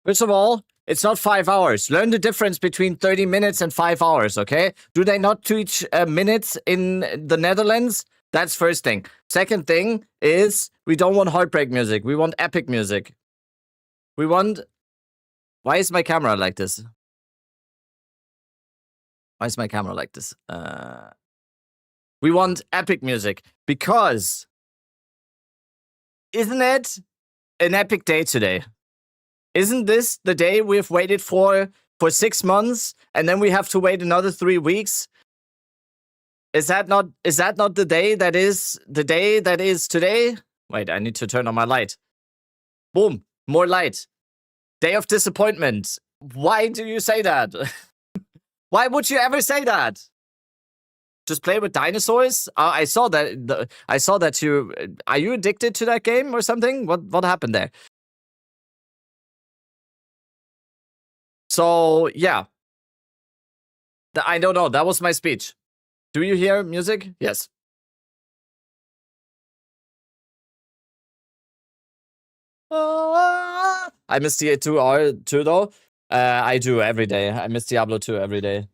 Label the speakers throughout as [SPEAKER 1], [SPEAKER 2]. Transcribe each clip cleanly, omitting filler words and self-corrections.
[SPEAKER 1] First of all, it's not 5 hours. Learn the difference between 30 minutes and 5 hours, okay? Do they not teach minutes in the Netherlands? That's first thing. Second thing is we don't want heartbreak music. We want epic music. We want... Why is my camera like this? Why is my camera like this? We want epic music because... Isn't it an epic day today? Isn't this the day we've waited for 6 months, and then we have to wait another 3 weeks? Is that not the day that is today? Wait, I need to turn on my light. Boom, more light. Day of disappointment. Why do you say that? Why would you ever say that? Just play with dinosaurs? I saw that. I saw that you. Are you addicted to that game or something? What happened there? So yeah, I don't know. That was my speech. Do you hear music? Yes. I miss Diablo 2 though. I do every day. I miss Diablo 2 every day.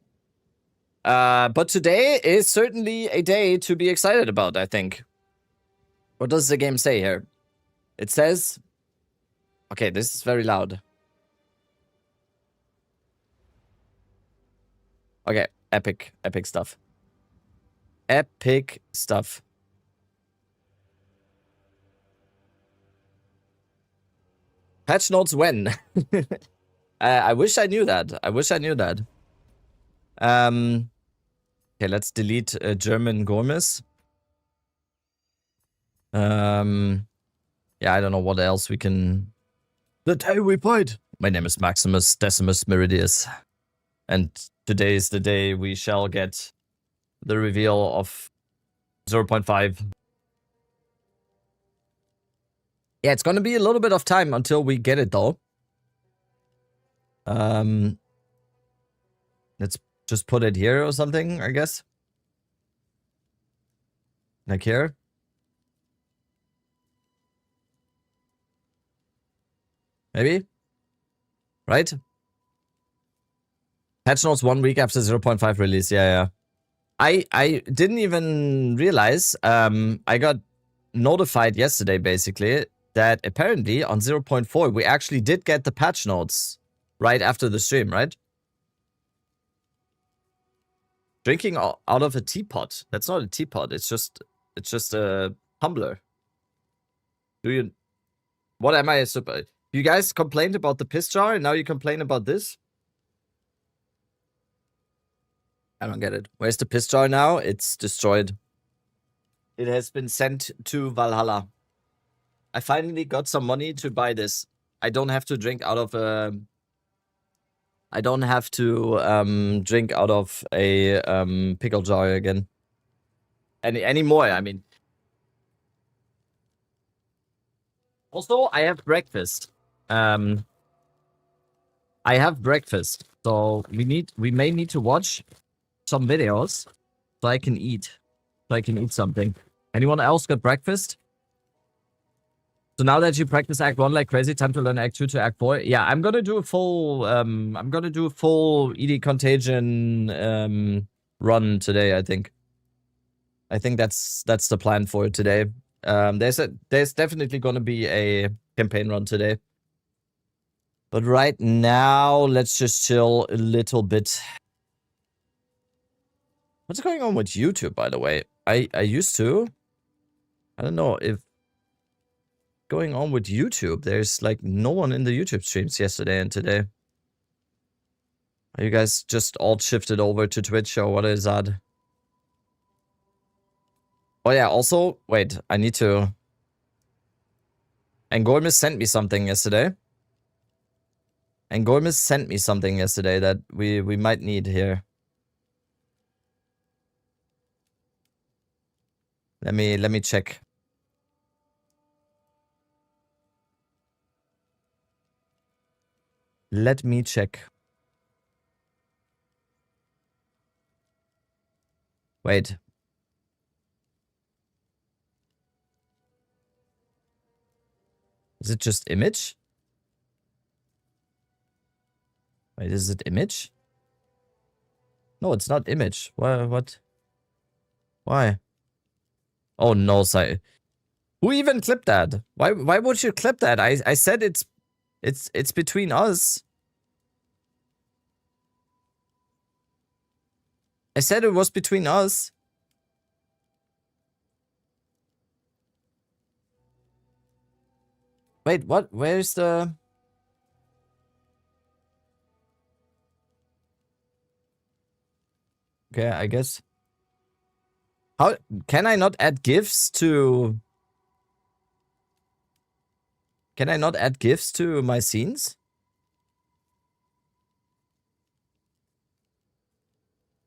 [SPEAKER 1] But today is certainly a day to be excited about, I think. What does the game say here? It says... Okay, this is very loud. Okay, epic stuff. Epic stuff. Patch notes when? I wish I knew that. Okay, let's delete German Gormis. Yeah, I don't know what else we can... The day we played! My name is Maximus Decimus Meridius. And today is the day we shall get the reveal of 0.5. Yeah, it's gonna be a little bit of time until we get it, though. Let's just put it here or something, I guess. Like here. Maybe? Right? Patch notes 1 week after 0.5 release. Yeah. I didn't even realize. I got notified yesterday, basically, that apparently on 0.4 we actually did get the patch notes right after the stream, right? Drinking out of a teapot. That's not a teapot. It's just a tumbler. What am I super? You guys complained about the piss jar, and now you complain about this? I don't get it. Where's the piss jar now? It's destroyed. It has been sent to Valhalla. I finally got some money to buy this. I don't have to drink out of a... I don't have to drink out of a pickle jar again. Anymore, I mean. Also, I have breakfast. I have breakfast. So we may need to watch some videos so I can eat. So I can eat something. Anyone else got breakfast? So now that you practice Act 1 like crazy, time to learn Act 2 to Act 4. Yeah, I'm gonna do a full ED Contagion run today, I think. I think that's the plan for today. There's definitely gonna be a campaign run today. But right now, let's just chill a little bit. What's going on with YouTube, by the way? I used to... I don't know if... Going on with YouTube. There's like no one in the YouTube streams yesterday and today. Are you guys just all shifted over to Twitch or what is that? Oh yeah, also, wait, I need to... Angormis sent me something yesterday. Angormis sent me something yesterday that we might need here. Let me check. Let me check. Wait. Is it just image? Wait, is it image? No, it's not image. What? Why? Oh no, who even clipped that? Why would you clip that? I said it's between us. I said it was between us. Wait, what? Where's the... Okay, I guess. How can I not add GIFs to... Can I not add GIFs to my scenes?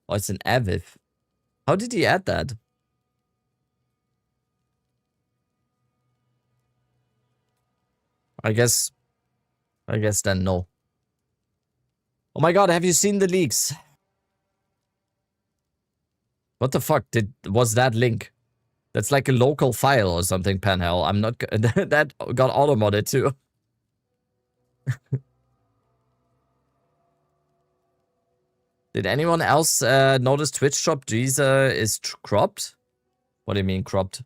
[SPEAKER 1] Oh, it's an aviv. How did he add that? I guess then no. Oh my god, have you seen the leaks? What the fuck was that link? That's like a local file or something, Panhell. I'm not... that got auto-modded too. Did anyone else notice Twitch Drop Jeezer is cropped? What do you mean cropped?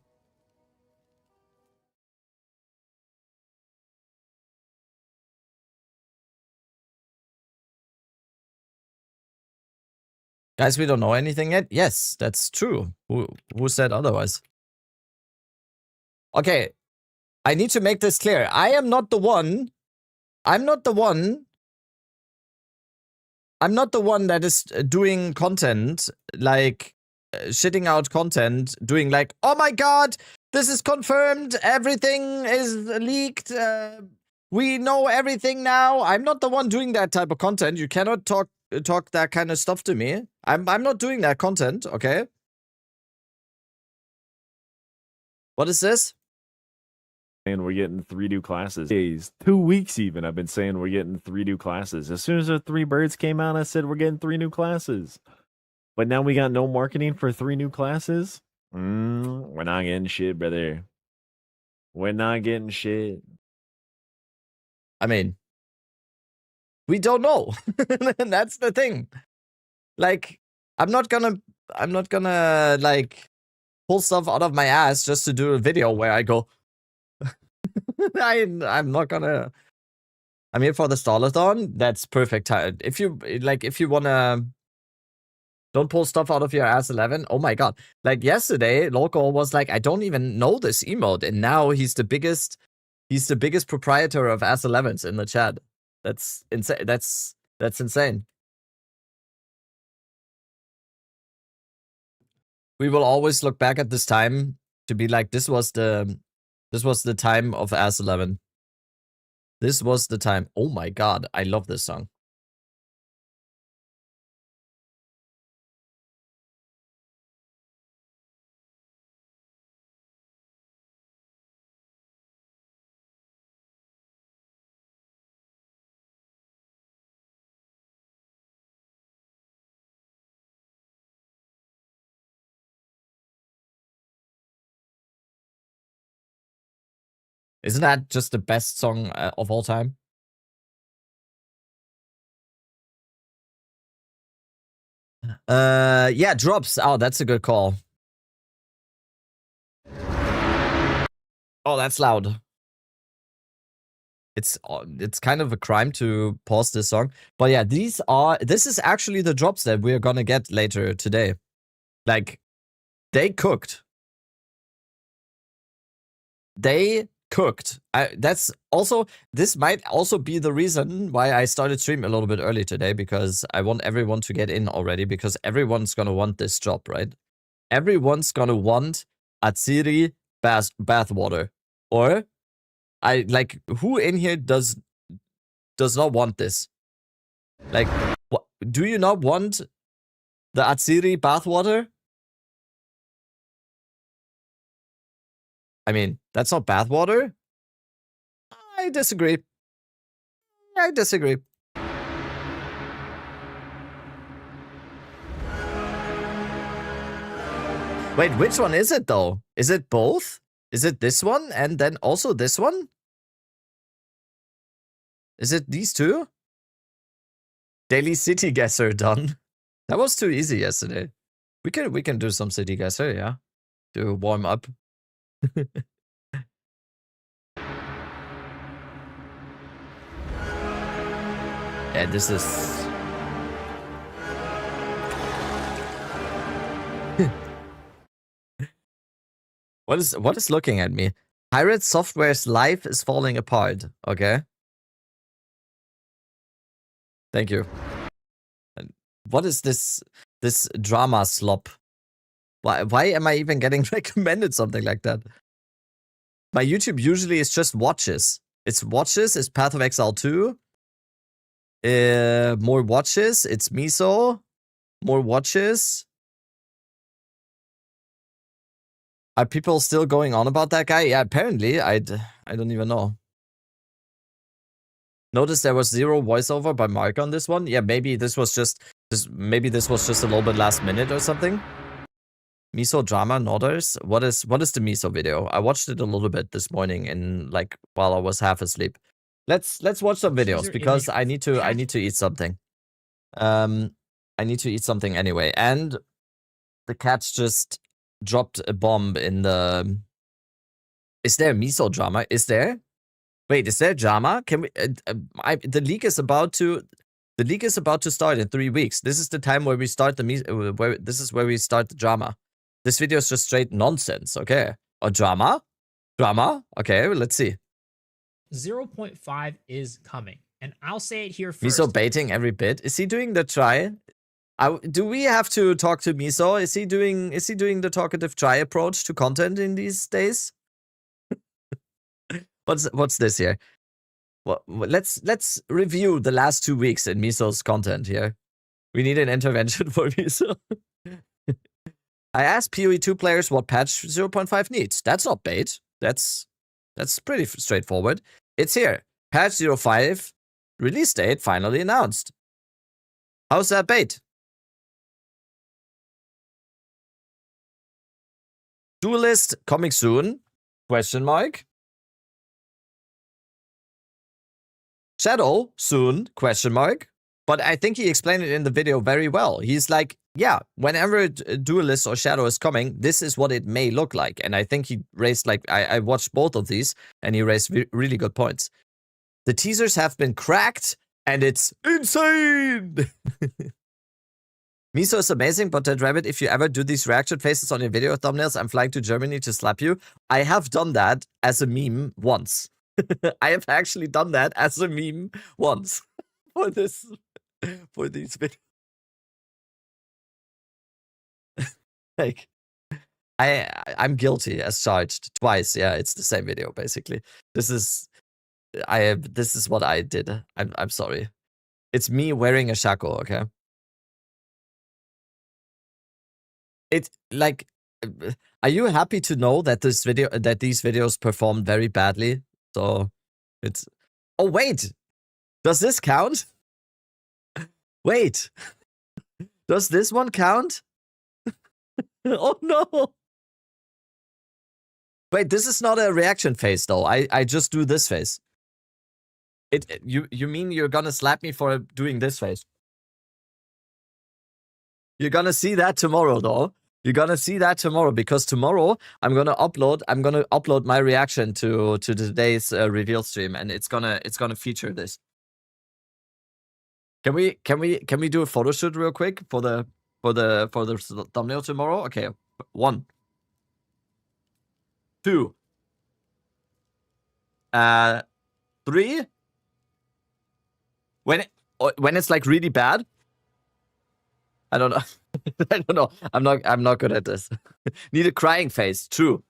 [SPEAKER 1] Guys, we don't know anything yet? Yes, that's true. Who said otherwise? Okay, I need to make this clear. I am not the one. I'm not the one. I'm not the one that is doing content, like shitting out content, doing like, oh my god, this is confirmed, everything is leaked, we know everything now. I'm not the one doing that type of content. You cannot talk that kind of stuff to me. I'm not doing that content, okay? What is this?
[SPEAKER 2] And we're getting 3 new classes. Days, 2 weeks even, I've been saying we're getting 3 new classes. As soon as the 3 birds came out, I said we're getting 3 new classes. But now we got no marketing for 3 new classes? We're not getting shit, brother. We're not getting shit.
[SPEAKER 1] I mean, we don't know. That's the thing. Like, I'm not gonna like pull stuff out of my ass just to do a video where I go, I'm not gonna... I'm here for the Stalathon. That's perfect time. If you wanna... Don't pull stuff out of your ass 11. Oh my god. Like yesterday, Loco was like, I don't even know this emote. And now he's the biggest proprietor of ass 11s in the chat. That's insane. That's insane. We will always look back at this time to be like, this was the time of ass 11. This was the time. Oh my god, I love this song. Isn't that just the best song of all time? Yeah, drops. Oh, that's a good call. Oh, that's loud. It's kind of a crime to pause this song. But yeah, this is actually the drops that we're gonna get later today. Like, they cooked. They cooked. This might also be the reason why I started stream a little bit early today, because I want everyone to get in already, because everyone's gonna want this drop, right? Everyone's gonna want Atsiri bathwater. Or who in here does not want this? Like, what, do you not want the Atsiri bathwater? I mean, that's not bathwater. I disagree. I disagree. Wait, which one is it though? Is it both? Is it this one and then also this one? Is it these two? Daily city guesser done. That was too easy yesterday. We can do some city guesser, yeah, to warm up. Yeah, this is. What is looking at me? Pirate Software's life is falling apart. Okay. Thank you. What is this drama slop? Why am I even getting recommended something like that? My YouTube usually is just watches. It's watches, it's Path of Exile 2. More watches, it's Miso. More watches. Are people still going on about that guy? Yeah, apparently. I don't even know. Notice there was 0 voiceover by Mark on this one. Yeah, maybe this was just maybe this was just a little bit last minute or something. Miso drama Norders. What is the Miso video? I watched it a little bit this morning in like while I was half asleep. Let's watch some videos because I need to eat something. I need to eat something anyway. And the cats just dropped a bomb in the. Is there Miso drama? Is there? Wait, is there drama? Can we? The league is about to. The league is about to start in 3 weeks. This is the time where we start the this is where we start the drama. This video is just straight nonsense. Okay, or drama? Drama? Okay, let's see.
[SPEAKER 3] 0.5 is coming, and I'll say it here first.
[SPEAKER 1] Miso baiting every bit. Is he doing the try? Do we have to talk to Miso? Is he doing the talkative try approach to content in these days? What's this here? Well, let's review the last 2 weeks in Miso's content here. We need an intervention for Miso. I asked PoE2 players what patch 0.5 needs. That's not bait. That's pretty straightforward. It's here. Patch 0.5 release date finally announced. How's that bait? Duelist coming soon? Question mark. Shadow soon? Question mark. But I think he explained it in the video very well. He's like, yeah, whenever a Duelist or Shadow is coming, this is what it may look like. And I think he raised, like, I watched both of these, and he raised really good points. The teasers have been cracked, and it's insane! Miso is amazing, but that rabbit, if you ever do these reaction faces on your video thumbnails, I'm flying to Germany to slap you. I have done that as a meme once. I have actually done that as a meme once for these videos. Like, I'm guilty as charged twice. Yeah, it's the same video basically. This is what I did. I'm sorry. It's me wearing a shako. Okay. It's like, are you happy to know that these videos performed very badly? So it's. Oh wait, does this count? Wait, does this one count? Oh no! Wait, this is not a reaction face though. I just do this face. You mean you're gonna slap me for doing this face? You're gonna see that tomorrow though. You're gonna see that tomorrow because tomorrow I'm gonna upload my reaction to today's reveal stream, and it's gonna feature this. Can we do a photo shoot real quick for the thumbnail tomorrow? Okay, 1, 2, 3. When it's like really bad. I don't know. I don't know. I'm not good at this. Need a crying face. True.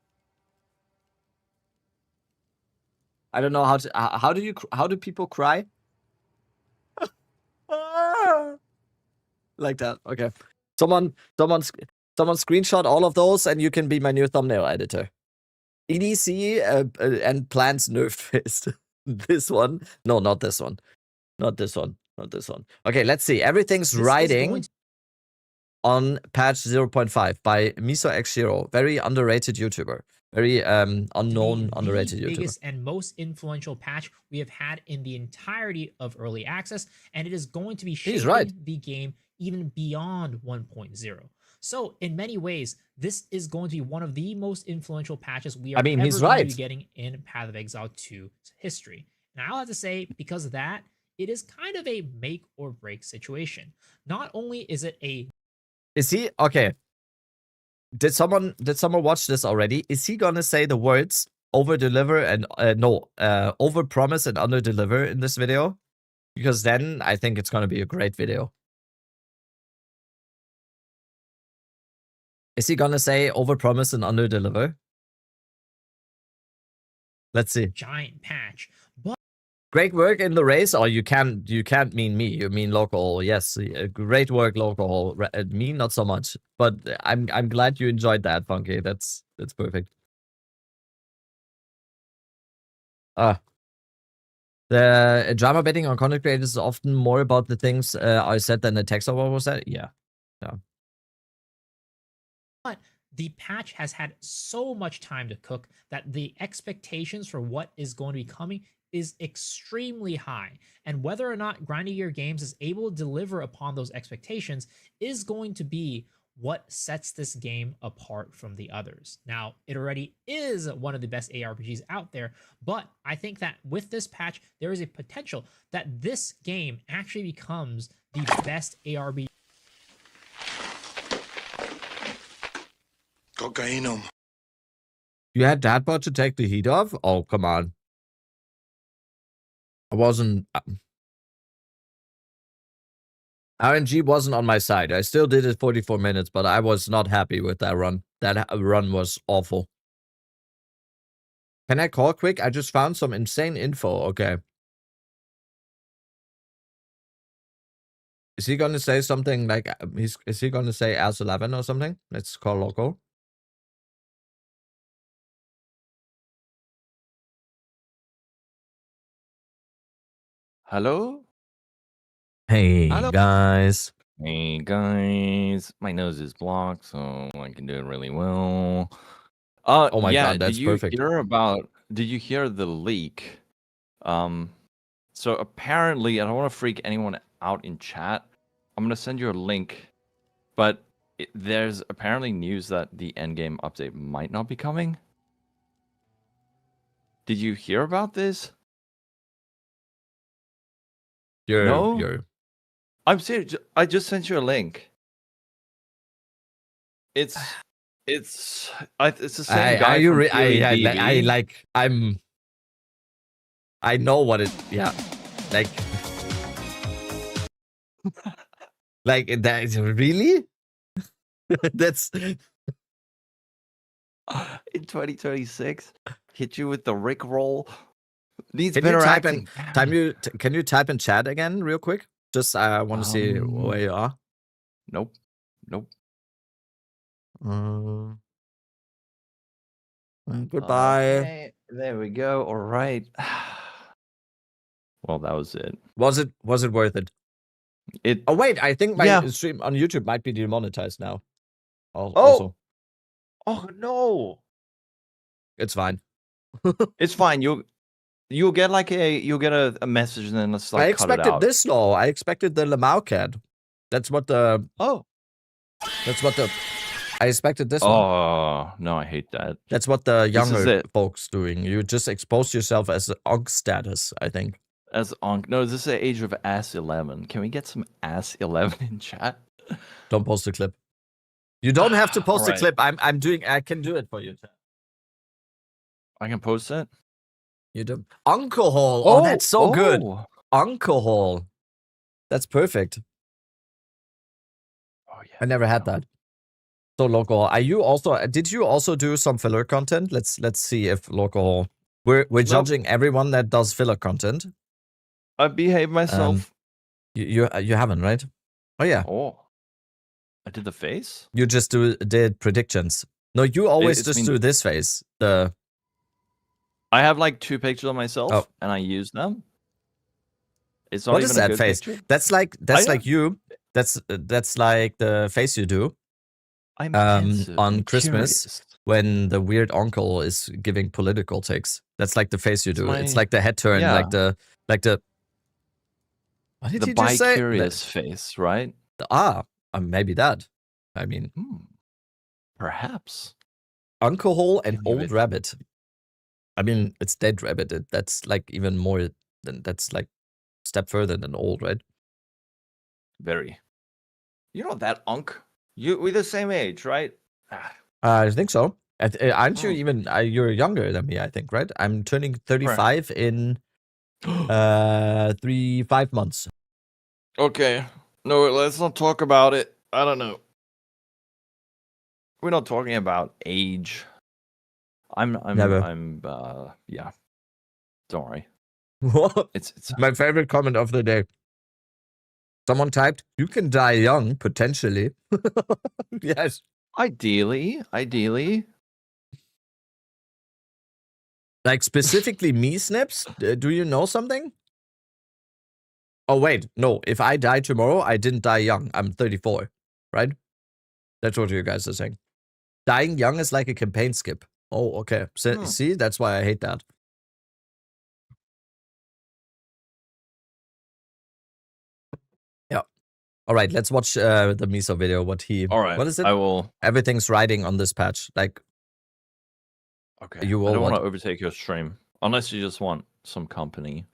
[SPEAKER 1] I don't know how do people cry? Like that. Okay. Someone screenshot all of those, and you can be my new thumbnail editor. EDC and plants nerfed face. This one? No, not this one. Not this one. Not this one. Okay, let's see. Everything's riding on patch 0.5 by Miso X0, very underrated YouTuber. Very
[SPEAKER 3] to
[SPEAKER 1] unknown,
[SPEAKER 3] be
[SPEAKER 1] underrated
[SPEAKER 3] the
[SPEAKER 1] YouTuber.
[SPEAKER 3] biggest and most influential patch we have had in the entirety of early access, and it is going to be
[SPEAKER 1] He's right.
[SPEAKER 3] shaping the game even beyond 1.0. So in many ways, this is going to be one of the most influential patches we are
[SPEAKER 1] I mean,
[SPEAKER 3] ever
[SPEAKER 1] he's
[SPEAKER 3] going to be
[SPEAKER 1] right.
[SPEAKER 3] getting in Path of Exile 2's history. And I'll have to say, because of that, it is kind of a make or break situation. Not only is it a
[SPEAKER 1] Is he okay? Did someone watch this already? Is he gonna say the words over deliver and over promise and under deliver in this video? Because then I think it's gonna be a great video. Is he gonna say over promise and under deliver? Let's see.
[SPEAKER 3] giant patch, but
[SPEAKER 1] Great work in the race. Oh, you can't mean me. You mean local. Yes, great work, local. Me, not so much. But I'm glad you enjoyed that, Funky. That's perfect. The drama betting on content creators is often more about the things are said than the text of what was said. Yeah.
[SPEAKER 3] But the patch has had so much time to cook that the expectations for what is going to be coming is extremely high. And whether or not Grinding Gear Games is able to deliver upon those expectations is going to be what sets this game apart from the others. Now, it already is one of the best ARPGs out there, but I think that with this patch, there is a potential that this game actually becomes the best ARPG.
[SPEAKER 4] Cocaine.
[SPEAKER 1] You had that bot to take the heat off? Oh, come on. I wasn't... RNG wasn't on my side. I still did it 44 minutes, but I was not happy with that run. That run was awful. Can I call quick? I just found some insane info. Okay. Is he gonna say something like... Is he gonna say as 11 or something? Let's call local.
[SPEAKER 5] Hello?
[SPEAKER 1] Hey,
[SPEAKER 5] Hello?
[SPEAKER 1] guys.
[SPEAKER 5] Hey guys, my nose is blocked, so I can do it really well.
[SPEAKER 1] Oh my
[SPEAKER 5] yeah,
[SPEAKER 1] god, that's perfect.
[SPEAKER 5] Did you hear the leak? So apparently, I don't want to freak anyone out in chat. I'm gonna send you a link, but there's apparently news that the endgame update might not be coming. Did you hear about this? No? I'm serious. I just sent you a link. It's the same guy from PoE.
[SPEAKER 1] I know what it. Yeah, like that is really. That's
[SPEAKER 5] in 2026. Hit you with the Rick roll. Needs
[SPEAKER 1] can you
[SPEAKER 5] better
[SPEAKER 1] type
[SPEAKER 5] acting.
[SPEAKER 1] in? Can you type in chat again, real quick? Just I want to see where you are.
[SPEAKER 5] Nope.
[SPEAKER 1] Goodbye.
[SPEAKER 5] Okay, there we go. All right. Well, that was it.
[SPEAKER 1] Was it worth it? Oh wait, I think my stream on YouTube might be demonetized now. Also.
[SPEAKER 5] Oh no.
[SPEAKER 1] It's fine.
[SPEAKER 5] It's fine. You'll get a message and then it's like
[SPEAKER 1] I
[SPEAKER 5] cut it
[SPEAKER 1] expected
[SPEAKER 5] out.
[SPEAKER 1] this though. I expected the Lamau cat. That's what the I expected this one.
[SPEAKER 5] Oh no, I hate that.
[SPEAKER 1] That's what the younger folks doing. You just expose yourself as onk status, I think.
[SPEAKER 5] As onk. No, this is the age of ass 11. Can we get some ass 11 in chat?
[SPEAKER 1] Don't post a clip. You don't have to post
[SPEAKER 5] Right.
[SPEAKER 1] a clip. I can do it for you.
[SPEAKER 5] I can post it.
[SPEAKER 1] You do. Alcohol. Oh, that's so good. Alcohol. That's perfect.
[SPEAKER 5] Oh yeah.
[SPEAKER 1] I never had that. So local. Are you also? Did you also do some filler content? Let's see if local. We're judging everyone that does filler content.
[SPEAKER 5] I behave myself.
[SPEAKER 1] You haven't, right? Oh yeah.
[SPEAKER 5] Oh. I did the face?
[SPEAKER 1] You just did predictions. No, you always do this face.
[SPEAKER 5] I have like 2 pictures of myself and I use them. It's not
[SPEAKER 1] what
[SPEAKER 5] even
[SPEAKER 1] is that
[SPEAKER 5] a good
[SPEAKER 1] face?
[SPEAKER 5] picture.
[SPEAKER 1] That's like you. That's like the face you do.
[SPEAKER 5] I'm pensive
[SPEAKER 1] on
[SPEAKER 5] and
[SPEAKER 1] Christmas
[SPEAKER 5] curious.
[SPEAKER 1] when the weird uncle is giving political takes. That's like the face you do. It's
[SPEAKER 5] my-
[SPEAKER 1] like the head turn,
[SPEAKER 5] yeah.
[SPEAKER 1] like the. What did
[SPEAKER 5] The
[SPEAKER 1] he just say?
[SPEAKER 5] bi-curious face, right?
[SPEAKER 1] Maybe that. I mean,
[SPEAKER 5] Perhaps.
[SPEAKER 1] alcohol and
[SPEAKER 5] Can give
[SPEAKER 1] old
[SPEAKER 5] it-
[SPEAKER 1] rabbit. I mean, it's dead rabbit. That's like even more than that's like step further than old, right?
[SPEAKER 5] Very. You're not that unk. We're the same age, right? Ah,
[SPEAKER 1] I think so. Aren't you
[SPEAKER 5] Oh.
[SPEAKER 1] even? You're younger than me, I think, right? I'm turning 35 in 5 months.
[SPEAKER 5] Okay. No, let's not talk about it. I don't know. We're not talking about age.
[SPEAKER 1] Never.
[SPEAKER 5] Yeah. Don't worry.
[SPEAKER 1] What?
[SPEAKER 5] It's
[SPEAKER 1] My favorite comment of the day. Someone typed, "You can die young, potentially." Yes.
[SPEAKER 5] ideally.
[SPEAKER 1] Like specifically me, Snips? Do you know something? Oh, wait. No. If I die tomorrow, I didn't die young. I'm 34. Right? That's what you guys are saying. Dying young is like a campaign skip. Oh, okay.
[SPEAKER 5] Hmm.
[SPEAKER 1] See, that's why I hate that. Yeah. All right. Let's watch the Miso video. What
[SPEAKER 5] All right.
[SPEAKER 1] What is it?
[SPEAKER 5] I will.
[SPEAKER 1] Everything's riding on this patch. Like,
[SPEAKER 5] Okay.
[SPEAKER 1] You
[SPEAKER 5] I
[SPEAKER 1] will
[SPEAKER 5] don't want to
[SPEAKER 1] what?
[SPEAKER 5] overtake your stream unless you just want some company.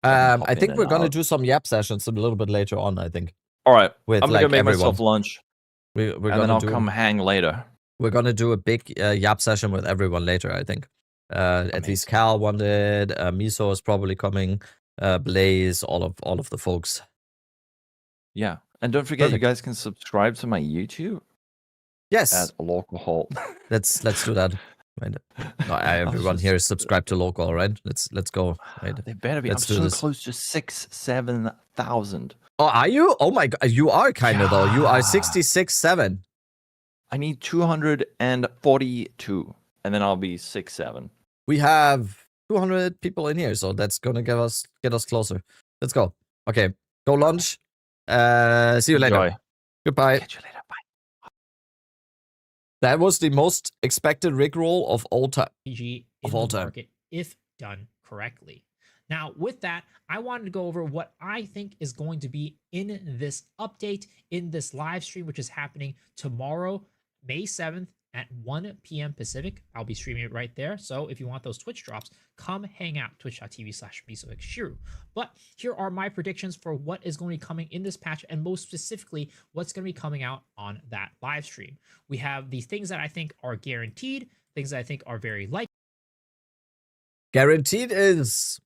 [SPEAKER 1] I
[SPEAKER 5] in
[SPEAKER 1] think
[SPEAKER 5] and
[SPEAKER 1] we're gonna
[SPEAKER 5] out.
[SPEAKER 1] do some Yap sessions a little bit later on. I think
[SPEAKER 5] All right.
[SPEAKER 1] with
[SPEAKER 5] I'm gonna
[SPEAKER 1] like
[SPEAKER 5] go make
[SPEAKER 1] everyone.
[SPEAKER 5] myself lunch,
[SPEAKER 1] We're
[SPEAKER 5] and
[SPEAKER 1] gonna
[SPEAKER 5] then I'll
[SPEAKER 1] do.
[SPEAKER 5] come hang later.
[SPEAKER 1] We're gonna do a big Yap session with everyone later. I think. At least
[SPEAKER 5] Amazing.
[SPEAKER 1] Cal wanted. Miso is probably coming. Blaze, all of the folks.
[SPEAKER 5] Yeah, and don't forget,
[SPEAKER 1] Perfect.
[SPEAKER 5] you guys can subscribe to my YouTube
[SPEAKER 1] Yes.
[SPEAKER 5] at alcohol.
[SPEAKER 1] Let's do that. Right. No, everyone here is subscribed to local, right? Let's go. Right.
[SPEAKER 5] They better be.
[SPEAKER 1] Let's
[SPEAKER 5] I'm
[SPEAKER 1] do
[SPEAKER 5] so
[SPEAKER 1] this.
[SPEAKER 5] close to 7,000.
[SPEAKER 1] Oh, are you? Oh my god, you are kind of though. You are
[SPEAKER 5] Yeah.
[SPEAKER 1] 66.7.
[SPEAKER 5] I need 242, and then I'll be 6'7".
[SPEAKER 1] We have 200 people in here, so that's gonna get us closer. Let's go. Okay, go lunch. See you later.
[SPEAKER 5] Enjoy.
[SPEAKER 1] Goodbye.
[SPEAKER 5] Catch you later. Bye.
[SPEAKER 1] That was the most expected rickroll of all time.
[SPEAKER 3] RPG
[SPEAKER 1] Of
[SPEAKER 3] in
[SPEAKER 1] all
[SPEAKER 3] the
[SPEAKER 1] time.
[SPEAKER 3] market if done correctly. Now, with that, I wanted to go over what I think is going to be in this update, in this live stream, which is happening tomorrow, May 7th at 1 p.m. Pacific. I'll be streaming it right there. So if you want those Twitch drops, come hang out, twitch.tv/MisoXshiru. But here are my predictions for what is going to be coming in this patch, and most specifically, what's going to be coming out on that live stream. We have the things that I think are guaranteed, things that I think are very likely.
[SPEAKER 1] Guaranteed is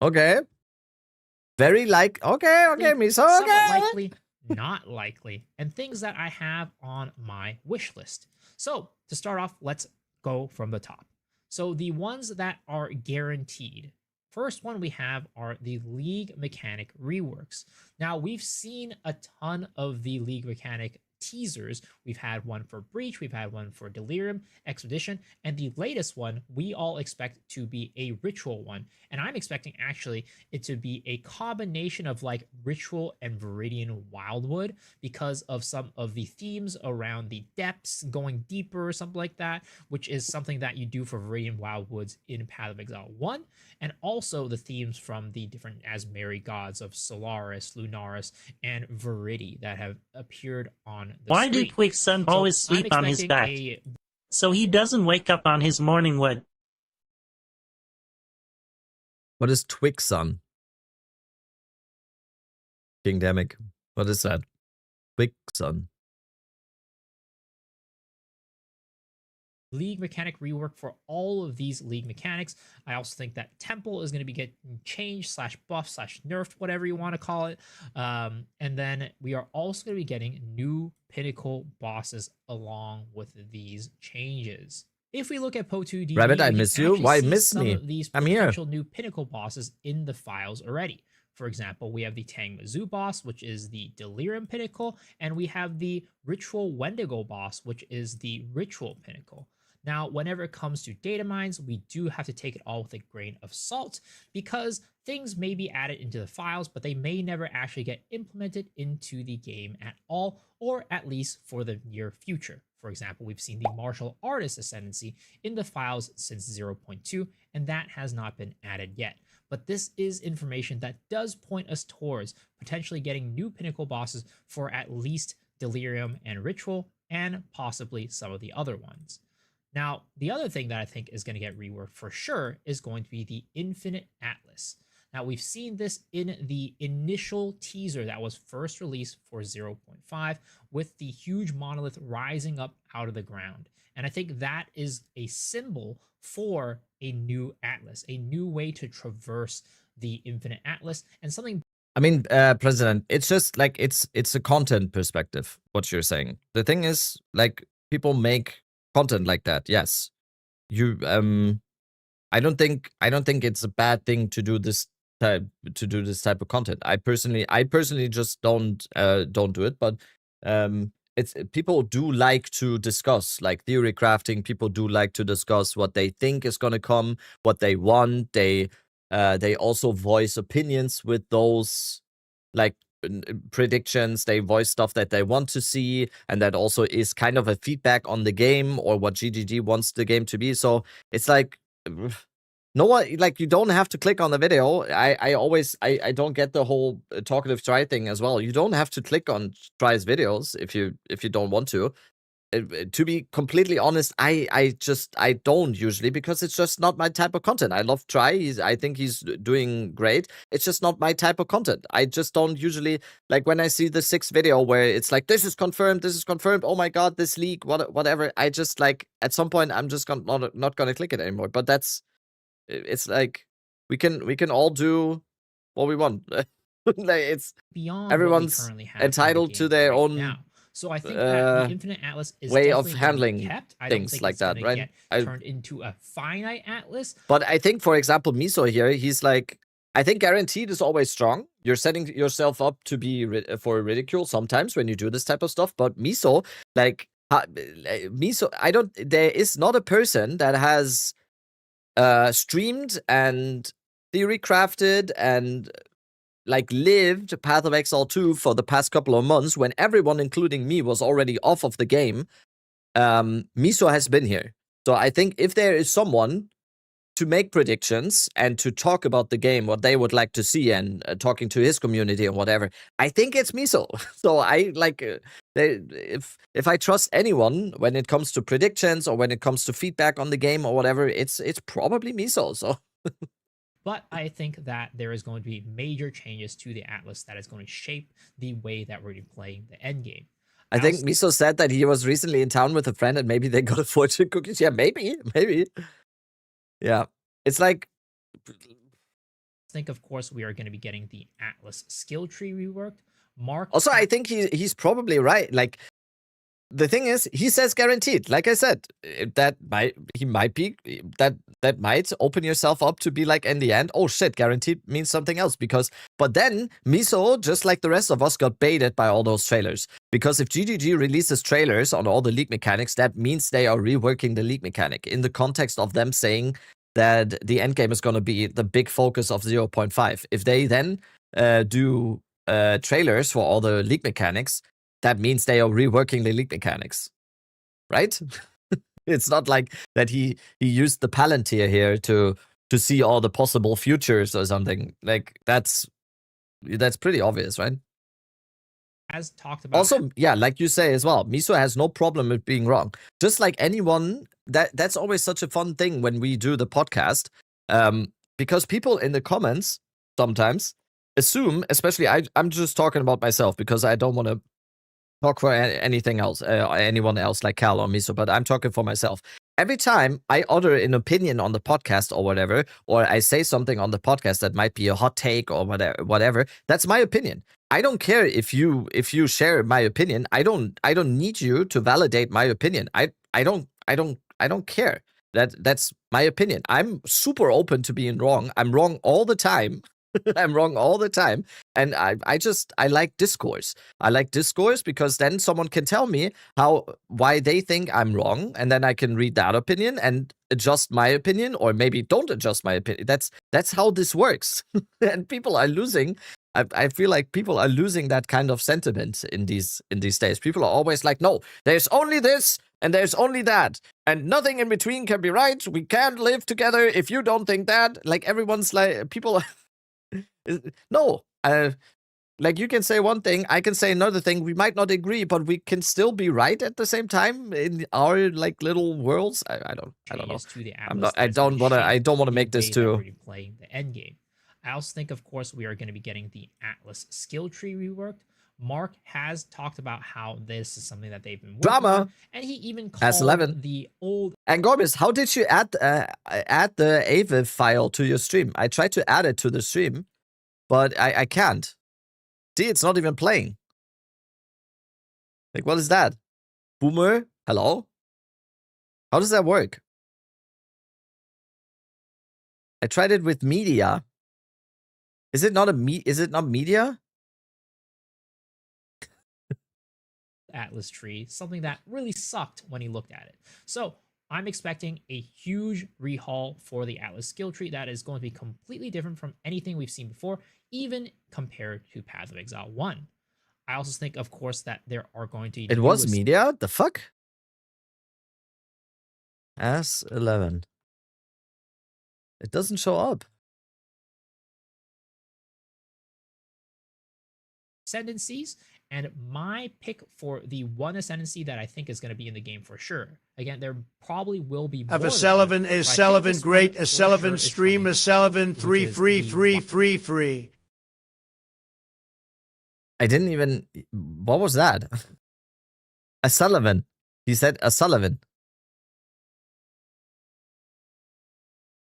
[SPEAKER 1] okay. Very like okay, Miso.
[SPEAKER 3] Somewhat
[SPEAKER 1] Okay.
[SPEAKER 3] likely, not likely, and things that I have on my wish list. So to start off, let's go from the top. So the ones that are guaranteed. First one we have are the League Mechanic reworks. Now we've seen a ton of the League Mechanic teasers. We've had one for Breach, we've had one for Delirium, Expedition, and the latest one we all expect to be a Ritual one. And I'm expecting actually it to be a combination of like Ritual and Viridian Wildwood because of some of the themes around the depths, going deeper or something like that, which is something that you do for Viridian Wildwoods in Path of Exile 1, and also the themes from the different Asmeri gods of Solaris, Lunaris, and Viridi that have appeared on the
[SPEAKER 4] Why
[SPEAKER 3] screen.
[SPEAKER 4] do Twig's son
[SPEAKER 3] So
[SPEAKER 4] always
[SPEAKER 3] I'm
[SPEAKER 4] sleep on his
[SPEAKER 3] expecting
[SPEAKER 4] back?
[SPEAKER 3] a
[SPEAKER 4] So he doesn't wake up on his morning wood.
[SPEAKER 1] What is Twixon? Kingdemic. What is that? Twixon.
[SPEAKER 3] League mechanic rework for all of these League mechanics. I also think that Temple is going to be getting changed / buff / nerfed, whatever you want to call it. And then we are also going to be getting new Pinnacle bosses along with these changes. If we look at Poe2 0.5,
[SPEAKER 1] Rabbit, I
[SPEAKER 3] we can
[SPEAKER 1] miss you.
[SPEAKER 3] actually
[SPEAKER 1] Why
[SPEAKER 3] see
[SPEAKER 1] miss
[SPEAKER 3] some
[SPEAKER 1] me?
[SPEAKER 3] of these
[SPEAKER 1] I'm here.
[SPEAKER 3] potential new Pinnacle bosses in the files already. For example, we have the Tang Mizzou boss, which is the Delirium Pinnacle, and we have the Ritual Wendigo boss, which is the Ritual Pinnacle. Now, whenever it comes to data mines, we do have to take it all with a grain of salt because things may be added into the files, but they may never actually get implemented into the game at all, or at least for the near future. For example, we've seen the martial artist ascendancy in the files since 0.2, and that has not been added yet. But this is information that does point us towards potentially getting new pinnacle bosses for at least Delirium and Ritual, and possibly some of the other ones. Now, the other thing that I think is going to get reworked for sure is going to be the Infinite Atlas. Now, we've seen this in the initial teaser that was first released for 0.5 with the huge monolith rising up out of the ground. And I think that is a symbol for a new Atlas, a new way to traverse the Infinite Atlas, and something.
[SPEAKER 1] I mean, President, it's just like it's a content perspective, what you're saying. The thing is, like, people make content like that, yes. You I don't think it's a bad thing to do this type of content. I personally just don't do it, but it's people do like to discuss, like theory crafting. People do like to discuss what they think is gonna come, what they want. They also voice opinions with those, like, predictions. They voice stuff that they want to see, and that also is kind of a feedback on the game or what GGG wants the game to be. So it's like, no one, like, you don't have to click on the video. I don't get the whole talkative Try thing as well. You don't have to click on Try's videos if you don't want to. To be completely honest, I don't usually, because it's just not my type of content. I love Try. I think he's doing great. It's just not my type of content. I just don't usually, like, when I see the 6th video where it's like, this is confirmed, oh my god, this leak, whatever. I just, like, at some point I'm just not gonna click it anymore. But it's like, we can all do what we want. Like, it's
[SPEAKER 3] Beyond
[SPEAKER 1] everyone's
[SPEAKER 3] what we currently have in the
[SPEAKER 1] entitled to
[SPEAKER 3] game
[SPEAKER 1] their
[SPEAKER 3] right
[SPEAKER 1] own
[SPEAKER 3] now. So I think that the Infinite Atlas is
[SPEAKER 1] way of
[SPEAKER 3] definitely gonna be
[SPEAKER 1] handling
[SPEAKER 3] kept. I don't
[SPEAKER 1] things
[SPEAKER 3] think
[SPEAKER 1] like
[SPEAKER 3] it's
[SPEAKER 1] that,
[SPEAKER 3] gonna
[SPEAKER 1] right?
[SPEAKER 3] get turned into a finite Atlas.
[SPEAKER 1] But I think, for example, Miso here, he's like, I think guaranteed is always strong. You're setting yourself up to be for ridicule sometimes when you do this type of stuff. But Miso, like, Miso, there is not a person that has streamed and theory crafted and, like, lived Path of Exile 2 for the past couple of months when everyone, including me, was already off of the game. Miso has been here. So I think if there is someone to make predictions and to talk about the game, what they would like to see, and talking to his community and whatever, I think it's Miso. So I, like, if I trust anyone when it comes to predictions or when it comes to feedback on the game or whatever, it's probably Miso. So
[SPEAKER 3] But I think that there is going to be major changes to the Atlas that is going to shape the way that we're playing the end game.
[SPEAKER 1] I think Miso said that he was recently in town with a friend and maybe they got a fortune cookies. Yeah, maybe. Yeah. It's like,
[SPEAKER 3] think, of course, we are going to be getting the Atlas skill tree reworked. Mark.
[SPEAKER 1] Also, I think he's probably right. Like, the thing is, he says guaranteed. Like I said, that might open yourself up to be like, in the end, oh shit, guaranteed means something else. But then Miso, just like the rest of us, got baited by all those trailers. Because if GGG releases trailers on all the league mechanics, that means they are reworking the league mechanic in the context of them saying that the end game is going to be the big focus of 0.5. If they then do trailers for all the league mechanics, that means they are reworking the league mechanics, right? It's not like that he used the Palantir here to see all the possible futures or something. Like, that's pretty obvious, right?
[SPEAKER 3] As talked about.
[SPEAKER 1] Also, yeah, like you say as well, Miso has no problem with being wrong. Just like anyone, that's always such a fun thing when we do the podcast, because people in the comments sometimes assume, especially I'm just talking about myself because I don't want to talk for anything else, anyone else like Cal or Miso, but I'm talking for myself. Every time I utter an opinion on the podcast or whatever, or I say something on the podcast that might be a hot take or whatever, that's my opinion. I don't care if you share my opinion. I don't need you to validate my opinion. I don't care. That's my opinion. I'm super open to being wrong. I'm wrong all the time. I'm wrong all the time. And I like discourse. I like discourse because then someone can tell me why they think I'm wrong, and then I can read that opinion and adjust my opinion, or maybe don't adjust my opinion. That's how this works. And people are losing. I feel like people are losing that kind of sentiment in these days. People are always like, no, there's only this, And there's only that. And nothing in between can be right. We can't live together if you don't think that. Like, everyone's like, people... no. Like, you can say one thing, I can say another thing. We might not agree, but we can still be right at the same time in our, like, little worlds. I don't know.
[SPEAKER 3] changes to the
[SPEAKER 1] I'm
[SPEAKER 3] Atlas
[SPEAKER 1] not.
[SPEAKER 3] that
[SPEAKER 1] I
[SPEAKER 3] is gonna
[SPEAKER 1] don't want to. I
[SPEAKER 3] shape
[SPEAKER 1] don't want to
[SPEAKER 3] the
[SPEAKER 1] make this
[SPEAKER 3] way that
[SPEAKER 1] too.
[SPEAKER 3] we're gonna be playing the end game. I also think, of course, we are going to be getting the Atlas skill tree reworked. Mark has talked about how this is something that they've been working
[SPEAKER 1] Drama.
[SPEAKER 3] on, and he even called
[SPEAKER 1] S11.
[SPEAKER 3] the old
[SPEAKER 1] And Gorbis, how did you add the AVIF file to your stream? I tried to add it to the stream, but I can't. See, it's not even playing. Like, what is that? Boomer? Hello? How does that work? I tried it with media. Is it not is it not media?
[SPEAKER 3] Atlas tree, something that really sucked when he looked at it. So I'm expecting a huge rehaul for the Atlas skill tree that is going to be completely different from anything we've seen before, even compared to Path of Exile 1. I also think, of course, that there are going to be...
[SPEAKER 1] It was media? The fuck? S11. It doesn't show up.
[SPEAKER 3] ascendancies, and my pick for the one ascendancy that I think is going to be in the game for sure. Again, there probably will be more
[SPEAKER 6] Of a
[SPEAKER 3] than
[SPEAKER 6] Sullivan
[SPEAKER 3] one,
[SPEAKER 6] is
[SPEAKER 3] but I think
[SPEAKER 6] Sullivan
[SPEAKER 3] this
[SPEAKER 6] great,
[SPEAKER 3] one
[SPEAKER 6] a
[SPEAKER 3] for
[SPEAKER 6] Sullivan
[SPEAKER 3] sure is
[SPEAKER 6] stream,
[SPEAKER 3] coming,
[SPEAKER 6] a Sullivan
[SPEAKER 3] which
[SPEAKER 6] free,
[SPEAKER 3] is
[SPEAKER 6] free,
[SPEAKER 3] the
[SPEAKER 6] free,
[SPEAKER 3] one.
[SPEAKER 6] free, free.
[SPEAKER 1] I didn't even... What was that? A Sullivan. He said a Sullivan.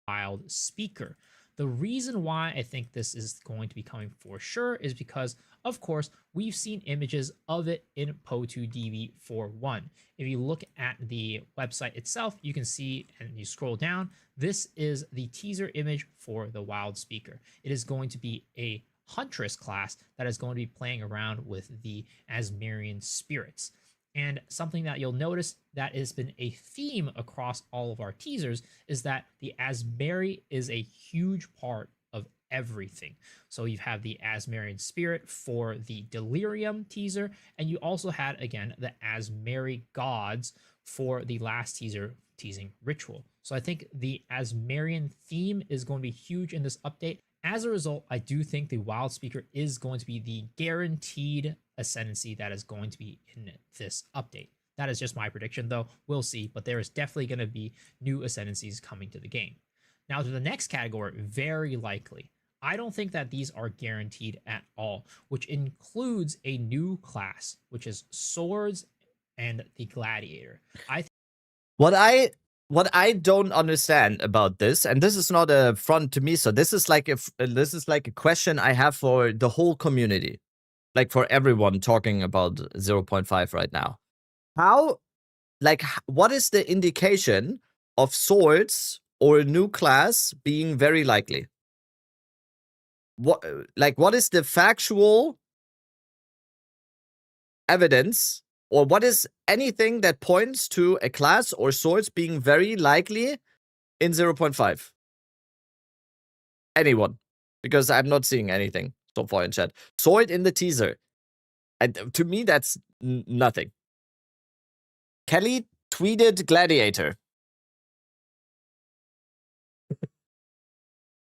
[SPEAKER 3] Wild speaker. The reason why I think this is going to be coming for sure is because, of course, we've seen images of it in Poe2 0.5. If you look at the website itself, you can see, and you scroll down, this is the teaser image for the Wild Speaker. It is going to be a Huntress class that is going to be playing around with the Asmarian spirits. And something that you'll notice that has been a theme across all of our teasers is that the Asmari is a huge part of everything. So you have the Asmarian spirit for the Delirium teaser, and you also had, again, the Asmari gods for the last teaser teasing Ritual. So I think the Asmarian theme is going to be huge in this update. As a result, I do think the Wild Speaker is going to be the guaranteed ascendancy that is going to be in this update. That is just my prediction, though. We'll see, but there is definitely going to be new ascendancies coming to the game. Now, to the next category, very likely. I don't think that these are guaranteed at all, which includes a new class, which is Swords and the Gladiator.
[SPEAKER 1] What I don't understand about this, and this is not a front to me, so this is like a question I have for the whole community, like for everyone talking about 0.5 right now. How, like, what is the indication of Swords or a new class being very likely? What is the factual evidence, or what is anything that points to a class or Swords being very likely in 0.5? Anyone? Because I'm not seeing anything so far in chat. Sword in the teaser. And to me, that's nothing. Kelly tweeted Gladiator.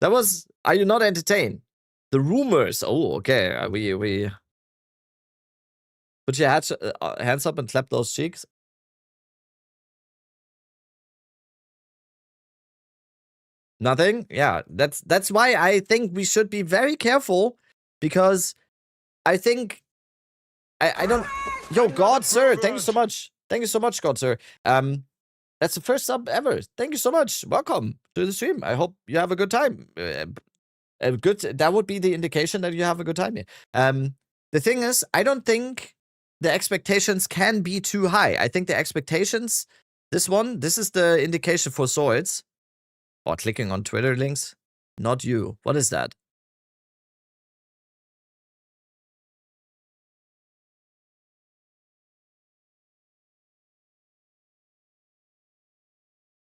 [SPEAKER 1] That was... Are you not entertained? The rumors. Oh, okay. We put your hands up and clap those cheeks. Nothing? Yeah, that's why I think we should be very careful, because I think I don't... Yo, God, sir, thank you so much. Thank you so much, God, sir. That's the first sub ever. Thank you so much. Welcome to the stream. I hope you have a good time. Good. That would be the indication that you have a good time here. The thing is, I don't think the expectations can be too high. I think the expectations, this is the indication for Swords. Or clicking on Twitter links. Not you. What is that?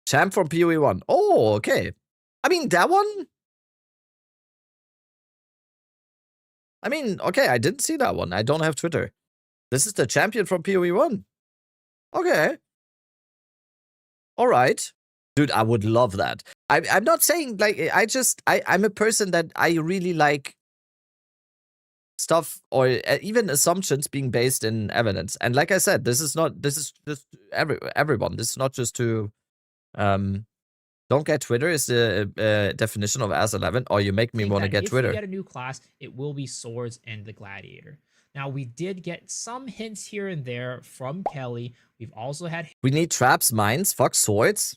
[SPEAKER 1] Champ from PoE 1. Oh, okay. I mean, that one? I mean, okay, I didn't see that one. I don't have Twitter. This is the champion from PoE 1. Okay. All right. Dude, I would love that. I'm not saying like I'm a person that I really like stuff or even assumptions being based in evidence. And like I said, this is just everyone. This is not just to don't get Twitter is the definition of as 11, or you make me
[SPEAKER 3] think
[SPEAKER 1] want to
[SPEAKER 3] that
[SPEAKER 1] get
[SPEAKER 3] if
[SPEAKER 1] Twitter.
[SPEAKER 3] we get a new class, it will be Swords and the Gladiator. Now, we did get some hints here and there from Kelly. We've also had
[SPEAKER 1] We need traps, mines, fuck swords.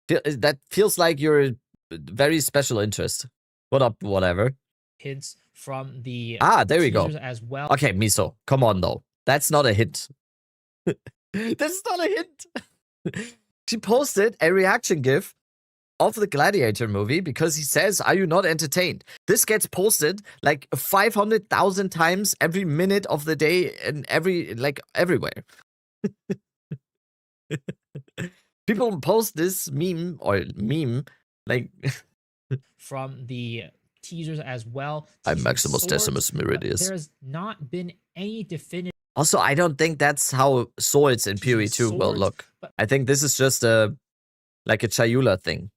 [SPEAKER 1] That feels like you're a very special interest. What up, whatever.
[SPEAKER 3] hints from the
[SPEAKER 1] There we go.
[SPEAKER 3] teasers as well.
[SPEAKER 1] Okay, Miso, come on though. That's not a hint. That's not a hint. She posted a reaction gif of the Gladiator movie because he says, "Are you not entertained?" This gets posted like 500,000 times every minute of the day and everywhere. People post this meme like
[SPEAKER 3] from the teasers as well.
[SPEAKER 1] I'm
[SPEAKER 3] teasing
[SPEAKER 1] Maximus
[SPEAKER 3] Swords,
[SPEAKER 1] Decimus
[SPEAKER 3] but
[SPEAKER 1] Meridius.
[SPEAKER 3] There has not been any definitive
[SPEAKER 1] Also, I don't think that's how swords in
[SPEAKER 3] teasing
[SPEAKER 1] PoE2 will
[SPEAKER 3] Swords,
[SPEAKER 1] look.
[SPEAKER 3] but
[SPEAKER 1] I think this is just like a Chayula thing.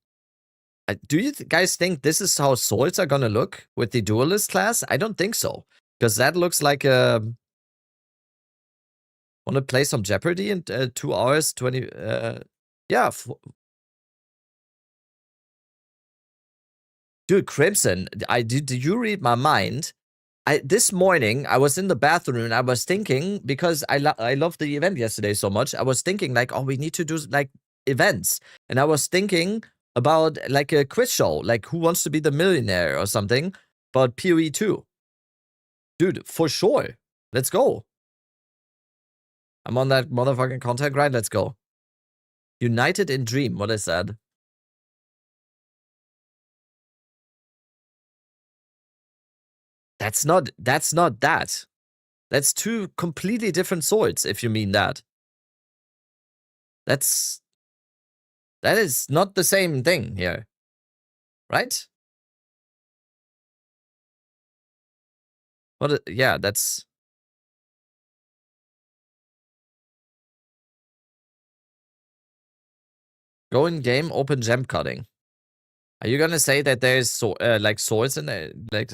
[SPEAKER 1] Do you guys think this is how swords are gonna look with the duelist class? I don't think so, because that looks like a. Want to play some Jeopardy in 2 hours 20? Yeah. Dude, Crimson, did you read my mind? This morning I was in the bathroom and I was thinking, because I loved the event yesterday so much. I was thinking like, oh, we need to do like events, and I was thinking about like a quiz show, like Who Wants to Be the Millionaire or something, but PoE 2. Dude, for sure. Let's go. I'm on that motherfucking content grind. Let's go. United in Dream. What is that? That's not that. That's two completely different swords, if you mean that. That is not the same thing here. Right? Yeah, that's... Go in game, open gem cutting. Are you gonna say that there's like swords in there? Like...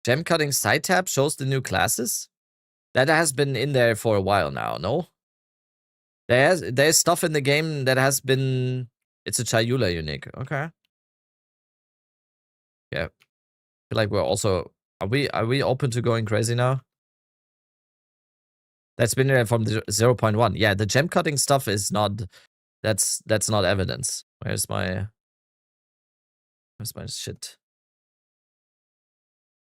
[SPEAKER 1] Gem cutting side tab shows the new classes? That has been in there for a while now, no? There's stuff in the game that has been... It's a Chayula unique. Okay. Yeah. I feel like we're also... Are we open to going crazy now? That's been there from the 0.1. Yeah, the gem cutting stuff is not... That's not evidence. Where's my shit?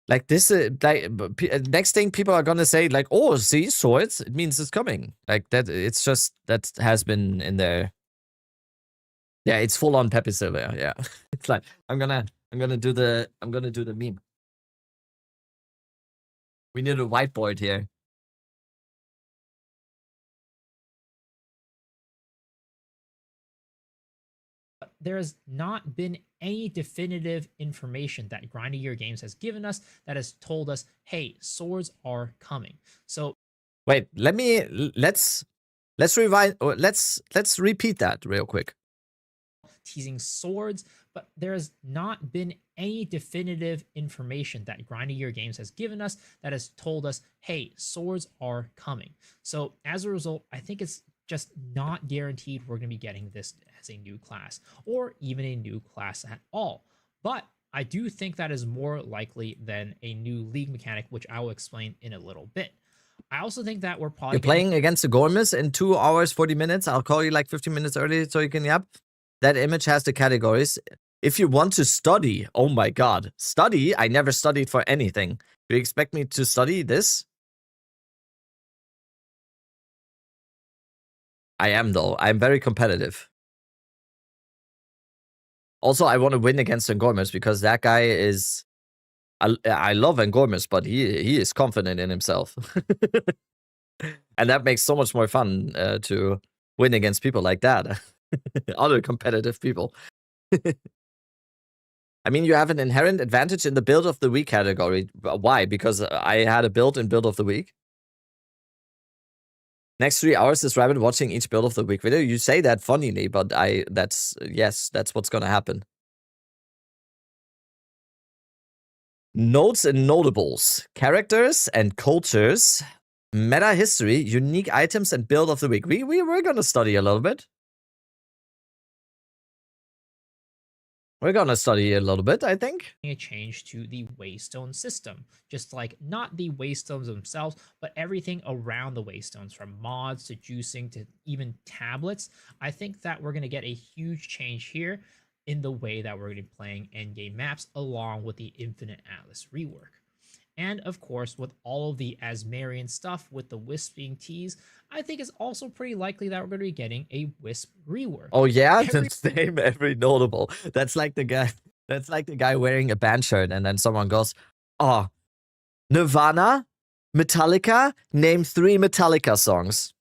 [SPEAKER 1] Like this, next thing people are gonna say, like, oh, see, swords, it means it's coming. Like that, it's just, that has been in there. Yeah, it's full on Pepe Silva, yeah. It's like, I'm gonna do the meme. We need a whiteboard here.
[SPEAKER 3] There has not been any definitive information that Grinding Gear Games has given us that has told us, hey, swords are coming. So
[SPEAKER 1] wait, let's rewind, or let's repeat that real quick.
[SPEAKER 3] Teasing swords, but there has not been any definitive information that Grinding Gear Games has given us that has told us, hey, swords are coming. So as a result, I think it's just not guaranteed we're going to be getting this as a new class, or even a new class at all. But I do think that is more likely than a new league mechanic, which I will explain in a little bit. I also think that we're probably...
[SPEAKER 1] You're playing against the Gormus in 2 hours, 40 minutes. I'll call you like 15 minutes early so you can yap. That image has the categories. If you want to study, oh my god. Study? I never studied for anything. Do you expect me to study this? I am, though. I'm very competitive. Also, I want to win against Engormus because that guy is... I love Engormus, but he is confident in himself. And that makes so much more fun to win against people like that. Other competitive people. I I mean, you have an inherent advantage in the build of the week category. Why? Because I had a build in build of the week. Next 3 hours is Rabbit watching each build of the week video. You say that funnily, but that's what's gonna happen. Notes and notables, characters and cultures, meta history, unique items, and build of the week. We're gonna study a little bit. We're gonna study a little bit, I think.
[SPEAKER 3] A change to the waystone system, just like not the waystones themselves, but everything around the waystones, from mods to juicing to even tablets. I think that we're going to get a huge change here in the way that we're going to be playing endgame maps, along with the Infinite Atlas rework. And of course, with all of the Asmarian stuff, with the Wisp being teased, I think it's also pretty likely that we're going to be getting a Wisp rework.
[SPEAKER 1] Oh yeah, name every notable. That's like the guy. That's like the guy wearing a band shirt, and then someone goes, "Oh, Nirvana, Metallica. Name 3 Metallica songs."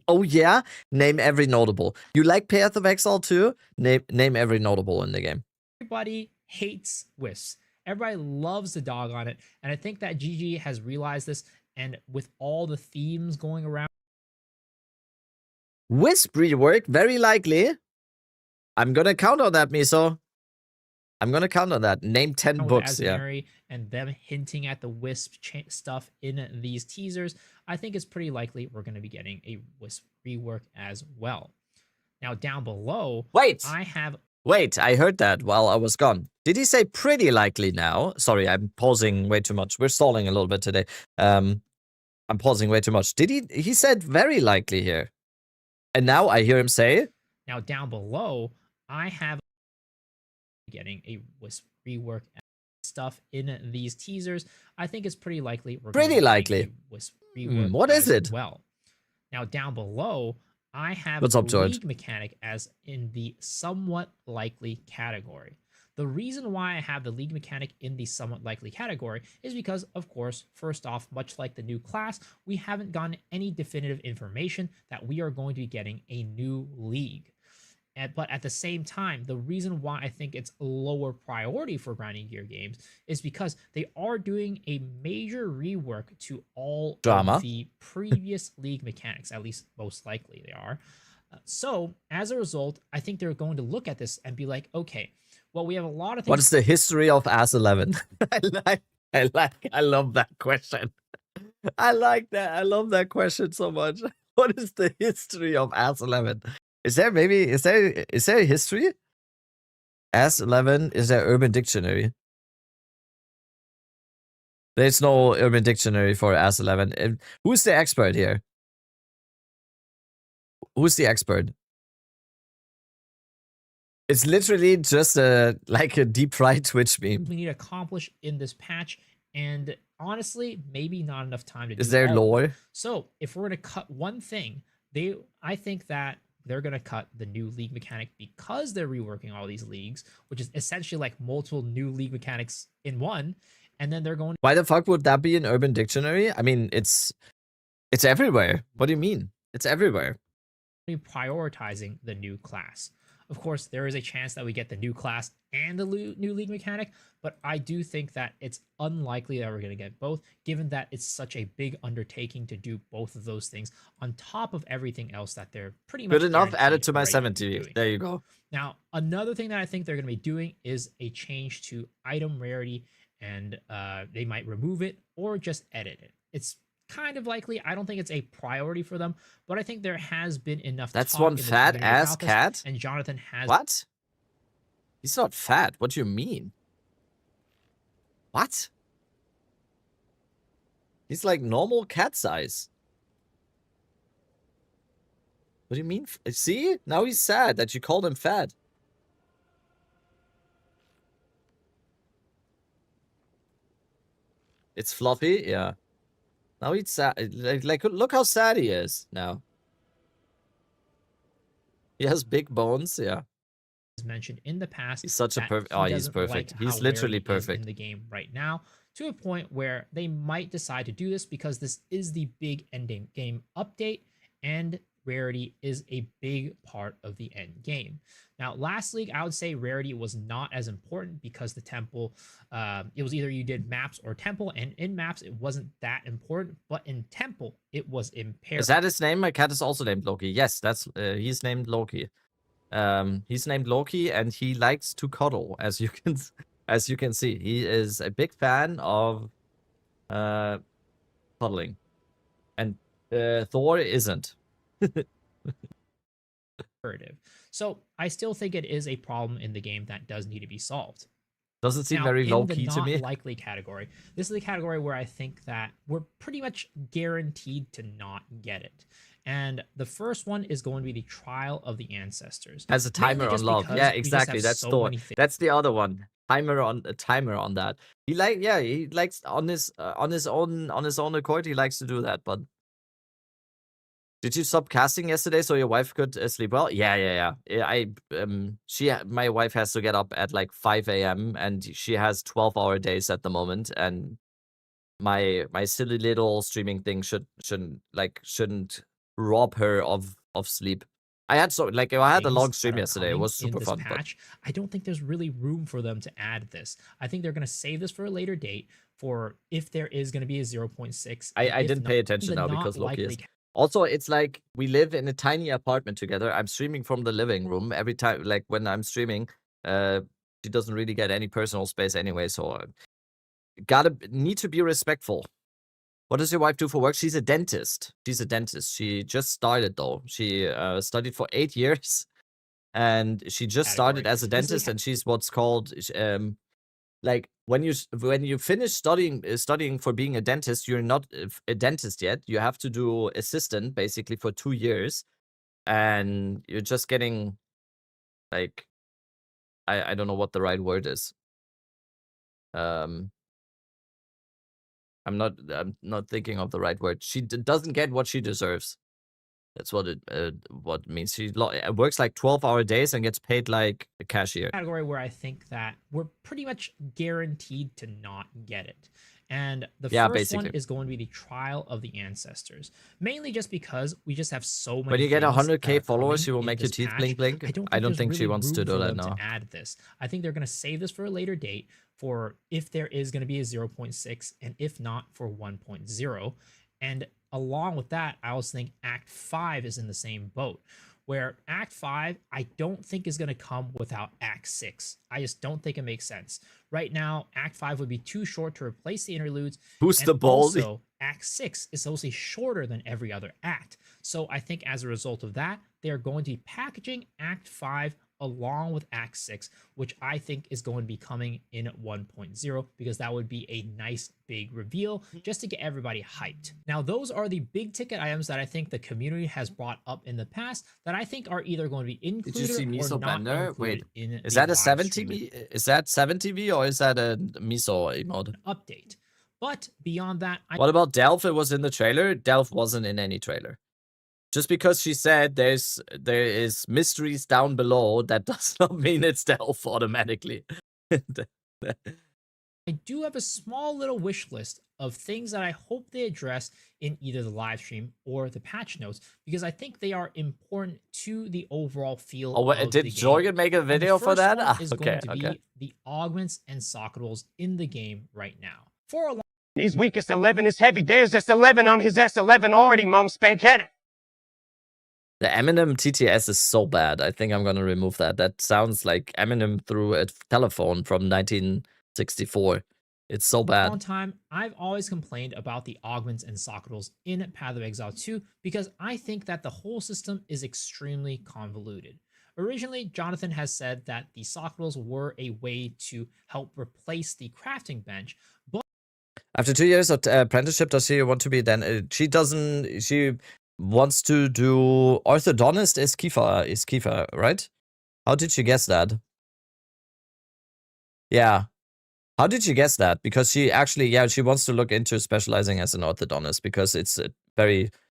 [SPEAKER 1] Oh yeah, name every notable. You like Path of Exile too? Name every notable in the game.
[SPEAKER 3] Everybody hates Wisps. Everybody loves the dog on it, and I think that GG has realized this. And with all the themes going around,
[SPEAKER 1] Wisp rework, very likely. I'm gonna count on that, Miso. I'm gonna count on that. Name 10 books, yeah.
[SPEAKER 3] And them hinting at the Wisp stuff in these teasers, I think it's pretty likely we're going to be getting a Wisp rework as well. Now, down below,
[SPEAKER 1] Wait, I heard that while I was gone. Did he say pretty likely now? Sorry, I'm pausing way too much. We're stalling a little bit today. I'm pausing way too much. Did he said very likely here. And now I hear him say,
[SPEAKER 3] now down below, I have getting a Wisp rework stuff in these teasers. I think it's pretty likely we're
[SPEAKER 1] pretty likely.
[SPEAKER 3] A Wisp rework
[SPEAKER 1] what is it?
[SPEAKER 3] Well, now down below, I have
[SPEAKER 1] What's up, George?
[SPEAKER 3] League mechanic as in the somewhat likely category. The reason why I have the League mechanic in the somewhat likely category is because, of course, first off, much like the new class, we haven't gotten any definitive information that we are going to be getting a new League. But at the same time, the reason why I think it's a lower priority for grinding gear games is because they are doing a major rework to all of the previous League mechanics, at least most likely they are. So as a result, I think they're going to look at this and be like, okay, well, we have a lot of things.
[SPEAKER 1] What is the history of As 11? I love that question. I like that. I love that question so much. What is the history of As 11? Is there a history? As 11 is there Urban Dictionary? There's no Urban Dictionary for As 11. Who's the expert here? Who's the expert? It's literally just like a deep fried Twitch meme.
[SPEAKER 3] We need to accomplish in this patch, and honestly, maybe not enough time to do.
[SPEAKER 1] Is there lore?
[SPEAKER 3] So if we're gonna cut one thing, I think that they're gonna cut the new League mechanic because they're reworking all these leagues, which is essentially like multiple new League mechanics in one, and then they're going.
[SPEAKER 1] Why the fuck would that be an Urban Dictionary? I mean, it's everywhere. What do you mean? It's everywhere.
[SPEAKER 3] Prioritizing the new class. Of course, there is a chance that we get the new class and the new League mechanic, but I do think that it's unlikely that we're going to get both, given that it's such a big undertaking to do both of those things on top of everything else that they're pretty much
[SPEAKER 1] good enough. Added to my 70. There you go.
[SPEAKER 3] Now, another thing that I think they're going to be doing is a change to item rarity, and they might remove it or just edit it. It's kind of likely. I don't think it's a priority for them, but I think there has been enough.
[SPEAKER 1] That's
[SPEAKER 3] talk
[SPEAKER 1] one fat ass cat.
[SPEAKER 3] And Jonathan has
[SPEAKER 1] what? He's not fat. What do you mean? What? He's like normal cat size. What do you mean? See? Now he's sad that you called him fat. It's floppy, yeah. Now he's sad. Like, look how sad he is now. He has big bones, yeah.
[SPEAKER 3] Mentioned in the past.
[SPEAKER 1] He's such a perfect. Oh, he's perfect. He's literally perfect
[SPEAKER 3] in the game right now, to a point where they might decide to do this because this is the big ending game update, and rarity is a big part of the end game. Now, last league, I would say rarity was not as important because the temple, it was either you did maps or temple, and in maps, it wasn't that important, but in temple, it was imperative.
[SPEAKER 1] Is that his name? My cat is also named Loki. Yes, that's he's named Loki. He's named Loki, and he likes to cuddle, as you can see. He is a big fan of cuddling, and Thor isn't.
[SPEAKER 3] So I still think it is a problem in the game that does need to be solved.
[SPEAKER 1] Doesn't seem
[SPEAKER 3] Now,
[SPEAKER 1] very
[SPEAKER 3] in
[SPEAKER 1] low
[SPEAKER 3] the
[SPEAKER 1] key to
[SPEAKER 3] not
[SPEAKER 1] me.
[SPEAKER 3] likely category, this is the category where I think that we're pretty much guaranteed to not get it. And the first one is going to be the Trial of the Ancestors.
[SPEAKER 1] Has a timer on love. Yeah, exactly. That's Thor. That's the other one. Timer on that. He likes on his own accord. He likes to do that. But did you stop casting yesterday so your wife could sleep well? Yeah. My wife has to get up at like 5 a.m. and she has 12-hour days at the moment, and my silly little streaming thing shouldn't rob her of sleep. I had a long stream yesterday. It was super fun.
[SPEAKER 3] Patch, I don't think there's really room for them to add this. I think they're going to save this for a later date for if there is going to be a 0.6.
[SPEAKER 1] I didn't pay attention now because Loki is. Also, it's like we live in a tiny apartment together. I'm streaming from the living room every time. Like when I'm streaming, she doesn't really get any personal space anyway. So need to be respectful. What does your wife do for work? She's a dentist. She just started though. She studied for 8 years, and she just started as a dentist. And she's what's called like when you finish studying for being a dentist, you're not a dentist yet. You have to do assistant basically for 2 years, and you're just getting like I don't know what the right word is. I'm not thinking of the right word. She doesn't get what she deserves. That's what it means. She works like 12-hour days and gets paid like a cashier.
[SPEAKER 3] Category where I think that we're pretty much guaranteed to not get it. And the first one is going to be the Trial of the Ancestors. Mainly just because we just have so many.
[SPEAKER 1] When you get 100k followers, she will make your teeth blink blink. I don't think she wants to do that now.
[SPEAKER 3] To add this, I think they're going to save this for a later date for if there is going to be a 0.6, and if not for 1.0. And along with that, I also think Act 5 is in the same boat, where Act 5, I don't think is going to come without Act 6. I just don't think it makes sense. Right now, Act 5 would be too short to replace the interludes.
[SPEAKER 1] Boost the ball.
[SPEAKER 3] Also, Act 6 is supposedly shorter than every other act. So I think as a result of that, they are going to be packaging Act 5 along with Act 6, which I think is going to be coming in 1.0, because that would be a nice big reveal just to get everybody hyped. Now, those are the big ticket items that I think the community has brought up in the past that I think are either going to be included.
[SPEAKER 1] Did you see Miso
[SPEAKER 3] or not
[SPEAKER 1] Bender? Wait,
[SPEAKER 3] in
[SPEAKER 1] is that a 70V? Is that 70V or is that a Miso emote?
[SPEAKER 3] Update. But beyond that,
[SPEAKER 1] what about Delph? It was in the trailer. Delph wasn't in any trailer. Just because she said there is mysteries down below, that does not mean it's Delph automatically.
[SPEAKER 3] I do have a small little wish list of things that I hope they address in either the live stream or the patch notes, because I think they are important to the overall feel.
[SPEAKER 1] Oh,
[SPEAKER 3] of
[SPEAKER 1] did
[SPEAKER 3] the
[SPEAKER 1] Jorgen make a video for that?
[SPEAKER 3] Is going to be the augments and socketables in the game right now. For a long
[SPEAKER 6] His weakest 11 is heavy. There's just 11 on his S11 already, Mom Spank. Get it.
[SPEAKER 1] The Eminem TTS is so bad. I think I'm going to remove that. That sounds like Eminem through a telephone from 1964. It's so bad.
[SPEAKER 3] Long time, I've always complained about the augments and socketables in Path of Exile 2 because I think that the whole system is extremely convoluted. Originally, Jonathan has said that the socketables were a way to help replace the crafting bench, but
[SPEAKER 1] after 2 years of apprenticeship, does she want to be then? She doesn't. She wants to do orthodontist. Is Kiefer, right? How did she guess that? Yeah. How did you guess that? Because she actually, she wants to look into specializing as an orthodontist because it's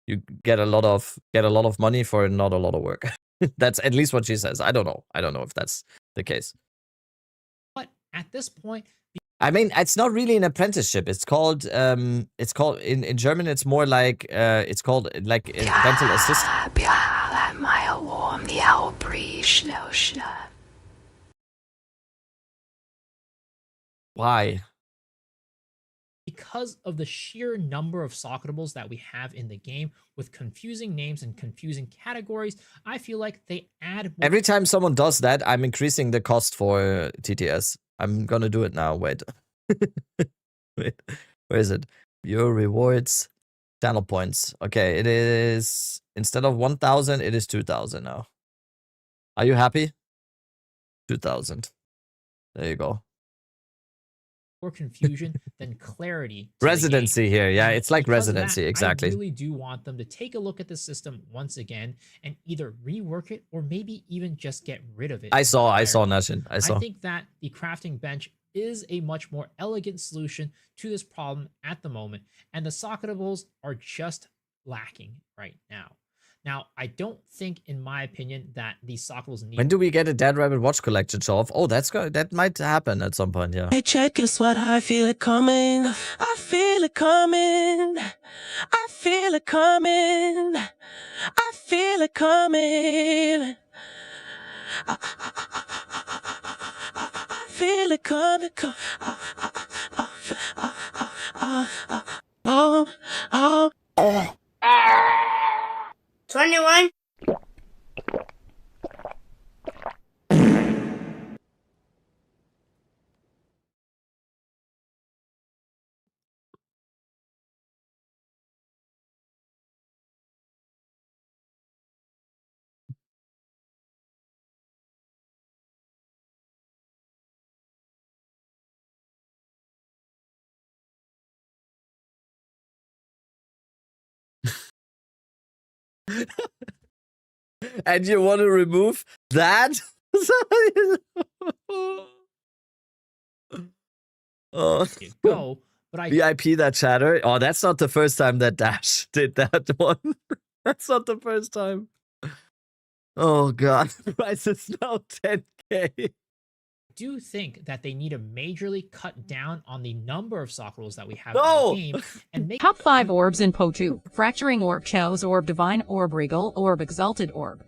[SPEAKER 1] you get a lot of money for not a lot of work. That's at least what she says. I don't know if that's the case.
[SPEAKER 3] But at this point,
[SPEAKER 1] I mean, it's not really an apprenticeship. It's called in German. It's more like it's called like dental assistant. Why?
[SPEAKER 3] Because of the sheer number of socketables that we have in the game with confusing names and confusing categories, I feel like they add more.
[SPEAKER 1] Every time someone does that, I'm increasing the cost for TTS. I'm gonna do it now. Wait. Wait. Where is it? Your rewards, channel points. Okay, it is instead of 1,000, it is 2,000 now. Are you happy? 2,000. There you go.
[SPEAKER 3] more confusion than clarity. To
[SPEAKER 1] Residency here, yeah,
[SPEAKER 3] And
[SPEAKER 1] it's like
[SPEAKER 3] because of
[SPEAKER 1] residency,
[SPEAKER 3] that,
[SPEAKER 1] exactly.
[SPEAKER 3] I really do want them to take a look at the system once again and either rework it or maybe even just get rid of it.
[SPEAKER 1] I saw
[SPEAKER 3] entirely.
[SPEAKER 1] Nashin. I saw.
[SPEAKER 3] I think that the crafting bench is a much more elegant solution to this problem at the moment, and the socketables are just lacking right now. Now, I don't think, in my opinion, that these socketables need.
[SPEAKER 1] When do we get a Dead Rabbit watch collection show off? Oh, that's good. That might happen at some point, yeah.
[SPEAKER 7] Hey, check is what I feel it coming. I feel it coming. I feel it coming. I feel it coming. I feel it coming. Oh.
[SPEAKER 8] 21.
[SPEAKER 1] And you want to remove that? Oh.
[SPEAKER 3] Go, but I
[SPEAKER 1] VIP that chatter. Oh, that's not the first time that Dash did that one. That's not the first time. Oh god, the price is now 10K.
[SPEAKER 3] do think that they need to majorly cut down on the number of socketables that we have
[SPEAKER 1] No!
[SPEAKER 3] in the game and make
[SPEAKER 9] Top 5 orbs in Poe2. Fracturing Orb, Chow's Orb, Divine Orb, Regal Orb, Exalted Orb.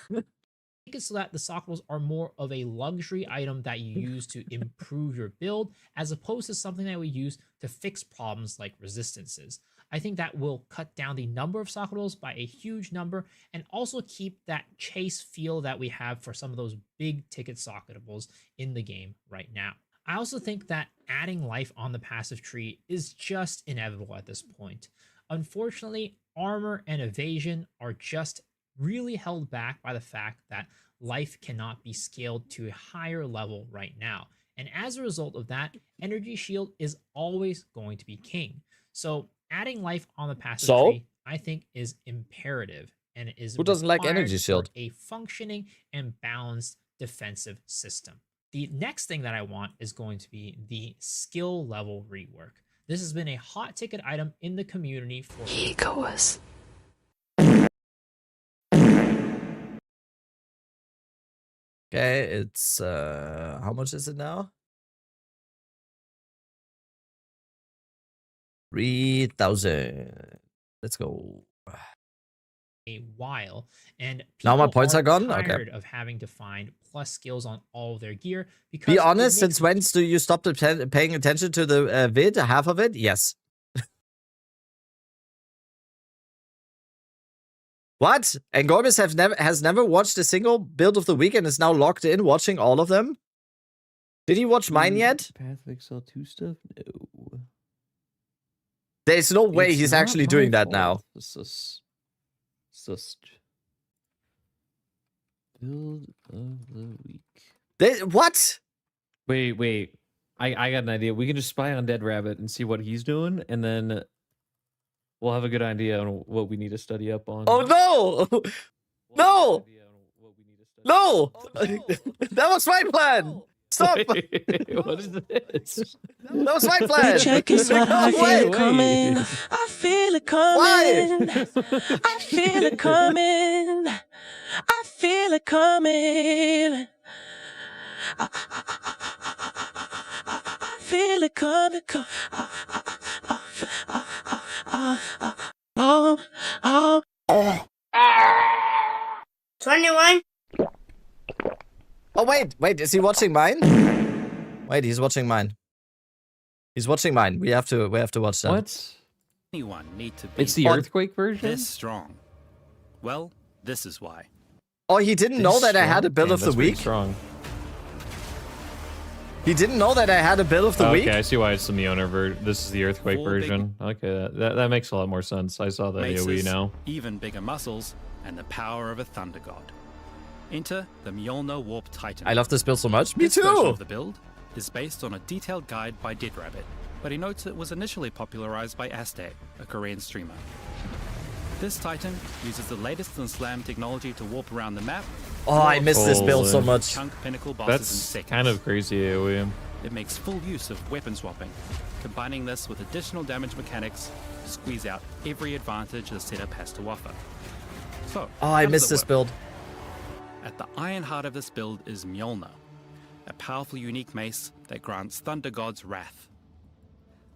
[SPEAKER 3] make it so that the socketables are more of a luxury item that you use to improve your build, as opposed to something that we use to fix problems like resistances. I think that will cut down the number of socketables by a huge number and also keep that chase feel that we have for some of those big ticket socketables in the game right now. I also think that adding life on the passive tree is just inevitable at this point. Unfortunately, armor and evasion are just really held back by the fact that life cannot be scaled to a higher level right now. And as a result of that, energy shield is always going to be king. So adding life on the passive tree, I think, is imperative, and it is
[SPEAKER 1] who doesn't like
[SPEAKER 3] required
[SPEAKER 1] energy shield?
[SPEAKER 3] for a functioning and balanced defensive system. The next thing that I want is going to be the skill level rework. This has been a hot ticket item in the community for
[SPEAKER 7] Egos.
[SPEAKER 1] Okay, it's how much is it now? 3,000. Let's go.
[SPEAKER 3] a while, and
[SPEAKER 1] Now my
[SPEAKER 3] people
[SPEAKER 1] points are gone?
[SPEAKER 3] tired
[SPEAKER 1] Okay.
[SPEAKER 3] of having to find plus skills on all of their gear. Because
[SPEAKER 1] Be
[SPEAKER 3] it
[SPEAKER 1] honest,
[SPEAKER 3] makes
[SPEAKER 1] since when do you stop paying attention to the vid? Half of it? Yes. What? And Gorbis has never watched a single build of the week and is now locked in watching all of them? Did he watch mine yet?
[SPEAKER 10] Path of Excel 2 stuff? No.
[SPEAKER 1] There's no way
[SPEAKER 10] It's
[SPEAKER 1] he's
[SPEAKER 10] not
[SPEAKER 1] actually
[SPEAKER 10] my
[SPEAKER 1] doing that now.
[SPEAKER 10] fault. It's just build of the week.
[SPEAKER 1] What?
[SPEAKER 10] Wait. I got an idea. We can just spy on Dead Rabbit and see what he's doing, and then we'll have a good idea on what we need to study up on.
[SPEAKER 1] Oh no!
[SPEAKER 10] We'll have
[SPEAKER 1] No!
[SPEAKER 10] a good idea on what we need to study
[SPEAKER 1] No!
[SPEAKER 10] up
[SPEAKER 1] That was my plan! Stop!
[SPEAKER 10] on. Wait, what is this?
[SPEAKER 1] That was my plan!
[SPEAKER 7] Check is what I
[SPEAKER 1] No
[SPEAKER 7] feel
[SPEAKER 1] way!
[SPEAKER 7] it coming. I feel it coming. I feel it coming. I feel it coming. feel it coming. Oh.
[SPEAKER 8] 21.
[SPEAKER 1] Oh wait, is he watching mine? Wait, he's watching mine. He's watching mine. We have to watch that.
[SPEAKER 10] What?
[SPEAKER 11] Anyone need to be
[SPEAKER 10] It's the earthquake version?
[SPEAKER 11] this strong? Well, this is why.
[SPEAKER 1] Oh, he didn't know that I had a build of the week.
[SPEAKER 10] Strong.
[SPEAKER 1] He didn't know that I had a build of the week.
[SPEAKER 10] Okay, I see why it's the Mjolnir version. This is the earthquake
[SPEAKER 11] 4 big
[SPEAKER 10] version. Okay, that makes a lot more sense. I saw that AoE
[SPEAKER 11] Maces,
[SPEAKER 10] now.
[SPEAKER 11] even bigger muscles, and the power of a thunder god. Enter the Mjolnir Warp Titan.
[SPEAKER 1] I love this build so much. Me
[SPEAKER 11] This version
[SPEAKER 1] too.
[SPEAKER 11] of the build is based on a detailed guide by Dead Rabbit, but he notes it was initially popularized by Aztec, a Korean streamer. This Titan uses the latest in Slam technology to warp around the map.
[SPEAKER 1] Oh, I miss this build so
[SPEAKER 10] Holy.
[SPEAKER 1] much.
[SPEAKER 11] Chunk pinnacle bosses in
[SPEAKER 10] That's
[SPEAKER 11] seconds.
[SPEAKER 10] kind of crazy AoE.
[SPEAKER 11] It makes full use of weapon swapping, combining this with additional damage mechanics to squeeze out every advantage the setup has to offer. So,
[SPEAKER 1] Oh, I
[SPEAKER 11] how does
[SPEAKER 1] miss
[SPEAKER 11] it
[SPEAKER 1] this
[SPEAKER 11] work?
[SPEAKER 1] build.
[SPEAKER 11] At the iron heart of this build is Mjolnir, a powerful unique mace that grants Thunder God's wrath.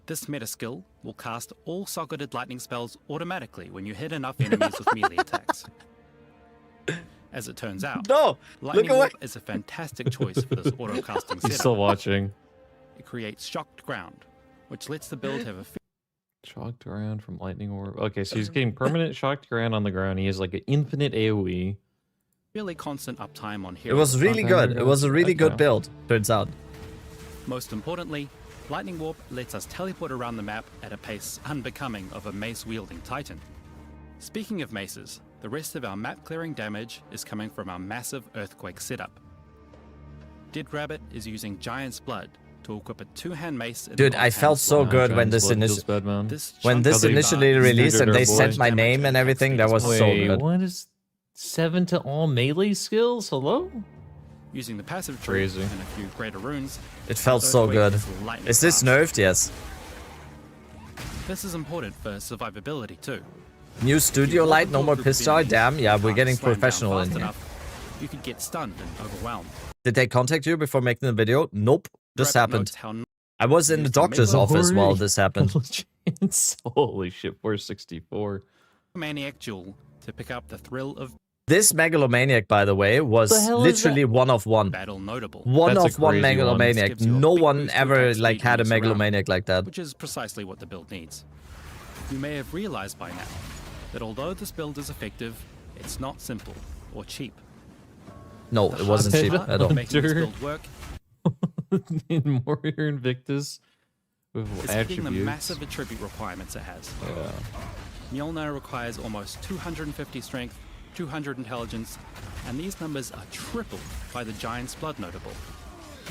[SPEAKER 11] This meta skill will cast all socketed lightning spells automatically when you hit enough enemies with melee attacks. As it turns out,
[SPEAKER 1] No,
[SPEAKER 11] Lightning
[SPEAKER 1] look away.
[SPEAKER 11] Warp is a fantastic choice for this auto-casting
[SPEAKER 10] He's
[SPEAKER 11] setup.
[SPEAKER 10] still watching.
[SPEAKER 11] It creates shocked ground, which lets the build have a
[SPEAKER 10] Shocked ground from lightning orb. Okay, so he's getting permanent shocked ground on the ground. He has like an infinite AoE.
[SPEAKER 11] fairly constant uptime on
[SPEAKER 1] It
[SPEAKER 11] heroes.
[SPEAKER 1] was really
[SPEAKER 10] Okay,
[SPEAKER 1] good.
[SPEAKER 10] there
[SPEAKER 1] It
[SPEAKER 10] we
[SPEAKER 1] was a
[SPEAKER 10] go.
[SPEAKER 1] really good
[SPEAKER 10] Okay.
[SPEAKER 1] build. Turns out.
[SPEAKER 11] Most importantly, Lightning Warp lets us teleport around the map at a pace unbecoming of a mace-wielding titan. Speaking of maces, the rest of our map-clearing damage is coming from our massive earthquake setup. Dead Rabbit is using Giant's Blood to equip a two-hand mace. In
[SPEAKER 1] Dude,
[SPEAKER 11] the
[SPEAKER 1] I
[SPEAKER 11] left-hand
[SPEAKER 1] felt so
[SPEAKER 11] slot.
[SPEAKER 1] good when this
[SPEAKER 11] When
[SPEAKER 1] this
[SPEAKER 11] chunk of
[SPEAKER 1] initially
[SPEAKER 11] dark
[SPEAKER 1] released and they
[SPEAKER 10] Snooter
[SPEAKER 1] sent
[SPEAKER 10] boy.
[SPEAKER 1] my name and everything. That was so
[SPEAKER 10] Wait,
[SPEAKER 1] good.
[SPEAKER 10] what is 7 to all melee skills? Hello?
[SPEAKER 11] Using the passive tree
[SPEAKER 10] Crazy.
[SPEAKER 11] and a few greater runes.
[SPEAKER 1] It felt so
[SPEAKER 11] Earthquake
[SPEAKER 1] good.
[SPEAKER 11] is lightning
[SPEAKER 1] Is this
[SPEAKER 11] fast.
[SPEAKER 1] nerfed? Yes.
[SPEAKER 11] This is important for survivability too.
[SPEAKER 1] New studio light, no more piss jar. Damn, yeah, we're getting
[SPEAKER 11] Slam down
[SPEAKER 1] professional in
[SPEAKER 11] fast
[SPEAKER 1] here.
[SPEAKER 11] enough, you could get stunned and overwhelmed.
[SPEAKER 1] Did they contact you before making the video? Nope. This
[SPEAKER 11] Rabbit
[SPEAKER 1] happened.
[SPEAKER 11] notes how
[SPEAKER 1] I was in the doctor's office while this happened.
[SPEAKER 10] Holy shit, 464.
[SPEAKER 11] Maniac Jewel to pick up the thrill of
[SPEAKER 1] This Megalomaniac, by the way, was
[SPEAKER 10] The hell is
[SPEAKER 1] literally one of one.
[SPEAKER 11] battle notable,
[SPEAKER 1] One
[SPEAKER 10] That's a
[SPEAKER 1] of one
[SPEAKER 10] crazy one.
[SPEAKER 1] Megalomaniac.
[SPEAKER 11] Gives you a
[SPEAKER 1] No
[SPEAKER 11] big
[SPEAKER 1] one
[SPEAKER 11] boost to
[SPEAKER 1] ever
[SPEAKER 11] attack
[SPEAKER 1] like
[SPEAKER 11] speed
[SPEAKER 1] had a
[SPEAKER 11] when it's around,
[SPEAKER 1] Megalomaniac like that.
[SPEAKER 11] which is precisely what the build needs. You may have realized by now that although this build is effective, it's not simple or cheap.
[SPEAKER 1] No,
[SPEAKER 11] The
[SPEAKER 1] it wasn't
[SPEAKER 11] hardest
[SPEAKER 1] cheap
[SPEAKER 11] part
[SPEAKER 1] at
[SPEAKER 11] of
[SPEAKER 1] all.
[SPEAKER 11] making this
[SPEAKER 10] Hunter.
[SPEAKER 11] build work
[SPEAKER 10] In Warrior Invictus with
[SPEAKER 11] is hitting the
[SPEAKER 10] attributes.
[SPEAKER 11] massive attribute requirements it has.
[SPEAKER 10] Yeah.
[SPEAKER 11] Mjolnir requires almost 250 strength, 200 intelligence, and these numbers are tripled by the Giant's Blood notable.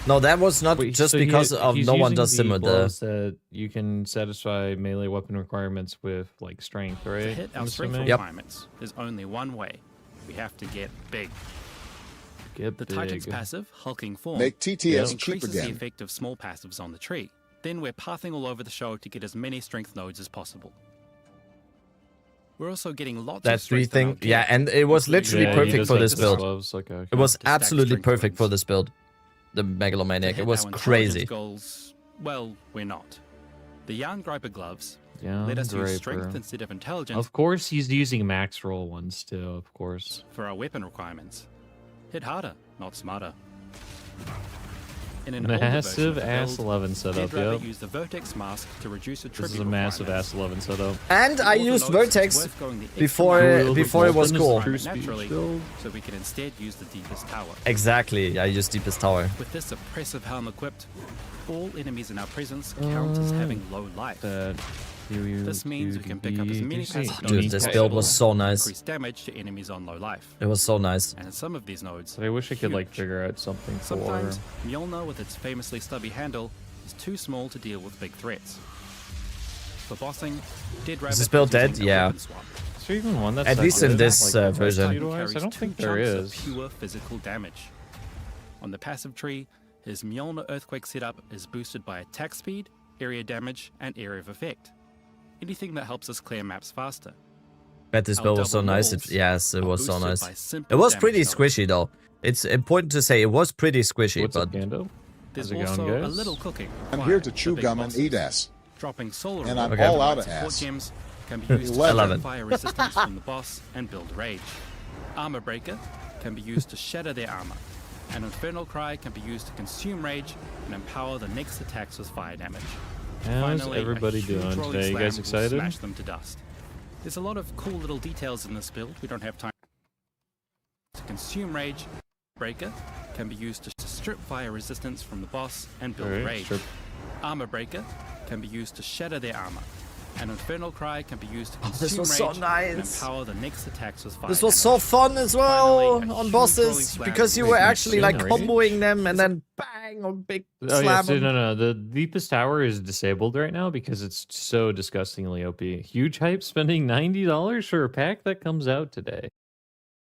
[SPEAKER 1] No, that was not
[SPEAKER 10] Wait,
[SPEAKER 1] just
[SPEAKER 10] so
[SPEAKER 1] because of
[SPEAKER 10] he's
[SPEAKER 1] no one
[SPEAKER 10] using
[SPEAKER 1] does
[SPEAKER 10] the
[SPEAKER 1] sim with the.
[SPEAKER 10] gloves that you can satisfy melee weapon requirements with like strength, right?
[SPEAKER 11] To hit
[SPEAKER 10] I'm
[SPEAKER 11] our strength
[SPEAKER 10] assuming?
[SPEAKER 1] Yep.
[SPEAKER 11] requirements, there's only one way. We have to get big.
[SPEAKER 10] Get
[SPEAKER 11] The
[SPEAKER 10] big.
[SPEAKER 11] Titan's passive, hulking form,
[SPEAKER 12] Make TTS cheap
[SPEAKER 11] increases the
[SPEAKER 12] again.
[SPEAKER 11] effect of small passives on the tree. Then we're pathing all over the show to get as many strength nodes as possible. We're also getting lots
[SPEAKER 1] That
[SPEAKER 11] of
[SPEAKER 1] three
[SPEAKER 11] strength on our
[SPEAKER 1] thing, yeah,
[SPEAKER 11] gear,
[SPEAKER 1] and it was
[SPEAKER 11] including
[SPEAKER 1] literally
[SPEAKER 10] Yeah, he
[SPEAKER 1] perfect
[SPEAKER 10] does
[SPEAKER 1] for
[SPEAKER 10] like
[SPEAKER 1] this
[SPEAKER 10] the
[SPEAKER 1] build.
[SPEAKER 10] gloves, okay, okay.
[SPEAKER 1] It was
[SPEAKER 11] to stack
[SPEAKER 1] absolutely
[SPEAKER 11] strength
[SPEAKER 1] perfect for
[SPEAKER 11] runes.
[SPEAKER 1] this build. The
[SPEAKER 11] To
[SPEAKER 1] Megalomaniac.
[SPEAKER 11] hit
[SPEAKER 1] It was
[SPEAKER 11] our intelligence
[SPEAKER 1] crazy.
[SPEAKER 11] Goals, well, we're not. The Yarn Griper gloves
[SPEAKER 10] Yeah,
[SPEAKER 11] let us use strength instead of intelligence
[SPEAKER 10] Of course, he's using max roll ones too. Of course.
[SPEAKER 11] for our weapon requirements. Hit harder, not smarter. In an older version of
[SPEAKER 10] Massive
[SPEAKER 11] the
[SPEAKER 10] ass
[SPEAKER 11] build,
[SPEAKER 10] 11 setup.
[SPEAKER 11] Dead Rabbit
[SPEAKER 10] Yep.
[SPEAKER 11] used the Vertex Mask to reduce attribute
[SPEAKER 10] This is a massive
[SPEAKER 11] requirements.
[SPEAKER 10] ass 11 setup.
[SPEAKER 1] And I
[SPEAKER 11] Also
[SPEAKER 1] used
[SPEAKER 11] notes it's
[SPEAKER 1] Vertex
[SPEAKER 11] worth going the extra
[SPEAKER 1] before
[SPEAKER 11] mile
[SPEAKER 1] before it was
[SPEAKER 10] Golden is
[SPEAKER 1] cool.
[SPEAKER 10] true
[SPEAKER 11] naturally,
[SPEAKER 10] speed build.
[SPEAKER 11] so we can instead use the deepest tower.
[SPEAKER 1] Exactly. I used Deepest Tower.
[SPEAKER 11] With this oppressive helm equipped, all enemies in our presence count as having low life. This means we can pick up as many passive nodes
[SPEAKER 1] Dude,
[SPEAKER 11] as
[SPEAKER 1] this
[SPEAKER 11] possible
[SPEAKER 1] build was so
[SPEAKER 11] to
[SPEAKER 1] nice.
[SPEAKER 11] increase damage to enemies on low life.
[SPEAKER 1] It was so nice.
[SPEAKER 11] And in some of these nodes,
[SPEAKER 10] But I wish I could like
[SPEAKER 11] huge.
[SPEAKER 10] figure out something for.
[SPEAKER 11] Sometimes Mjolnir with its famously stubby handle is too small to deal with big threats. For bossing, Dead Rabbit
[SPEAKER 1] this build
[SPEAKER 11] is using
[SPEAKER 1] dead?
[SPEAKER 11] a
[SPEAKER 1] Yeah.
[SPEAKER 11] weapon swap.
[SPEAKER 10] Is there even one that's
[SPEAKER 1] At
[SPEAKER 10] that
[SPEAKER 1] least in
[SPEAKER 10] good?
[SPEAKER 1] this,
[SPEAKER 10] Like,
[SPEAKER 1] version.
[SPEAKER 10] speed-wise? I
[SPEAKER 11] Carries
[SPEAKER 10] don't
[SPEAKER 11] two
[SPEAKER 10] think there
[SPEAKER 11] chunks of
[SPEAKER 10] is.
[SPEAKER 11] pure physical damage. On the passive tree, his Mjolnir Earthquake setup is boosted by attack speed, area damage, and area of effect. Anything that helps us clear maps faster.
[SPEAKER 1] Bet this
[SPEAKER 11] Our
[SPEAKER 1] build was so
[SPEAKER 11] double
[SPEAKER 1] nice.
[SPEAKER 11] walls
[SPEAKER 1] Yes, it
[SPEAKER 11] are
[SPEAKER 1] was so
[SPEAKER 11] boosted
[SPEAKER 1] nice.
[SPEAKER 11] by simple
[SPEAKER 1] It was
[SPEAKER 11] damage
[SPEAKER 1] pretty
[SPEAKER 11] nodes.
[SPEAKER 1] squishy though. It's important to say it was pretty squishy,
[SPEAKER 10] What's
[SPEAKER 1] but
[SPEAKER 10] up, Gando?
[SPEAKER 11] There's
[SPEAKER 10] How's it going,
[SPEAKER 11] also a
[SPEAKER 10] guys?
[SPEAKER 11] little cooking.
[SPEAKER 8] I'm here
[SPEAKER 11] required
[SPEAKER 8] to
[SPEAKER 11] for
[SPEAKER 8] chew
[SPEAKER 11] big
[SPEAKER 8] gum and
[SPEAKER 11] bosses.
[SPEAKER 8] eat ass.
[SPEAKER 11] Dropping solar
[SPEAKER 8] And I'm
[SPEAKER 11] orb
[SPEAKER 1] Okay.
[SPEAKER 8] all out of
[SPEAKER 11] support
[SPEAKER 8] ass.
[SPEAKER 11] gems can be used to
[SPEAKER 8] 11.
[SPEAKER 11] strip fire resistance from the boss and build rage. Armor breaker can be used to shatter their armor. And infernal cry can be used to consume rage and empower the next attacks with fire damage.
[SPEAKER 10] How's
[SPEAKER 11] Finally, a
[SPEAKER 10] everybody
[SPEAKER 11] huge
[SPEAKER 10] doing
[SPEAKER 11] rolling
[SPEAKER 10] today? You
[SPEAKER 11] slam
[SPEAKER 10] guys
[SPEAKER 11] will
[SPEAKER 10] excited?
[SPEAKER 11] Smash them to dust. There's a lot of cool little details in this build. We don't have time to consume rage. Breaker can be used to strip fire resistance from the boss and build
[SPEAKER 10] Alright,
[SPEAKER 11] rage.
[SPEAKER 10] strip.
[SPEAKER 11] Armor breaker can be used to shatter their armor. And infernal cry can be used to
[SPEAKER 1] this
[SPEAKER 11] consume
[SPEAKER 1] was so
[SPEAKER 11] rage and
[SPEAKER 1] nice.
[SPEAKER 11] empower the next attacks with fire.
[SPEAKER 1] This was
[SPEAKER 11] damage.
[SPEAKER 1] so fun as well
[SPEAKER 11] Finally, a
[SPEAKER 1] on
[SPEAKER 11] huge
[SPEAKER 1] bosses
[SPEAKER 11] rolling slam
[SPEAKER 1] because you
[SPEAKER 11] will
[SPEAKER 1] were
[SPEAKER 11] smash
[SPEAKER 1] actually
[SPEAKER 10] them
[SPEAKER 1] like
[SPEAKER 10] to
[SPEAKER 1] comboing
[SPEAKER 10] rage.
[SPEAKER 1] them and then bang or big
[SPEAKER 10] Oh yeah,
[SPEAKER 1] slam
[SPEAKER 10] so,
[SPEAKER 1] 'em.
[SPEAKER 10] no. The deepest tower is disabled right now because it's so disgustingly OP. Huge hype spending $90 for a pack that comes out today.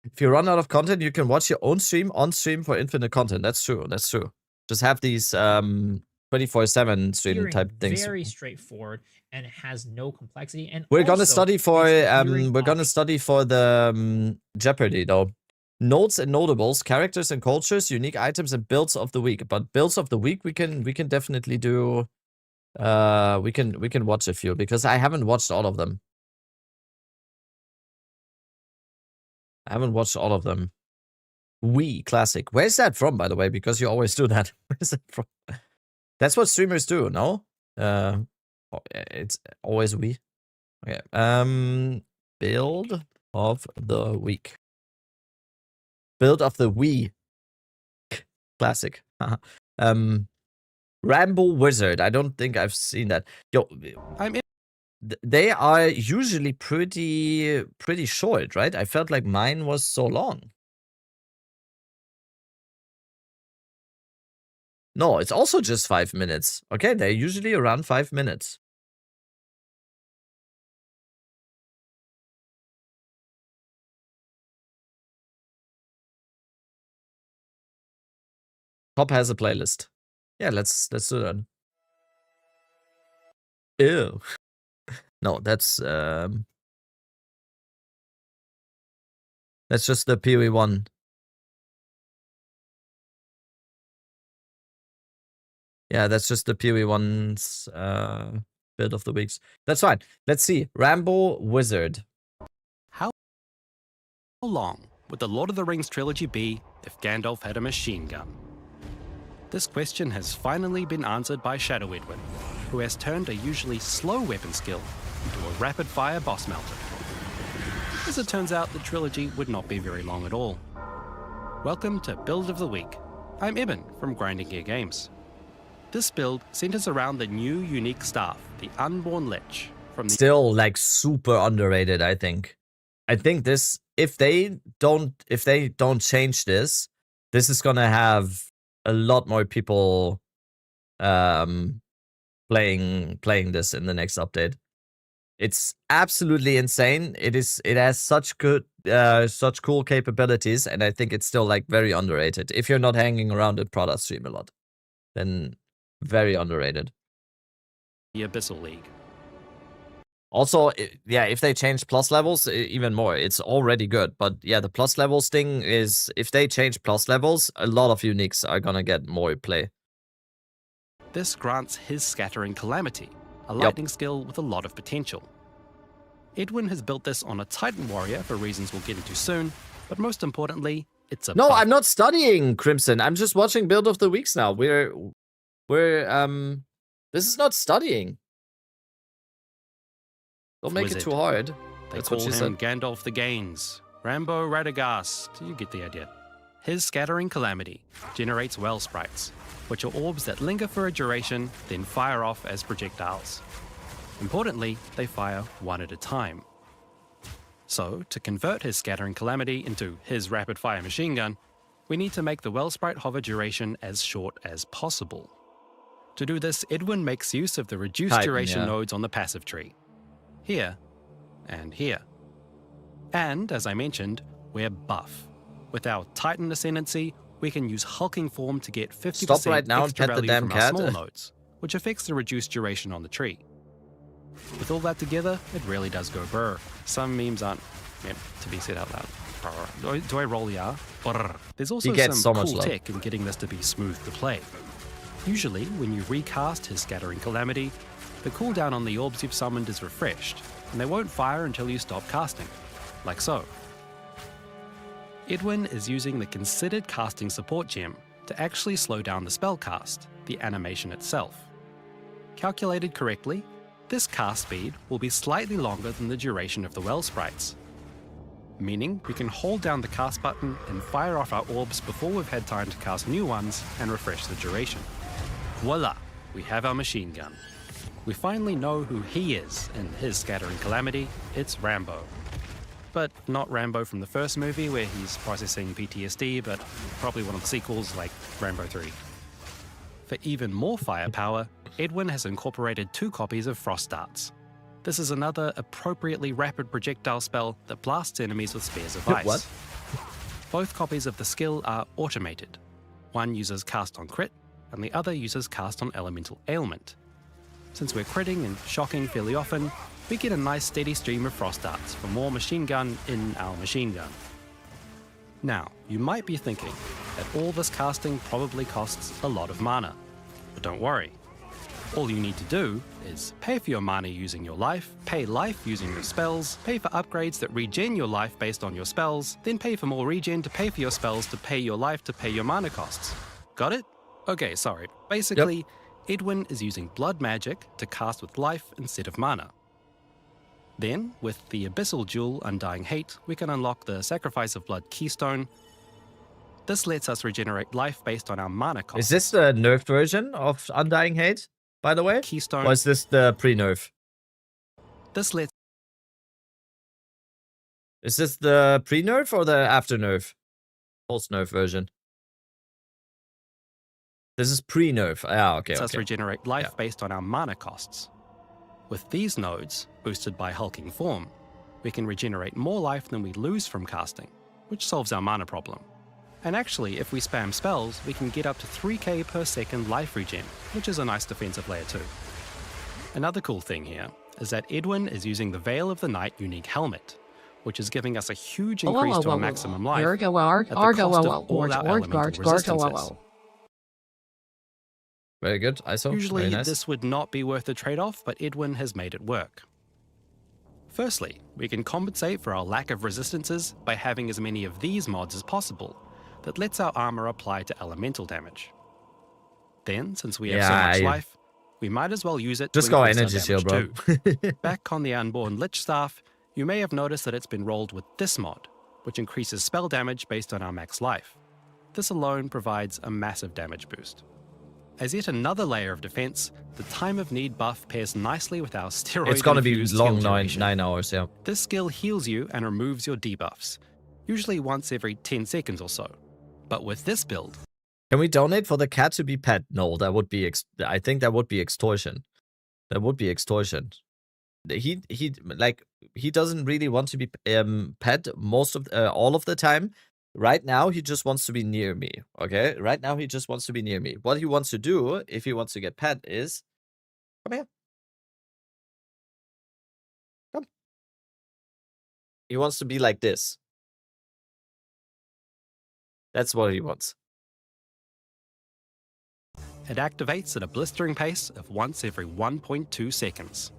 [SPEAKER 1] If you run out of content, you can watch your own stream on stream for infinite content. That's true. That's true. Just have these 24/7 stream
[SPEAKER 3] Steering
[SPEAKER 1] type things.
[SPEAKER 3] very straightforward and it has no complexity. And
[SPEAKER 1] We're gonna
[SPEAKER 3] also,
[SPEAKER 1] study for
[SPEAKER 3] it's gearing
[SPEAKER 1] we're gonna
[SPEAKER 3] off-
[SPEAKER 1] study for the Jeopardy though. Notes and notables, characters and cultures, unique items and builds of the week. But builds of the week we can definitely do. We can watch a few because I haven't watched all of them. I haven't watched all of them. Wii classic. Where's that from, by the way? Because you always do that. Where's that from? That's what streamers do, no? It's always Wii. Okay. Build of the week. Build of the Wii. Classic. Rambo Wizard. I don't think I've seen that. Yo,
[SPEAKER 11] I'm in.
[SPEAKER 1] they are usually pretty short, right? I felt like mine was so long. No, it's also just 5 minutes. Okay, they're usually around 5 minutes. Top has a playlist. Yeah, let's do that. Ew. No, that's just the PoE1. Yeah, that's just the PoE1's build of the weeks. That's fine. Let's see. Rambo Wizard.
[SPEAKER 11] How long would the Lord of the Rings trilogy be if Gandalf had a machine gun? This question has finally been answered by Shadow Edwin, who has turned a usually slow weapon skill into a rapid-fire boss melter. As it turns out, the trilogy would not be very long at all. Welcome to Build of the Week. I'm Eben from Grinding Gear Games. This build centers around the new unique staff, the Unborn Lich, from the
[SPEAKER 1] Still like super underrated, I think. I think this if they don't change this, this is gonna have a lot more people playing this in the next update. It's absolutely insane. It has such cool capabilities, and I think it's still like very underrated. If you're not hanging around the product stream a lot, then very underrated.
[SPEAKER 11] Abyssal League.
[SPEAKER 1] Also, yeah, if they change plus levels, even more. It's already good, but yeah, the plus levels thing is, if they change plus levels, a lot of uniques are gonna get more play.
[SPEAKER 11] This grants his Scattering Calamity, a lightning skill with a lot of potential. Edwin has built this on a Titan Warrior for reasons we'll get into soon, but most importantly, it's a
[SPEAKER 1] No,
[SPEAKER 11] buff.
[SPEAKER 1] I'm not studying, Crimson. I'm just watching Build of the Weeks now. We're this is not studying. Don't make it
[SPEAKER 11] Wizard.
[SPEAKER 1] too hard.
[SPEAKER 11] They
[SPEAKER 1] That's
[SPEAKER 11] call
[SPEAKER 1] what she
[SPEAKER 11] him
[SPEAKER 1] said.
[SPEAKER 11] Gandalf the Gaines, Rambo Radagast, you get the idea. His Scattering Calamity generates well sprites, which are orbs that linger for a duration, then fire off as projectiles. Importantly, they fire one at a time. So, to convert his Scattering Calamity into his rapid-fire machine gun, we need to make the well sprite hover duration as short as possible. To do this, Edwin makes use of the reduced
[SPEAKER 1] Titan,
[SPEAKER 11] duration
[SPEAKER 1] yeah.
[SPEAKER 11] nodes on the passive tree. Here, and here. And, as I mentioned, we're buff. With our Titan Ascendancy, we can use Hulking Form to get 50%
[SPEAKER 1] Stop right now and
[SPEAKER 11] extra
[SPEAKER 1] pet the
[SPEAKER 11] value
[SPEAKER 1] damn
[SPEAKER 11] from our
[SPEAKER 1] cat.
[SPEAKER 11] small nodes, which affects the reduced duration on the tree. With all that together, it really does go brr. Some memes aren't meant to be said out loud. Brr. Do I roll the R? Brr. There's also
[SPEAKER 1] He gets
[SPEAKER 11] some
[SPEAKER 1] so much
[SPEAKER 11] cool
[SPEAKER 1] love.
[SPEAKER 11] tech in getting this to be smooth to play. Usually, when you recast his Scattering Calamity, the cooldown on the orbs you've summoned is refreshed, and they won't fire until you stop casting, like so. Edwin is using the considered casting support gem to actually slow down the spell cast, the animation itself. Calculated correctly, this cast speed will be slightly longer than the duration of the well sprites, meaning we can hold down the cast button and fire off our orbs before we've had time to cast new ones and refresh the duration. Voila, we have our machine gun. We finally know who he is in his Scattering Calamity. It's Rambo. But not Rambo from the first movie where he's processing PTSD, but probably one of the sequels like Rambo 3. For even more firepower, Edwin has incorporated 2 copies of Frost Darts. This is another appropriately rapid projectile spell that blasts enemies with spears of ice.
[SPEAKER 1] What?
[SPEAKER 11] Both copies of the skill are automated. One uses cast on crit, and the other uses cast on elemental ailment. Since we're critting and shocking fairly often, we get a nice steady stream of Frost Darts for more machine gun in our machine gun. Now, you might be thinking that all this casting probably costs a lot of mana. But don't worry. All you need to do is pay for your mana using your life, pay life using your spells, pay for upgrades that regen your life based on your spells, then pay for more regen to pay for your spells to pay your life to pay your mana costs. Got it? Okay, sorry. Basically, Edwin is using blood magic to cast with life instead of mana. Then, with the Abyssal Jewel Undying Hate, we can unlock the Sacrifice of Blood Keystone. This lets us regenerate life based on our mana costs.
[SPEAKER 1] Is this the nerfed version of Undying Hate, by the way?
[SPEAKER 11] Keystone.
[SPEAKER 1] Or is this the pre-nerf?
[SPEAKER 11] This lets
[SPEAKER 1] Is this the pre-nerf or the after-nerf? Post-nerf version. This is pre-nerf. Ah, okay,
[SPEAKER 11] us
[SPEAKER 1] okay.
[SPEAKER 11] regenerate life based on our mana costs. With these nodes, boosted by Hulking Form, we can regenerate more life than we lose from casting, which solves our mana problem. And actually, if we spam spells, we can get up to 3k per second life regen, which is a nice defensive layer too. Another cool thing here is that Edwin is using the Veil of the Night unique helmet, which is giving us a huge increase to our maximum life at the cost of all our elemental resistances.
[SPEAKER 1] Very good, ISO.
[SPEAKER 11] Usually,
[SPEAKER 1] Very nice.
[SPEAKER 11] this would not be worth the trade-off, but Edwin has made it work. Firstly, we can compensate for our lack of resistances by having as many of these mods as possible that lets our armor apply to elemental damage. Then, since we have so much life, we might as well use it
[SPEAKER 1] Just
[SPEAKER 11] to
[SPEAKER 1] go
[SPEAKER 11] increase our
[SPEAKER 1] energy shield, bro.
[SPEAKER 11] too. Back on the Unborn Lich Staff, you may have noticed that it's been rolled with this mod, which increases spell damage based on our max life. This alone provides a massive damage boost. As yet another layer of defense, the Time of Need buff pairs nicely with our steroid.
[SPEAKER 1] It's gonna be
[SPEAKER 11] infused
[SPEAKER 1] long,
[SPEAKER 11] skill
[SPEAKER 1] 9
[SPEAKER 11] duration.
[SPEAKER 1] hours, yeah.
[SPEAKER 11] This skill heals you and removes your debuffs, usually once every 10 seconds or so. But with this build,
[SPEAKER 1] Can we donate for the cat to be pet? No, that would be. I think that would be extortion. That would be extortion. He doesn't really want to be pet most of all of the time. Right now, he just wants to be near me. Okay, right now he just wants to be near me. What he wants to do, if he wants to get pet, is come here. Come. He wants to be like this. That's what he wants.
[SPEAKER 11] it activates at a blistering pace of once every 1.2 seconds.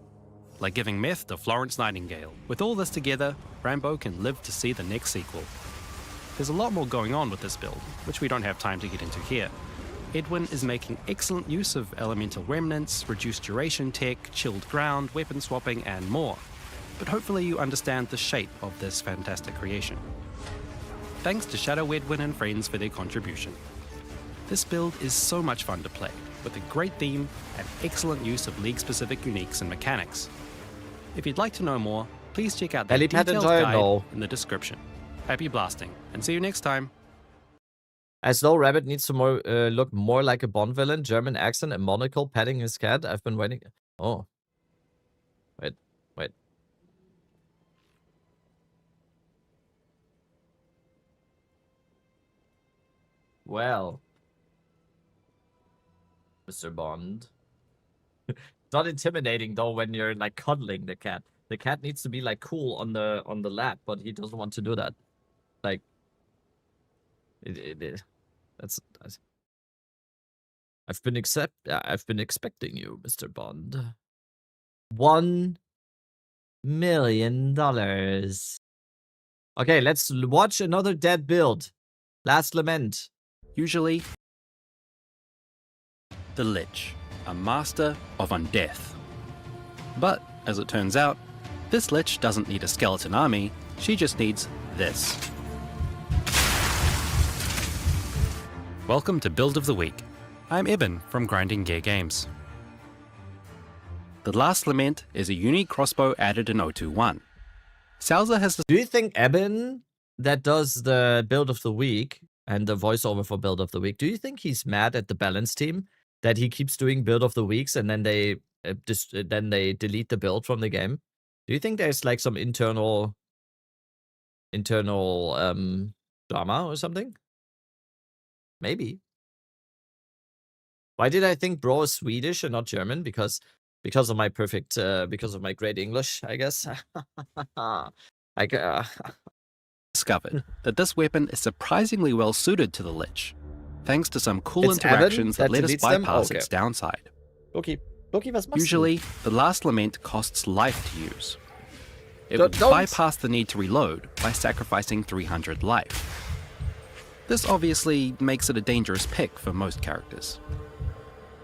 [SPEAKER 11] Like giving meth to Florence Nightingale. With all this together, Rambo can live to see the next sequel. There's a lot more going on with this build, which we don't have time to get into here. Edwin is making excellent use of elemental remnants, reduced duration tech, chilled ground, weapon swapping, and more. But hopefully you understand the shape of this fantastic creation. Thanks to Shadow Edwin and friends for their contribution. This build is so much fun to play, with a great theme and excellent use of League-specific uniques and mechanics. If you'd like to know more, please check out the
[SPEAKER 1] Helipad
[SPEAKER 11] detailed
[SPEAKER 1] enjoyer?
[SPEAKER 11] guide
[SPEAKER 1] No.
[SPEAKER 11] in the description. Happy blasting, and see you next time.
[SPEAKER 1] As though Rabbit needs to look more like a Bond villain, German accent, a monocle, petting his cat. I've been waiting. Oh. Wait. Well. Mr. Bond. It's not intimidating though when you're like cuddling the cat. The cat needs to be like cool on the lap, but he doesn't want to do that. Like that's I've been expecting you, Mr. Bond. $1 million. Okay, let's watch another dead build. Last Lament.
[SPEAKER 11] Usually, the Lich, a master of undeath. But, as it turns out, this Lich doesn't need a skeleton army, she just needs this. Welcome to Build of the Week. I'm Eben from Grinding Gear Games. The Last Lament is a unique crossbow added in 0.2.1. Salza has the...
[SPEAKER 1] Do you think Eben, that does the build of the week and the voiceover for build of the week, do you think he's mad at the balance team that he keeps doing build of the weeks and then they delete the build from the game? Do you think there's like some internal drama or something? Maybe. Why did I think bro is Swedish and not German? Because of my perfect, because of my great English, I guess.
[SPEAKER 11] discovered that this weapon is surprisingly well suited to the Lich, thanks to some cool
[SPEAKER 1] It's
[SPEAKER 11] interactions
[SPEAKER 1] Evan
[SPEAKER 11] that let us
[SPEAKER 1] deletes them?
[SPEAKER 11] bypass
[SPEAKER 1] Okay.
[SPEAKER 11] its downside.
[SPEAKER 1] Loki, was must
[SPEAKER 11] Usually, the Last Lament costs life to use. It
[SPEAKER 1] Don't-
[SPEAKER 11] would
[SPEAKER 1] don't-
[SPEAKER 11] bypass the need to reload by sacrificing 300 life. This obviously makes it a dangerous pick for most characters.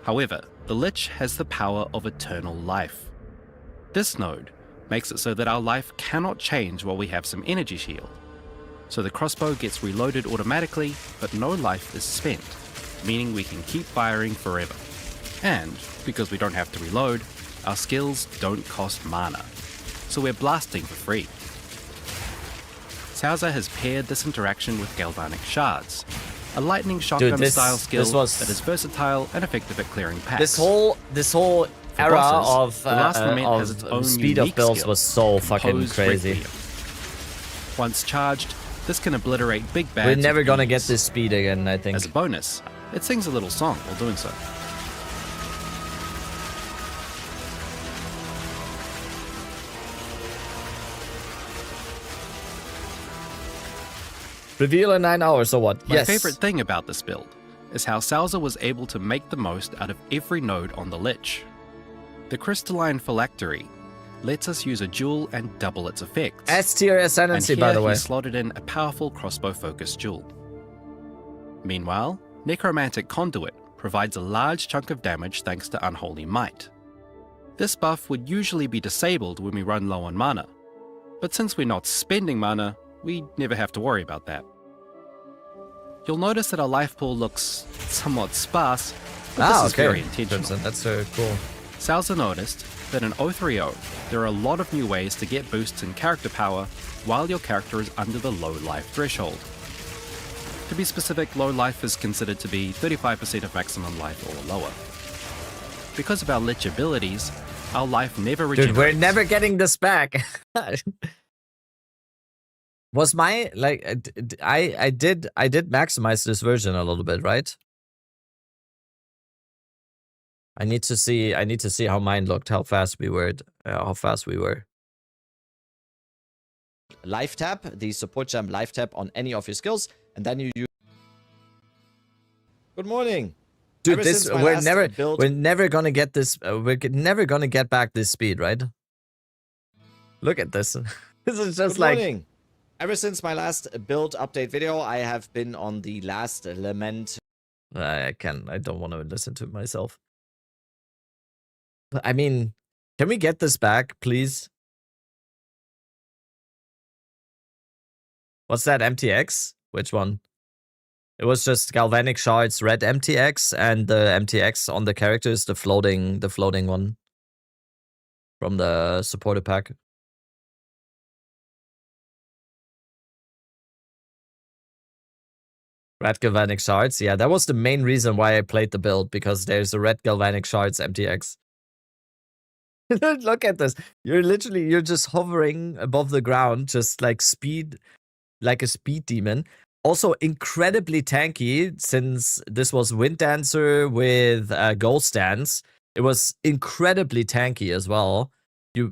[SPEAKER 11] However, the Lich has the power of eternal life. This node makes it so that our life cannot change while we have some energy shield. So the crossbow gets reloaded automatically, but no life is spent, meaning we can keep firing forever. And, because we don't have to reload, our skills don't cost mana, so we're blasting for free. Sauza has paired this interaction with Galvanic Shards, a lightning shotgun
[SPEAKER 1] this-
[SPEAKER 11] style skill
[SPEAKER 1] this was-
[SPEAKER 11] that is versatile and effective at clearing packs.
[SPEAKER 1] This whole
[SPEAKER 11] For
[SPEAKER 1] era
[SPEAKER 11] bosses,
[SPEAKER 1] of
[SPEAKER 11] the Last Lament has its own
[SPEAKER 1] speed of
[SPEAKER 11] unique
[SPEAKER 1] builds
[SPEAKER 11] skill,
[SPEAKER 1] was so fucking
[SPEAKER 11] Poe's
[SPEAKER 1] crazy.
[SPEAKER 11] Requiem. Once charged, this can obliterate big bads.
[SPEAKER 1] We're
[SPEAKER 11] with
[SPEAKER 1] never gonna get
[SPEAKER 11] ease.
[SPEAKER 1] this speed again, I think.
[SPEAKER 11] As a bonus, it sings a little song while doing so.
[SPEAKER 1] Reveal in 9 hours, or what?
[SPEAKER 11] My
[SPEAKER 1] Yes.
[SPEAKER 11] favorite thing about this build is how Salza was able to make the most out of every node on the Lich. The crystalline phylactery lets us use a jewel and double its effects.
[SPEAKER 1] S tier ascendancy,
[SPEAKER 11] and
[SPEAKER 1] by
[SPEAKER 11] here
[SPEAKER 1] the way.
[SPEAKER 11] he slotted in a powerful crossbow-focused jewel. Meanwhile, Necromantic Conduit provides a large chunk of damage thanks to Unholy Might. This buff would usually be disabled when we run low on mana, but since we're not spending mana, we never have to worry about that. You'll notice that our life pool looks somewhat sparse, but this is very intentional.
[SPEAKER 1] Crimson, that's so cool.
[SPEAKER 11] Salza noticed that in 0.3.0, there are a lot of new ways to get boosts in character power while your character is under the low life threshold. To be specific, low life is considered to be 35% of maximum life or lower. Because of our Lich abilities, our life never regenerates.
[SPEAKER 1] Dude, we're never getting this back. Was my like I did maximize this version a little bit, right? I need to see how mine looked, how fast we were. Life tap, the support gem life tap on any of your skills, and then you use. Good morning, dude.
[SPEAKER 8] Ever
[SPEAKER 1] This
[SPEAKER 8] since my
[SPEAKER 1] we're
[SPEAKER 8] last
[SPEAKER 1] never
[SPEAKER 8] build-
[SPEAKER 1] we're never gonna get this. Never gonna get back this speed, right? Look at this. This is just
[SPEAKER 8] Good
[SPEAKER 1] like.
[SPEAKER 8] morning. Ever since my last build update video, I have been on the Last Lament.
[SPEAKER 1] I don't want to listen to it myself. I mean, can we get this back, please? What's that, MTX? Which one? It was just Galvanic Shards, red MTX, and the MTX on the characters, the floating one from the supporter pack. Red Galvanic Shards, yeah, that was the main reason why I played the build, because there's a red Galvanic Shards MTX. Look at this. You're just hovering above the ground, just like a speed demon. Also incredibly tanky, since this was Wind Dancer with Ghost Dance. It was incredibly tanky as well. You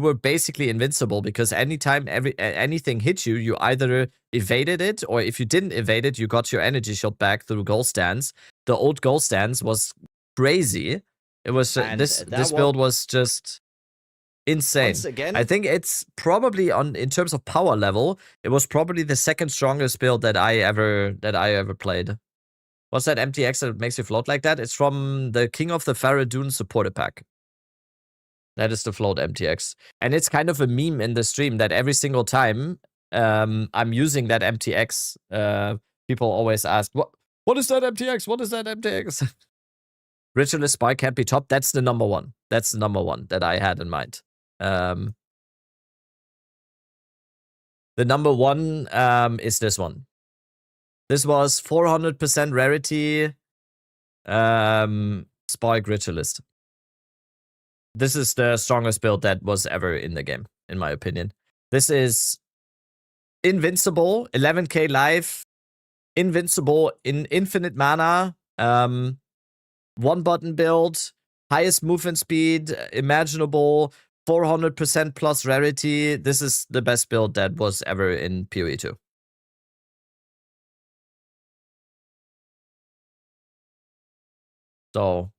[SPEAKER 1] were basically invincible, because anytime anything hit you, you either evaded it, or if you didn't evade it, you got your energy shield back through Ghost Dance. the old goal stands was crazy. It was
[SPEAKER 8] And
[SPEAKER 1] this
[SPEAKER 8] that
[SPEAKER 1] build was just insane.
[SPEAKER 8] Once again,
[SPEAKER 1] I think it's probably in terms of power level, it was probably the second strongest build that I ever played. What's that MTX that makes you float like that? It's from the King of the Faradun supporter pack. That is the float MTX. And it's kind of a meme in the stream that every single time I'm using that MTX, people always ask, what is that MTX? What is that MTX? Ritualist Spy can't be top. That's the number one. That's the number one that I had in mind. The number one is this one. This was 400% rarity Spike Ritualist. This is the strongest build that was ever in the game, in my opinion. This is invincible, 11k life, invincible in infinite mana, one button build, highest movement speed imaginable, 400% plus rarity. This is the best build that was ever in PoE 2. So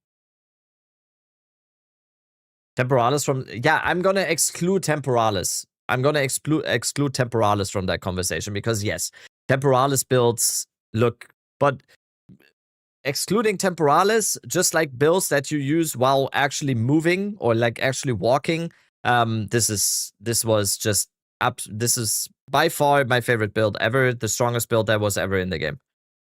[SPEAKER 1] Temporalis from... Yeah, I'm going to exclude Temporalis. I'm going to exclude Temporalis from that conversation because, yes, Temporalis builds look... But excluding Temporalis, just like builds that you use while actually moving or like actually walking, this is by far my favorite build ever, the strongest build that was ever in the game.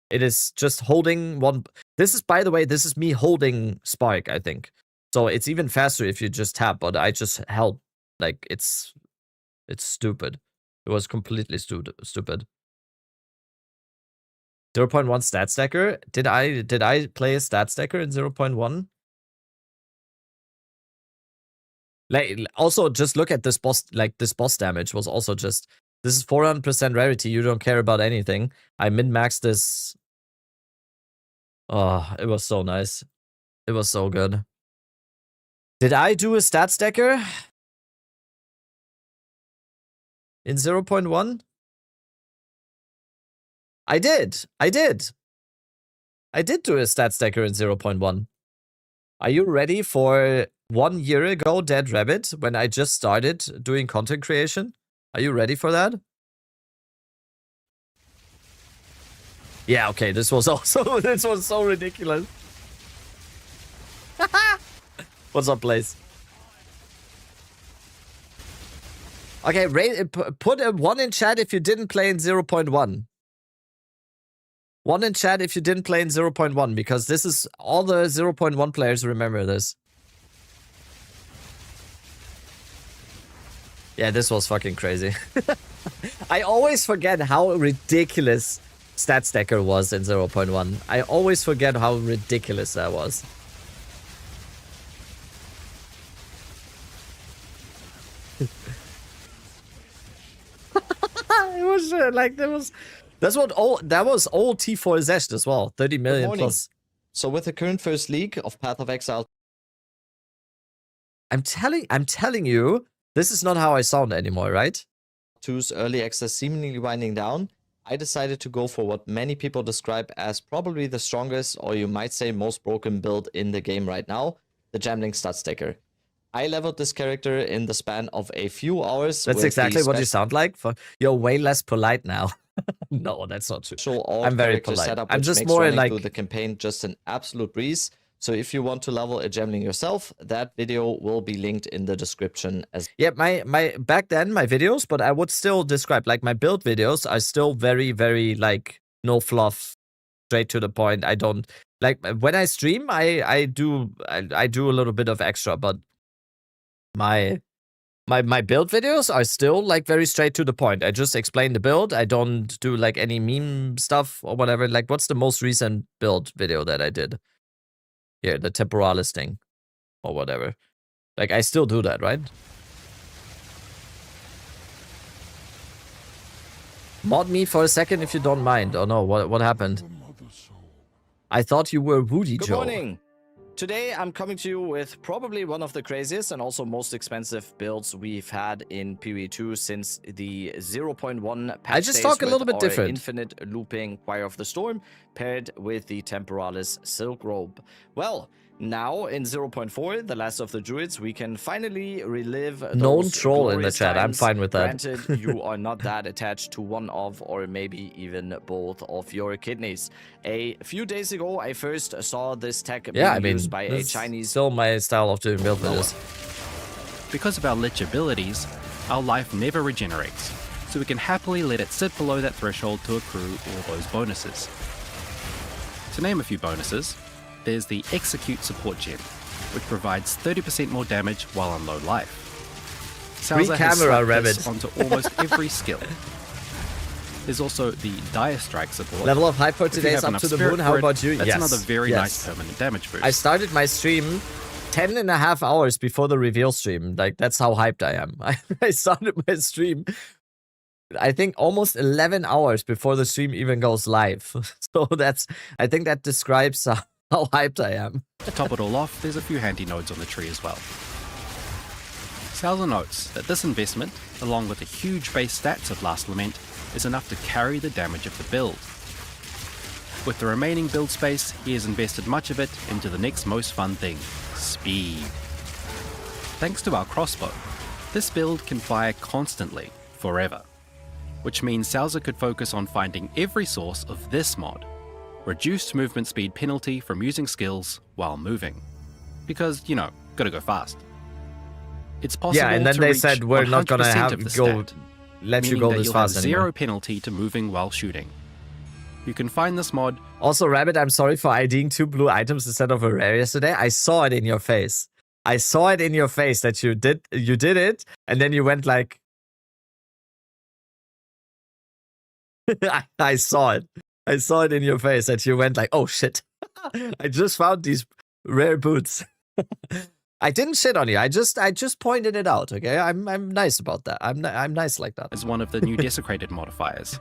[SPEAKER 1] It is just holding one... This is, by the way, this is me holding Spark, I think. So it's even faster if you just tap, but I just held. Like, it's stupid. It was completely stupid. 0.1 stat stacker? Did I play a stat stacker in 0.1? Like, also, just look at this boss. Like, this boss damage was also just... This is 400% rarity. You don't care about anything. I min-maxed this. Oh, it was so nice. It was so good. Did I do a stat stacker in 0.1? I did. I did do a stat stacker in 0.1. Are you ready for 1 year ago Dead Rabbit when I just started doing content creation? Are you ready for that? Yeah, okay, this was so ridiculous. What's up, Blaze? Okay, put a 1 in chat if you didn't play in 0.1. 1 in chat if you didn't play in 0.1, because this is... All the 0.1 players remember this. Yeah, this was fucking crazy. I always forget how ridiculous Stat Stacker was in 0.1. I always forget how ridiculous that was. It was like that was old T4 Zest as well. 30 million plus.
[SPEAKER 8] So with the current first league of Path of Exile,
[SPEAKER 1] I'm telling you, this is not how I sound anymore, right?
[SPEAKER 8] 2's early access seemingly winding down, I decided to go for what many people describe as probably the strongest, or you might say most broken build in the game right now, the Jamling Stat Stacker. I leveled this character in the span of a few hours.
[SPEAKER 1] That's exactly what you sound like. You're way less polite now. No, that's not true. I'm very polite.
[SPEAKER 8] Setup,
[SPEAKER 1] I'm just more like...
[SPEAKER 8] through the campaign just an absolute breeze. So if you want to level a Gemling yourself, that video will be linked in the description as...
[SPEAKER 1] Yeah, my back then, my videos, but I would still describe, like, my build videos are still very, very, like, no fluff, straight to the point. I don't... Like, when I stream, I do a little bit of extra, but my build videos are still, like, very straight to the point. I just explain the build. I don't do, like, any meme stuff or whatever. Like, what's the most recent build video that I did? Yeah, the Temporalis thing. Or whatever. Like, I still do that, right? Mod me for a second if you don't mind. Oh no, what happened? I thought you were Woody Joe.
[SPEAKER 12] Good morning.
[SPEAKER 8] Today, I'm coming to you with probably one of the craziest and also most expensive builds we've had in PoE2 since the 0.1 patch.
[SPEAKER 1] I just talk a little bit different.
[SPEAKER 8] Infinite looping Choir of the Storm paired with the Temporalis Silk Robe. Well, now in 0.4, the last of the druids, we can finally relive
[SPEAKER 1] Known
[SPEAKER 8] those
[SPEAKER 1] troll in the
[SPEAKER 8] glorious
[SPEAKER 1] chat. I'm
[SPEAKER 8] times.
[SPEAKER 1] fine with that.
[SPEAKER 8] Granted, you are not that attached to one of, or maybe even both of your kidneys. A few days ago, I first saw this tech being used by a Chinese.
[SPEAKER 1] Still my style of doing build videos.
[SPEAKER 11] Because of our lich abilities, our life never regenerates, so we can happily let it sit below that threshold to accrue all those bonuses. To name a few bonuses, there's the Execute Support Gem, which provides 30% more damage while on low life. Salza has slapped this onto almost every skill. There's also the Dire Strike support.
[SPEAKER 1] Level of hyper today is up to the moon. How about you?
[SPEAKER 11] That's
[SPEAKER 1] Yes.
[SPEAKER 11] another very nice permanent damage boost.
[SPEAKER 1] I started my stream 10.5 hours before the reveal stream. Like, that's how hyped I am. I started my stream, I think, almost 11 hours before the stream even goes live. So I think that describes how hyped I am.
[SPEAKER 11] To top it all off, there's a few handy nodes on the tree as well. Salza notes that this investment, along with the huge base stats of Last Lament, is enough to carry the damage of the build. With the remaining build space, he has invested much of it into the next most fun thing, speed. Thanks to our crossbow, this build can fire constantly, forever. Which means Salza could focus on finding every source of this mod, reduced movement speed penalty from using skills while moving. Because, you know, gotta go fast. It's possible
[SPEAKER 1] and then
[SPEAKER 11] to
[SPEAKER 1] they
[SPEAKER 11] reach
[SPEAKER 1] said we're not gonna
[SPEAKER 11] 100% of the stat,
[SPEAKER 1] let you
[SPEAKER 11] meaning
[SPEAKER 1] go
[SPEAKER 11] that
[SPEAKER 1] this
[SPEAKER 11] you'll
[SPEAKER 1] fast
[SPEAKER 11] have
[SPEAKER 1] anymore.
[SPEAKER 11] zero penalty to moving while shooting. You can find this mod.
[SPEAKER 1] Also, Rabbit, I'm sorry for IDing 2 blue items instead of a rare yesterday. I saw it in your face. I saw it in your face that you did it, and then you went like, I saw it. I saw it in your face that you went like, oh shit. I just found these rare boots. I didn't shit on you. I just pointed it out, okay? I'm nice about that. I'm nice like that.
[SPEAKER 11] As one of the new desecrated modifiers.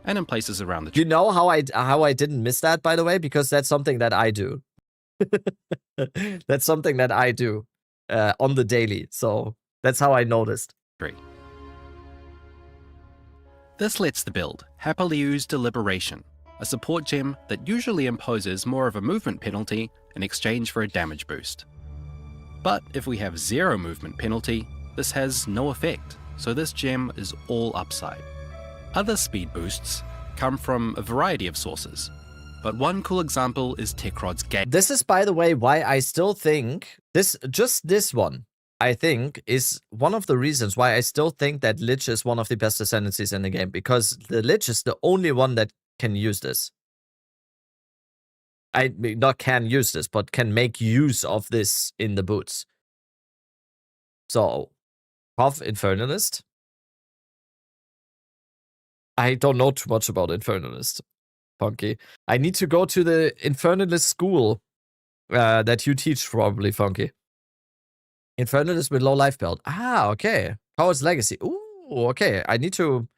[SPEAKER 11] And in places around the
[SPEAKER 1] You know how I didn't miss that, by the way? Because that's something that I do. That's something that I do on the daily. So that's how I noticed.
[SPEAKER 11] tree. This lets the build happily use Deliberation, a support gem that usually imposes more of a movement penalty in exchange for a damage boost. But if we have zero movement penalty, this has no effect, so this gem is all upside. Other speed boosts come from a variety of sources, but one cool example is Tekrod's Gate.
[SPEAKER 1] This is, by the way, why I still think this one, I think, is one of the reasons why I still think that Lich is one of the best ascendancies in the game, because the Lich is the only one that can use this. I mean, not can use this, but can make use of this in the boots. So, Puff Infernalist. I don't know too much about Infernalist, Funky. I need to go to the Infernalist school that you teach, probably, Funky. Infernalist with low life belt. Ah, okay. Howard's Legacy. Ooh, okay. I need to.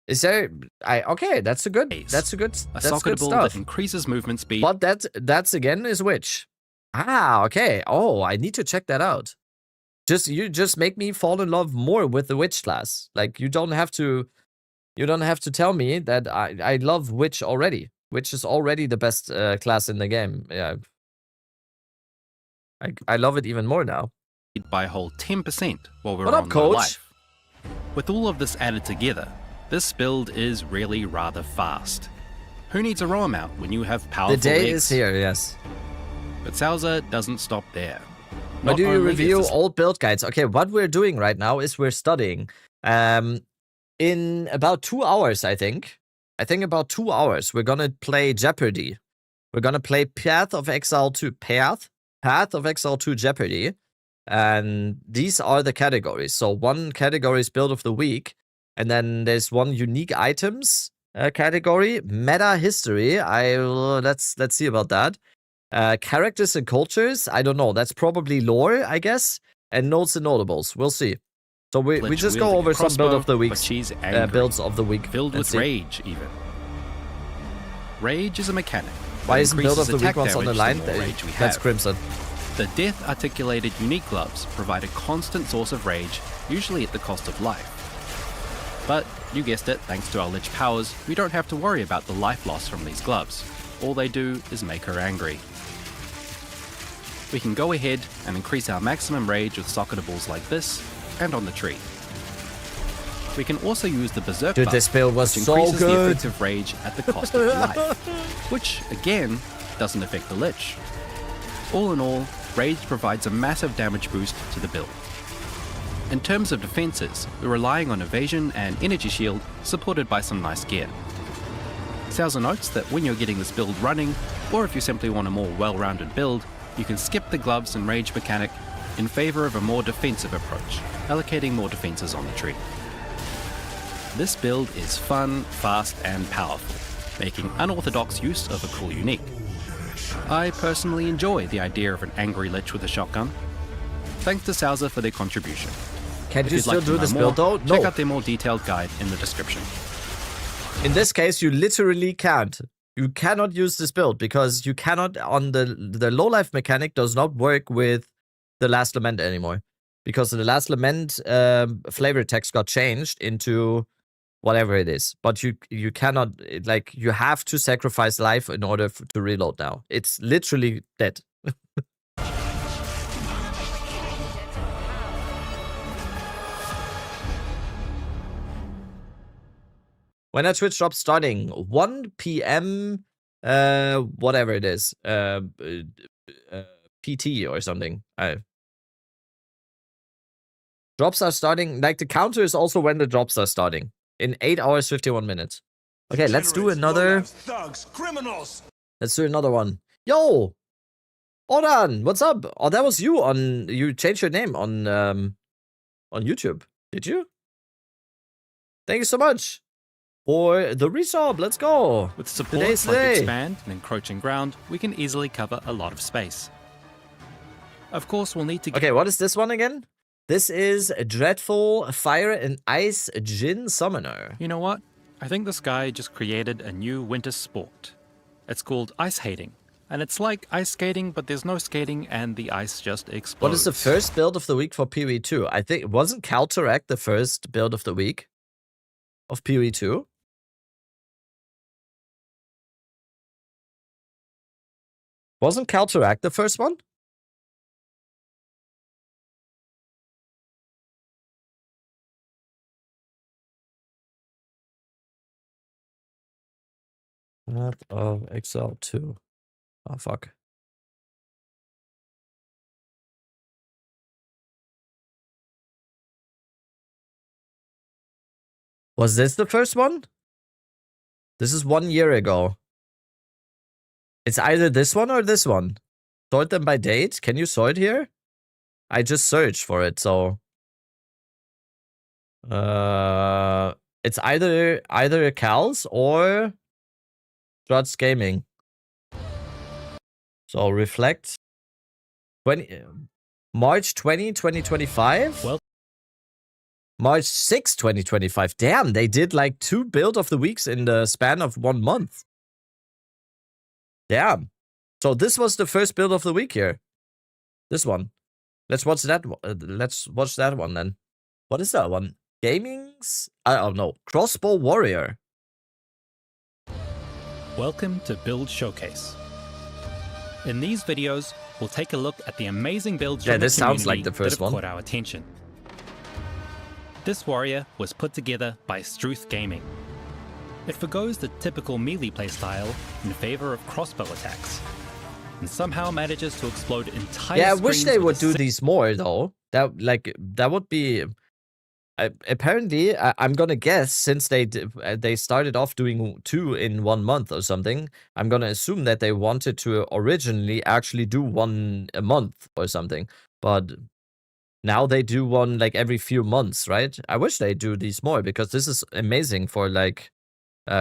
[SPEAKER 1] Is there? Okay. That's a good. That's good
[SPEAKER 11] socketable
[SPEAKER 1] stuff.
[SPEAKER 11] that increases movement speed.
[SPEAKER 1] But that's again is Witch. Ah, okay. Oh, I need to check that out. You just make me fall in love more with the Witch class. Like you don't have to tell me that I love Witch already. Witch is already the best class in the game. Yeah. I love it even more now.
[SPEAKER 11] By a whole 10% while we're
[SPEAKER 1] What up,
[SPEAKER 11] on low
[SPEAKER 1] coach?
[SPEAKER 11] life. With all of this added together, this build is really rather fast. Who needs a raw amount when you have powerful
[SPEAKER 1] The day
[SPEAKER 11] legs?
[SPEAKER 1] is here, yes.
[SPEAKER 11] But Salza doesn't stop there.
[SPEAKER 1] Why
[SPEAKER 11] Not
[SPEAKER 1] do you
[SPEAKER 11] only is
[SPEAKER 1] review
[SPEAKER 11] this
[SPEAKER 1] old build guides? Okay, what we're doing right now is we're studying. In about 2 hours, I think about 2 hours, we're gonna play Jeopardy. We're gonna play Path of Exile 2 Jeopardy. And these are the categories. So one category is build of the week, and then there's one unique items category, meta history. Let's see about that. Characters and cultures. I don't know. That's probably lore, I guess. And notes and notables. We'll see. So we just go over some build of the week, builds of the week,
[SPEAKER 11] filled with
[SPEAKER 1] see.
[SPEAKER 11] rage. Even rage is a mechanic
[SPEAKER 1] Why isn't build of
[SPEAKER 11] increases
[SPEAKER 1] the week
[SPEAKER 11] attack
[SPEAKER 1] ones on the
[SPEAKER 11] damage
[SPEAKER 1] line?
[SPEAKER 11] the more rage we
[SPEAKER 1] That's
[SPEAKER 11] have.
[SPEAKER 1] Crimson.
[SPEAKER 11] The Death Articulated Unique Gloves provide a constant source of rage, usually at the cost of life. But, you guessed it, thanks to our Lich powers, we don't have to worry about the life loss from these gloves. All they do is make her angry. We can go ahead and increase our maximum rage with socketables like this, and on the tree. We can also use the Berserk
[SPEAKER 1] Dude,
[SPEAKER 11] buff,
[SPEAKER 1] this build was
[SPEAKER 11] which
[SPEAKER 1] so
[SPEAKER 11] increases the
[SPEAKER 1] good.
[SPEAKER 11] effective rage at the cost of life, which, again, doesn't affect the Lich. All in all, Rage provides a massive damage boost to the build. In terms of defenses, we're relying on evasion and energy shield, supported by some nice gear. Salza notes that when you're getting this build running, or if you simply want a more well-rounded build, you can skip the gloves and rage mechanic in favor of a more defensive approach, allocating more defenses on the tree. This build is fun, fast, and powerful, making unorthodox use of a cool unique. I personally enjoy the idea of an angry Lich with a shotgun. Thanks to Salza for their contribution.
[SPEAKER 1] Can
[SPEAKER 11] If
[SPEAKER 1] you
[SPEAKER 11] you'd
[SPEAKER 1] still
[SPEAKER 11] like to
[SPEAKER 1] do
[SPEAKER 11] know
[SPEAKER 1] this
[SPEAKER 11] more,
[SPEAKER 1] build though?
[SPEAKER 11] check
[SPEAKER 1] No.
[SPEAKER 11] out their more detailed guide in the description.
[SPEAKER 1] In this case, you literally can't. You cannot use this build because you cannot on the low life mechanic does not work with the Last Lament anymore. Because the Last Lament flavor text got changed into whatever it is. But you cannot, like, you have to sacrifice life in order to reload now. It's literally dead. When our Twitch drops starting 1 p.m. Whatever it is, PT or something. Drops are starting, like the counter is also when the drops are starting in 8 hours 51 minutes. Okay, let's do another.
[SPEAKER 12] Thugs, criminals.
[SPEAKER 1] Let's do another one. Yo, Oran, what's up? Oh, that was you on. You changed your name on YouTube, did you? Thank you so much for the resub. Let's go.
[SPEAKER 11] With support
[SPEAKER 1] Today's
[SPEAKER 11] like
[SPEAKER 1] day.
[SPEAKER 11] Expand and Encroaching Ground, we can easily cover a lot of space. Of course, we'll need to
[SPEAKER 1] Okay, what is this one again? This is a Dreadful Fire and Ice Djinn Summoner.
[SPEAKER 11] You know what? I think this guy just created a new winter sport. It's called ice hating. And it's like ice skating, but there's no skating and the ice just explodes.
[SPEAKER 1] What is the first build of the week for PoE2? I think, wasn't Counteract the first build of the week of PoE2? Wasn't Counteract the first one? Map of Excel 2. Oh, fuck. Was this the first one? This is 1 year ago. It's either this one or this one. Sort them by date? Can you sort here? I just searched for it, so... it's either Cal's or Struts Gaming. So reflect 20 March 20, 2025?
[SPEAKER 11] Well,
[SPEAKER 1] March 6, 2025. Damn, they did like 2 build of the weeks in the span of 1 month. Damn. So this was the first build of the week here. This one. Let's watch that. Let's watch that one then. What is that one? Gaming's? Oh no, Crossbow Warrior.
[SPEAKER 11] Welcome to Build Showcase. In these videos, we'll take a look at the amazing builds
[SPEAKER 1] Yeah,
[SPEAKER 11] from
[SPEAKER 1] this
[SPEAKER 11] the
[SPEAKER 1] sounds like
[SPEAKER 11] community
[SPEAKER 1] the first
[SPEAKER 11] that have
[SPEAKER 1] one.
[SPEAKER 11] caught our attention. This warrior was put together by Struth Gaming. It forgoes the typical melee playstyle in favor of crossbow attacks, and somehow manages to explode entire
[SPEAKER 1] Yeah, I wish
[SPEAKER 11] screens
[SPEAKER 1] they
[SPEAKER 11] with
[SPEAKER 1] would
[SPEAKER 11] a
[SPEAKER 1] do these more though. That would be. Apparently, I'm gonna guess since they started off doing 2 in 1 month or something. I'm gonna assume that they wanted to originally actually do 1 a month or something, but now they do 1 like every few months, right? I wish they do these more because this is amazing for like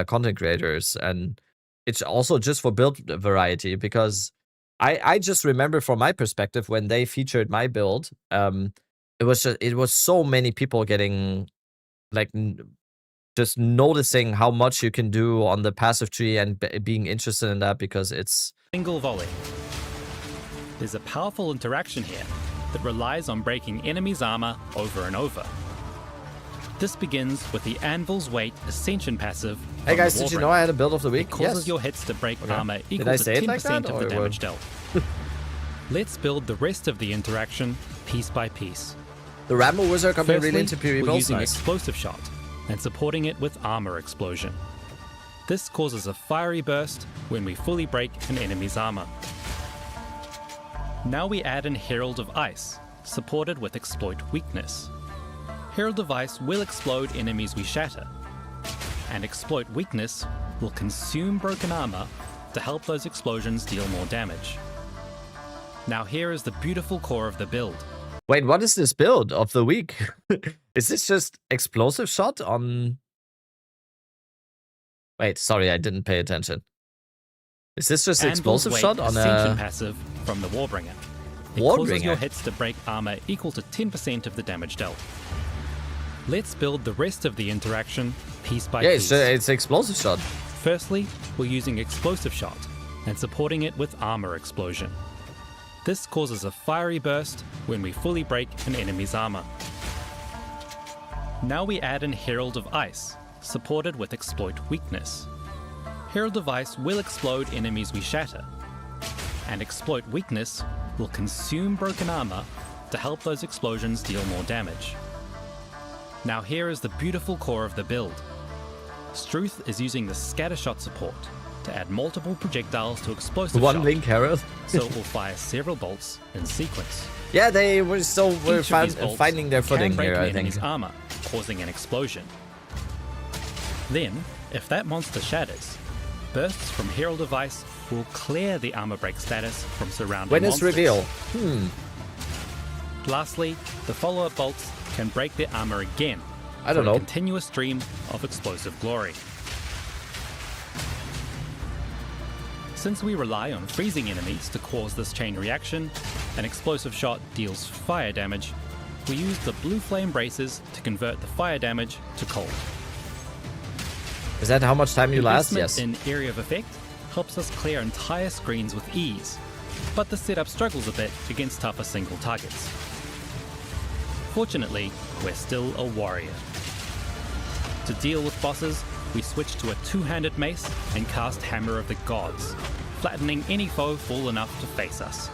[SPEAKER 1] content creators, and it's also just for build variety because I just remember from my perspective when they featured my build, it was so many people getting like just noticing how much you can do on the passive tree and being interested in that because it's
[SPEAKER 11] single volley. There's a powerful interaction here that relies on breaking enemies' armor over and over. This begins with the Anvil's Weight Ascension passive.
[SPEAKER 1] Hey guys, did you know I had a build of the week?
[SPEAKER 11] It causes
[SPEAKER 1] Yes.
[SPEAKER 11] your hits to break armor
[SPEAKER 1] Did
[SPEAKER 11] equal
[SPEAKER 1] I
[SPEAKER 11] to
[SPEAKER 1] say it
[SPEAKER 11] 10%
[SPEAKER 1] like that,
[SPEAKER 11] of
[SPEAKER 1] or
[SPEAKER 11] the
[SPEAKER 1] what?
[SPEAKER 11] damage dealt. Let's build the rest of the interaction piece by piece.
[SPEAKER 1] The Rambo Wizard coming
[SPEAKER 11] Firstly,
[SPEAKER 1] really into PvP
[SPEAKER 11] we're
[SPEAKER 1] builds.
[SPEAKER 11] using
[SPEAKER 1] Nice.
[SPEAKER 11] Explosive Shot and supporting it with Armor Explosion. This causes a fiery burst when we fully break an enemy's armor. Now we add in Herald of Ice, supported with Exploit Weakness. Herald of Ice will explode enemies we shatter, and Exploit Weakness will consume broken armor to help those explosions deal more damage. Now here is the beautiful core of the build.
[SPEAKER 1] Wait, what is this build of the week? Is this just Explosive Shot on... Wait, sorry, I didn't pay attention. Is this just
[SPEAKER 11] Anvil's
[SPEAKER 1] Explosive
[SPEAKER 11] Weight
[SPEAKER 1] Shot on
[SPEAKER 11] Ascension
[SPEAKER 1] a...
[SPEAKER 11] passive from the Warbringer. It causes your
[SPEAKER 1] Warbringer?
[SPEAKER 11] hits to break armor equal to 10% of the damage dealt. Let's build the rest of the interaction piece by
[SPEAKER 1] Yeah,
[SPEAKER 11] piece.
[SPEAKER 1] it's Explosive Shot.
[SPEAKER 11] Firstly, we're using Explosive Shot and supporting it with Armor Explosion. This causes a fiery burst when we fully break an enemy's armor. Now we add in Herald of Ice, supported with Exploit Weakness. Herald of Ice will explode enemies we shatter, and Exploit Weakness will consume broken armor to help those explosions deal more damage. Now here is the beautiful core of the build. Struth is using the Scattershot support to add multiple projectiles to Explosive
[SPEAKER 1] One
[SPEAKER 11] Shot,
[SPEAKER 1] link Herald.
[SPEAKER 11] so it will fire several bolts in sequence.
[SPEAKER 1] Yeah, they were still were
[SPEAKER 11] Each of these bolts
[SPEAKER 1] finding their footing
[SPEAKER 11] can break
[SPEAKER 1] here,
[SPEAKER 11] an
[SPEAKER 1] I think.
[SPEAKER 11] enemy's armor, causing an explosion. Then, if that monster shatters, bursts from Herald of Ice will clear the armor break status from surrounding
[SPEAKER 1] Witness
[SPEAKER 11] monsters.
[SPEAKER 1] reveal.
[SPEAKER 11] Lastly, the follow-up bolts can break their armor again.
[SPEAKER 1] I don't
[SPEAKER 11] for a
[SPEAKER 1] know.
[SPEAKER 11] continuous stream of explosive glory. Since we rely on freezing enemies to cause this chain reaction, an Explosive Shot deals fire damage, we use the blue flame braces to convert the fire damage to cold.
[SPEAKER 1] Is that how much time you last? Yes.
[SPEAKER 11] Investment in Area of Effect helps us clear entire screens with ease, but the setup struggles a bit against tougher single targets. Fortunately, we're still a warrior. To deal with bosses, we switch to a two-handed mace and cast Hammer of the Gods, flattening any foe full enough to face us.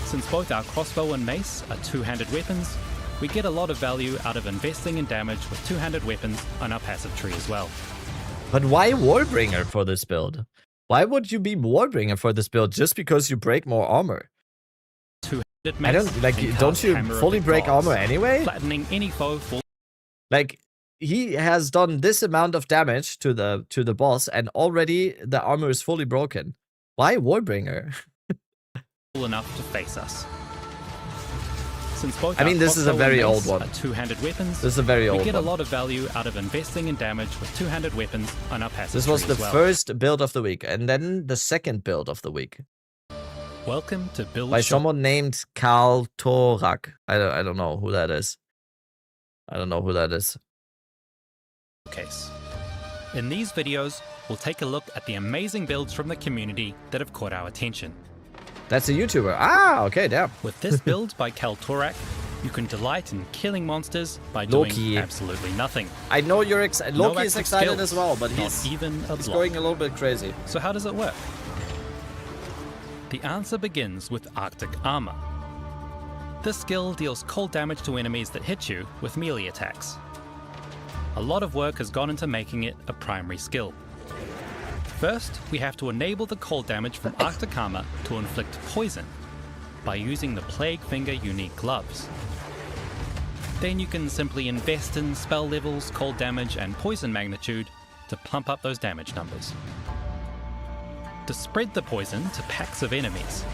[SPEAKER 11] Since both our crossbow and mace are two-handed weapons, we get a lot of value out of investing in damage with two-handed weapons on our passive tree as well.
[SPEAKER 1] But why Warbringer for this build? Why would you be Warbringer for this build just because you break more armor?
[SPEAKER 11] Two-handed
[SPEAKER 1] I
[SPEAKER 11] mace
[SPEAKER 1] don't like.
[SPEAKER 11] and
[SPEAKER 1] Don't
[SPEAKER 11] cast
[SPEAKER 1] you
[SPEAKER 11] Hammer of
[SPEAKER 1] fully
[SPEAKER 11] the
[SPEAKER 1] break
[SPEAKER 11] Gods,
[SPEAKER 1] armor anyway?
[SPEAKER 11] flattening any foe full
[SPEAKER 1] Like he has done this amount of damage to the boss, and already the armor is fully broken. Why Warbringer?
[SPEAKER 11] enough to face us. Since both
[SPEAKER 1] I mean,
[SPEAKER 11] our
[SPEAKER 1] this is a
[SPEAKER 11] crossbow and
[SPEAKER 1] very old
[SPEAKER 11] mace
[SPEAKER 1] one.
[SPEAKER 11] are two-handed weapons,
[SPEAKER 1] This is a very
[SPEAKER 11] we
[SPEAKER 1] old
[SPEAKER 11] get
[SPEAKER 1] one.
[SPEAKER 11] a lot of value out of investing in damage with two-handed weapons on our passive
[SPEAKER 1] This was
[SPEAKER 11] tree
[SPEAKER 1] the
[SPEAKER 11] as well.
[SPEAKER 1] first build of the week, and then the second build of the week
[SPEAKER 11] Welcome to Build
[SPEAKER 1] by
[SPEAKER 11] Shop.
[SPEAKER 1] someone named Karl Torak. I don't know who that is. I don't know who that is.
[SPEAKER 11] Case. In these videos, we'll take a look at the amazing builds from the community that have caught our attention.
[SPEAKER 1] That's a YouTuber. Ah, okay, damn.
[SPEAKER 11] With this build by Kaltorak, you can delight in killing monsters by doing
[SPEAKER 1] Loki.
[SPEAKER 11] absolutely nothing.
[SPEAKER 1] I know you're
[SPEAKER 11] No
[SPEAKER 1] Loki is
[SPEAKER 11] active
[SPEAKER 1] excited
[SPEAKER 11] skills,
[SPEAKER 1] as well, but
[SPEAKER 11] not
[SPEAKER 1] he's
[SPEAKER 11] even a
[SPEAKER 1] he's
[SPEAKER 11] block.
[SPEAKER 1] going a little bit crazy.
[SPEAKER 11] So how does it work? The answer begins with Arctic Armor. This skill deals cold damage to enemies that hit you with melee attacks. A lot of work has gone into making it a primary skill. First, we have to enable the cold damage from Arctic Armor to inflict poison by using the Plague Finger unique gloves. Then you can simply invest in spell levels, cold damage, and poison magnitude to pump up those damage numbers. To spread the poison to packs of enemies,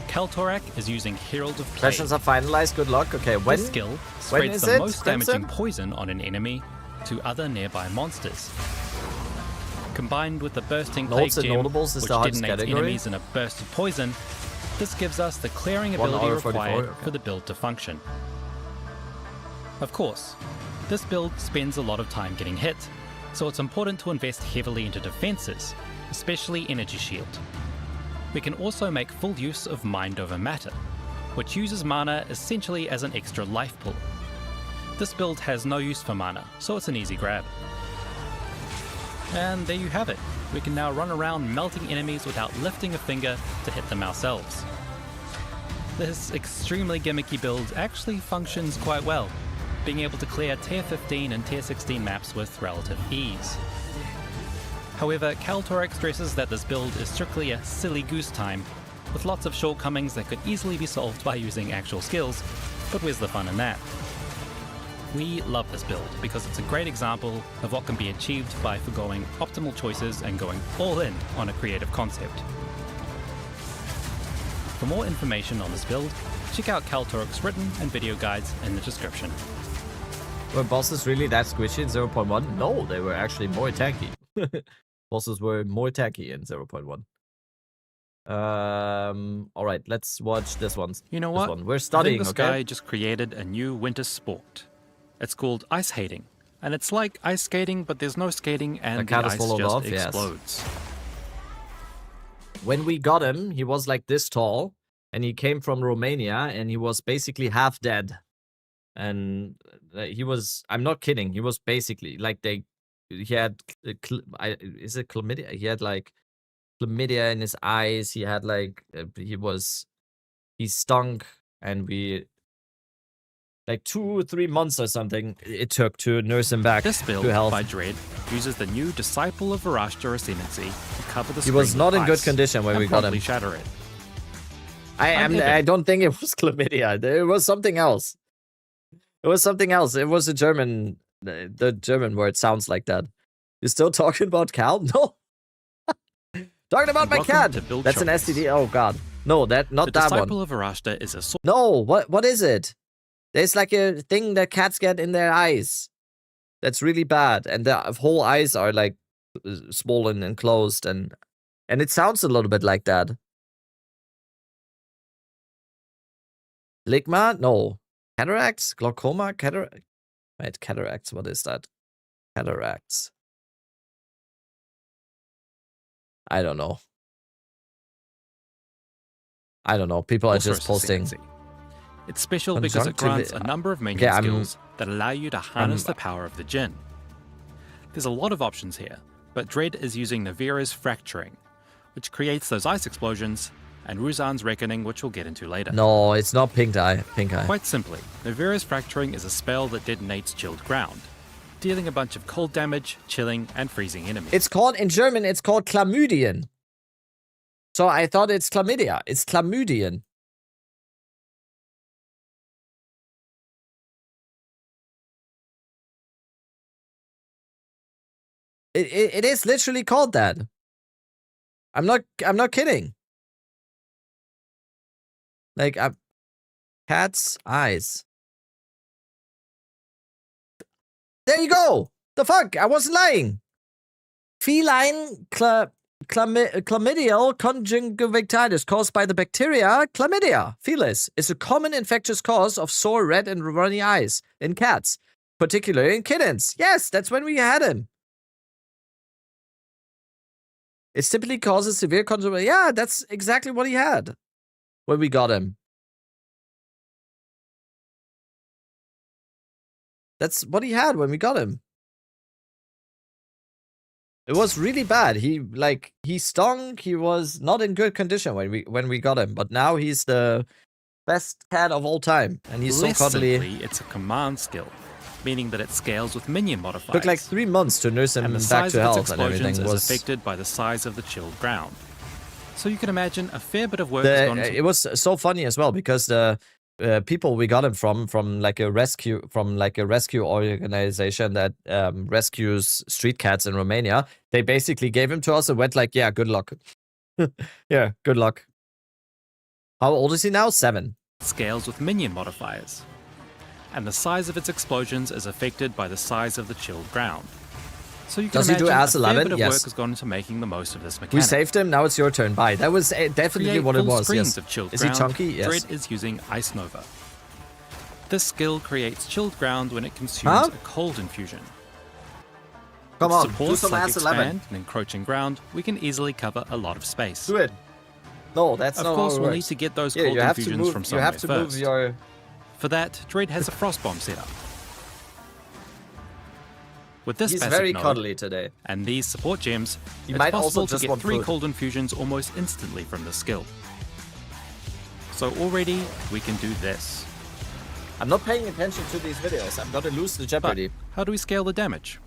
[SPEAKER 11] Kaltorak is using Herald of Plague.
[SPEAKER 1] Questions are finalized. Good luck. Okay, when
[SPEAKER 11] This skill
[SPEAKER 1] when
[SPEAKER 11] spreads
[SPEAKER 1] is
[SPEAKER 11] the
[SPEAKER 1] it,
[SPEAKER 11] most
[SPEAKER 1] Crimson?
[SPEAKER 11] damaging poison on an enemy to other nearby monsters. Combined with the Bursting
[SPEAKER 1] Notes
[SPEAKER 11] Plague
[SPEAKER 1] and
[SPEAKER 11] Gem,
[SPEAKER 1] notables is
[SPEAKER 11] which
[SPEAKER 1] the hardest
[SPEAKER 11] detonates
[SPEAKER 1] category.
[SPEAKER 11] enemies in a burst of poison, this gives us the clearing
[SPEAKER 1] 1
[SPEAKER 11] ability
[SPEAKER 1] hour 44,
[SPEAKER 11] required
[SPEAKER 1] okay.
[SPEAKER 11] for the build to function. Of course, This build spends a lot of time getting hit, so it's important to invest heavily into defenses, especially Energy Shield. We can also make full use of Mind Over Matter, which uses mana essentially as an extra life pool. This build has no use for mana, so it's an easy grab. And there you have it. We can now run around melting enemies without lifting a finger to hit them ourselves. This extremely gimmicky build actually functions quite well, being able to clear tier 15 and tier 16 maps with relative ease. However, Kaltorix stresses that this build is strictly a silly goose time, with lots of shortcomings that could easily be solved by using actual skills, but where's the fun in that? We love this build because it's a great example of what can be achieved by forgoing optimal choices and going all in on a creative concept. For more information on this build, check out Kaltorix's written and video guides in the description.
[SPEAKER 1] Were bosses really that squishy in 0.1? No, they were actually more tanky. Bosses were more tanky in 0.1. All right, let's watch this one.
[SPEAKER 11] You know what?
[SPEAKER 1] We're studying,
[SPEAKER 11] I think this
[SPEAKER 1] okay?
[SPEAKER 11] guy just created a new winter sport. It's called ice hating, and it's like ice skating, but there's no skating and the ice just explodes.
[SPEAKER 1] When we got him, he was like this tall, and he came from Romania, and he was basically half dead. And he was, I'm not kidding, he was basically like he had, is it chlamydia? He had like chlamydia in his eyes. He had like, he stunk, and we, like 2 or 3 months or something it took to nurse him back
[SPEAKER 11] This build
[SPEAKER 1] to health.
[SPEAKER 11] by Dread uses the new Disciple of Varashta Ascendancy to cover the
[SPEAKER 1] He was
[SPEAKER 11] screen
[SPEAKER 1] not
[SPEAKER 11] with
[SPEAKER 1] in good
[SPEAKER 11] ice
[SPEAKER 1] condition when
[SPEAKER 11] and
[SPEAKER 1] we got
[SPEAKER 11] promptly
[SPEAKER 1] him.
[SPEAKER 11] shatter it.
[SPEAKER 1] I don't think it was chlamydia. It was something else. It was something else. It was a German. The German word sounds like that. You're still talking about Cal? No. Talking about my cat. That's an STD. Oh god. No, not that one.
[SPEAKER 11] The Disciple of Varashta is a
[SPEAKER 1] No, what is it? There's like a thing that cats get in their eyes. That's really bad. And the whole eyes are like swollen and closed, and it sounds a little bit like that. Ligma? No. Cataracts? Glaucoma? Wait, cataracts. What is that? Cataracts. I don't know. People are just posting.
[SPEAKER 11] It's special because it grants a number of minion skills that allow you to harness the power of the Jinn. There's a lot of options here, but Dread is using Navira's Fracturing, which creates those ice explosions, and Ruzan's Reckoning, which we'll get into later.
[SPEAKER 1] No, it's not Pink Eye.
[SPEAKER 11] Quite simply, Navira's Fracturing is a spell that detonates chilled ground, dealing a bunch of cold damage, chilling, and freezing enemies.
[SPEAKER 1] It's called, in German, it's called Chlamydien. So I thought it's chlamydia. It's Chlamydien. It is literally called that. I'm not kidding. Like cat's eyes. There you go. The fuck? I wasn't lying. Feline chlamydial conjunctivitis caused by the bacteria Chlamydia felis is a common infectious cause of sore red and runny eyes in cats, particularly in kittens. Yes, that's when we had him. It typically causes severe conjunctivitis. Yeah, that's exactly what he had when we got him. That's what he had when we got him. It was really bad. He stung. He was not in good condition when we got him. But now he's the best cat of all time, and he's so cuddly.
[SPEAKER 11] Simply, it's a command skill, meaning that it scales with minion modifiers.
[SPEAKER 1] Took like 3 months to nurse him back to health, and everything was
[SPEAKER 11] affected by the size of the chilled ground. So you can imagine a fair bit of work has gone into
[SPEAKER 1] it. Was so funny as well because the people we got him from like a rescue organization that rescues street cats in Romania. They basically gave him to us and went like, yeah, good luck. Yeah, good luck. How old is he now? 7.
[SPEAKER 11] Scales with minion modifiers, and the size of its explosions is affected by the size of the chilled ground. So you can
[SPEAKER 1] Does he do
[SPEAKER 11] imagine
[SPEAKER 1] as
[SPEAKER 11] a fair
[SPEAKER 1] 11?
[SPEAKER 11] bit of
[SPEAKER 1] Yes.
[SPEAKER 11] work has gone into making the most of this mechanic.
[SPEAKER 1] We saved him. Now it's your turn. Bye. That was definitely
[SPEAKER 11] Create
[SPEAKER 1] what it
[SPEAKER 11] full
[SPEAKER 1] was.
[SPEAKER 11] screens
[SPEAKER 1] Yes.
[SPEAKER 11] of chilled
[SPEAKER 1] Is he
[SPEAKER 11] ground,
[SPEAKER 1] chunky? Yes.
[SPEAKER 11] Dread is using Ice Nova. This skill creates chilled ground when it consumes
[SPEAKER 1] Huh?
[SPEAKER 11] a cold infusion.
[SPEAKER 1] Come
[SPEAKER 11] With
[SPEAKER 1] on, do
[SPEAKER 11] supports
[SPEAKER 1] some
[SPEAKER 11] like
[SPEAKER 1] S11.
[SPEAKER 11] expand and encroaching ground, we can easily cover a lot of space.
[SPEAKER 1] Do it. No, that's
[SPEAKER 11] Of
[SPEAKER 1] not
[SPEAKER 11] course,
[SPEAKER 1] how it
[SPEAKER 11] we'll
[SPEAKER 1] works.
[SPEAKER 11] need to get those
[SPEAKER 1] Yeah,
[SPEAKER 11] cold
[SPEAKER 1] you have to
[SPEAKER 11] infusions
[SPEAKER 1] move.
[SPEAKER 11] from
[SPEAKER 1] You
[SPEAKER 11] somewhere
[SPEAKER 1] have to move
[SPEAKER 11] first.
[SPEAKER 1] your.
[SPEAKER 11] For that, Dread has a frost bomb set up. With this
[SPEAKER 1] He's
[SPEAKER 11] passive
[SPEAKER 1] very
[SPEAKER 11] node
[SPEAKER 1] cuddly today.
[SPEAKER 11] and these support gems,
[SPEAKER 1] He
[SPEAKER 11] it's
[SPEAKER 1] might
[SPEAKER 11] possible
[SPEAKER 1] also
[SPEAKER 11] to
[SPEAKER 1] just
[SPEAKER 11] get
[SPEAKER 1] want
[SPEAKER 11] 3
[SPEAKER 1] food.
[SPEAKER 11] cold infusions almost instantly from this skill. So already, we can do this.
[SPEAKER 1] I'm not paying attention to these videos. I'm gonna lose the
[SPEAKER 11] But
[SPEAKER 1] Jeopardy.
[SPEAKER 11] how do we scale the damage?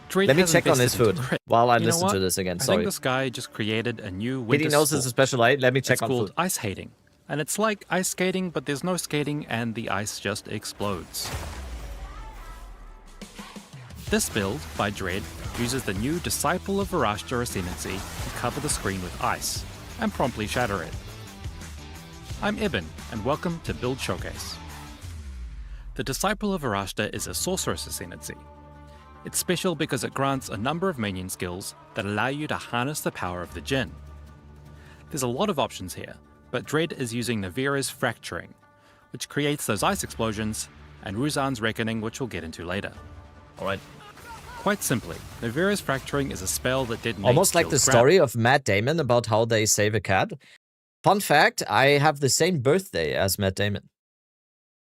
[SPEAKER 11] Dread
[SPEAKER 1] Let me
[SPEAKER 11] has
[SPEAKER 1] check on his
[SPEAKER 11] invested into
[SPEAKER 1] food
[SPEAKER 11] crit.
[SPEAKER 1] while I
[SPEAKER 11] You know
[SPEAKER 1] listen to
[SPEAKER 11] what?
[SPEAKER 1] this again.
[SPEAKER 11] I
[SPEAKER 1] Sorry.
[SPEAKER 11] think this guy just created a new
[SPEAKER 1] Kitty
[SPEAKER 11] winter
[SPEAKER 1] knows it's a
[SPEAKER 11] sport.
[SPEAKER 1] special light. Let me check
[SPEAKER 11] It's
[SPEAKER 1] on
[SPEAKER 11] called
[SPEAKER 1] food.
[SPEAKER 11] ice hating. And it's like ice skating, but there's no skating and the ice just explodes. This build, by Dread, uses the new Disciple of Varashta Ascendancy to cover the screen with ice, and promptly shatter it. I'm Eben, and welcome to Build Showcase. The Disciple of Varashta is a Sorceress Ascendancy. It's special because it grants a number of minion skills that allow you to harness the power of the Jinn. There's a lot of options here, but Dread is using Navira's Fracturing, which creates those ice explosions, and Ruzan's Reckoning, which we'll get into later.
[SPEAKER 1] Alright.
[SPEAKER 11] Quite simply, Navira's Fracturing is a spell that detonates
[SPEAKER 1] Almost like
[SPEAKER 11] chilled
[SPEAKER 1] the
[SPEAKER 11] ground.
[SPEAKER 1] story of Matt Damon about how they save a cat. Fun fact, I have the same birthday as Matt Damon.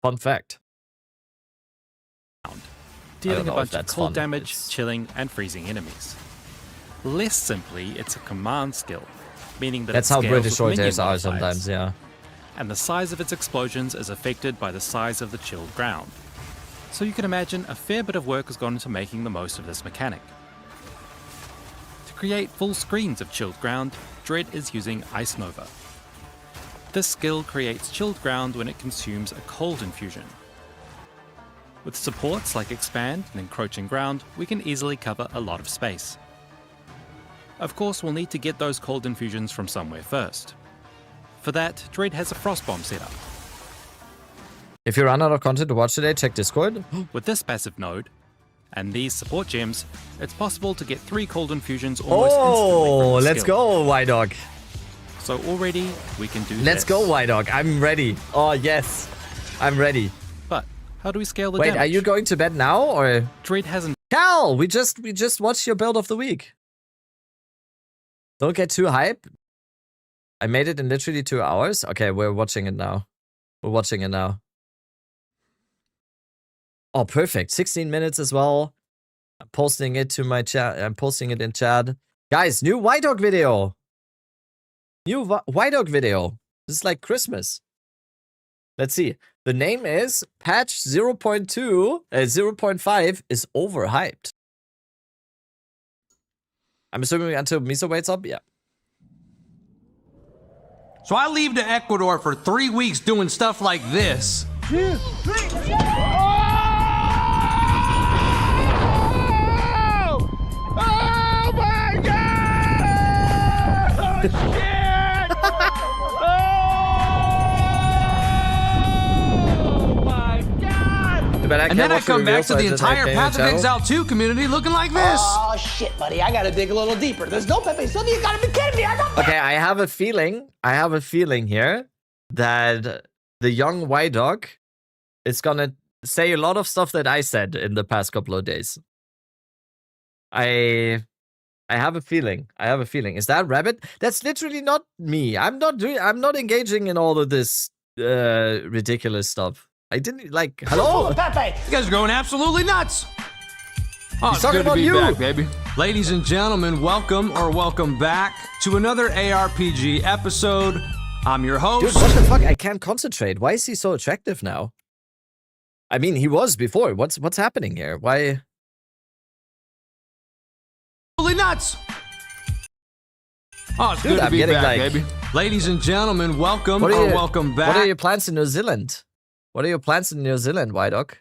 [SPEAKER 1] Fun fact.
[SPEAKER 11] Dealing a
[SPEAKER 1] know if
[SPEAKER 11] bunch of
[SPEAKER 1] that's
[SPEAKER 11] cold
[SPEAKER 1] fun.
[SPEAKER 11] damage,
[SPEAKER 1] It's-
[SPEAKER 11] chilling, and freezing enemies. Less simply, it's a command skill, meaning that
[SPEAKER 1] That's
[SPEAKER 11] it
[SPEAKER 1] how
[SPEAKER 11] scales
[SPEAKER 1] British
[SPEAKER 11] with minion
[SPEAKER 1] soldiers are
[SPEAKER 11] modifiers,
[SPEAKER 1] sometimes, yeah.
[SPEAKER 11] and the size of its explosions is affected by the size of the chilled ground. So you can imagine a fair bit of work has gone into making the most of this mechanic. To create full screens of chilled ground, Dread is using Ice Nova. This skill creates chilled ground when it consumes a cold infusion. With supports like Expand and Encroaching Ground, we can easily cover a lot of space. Of course, we'll need to get those cold infusions from somewhere first. For that, Dread has a Frost Bomb set up.
[SPEAKER 1] If you run out of content to watch today, check Discord.
[SPEAKER 11] With this passive node, and these support gems, it's possible to get 3 cold infusions almost instantly from
[SPEAKER 1] Oh,
[SPEAKER 11] the
[SPEAKER 1] let's
[SPEAKER 11] skill.
[SPEAKER 1] go, White Dog.
[SPEAKER 11] So already, we can do
[SPEAKER 1] Let's
[SPEAKER 11] this.
[SPEAKER 1] go, White Dog. I'm ready. Oh, yes. I'm ready.
[SPEAKER 11] But, how do we scale the
[SPEAKER 1] Wait,
[SPEAKER 11] damage?
[SPEAKER 1] are you going to bed now, or?
[SPEAKER 11] Dread hasn't
[SPEAKER 1] Cal, we just watched your build of the week. Don't get too hype. I made it in literally 2 hours. Okay, we're watching it now. We're watching it now. Oh, perfect. 16 minutes as well. I'm posting it to my chat. I'm posting it in chat. Guys, new White Dog video. New White Dog video. This is like Christmas. Let's see. The name is patch 0.5 is overhyped. I'm assuming until Miso waits up? Yeah.
[SPEAKER 12] So I leave to Ecuador for 3 weeks doing stuff like this.
[SPEAKER 6] Oh my god! Oh shit! Oh my god!
[SPEAKER 1] But
[SPEAKER 12] And then I come back to the entire Path of Exile 2 community looking like this.
[SPEAKER 6] Oh shit, buddy! I gotta dig a little deeper. There's no Pepe Silva. You gotta be kidding me! I got.
[SPEAKER 1] Okay, I have a feeling here that the young White Dog is gonna say a lot of stuff that I said in the past couple of days. I have a feeling. I have a feeling. Is that Rabbit? That's literally not me. I'm not engaging in all of this ridiculous stuff. I didn't like. Hello.
[SPEAKER 6] Pepe.
[SPEAKER 12] You guys are going absolutely nuts. Oh,
[SPEAKER 1] He's
[SPEAKER 12] it's
[SPEAKER 1] talking
[SPEAKER 12] good to
[SPEAKER 1] about
[SPEAKER 12] be
[SPEAKER 1] you.
[SPEAKER 12] back, baby. Ladies and gentlemen, welcome back to another ARPG episode. I'm your host.
[SPEAKER 1] Dude, what the fuck? I can't concentrate. Why is he so attractive now? I mean, he was before. What's happening here? Why?
[SPEAKER 12] Absolutely nuts. Oh, it's
[SPEAKER 1] Dude,
[SPEAKER 12] good to
[SPEAKER 1] I'm
[SPEAKER 12] be
[SPEAKER 1] getting
[SPEAKER 12] back,
[SPEAKER 1] like-
[SPEAKER 12] baby. Ladies and gentlemen, welcome
[SPEAKER 1] What
[SPEAKER 12] back.
[SPEAKER 1] are your plans in New Zealand? What are your plans in New Zealand, White Dog?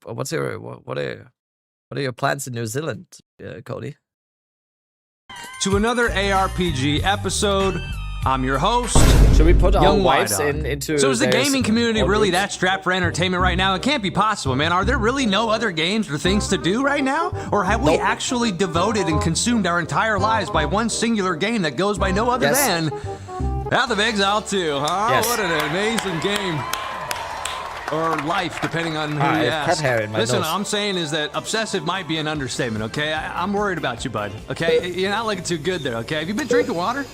[SPEAKER 1] What are your plans in New Zealand, Cody?
[SPEAKER 12] To another ARPG episode. I'm your host.
[SPEAKER 1] Should we put our
[SPEAKER 12] Young
[SPEAKER 1] wives
[SPEAKER 12] White Dog.
[SPEAKER 1] into?
[SPEAKER 12] So is the
[SPEAKER 1] their
[SPEAKER 12] gaming community
[SPEAKER 1] small
[SPEAKER 12] really
[SPEAKER 1] groups?
[SPEAKER 12] that strapped for entertainment right now? It can't be possible, man. Are there really no other games or things to do right now? Or have we actually devoted and consumed our entire lives by one singular game that goes by no other
[SPEAKER 1] Yes.
[SPEAKER 12] than Path of Exile 2, huh?
[SPEAKER 1] Yes.
[SPEAKER 12] What an amazing game. or life, depending on who
[SPEAKER 1] I
[SPEAKER 12] you
[SPEAKER 1] have cat
[SPEAKER 12] ask.
[SPEAKER 1] hair in my
[SPEAKER 12] Listen,
[SPEAKER 1] nose.
[SPEAKER 12] I'm saying is that obsessive might be an understatement, okay? I'm worried about you, bud, okay? You're not looking too good there, okay? Have you been drinking water?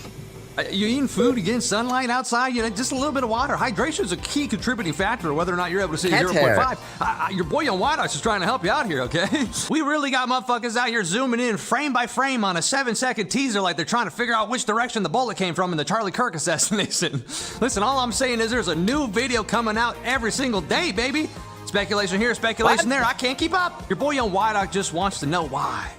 [SPEAKER 12] You eating food, you getting sunlight outside, you know, just a little bit of water. Hydration is a key contributing factor to whether or not you're able to see
[SPEAKER 1] Cat
[SPEAKER 12] 0.5. Your boy on White Ice is trying to help you out here, okay? We really got motherfuckers out here zooming in frame by frame on a 7-second teaser like they're trying to figure out which direction the bullet came from in the Charlie Kirk assassination. Listen, all I'm saying is there's a new video coming out every single day, baby. Speculation here, speculation there. I can't keep up. Your boy on White Ice just wants to know why.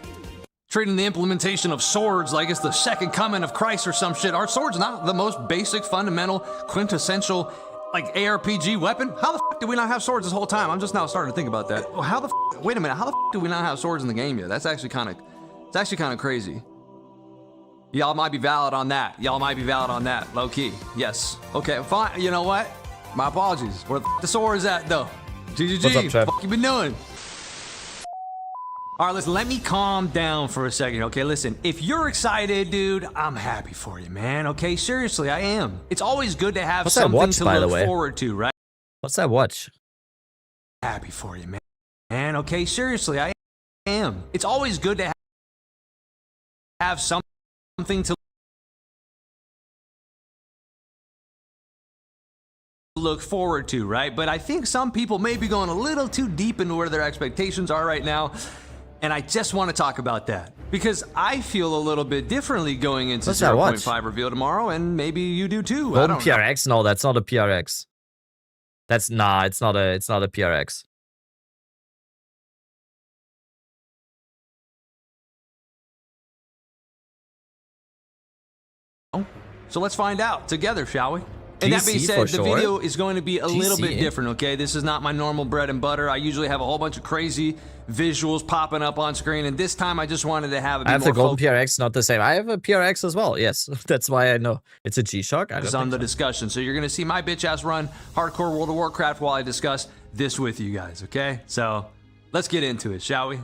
[SPEAKER 12] Treating the implementation of swords like it's the second coming of Christ or some shit. Are swords not the most basic, fundamental, quintessential, like ARPG weapon? How the fuck do we not have swords this whole time? I'm just now starting to think about that. How the fuck, wait a minute, how the fuck do we not have swords in the game yet? That's actually kind of crazy. Y'all might be valid on that. Y'all might be valid on that, low key. Yes. Okay, fine. You know what? My apologies. Where the swords at though? GGG.
[SPEAKER 1] What's up, Trev?
[SPEAKER 12] What you been doing? All right, listen, let me calm down for a second, okay? Listen, if you're excited, dude, I'm happy for you, man, okay? Seriously, I am. It's always good to have
[SPEAKER 1] What's that
[SPEAKER 12] something
[SPEAKER 1] watch,
[SPEAKER 12] to
[SPEAKER 1] by the
[SPEAKER 12] look
[SPEAKER 1] way?
[SPEAKER 12] forward to, right?
[SPEAKER 1] What's that watch?
[SPEAKER 12] Happy for you, man. Man, okay? Seriously, I am. It's always good to have something to look forward to, right? But I think some people may be going a little too deep into where their expectations are right now. And I just want to talk about that because I feel a little bit differently going into 0.5 reveal tomorrow, and maybe you do too.
[SPEAKER 1] Golden PRX? No, that's not a PRX. It's not a PRX.
[SPEAKER 12] So let's find out together, shall we? And that being
[SPEAKER 1] GC
[SPEAKER 12] said,
[SPEAKER 1] for
[SPEAKER 12] the
[SPEAKER 1] sure.
[SPEAKER 12] video is going to be a little bit
[SPEAKER 1] GC.
[SPEAKER 12] different, okay? This is not my normal bread and butter. I usually have a whole bunch of crazy visuals popping up on screen, and this time I just wanted to have a bit
[SPEAKER 1] I have
[SPEAKER 12] more
[SPEAKER 1] the Golden PRX, not the same. I have a PRX as well, yes. That's why I know. It's a G-Shock. I don't
[SPEAKER 12] focus on
[SPEAKER 1] think
[SPEAKER 12] the
[SPEAKER 1] so.
[SPEAKER 12] discussion. So you're going to see my bitch-ass run hardcore World of Warcraft while I discuss this with you guys, okay? So let's get into it, shall we?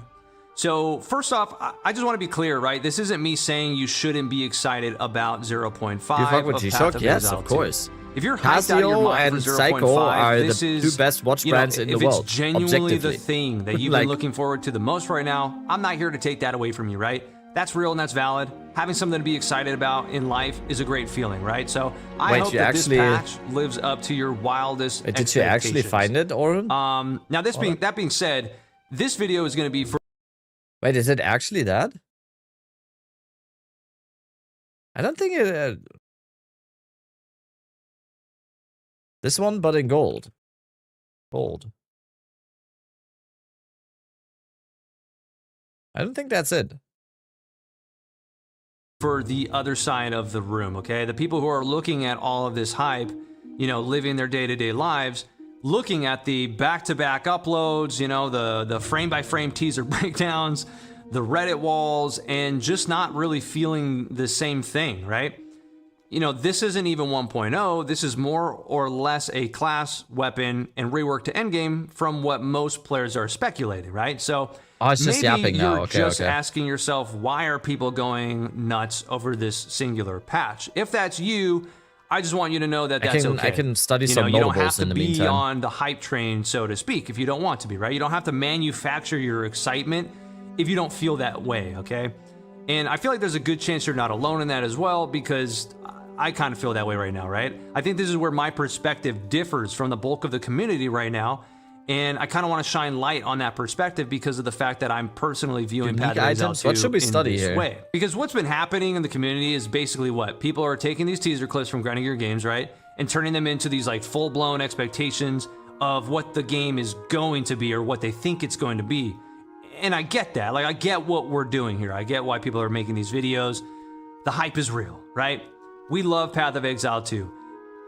[SPEAKER 12] So first off, I just want to be clear, right? This isn't me saying you shouldn't be excited about 0.5.
[SPEAKER 1] You fuck with
[SPEAKER 12] of
[SPEAKER 1] G-Shock?
[SPEAKER 12] Path of
[SPEAKER 1] Yes,
[SPEAKER 12] Exile
[SPEAKER 1] of
[SPEAKER 12] 2.
[SPEAKER 1] course.
[SPEAKER 12] If you're hyped out of your
[SPEAKER 1] Casio
[SPEAKER 12] mind
[SPEAKER 1] and
[SPEAKER 12] for 0.5,
[SPEAKER 1] Psycho are the
[SPEAKER 12] this
[SPEAKER 1] two
[SPEAKER 12] is,
[SPEAKER 1] best watch
[SPEAKER 12] you know,
[SPEAKER 1] brands in the
[SPEAKER 12] if
[SPEAKER 1] world,
[SPEAKER 12] it's genuinely the
[SPEAKER 1] objectively.
[SPEAKER 12] thing that you've
[SPEAKER 1] Like-
[SPEAKER 12] been looking forward to the most right now, I'm not here to take that away from you, right? That's real and that's valid. Having something to be excited about in life is a great feeling, right? So I
[SPEAKER 1] Wait,
[SPEAKER 12] hope
[SPEAKER 1] you
[SPEAKER 12] that
[SPEAKER 1] actually-
[SPEAKER 12] this patch lives up to your wildest
[SPEAKER 1] Wait, did you actually find it, Oren?
[SPEAKER 12] Now that being said, this video is going to be for
[SPEAKER 1] Wait, is it actually that? I don't think it... This one, but in gold. Gold. I don't think that's it.
[SPEAKER 12] for the other side of the room, okay? The people who are looking at all of this hype, you know, living their day-to-day lives, looking at the back-to-back uploads, you know, the frame-by-frame teaser breakdowns, the Reddit walls, and just not really feeling the same thing, right? You know, this isn't even 1.0. This is more or less a class, weapon, and rework to endgame from what most players are speculating, right? So
[SPEAKER 1] Oh, it's just
[SPEAKER 12] maybe
[SPEAKER 1] yapping
[SPEAKER 12] you're
[SPEAKER 1] now. Okay,
[SPEAKER 12] just
[SPEAKER 1] okay.
[SPEAKER 12] asking yourself, why are people going nuts over this singular patch? If that's you, I just want you to know that that's okay.
[SPEAKER 1] I can study
[SPEAKER 12] You
[SPEAKER 1] some
[SPEAKER 12] know, you don't have
[SPEAKER 1] notables
[SPEAKER 12] to
[SPEAKER 1] in the
[SPEAKER 12] be
[SPEAKER 1] meantime.
[SPEAKER 12] on the hype train, so to speak, if you don't want to be, right? You don't have to manufacture your excitement if you don't feel that way, okay? And I feel like there's a good chance you're not alone in that as well, because I kind of feel that way right now, right? I think this is where my perspective differs from the bulk of the community right now, and I kind of want to shine light on that perspective because of the fact that I'm personally viewing
[SPEAKER 1] Unique
[SPEAKER 12] Path of Exile
[SPEAKER 1] items? What
[SPEAKER 12] 2
[SPEAKER 1] should we
[SPEAKER 12] in
[SPEAKER 1] study
[SPEAKER 12] this
[SPEAKER 1] here?
[SPEAKER 12] way. Because what's been happening in the community is basically what? People are taking these teaser clips from Grinding Gear Games, right? And turning them into these like full-blown expectations of what the game is going to be or what they think it's going to be. And I get that. Like, I get what we're doing here. I get why people are making these videos. The hype is real, right? We love Path of Exile 2.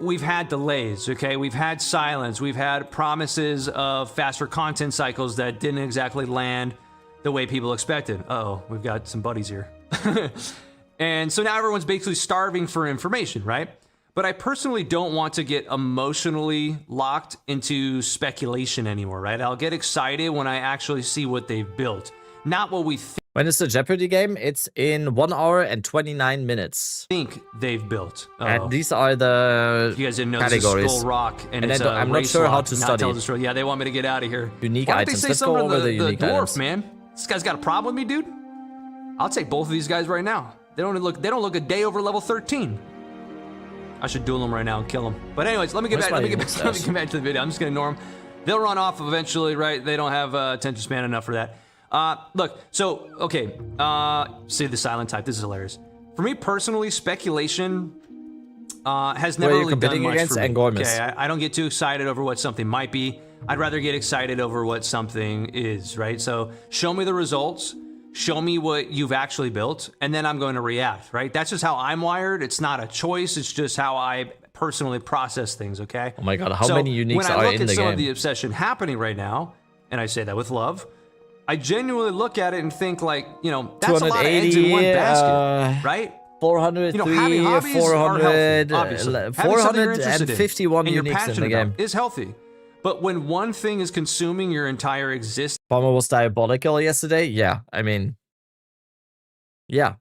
[SPEAKER 12] We've had delays, okay? We've had silence. We've had promises of faster content cycles that didn't exactly land the way people expected. Uh-oh, we've got some buddies here. And so now everyone's basically starving for information, right? But I personally don't want to get emotionally locked into speculation anymore, right? I'll get excited when I actually see what they've built. not what we
[SPEAKER 1] When is the Jeopardy game? It's in 1 hour and 29 minutes.
[SPEAKER 12] think they've built.
[SPEAKER 1] And these are the
[SPEAKER 12] You guys didn't know
[SPEAKER 1] categories.
[SPEAKER 12] this is Skull Rock, and it's
[SPEAKER 1] I'm not
[SPEAKER 12] race
[SPEAKER 1] sure how
[SPEAKER 12] lock,
[SPEAKER 1] to
[SPEAKER 12] not
[SPEAKER 1] study.
[SPEAKER 12] tell the story. Yeah, they want me to get out of here.
[SPEAKER 1] Unique
[SPEAKER 12] Why don't
[SPEAKER 1] items.
[SPEAKER 12] they say
[SPEAKER 1] Let's
[SPEAKER 12] something
[SPEAKER 1] go
[SPEAKER 12] to
[SPEAKER 1] over the
[SPEAKER 12] the
[SPEAKER 1] unique
[SPEAKER 12] dwarf,
[SPEAKER 1] items.
[SPEAKER 12] man? This guy's got a problem with me, dude. I'll take both of these guys right now. They don't look a day over level 13. I should duel them right now and kill them. But anyways, let me get
[SPEAKER 1] Where's
[SPEAKER 12] back. Let
[SPEAKER 1] my
[SPEAKER 12] me get
[SPEAKER 1] unique
[SPEAKER 12] back, let me
[SPEAKER 1] stash?
[SPEAKER 12] get back to the video. I'm just gonna ignore them. They'll run off eventually, right? They don't have attention span enough for that. Look, so okay. See the silent type. This is hilarious. For me personally, speculation has never
[SPEAKER 1] Who are you
[SPEAKER 12] really done
[SPEAKER 1] competing
[SPEAKER 12] much
[SPEAKER 1] against?
[SPEAKER 12] for me.
[SPEAKER 1] Angormus.
[SPEAKER 12] Okay, I don't get too excited over what something might be. I'd rather get excited over what something is, right? So show me the results. Show me what you've actually built, and then I'm going to react, right? That's just how I'm wired. It's not a choice. It's just how I personally process things, okay?
[SPEAKER 1] Oh my god, how
[SPEAKER 12] So
[SPEAKER 1] many uniques
[SPEAKER 12] when I
[SPEAKER 1] are
[SPEAKER 12] look
[SPEAKER 1] in
[SPEAKER 12] at
[SPEAKER 1] the
[SPEAKER 12] some
[SPEAKER 1] game?
[SPEAKER 12] of the obsession happening right now, and I say that with love, I genuinely look at it and think like, you know, that's a lot of eggs in one basket, right?
[SPEAKER 1] 403,
[SPEAKER 12] You know, having hobbies are
[SPEAKER 1] 400,
[SPEAKER 12] healthy, obviously. Having something you're interested in
[SPEAKER 1] 451
[SPEAKER 12] and you're
[SPEAKER 1] uniques in
[SPEAKER 12] passionate
[SPEAKER 1] the game.
[SPEAKER 12] about is healthy. But when one thing is consuming your entire existence,
[SPEAKER 1] Bomber was diabolical yesterday. Yeah, I mean, yeah.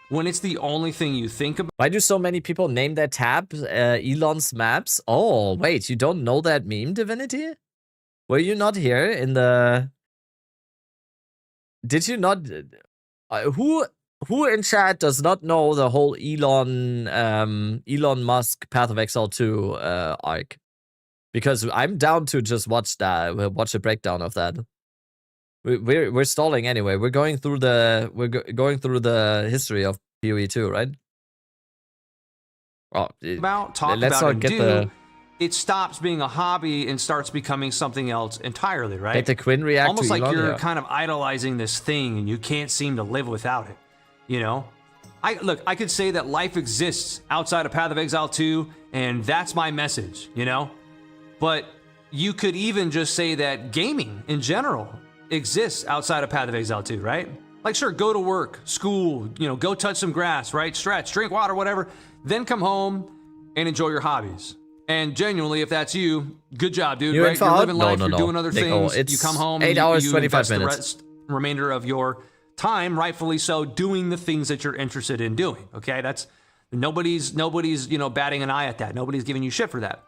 [SPEAKER 12] when it's the only thing you think about,
[SPEAKER 1] Why do so many people name their tab Elon's maps? Oh, wait, you don't know that meme, Divinity? Were you not here in the... Did you not... Who in chat does not know the whole Elon Musk Path of Exile 2 arc? Because I'm down to just watch a breakdown of that. We're stalling anyway. We're going through the history of PoE 2, right? Oh,
[SPEAKER 12] talk
[SPEAKER 1] let's
[SPEAKER 12] about,
[SPEAKER 1] not
[SPEAKER 12] and
[SPEAKER 1] get
[SPEAKER 12] do,
[SPEAKER 1] the
[SPEAKER 12] it stops being a hobby and starts becoming something else entirely, right?
[SPEAKER 1] get the Quinn react
[SPEAKER 12] Almost
[SPEAKER 1] to
[SPEAKER 12] like
[SPEAKER 1] Elon,
[SPEAKER 12] you're
[SPEAKER 1] yeah.
[SPEAKER 12] kind of idolizing this thing and you can't seem to live without it, you know? I could say that life exists outside of Path of Exile 2, and that's my message, you know? But you could even just say that gaming in general exists outside of Path of Exile 2, right? Like, sure, go to work, school, you know, go touch some grass, right? Stretch, drink water, whatever. Then come home and enjoy your hobbies. And genuinely, if that's you, good job, dude,
[SPEAKER 1] You
[SPEAKER 12] right?
[SPEAKER 1] info
[SPEAKER 12] You're
[SPEAKER 1] out?
[SPEAKER 12] living life,
[SPEAKER 1] No,
[SPEAKER 12] you're doing other
[SPEAKER 1] Nico,
[SPEAKER 12] things.
[SPEAKER 1] it's
[SPEAKER 12] You come home
[SPEAKER 1] 8
[SPEAKER 12] and
[SPEAKER 1] hours,
[SPEAKER 12] you
[SPEAKER 1] 25
[SPEAKER 12] invest
[SPEAKER 1] minutes.
[SPEAKER 12] the remainder of your time, rightfully so, doing the things that you're interested in doing, okay? That's nobody's, you know, batting an eye at that. Nobody's giving you shit for that.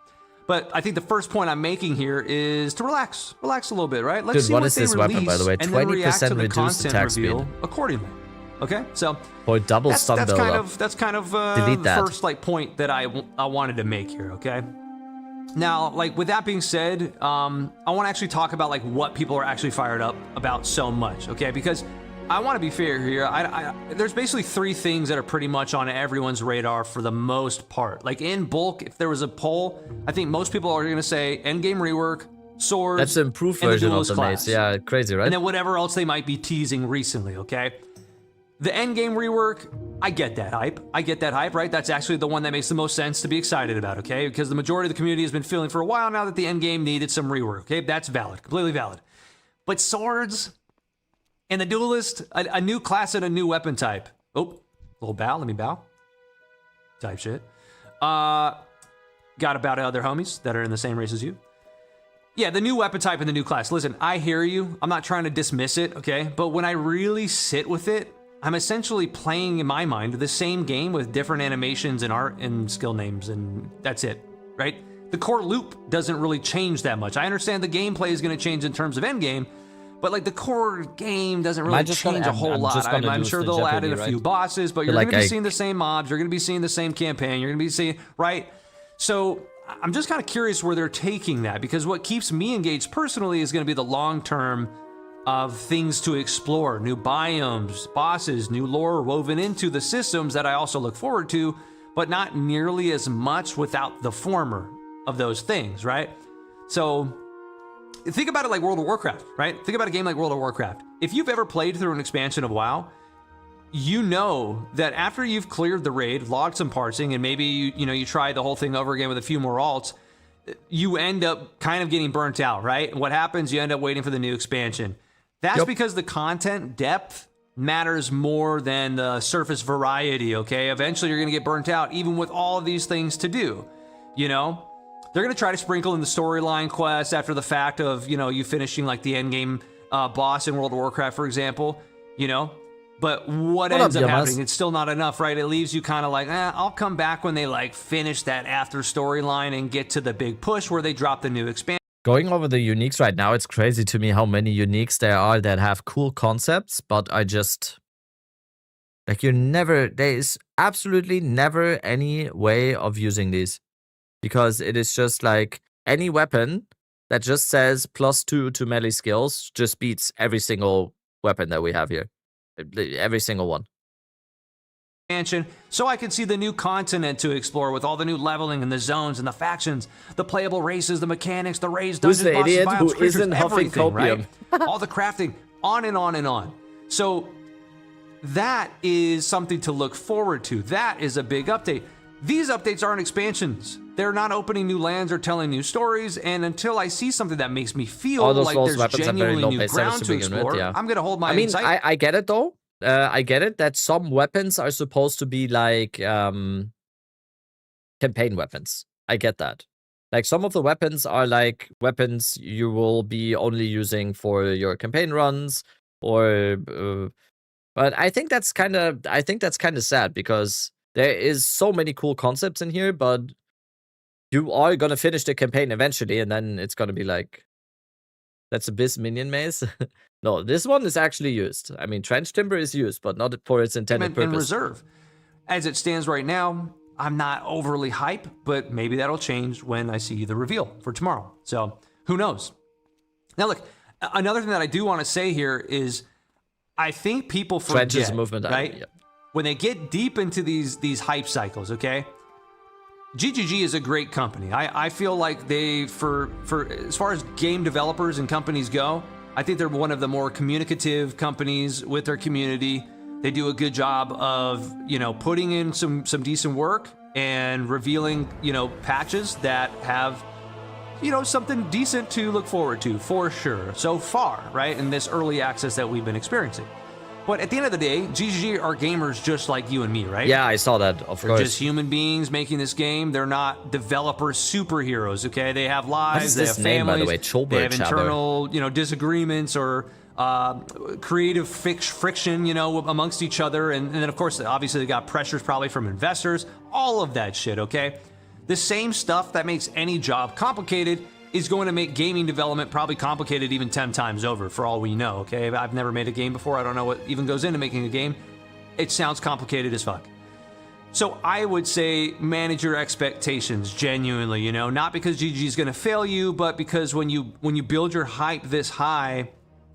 [SPEAKER 12] But I think the first point I'm making here is to relax a little bit, right? Let's
[SPEAKER 1] Dude,
[SPEAKER 12] see
[SPEAKER 1] what
[SPEAKER 12] what
[SPEAKER 1] is
[SPEAKER 12] they
[SPEAKER 1] this
[SPEAKER 12] release,
[SPEAKER 1] weapon, by the way?
[SPEAKER 12] and then react to
[SPEAKER 1] 20%
[SPEAKER 12] the
[SPEAKER 1] reduced
[SPEAKER 12] content
[SPEAKER 1] attack speed.
[SPEAKER 12] reveal accordingly. Okay, so
[SPEAKER 1] For double stun
[SPEAKER 12] that's
[SPEAKER 1] build
[SPEAKER 12] kind
[SPEAKER 1] up.
[SPEAKER 12] of
[SPEAKER 1] Delete
[SPEAKER 12] the
[SPEAKER 1] that.
[SPEAKER 12] first like point that I wanted to make here. Okay. Now, like with that being said, I want to actually talk about like what people are actually fired up about so much. Okay, because I want to be fair here. There's basically three things that are pretty much on everyone's radar for the most part. Like in bulk, if there was a poll, I think most people are going to say endgame rework, swords.
[SPEAKER 1] That's the improved
[SPEAKER 12] and
[SPEAKER 1] version of
[SPEAKER 12] duelist
[SPEAKER 1] the
[SPEAKER 12] class.
[SPEAKER 1] mace. Yeah, crazy, right?
[SPEAKER 12] And then whatever else they might be teasing recently, okay? The endgame rework, I get that hype. Right? That's actually the one that makes the most sense to be excited about, okay? Because the majority of the community has been feeling for a while now that the endgame needed some rework, okay? That's valid, completely valid. But swords and the duelist, a new class and a new weapon type. Oh, little bow, let me bow. Type shit. Got to bow to other homies that are in the same race as you. Yeah, the new weapon type and the new class. Listen, I hear you. I'm not trying to dismiss it, okay? But when I really sit with it, I'm essentially playing, in my mind, the same game with different animations and art and skill names, and that's it, right? The core loop doesn't really change that much. I understand the gameplay is going to change in terms of endgame, but like the core game doesn't really change a whole lot. I'm sure they'll add in a few bosses, but you're going to be seeing the same mobs, you're going to be seeing the same campaign, you're going to be seeing, right? So I'm just kind of curious where they're taking that, because what keeps me engaged personally is going to be the long-term of things to explore, new biomes, bosses, new lore woven into the systems that I also look forward to, but not nearly as much without the former of those things, right? So think about it like World of Warcraft, right? Think about a game like World of Warcraft. If you've ever played through an expansion of WoW, you know that after you've cleared the raid, logged some parsing, and maybe you try the whole thing over again with a few more alts, you end up kind of getting burnt out, right? And what happens? You end up waiting for the new expansion. That's because the content depth matters more than the surface variety, okay? Eventually you're gonna get burnt out, even with all of these things to do, you know? They're gonna try to sprinkle in the storyline quests after the fact of, you finishing like the end game boss in World of Warcraft, for example, you know. But what
[SPEAKER 1] What
[SPEAKER 12] ends
[SPEAKER 1] up,
[SPEAKER 12] up
[SPEAKER 1] Yamas?
[SPEAKER 12] happening, it's still not enough, right? It leaves you kind of like, I'll come back when they like finish that after storyline and get to the big push where they drop the new expansion.
[SPEAKER 1] Going over the uniques right now, it's crazy to me how many uniques there are that have cool concepts, but are just like there is absolutely never any way of using these, because it is just like any weapon that just says +2 to melee skills just beats every single weapon that we have here. Every single one.
[SPEAKER 12] So I could see the new continent to explore with all the new leveling and the zones and the factions, the playable races, the mechanics, the raids,
[SPEAKER 1] Who's
[SPEAKER 12] dungeons,
[SPEAKER 1] the
[SPEAKER 12] bosses,
[SPEAKER 1] idiot
[SPEAKER 12] biomes,
[SPEAKER 1] who
[SPEAKER 12] creatures,
[SPEAKER 1] isn't huffing
[SPEAKER 12] everything, right?
[SPEAKER 1] copium?
[SPEAKER 12] All the crafting, on and on and on. So that is something to look forward to. That is a big update. These updates aren't expansions. They're not opening new lands or telling new stories, and until I see something that makes me feel like there's genuinely new ground to explore, I'm going to hold my sight.
[SPEAKER 1] I get it though. I get it that some weapons are supposed to be like campaign weapons. I get that. Like some of the weapons are like weapons you will be only using for your campaign runs, or but I think that's kind of sad, because there is so many cool concepts in here, but you are gonna finish the campaign eventually, and then it's gonna be like, that's Abyss minion maze. No, this one is actually used. I mean, Trench Timber is used, but not for its intended purpose.
[SPEAKER 12] In reserve. As it stands right now, I'm not overly hype, but maybe that'll change when I see the reveal for tomorrow. So who knows? Now look, another thing that I do want to say here is I think people forget,
[SPEAKER 1] Trench's movement,
[SPEAKER 12] right?
[SPEAKER 1] Yeah.
[SPEAKER 12] When they get deep into these hype cycles, okay? GGG is a great company. I feel like they, for as far as game developers and companies go, I think they're one of the more communicative companies with their community. They do a good job of, putting in some decent work and revealing, patches that have, something decent to look forward to, for sure, so far, right, in this early access that we've been experiencing. But at the end of the day, GGG are gamers just like you and me, right?
[SPEAKER 1] Yeah, I saw that, of
[SPEAKER 12] They're
[SPEAKER 1] course.
[SPEAKER 12] just human beings making this game. They're not developer superheroes, okay? They have lives, they have
[SPEAKER 1] name, by the
[SPEAKER 12] families,
[SPEAKER 1] way?
[SPEAKER 12] they have internal, disagreements or creative friction, amongst each other. And then, of course, obviously they got pressures probably from investors, all of that shit, okay? The same stuff that makes any job complicated is going to make gaming development probably complicated even 10 times over, for all we know, okay? I've never made a game before. I don't know what even goes into making a game. It sounds complicated as fuck. So I would say manage your expectations genuinely, not because GG is going to fail you, but because when you build your hype this high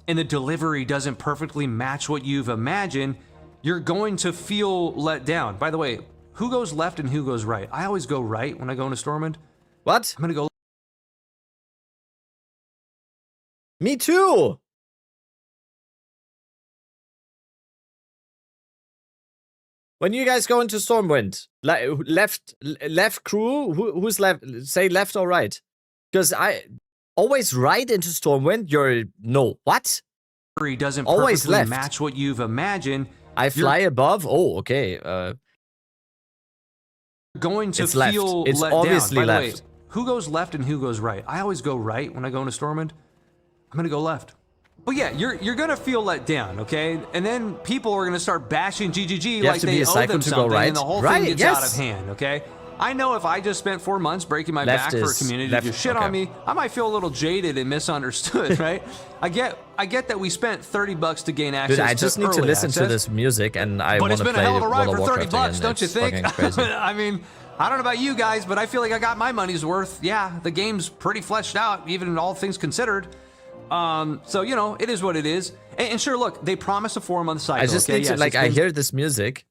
[SPEAKER 12] and the delivery doesn't perfectly match what you've imagined, you're going to feel let down. By the way, who goes left and who goes right? I always go right when I go into Stormwind.
[SPEAKER 1] What?
[SPEAKER 12] I'm going to go.
[SPEAKER 1] Me too. When you guys go into Stormwind, left crew, who's left? Say left or right, because I always right into Stormwind. What?
[SPEAKER 12] Doesn't
[SPEAKER 1] always
[SPEAKER 12] perfectly
[SPEAKER 1] left.
[SPEAKER 12] match what you've imagined.
[SPEAKER 1] I fly above. Oh, okay.
[SPEAKER 12] Going to
[SPEAKER 1] it's
[SPEAKER 12] feel
[SPEAKER 1] left. It's
[SPEAKER 12] let
[SPEAKER 1] obviously
[SPEAKER 12] down. By
[SPEAKER 1] left.
[SPEAKER 12] the way, who goes left and who goes right? I always go right when I go into Stormwind. I'm gonna go left. But yeah, you're gonna feel let down, okay? And then people are gonna start bashing GGG like they owe them something, and the whole thing gets out of hand, okay? I know if I just spent 4 months breaking my back for a community to shit on me, I might feel a little jaded and misunderstood, right? I get that we spent $30 to gain access.
[SPEAKER 1] Dude, I just need to listen to this music, and I want to play
[SPEAKER 12] But it's been a hell of a ride
[SPEAKER 1] World
[SPEAKER 12] for
[SPEAKER 1] of
[SPEAKER 12] $30,
[SPEAKER 1] Warcraft again.
[SPEAKER 12] don't you
[SPEAKER 1] It's
[SPEAKER 12] think?
[SPEAKER 1] fucking crazy.
[SPEAKER 12] I mean, I don't know about you guys, but I feel like I got my money's worth. Yeah, the game's pretty fleshed out, even all things considered. So, it is what it is. And sure, look, they promise a 4-month cycle.
[SPEAKER 1] I just need to, I hear this music.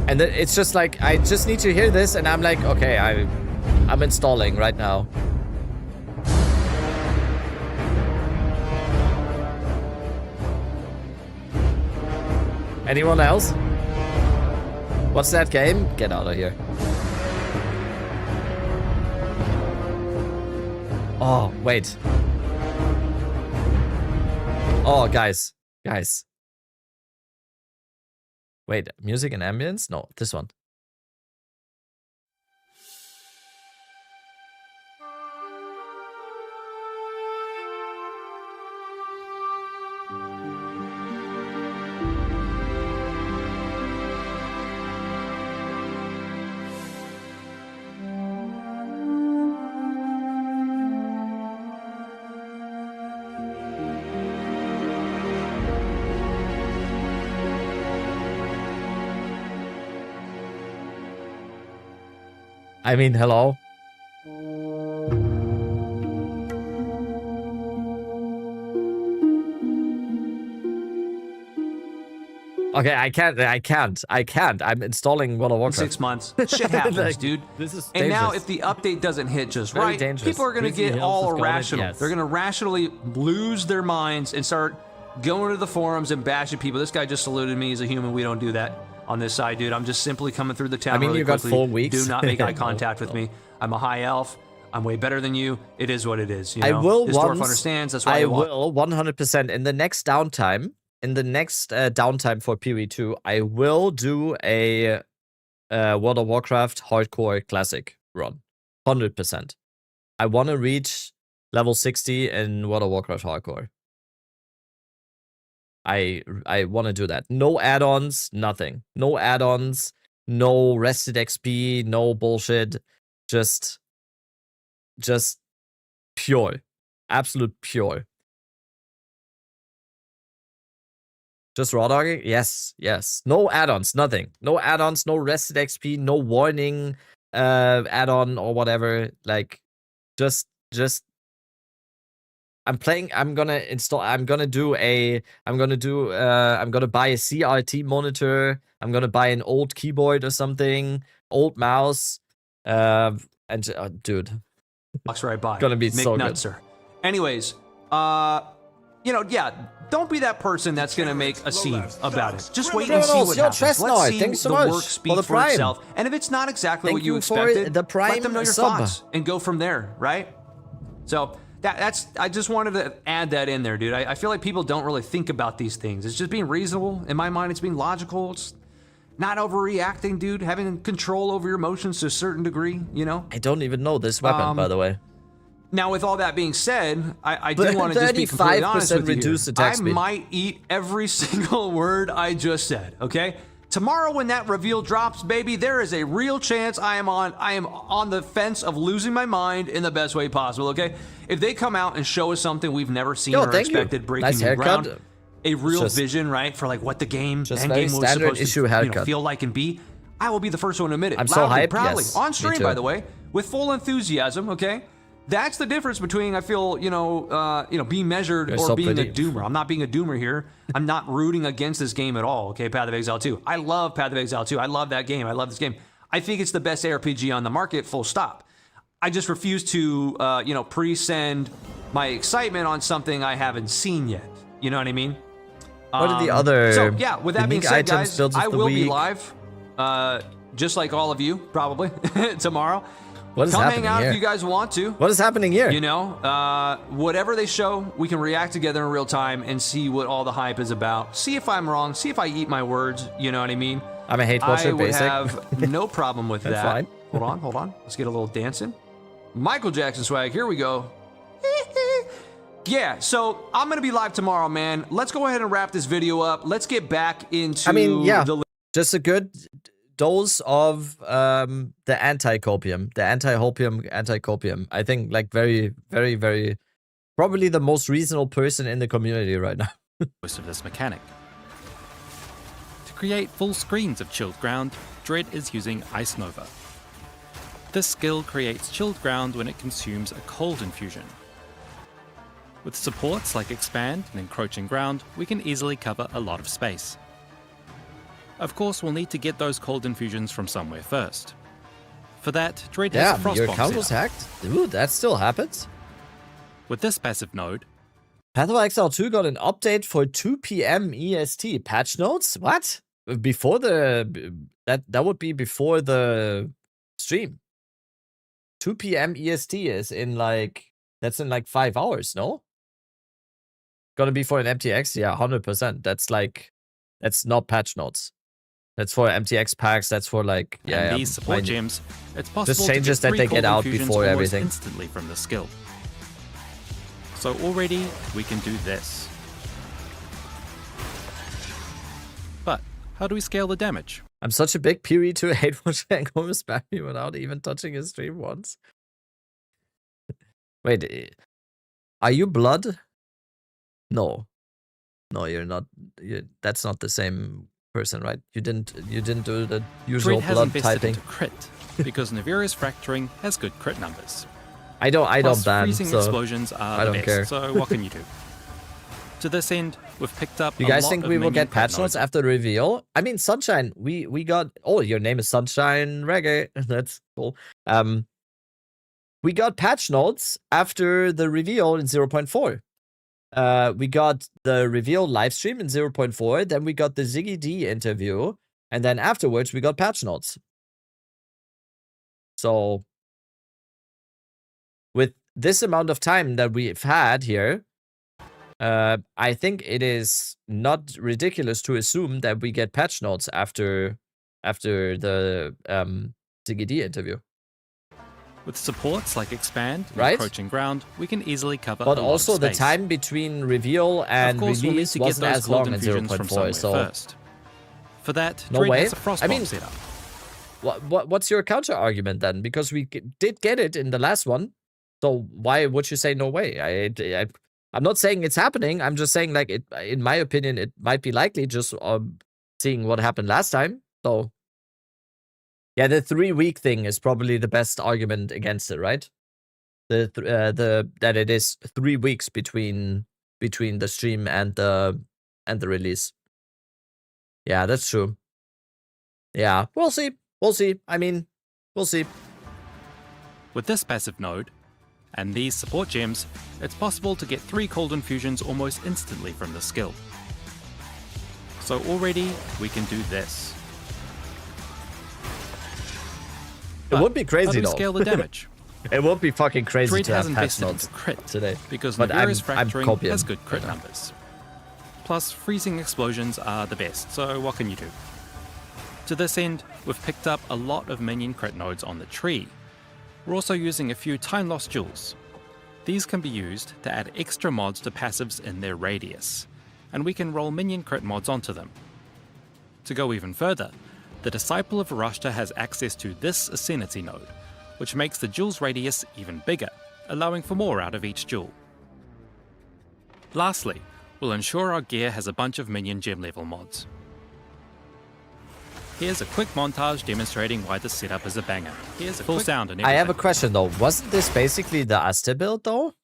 [SPEAKER 1] And then it's just like, I just need to hear this, and I'm like, okay, I'm installing right now. Anyone else? What's that game? Get out of here. Oh, wait. Oh, guys. Wait, music and ambience? No, this one. I mean, hello. Okay, I can't. I'm installing World of Warcraft.
[SPEAKER 12] 6 months. Shit happens,
[SPEAKER 1] Like,
[SPEAKER 12] dude.
[SPEAKER 1] This is
[SPEAKER 12] And now,
[SPEAKER 1] dangerous.
[SPEAKER 12] if the update doesn't hit just
[SPEAKER 1] Very
[SPEAKER 12] right,
[SPEAKER 1] dangerous.
[SPEAKER 12] people are going to
[SPEAKER 1] Grizzly
[SPEAKER 12] get
[SPEAKER 1] Hills
[SPEAKER 12] all
[SPEAKER 1] is going,
[SPEAKER 12] irrational.
[SPEAKER 1] yes.
[SPEAKER 12] They're going to rationally lose their minds and start going to the forums and bashing people. This guy just saluted me as a human. We don't do that on this side, dude. I'm just simply coming through the town
[SPEAKER 1] I mean,
[SPEAKER 12] really
[SPEAKER 1] you got
[SPEAKER 12] quickly.
[SPEAKER 1] 4 weeks.
[SPEAKER 12] Do not make eye
[SPEAKER 1] No,
[SPEAKER 12] contact with
[SPEAKER 1] no.
[SPEAKER 12] me. I'm a high elf. I'm way better than you. It is what it is. You know?
[SPEAKER 1] I will
[SPEAKER 12] This dwarf
[SPEAKER 1] once.
[SPEAKER 12] understands. That's why
[SPEAKER 1] I
[SPEAKER 12] I walk.
[SPEAKER 1] will 100% in the next downtime. In the next downtime for PoE2, I will do a World of Warcraft hardcore classic run. 100%. I want to reach level 60 in World of Warcraft hardcore. I want to do that. No add-ons, nothing. No add-ons, no rested XP, no bullshit. Just pure. Absolute pure. Just raw dogging? Yes, yes. No add-ons, nothing. No add-ons, no rested XP, no warning add-on or whatever. Like, just I'm gonna buy a CRT monitor. I'm gonna buy an old keyboard or something, old mouse. Dude.
[SPEAKER 12] Walks right by.
[SPEAKER 1] Gonna be
[SPEAKER 12] Mick
[SPEAKER 1] so good.
[SPEAKER 12] Nutzer. Anyways, you know, yeah, don't be that person that's gonna make a scene about it. Just wait and see
[SPEAKER 1] Criminals,
[SPEAKER 12] what
[SPEAKER 1] your
[SPEAKER 12] happens.
[SPEAKER 1] Chestnut,
[SPEAKER 12] Let's see
[SPEAKER 1] thanks so
[SPEAKER 12] the
[SPEAKER 1] much
[SPEAKER 12] work
[SPEAKER 1] for
[SPEAKER 12] speak
[SPEAKER 1] the
[SPEAKER 12] for
[SPEAKER 1] Prime.
[SPEAKER 12] itself. And if it's not exactly
[SPEAKER 1] Thank
[SPEAKER 12] what you
[SPEAKER 1] you for
[SPEAKER 12] expected,
[SPEAKER 1] the Prime
[SPEAKER 12] let them know your
[SPEAKER 1] sub.
[SPEAKER 12] thoughts and go from there, right? So that's I just wanted to add that in there, dude. I feel like people don't really think about these things. It's just being reasonable. In my mind, it's being logical. It's not overreacting, dude. Having control over your emotions to a certain degree, you know?
[SPEAKER 1] I don't even know this weapon, by the way.
[SPEAKER 12] Now, with all that being said, I do want to just be completely honest with you.
[SPEAKER 1] reduced
[SPEAKER 12] Here.
[SPEAKER 1] attack
[SPEAKER 12] I
[SPEAKER 1] speed.
[SPEAKER 12] might eat every single word I just said, okay? Tomorrow when that reveal drops, baby, there is a real chance I am on the fence of losing my mind in the best way possible, okay? If they come out and show us something we've never seen or
[SPEAKER 1] thank you.
[SPEAKER 12] expected, breaking
[SPEAKER 1] Nice
[SPEAKER 12] new
[SPEAKER 1] haircut.
[SPEAKER 12] ground, a real
[SPEAKER 1] Just-
[SPEAKER 12] vision, right, for like what the game,
[SPEAKER 1] just
[SPEAKER 12] end
[SPEAKER 1] very
[SPEAKER 12] game was
[SPEAKER 1] standard
[SPEAKER 12] supposed
[SPEAKER 1] issue
[SPEAKER 12] to
[SPEAKER 1] haircut.
[SPEAKER 12] feel like and be, I will be the first one to admit it.
[SPEAKER 1] I'm so
[SPEAKER 12] loudly,
[SPEAKER 1] hyped,
[SPEAKER 12] proudly,
[SPEAKER 1] yes,
[SPEAKER 12] on
[SPEAKER 1] me
[SPEAKER 12] stream,
[SPEAKER 1] too.
[SPEAKER 12] by the way, with full enthusiasm, okay? That's the difference between, I feel, being measured
[SPEAKER 1] You're
[SPEAKER 12] or
[SPEAKER 1] so
[SPEAKER 12] being
[SPEAKER 1] pretty.
[SPEAKER 12] a doomer. I'm not being a doomer here. I'm not rooting against this game at all, okay? Path of Exile 2. I love Path of Exile 2. I love that game. I love this game. I think it's the best ARPG on the market, full stop. I just refuse to, pre-send my excitement on something I haven't seen yet. You know what I mean?
[SPEAKER 1] What are the other
[SPEAKER 12] So, yeah, with that being
[SPEAKER 1] unique
[SPEAKER 12] said,
[SPEAKER 1] items,
[SPEAKER 12] guys,
[SPEAKER 1] builds of
[SPEAKER 12] I
[SPEAKER 1] the
[SPEAKER 12] will be
[SPEAKER 1] week?
[SPEAKER 12] live, just like all of you, probably, tomorrow.
[SPEAKER 1] What is
[SPEAKER 12] Come
[SPEAKER 1] happening
[SPEAKER 12] hang out
[SPEAKER 1] here?
[SPEAKER 12] if you guys want to.
[SPEAKER 1] What is happening here?
[SPEAKER 12] You know, whatever they show, we can react together in real time and see what all the hype is about. See if I'm wrong. See if I eat my words. You know what I mean?
[SPEAKER 1] I'm a hate watcher,
[SPEAKER 12] I would
[SPEAKER 1] basic.
[SPEAKER 12] have no problem with
[SPEAKER 1] That's
[SPEAKER 12] that.
[SPEAKER 1] fine.
[SPEAKER 12] Hold on. Let's get a little dancing. Michael Jackson swag. Here we go. Yeah, so I'm going to be live tomorrow, man. Let's go ahead and wrap this video up. Let's get back into
[SPEAKER 1] I mean, yeah,
[SPEAKER 12] the
[SPEAKER 1] just a good dose of the anti-copium, the anti-copium. I think like very, very, very, probably the most reasonable person in the community right now.
[SPEAKER 11] Most of this mechanic. To create full screens of chilled ground, Dread is using Ice Nova. This skill creates chilled ground when it consumes a cold infusion. With supports like Expand and Encroaching Ground, we can easily cover a lot of space. Of course, we'll need to get those cold infusions from somewhere first. For that, Dread has a
[SPEAKER 1] Damn, your
[SPEAKER 11] Frostbomb
[SPEAKER 1] account was
[SPEAKER 11] setup.
[SPEAKER 1] hacked? Dude, that still happens?
[SPEAKER 11] With this passive node,
[SPEAKER 1] Path of Exile 2 got an update for 2 p.m. EST. Patch notes? What? Before the... That would be before the stream. 2 p.m. EST is in like... That's in like 5 hours, no? Gonna be for an MTX? Yeah, 100%. That's like... That's not patch notes. That's for MTX packs. That's for like
[SPEAKER 11] And these support gems, it's possible
[SPEAKER 1] changes
[SPEAKER 11] to get
[SPEAKER 1] that they
[SPEAKER 11] 3
[SPEAKER 1] get
[SPEAKER 11] cold
[SPEAKER 1] out
[SPEAKER 11] infusions
[SPEAKER 1] before
[SPEAKER 11] almost
[SPEAKER 1] everything.
[SPEAKER 11] instantly from the skill. So already we can do this. But how do we scale the damage?
[SPEAKER 1] I'm such a big Piri to hate watching Gomez Barry without even touching his stream once. Wait, are you blood? No. No, you're not. That's not the same person, right? You didn't do the usual
[SPEAKER 11] Dread has
[SPEAKER 1] blood
[SPEAKER 11] invested
[SPEAKER 1] typing.
[SPEAKER 11] into crit because Navira's Fracturing has good crit numbers.
[SPEAKER 1] I don't
[SPEAKER 11] Plus,
[SPEAKER 1] ban,
[SPEAKER 11] freezing
[SPEAKER 1] so
[SPEAKER 11] explosions are
[SPEAKER 1] I
[SPEAKER 11] the
[SPEAKER 1] don't
[SPEAKER 11] best,
[SPEAKER 1] care.
[SPEAKER 11] so what can you do? To this end, we've picked up
[SPEAKER 1] You
[SPEAKER 11] a
[SPEAKER 1] guys
[SPEAKER 11] lot
[SPEAKER 1] think
[SPEAKER 11] of
[SPEAKER 1] we will
[SPEAKER 11] minion
[SPEAKER 1] get
[SPEAKER 11] crit
[SPEAKER 1] patch notes after the reveal? I mean, Sunshine, we got. Oh, your name is Sunshine Reggae. That's cool. We got patch notes after the reveal in 0.4. We got the reveal live stream in 0.4. Then we got the Ziggy D interview, and then afterwards we got patch notes. So, with this amount of time that we've had here, I think it is not ridiculous to assume that we get patch notes after the Ziggy D interview.
[SPEAKER 11] With supports like Expand and
[SPEAKER 1] Right?
[SPEAKER 11] Encroaching Ground, we can easily cover
[SPEAKER 1] But
[SPEAKER 11] a lot
[SPEAKER 1] also
[SPEAKER 11] of
[SPEAKER 1] the
[SPEAKER 11] space.
[SPEAKER 1] time between reveal and
[SPEAKER 11] Of course, we'll need
[SPEAKER 1] release
[SPEAKER 11] to get
[SPEAKER 1] wasn't
[SPEAKER 11] those
[SPEAKER 1] as
[SPEAKER 11] cold
[SPEAKER 1] long as
[SPEAKER 11] infusions from
[SPEAKER 1] 0.4,
[SPEAKER 11] somewhere
[SPEAKER 1] so
[SPEAKER 11] first. For that,
[SPEAKER 1] no
[SPEAKER 11] Dread
[SPEAKER 1] way.
[SPEAKER 11] has a Frost
[SPEAKER 1] I
[SPEAKER 11] Bomb
[SPEAKER 1] mean,
[SPEAKER 11] set up.
[SPEAKER 1] what's your counter argument then? Because we did get it in the last one, so why would you say no way? I'm not saying it's happening. I'm just saying, like, it. In my opinion, it might be likely, just seeing what happened last time. So, yeah, the 3-week thing is probably the best argument against it, right? The that it is 3 weeks between the stream and the release. Yeah, that's true. Yeah, we'll see. We'll see. I mean, we'll see.
[SPEAKER 11] With this passive node, and these support gems, it's possible to get 3 cold infusions almost instantly from the skill. So already, we can do this.
[SPEAKER 1] It would be
[SPEAKER 11] How
[SPEAKER 1] crazy
[SPEAKER 11] do we
[SPEAKER 1] though.
[SPEAKER 11] scale the damage?
[SPEAKER 1] It would be fucking crazy
[SPEAKER 11] Dread
[SPEAKER 1] to
[SPEAKER 11] has
[SPEAKER 1] have patch
[SPEAKER 11] invested
[SPEAKER 1] notes
[SPEAKER 11] into crit
[SPEAKER 1] today.
[SPEAKER 11] because
[SPEAKER 1] But
[SPEAKER 11] Navira's
[SPEAKER 1] I'm
[SPEAKER 11] Fracturing
[SPEAKER 1] copying
[SPEAKER 11] has good crit
[SPEAKER 1] right now.
[SPEAKER 11] numbers. Plus, freezing explosions are the best, so what can you do? To this end, we've picked up a lot of minion crit nodes on the tree. We're also using a few time loss jewels. These can be used to add extra mods to passives in their radius, and we can roll minion crit mods onto them. To go even further, the Disciple of Rashta has access to this Ascenity node, which makes the jewel's radius even bigger, allowing for more out of each jewel. Lastly, we'll ensure our gear has a bunch of minion gem level mods. Here's a quick montage demonstrating why this setup is a banger. Here's a full sound and everything.
[SPEAKER 1] I have a question though. Wasn't this basically the Aste build though?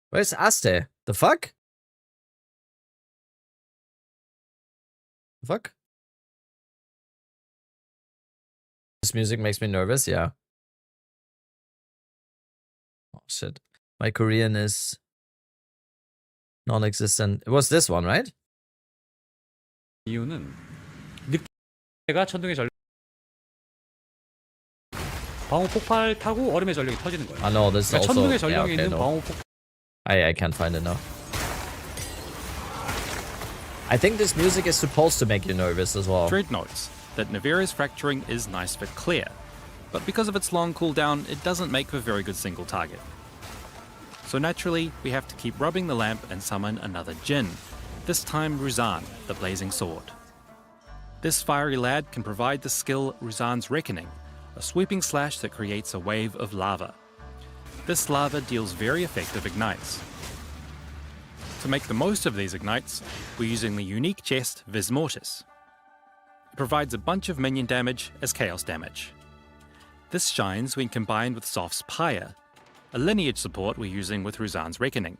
[SPEAKER 1] Where's Aste? The fuck? The fuck? This music makes me nervous, yeah. Oh shit. My Korean is non-existent. It was this one, right?
[SPEAKER 13] 이유는 늑대가 천둥의 전력 방어 폭발 타고 얼음의 전력이 터지는 거예요.
[SPEAKER 1] I know this is
[SPEAKER 13] 그러니까
[SPEAKER 1] also
[SPEAKER 13] 천둥의
[SPEAKER 1] yeah,
[SPEAKER 13] 전력이
[SPEAKER 1] okay,
[SPEAKER 13] 있는
[SPEAKER 1] no.
[SPEAKER 13] 방어 폭
[SPEAKER 1] I can't find it now. I think this music is supposed to make you nervous as well.
[SPEAKER 11] Dread notes that Navira's Fracturing is nice for clear, but because of its long cooldown, it doesn't make for very good single target. So naturally, we have to keep rubbing the lamp and summon another Jinn, this time Ruzan, the Blazing Sword. This fiery lad can provide the skill Ruzan's Reckoning, a sweeping slash that creates a wave of lava. This lava deals very effective ignites. To make the most of these ignites, we're using the unique chest Vis Mortis. It provides a bunch of minion damage as chaos damage. This shines when combined with Soft's Pyre, a lineage support we're using with Ruzan's Reckoning.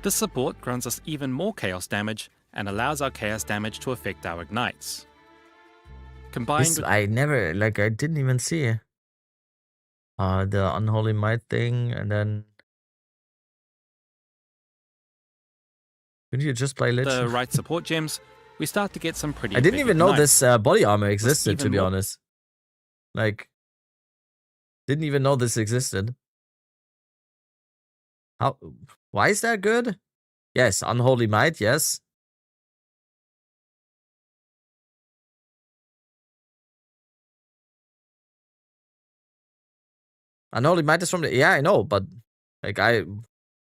[SPEAKER 11] This support grants us even more chaos damage and allows our chaos damage to affect our ignites. Combined
[SPEAKER 1] This,
[SPEAKER 11] with
[SPEAKER 1] I never, like, I didn't even see the Unholy Might thing, and then Couldn't you just play Lich?
[SPEAKER 11] The right support gems, we start to get some pretty
[SPEAKER 1] I didn't
[SPEAKER 11] big
[SPEAKER 1] even know
[SPEAKER 11] ignites.
[SPEAKER 1] this body armor
[SPEAKER 11] Plus
[SPEAKER 1] existed,
[SPEAKER 11] even
[SPEAKER 1] to be
[SPEAKER 11] more-
[SPEAKER 1] honest. Like, didn't even know this existed. How? Why is that good? Yes, Unholy Might, yes. Unholy Might is from the... Yeah, I know, but... Like,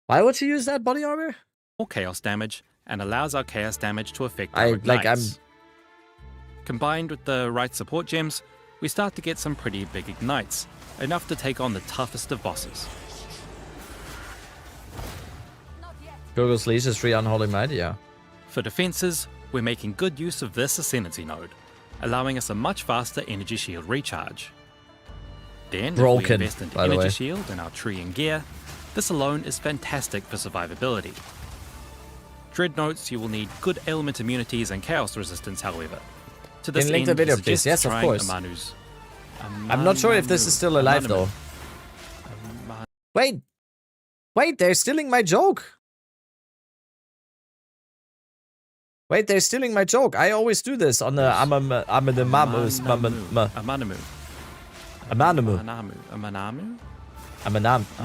[SPEAKER 1] why would you use that body armor?
[SPEAKER 11] more chaos damage and allows our chaos damage to affect
[SPEAKER 1] I-
[SPEAKER 11] our
[SPEAKER 1] like,
[SPEAKER 11] ignites. Combined with the right support gems, we start to get some pretty big ignites, enough to take on the toughest of bosses.
[SPEAKER 1] Gogo's Leash is free Unholy Might, yeah.
[SPEAKER 11] For defenses, we're making good use of this Ascendancy node, allowing us a much faster energy shield recharge. Then, if we
[SPEAKER 1] Broken,
[SPEAKER 11] invest into
[SPEAKER 1] by the
[SPEAKER 11] energy
[SPEAKER 1] way.
[SPEAKER 11] shield and our tree and gear, this alone is fantastic for survivability. Dreadnoughts, you will need good ailment immunities and chaos resistance, however. To this
[SPEAKER 1] Can you link the
[SPEAKER 11] end,
[SPEAKER 1] video,
[SPEAKER 11] he
[SPEAKER 1] please?
[SPEAKER 11] suggests
[SPEAKER 1] Yes, of
[SPEAKER 11] trying
[SPEAKER 1] course.
[SPEAKER 11] Amanu's.
[SPEAKER 1] I'm not sure if this is still alive, though. Wait! Wait, they're stealing my joke! Wait, they're stealing my joke. I always do this on the
[SPEAKER 11] Amanamu.
[SPEAKER 1] Amanamu.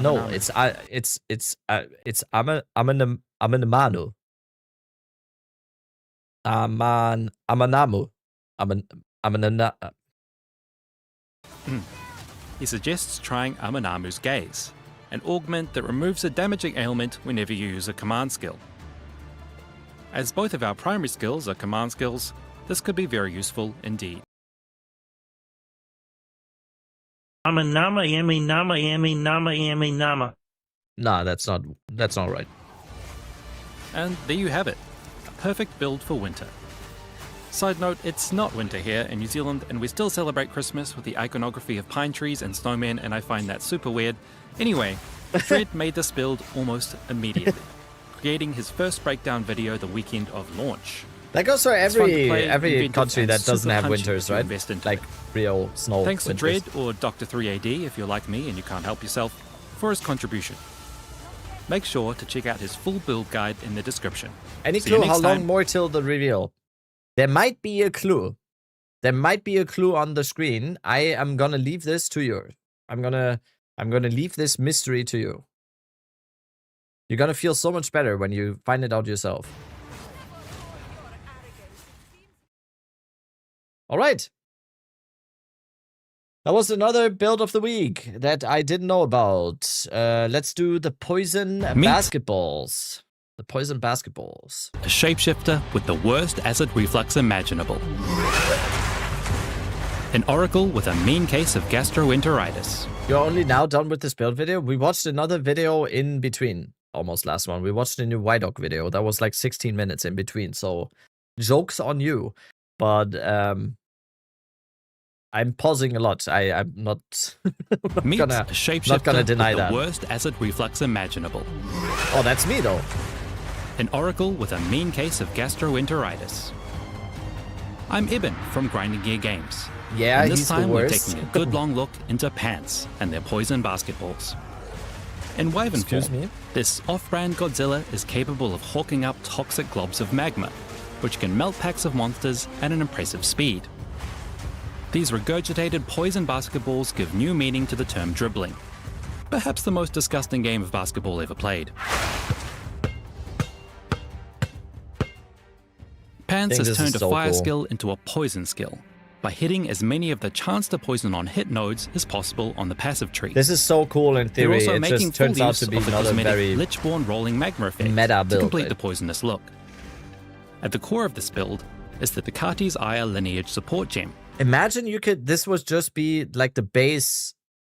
[SPEAKER 1] No, it's Amanamanu. Amanamu. Amanana.
[SPEAKER 11] He suggests trying Amanamu's Gaze, an augment that removes a damaging ailment whenever you use a command skill. As both of our primary skills are command skills, this could be very useful indeed.
[SPEAKER 4] Nama yummy nama yummy nama yummy nama.
[SPEAKER 1] Nah, that's not right.
[SPEAKER 11] And there you have it, a perfect build for winter. Side note, it's not winter here in New Zealand, and we still celebrate Christmas with the iconography of pine trees and snowmen, and I find that super weird. Anyway, Fred made this build almost immediately, creating his first breakdown video the weekend of launch.
[SPEAKER 1] That goes for
[SPEAKER 11] It's fun to
[SPEAKER 1] every
[SPEAKER 11] play, inventive, country
[SPEAKER 1] that
[SPEAKER 11] and
[SPEAKER 1] doesn't
[SPEAKER 11] super
[SPEAKER 1] have
[SPEAKER 11] punchy
[SPEAKER 1] winters,
[SPEAKER 11] if you
[SPEAKER 1] right?
[SPEAKER 11] invest into
[SPEAKER 1] Like
[SPEAKER 11] it.
[SPEAKER 1] real snow
[SPEAKER 11] Thanks to
[SPEAKER 1] winters.
[SPEAKER 11] Dread or Dr. 3AD if you're like me and you can't help yourself, for his contribution. Make sure to check out his full build guide in the description.
[SPEAKER 1] Any
[SPEAKER 11] See you
[SPEAKER 1] clue how
[SPEAKER 11] next
[SPEAKER 1] long
[SPEAKER 11] time.
[SPEAKER 1] more till the reveal? There might be a clue. There might be a clue on the screen. I am gonna leave this to you. I'm gonna leave this mystery to you. You're gonna feel so much better when you find it out yourself. All right. That was another build of the week that I didn't know about. Let's do the poison basketballs. The poison basketballs.
[SPEAKER 11] A shapeshifter with the worst acid reflux imaginable. An oracle with a mean case of gastroenteritis.
[SPEAKER 1] You're only now done with this build video? We watched another video in between. Almost last one. We watched a new White video. That was like 16 minutes in between. So, joke's on you. But, I'm pausing a lot. I'm not,
[SPEAKER 11] Meet
[SPEAKER 1] gonna,
[SPEAKER 11] a
[SPEAKER 1] not
[SPEAKER 11] shapeshifter
[SPEAKER 1] gonna deny
[SPEAKER 11] with the
[SPEAKER 1] that.
[SPEAKER 11] worst acid reflux imaginable.
[SPEAKER 1] Oh, that's me though.
[SPEAKER 11] An oracle with a mean case of gastroenteritis. I'm Ibn from Grinding Gear Games.
[SPEAKER 1] Yeah,
[SPEAKER 11] and this
[SPEAKER 1] he's the
[SPEAKER 11] time we're
[SPEAKER 1] worst.
[SPEAKER 11] taking a good long look into pants and their poison basketballs. In Wyvern
[SPEAKER 1] Excuse
[SPEAKER 11] form,
[SPEAKER 1] me?
[SPEAKER 11] this off-brand Godzilla is capable of hawking up toxic globs of magma, which can melt packs of monsters at an impressive speed. These regurgitated poison basketballs give new meaning to the term dribbling. Perhaps the most disgusting game of basketball ever played. Pants
[SPEAKER 1] think
[SPEAKER 11] has
[SPEAKER 1] this is
[SPEAKER 11] turned a
[SPEAKER 1] so
[SPEAKER 11] fire
[SPEAKER 1] cool.
[SPEAKER 11] skill into a poison skill by hitting as many of the chance to poison on hit nodes as possible on the passive tree.
[SPEAKER 1] This is so cool in
[SPEAKER 11] They're
[SPEAKER 1] theory.
[SPEAKER 11] also
[SPEAKER 1] It
[SPEAKER 11] making
[SPEAKER 1] just turns
[SPEAKER 11] full
[SPEAKER 1] out
[SPEAKER 11] use
[SPEAKER 1] to be
[SPEAKER 11] of the
[SPEAKER 1] not a
[SPEAKER 11] cosmetic
[SPEAKER 1] very
[SPEAKER 11] Lich-born rolling magma effect
[SPEAKER 1] meta
[SPEAKER 11] to
[SPEAKER 1] build.
[SPEAKER 11] complete
[SPEAKER 1] right?
[SPEAKER 11] the poisonous look. At the core of this build is the Ducati's Aya lineage support gem.
[SPEAKER 1] Imagine you could, this would just be like the base,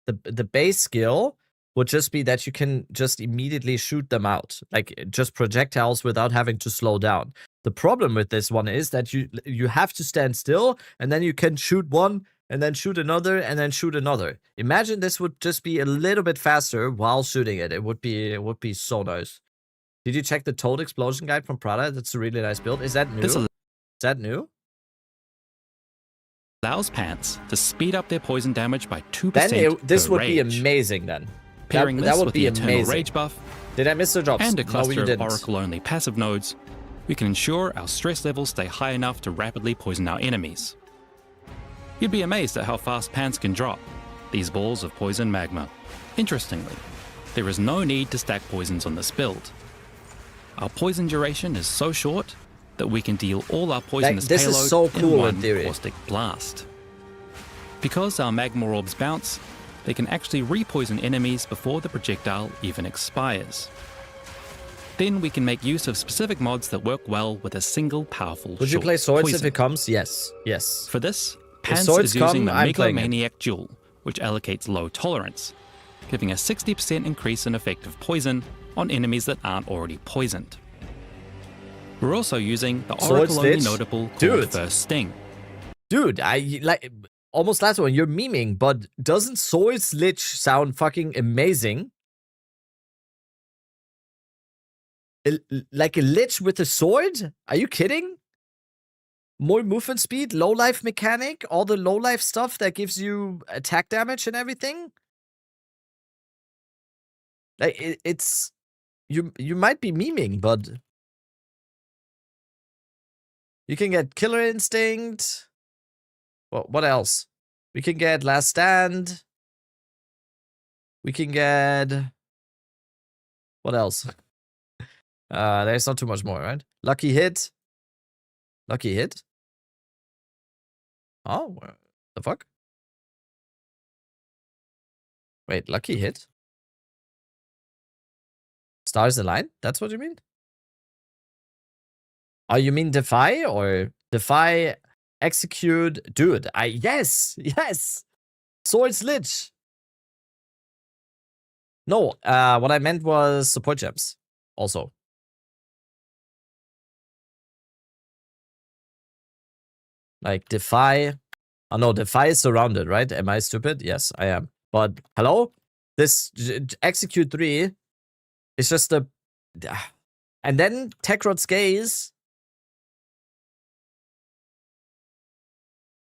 [SPEAKER 1] the base skill would just be that you can just immediately shoot them out, like just projectiles without having to slow down. The problem with this one is that you have to stand still and then you can shoot one and then shoot another and then shoot another. Imagine this would just be a little bit faster while shooting it. It would be so nice. Did you check the Toad Explosion guide from Prada? That's a really nice build. Is that new?
[SPEAKER 11] This
[SPEAKER 1] Is that new?
[SPEAKER 11] allows pants to speed up their poison damage by 2%
[SPEAKER 1] Then this
[SPEAKER 11] per
[SPEAKER 1] would be
[SPEAKER 11] rage.
[SPEAKER 1] amazing then.
[SPEAKER 11] Pairing
[SPEAKER 1] that
[SPEAKER 11] this
[SPEAKER 1] would
[SPEAKER 11] with
[SPEAKER 1] be
[SPEAKER 11] the Eternal
[SPEAKER 1] amazing.
[SPEAKER 11] Rage buff
[SPEAKER 1] Did I miss the drops?
[SPEAKER 11] and a
[SPEAKER 1] No,
[SPEAKER 11] cluster
[SPEAKER 1] you
[SPEAKER 11] of
[SPEAKER 1] didn't.
[SPEAKER 11] Oracle-only passive nodes, we can ensure our stress levels stay high enough to rapidly poison our enemies. You'd be amazed at how fast pants can drop, these balls of poison magma. Interestingly, there is no need to stack poisons on this build. Our poison duration is so short that we can deal all our poisonous
[SPEAKER 1] this
[SPEAKER 11] payload
[SPEAKER 1] is so cool
[SPEAKER 11] in
[SPEAKER 1] in theory.
[SPEAKER 11] one caustic blast. Because our magma orbs bounce, they can actually re-poison enemies before the projectile even expires. Then we can make use of specific mods that work well with a single powerful
[SPEAKER 1] Would you
[SPEAKER 11] short
[SPEAKER 1] play swords
[SPEAKER 11] poison.
[SPEAKER 1] if it comes? Yes. Yes.
[SPEAKER 11] For this,
[SPEAKER 1] If
[SPEAKER 11] Pants
[SPEAKER 1] swords
[SPEAKER 11] is using
[SPEAKER 1] come,
[SPEAKER 11] the
[SPEAKER 1] I'm playing it.
[SPEAKER 11] Megalomaniac Jewel, which allocates low tolerance, giving a 60% increase in effective poison on enemies that aren't already poisoned. We're also using the
[SPEAKER 1] Sword
[SPEAKER 11] Oracle-only
[SPEAKER 1] Stitch?
[SPEAKER 11] notable called
[SPEAKER 1] Dude.
[SPEAKER 11] First Sting.
[SPEAKER 1] Dude, I like almost last one. You're memeing, but doesn't Swords Lich sound fucking amazing? Like a lich with a sword? Are you kidding? More movement speed, low life mechanic, all the low life stuff that gives you attack damage and everything. Like it's you might be memeing, but you can get Killer Instinct. What else? We can get Last Stand. We can get what else? There's not too much more, right? Lucky Hit. Lucky Hit? Oh, what the fuck? Wait, Lucky Hit? Stars Align? That's what you mean? Oh, you mean Defy or Defy Execute? Dude, yes! Swords Lich! No, what I meant was support gems. Also. Like Defy. Oh no, Defy is surrounded, right? Am I stupid? Yes, I am. But hello? This Execute 3 is just a. And then Techrod's Gaze.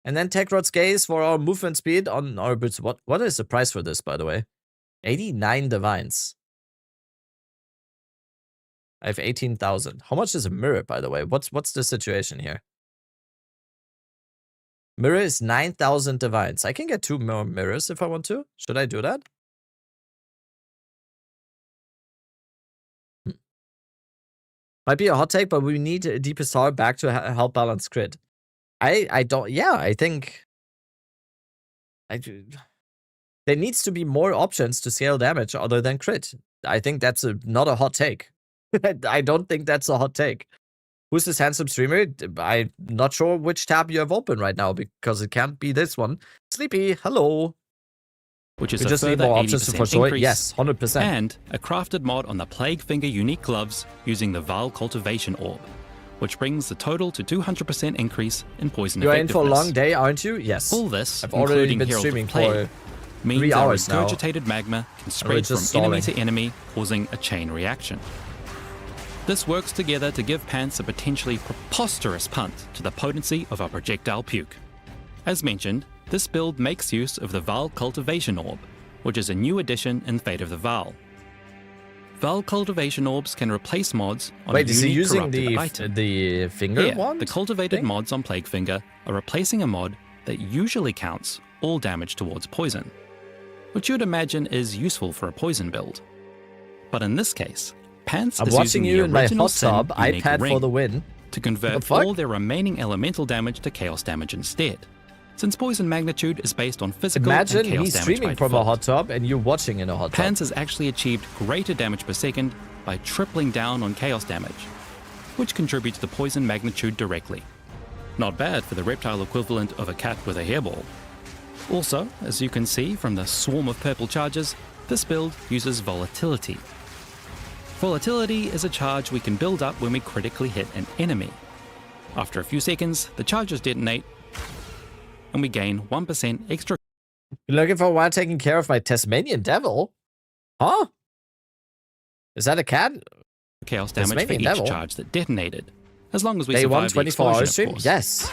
[SPEAKER 1] And then Techrod's Gaze for our movement speed on our boots. What is the price for this, by the way? 89 divines. I have 18,000. How much is a mirror, by the way? What's the situation here? Mirror is 9,000 divines. I can get 2 more mirrors if I want to. Should I do that? Might be a hot take, but we need a deepest star back to help balance crit. I don't. Yeah, I think. There needs to be more options to scale damage other than crit. I think that's not a hot take. I don't think that's a hot take. Who's this handsome streamer? I'm not sure which tab you have open right now because it can't be this one. Sleepy, hello.
[SPEAKER 11] Which is
[SPEAKER 1] we
[SPEAKER 11] a
[SPEAKER 1] just need
[SPEAKER 11] further
[SPEAKER 1] more options
[SPEAKER 11] 80%
[SPEAKER 1] for sure.
[SPEAKER 11] increase,
[SPEAKER 1] Yes, 100%.
[SPEAKER 11] and a crafted mod on the Plague Finger unique gloves using the Val Cultivation Orb, which brings the total to 200% increase in poison
[SPEAKER 1] You're in
[SPEAKER 11] effectiveness.
[SPEAKER 1] for a long day, aren't you? Yes.
[SPEAKER 11] All this,
[SPEAKER 1] I've already
[SPEAKER 11] including
[SPEAKER 1] been
[SPEAKER 11] Herald of
[SPEAKER 1] streaming
[SPEAKER 11] Plague,
[SPEAKER 1] for
[SPEAKER 11] means
[SPEAKER 1] 3
[SPEAKER 11] our
[SPEAKER 1] hours now.
[SPEAKER 11] regurgitated magma can
[SPEAKER 1] we're
[SPEAKER 11] spread from
[SPEAKER 1] just
[SPEAKER 11] enemy
[SPEAKER 1] stalling.
[SPEAKER 11] to enemy, causing a chain reaction. This works together to give Pants a potentially preposterous punt to the potency of our projectile puke. As mentioned, this build makes use of the Val Cultivation Orb, which is a new addition in Fate of the Val. Val Cultivation Orbs can replace mods on
[SPEAKER 1] Wait,
[SPEAKER 11] a
[SPEAKER 1] is he
[SPEAKER 11] unique
[SPEAKER 1] using
[SPEAKER 11] corrupted item.
[SPEAKER 1] the finger
[SPEAKER 11] Here,
[SPEAKER 1] wand?
[SPEAKER 11] the cultivated
[SPEAKER 1] thing?
[SPEAKER 11] mods on Plague Finger are replacing a mod that usually counts all damage towards poison, which you'd imagine is useful for a poison build. But in this case, Pants
[SPEAKER 1] I'm
[SPEAKER 11] is
[SPEAKER 1] watching
[SPEAKER 11] using
[SPEAKER 1] you
[SPEAKER 11] the
[SPEAKER 1] in my
[SPEAKER 11] original
[SPEAKER 1] hot
[SPEAKER 11] Sin
[SPEAKER 1] tub,
[SPEAKER 11] unique
[SPEAKER 1] iPad
[SPEAKER 11] ring
[SPEAKER 1] for the win.
[SPEAKER 11] to convert
[SPEAKER 1] fuck?
[SPEAKER 11] all their remaining elemental damage to chaos damage instead, since poison magnitude is based on physical
[SPEAKER 1] Imagine
[SPEAKER 11] and chaos
[SPEAKER 1] me
[SPEAKER 11] damage
[SPEAKER 1] streaming
[SPEAKER 11] by
[SPEAKER 1] from a
[SPEAKER 11] default.
[SPEAKER 1] hot tub and you watching in a hot tub.
[SPEAKER 11] Pants has actually achieved greater damage per second by tripling down on chaos damage, which contributes to poison magnitude directly. Not bad for the reptile equivalent of a cat with a hairball. Also, as you can see from the swarm of purple charges, this build uses volatility. Volatility is a charge we can build up when we critically hit an enemy. After a few seconds, the charges detonate, and we gain 1% extra
[SPEAKER 1] You're looking for a while taking care of my Tasmanian devil? Huh? Is that a cat?
[SPEAKER 11] chaos damage for
[SPEAKER 1] Tasmanian
[SPEAKER 11] each
[SPEAKER 1] devil?
[SPEAKER 11] charge that detonated, as long as we
[SPEAKER 1] Day
[SPEAKER 11] survive
[SPEAKER 1] 1,
[SPEAKER 11] the
[SPEAKER 1] 24-hour
[SPEAKER 11] explosion, of
[SPEAKER 1] stream?
[SPEAKER 11] course.
[SPEAKER 1] Yes.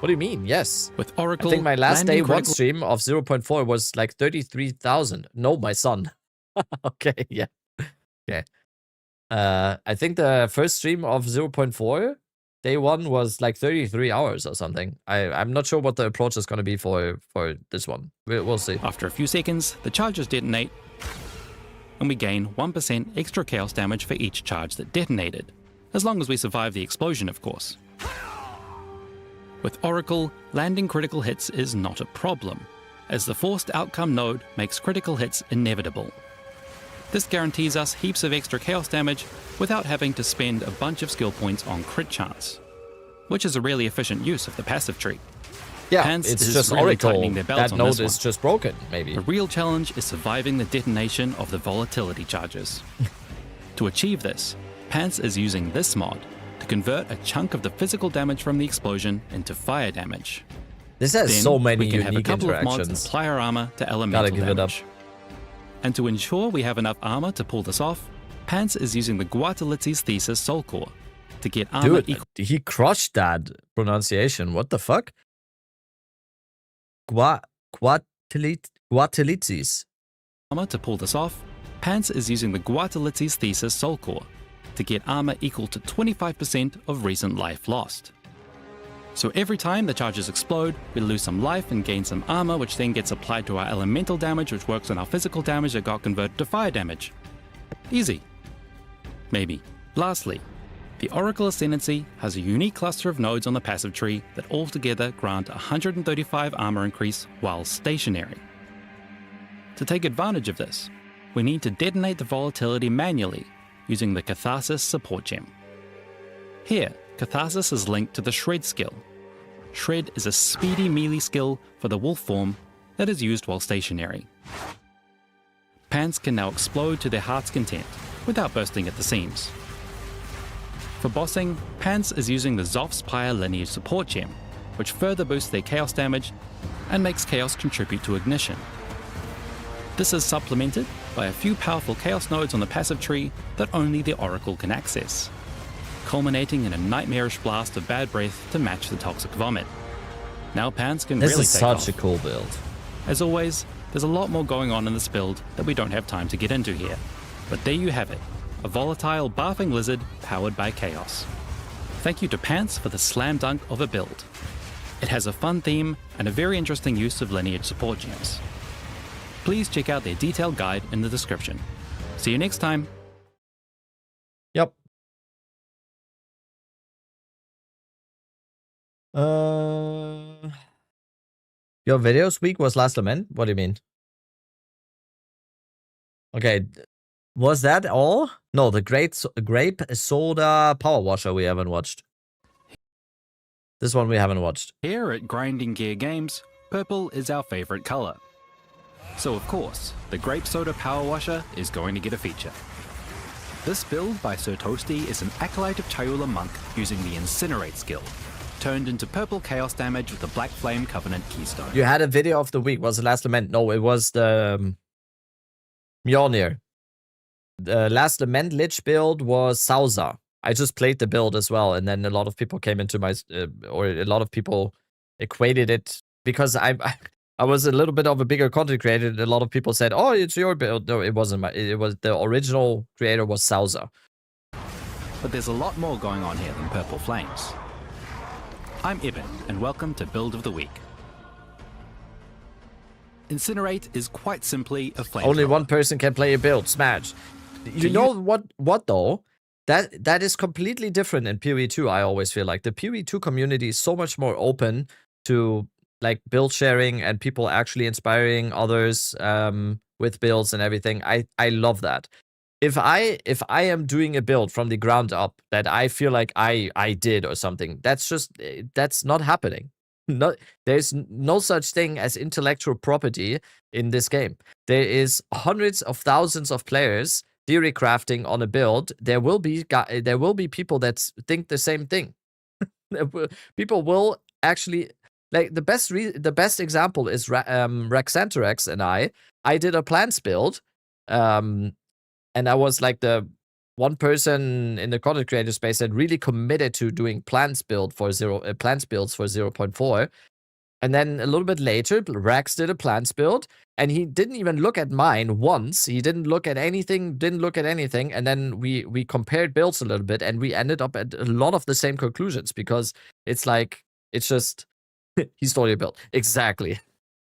[SPEAKER 1] What do you mean? Yes.
[SPEAKER 11] With Oracle,
[SPEAKER 1] I think my last
[SPEAKER 11] landing
[SPEAKER 1] day 1
[SPEAKER 11] critical
[SPEAKER 1] stream of 0.4 was like 33,000. No, my son. Okay, yeah. Okay. I think the first stream of 0.4, day one, was like 33 hours or something. I'm not sure what the approach is going to be for this one. We'll see.
[SPEAKER 11] After a few seconds, the charges detonate, and we gain 1% extra chaos damage for each charge that detonated, as long as we survive the explosion, of course. With Oracle, landing critical hits is not a problem, as the forced outcome node makes critical hits inevitable. This guarantees us heaps of extra chaos damage without having to spend a bunch of skill points on crit chance, which is a really efficient use of the passive tree.
[SPEAKER 1] Yeah,
[SPEAKER 11] Pants
[SPEAKER 1] it's
[SPEAKER 11] is
[SPEAKER 1] just
[SPEAKER 11] really
[SPEAKER 1] Oracle.
[SPEAKER 11] tightening their belts
[SPEAKER 1] That
[SPEAKER 11] on
[SPEAKER 1] node
[SPEAKER 11] this
[SPEAKER 1] is
[SPEAKER 11] one.
[SPEAKER 1] just broken, maybe.
[SPEAKER 11] The real challenge is surviving the detonation of the volatility charges. To achieve this, Pants is using this mod to convert a chunk of the physical damage from the explosion into fire damage.
[SPEAKER 1] This has
[SPEAKER 11] Then
[SPEAKER 1] so many
[SPEAKER 11] we can have a
[SPEAKER 1] unique
[SPEAKER 11] couple of mods
[SPEAKER 1] interactions.
[SPEAKER 11] apply our armor to elemental
[SPEAKER 1] Gotta give it up.
[SPEAKER 11] damage. And to ensure we have enough armor to pull this off, Pants is using the Guatalitzi's Thesis Soul Core to get armor
[SPEAKER 1] Dude, he crushed that pronunciation. What the fuck? Guatilitzis.
[SPEAKER 11] armor to pull this off. Pants is using the Guatalitzi's Thesis Soul Core to get armor equal to 25% of recent life lost. So every time the charges explode, we lose some life and gain some armor, which then gets applied to our elemental damage, which works on our physical damage that got converted to fire damage. Easy. Maybe. Lastly, the Oracle Ascendancy has a unique cluster of nodes on the passive tree that altogether grant 135 armor increase while stationary. To take advantage of this, we need to detonate the volatility manually using the Catharsis support gem. Here, Catharsis is linked to the Shred skill. Shred is a speedy melee skill for the wolf form that is used while stationary. Pants can now explode to their heart's content without bursting at the seams. For bossing, Pants is using the Zoph's Pyre lineage support gem, which further boosts their chaos damage and makes chaos contribute to ignition. This is supplemented by a few powerful chaos nodes on the passive tree that only the Oracle can access, culminating in a nightmarish blast of bad breath to match the toxic vomit. Now Pants can
[SPEAKER 1] This
[SPEAKER 11] really
[SPEAKER 1] is
[SPEAKER 11] take
[SPEAKER 1] such
[SPEAKER 11] off.
[SPEAKER 1] a cool build.
[SPEAKER 11] As always, there's a lot more going on in this build that we don't have time to get into here. But there you have it, a volatile barfing lizard powered by chaos. Thank you to Pants for the slam dunk of a build. It has a fun theme and a very interesting use of lineage support gems. Please check out their detailed guide in the description. See you next time.
[SPEAKER 1] Yep. Your videos week was Last Lament? What do you mean? Okay, was that all? No, the Grape Soda Power Washer we haven't watched. This one we haven't watched.
[SPEAKER 11] Here at Grinding Gear Games, purple is our favorite color. So of course, the Grape Soda Power Washer is going to get a feature. This build by Sir Toasty is an Acolyte of Chayula monk using the Incinerate skill, turned into purple chaos damage with the Black Flame Covenant Keystone.
[SPEAKER 1] You had a video of the week. Was it Last Lament? No, it was the Mjolnir. The Last Lament Lich build was Sauza. I just played the build as well, and then a lot of people came into my, or a lot of people equated it, because I was a little bit of a bigger content creator, and a lot of people said, oh, it's your build. No, it wasn't my, it was the original creator was Sauza.
[SPEAKER 11] But there's a lot more going on here than Purple Flames. I'm Eben, and welcome to Build of the Week. Incinerate is quite simply a flame.
[SPEAKER 1] Only one person can play a build, Smash. You know what though? That is completely different in PoE2, I always feel like. The PoE2 community is so much more open to like build sharing and people actually inspiring others with builds and everything. I love that. If I am doing a build from the ground up that I feel like I did or something, that's not happening. There's no such thing as intellectual property in this game. There is hundreds of thousands of players theory crafting on a build. There will be people that think the same thing. People will actually, like, the best example is Rexanterex and I did a plants build, and I was like the one person in the content creator space that really committed to doing plants builds for 0.4, And then a little bit later, Rex did a plants build, and he didn't even look at mine once. He didn't look at anything, and then we compared builds a little bit, and we ended up at a lot of the same conclusions, because it's like, it's just, he stole your build. Exactly.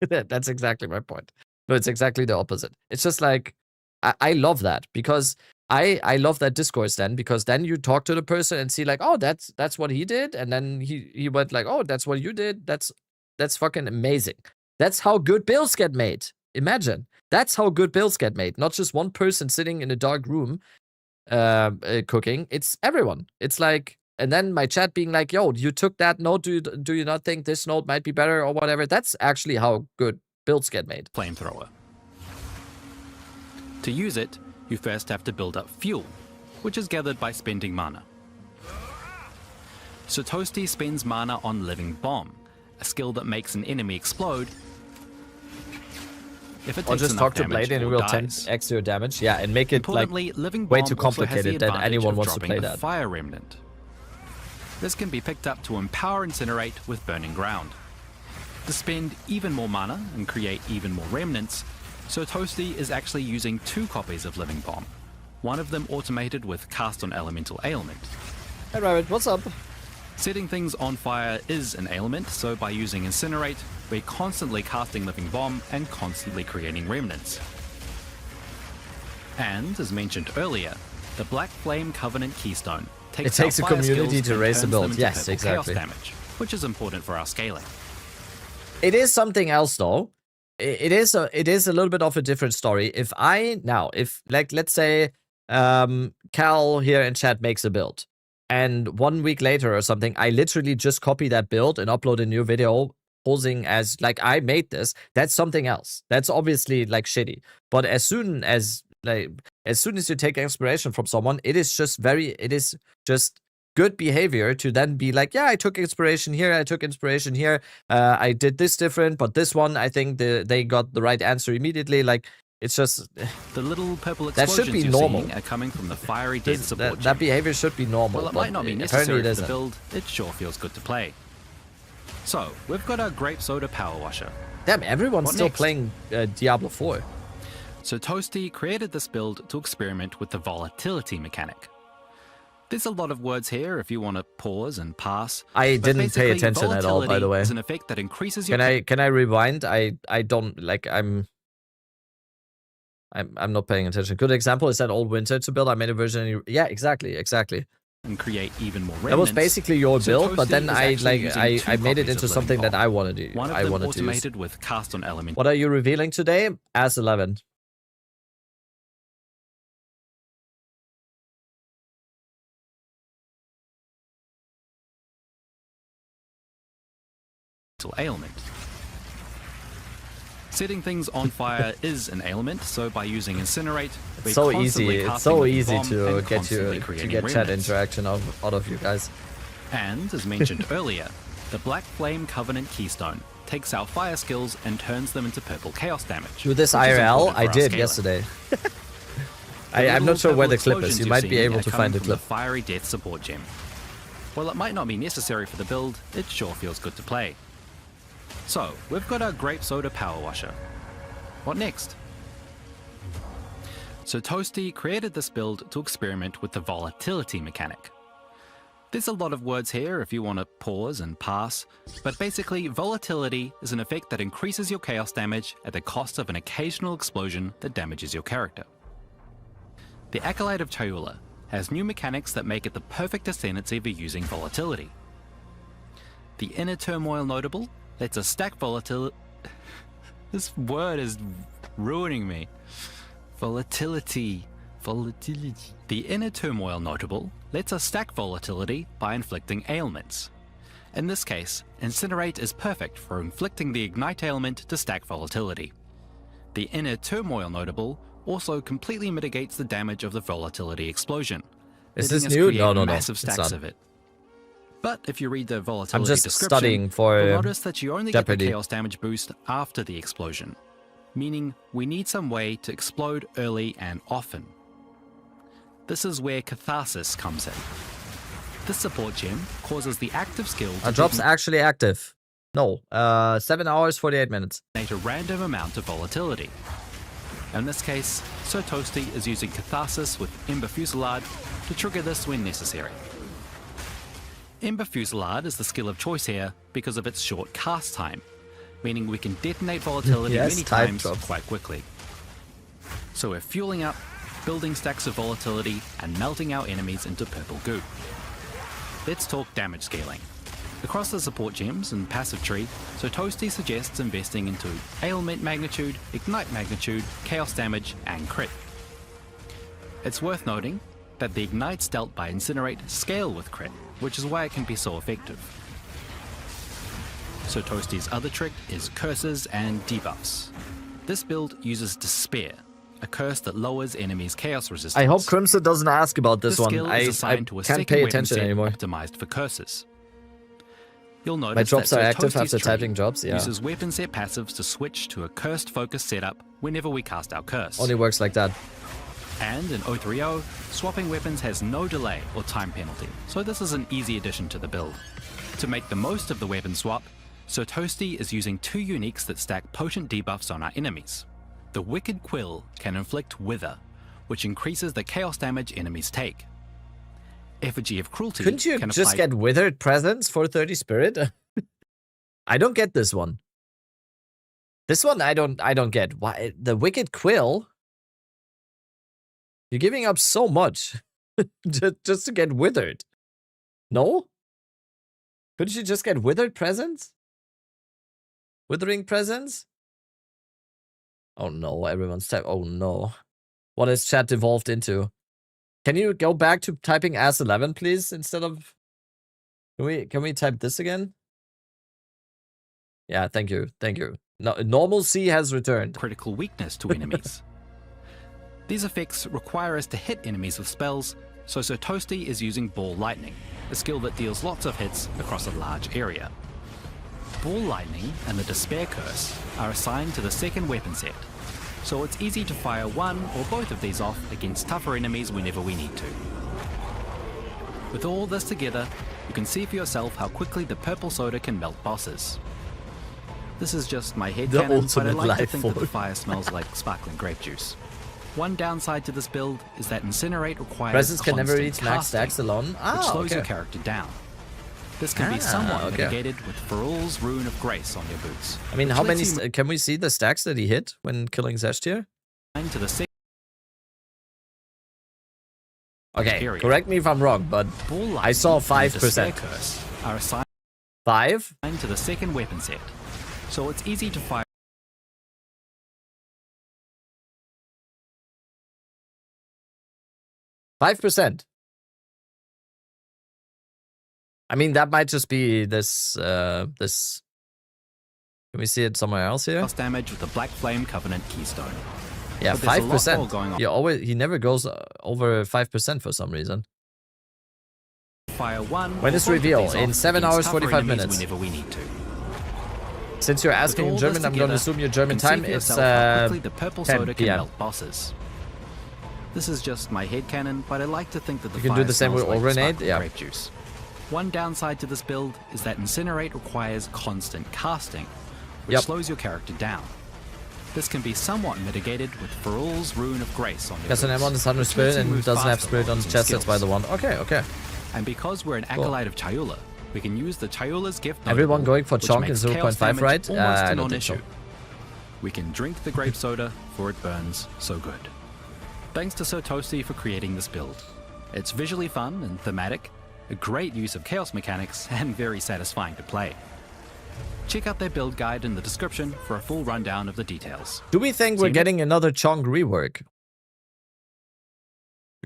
[SPEAKER 1] That's exactly my point. No, it's exactly the opposite. It's just like, I love that, because I love that discourse then, because then you talk to the person and see like, oh, that's what he did, and then he went like, oh, that's what you did. That's fucking amazing. That's how good builds get made. Imagine. That's how good builds get made. Not just one person sitting in a dark room cooking. It's everyone. It's like, and then my chat being like, yo, you took that node. Do you not think this node might be better or whatever? That's actually how good builds get made.
[SPEAKER 11] Flamethrower. To use it, you first have to build up fuel, which is gathered by spending mana. So Toasty spends mana on Living Bomb, a skill that makes an enemy explode. If it
[SPEAKER 1] Or
[SPEAKER 11] takes
[SPEAKER 1] just
[SPEAKER 11] enough
[SPEAKER 1] talk to
[SPEAKER 11] damage,
[SPEAKER 1] Blade and it
[SPEAKER 11] or
[SPEAKER 1] will
[SPEAKER 11] dies.
[SPEAKER 1] 10x your damage. Yeah, and make it like
[SPEAKER 11] Importantly, Living
[SPEAKER 1] way
[SPEAKER 11] Bomb
[SPEAKER 1] too
[SPEAKER 11] also has the
[SPEAKER 1] complicated that
[SPEAKER 11] advantage
[SPEAKER 1] anyone
[SPEAKER 11] of
[SPEAKER 1] wants to
[SPEAKER 11] dropping
[SPEAKER 1] play
[SPEAKER 11] a
[SPEAKER 1] that.
[SPEAKER 11] Fire Remnant. This can be picked up to empower Incinerate with Burning Ground. To spend even more mana and create even more remnants, so Toasty is actually using 2 copies of Living Bomb. One of them automated with Cast on Elemental Ailment.
[SPEAKER 1] Hey Rabbit, what's up?
[SPEAKER 11] Setting things on fire is an ailment, so by using Incinerate, we're constantly casting Living Bomb and constantly creating remnants. And, as mentioned earlier, the Black Flame Covenant Keystone takes
[SPEAKER 1] It takes
[SPEAKER 11] our
[SPEAKER 1] a
[SPEAKER 11] fire
[SPEAKER 1] community
[SPEAKER 11] skills
[SPEAKER 1] to
[SPEAKER 11] and
[SPEAKER 1] raise a
[SPEAKER 11] turns
[SPEAKER 1] build.
[SPEAKER 11] them into
[SPEAKER 1] Yes,
[SPEAKER 11] purple
[SPEAKER 1] exactly.
[SPEAKER 11] Chaos damage, which is important for our scaling.
[SPEAKER 1] It is something else though. It is a little bit of a different story. If like let's say Cal here in chat makes a build, and 1 week later or something, I literally just copy that build and upload a new video posing as like I made this, that's something else. That's obviously like shitty. But as soon as you take inspiration from someone, it is just good behavior to then be like, yeah, I took inspiration here, I did this different, but this one, I think they got the right answer immediately. Like, it's just
[SPEAKER 11] The little purple
[SPEAKER 1] that
[SPEAKER 11] explosions
[SPEAKER 1] should be
[SPEAKER 11] you're
[SPEAKER 1] normal.
[SPEAKER 11] seeing are coming from the fiery dead support
[SPEAKER 1] That behavior should be normal.
[SPEAKER 11] While it
[SPEAKER 1] but
[SPEAKER 11] might not be
[SPEAKER 1] apparently
[SPEAKER 11] necessary
[SPEAKER 1] it
[SPEAKER 11] for the
[SPEAKER 1] isn't.
[SPEAKER 11] build, it sure feels good to play. So, we've got our Grape Soda Power Washer.
[SPEAKER 1] Damn, everyone's
[SPEAKER 11] What
[SPEAKER 1] still
[SPEAKER 11] next?
[SPEAKER 1] playing Diablo 4.
[SPEAKER 11] So Toasty created this build to experiment with the volatility mechanic. There's a lot of words here if you want to pause and pass.
[SPEAKER 1] I
[SPEAKER 11] but
[SPEAKER 1] didn't pay
[SPEAKER 11] basically,
[SPEAKER 1] attention at all, by the
[SPEAKER 11] volatility
[SPEAKER 1] way.
[SPEAKER 11] is an effect that increases your
[SPEAKER 1] Can I rewind? I don't like I'm not paying attention. Good example is that old winter to build. I made a version. Yeah, exactly.
[SPEAKER 11] and create even more remnants.
[SPEAKER 1] That was basically your
[SPEAKER 11] So
[SPEAKER 1] build, but
[SPEAKER 11] Toasty
[SPEAKER 1] then
[SPEAKER 11] is
[SPEAKER 1] I
[SPEAKER 11] actually using two
[SPEAKER 1] I made it
[SPEAKER 11] copies
[SPEAKER 1] into
[SPEAKER 11] of
[SPEAKER 1] something
[SPEAKER 11] Living
[SPEAKER 1] that I wanted to.
[SPEAKER 11] One of
[SPEAKER 1] I
[SPEAKER 11] them
[SPEAKER 1] wanted to use.
[SPEAKER 11] automated with Cast on Element.
[SPEAKER 1] What are you revealing today? As 11.
[SPEAKER 11] Ailment. Setting things on fire is an ailment, so by using Incinerate, we're
[SPEAKER 1] It's so
[SPEAKER 11] constantly
[SPEAKER 1] easy. It's
[SPEAKER 11] casting
[SPEAKER 1] so
[SPEAKER 11] Living
[SPEAKER 1] easy
[SPEAKER 11] Bomb
[SPEAKER 1] to
[SPEAKER 11] and
[SPEAKER 1] get
[SPEAKER 11] constantly
[SPEAKER 1] you to
[SPEAKER 11] creating
[SPEAKER 1] get chat
[SPEAKER 11] remnants.
[SPEAKER 1] interaction out of you guys.
[SPEAKER 11] And, as mentioned earlier, the Black Flame Covenant Keystone takes our fire skills and turns them into purple chaos damage.
[SPEAKER 1] Do this
[SPEAKER 11] which is
[SPEAKER 1] IRL?
[SPEAKER 11] important for
[SPEAKER 1] I
[SPEAKER 11] our
[SPEAKER 1] did
[SPEAKER 11] scaling.
[SPEAKER 1] yesterday.
[SPEAKER 11] The
[SPEAKER 1] I'm
[SPEAKER 11] little
[SPEAKER 1] not sure where the
[SPEAKER 11] purple
[SPEAKER 1] clip is.
[SPEAKER 11] explosions
[SPEAKER 1] You
[SPEAKER 11] you're
[SPEAKER 1] might be
[SPEAKER 11] seeing
[SPEAKER 1] able
[SPEAKER 11] are
[SPEAKER 1] to
[SPEAKER 11] coming
[SPEAKER 1] find the
[SPEAKER 11] from
[SPEAKER 1] clip.
[SPEAKER 11] The Fiery Death support gem. While it might not be necessary for the build, it sure feels good to play. So, we've got our Grape Soda Power Washer. What next? So Toasty created this build to experiment with the volatility mechanic. There's a lot of words here if you want to pause and pass, but basically volatility is an effect that increases your chaos damage at the cost of an occasional explosion that damages your character. The Acolyte of Tayula has new mechanics that make it the perfect ascendancy for using volatility. The Inner Turmoil Notable lets us stack volatility. This word is ruining me. Volatility. The Inner Turmoil Notable lets us stack volatility by inflicting ailments. In this case, Incinerate is perfect for inflicting the Ignite ailment to stack volatility. The Inner Turmoil Notable also completely mitigates the damage of the volatility explosion.
[SPEAKER 1] Is
[SPEAKER 11] letting
[SPEAKER 1] this
[SPEAKER 11] us
[SPEAKER 1] new?
[SPEAKER 11] create
[SPEAKER 1] No.
[SPEAKER 11] massive
[SPEAKER 1] It's
[SPEAKER 11] stacks
[SPEAKER 1] not.
[SPEAKER 11] of it. But if you read the volatility
[SPEAKER 1] I'm just
[SPEAKER 11] description,
[SPEAKER 1] studying for
[SPEAKER 11] you'll notice that you only
[SPEAKER 1] Jeopardy.
[SPEAKER 11] get the chaos damage boost after the explosion, meaning we need some way to explode early and often. This is where Catharsis comes in. This support gem causes the active skill to
[SPEAKER 1] Our job's actually active. No, 7 hours, 48 minutes.
[SPEAKER 11] A random amount of volatility. In this case, Sir Toasty is using Catharsis with Ember Fusillade to trigger this when necessary. Ember Fusillade is the skill of choice here because of its short cast time, meaning we can detonate volatility
[SPEAKER 1] Yes,
[SPEAKER 11] many
[SPEAKER 1] type
[SPEAKER 11] times
[SPEAKER 1] drops.
[SPEAKER 11] quite quickly. So we're fueling up, building stacks of volatility, and melting our enemies into purple goo. Let's talk damage scaling. Across the support gems and passive tree, Sir Toasty suggests investing into Ailment Magnitude, Ignite Magnitude, Chaos Damage, and Crit. It's worth noting that the Ignites dealt by Incinerate scale with Crit, which is why it can be so effective. Sir Toasty's other trick is Curses and Debuffs. This build uses Despair, a curse that lowers enemies' chaos resistance.
[SPEAKER 1] I hope Crimson doesn't ask about this one.
[SPEAKER 11] skill
[SPEAKER 1] I
[SPEAKER 11] is assigned to a
[SPEAKER 1] can't
[SPEAKER 11] second
[SPEAKER 1] pay
[SPEAKER 11] weapon
[SPEAKER 1] attention
[SPEAKER 11] set
[SPEAKER 1] anymore.
[SPEAKER 11] optimized for curses. You'll notice
[SPEAKER 1] My drops
[SPEAKER 11] that
[SPEAKER 1] are
[SPEAKER 11] Sir
[SPEAKER 1] active
[SPEAKER 11] Toasty's
[SPEAKER 1] after
[SPEAKER 11] tree
[SPEAKER 1] typing drops, yeah.
[SPEAKER 11] uses weapon set passives to switch to a cursed focus setup whenever we cast our curse.
[SPEAKER 1] Only works like that.
[SPEAKER 11] And in 0.3.0, swapping weapons has no delay or time penalty, so this is an easy addition to the build. To make the most of the weapon swap, Sir Toasty is using 2 uniques that stack potent debuffs on our enemies. The Wicked Quill can inflict Wither, which increases the chaos damage enemies take. Effigy of Cruelty
[SPEAKER 1] Couldn't you
[SPEAKER 11] can
[SPEAKER 1] just
[SPEAKER 11] apply
[SPEAKER 1] get Withered Presence for 30 Spirit? I don't get this one. This one I don't get. Why the Wicked Quill? You're giving up so much just to get withered. No? Couldn't you just get Withered Presence? Withering Presence? Oh no, everyone's type. Oh no. What has chat evolved into? Can you go back to typing S11, please, instead of... Can we type this again? Yeah, thank you. Thank you. No, normalcy has returned.
[SPEAKER 11] critical weakness to enemies. These effects require us to hit enemies with spells, so Sir Toasty is using Ball Lightning, a skill that deals lots of hits across a large area. Ball Lightning and the Despair Curse are assigned to the second weapon set, so it's easy to fire one or both of these off against tougher enemies whenever we need to. With all this together, you can see for yourself how quickly the purple soda can melt bosses. This is just my
[SPEAKER 1] The
[SPEAKER 11] headcanon, but I
[SPEAKER 1] ultimate
[SPEAKER 11] like to
[SPEAKER 1] life
[SPEAKER 11] think that the
[SPEAKER 1] force.
[SPEAKER 11] fire smells like sparkling grape juice. One downside to this build is that Incinerate requires
[SPEAKER 1] Presence can never
[SPEAKER 11] constant
[SPEAKER 1] reach max
[SPEAKER 11] casting,
[SPEAKER 1] stacks alone.
[SPEAKER 11] which
[SPEAKER 1] Ah,
[SPEAKER 11] slows
[SPEAKER 1] okay.
[SPEAKER 11] your character down. This can be somewhat
[SPEAKER 1] okay.
[SPEAKER 11] mitigated with Ferul's Rune of Grace on your boots.
[SPEAKER 1] I mean,
[SPEAKER 11] which
[SPEAKER 1] how
[SPEAKER 11] lets
[SPEAKER 1] many...
[SPEAKER 11] you
[SPEAKER 1] Can we see the stacks that he hit when killing Zeshtir?
[SPEAKER 11] move to the second
[SPEAKER 1] Okay,
[SPEAKER 11] area.
[SPEAKER 1] correct me if I'm wrong, but
[SPEAKER 11] Ball
[SPEAKER 1] I saw
[SPEAKER 11] Lightning and the Despair
[SPEAKER 1] 5%.
[SPEAKER 11] Curse are assigned
[SPEAKER 1] 5?
[SPEAKER 11] to the second weapon set, so it's easy to fire
[SPEAKER 1] 5%. I mean, that might just be this, this... Can we see it somewhere else here?
[SPEAKER 11] chaos damage with the Black Flame Covenant Keystone.
[SPEAKER 1] Yeah,
[SPEAKER 11] But there's a lot more
[SPEAKER 1] 5%.
[SPEAKER 11] going on.
[SPEAKER 1] He never goes over 5% for some reason.
[SPEAKER 11] Fire one
[SPEAKER 1] When
[SPEAKER 11] or
[SPEAKER 1] is
[SPEAKER 11] both of
[SPEAKER 1] reveal?
[SPEAKER 11] these
[SPEAKER 1] In
[SPEAKER 11] off
[SPEAKER 1] 7
[SPEAKER 11] against
[SPEAKER 1] hours,
[SPEAKER 11] tougher
[SPEAKER 1] 45
[SPEAKER 11] enemies
[SPEAKER 1] minutes.
[SPEAKER 11] Whenever we need to.
[SPEAKER 1] Since you're asking in
[SPEAKER 11] With all
[SPEAKER 1] German,
[SPEAKER 11] this
[SPEAKER 1] I'm going to
[SPEAKER 11] together,
[SPEAKER 1] assume your German
[SPEAKER 11] you can see
[SPEAKER 1] time.
[SPEAKER 11] for
[SPEAKER 1] It's
[SPEAKER 11] yourself how quickly the purple
[SPEAKER 1] 10
[SPEAKER 11] soda can
[SPEAKER 1] PM.
[SPEAKER 11] melt bosses. This is just my headcanon, but I like to think that the
[SPEAKER 1] You can do
[SPEAKER 11] fire
[SPEAKER 1] the same with
[SPEAKER 11] smells like
[SPEAKER 1] Ore Grenade,
[SPEAKER 11] sparkling
[SPEAKER 1] yeah.
[SPEAKER 11] grape juice. One downside to this build is that Incinerate requires constant casting, which
[SPEAKER 1] Yep.
[SPEAKER 11] slows your character down. This can be somewhat mitigated with Ferul's Rune of Grace on your
[SPEAKER 1] Because an
[SPEAKER 11] boots,
[SPEAKER 1] M1 is 100
[SPEAKER 11] which
[SPEAKER 1] spirit
[SPEAKER 11] lets you
[SPEAKER 1] and
[SPEAKER 11] move
[SPEAKER 1] doesn't have
[SPEAKER 11] faster
[SPEAKER 1] spirit
[SPEAKER 11] while
[SPEAKER 1] on the
[SPEAKER 11] using
[SPEAKER 1] chest, that's by
[SPEAKER 11] skills.
[SPEAKER 1] the one. Okay, okay.
[SPEAKER 11] And because we're an acolyte of Chayula, we can use the Chayula's gift
[SPEAKER 1] Everyone
[SPEAKER 11] notable,
[SPEAKER 1] going for
[SPEAKER 11] which
[SPEAKER 1] chunk in
[SPEAKER 11] makes chaos
[SPEAKER 1] 0.5,
[SPEAKER 11] damage
[SPEAKER 1] right?
[SPEAKER 11] almost
[SPEAKER 1] I
[SPEAKER 11] a
[SPEAKER 1] don't think so.
[SPEAKER 11] non-issue. We can drink the grape soda, for it burns so good. Thanks to Sir Toasty for creating this build. It's visually fun and thematic, a great use of chaos mechanics, and very satisfying to play. Check out their build guide in the description for a full rundown of the details.
[SPEAKER 1] Do we think we're
[SPEAKER 11] Seen it?
[SPEAKER 1] getting another Chong rework?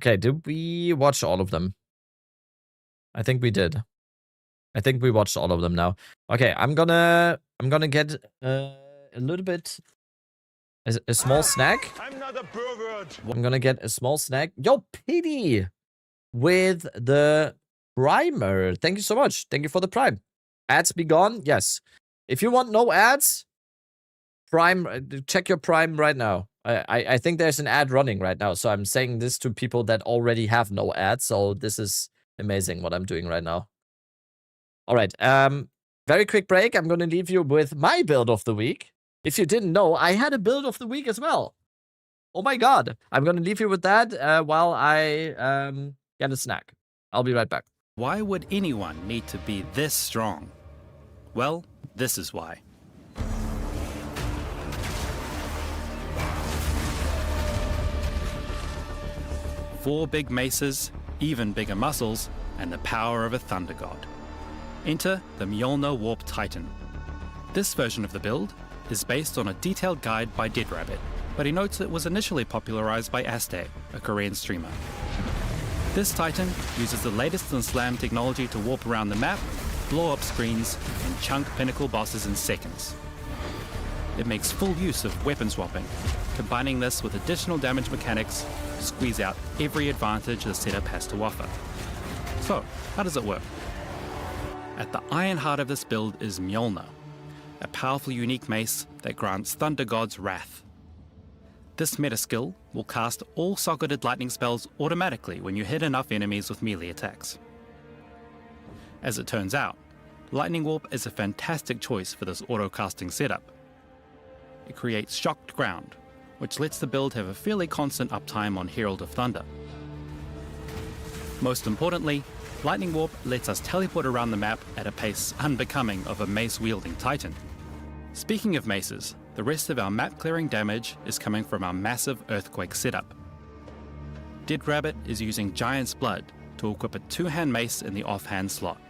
[SPEAKER 1] Okay, did we watch all of them? I think we did. I think we watched all of them now. Okay, I'm gonna get a little bit a small snack. I'm gonna get a small snack. Yo, pity with the primer. Thank you so much. Thank you for the prime. Ads be gone. Yes. If you want no ads, prime. Check your prime right now. I think there's an ad running right now. So I'm saying this to people that already have no ads. So this is amazing what I'm doing right now. All right. very quick break. I'm going to leave you with my build of the week. If you didn't know, I had a build of the week as well. Oh my god. I'm going to leave you with that while I get a snack. I'll be right back.
[SPEAKER 11] Why would anyone need to be this strong? Well, this is why. Four big maces, even bigger muscles, and the power of a thunder god. Enter the Mjolnir Warp Titan. This version of the build is based on a detailed guide by DeadRabbit, but he notes it was initially popularized by Aste, a Korean streamer. This Titan uses the latest in Slam technology to warp around the map, blow up screens, and chunk pinnacle bosses in seconds. It makes full use of weapon swapping, combining this with additional damage mechanics to squeeze out every advantage the setup has to offer. So, how does it work? At the iron heart of this build is Mjolnir, a powerful unique mace that grants Thunder God's wrath. This meta skill will cast all socketed lightning spells automatically when you hit enough enemies with melee attacks. As it turns out, Lightning Warp is a fantastic choice for this auto-casting setup. It creates shocked ground, which lets the build have a fairly constant uptime on Herald of Thunder. Most importantly, Lightning Warp lets us teleport around the map at a pace unbecoming of a mace-wielding titan. Speaking of maces, the rest of our map-clearing damage is coming from our massive Earthquake setup. DeadRabbit is using Giant's Blood to equip a two-hand mace in the off-hand slot.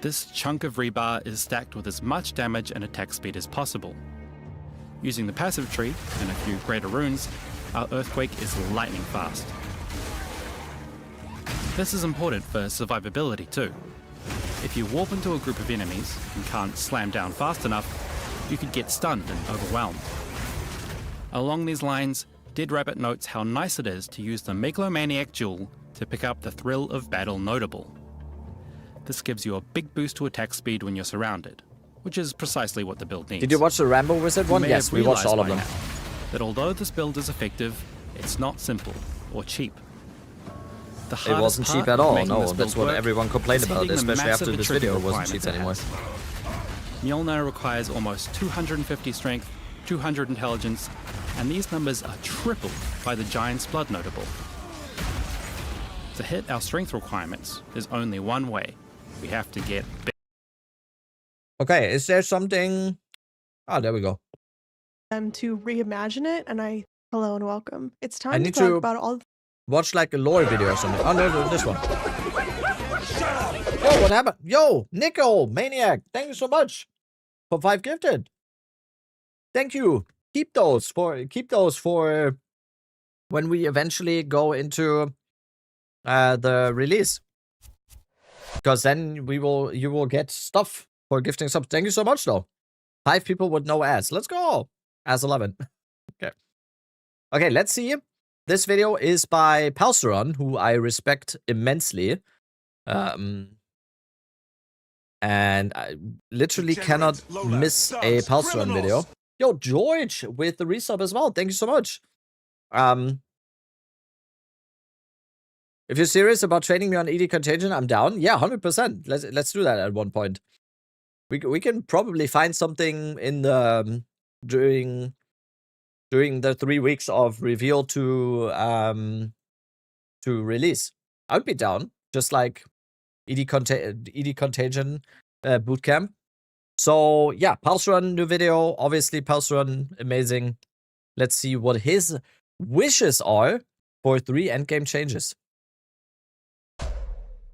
[SPEAKER 11] This chunk of rebar is stacked with as much damage and attack speed as possible. Using the passive tree and a few greater runes, our Earthquake is lightning fast. This is important for survivability too. If you warp into a group of enemies and can't slam down fast enough, you could get stunned and overwhelmed. Along these lines, DeadRabbit notes how nice it is to use the Megalomaniac Jewel to pick up the thrill of battle notable. This gives you a big boost to attack speed when you're surrounded, which is precisely what the build needs.
[SPEAKER 1] Did you watch the Rambo Wizard one? Yes, we watched all of them.
[SPEAKER 11] That although this build is effective, it's not simple or cheap.
[SPEAKER 1] It wasn't cheap at all, no, that's what everyone complained about, especially after this video. It wasn't cheap anymore.
[SPEAKER 11] Mjolnir requires almost 250 strength, 200 intelligence, and these numbers are tripled by the Giant's Blood notable. To hit our strength requirements, there's only one way. We have to get big.
[SPEAKER 1] Okay, is there something... Oh, there we go.
[SPEAKER 14] To reimagine it, and hello and welcome. It's
[SPEAKER 1] I
[SPEAKER 14] time to
[SPEAKER 1] need
[SPEAKER 14] talk
[SPEAKER 1] to
[SPEAKER 14] about all
[SPEAKER 1] watch like a lore video or something. Oh, no, this one. Yo, what happened? Yo, Nico, Maniac, thank you so much for 5 gifted. Thank you. Keep those for when we eventually go into the release. Because then you will get stuff for gifting subs. Thank you so much though. 5 people with no ads. Let's go. As 11. Okay. Okay, let's see. This video is by Palseron, who I respect immensely. And I literally cannot miss a Palseron video. Yo, George with the resub as well. Thank you so much. If you're serious about training me on ED Contagion, I'm down. Yeah, 100%. Let's do that at one point. We can probably find something in the during the 3 weeks of reveal to release. I would be down, just like ED Contagion bootcamp. So yeah, Palseron new video. Obviously, Palseron amazing. Let's see what his wishes are for 3 endgame changes.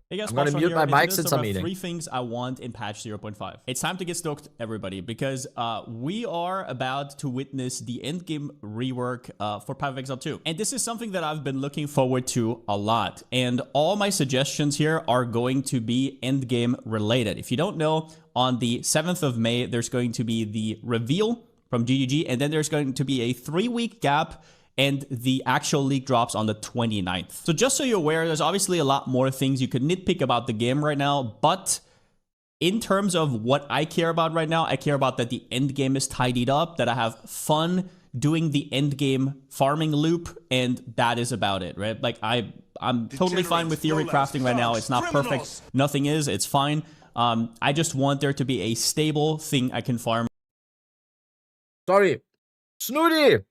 [SPEAKER 15] Hey guys,
[SPEAKER 1] I'm gonna mute my mic since I'm eating.
[SPEAKER 15] 3 things I want in patch 0.5. It's time to get stoked, everybody, because we are about to witness the endgame rework for Path of Exile 2. And this is something that I've been looking forward to a lot. And all my suggestions here are going to be endgame related. If you don't know, on the 7th of May, there's going to be the reveal from GGG, and then there's going to be a 3-week gap, and the actual leak drops on the 29th. So just so you're aware, there's obviously a lot more things you could nitpick about the game right now, but in terms of what I care about right now, I care about that the end game is tidied up, that I have fun doing the end game farming loop, and that is about it, right? Like I'm totally fine with theory crafting right now. It's not perfect. Nothing is. It's fine. I just want there to be a stable thing I can farm.
[SPEAKER 1] Sorry. Snooty!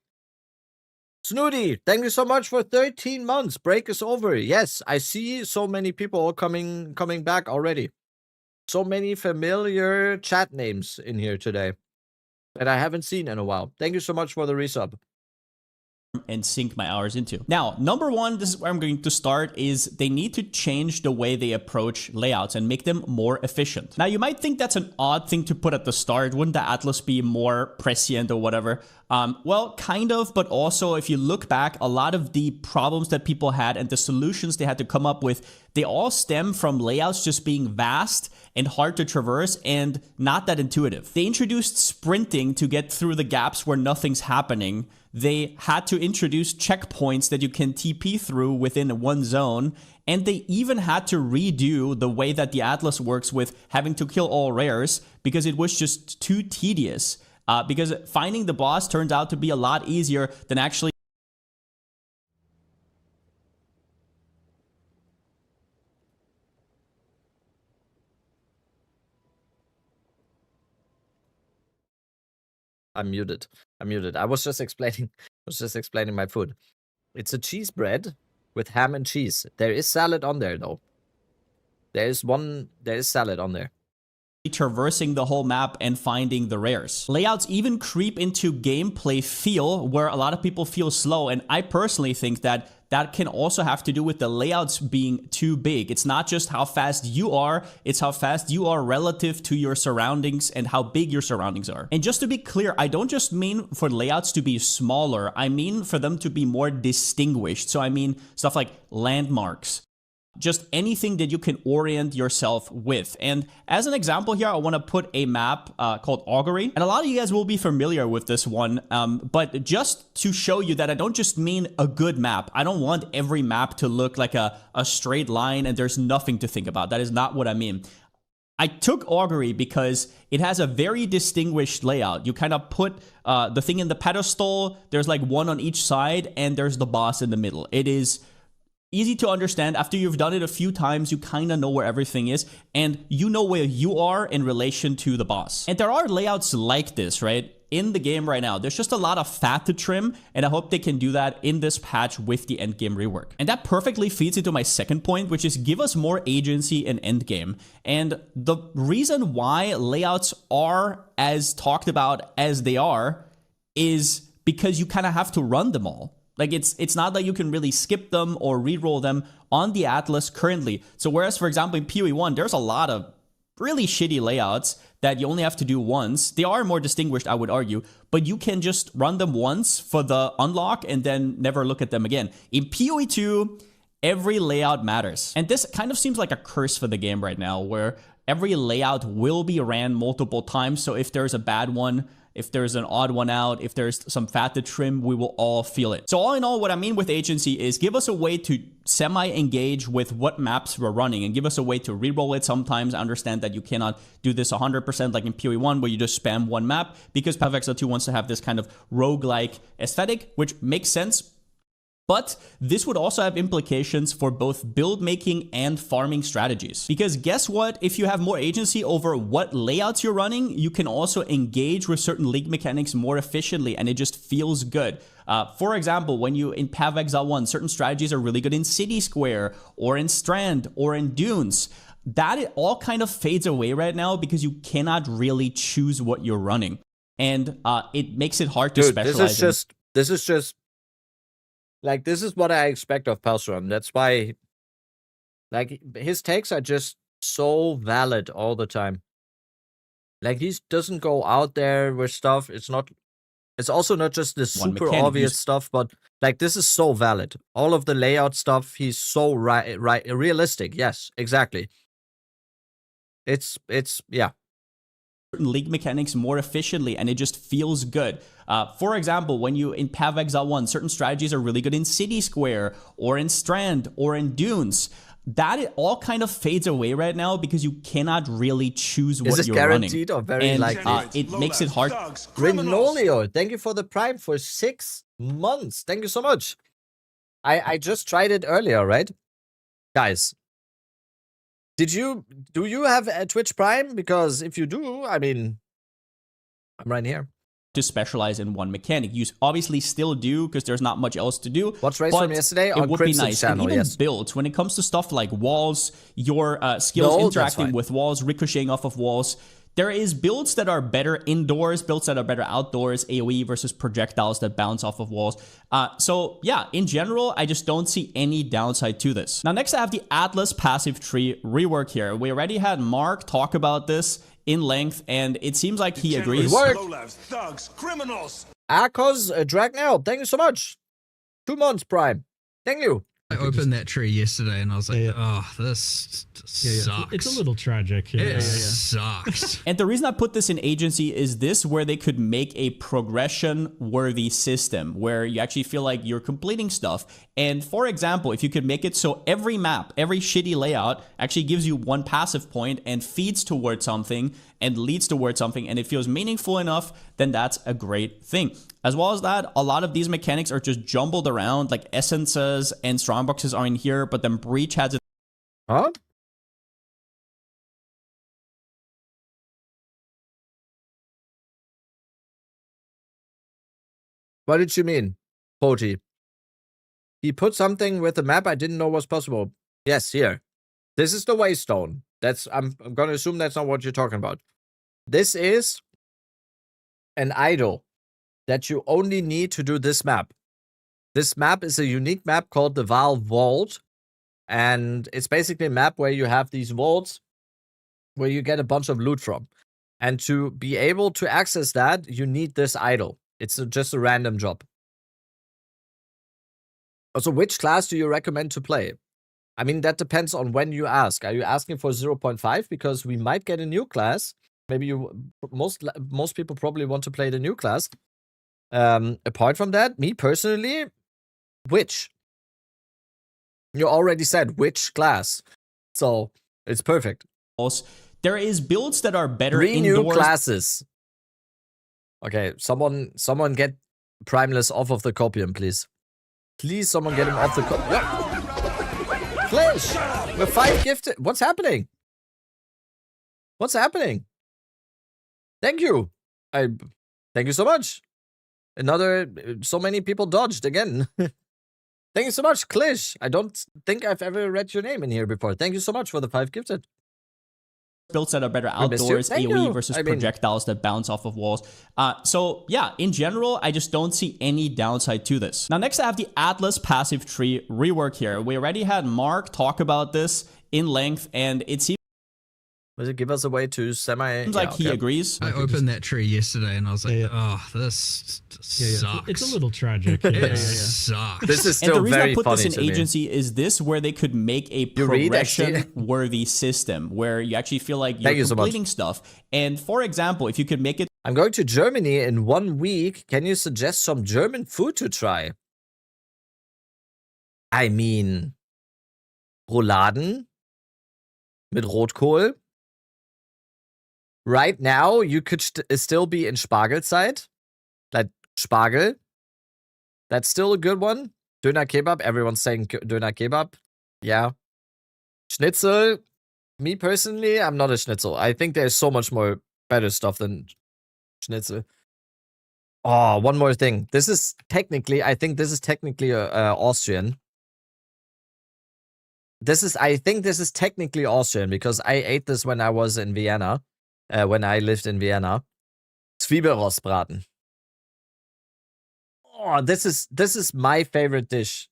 [SPEAKER 1] Snooty, thank you so much for 13 months. Break is over. Yes, I see so many people coming back already. So many familiar chat names in here today that I haven't seen in a while. Thank you so much for the resub.
[SPEAKER 15] And sink my hours into. Now, number one, this is where I'm going to start, is they need to change the way they approach layouts and make them more efficient. Now, you might think that's an odd thing to put at the start. Wouldn't the Atlas be more prescient or whatever? Well, kind of, but also if you look back, a lot of the problems that people had and the solutions they had to come up with, they all stem from layouts just being vast and hard to traverse and not that intuitive. They introduced sprinting to get through the gaps where nothing's happening. They had to introduce checkpoints that you can TP through within one zone. And they even had to redo the way that the Atlas works with having to kill all rares because it was just too tedious. Because finding the boss turns out to be a lot easier than actually.
[SPEAKER 1] I'm muted. I was just explaining my food. It's a cheese bread with ham and cheese. There is salad on there though. There is salad on there.
[SPEAKER 15] Traversing the whole map and finding the rares. Layouts even creep into gameplay feel where a lot of people feel slow, and I personally think that that can also have to do with the layouts being too big. It's not just how fast you are, it's how fast you are relative to your surroundings and how big your surroundings are. And just to be clear, I don't just mean for layouts to be smaller, I mean for them to be more distinguished. So I mean stuff like landmarks, just anything that you can orient yourself with. And as an example here, I want to put a map called Augury. And a lot of you guys will be familiar with this one. But just to show you that I don't just mean a good map. I don't want every map to look like a straight line and there's nothing to think about. That is not what I mean. I took Augury because it has a very distinguished layout. You kind of put the thing in the pedestal. There's like one on each side and there's the boss in the middle. It is easy to understand. After you've done it a few times, you kind of know where everything is, and you know where you are in relation to the boss. And there are layouts like this, right? In the game right now, there's just a lot of fat to trim, and I hope they can do that in this patch with the endgame rework. And that perfectly feeds into my second point, which is give us more agency in endgame. And the reason why layouts are as talked about as they are is because you kind of have to run them all. Like it's not that you can really skip them or re-roll them on the Atlas currently. So whereas, for example, in PoE 1, there's a lot of really shitty layouts that you only have to do once. They are more distinguished, I would argue, but you can just run them once for the unlock and then never look at them again. In PoE 2, every layout matters. And this kind of seems like a curse for the game right now, where every layout will be ran multiple times. So if there's a bad one, if there's an odd one out, if there's some fat to trim, we will all feel it. So all in all, what I mean with agency is give us a way to semi-engage with what maps we're running and give us a way to reroll it sometimes. I understand that you cannot do this 100% like in PoE 1 where you just spam one map because Path of Exile 2 wants to have this kind of roguelike aesthetic, which makes sense. But this would also have implications for both build making and farming strategies. Because guess what? If you have more agency over what layouts you're running, you can also engage with certain league mechanics more efficiently, and it just feels good. For example, when you in Path of Exile 1, certain strategies are really good in City Square or in Strand or in Dunes. That it all kind of fades away right now because you cannot really choose what you're running. And it makes it hard to specialize.
[SPEAKER 1] This is just like, this is what I expect of Palstrom. That's why, like, his takes are just so valid all the time. Like, he doesn't go out there with stuff. It's also not just the super obvious stuff, but, like, this is so valid. All of the layout stuff, he's so realistic. Yes, exactly. It's yeah.
[SPEAKER 15] League mechanics more efficiently, and it just feels good. For example, when you in Path of Exile 1, certain strategies are really good in City Square or in Strand or in Dunes. That it all kind of fades away right now because you cannot really choose what you're running.
[SPEAKER 1] Is it guaranteed or very likely?
[SPEAKER 15] It makes it hard.
[SPEAKER 1] Grinolio, thank you for the Prime for 6 months. Thank you so much. I just tried it earlier, right? Guys, Do you have a Twitch Prime? Because if you do, I mean, I'm right here.
[SPEAKER 15] To specialize in one mechanic. You obviously still do because there's not much else to do.
[SPEAKER 1] Watch race
[SPEAKER 15] but
[SPEAKER 1] from yesterday
[SPEAKER 15] it
[SPEAKER 1] on
[SPEAKER 15] would be
[SPEAKER 1] Crimson's
[SPEAKER 15] nice.
[SPEAKER 1] channel,
[SPEAKER 15] And even
[SPEAKER 1] yes.
[SPEAKER 15] builds, when it comes to stuff like walls, your skills
[SPEAKER 1] No, that's
[SPEAKER 15] interacting
[SPEAKER 1] fine.
[SPEAKER 15] with walls, ricocheting off of walls. There is builds that are better indoors, builds that are better outdoors, AoE versus projectiles that bounce off of walls. So yeah, in general, I just don't see any downside to this. Now next I have the Atlas passive tree rework here. We already had Mark talk about this in length, and it seems like he agrees.
[SPEAKER 1] Lowlifes, thugs, criminals. Akos, Dragnell, thank you so much. 2 months Prime. Thank you.
[SPEAKER 16] I opened that tree yesterday and I was like, oh, this sucks.
[SPEAKER 17] It's a little tragic.
[SPEAKER 16] It sucks.
[SPEAKER 15] And the reason I put this in agency is this where they could make a progression worthy system where you actually feel like you're completing stuff. And for example, if you could make it so every map, every shitty layout actually gives you 1 passive point and feeds towards something and leads towards something, and it feels meaningful enough, then that's a great thing. As well as that, a lot of these mechanics are just jumbled around, like essences and strongboxes are in here, but then breach has it.
[SPEAKER 1] Huh? What did you mean, Poe2? He put something with the map I didn't know was possible. Yes, here. This is the Waystone. I'm gonna assume that's not what you're talking about. This is an idol that you only need to do this map. This map is a unique map called the Val Vault. And it's basically a map where you have these vaults where you get a bunch of loot from. And to be able to access that, you need this idol. It's just a random job. Also, which class do you recommend to play? I mean, that depends on when you ask. Are you asking for 0.5? Because we might get a new class. Maybe most people probably want to play the new class. Apart from that, me personally, which? You already said which class. So, it's perfect.
[SPEAKER 15] There is builds that are better
[SPEAKER 1] 3
[SPEAKER 15] indoors.
[SPEAKER 1] new classes. Okay, someone get Primeless off of the copium, please. Please, someone get him off the copium. Flash! We're 5 gifted. What's happening? What's happening? Thank you. Thank you so much. So many people dodged again. Thank you so much, Klish. I don't think I've ever read your name in here before. Thank you so much for the 5 gifted.
[SPEAKER 15] Builds that are better outdoors,
[SPEAKER 1] Thank
[SPEAKER 15] AoE
[SPEAKER 1] you.
[SPEAKER 15] versus
[SPEAKER 1] I mean-
[SPEAKER 15] projectiles that bounce off of walls. So yeah, in general, I just don't see any downside to this. Now next I have the Atlas passive tree rework here. We already had Mark talk about this in length, and it seems
[SPEAKER 1] Does it give us a way to
[SPEAKER 15] like he agrees.
[SPEAKER 16] I opened that tree yesterday and I was like, oh, this sucks.
[SPEAKER 17] It's a little tragic.
[SPEAKER 16] It sucks.
[SPEAKER 1] This is
[SPEAKER 15] And
[SPEAKER 1] still
[SPEAKER 15] the reason
[SPEAKER 1] very
[SPEAKER 15] I put
[SPEAKER 1] funny
[SPEAKER 15] this in
[SPEAKER 1] to me.
[SPEAKER 15] agency is this where they could make a
[SPEAKER 1] You read, actually?
[SPEAKER 15] progression-worthy system where you actually feel like
[SPEAKER 1] Thank
[SPEAKER 15] you're
[SPEAKER 1] you so much.
[SPEAKER 15] completing stuff. And for example, if you could make it
[SPEAKER 1] I'm going to Germany in 1 week. Can you suggest some German food to try? I mean, Rouladen mit Rotkohl. Right now, you could still be in Spargelzeit. Like Spargel. That's still a good one. Döner Kebab. Everyone's saying Döner Kebab. Yeah. Schnitzel. Me personally, I'm not a Schnitzel. I think there's so much more better stuff than Schnitzel. Oh, one more thing. This is technically, I think this is technically Austrian. I think this is technically Austrian because I ate this when I was in Vienna. When I lived in Vienna. Zwiebelrostbraten. Oh, this is my favorite dish.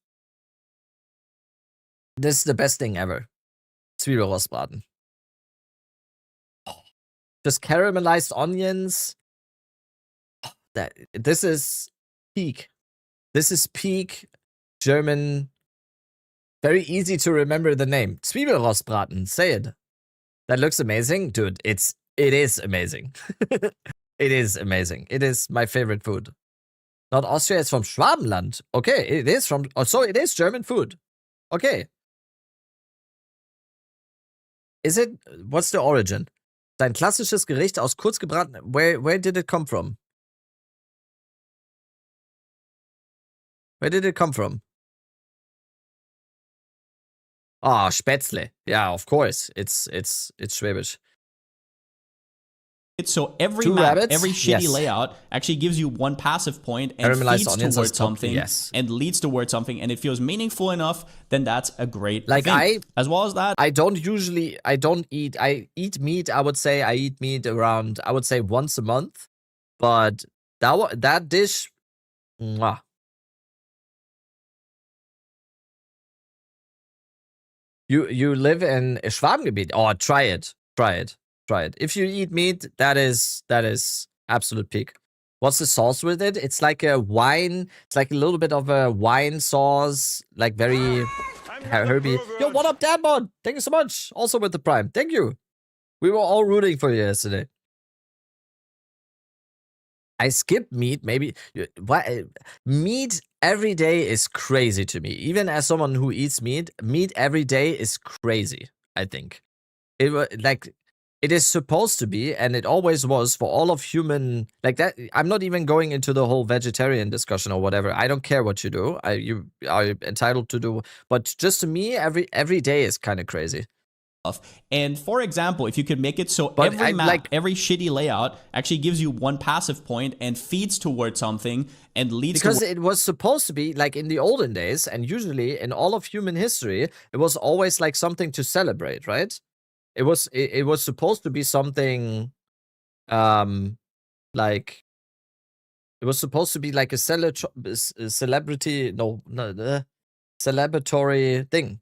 [SPEAKER 1] This is the best thing ever. Zwiebelrostbraten. Oh, just caramelized onions. Oh, this is peak. This is peak German. Very easy to remember the name. Zwiebelrostbraten. Say it. That looks amazing. Dude, it is amazing. It is amazing. It is my favorite food. Not Austria, it's from Schwabenland. Okay, it is from... Oh, so it is German food. Okay. Is it... What's the origin? Dein klassisches Gericht aus kurzgebraten... Where did it come from? Where did it come from? Ah, Spätzle. Yeah, of course. It's Schwäbisch.
[SPEAKER 15] So every
[SPEAKER 1] Two
[SPEAKER 15] map,
[SPEAKER 1] rabbits?
[SPEAKER 15] every shitty
[SPEAKER 1] Yes.
[SPEAKER 15] layout actually gives you one passive point and
[SPEAKER 1] Caramelized
[SPEAKER 15] feeds
[SPEAKER 1] onions on
[SPEAKER 15] towards
[SPEAKER 1] top,
[SPEAKER 15] something
[SPEAKER 1] yes.
[SPEAKER 15] and leads towards something, and it feels meaningful enough, then that's a great
[SPEAKER 1] Like
[SPEAKER 15] thing. As well as that,
[SPEAKER 1] I eat meat. I would say I eat meat around, I would say once a month. But that dish, mwah. You live in Schwabengebiet. Oh, try it. If you eat meat, that is absolute peak. What's the sauce with it? It's like a wine. It's like a little bit of a wine sauce, like very herby. Yo, what up, Danbot? Thank you so much. Also with the Prime. Thank you. We were all rooting for you yesterday. I skip meat, maybe. What? Meat every day is crazy to me. Even as someone who eats meat every day is crazy, I think. It is supposed to be, and it always was for all of human, like that. I'm not even going into the whole vegetarian discussion or whatever. I don't care what you do. You are entitled to do, but just to me, every day is kind of crazy.
[SPEAKER 15] and for example, if you could make it so every map, every shitty layout actually gives you one passive point and feeds towards something and leads
[SPEAKER 1] because it was supposed to be like in the olden days, and usually in all of human history, it was always like something to celebrate, right? It was supposed to be something, like it was supposed to be like a celebrity, celebratory thing.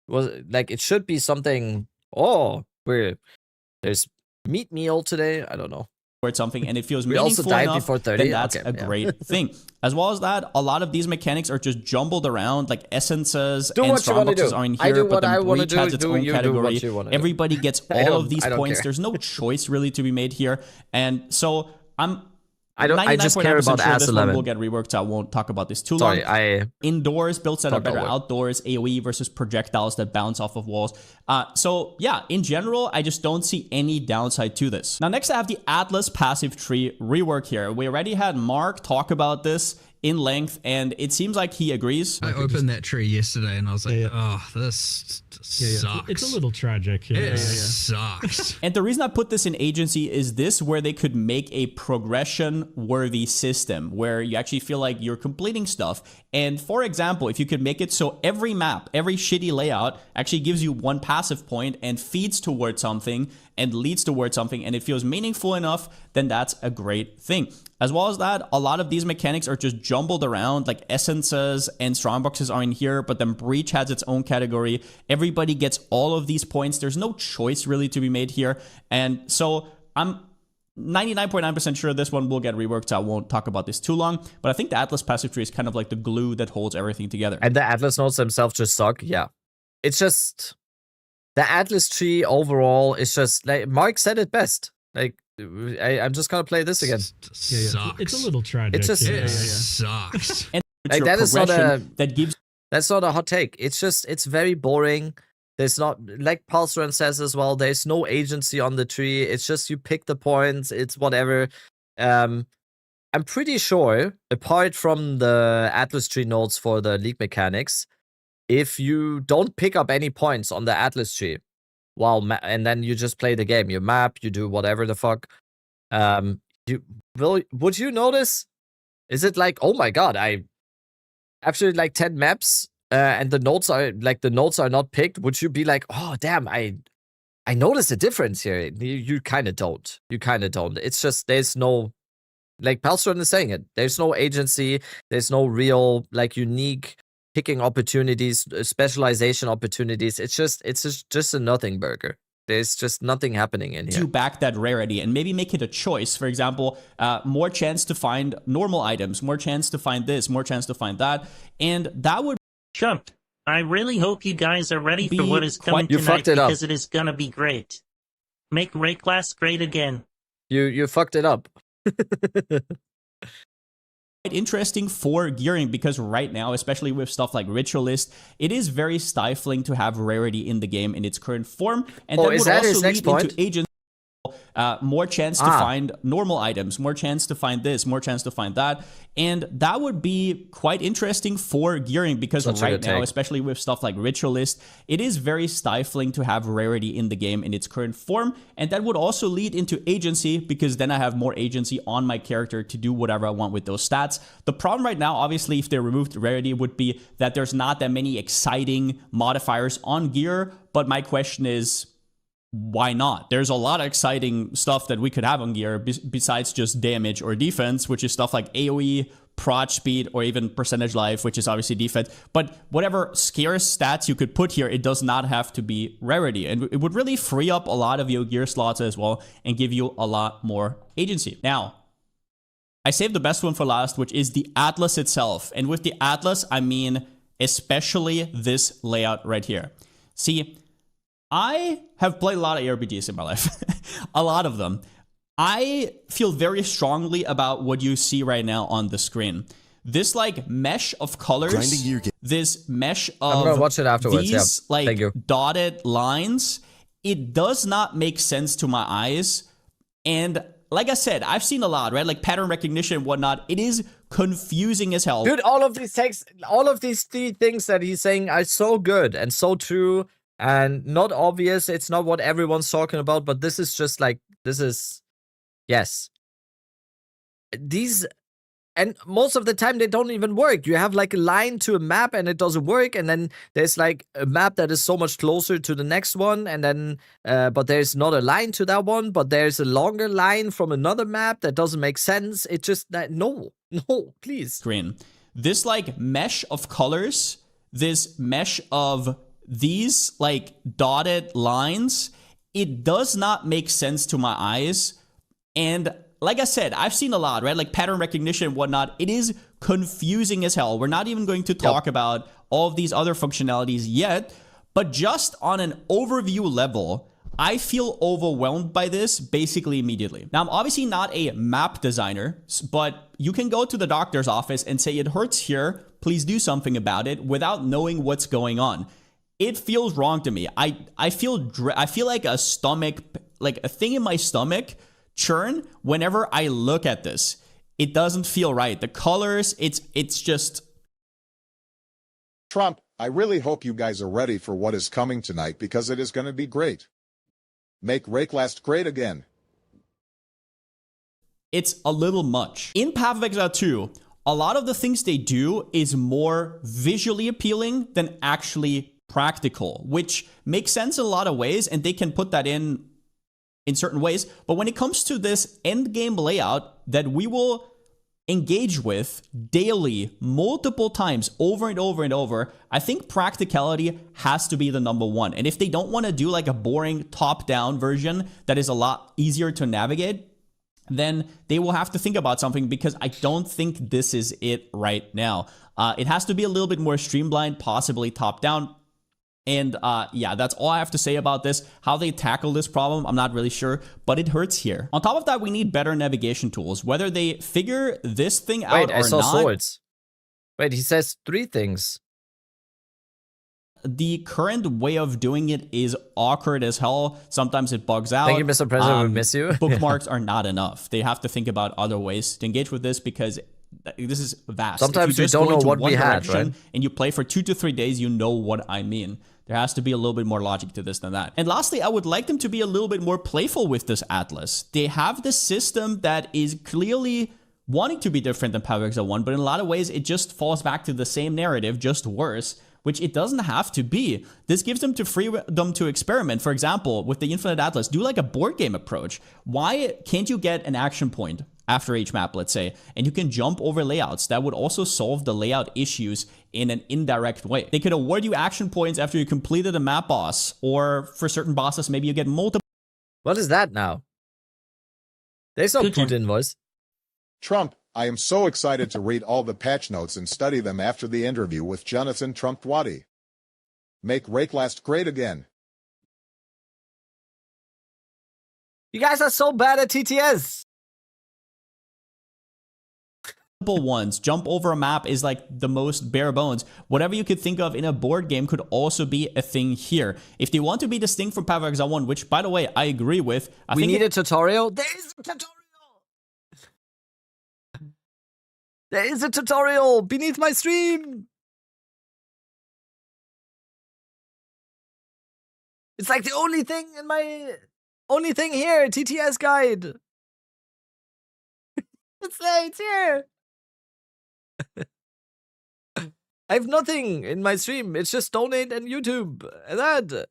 [SPEAKER 1] It was like it should be something. Oh, there's meat meal today. I don't know.
[SPEAKER 15] Towards something, and it feels
[SPEAKER 1] We also
[SPEAKER 15] meaningful
[SPEAKER 1] died
[SPEAKER 15] enough,
[SPEAKER 1] before 30.
[SPEAKER 15] then that's
[SPEAKER 1] Okay,
[SPEAKER 15] a
[SPEAKER 1] yeah.
[SPEAKER 15] great thing. As well as that, a lot of these mechanics are just jumbled around, like essences
[SPEAKER 1] Do
[SPEAKER 15] and
[SPEAKER 1] what you wanna
[SPEAKER 15] strongboxes
[SPEAKER 1] do.
[SPEAKER 15] are in
[SPEAKER 1] I
[SPEAKER 15] here,
[SPEAKER 1] do
[SPEAKER 15] but
[SPEAKER 1] what
[SPEAKER 15] then
[SPEAKER 1] I wanna
[SPEAKER 15] breach
[SPEAKER 1] do,
[SPEAKER 15] has its
[SPEAKER 1] do
[SPEAKER 15] own
[SPEAKER 1] you do what
[SPEAKER 15] category.
[SPEAKER 1] you wanna do.
[SPEAKER 15] Everybody gets
[SPEAKER 1] I
[SPEAKER 15] all
[SPEAKER 1] don't-
[SPEAKER 15] of these
[SPEAKER 1] I don't
[SPEAKER 15] points.
[SPEAKER 1] care.
[SPEAKER 15] There's no choice really to be made here, and so I'm.
[SPEAKER 1] I just care
[SPEAKER 15] 99.9%
[SPEAKER 1] about
[SPEAKER 15] sure
[SPEAKER 1] ass
[SPEAKER 15] this one
[SPEAKER 1] 11.
[SPEAKER 15] will get reworked, so I won't talk about this too
[SPEAKER 1] Sorry,
[SPEAKER 15] long.
[SPEAKER 1] I
[SPEAKER 15] Indoors builds that are
[SPEAKER 1] talked
[SPEAKER 15] better
[SPEAKER 1] over.
[SPEAKER 15] outdoors, AoE versus projectiles that bounce off of walls. So yeah, in general, I just don't see any downside to this. Now next I have the Atlas passive tree rework here. We already had Mark talk about this in length, and it seems like he agrees.
[SPEAKER 16] I opened that tree yesterday and I was like, oh, this sucks.
[SPEAKER 17] It's a little tragic.
[SPEAKER 16] It sucks.
[SPEAKER 15] And the reason I put this in agency is this where they could make a progression worthy system where you actually feel like you're completing stuff. And for example, if you could make it so every map, every shitty layout actually gives you one passive point and feeds towards something and leads towards something, and it feels meaningful enough, then that's a great thing. As well as that, a lot of these mechanics are just jumbled around, like essences and strongboxes are in here, but then breach has its own category. Everybody gets all of these points. There's no choice really to be made here. And so I'm 99.9% sure this one will get reworked, so I won't talk about this too long. But I think the Atlas passive tree is kind of like the glue that holds everything together.
[SPEAKER 1] And the Atlas nodes themselves just suck. Yeah, it's just the Atlas tree overall is just like Mark said it best. Like I'm just gonna play this again.
[SPEAKER 17] Sucks. It's a little tragic.
[SPEAKER 1] It just
[SPEAKER 16] sucks.
[SPEAKER 15] And
[SPEAKER 1] like that is not a
[SPEAKER 15] that gives.
[SPEAKER 1] That's not a hot take. It's very boring. There's not, like Pulsrun says as well, there's no agency on the tree. It's just you pick the points. It's whatever. I'm pretty sure, apart from the Atlas tree nodes for the league mechanics, if you don't pick up any points on the Atlas tree, and then you just play the game, you map, you do whatever the fuck, would you notice? Is it like, oh my god, after like 10 maps, and the notes are not picked, would you be like, oh damn, I noticed a difference here? You kind of don't. It's just there's no, like Palstron is saying it, there's no agency, there's no real like unique picking opportunities, specialization opportunities. It's just a nothing burger. There's just nothing happening in here.
[SPEAKER 15] To back that rarity and maybe make it a choice. For example, more chance to find normal items, more chance to find this, more chance to find that, and that would.
[SPEAKER 4] Chump, I really hope you guys are ready for what is coming
[SPEAKER 1] You
[SPEAKER 4] tonight
[SPEAKER 1] fucked it up.
[SPEAKER 4] because it is gonna be great. Make Rayclass great again.
[SPEAKER 1] You fucked it up.
[SPEAKER 15] Quite interesting for gearing because right now, especially with stuff like Ritualist, it is very stifling to have rarity in the game in its current form, and that
[SPEAKER 1] is
[SPEAKER 15] would
[SPEAKER 1] that
[SPEAKER 15] also
[SPEAKER 1] his next
[SPEAKER 15] lead
[SPEAKER 1] point?
[SPEAKER 15] into agents. more chance to find normal items, more chance to find this, more chance to find that. And that would be quite interesting for gearing, because right now, especially with stuff like Ritualist, it is very stifling to have rarity in the game in its current form. And that would also lead into agency, because then I have more agency on my character to do whatever I want with those stats. The problem right now, obviously, if they removed rarity, would be that there's not that many exciting modifiers on gear. But my question is, why not? There's a lot of exciting stuff that we could have on gear besides just damage or defense, which is stuff like AoE, prot speed, or even percentage life, which is obviously defense. But whatever scarce stats you could put here, it does not have to be rarity. And it would really free up a lot of your gear slots as well and give you a lot more agency. Now, I saved the best one for last, which is the Atlas itself. And with the Atlas, I mean especially this layout right here. See, I have played a lot of ARPGs in my life, a lot of them. I feel very strongly about what you see right now on the screen. This like mesh of colors, this mesh of
[SPEAKER 1] I'm gonna watch it afterwards.
[SPEAKER 15] these like dotted lines, it does not make sense to my eyes. And like I said, I've seen a lot, right? Like pattern recognition and whatnot. It is confusing as hell.
[SPEAKER 1] Dude, all of these three things that he's saying are so good and so true. And not obvious. It's not what everyone's talking about, but this is just like, yes. These, and most of the time they don't even work. You have like a line to a map and it doesn't work. And then there's like a map that is so much closer to the next one. And then, but there's not a line to that one, but there's a longer line from another map that doesn't make sense. It just, no, please.
[SPEAKER 15] Screen. This like mesh of colors, this mesh of these like dotted lines, it does not make sense to my eyes. And like I said, I've seen a lot, right? Like pattern recognition and whatnot. It is confusing as hell. We're not even going to talk about all of these other functionalities yet, but just on an overview level, I feel overwhelmed by this basically immediately. Now, I'm obviously not a map designer, but you can go to the doctor's office and say, it hurts here, please do something about it, without knowing what's going on. It feels wrong to me. I feel like a stomach, like a thing in my stomach churn whenever I look at this. It doesn't feel right. The colors, it's just.
[SPEAKER 18] Trump, I really hope you guys are ready for what is coming tonight, because it is going to be great. Make Rayclast great again.
[SPEAKER 15] It's a little much. In Path of Exile 2, a lot of the things they do is more visually appealing than actually practical, which makes sense in a lot of ways, and they can put that in certain ways. But when it comes to this end game layout that we will engage with daily, multiple times, over and over and over, I think practicality has to be the number one. And if they don't want to do like a boring top-down version that is a lot easier to navigate, then they will have to think about something, because I don't think this is it right now. It has to be a little bit more streamlined, possibly top-down. And yeah, that's all I have to say about this. How they tackle this problem, I'm not really sure, but it hurts here. On top of that, we need better navigation tools. Whether they figure this thing out or not.
[SPEAKER 1] Wait, I saw swords. Wait, he says 3 things.
[SPEAKER 15] The current way of doing it is awkward as hell. Sometimes it bugs out.
[SPEAKER 1] Thank you, Mr. President. We miss you.
[SPEAKER 15] Bookmarks are not enough. They have to think about other ways to engage with this, because this is vast.
[SPEAKER 1] Sometimes you don't know what we had, right?
[SPEAKER 15] And you play for 2 to 3 days, you know what I mean. There has to be a little bit more logic to this than that. And lastly, I would like them to be a little bit more playful with this Atlas. They have this system that is clearly wanting to be different than Path of Exile 1, but in a lot of ways, it just falls back to the same narrative, just worse, which it doesn't have to be. This gives them to freedom to experiment. For example, with the Infinite Atlas, do like a board game approach. Why can't you get an action point after each map, let's say, and you can jump over layouts? That would also solve the layout issues in an indirect way. They could award you action points after you completed a map boss, or for certain bosses, maybe you get multiple.
[SPEAKER 1] What is that now? There's no Putin voice.
[SPEAKER 18] Trump, I am so excited to read all the patch notes and study them after the interview with Jonathan Trump-Twatty. Make Rayclast great again.
[SPEAKER 1] You guys are so bad at TTS.
[SPEAKER 15] ones. Jump over a map is like the most bare bones. Whatever you could think of in a board game could also be a thing here. If they want to be distinct from Path of Exile 1, which by the way, I agree with.
[SPEAKER 1] We need a tutorial. There is a tutorial. There is a tutorial beneath my stream. It's like the only thing in my here, TTS guide. It's there, it's here. I have nothing in my stream. It's just donate and YouTube. And that.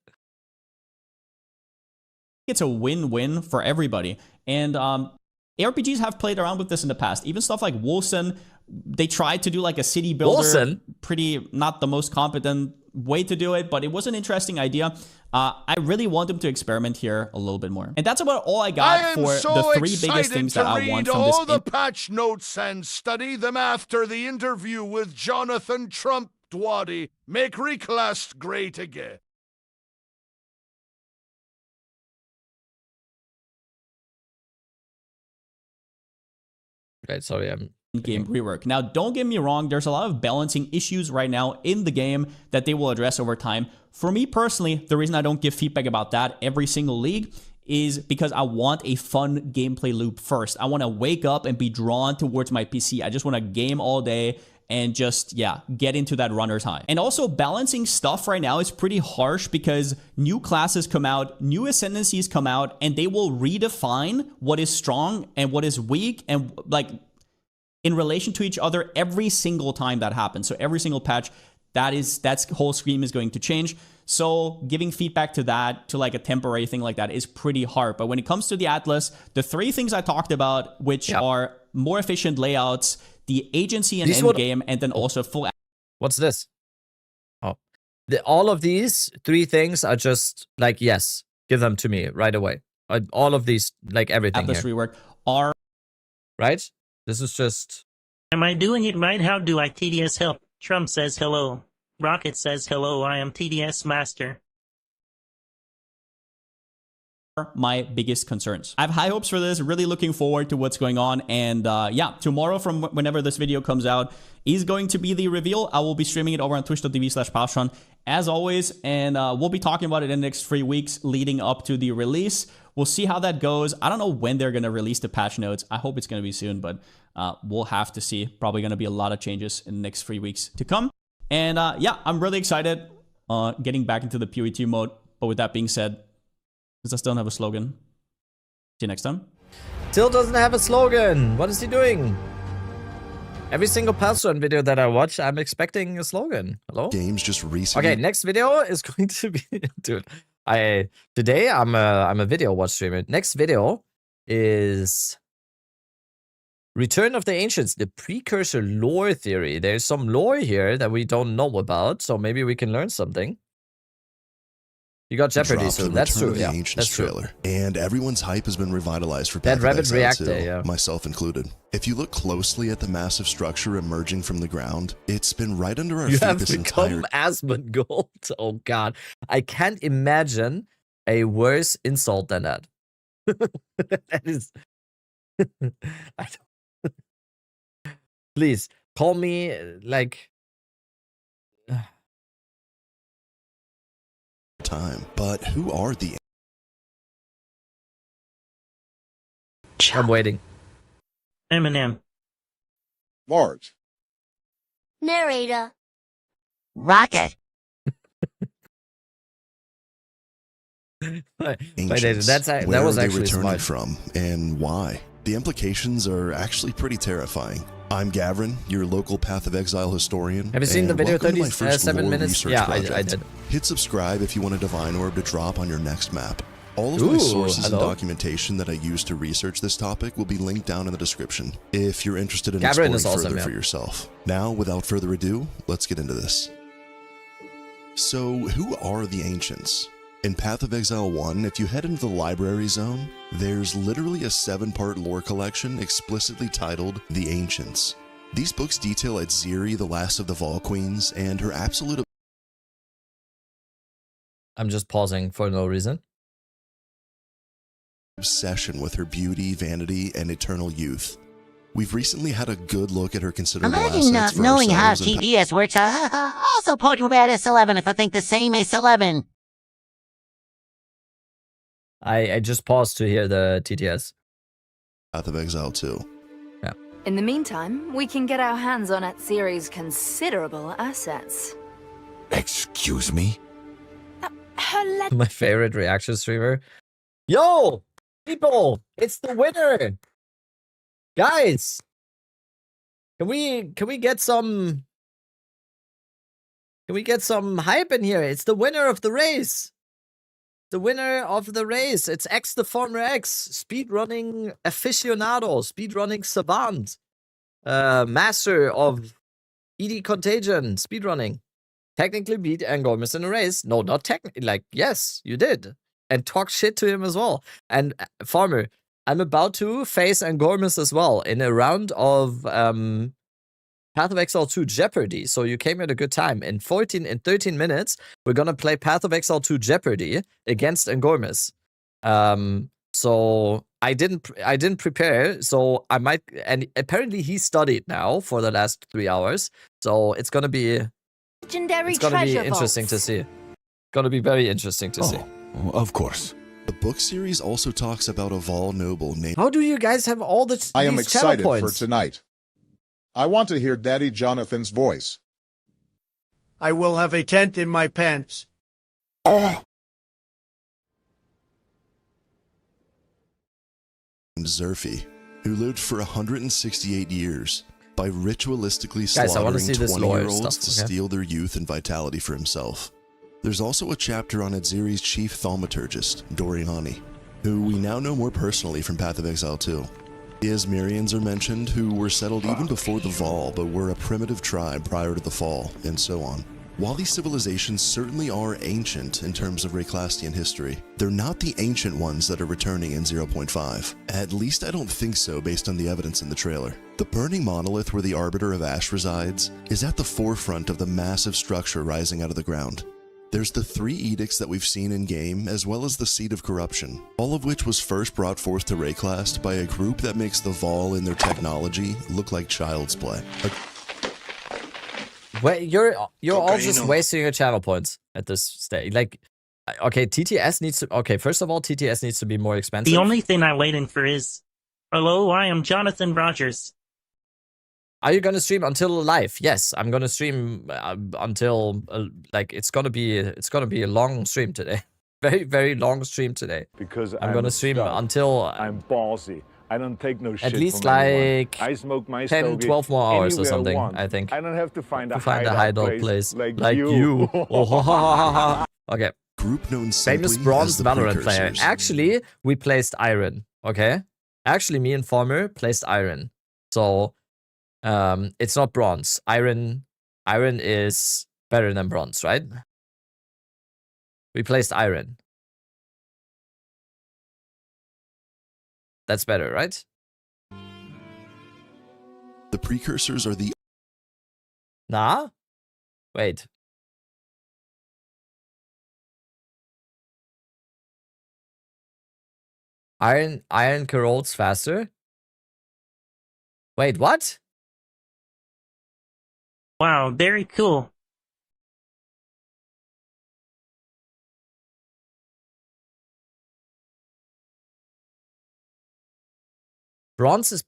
[SPEAKER 15] It's a win-win for everybody. And ARPGs have played around with this in the past. Even stuff like Wolfson, they tried to do like a city builder.
[SPEAKER 1] Wolfson?
[SPEAKER 15] Pretty not the most competent way to do it, but it was an interesting idea. I really want them to experiment here a little bit more. And that's about all I got for the three biggest things that I want from this.
[SPEAKER 19] all the patch notes and study them after the interview with Jonathan Trump Dwaddy. Make reclass great again.
[SPEAKER 1] Right, sorry, I'm
[SPEAKER 15] game rework. Now, don't get me wrong, there's a lot of balancing issues right now in the game that they will address over time. For me personally, the reason I don't give feedback about that every single league is because I want a fun gameplay loop first. I want to wake up and be drawn towards my PC. I just want to game all day and just, yeah, get into that runner's high. And also, balancing stuff right now is pretty harsh because new classes come out, new ascendancies come out, and they will redefine what is strong and what is weak and like in relation to each other every single time that happens. So every single patch, that whole scheme is going to change. So giving feedback to that, to like a temporary thing like that, is pretty hard. But when it comes to the Atlas, the three things I talked about, which are more efficient layouts, the agency and end game, and then also full.
[SPEAKER 1] What's this? Oh, all of these three things are just like, yes, give them to me right away. All of these, like everything
[SPEAKER 15] Atlas
[SPEAKER 1] here.
[SPEAKER 15] rework are
[SPEAKER 1] right. This is just.
[SPEAKER 4] Am I doing it right? How do I TDS help? Trump says hello. Rocket says hello. I am TDS master.
[SPEAKER 15] My biggest concerns. I have high hopes for this, really looking forward to what's going on, and yeah, tomorrow from whenever this video comes out is going to be the reveal. I will be streaming it over on twitch.tv/Passion as always, and we'll be talking about it in the next 3 weeks leading up to the release. We'll see how that goes. I don't know when they're going to release the patch notes. I hope it's going to be soon, but we'll have to see. Probably going to be a lot of changes in the next 3 weeks to come. And yeah, I'm really excited getting back into the PoE2 mode. But with that being said, does I still have a slogan? See you next time.
[SPEAKER 1] Still doesn't have a slogan. What is he doing? Every single Palstone video that I watch, I'm expecting a slogan. Hello?
[SPEAKER 20] Games just recently.
[SPEAKER 1] Okay, next video is going to be, dude. Today I'm a video watch streamer. Next video is Return of the Ancients, the precursor lore theory. There's some lore here that we don't know about, so maybe we can learn something. You got Jeopardy, so that's true. Yeah, that's true.
[SPEAKER 20] And everyone's hype has been revitalized for
[SPEAKER 1] Dead Rabbit React
[SPEAKER 20] 2,
[SPEAKER 1] Day, yeah.
[SPEAKER 20] myself included. If you look closely at the massive structure emerging from the ground, it's been right under our
[SPEAKER 1] You
[SPEAKER 20] feet
[SPEAKER 1] have
[SPEAKER 20] this entire
[SPEAKER 1] become Asmongold. Oh god, I can't imagine a worse insult than that. That is. I don't... Please call me like.
[SPEAKER 20] time. But who are the...
[SPEAKER 1] I'm waiting.
[SPEAKER 4] Eminem.
[SPEAKER 18] Large.
[SPEAKER 21] Narrator.
[SPEAKER 4] Rocket.
[SPEAKER 20] Ancients,
[SPEAKER 1] that
[SPEAKER 20] where
[SPEAKER 1] was
[SPEAKER 20] are they
[SPEAKER 1] actually
[SPEAKER 20] returning
[SPEAKER 1] smart.
[SPEAKER 20] from and why? The implications are actually pretty terrifying. I'm Gavrin, your local Path of Exile historian.
[SPEAKER 1] Have you seen the video,
[SPEAKER 20] welcome to my first
[SPEAKER 1] 7
[SPEAKER 20] lore
[SPEAKER 1] minutes?
[SPEAKER 20] research
[SPEAKER 1] Yeah,
[SPEAKER 20] project.
[SPEAKER 1] I did.
[SPEAKER 20] Hit subscribe if you want a divine orb to drop on your next map. All of my
[SPEAKER 1] Ooh,
[SPEAKER 20] sources and
[SPEAKER 1] hello.
[SPEAKER 20] documentation that I use to research this topic will be linked down in the description if you're interested in
[SPEAKER 1] Gavrin
[SPEAKER 20] exploring
[SPEAKER 1] is awesome,
[SPEAKER 20] further
[SPEAKER 1] yeah.
[SPEAKER 20] for yourself. Now, without further ado, let's get into this. So, who are the Ancients? In Path of Exile 1, if you head into the library zone, there's literally a 7-part lore collection explicitly titled The Ancients. These books detail Atziri, the last of the Vol Queens, and her absolute...
[SPEAKER 1] I'm just pausing for no reason.
[SPEAKER 20] obsession with her beauty, vanity, and eternal youth. We've recently had a good look at her considerable
[SPEAKER 2] Imagine
[SPEAKER 20] assets for
[SPEAKER 2] knowing how
[SPEAKER 20] ourselves and
[SPEAKER 2] TDS works. Also, Poe2 about S11 if I think the same S11.
[SPEAKER 1] I just paused to hear the TTS.
[SPEAKER 20] Path of Exile 2.
[SPEAKER 1] Yeah.
[SPEAKER 22] In the meantime, we can get our hands on Atziri's considerable assets.
[SPEAKER 19] Excuse me?
[SPEAKER 1] My favorite reaction streamer. Yo, people, it's the winner. Guys, can we get some hype in here? It's the winner of the race. The winner of the race. It's X the Former X, speedrunning aficionado, speedrunning savant, master of ED Contagion, speedrunning. Technically beat Angormus in a race. No, not technically. Like, yes, you did. And talk shit to him as well. And Farmer, I'm about to face Angormus as well in a round of Path of Exile 2 Jeopardy. So you came at a good time. In 13 minutes, we're gonna play Path of Exile 2 Jeopardy against Angormus. So I didn't prepare. So I might, and apparently he studied now for the last 3 hours. So it's gonna be interesting to see. Gonna be very interesting to see.
[SPEAKER 20] Of course. The book series also talks about a Vol noble named...
[SPEAKER 1] How do you guys have all the
[SPEAKER 18] I am
[SPEAKER 1] these channel
[SPEAKER 18] excited for
[SPEAKER 1] points?
[SPEAKER 18] tonight. I want to hear Daddy Jonathan's voice.
[SPEAKER 23] I will have a tent in my pants.
[SPEAKER 20] Zerfi, who lived for 168 years by ritualistically
[SPEAKER 1] Guys, I wanna
[SPEAKER 20] slaughtering
[SPEAKER 1] see this lore
[SPEAKER 20] 20-year-olds
[SPEAKER 1] stuff,
[SPEAKER 20] to
[SPEAKER 1] okay?
[SPEAKER 20] steal their youth and vitality for himself. There's also a chapter on Atziri's chief thaumaturgist, Doriani, who we now know more personally from Path of Exile 2. The Asmirians are mentioned, who were settled even before the Fall, but were a primitive tribe prior to the Fall, and so on. While these civilizations certainly are ancient in terms of Rayclastian history, they're not the ancient ones that are returning in 0.5. At least I don't think so based on the evidence in the trailer. The burning monolith where the Arbiter of Ash resides is at the forefront of the massive structure rising out of the ground. There's the 3 edicts that we've seen in-game, as well as the Seed of Corruption, all of which was first brought forth to Rayclast by a group that makes the Vol and their technology look like child's play.
[SPEAKER 1] Wait, you're all just wasting your channel points at this stage. Like, okay, TTS needs to... Okay, first of all, TTS needs to be more expensive.
[SPEAKER 4] The only thing I'm waiting for is, hello, I am Jonathan Rogers.
[SPEAKER 1] Are you gonna stream until live? Yes, I'm gonna stream until like it's gonna be a long stream today. Very, very long stream today.
[SPEAKER 24] Because
[SPEAKER 1] I'm gonna stream until
[SPEAKER 24] I'm ballsy. I don't take no shit
[SPEAKER 1] at least
[SPEAKER 24] from anyone.
[SPEAKER 1] like
[SPEAKER 24] I smoke my
[SPEAKER 1] 10,
[SPEAKER 24] stogie
[SPEAKER 1] 12 more hours or
[SPEAKER 24] anywhere
[SPEAKER 1] something.
[SPEAKER 24] want.
[SPEAKER 1] I think.
[SPEAKER 24] I don't have to find a
[SPEAKER 1] hideout place
[SPEAKER 24] like
[SPEAKER 1] you. Oh, ha, ha, ha, ha. Okay.
[SPEAKER 20] Group known simply
[SPEAKER 1] Famous bronze
[SPEAKER 20] as the
[SPEAKER 1] Valorant player.
[SPEAKER 20] Precursors.
[SPEAKER 1] Actually, we placed Iron. Okay. Actually, me and Farmer placed Iron. So, it's not bronze. Iron is better than bronze, right? We placed Iron. That's better, right?
[SPEAKER 20] The Precursors are the...
[SPEAKER 1] Nah? Wait. Iron corrodes faster? Wait, what?
[SPEAKER 4] Wow, very cool.
[SPEAKER 1] Bronze is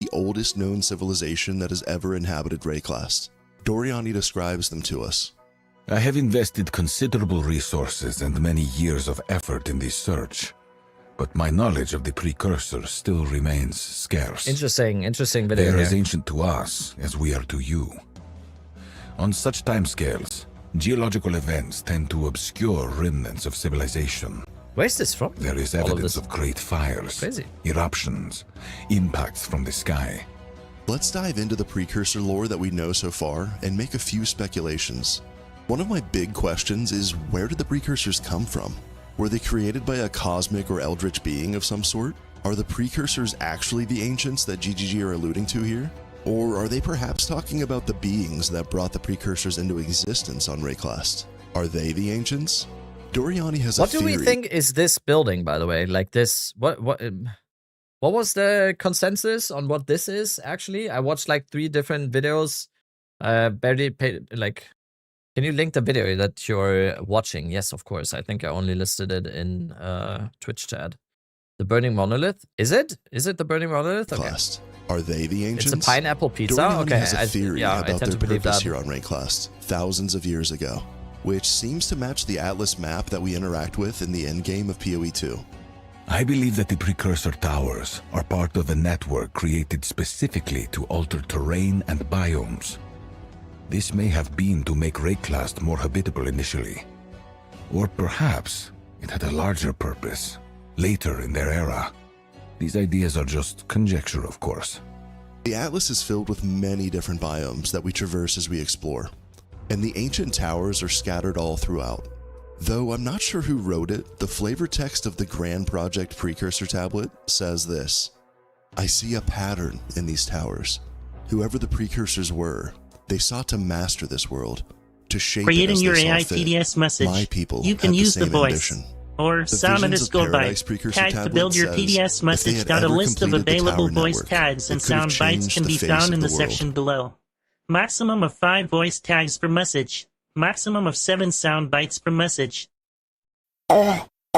[SPEAKER 20] the oldest known civilization that has ever inhabited Rayclast. Doriani describes them to us.
[SPEAKER 25] I have invested considerable resources and many years of effort in this search, but my knowledge of the Precursors still remains scarce.
[SPEAKER 1] interesting
[SPEAKER 25] They
[SPEAKER 1] video
[SPEAKER 25] are as
[SPEAKER 1] here.
[SPEAKER 25] ancient to us as we are to you. On such timescales, geological events tend to obscure remnants of civilization.
[SPEAKER 1] Where's this from?
[SPEAKER 25] There is
[SPEAKER 1] All of
[SPEAKER 25] evidence
[SPEAKER 1] this.
[SPEAKER 25] of great fires,
[SPEAKER 1] Crazy.
[SPEAKER 25] eruptions, impacts from the sky.
[SPEAKER 20] Let's dive into the Precursor lore that we know so far and make a few speculations. One of my big questions is, where did the Precursors come from? Were they created by a cosmic or eldritch being of some sort? Are the Precursors actually the ancients that GGG are alluding to here? Or are they perhaps talking about the beings that brought the Precursors into existence on Rayclast? Are they the ancients? Doriani has
[SPEAKER 1] What
[SPEAKER 20] a
[SPEAKER 1] do we
[SPEAKER 20] theory.
[SPEAKER 1] think is this building, by the way? Like this, what was the consensus on what this is? Actually, I watched like 3 different videos. Barely paid, like, can you link the video that you're watching? Yes, of course. I think I only listed it in Twitch chat. The burning monolith? Is it? Is it the burning monolith? Okay.
[SPEAKER 20] Classed. Are they the ancients?
[SPEAKER 1] It's a pineapple pizza.
[SPEAKER 20] Doriani
[SPEAKER 1] Okay,
[SPEAKER 20] has a theory
[SPEAKER 1] I
[SPEAKER 20] about
[SPEAKER 1] tend
[SPEAKER 20] their
[SPEAKER 1] to believe
[SPEAKER 20] purpose
[SPEAKER 1] that.
[SPEAKER 20] here on Rayclast thousands of years ago, which seems to match the Atlas map that we interact with in the endgame of PoE 2.
[SPEAKER 25] I believe that the precursor towers are part of a network created specifically to alter terrain and biomes. This may have been to make Rayclast more habitable initially. Or perhaps it had a larger purpose, later in their era. These ideas are just conjecture, of course.
[SPEAKER 20] The Atlas is filled with many different biomes that we traverse as we explore, and the ancient towers are scattered all throughout. Though I'm not sure who wrote it, the flavor text of the Grand Project Precursor tablet says this: I see a pattern in these towers. Whoever the precursors were, they sought to master this world, to shape
[SPEAKER 4] Creating
[SPEAKER 20] it as
[SPEAKER 4] your
[SPEAKER 20] they saw
[SPEAKER 4] AI
[SPEAKER 20] fit.
[SPEAKER 4] TDS message.
[SPEAKER 20] My people
[SPEAKER 4] You can
[SPEAKER 20] had
[SPEAKER 4] use the
[SPEAKER 20] same
[SPEAKER 4] voice
[SPEAKER 20] ambition.
[SPEAKER 4] or
[SPEAKER 20] The
[SPEAKER 4] sound
[SPEAKER 20] Visions of
[SPEAKER 4] underscore
[SPEAKER 20] Paradise
[SPEAKER 4] byte
[SPEAKER 20] Precursor
[SPEAKER 4] tag to
[SPEAKER 20] tablet
[SPEAKER 4] build your
[SPEAKER 20] says
[SPEAKER 4] TDS
[SPEAKER 20] if they
[SPEAKER 4] message.
[SPEAKER 20] had
[SPEAKER 4] Got a
[SPEAKER 20] ever
[SPEAKER 4] list of
[SPEAKER 20] completed the
[SPEAKER 4] available
[SPEAKER 20] tower
[SPEAKER 4] voice
[SPEAKER 20] network,
[SPEAKER 4] tags and
[SPEAKER 20] it could have
[SPEAKER 4] sound bites
[SPEAKER 20] changed
[SPEAKER 4] can
[SPEAKER 20] the
[SPEAKER 4] be
[SPEAKER 20] face
[SPEAKER 4] found
[SPEAKER 20] of
[SPEAKER 4] in
[SPEAKER 20] the
[SPEAKER 4] the
[SPEAKER 20] world.
[SPEAKER 4] section below. Maximum of 5 voice tags per message. Maximum of 7 sound bites per message.
[SPEAKER 1] Okay.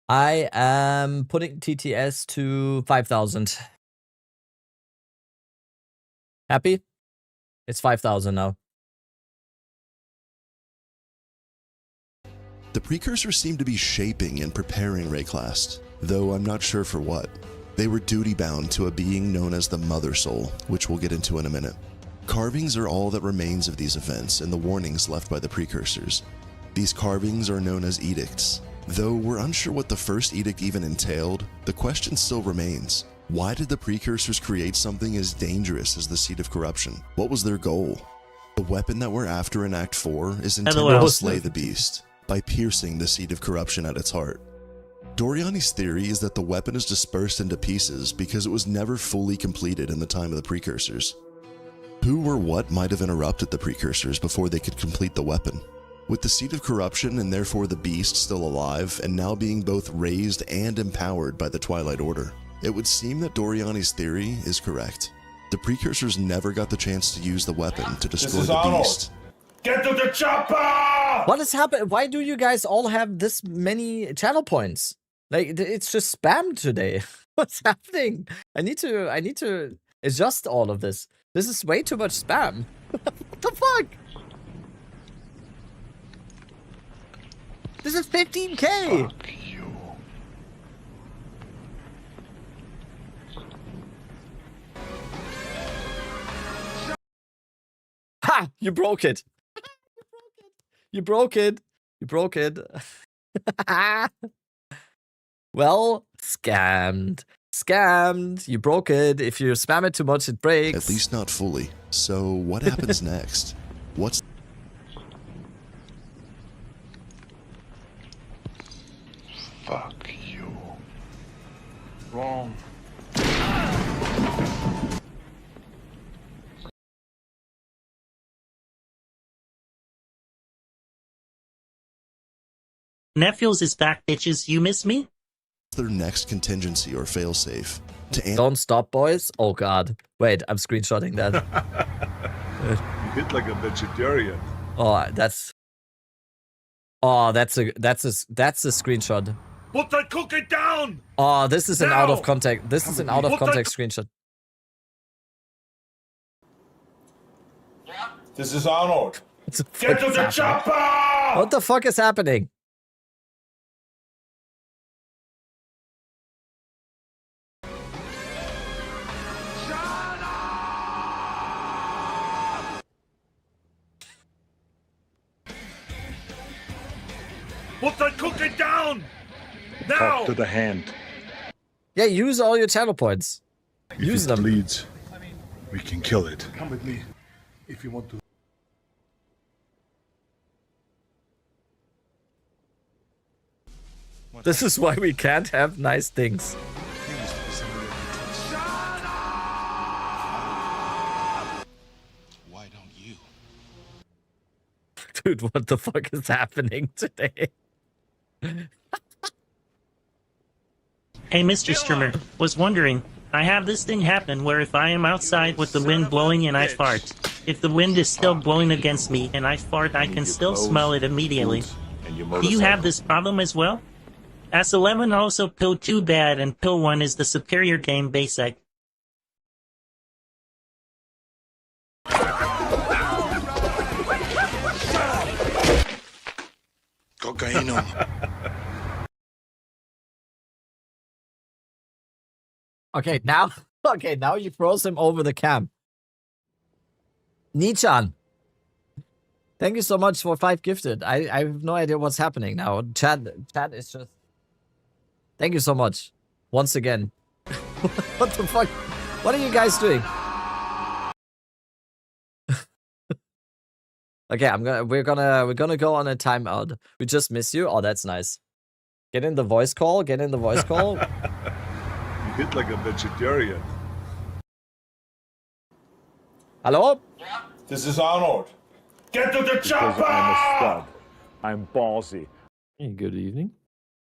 [SPEAKER 1] I am putting TTS to 5,000. Happy? It's 5,000 now.
[SPEAKER 20] The precursors seem to be shaping and preparing Rayclast, though I'm not sure for what. They were duty-bound to a being known as the Mother Soul, which we'll get into in a minute. Carvings are all that remains of these events and the warnings left by the precursors. These carvings are known as edicts. Though we're unsure what the first edict even entailed, the question still remains. Why did the precursors create something as dangerous as the Seed of Corruption? What was their goal? The weapon that we're after in Act 4 is intended to slay the beast by piercing the Seed of Corruption at its heart. Doriani's theory is that the weapon is dispersed into pieces because it was never fully completed in the time of the precursors. Who or what might have interrupted the precursors before they could complete the weapon? With the Seed of Corruption and therefore the beast still alive and now being both raised and empowered by the Twilight Order, it would seem that Doriani's theory is correct. The precursors never got the chance to use the weapon to destroy the beast.
[SPEAKER 19] Get to the chopper!
[SPEAKER 1] What is happening? Why do you guys all have this many channel points? Like, it's just spam today. What's happening? I need to adjust all of this. This is way too much spam. What the fuck? This is 15K.
[SPEAKER 19] Fuck you.
[SPEAKER 1] Ha! You broke it. You broke it. You broke it. Well, scammed. Scammed. You broke it. If you spam it too much, it breaks.
[SPEAKER 20] At least not fully. So what happens next? What's...
[SPEAKER 19] Fuck you. Wrong.
[SPEAKER 4] Nephews is back, bitches. You miss me?
[SPEAKER 20] their next contingency or failsafe?
[SPEAKER 1] Don't stop, boys. Oh god. Wait, I'm screenshotting that.
[SPEAKER 24] You hit like a vegetarian.
[SPEAKER 1] Oh, that's a screenshot.
[SPEAKER 19] Put the cookie down!
[SPEAKER 1] Oh, this is an
[SPEAKER 19] Now!
[SPEAKER 1] out of context. This is an out of context screenshot.
[SPEAKER 19] This is Arnold.
[SPEAKER 1] What the
[SPEAKER 19] Get to
[SPEAKER 1] fuck is
[SPEAKER 19] the
[SPEAKER 1] happening?
[SPEAKER 19] chopper!
[SPEAKER 1] What the fuck is happening?
[SPEAKER 19] Put the cookie down! Now!
[SPEAKER 24] Talk to the hand.
[SPEAKER 1] Yeah, use all your channel points. Use
[SPEAKER 24] If it
[SPEAKER 1] them.
[SPEAKER 24] bleeds, we can kill it. Come with me if you want to.
[SPEAKER 1] This is why we can't have nice things.
[SPEAKER 20] Why don't you?
[SPEAKER 1] Dude, what the fuck is happening today?
[SPEAKER 4] Hey, Mr. Streamer, was wondering, I have this thing happen where if I am outside with the wind blowing and I fart, if the wind is still blowing against me and I fart, I can still smell it immediately. Do you have this problem as well? S11 also Poe2 bad and Poe1 is the superior game basic.
[SPEAKER 24] Cocaine.
[SPEAKER 1] Okay, now you froze him over the cam. Nichan. Thank you so much for 5 gifted. I have no idea what's happening now. Chat is just... Thank you so much. Once again. What the fuck? What are you guys doing? Okay, we're gonna go on a timeout. We just miss you. Oh, that's nice. Get in the voice call. Get in the voice call.
[SPEAKER 24] You hit like a vegetarian.
[SPEAKER 1] Hello?
[SPEAKER 24] This is Arnold. Get to the chopper! I'm a stud. I'm ballsy.
[SPEAKER 1] Hey, good evening.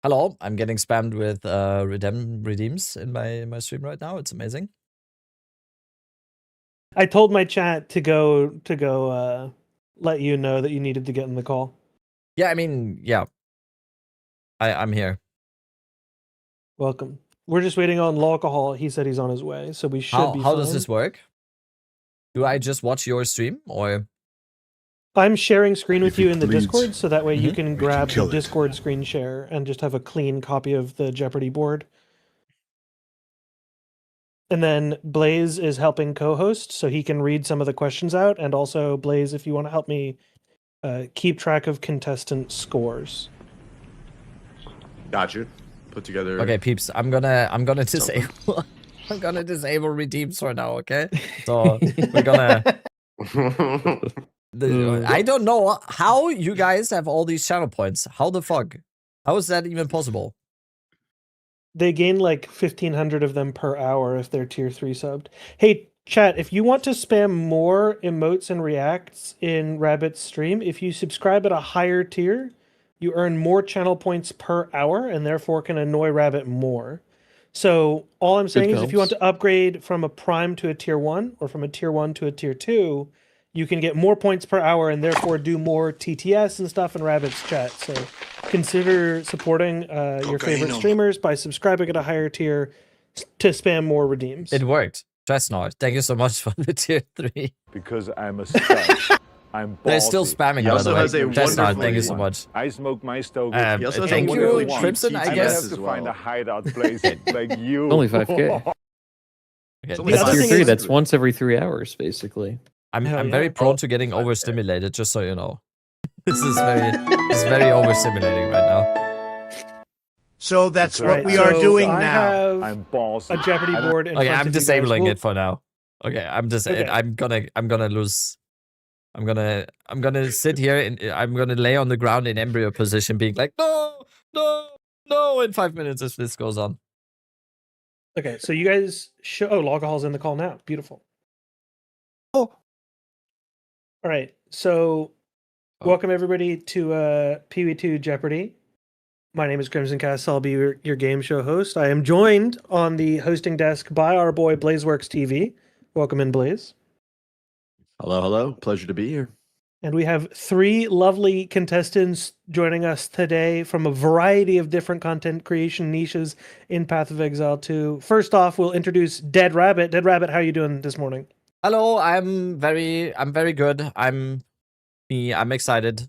[SPEAKER 1] Hello, I'm getting spammed with redeems in my stream right now. It's amazing.
[SPEAKER 3] I told my chat to go let you know that you needed to get in the call.
[SPEAKER 1] Yeah, I mean, yeah. I'm here.
[SPEAKER 3] Welcome. We're just waiting on alcohol. He said he's on his way, so we should be fine.
[SPEAKER 1] How does this work? Do I just watch your stream or?
[SPEAKER 3] I'm sharing screen with you in the Discord, so that way you
[SPEAKER 1] Mhm.
[SPEAKER 3] can grab the Discord screen share and just have a clean copy of the Jeopardy board. And then Blaze is helping co-host, so he can read some of the questions out. And also, Blaze, if you want to help me keep track of contestant scores.
[SPEAKER 5] Got you. Put together.
[SPEAKER 1] Okay, peeps. I'm gonna disable. I'm gonna disable redeems for now. Okay. So we're gonna. I don't know how you guys have all these channel points. How the fuck? How is that even possible?
[SPEAKER 3] They gain like 1,500 of them per hour if they're tier 3 subbed. Hey, chat, if you want to spam more emotes and reacts in Rabbit's stream, if you subscribe at a higher tier, you earn more channel points per hour and therefore can annoy Rabbit more. So all I'm saying is if you want to upgrade from a prime to a tier 1 or from a tier 1 to a tier 2, you can get more points per hour and therefore do more TTS and stuff in Rabbit's chat. So consider supporting your favorite streamers by subscribing at a higher tier to spam more redeems.
[SPEAKER 1] It worked. Chestnut, thank you so much for the tier 3.
[SPEAKER 24] Because I'm a stud. I'm ballsy.
[SPEAKER 1] They're still spamming, by the way. Chestnut, thank you so much.
[SPEAKER 24] I smoke my stove.
[SPEAKER 1] Thank you, Crimson, I guess.
[SPEAKER 24] have to find a hideout place like you.
[SPEAKER 7] Only 5K.
[SPEAKER 1] Okay,
[SPEAKER 7] It's tier 3, that's once every 3 hours, basically.
[SPEAKER 1] I'm very prone to getting overstimulated, just so you know. This is very overstimulating right now.
[SPEAKER 23] So that's what we
[SPEAKER 3] So are doing
[SPEAKER 23] I
[SPEAKER 3] now.
[SPEAKER 24] I'm ballsy.
[SPEAKER 3] A Jeopardy board. In
[SPEAKER 1] Okay,
[SPEAKER 3] front
[SPEAKER 1] I'm
[SPEAKER 3] of you
[SPEAKER 1] disabling
[SPEAKER 3] guys.
[SPEAKER 1] it for now. Okay, I'm gonna lose. I'm gonna sit here and I'm gonna lay on the ground in embryo position, being like, no, in 5 minutes if this goes on.
[SPEAKER 3] Okay, so you guys show. Oh, Logahall's in the call now. Beautiful.
[SPEAKER 1] Oh.
[SPEAKER 3] All right, so welcome everybody to PV2 Jeopardy. My name is Crimson Cast. I'll be your game show host. I am joined on the hosting desk by our boy BlazeWorks TV. Welcome in, Blaze.
[SPEAKER 5] Hello. Pleasure to be here.
[SPEAKER 3] And we have 3 lovely contestants joining us today from a variety of different content creation niches in Path of Exile 2. First off, we'll introduce Dead Rabbit. Dead Rabbit, how are you doing this morning?
[SPEAKER 1] Hello, I'm very good. I'm excited.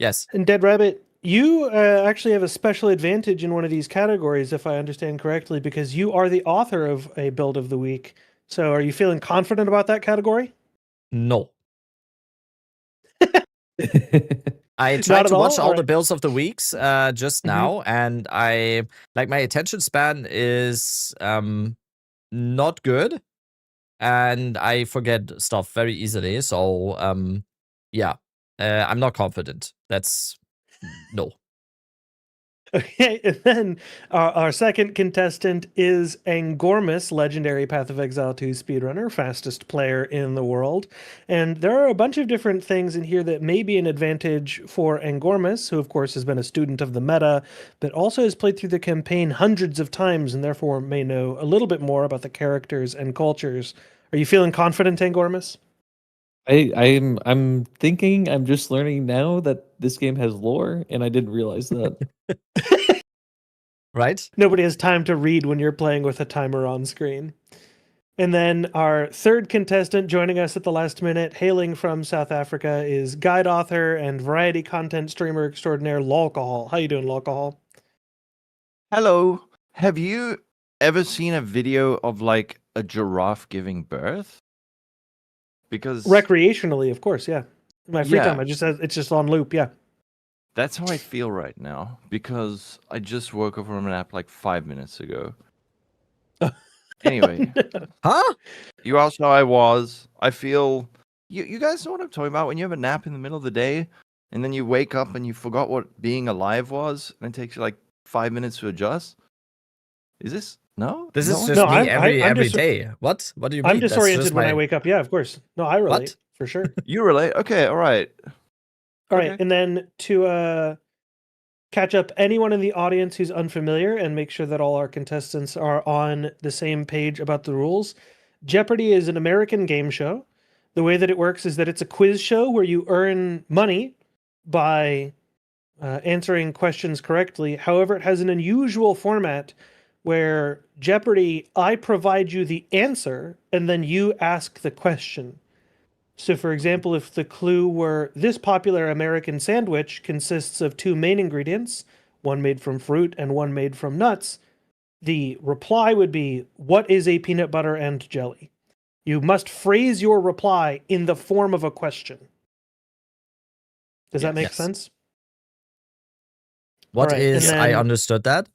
[SPEAKER 1] Yes.
[SPEAKER 3] And Dead Rabbit, you actually have a special advantage in one of these categories, if I understand correctly, because you are the author of a build of the week. So are you feeling confident about that category?
[SPEAKER 1] No. I tried to watch all the builds of the weeks just now, and my attention span is not good, and I forget stuff very easily. So yeah, I'm not confident. That's no.
[SPEAKER 3] Okay, and then our second contestant is Angormus, legendary Path of Exile 2 speedrunner, fastest player in the world. And there are a bunch of different things in here that may be an advantage for Angormus, who of course has been a student of the meta, but also has played through the campaign hundreds of times and therefore may know a little bit more about the characters and cultures. Are you feeling confident, Angormus?
[SPEAKER 7] I'm thinking I'm just learning now that this game has lore, and I didn't realize that.
[SPEAKER 1] Right?
[SPEAKER 3] Nobody has time to read when you're playing with a timer on screen. And then our third contestant joining us at the last minute, hailing from South Africa, is guide author and variety content streamer extraordinaire Lolcohol. How you doing, Lolcohol?
[SPEAKER 6] Hello. Have you ever seen a video of like a giraffe giving birth? Because
[SPEAKER 3] Recreationally, of course, yeah. In my free
[SPEAKER 6] Yeah.
[SPEAKER 3] time, it's just on loop, yeah.
[SPEAKER 6] that's how I feel right now because I just woke up from a nap like 5 minutes ago. Anyway,
[SPEAKER 1] Huh?
[SPEAKER 6] you asked how I was. I feel you guys know what I'm talking about when you have a nap in the middle of the day and then you wake up and you forgot what being alive was and it takes you like 5 minutes to adjust. Is this no?
[SPEAKER 1] This is
[SPEAKER 6] No?
[SPEAKER 1] just me
[SPEAKER 3] I'm
[SPEAKER 1] every
[SPEAKER 3] just-
[SPEAKER 1] day. What? What do you mean?
[SPEAKER 3] I'm
[SPEAKER 1] That's
[SPEAKER 3] disoriented
[SPEAKER 1] just
[SPEAKER 3] when
[SPEAKER 1] my-
[SPEAKER 3] I wake up. Yeah, of course. No, I relate, for sure.
[SPEAKER 6] You relate? Okay, all right.
[SPEAKER 3] All right,
[SPEAKER 6] Okay.
[SPEAKER 3] and then to catch up anyone in the audience who's unfamiliar and make sure that all our contestants are on the same page about the rules. Jeopardy is an American game show. The way that it works is that it's a quiz show where you earn money by answering questions correctly. However, it has an unusual format where Jeopardy, I provide you the answer and then you ask the question. So, for example, if the clue were this popular American sandwich consists of two main ingredients, one made from fruit and one made from nuts, the reply would be, what is a peanut butter and jelly? You must phrase your reply in the form of a question. Does that make
[SPEAKER 1] Yes.
[SPEAKER 3] sense?
[SPEAKER 1] What
[SPEAKER 3] All right,
[SPEAKER 1] is?
[SPEAKER 3] and
[SPEAKER 1] I
[SPEAKER 3] then-
[SPEAKER 1] understood that.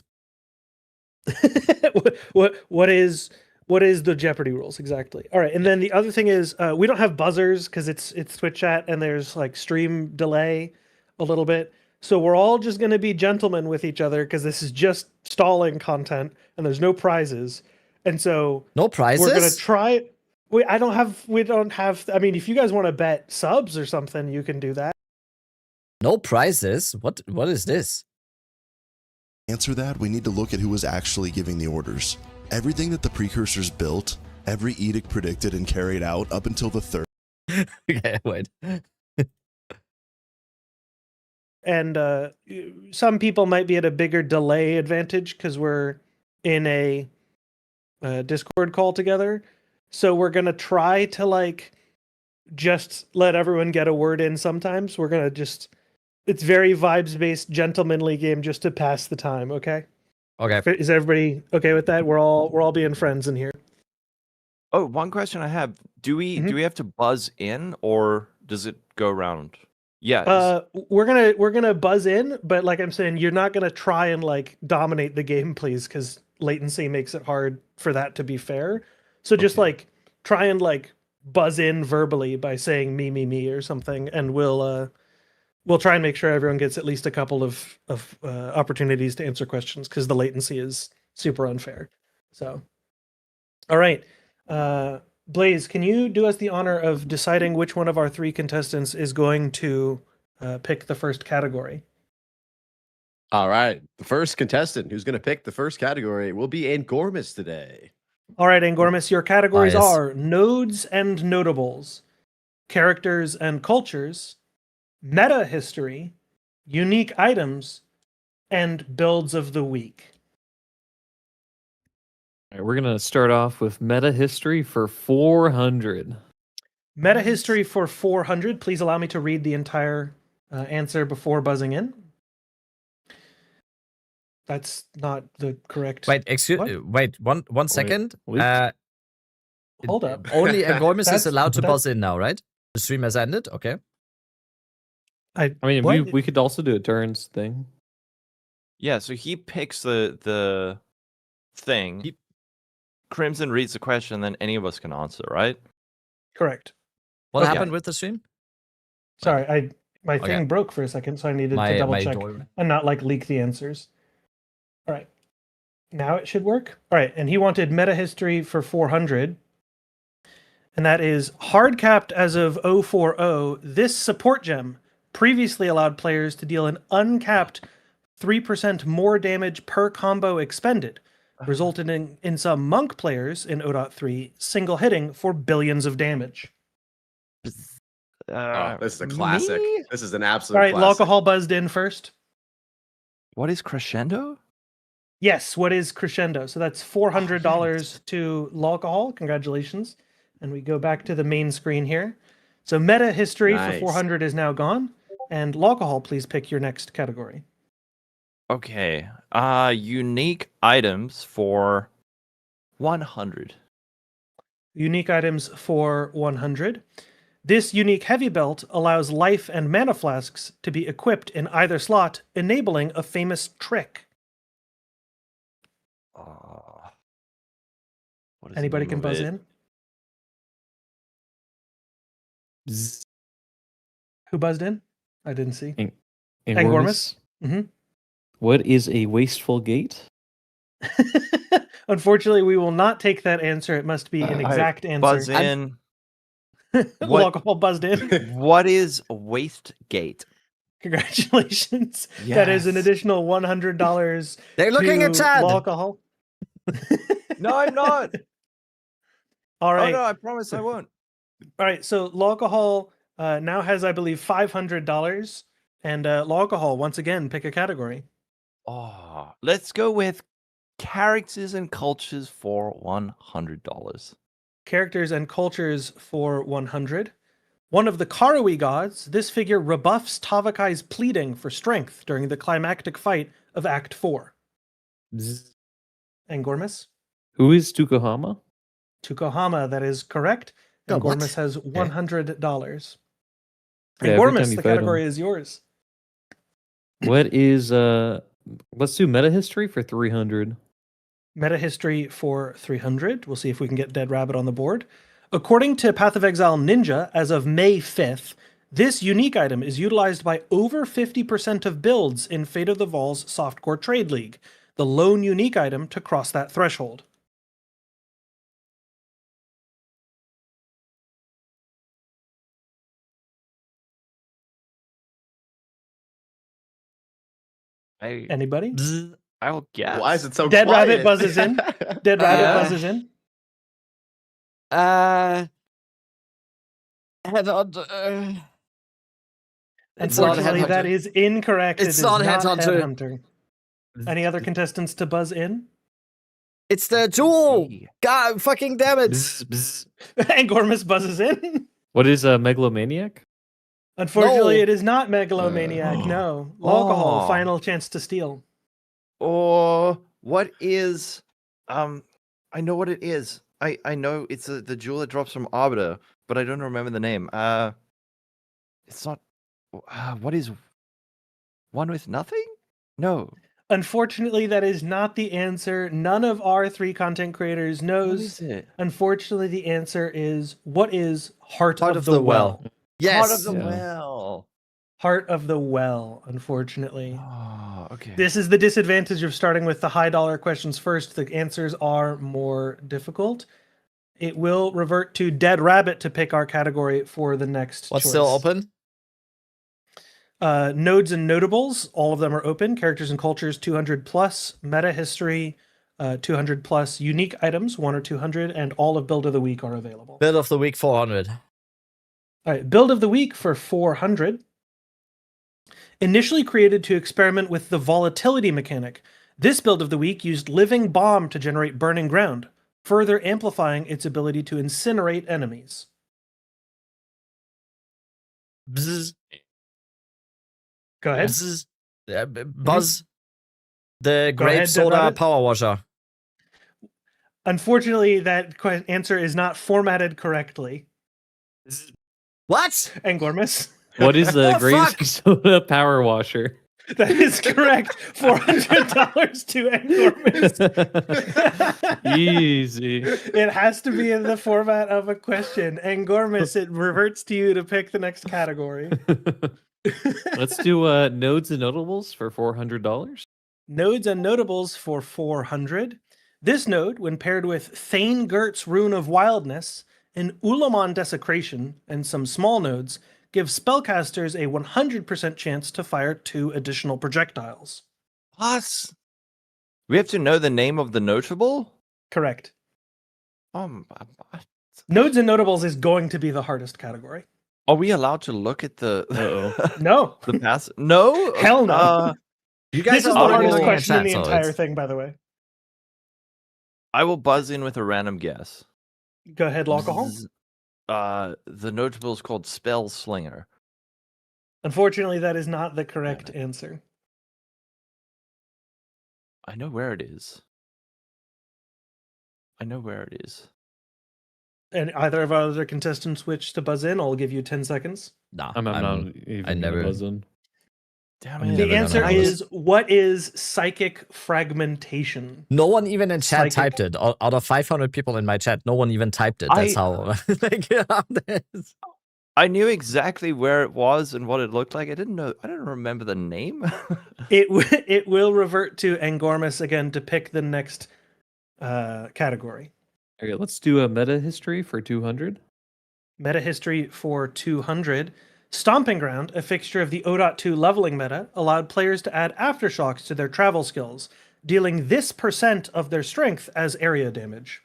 [SPEAKER 3] what is the Jeopardy rules exactly? All right, and then the other thing is we don't have buzzers because it's Twitch chat and there's like stream delay a little bit. So we're all just going to be gentlemen with each other because this is just stalling content and there's no prizes. And so
[SPEAKER 1] No prizes.
[SPEAKER 3] we're going to try. We don't have. I mean, if you guys want to bet subs or something, you can do that.
[SPEAKER 1] No prizes. What is this?
[SPEAKER 20] Answer that, we need to look at who was actually giving the orders. Everything that the precursors built, every edict predicted and carried out up until the third.
[SPEAKER 1] Okay, wait.
[SPEAKER 3] And some people might be at a bigger delay advantage because we're in a Discord call together. So we're going to try to like just let everyone get a word in sometimes. We're going to just, it's very vibes-based, gentlemanly game just to pass the time, okay?
[SPEAKER 1] Okay.
[SPEAKER 3] Is everybody okay with that? We're all being friends in here.
[SPEAKER 6] Oh, one question I have. Do we have to buzz in or does it go around? Yeah.
[SPEAKER 3] We're gonna buzz in, but like I'm saying, you're not gonna try and like dominate the game, please, because latency makes it hard for that to be fair. So just like try and like buzz in verbally by saying me or something, and we'll try and make sure everyone gets at least a couple of opportunities to answer questions because the latency is super unfair. So, all right. Blaze, can you do us the honor of deciding which one of our three contestants is going to pick the first category?
[SPEAKER 5] All right. The first contestant who's going to pick the first category will be Angormus today.
[SPEAKER 3] All right, Angormus, your categories
[SPEAKER 1] Bias.
[SPEAKER 3] are nodes and notables, characters and cultures, meta history, unique items, and builds of the week.
[SPEAKER 7] All right, we're gonna start off with meta history for 400.
[SPEAKER 3] Meta history for 400. Please allow me to read the entire answer before buzzing in. That's not the correct.
[SPEAKER 1] Wait, excuse.
[SPEAKER 3] What?
[SPEAKER 1] Wait, one second.
[SPEAKER 7] wait.
[SPEAKER 3] Hold up.
[SPEAKER 1] Only Angormus is
[SPEAKER 3] That's-
[SPEAKER 1] allowed to
[SPEAKER 3] that's-
[SPEAKER 1] buzz in now, right? The stream has ended. Okay.
[SPEAKER 7] I mean,
[SPEAKER 3] what?
[SPEAKER 7] we could also do a turns thing.
[SPEAKER 6] Yeah, so he picks the thing. Crimson reads the question, then any of us can answer, right?
[SPEAKER 3] Correct.
[SPEAKER 1] What
[SPEAKER 6] Okay.
[SPEAKER 1] happened with the stream?
[SPEAKER 3] Sorry, my
[SPEAKER 1] Okay.
[SPEAKER 3] thing broke for a second, so I needed
[SPEAKER 1] My-
[SPEAKER 3] to double
[SPEAKER 1] my
[SPEAKER 3] check
[SPEAKER 1] door-
[SPEAKER 3] and not like leak the answers. All right. Now it should work. All right. And he wanted meta history for 400. And that is hard capped as of 040. This support gem previously allowed players to deal an uncapped 3% more damage per combo expended, resulted in some monk players in 0.3 single hitting for billions of damage.
[SPEAKER 5] Oh, this is a classic.
[SPEAKER 6] Me?
[SPEAKER 5] This is an absolute
[SPEAKER 3] All right,
[SPEAKER 5] classic.
[SPEAKER 3] alcohol buzzed in first.
[SPEAKER 6] What is crescendo?
[SPEAKER 3] Yes, what is crescendo? So that's $400 to alcohol. Congratulations. And we go back to the main screen here. So meta history
[SPEAKER 5] Nice.
[SPEAKER 3] for 400 is now gone. And alcohol, please pick your next category.
[SPEAKER 6] Okay. Unique items for 100.
[SPEAKER 3] Unique items for 100. This unique heavy belt allows life and mana flasks to be equipped in either slot, enabling a famous trick.
[SPEAKER 6] What is the
[SPEAKER 3] Anybody
[SPEAKER 6] name
[SPEAKER 3] can
[SPEAKER 6] of
[SPEAKER 3] buzz
[SPEAKER 6] it?
[SPEAKER 3] in?
[SPEAKER 7] Bzz.
[SPEAKER 3] Who buzzed in? I didn't see.
[SPEAKER 7] Angormus?
[SPEAKER 3] Mm-hmm.
[SPEAKER 7] What is a wasteful gate?
[SPEAKER 3] Unfortunately, we will not take that answer. It must be an exact answer.
[SPEAKER 6] Buzz in.
[SPEAKER 3] Alcohol buzzed in.
[SPEAKER 6] What is waste gate?
[SPEAKER 3] Congratulations. That is an
[SPEAKER 6] Yes.
[SPEAKER 3] additional $100.
[SPEAKER 1] They're looking at Chad.
[SPEAKER 3] Alcohol.
[SPEAKER 6] No, I'm not.
[SPEAKER 3] All right.
[SPEAKER 6] Oh no, I promise I won't.
[SPEAKER 3] All right. So alcohol now has, I believe, $500. And alcohol, once again, pick a category.
[SPEAKER 6] Oh, let's go with characters and cultures for $100.
[SPEAKER 3] Characters and cultures for 100. One of the Karui gods, this figure rebuffs Tavakai's pleading for strength during the climactic fight of Act 4.
[SPEAKER 7] Bzz.
[SPEAKER 3] Angormus?
[SPEAKER 7] Who is Tukohama?
[SPEAKER 3] Tukohama, that is correct.
[SPEAKER 1] Oh, what?
[SPEAKER 3] Angormus has $100.
[SPEAKER 7] Yeah, every time
[SPEAKER 3] Angormus,
[SPEAKER 7] you
[SPEAKER 3] the
[SPEAKER 7] fight him.
[SPEAKER 3] category is yours.
[SPEAKER 7] What is let's do meta history for 300.
[SPEAKER 3] Meta history for 300. We'll see if we can get Dead Rabbit on the board. According to Path of Exile Ninja, as of May 5th, this unique item is utilized by over 50% of builds in Fate of the Vols Softcore Trade League, the lone unique item to cross that threshold. Anybody?
[SPEAKER 1] Bzz.
[SPEAKER 6] I'll guess.
[SPEAKER 5] Why is it so
[SPEAKER 3] Dead
[SPEAKER 5] quiet?
[SPEAKER 3] Rabbit buzzes in. Dead Rabbit buzzes in.
[SPEAKER 1] Head on. It's not
[SPEAKER 3] Unfortunately,
[SPEAKER 1] Headhunter.
[SPEAKER 3] that is incorrect.
[SPEAKER 1] It's
[SPEAKER 3] it is
[SPEAKER 1] not
[SPEAKER 3] not
[SPEAKER 1] Headhunter.
[SPEAKER 3] Headhunter. Any other contestants to buzz in?
[SPEAKER 1] It's the jewel. God, fucking damn it.
[SPEAKER 7] Bzz, bzz.
[SPEAKER 3] Angormus buzzes in.
[SPEAKER 7] What is a megalomaniac?
[SPEAKER 3] Unfortunately,
[SPEAKER 1] No.
[SPEAKER 3] it is not Megalomaniac. No. Alcohol,
[SPEAKER 6] Oh.
[SPEAKER 3] final chance to steal.
[SPEAKER 6] Or what is I know what it is. I know it's the jewel that drops from Arbiter, but I don't remember the name. It's not what is one with nothing? No.
[SPEAKER 3] Unfortunately, that is not the answer. None of our three content creators knows.
[SPEAKER 6] What is it?
[SPEAKER 3] Unfortunately, the answer is what is Heart
[SPEAKER 1] Heart
[SPEAKER 3] of the Well?
[SPEAKER 1] Yes.
[SPEAKER 6] Heart of the
[SPEAKER 7] Yeah.
[SPEAKER 6] Well.
[SPEAKER 3] Heart of the Well, unfortunately.
[SPEAKER 6] Oh, okay.
[SPEAKER 3] This is the disadvantage of starting with the high dollar questions first. The answers are more difficult. It will revert to Dead Rabbit to pick our category for the next
[SPEAKER 1] What's
[SPEAKER 3] choice.
[SPEAKER 1] still open?
[SPEAKER 3] Nodes and notables, all of them are open. Characters and cultures, 200 plus. Meta history, 200 plus. Unique items, 1 or 200. And all of Build of the Week are available.
[SPEAKER 1] Build of the week 400.
[SPEAKER 3] All right, Build of the Week for 400. Initially created to experiment with the volatility mechanic, this Build of the Week used Living Bomb to generate burning ground, further amplifying its ability to incinerate enemies.
[SPEAKER 1] Bzz.
[SPEAKER 3] Go ahead.
[SPEAKER 1] Bzz. Buzz. The
[SPEAKER 3] Go
[SPEAKER 1] grape
[SPEAKER 3] ahead, Dead
[SPEAKER 1] soda
[SPEAKER 3] Rabbit.
[SPEAKER 1] power washer.
[SPEAKER 3] Unfortunately, that answer is not formatted correctly.
[SPEAKER 1] What?
[SPEAKER 3] Angormus.
[SPEAKER 7] What is the
[SPEAKER 1] Oh,
[SPEAKER 7] grape
[SPEAKER 1] fuck.
[SPEAKER 7] soda power washer?
[SPEAKER 3] That is correct. $400 to Angormus.
[SPEAKER 7] Easy.
[SPEAKER 3] It has to be in the format of a question. Angormus, it reverts to you to pick the next category.
[SPEAKER 7] Let's do nodes and notables for $400.
[SPEAKER 3] Nodes and notables for 400. This node, when paired with Thane Gert's Rune of Wildness, an Ulamon Desecration, and some small nodes, gives spellcasters a 100% chance to fire 2 additional projectiles.
[SPEAKER 6] What? We have to know the name of the notable?
[SPEAKER 3] Correct.
[SPEAKER 6] Um,
[SPEAKER 3] Nodes and notables is going to be the hardest category.
[SPEAKER 6] Are we allowed to look at the
[SPEAKER 3] No.
[SPEAKER 6] the pass? No?
[SPEAKER 3] Hell no.
[SPEAKER 1] You
[SPEAKER 3] This
[SPEAKER 1] guys
[SPEAKER 3] is
[SPEAKER 1] are
[SPEAKER 3] the
[SPEAKER 1] already
[SPEAKER 3] hardest
[SPEAKER 1] looking at
[SPEAKER 3] question in
[SPEAKER 1] chat,
[SPEAKER 3] the
[SPEAKER 1] so
[SPEAKER 3] entire
[SPEAKER 1] it's-
[SPEAKER 3] thing, by the way.
[SPEAKER 6] I will buzz in with a random guess.
[SPEAKER 3] Go ahead, alcohol.
[SPEAKER 6] The notable is called Spell Slinger.
[SPEAKER 3] Unfortunately, that is not the correct answer.
[SPEAKER 6] I know where it is. I know where it is.
[SPEAKER 3] And either of our other contestants wish to buzz in, I'll give you 10 seconds.
[SPEAKER 1] No,
[SPEAKER 7] I'm not even
[SPEAKER 1] I never
[SPEAKER 7] gonna buzz in.
[SPEAKER 6] Damn
[SPEAKER 1] I'm
[SPEAKER 6] it.
[SPEAKER 1] never
[SPEAKER 3] The
[SPEAKER 1] gonna
[SPEAKER 3] answer
[SPEAKER 1] buzz.
[SPEAKER 3] is, what is psychic fragmentation?
[SPEAKER 1] No one even in chat
[SPEAKER 3] Psychic.
[SPEAKER 1] typed it. Out of 500 people in my chat, no one even typed it. That's how like, this.
[SPEAKER 6] I knew exactly where it was and what it looked like. I didn't remember the name.
[SPEAKER 3] It will revert to Angormus again to pick the next category.
[SPEAKER 7] Okay, let's do a meta history for 200.
[SPEAKER 3] Meta history for 200. Stomping Ground, a fixture of the 0.2 leveling meta, allowed players to add aftershocks to their travel skills, dealing this % of their strength as area damage.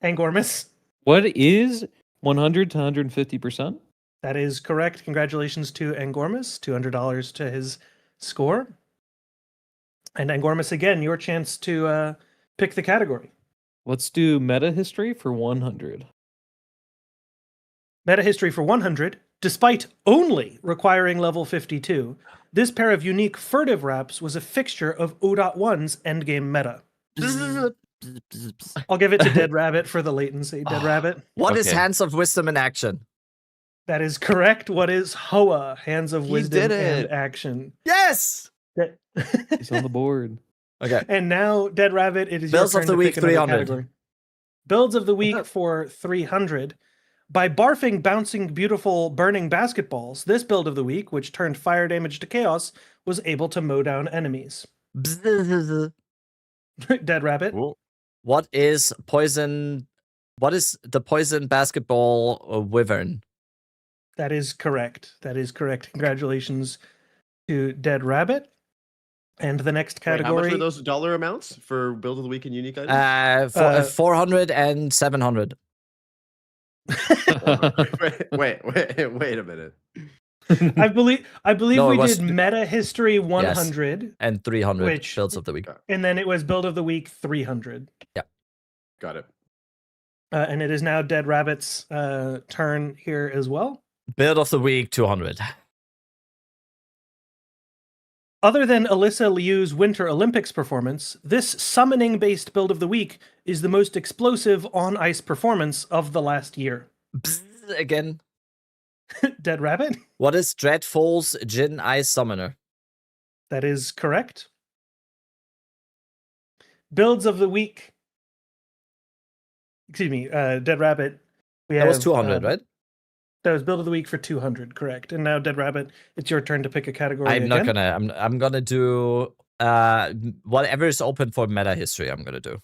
[SPEAKER 3] Angormus.
[SPEAKER 7] What is 100 to 150%?
[SPEAKER 3] That is correct. Congratulations to Angormus. $200 to his score. And Angormus, again, your chance to pick the category.
[SPEAKER 7] Let's do meta history for 100.
[SPEAKER 3] Meta history for 100. Despite only requiring level 52, this pair of unique furtive wraps was a fixture of 0.1's endgame meta. I'll give it to Dead Rabbit for the latency. Dead Rabbit.
[SPEAKER 1] What is Hands of Wisdom in action?
[SPEAKER 3] That is correct. What is Hoa, Hands of
[SPEAKER 6] He
[SPEAKER 3] Wisdom
[SPEAKER 6] did
[SPEAKER 3] and
[SPEAKER 6] it.
[SPEAKER 3] Action?
[SPEAKER 1] Yes!
[SPEAKER 7] He's on the board.
[SPEAKER 1] Okay.
[SPEAKER 3] And now, Dead Rabbit, it is
[SPEAKER 1] Builds
[SPEAKER 3] your
[SPEAKER 1] of
[SPEAKER 3] turn
[SPEAKER 1] the
[SPEAKER 3] to
[SPEAKER 1] week,
[SPEAKER 3] pick another
[SPEAKER 1] 300.
[SPEAKER 3] category. Builds of the week for 300. By barfing bouncing beautiful burning basketballs, this build of the week, which turned fire damage to chaos, was able to mow down enemies. Dead Rabbit.
[SPEAKER 1] What is poison? What is the poison basketball wyvern?
[SPEAKER 3] That is correct. That is correct. Congratulations to Dead Rabbit. And the next
[SPEAKER 5] Wait, how
[SPEAKER 3] category.
[SPEAKER 5] much were those dollar amounts for build of the week and unique items?
[SPEAKER 1] 400 and 700.
[SPEAKER 5] wait a minute.
[SPEAKER 3] I believe
[SPEAKER 1] No, it
[SPEAKER 3] we
[SPEAKER 1] was-
[SPEAKER 3] did meta history 100
[SPEAKER 1] and 300
[SPEAKER 3] which
[SPEAKER 1] builds of the week.
[SPEAKER 3] and then it was build of the week 300.
[SPEAKER 1] Yeah.
[SPEAKER 5] Got it.
[SPEAKER 3] And it is now Dead Rabbit's turn here as well.
[SPEAKER 1] Build of the week 200.
[SPEAKER 3] Other than Alyssa Liu's Winter Olympics performance, this summoning-based build of the week is the most explosive on-ice performance of the last year.
[SPEAKER 1] Again.
[SPEAKER 3] Dead Rabbit?
[SPEAKER 1] What is Dreadfall's Jin Ice Summoner?
[SPEAKER 3] That is correct. Builds of the week. Excuse me, Dead Rabbit.
[SPEAKER 1] That was 200, right?
[SPEAKER 3] That was build of the week for 200, correct. And now, Dead Rabbit, it's your turn to pick a category.
[SPEAKER 1] I'm not
[SPEAKER 3] again.
[SPEAKER 1] gonna. I'm gonna do whatever is open for meta history. I'm gonna do.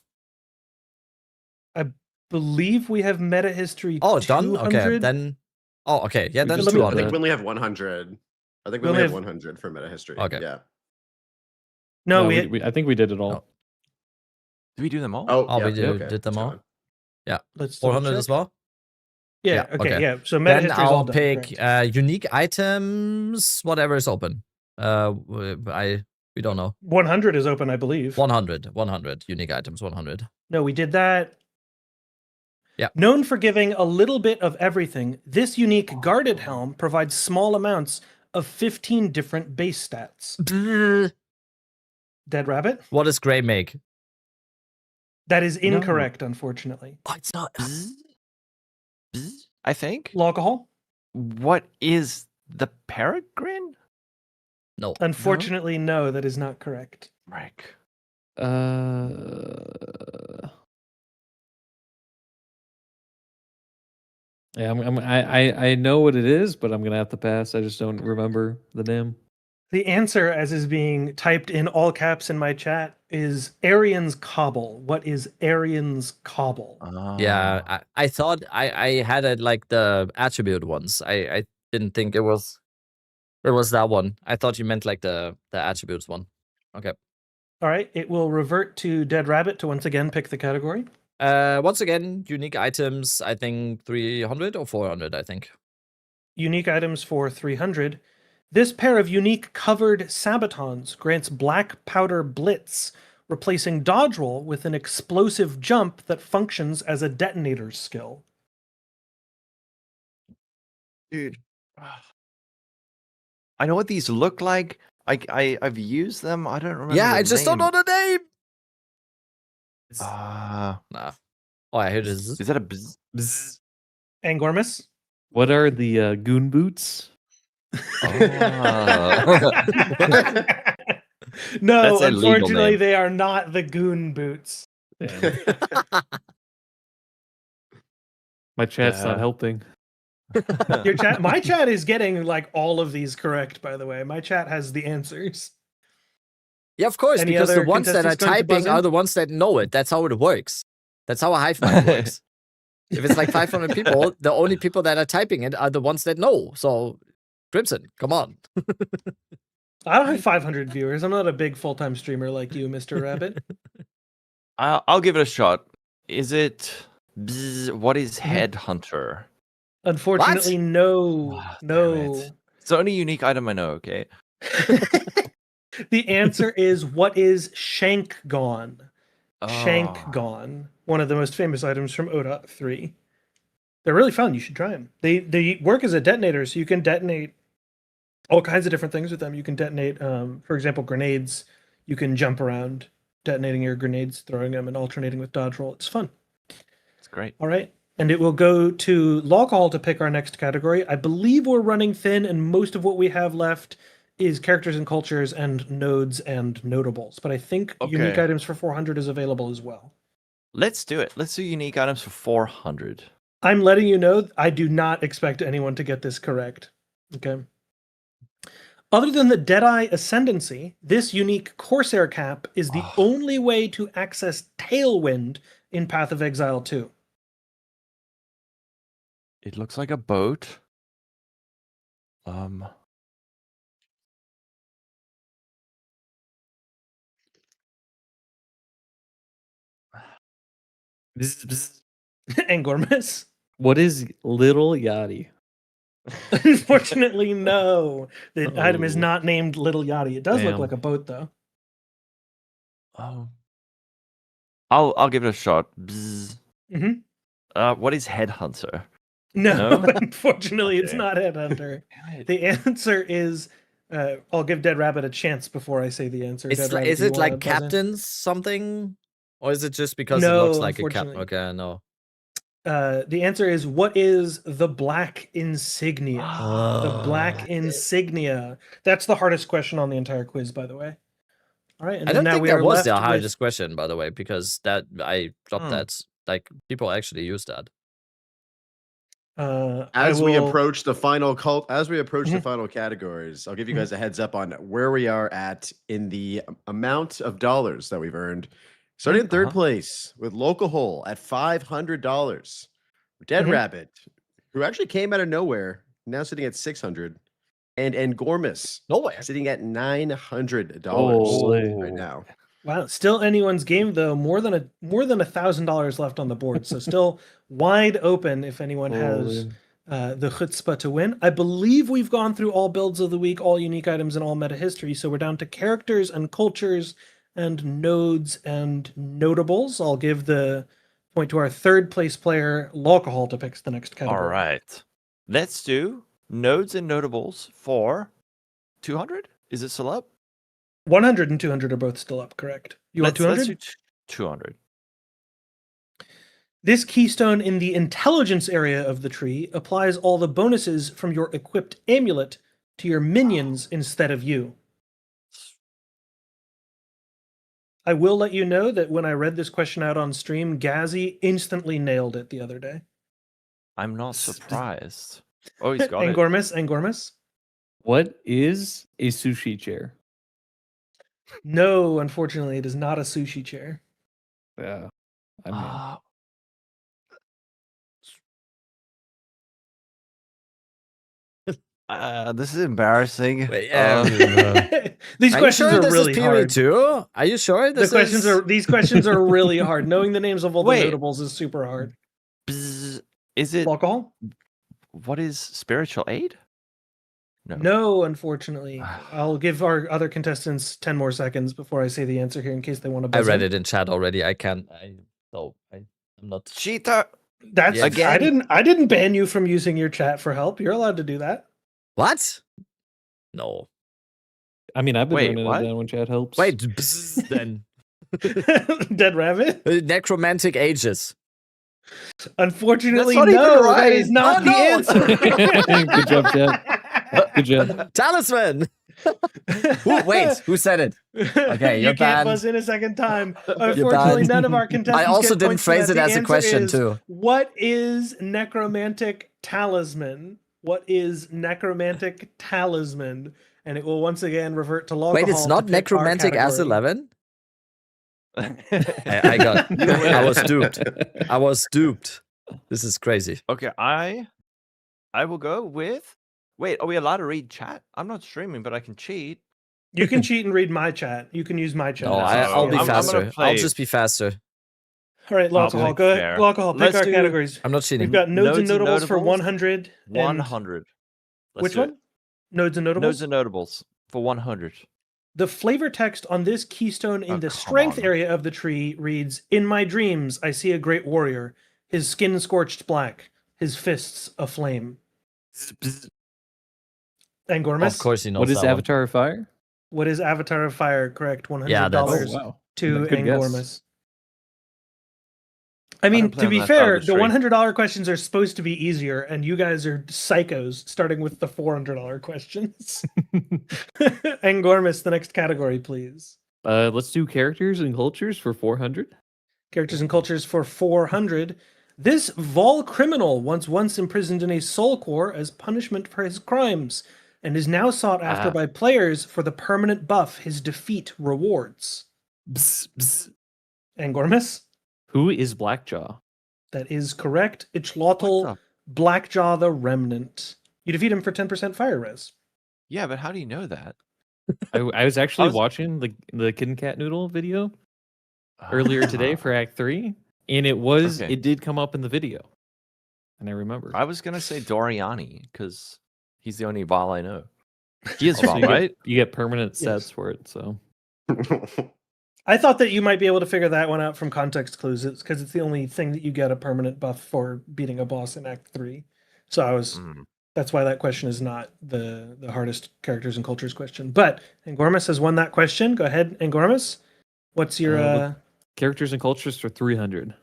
[SPEAKER 3] I believe we have meta history.
[SPEAKER 1] Oh, done.
[SPEAKER 3] 200.
[SPEAKER 1] Okay, then. Oh, okay. Yeah, then
[SPEAKER 3] Let me-
[SPEAKER 1] 200.
[SPEAKER 5] I think we only have 100. I think we only have 100 for meta history.
[SPEAKER 1] Okay.
[SPEAKER 5] Yeah.
[SPEAKER 3] No,
[SPEAKER 7] I think we did it all.
[SPEAKER 6] Did we do them all?
[SPEAKER 5] Oh,
[SPEAKER 1] we
[SPEAKER 5] yeah,
[SPEAKER 1] did them all. Yeah.
[SPEAKER 3] Let's
[SPEAKER 1] 400
[SPEAKER 3] double
[SPEAKER 1] as
[SPEAKER 3] check.
[SPEAKER 1] well.
[SPEAKER 3] Yeah, okay, yeah. So meta
[SPEAKER 1] then
[SPEAKER 3] history's all
[SPEAKER 1] I'll
[SPEAKER 3] done,
[SPEAKER 1] pick
[SPEAKER 3] correct.
[SPEAKER 1] unique items, whatever is open. We don't know.
[SPEAKER 3] 100 is open, I believe.
[SPEAKER 1] 100 unique items. 100.
[SPEAKER 3] No, we did that.
[SPEAKER 1] Yeah.
[SPEAKER 3] Known for giving a little bit of everything, this unique guarded helm provides small amounts of 15 different base stats. Dead Rabbit?
[SPEAKER 1] What does Grey make?
[SPEAKER 3] That is incorrect, unfortunately.
[SPEAKER 1] Oh, it's not.
[SPEAKER 6] I think.
[SPEAKER 3] Alcohol?
[SPEAKER 6] What is the peregrine?
[SPEAKER 1] No.
[SPEAKER 3] Unfortunately, no, that is not correct.
[SPEAKER 6] Right.
[SPEAKER 7] Yeah, I know what it is, but I'm gonna have to pass. I just don't remember the name.
[SPEAKER 3] The answer, as is being typed in all caps in my chat, is Arian's Cobble. What is Arian's Cobble?
[SPEAKER 1] Yeah, I thought I had it like the attribute ones. I didn't think it was that one. I thought you meant like the attributes one. Okay.
[SPEAKER 3] All right, it will revert to Dead Rabbit to once again pick the category.
[SPEAKER 1] Once again, unique items, I think 300 or 400, I think.
[SPEAKER 3] Unique items for 300. This pair of unique covered Sabatons grants Black Powder Blitz, replacing dodge roll with an explosive jump that functions as a detonator's skill.
[SPEAKER 6] Dude. I know what these look like. I've used them. I don't remember.
[SPEAKER 1] Yeah,
[SPEAKER 6] the
[SPEAKER 1] I just
[SPEAKER 6] name.
[SPEAKER 1] don't know the name.
[SPEAKER 6] Nah.
[SPEAKER 1] Oh, I heard this.
[SPEAKER 6] Is that a bzz? Bzz?
[SPEAKER 3] Angormus?
[SPEAKER 7] What are the goon boots?
[SPEAKER 3] No,
[SPEAKER 7] That's a legal
[SPEAKER 3] unfortunately,
[SPEAKER 7] name.
[SPEAKER 3] they are not the goon boots.
[SPEAKER 7] My chat's not helping.
[SPEAKER 3] Your chat, my chat is getting like all of these correct. By the way, my chat has the answers.
[SPEAKER 1] Yeah, of course,
[SPEAKER 3] Any
[SPEAKER 1] because the
[SPEAKER 3] other
[SPEAKER 1] ones that are
[SPEAKER 3] contestants going to buzz
[SPEAKER 1] typing are
[SPEAKER 3] in?
[SPEAKER 1] the ones that know it. That's how it works. That's how a hive mind works. If it's like 500 people, the only people that are typing it are the ones that know. So, Crimson, come on.
[SPEAKER 3] I don't have 500 viewers. I'm not a big full-time streamer like you, Mr. Rabbit.
[SPEAKER 6] I'll give it a shot. Is it bzz, what is
[SPEAKER 3] Mm-hmm.
[SPEAKER 6] Headhunter?
[SPEAKER 3] Unfortunately, no. No.
[SPEAKER 6] It's the only unique item I know, okay?
[SPEAKER 3] The answer is what is Shank Gone? Shank
[SPEAKER 6] Oh.
[SPEAKER 3] Gone, one of the most famous items from ODOT 3. They're really fun. You should try them. They work as a detonator, so you can detonate all kinds of different things with them. You can detonate, for example, grenades. You can jump around, detonating your grenades, throwing them, and alternating with dodge roll. It's fun.
[SPEAKER 6] It's great.
[SPEAKER 3] All right. And it will go to Loghaul to pick our next category. I believe we're running thin, and most of what we have left is characters and cultures and nodes and notables. But I think unique
[SPEAKER 6] Okay.
[SPEAKER 3] items for 400 is available as well.
[SPEAKER 6] Let's do it. Let's do unique items for 400.
[SPEAKER 3] I'm letting you know I do not expect anyone to get this correct. Okay. Other than the Deadeye Ascendancy, this unique Corsair cap is the only way to access Tailwind in Path of Exile 2.
[SPEAKER 6] It looks like a boat.
[SPEAKER 3] Angormus?
[SPEAKER 7] What is Little Yachty?
[SPEAKER 3] Unfortunately, no. The item is
[SPEAKER 7] Oh.
[SPEAKER 3] not named Little Yachty. It does look
[SPEAKER 6] Damn.
[SPEAKER 3] like a boat, though.
[SPEAKER 6] Oh. I'll give it a shot. Bzz.
[SPEAKER 3] Mm-hmm.
[SPEAKER 6] What is Headhunter?
[SPEAKER 3] No, unfortunately, it's
[SPEAKER 6] Okay.
[SPEAKER 3] not Headhunter. The answer is, I'll give Dead Rabbit a chance before I say the answer.
[SPEAKER 1] It's
[SPEAKER 3] Dead
[SPEAKER 1] like,
[SPEAKER 3] Rabbit,
[SPEAKER 1] is
[SPEAKER 3] do you
[SPEAKER 1] it
[SPEAKER 3] wanna
[SPEAKER 1] like
[SPEAKER 3] buzz in?
[SPEAKER 1] Captain something? Or is it just because it
[SPEAKER 3] No,
[SPEAKER 1] looks like a captain?
[SPEAKER 3] unfortunately.
[SPEAKER 1] Okay, no.
[SPEAKER 3] The answer is, what is the Black Insignia? The Black Insignia. That's the hardest question on the entire quiz, by the way. All right, and
[SPEAKER 1] I
[SPEAKER 3] then
[SPEAKER 1] don't
[SPEAKER 3] now
[SPEAKER 1] think
[SPEAKER 3] we
[SPEAKER 1] that
[SPEAKER 3] are
[SPEAKER 1] was
[SPEAKER 3] left
[SPEAKER 1] the
[SPEAKER 3] with...
[SPEAKER 1] hardest question, by the way, because that I dropped
[SPEAKER 6] Hmm.
[SPEAKER 1] that. Like, people actually use that.
[SPEAKER 5] As we
[SPEAKER 3] will-
[SPEAKER 5] approach the final
[SPEAKER 3] Mhm.
[SPEAKER 5] the final categories, I'll give you guys a heads up on where we are at in the amount of dollars that we've earned. Starting in third place with Local Hole at $500. Dead
[SPEAKER 3] Mhm.
[SPEAKER 5] Rabbit, who actually came out of nowhere, now sitting at 600, and Gormus
[SPEAKER 1] Nowhere
[SPEAKER 5] sitting at $900
[SPEAKER 7] Holy.
[SPEAKER 5] right now.
[SPEAKER 3] Wow, still anyone's game though. More than $1,000 left on the board, so still wide open if anyone has the chutzpah to win. I believe we've gone through all builds of the week, all unique items, and all meta history. So we're down to characters and cultures and nodes and notables. I'll give the point to our third place player, Alcohol, to pick the next category.
[SPEAKER 6] All right. Let's do nodes and notables for 200. Is it still up?
[SPEAKER 3] 100 and 200 are both still up, correct? You want 200?
[SPEAKER 6] Let's do 200.
[SPEAKER 3] This keystone in the intelligence area of the tree applies all the bonuses from your equipped amulet to your minions instead of you. I will let you know that when I read this question out on stream, Gazzy instantly nailed it the other day.
[SPEAKER 6] I'm not surprised. Oh, he's got it.
[SPEAKER 3] Angormus?
[SPEAKER 7] What is a sushi chair?
[SPEAKER 3] No, unfortunately, it is not a sushi chair.
[SPEAKER 7] Yeah. I mean,
[SPEAKER 6] This is embarrassing.
[SPEAKER 1] Wait,
[SPEAKER 3] These
[SPEAKER 1] are you
[SPEAKER 3] questions
[SPEAKER 1] sure
[SPEAKER 3] are
[SPEAKER 1] this
[SPEAKER 3] really
[SPEAKER 1] is
[SPEAKER 3] hard.
[SPEAKER 1] PV2? Are you sure
[SPEAKER 3] These questions are really hard. Knowing the names of all the
[SPEAKER 6] Wait.
[SPEAKER 3] notables is super hard.
[SPEAKER 6] Is it
[SPEAKER 3] alcohol?
[SPEAKER 6] What is spiritual aid?
[SPEAKER 3] No, unfortunately. I'll give our other contestants 10 more seconds before I say the answer here in case they want to
[SPEAKER 1] I
[SPEAKER 3] buzz
[SPEAKER 1] read
[SPEAKER 3] in.
[SPEAKER 1] it in chat already. I'm not
[SPEAKER 6] cheater.
[SPEAKER 3] That's
[SPEAKER 1] Again?
[SPEAKER 3] I didn't ban you from using your chat for help. You're allowed to do that.
[SPEAKER 1] What? No.
[SPEAKER 7] I mean, I've been
[SPEAKER 6] Wait,
[SPEAKER 7] running
[SPEAKER 6] what?
[SPEAKER 7] it down when chat helps.
[SPEAKER 1] Wait, then.
[SPEAKER 3] Dead rabbit?
[SPEAKER 1] Necromantic ages.
[SPEAKER 3] Unfortunately,
[SPEAKER 1] That's not even
[SPEAKER 3] no.
[SPEAKER 1] right.
[SPEAKER 3] That is not
[SPEAKER 1] Oh,
[SPEAKER 3] the
[SPEAKER 1] no.
[SPEAKER 3] answer.
[SPEAKER 7] Good job, Chad. Good job.
[SPEAKER 1] Talisman. Who said it? Okay,
[SPEAKER 3] You
[SPEAKER 1] you're
[SPEAKER 3] can't
[SPEAKER 1] banned.
[SPEAKER 3] buzz in a second time.
[SPEAKER 1] You're
[SPEAKER 3] Unfortunately,
[SPEAKER 1] banned.
[SPEAKER 3] none of our contestants
[SPEAKER 1] I also
[SPEAKER 3] get
[SPEAKER 1] didn't
[SPEAKER 3] points for
[SPEAKER 1] phrase
[SPEAKER 3] that.
[SPEAKER 1] it
[SPEAKER 3] The
[SPEAKER 1] as a
[SPEAKER 3] answer
[SPEAKER 1] question,
[SPEAKER 3] is,
[SPEAKER 1] too.
[SPEAKER 3] What is necromantic talisman? What is necromantic talisman? And it will once again revert to alcohol.
[SPEAKER 1] Wait, it's not
[SPEAKER 3] to pick our
[SPEAKER 1] necromantic as
[SPEAKER 3] category.
[SPEAKER 1] 11? I was duped. I was duped. This is crazy.
[SPEAKER 6] Okay, I will go with. Wait, are we allowed to read chat? I'm not streaming, but I can cheat.
[SPEAKER 3] You can cheat and read my chat. You can use my chat.
[SPEAKER 1] No, I'll be
[SPEAKER 6] I'm gonna
[SPEAKER 1] faster. I'll
[SPEAKER 6] play-
[SPEAKER 1] just be faster.
[SPEAKER 3] All right, alcohol. Go ahead.
[SPEAKER 6] fair.
[SPEAKER 3] Alcohol. Pick
[SPEAKER 6] Let's
[SPEAKER 3] our
[SPEAKER 6] do-
[SPEAKER 3] categories.
[SPEAKER 1] I'm not cheating.
[SPEAKER 3] We've got nodes and
[SPEAKER 6] Nodes and
[SPEAKER 3] notables for
[SPEAKER 6] notables?
[SPEAKER 3] 100. and-
[SPEAKER 6] 100. Let's
[SPEAKER 3] Which
[SPEAKER 6] do it.
[SPEAKER 3] one? Nodes and notables.
[SPEAKER 6] Nodes and notables for 100.
[SPEAKER 3] The flavor text on this keystone in the strength area of the tree reads, "In my dreams, I see a great warrior, his skin scorched black, his fists aflame." And Gormus?
[SPEAKER 1] Of course he knows
[SPEAKER 7] What is
[SPEAKER 1] that one.
[SPEAKER 7] Avatar of Fire?
[SPEAKER 3] What is Avatar of Fire? Correct. $100
[SPEAKER 1] Yeah, that's-
[SPEAKER 7] Oh, wow.
[SPEAKER 3] to
[SPEAKER 7] Good guess.
[SPEAKER 3] Angormus. I mean,
[SPEAKER 6] don't play
[SPEAKER 3] to
[SPEAKER 6] on
[SPEAKER 3] be
[SPEAKER 6] that side of
[SPEAKER 3] fair,
[SPEAKER 6] the
[SPEAKER 3] the
[SPEAKER 6] tree.
[SPEAKER 3] $100 questions are supposed to be easier, and you guys are psychos, starting with the $400 questions. Angormus, the next category, please.
[SPEAKER 7] Let's do characters and cultures for 400.
[SPEAKER 3] Characters and cultures for 400. This Vol criminal was once imprisoned in a soul core as punishment for his crimes, and is now sought after by players for the permanent buff his defeat rewards. Angormus?
[SPEAKER 7] Who is Blackjaw?
[SPEAKER 3] That is correct. Ichlotl Blackjaw the Remnant. You defeat him for 10% fire res.
[SPEAKER 6] Yeah, but how do you know that?
[SPEAKER 7] I was actually watching the Kid and Cat Noodle video earlier today for Act 3, and it did come up in the video. And I remember.
[SPEAKER 6] I was gonna say Doriani because he's the only Val I know. He is
[SPEAKER 7] Also,
[SPEAKER 6] Val,
[SPEAKER 7] you get-
[SPEAKER 6] right?
[SPEAKER 7] you get permanent sets
[SPEAKER 3] Yes.
[SPEAKER 7] for it, so.
[SPEAKER 3] I thought that you might be able to figure that one out from context clues, because it's the only thing that you get a permanent buff for beating a boss in Act 3. So I was that's why that question is not the hardest characters and cultures question. But Angormus has won that question. Go ahead, Angormus. What's your
[SPEAKER 7] Characters and cultures for 300.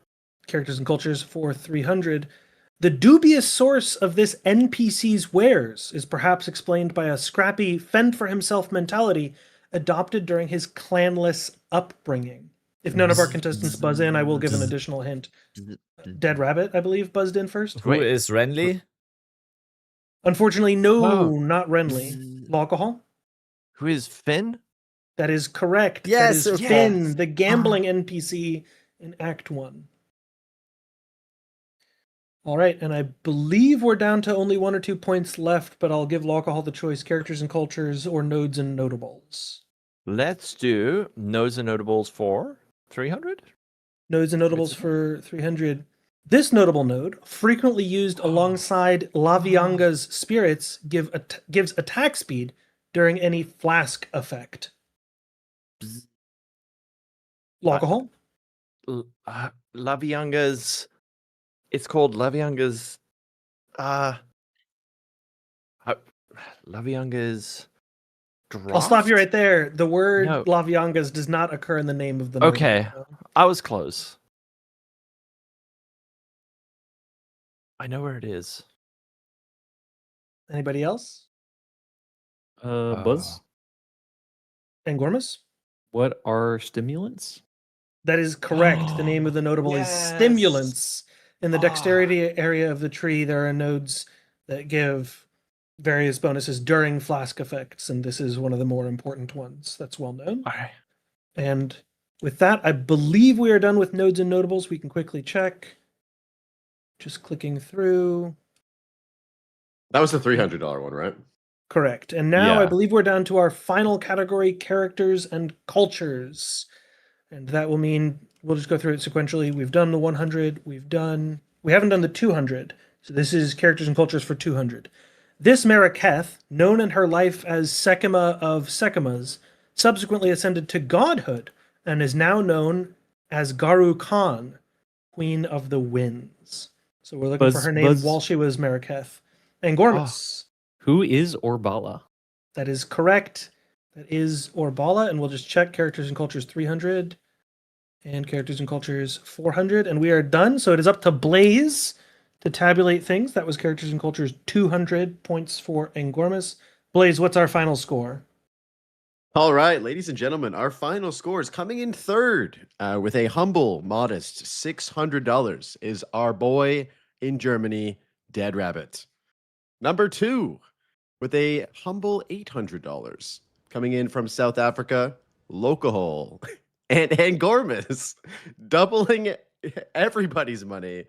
[SPEAKER 3] characters and cultures for 300? The dubious source of this NPC's wares is perhaps explained by a scrappy, fend-for-himself mentality adopted during his clanless upbringing. If none of our contestants buzz in, I will give an additional hint. Dead Rabbit, I believe, buzzed in first.
[SPEAKER 1] Who is Renly?
[SPEAKER 3] Unfortunately, no,
[SPEAKER 6] Oh.
[SPEAKER 3] not Renly. Alcohol?
[SPEAKER 6] Who is Finn?
[SPEAKER 3] That is correct.
[SPEAKER 1] Yes,
[SPEAKER 3] that is
[SPEAKER 1] yes.
[SPEAKER 3] Finn, the gambling NPC in Act 1. All right, and I believe we're down to only 1 or 2 points left, but I'll give alcohol the choice: characters and cultures or nodes and notables.
[SPEAKER 6] Let's do Nodes and Notables for 300.
[SPEAKER 3] Nodes and notables for 300. This notable node, frequently used alongside Lavianga's spirits, gives attack speed during any flask effect. Alcohol?
[SPEAKER 6] Lavianga's. It's called Lavianga's. Lavianga's.
[SPEAKER 3] I'll stop you right there. The word
[SPEAKER 6] No.
[SPEAKER 3] Laviangas does not occur in the name of the node.
[SPEAKER 6] Okay, I was close. I know where it is.
[SPEAKER 3] Anybody else?
[SPEAKER 7] Buzz?
[SPEAKER 3] Angormus?
[SPEAKER 7] What are stimulants?
[SPEAKER 3] That is correct. The name of the notable is Stimulants. In the dexterity area of the tree, there are nodes that give various bonuses during flask effects, and this is one of the more important ones that's well known.
[SPEAKER 6] All right.
[SPEAKER 3] And with that, I believe we are done with nodes and notables. We can quickly check. Just clicking through.
[SPEAKER 5] That was the $300 one, right?
[SPEAKER 3] Correct. And now I
[SPEAKER 6] Yeah.
[SPEAKER 3] believe we're down to our final category, characters and cultures. And that will mean we'll just go through it sequentially. We've done the 100. We haven't done the 200. So this is characters and cultures for 200. This Maraketh, known in her life as Sekima of Sekimas, subsequently ascended to godhood and is now known as Garu Khan, Queen of the Winds. So we're looking for her name while she was Maraketh. And Gormus.
[SPEAKER 7] Who is Orbala?
[SPEAKER 3] That is correct. That is Orbala, and we'll just check characters and cultures 300 and characters and cultures 400, and we are done. So it is up to Blaze to tabulate things. That was characters and cultures 200 points for Angormus. Blaze, what's our final score?
[SPEAKER 5] All right, ladies and gentlemen, our final score is coming in third with a humble, modest $600 is our boy in Germany, Dead Rabbit. Number 2 with a humble $800 coming in from South Africa, Locahole and Angormus, doubling everybody's money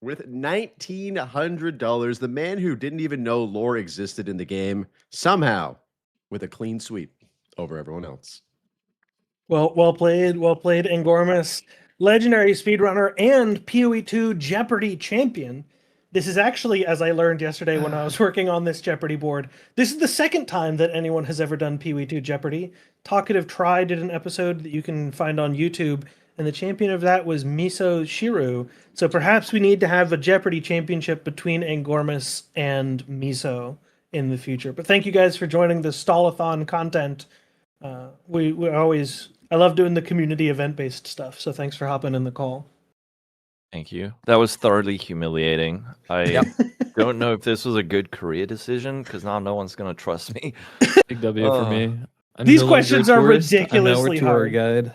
[SPEAKER 5] with $1,900. The man who didn't even know lore existed in the game, somehow with a clean sweep over everyone else.
[SPEAKER 3] Well played, Angormus. Legendary speedrunner and PoE2 Jeopardy champion. This is actually, as I learned yesterday when I was working on this Jeopardy board, this is the second time that anyone has ever done PoE2 Jeopardy. Talkative Try did an episode that you can find on YouTube, and the champion of that was Miso Shiru. So perhaps we need to have a Jeopardy championship between Angormus and Miso in the future. But thank you guys for joining the Stalathon content. I love doing the community event-based stuff, so thanks for hopping in the call.
[SPEAKER 6] Thank you. That was thoroughly humiliating. I don't know if this was a good career decision because now no one's gonna trust me.
[SPEAKER 7] Big W for me.
[SPEAKER 3] These questions are ridiculously
[SPEAKER 7] tour
[SPEAKER 3] hard.
[SPEAKER 7] Guide.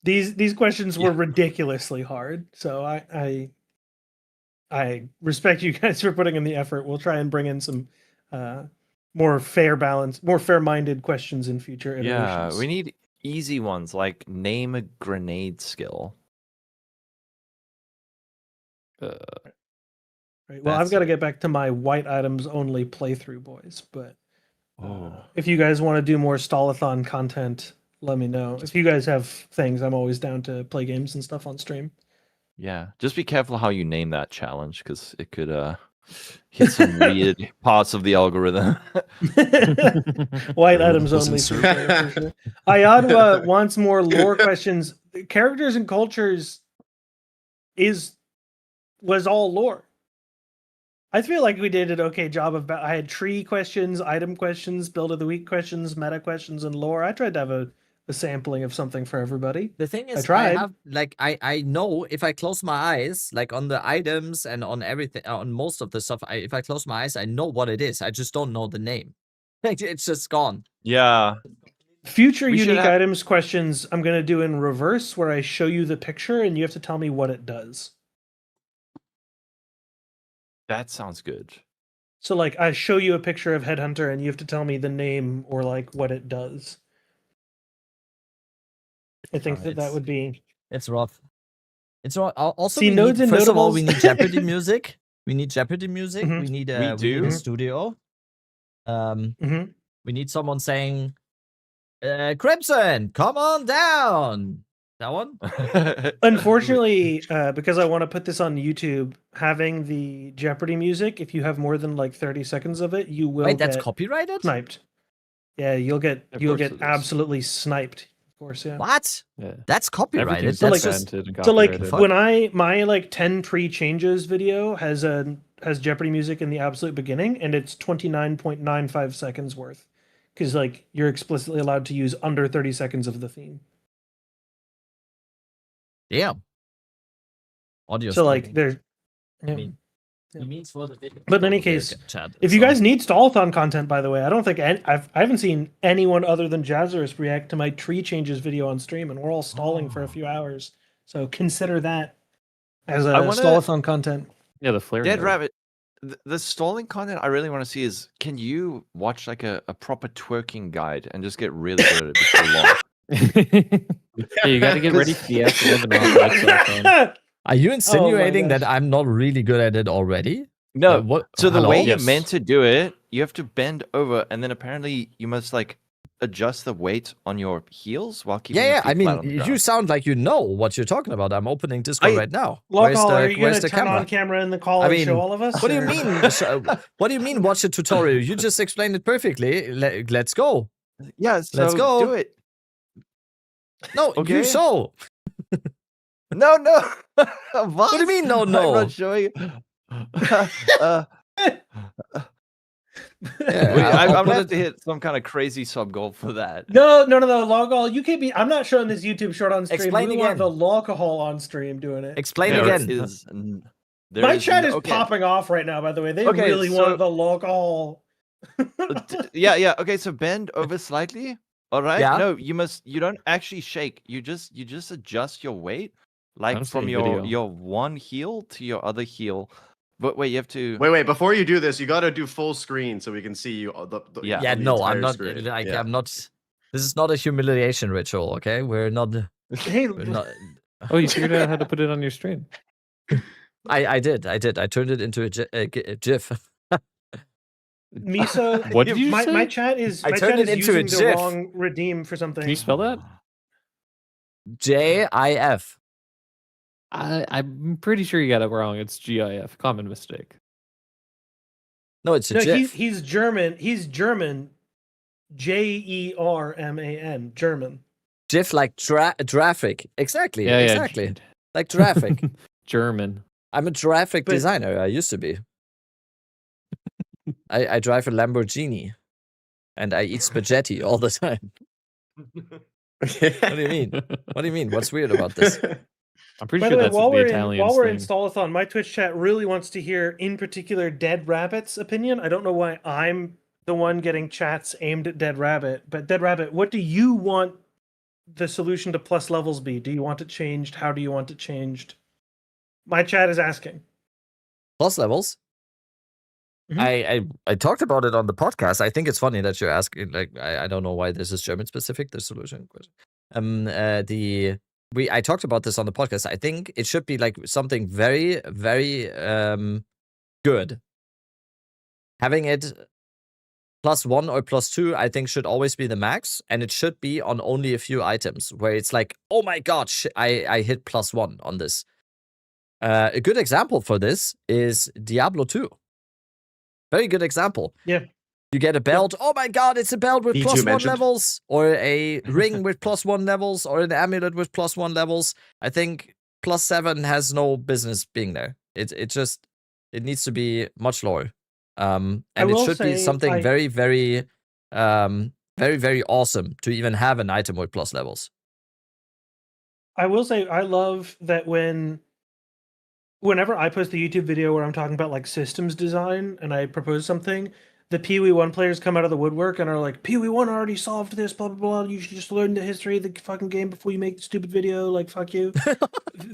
[SPEAKER 3] These questions were ridiculously hard. So I respect you guys for putting in the effort. We'll try and bring in some more fair-minded questions in future iterations.
[SPEAKER 6] Yeah, we need easy ones like name a grenade skill.
[SPEAKER 3] Right. Well, I've got to get back to my white items only playthrough, boys. But if you guys want to do more Stalathon content, let me know. If you guys have things, I'm always down to play games and stuff on stream.
[SPEAKER 6] Yeah, just be careful how you name that challenge because it could hit some weird parts of the algorithm.
[SPEAKER 3] White items only. For sure. Ayadwa wants more lore questions. Characters and cultures was all lore. I feel like we did an okay job of. I had tree questions, item questions, build of the week questions, meta questions, and lore. I tried to have a sampling of something for everybody.
[SPEAKER 1] The thing is,
[SPEAKER 3] I tried.
[SPEAKER 1] I know if I close my eyes, like on the items and on everything, on most of the stuff, if I close my eyes, I know what it is. I just don't know the name. Like, it's just gone.
[SPEAKER 6] Yeah.
[SPEAKER 3] Future unique items questions I'm going to do in reverse, where I show you the picture and you have to tell me what it does.
[SPEAKER 6] That sounds good.
[SPEAKER 3] So, like, I show you a picture of Headhunter and you have to tell me the name or, like, what it does. I think that would be...
[SPEAKER 1] It's rough. It's rough. Also,
[SPEAKER 3] See, nodes and
[SPEAKER 1] first of all,
[SPEAKER 3] notables-
[SPEAKER 1] we need Jeopardy music. We need Jeopardy music.
[SPEAKER 3] Mhm.
[SPEAKER 1] We need
[SPEAKER 6] We
[SPEAKER 1] a
[SPEAKER 6] do.
[SPEAKER 1] studio.
[SPEAKER 3] Mhm.
[SPEAKER 1] We need someone saying, Crimson, come on down. That one?
[SPEAKER 3] Unfortunately, because I want to put this on YouTube, having the Jeopardy music, if you have more than like 30 seconds of it, you will
[SPEAKER 1] Wait, that's
[SPEAKER 3] get
[SPEAKER 1] copyrighted?
[SPEAKER 3] sniped. Yeah, you'll get
[SPEAKER 6] Of course it is.
[SPEAKER 3] absolutely sniped. Of course, yeah.
[SPEAKER 1] What?
[SPEAKER 7] Yeah.
[SPEAKER 1] That's copyrighted.
[SPEAKER 7] Everything's
[SPEAKER 1] That's
[SPEAKER 7] segmented and
[SPEAKER 3] So like
[SPEAKER 7] copyrighted.
[SPEAKER 3] when my like 10 pre-changes video has Jeopardy music in the absolute beginning, and it's 29.95 seconds worth, because like you're explicitly allowed to use under 30 seconds of the theme.
[SPEAKER 1] Damn. Audio.
[SPEAKER 3] So like
[SPEAKER 1] streaming.
[SPEAKER 3] there's,
[SPEAKER 1] I mean, he means for the video.
[SPEAKER 3] but in any
[SPEAKER 1] Oh, there,
[SPEAKER 3] case,
[SPEAKER 1] chat,
[SPEAKER 3] if you
[SPEAKER 1] so-
[SPEAKER 3] guys need Stalathon content, by the way, I don't think I haven't seen anyone other than Jazzerus react to my tree changes video on stream, and we're all stalling for a few hours. So consider that as a
[SPEAKER 6] I wanna-
[SPEAKER 3] Stalathon content.
[SPEAKER 7] Yeah, the flare.
[SPEAKER 6] Dead
[SPEAKER 7] node.
[SPEAKER 6] Rabbit. the stalling content I really want to see is, can you watch like a proper twerking guide and just get really good at it before long?
[SPEAKER 7] Yeah, you got to get ready for the S11
[SPEAKER 1] Are you insinuating
[SPEAKER 3] gosh.
[SPEAKER 1] that I'm not really good at it already?
[SPEAKER 6] No.
[SPEAKER 1] What?
[SPEAKER 6] So the
[SPEAKER 1] hello?
[SPEAKER 6] way you're meant to do it, you have to bend over, and then apparently you must like adjust the weight on your heels while keeping your
[SPEAKER 1] Yeah,
[SPEAKER 6] feet
[SPEAKER 1] I
[SPEAKER 6] flat on
[SPEAKER 1] mean,
[SPEAKER 6] the
[SPEAKER 1] you
[SPEAKER 6] ground.
[SPEAKER 1] sound like you know what you're talking about. I'm opening Discord right now.
[SPEAKER 3] Local, are you
[SPEAKER 1] where's
[SPEAKER 3] gonna
[SPEAKER 1] the
[SPEAKER 3] turn
[SPEAKER 1] camera?
[SPEAKER 3] on camera in the call
[SPEAKER 1] I
[SPEAKER 3] and
[SPEAKER 1] mean,
[SPEAKER 3] show all of us?
[SPEAKER 1] what do you
[SPEAKER 3] or-
[SPEAKER 1] mean? What do you mean? Watch a tutorial? You just explained it perfectly. Let's go.
[SPEAKER 6] Yeah, so
[SPEAKER 1] Let's go.
[SPEAKER 6] do it.
[SPEAKER 1] No, you
[SPEAKER 6] Okay.
[SPEAKER 1] show.
[SPEAKER 6] No.
[SPEAKER 1] What do you mean? No,
[SPEAKER 6] I'm
[SPEAKER 1] no.
[SPEAKER 6] not showing.
[SPEAKER 1] Yeah,
[SPEAKER 6] I'm
[SPEAKER 1] I'll
[SPEAKER 6] gonna
[SPEAKER 1] put
[SPEAKER 6] have to hit some kind of crazy sub goal for that.
[SPEAKER 3] No, Logall, you can't be. I'm not showing this YouTube short on stream.
[SPEAKER 1] Explain
[SPEAKER 3] we want
[SPEAKER 1] again.
[SPEAKER 3] the alcohol on stream doing it.
[SPEAKER 1] Explain
[SPEAKER 6] There
[SPEAKER 1] again.
[SPEAKER 6] is
[SPEAKER 3] My chat is
[SPEAKER 6] okay.
[SPEAKER 3] popping off right now. By the way, they
[SPEAKER 6] Okay,
[SPEAKER 3] really
[SPEAKER 6] so-
[SPEAKER 3] want the alcohol.
[SPEAKER 6] Yeah. Okay, so bend over slightly. All right.
[SPEAKER 1] Yeah.
[SPEAKER 6] No, you don't actually shake. You just adjust your weight, like
[SPEAKER 7] I'm
[SPEAKER 6] from
[SPEAKER 7] seeing
[SPEAKER 6] your
[SPEAKER 7] video.
[SPEAKER 6] one heel to your other heel. But wait, you have to.
[SPEAKER 5] Wait. Before you do this, you got to do full screen so we can see you.
[SPEAKER 6] Yeah.
[SPEAKER 1] Yeah,
[SPEAKER 5] the
[SPEAKER 1] no,
[SPEAKER 5] entire
[SPEAKER 1] I'm not.
[SPEAKER 5] screen.
[SPEAKER 1] Like,
[SPEAKER 5] Yeah.
[SPEAKER 1] I'm not. This is not a humiliation ritual. Okay, we're not.
[SPEAKER 3] Hey,
[SPEAKER 1] We're not.
[SPEAKER 7] Oh, you figured out how to put it on your stream.
[SPEAKER 1] I did. I turned it into a GIF.
[SPEAKER 3] Miso,
[SPEAKER 7] What did you
[SPEAKER 3] my,
[SPEAKER 7] say?
[SPEAKER 3] my chat is
[SPEAKER 1] I
[SPEAKER 3] my
[SPEAKER 1] turned
[SPEAKER 3] chat
[SPEAKER 1] it
[SPEAKER 3] is
[SPEAKER 1] into a
[SPEAKER 3] using the
[SPEAKER 1] GIF.
[SPEAKER 3] wrong redeem for something.
[SPEAKER 7] Can you spell that?
[SPEAKER 1] JIF.
[SPEAKER 7] I'm pretty sure you got it wrong. It's GIF. Common mistake.
[SPEAKER 1] No, it's a
[SPEAKER 3] No,
[SPEAKER 1] GIF.
[SPEAKER 3] he's German. He's German. JERMAN. German.
[SPEAKER 1] GIF like traffic. Exactly.
[SPEAKER 7] Yeah, yeah.
[SPEAKER 1] Exactly. Like traffic.
[SPEAKER 7] German.
[SPEAKER 1] I'm a graphic
[SPEAKER 3] But-
[SPEAKER 1] designer. I used to be. I drive a Lamborghini, and I eat spaghetti all the time. What do you mean? What do you mean? What's weird about this?
[SPEAKER 7] I'm pretty
[SPEAKER 3] By
[SPEAKER 7] sure
[SPEAKER 3] the way,
[SPEAKER 7] that's
[SPEAKER 3] while
[SPEAKER 7] the
[SPEAKER 3] we're
[SPEAKER 7] Italian
[SPEAKER 3] in Stall-a-thon, my Twitch chat really wants to hear, in particular, Dead Rabbit's opinion. I don't know why I'm the one getting chats aimed at Dead Rabbit, but Dead Rabbit, what do you want the solution to plus levels be? Do you want it changed? How do you want it changed? My chat is asking.
[SPEAKER 1] Plus levels.
[SPEAKER 3] Mhm.
[SPEAKER 1] I talked about it on the podcast. I think it's funny that you're asking. Like, I don't know why this is German specific. The solution question. I talked about this on the podcast. I think it should be like something very, very good. Having it +1 or +2, I think, should always be the max, and it should be on only a few items where it's like, oh my god, I hit +1 on this. A good example for this is Diablo 2. Very good example.
[SPEAKER 3] Yeah.
[SPEAKER 1] You get a belt. Oh my god, it's a belt with
[SPEAKER 5] Me too
[SPEAKER 1] +1
[SPEAKER 5] mentioned.
[SPEAKER 1] levels, or a ring with +1 levels, or an amulet with +1 levels. I think +7 has no business being there. It needs to be much lower. And it
[SPEAKER 3] will
[SPEAKER 1] should be
[SPEAKER 3] say
[SPEAKER 1] something very, very, very, very awesome to even have an item with plus levels.
[SPEAKER 3] I will say I love that whenever I post the YouTube video where I'm talking about like systems design and I propose something, the PoE1 players come out of the woodwork and are like, PoE1 already solved this, blah blah blah. You should just learn the history of the fucking game before you make the stupid video. Like, fuck you.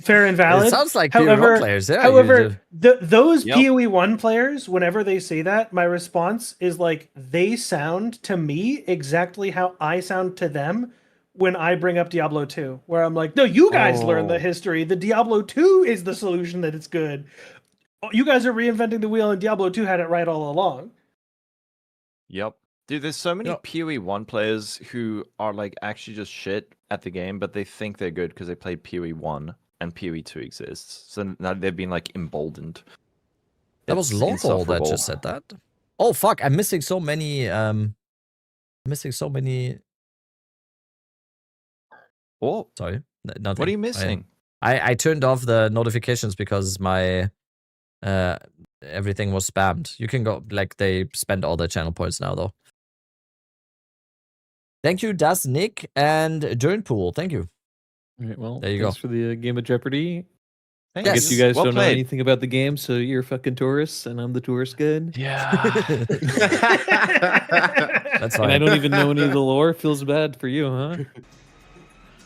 [SPEAKER 3] Fair and valid.
[SPEAKER 1] It sounds like
[SPEAKER 3] However,
[SPEAKER 1] PoE1 players. Yeah,
[SPEAKER 3] however, those
[SPEAKER 6] Yep.
[SPEAKER 3] PoE1 players, whenever they say that, my response is like, they sound to me exactly how I sound to them when I bring up Diablo 2, where I'm like, no, you guys learn the
[SPEAKER 6] Oh.
[SPEAKER 3] history. The Diablo 2 is the solution that it's good. You guys are reinventing the wheel, and Diablo 2 had it right all along.
[SPEAKER 6] Yep. Dude, there's so many PoE1 players who are like actually just shit at the game, but they think they're good because they played PoE1 and PoE2 exists. So now they've been like emboldened.
[SPEAKER 1] That was
[SPEAKER 6] It's
[SPEAKER 1] Local that
[SPEAKER 6] insufferable.
[SPEAKER 1] just said that. Oh fuck! I'm missing so many. Missing so many.
[SPEAKER 6] Oh,
[SPEAKER 1] sorry. Nothing.
[SPEAKER 6] What are you missing?
[SPEAKER 1] I turned off the notifications because my everything was spammed. You can go, like, they spent all their channel points now though. Thank you, Das Nick and Dernpool. Thank you.
[SPEAKER 7] All right, well,
[SPEAKER 1] There you
[SPEAKER 7] thanks
[SPEAKER 1] go.
[SPEAKER 7] for the game of Jeopardy.
[SPEAKER 6] Thank
[SPEAKER 7] I guess
[SPEAKER 1] you.
[SPEAKER 7] you guys
[SPEAKER 6] Well
[SPEAKER 7] don't know
[SPEAKER 6] played.
[SPEAKER 7] anything about the game, so you're fucking tourists, and I'm the tourist guide.
[SPEAKER 6] Yeah.
[SPEAKER 1] That's
[SPEAKER 7] And I
[SPEAKER 1] fine.
[SPEAKER 7] don't even know any of the lore. Feels bad for you, huh?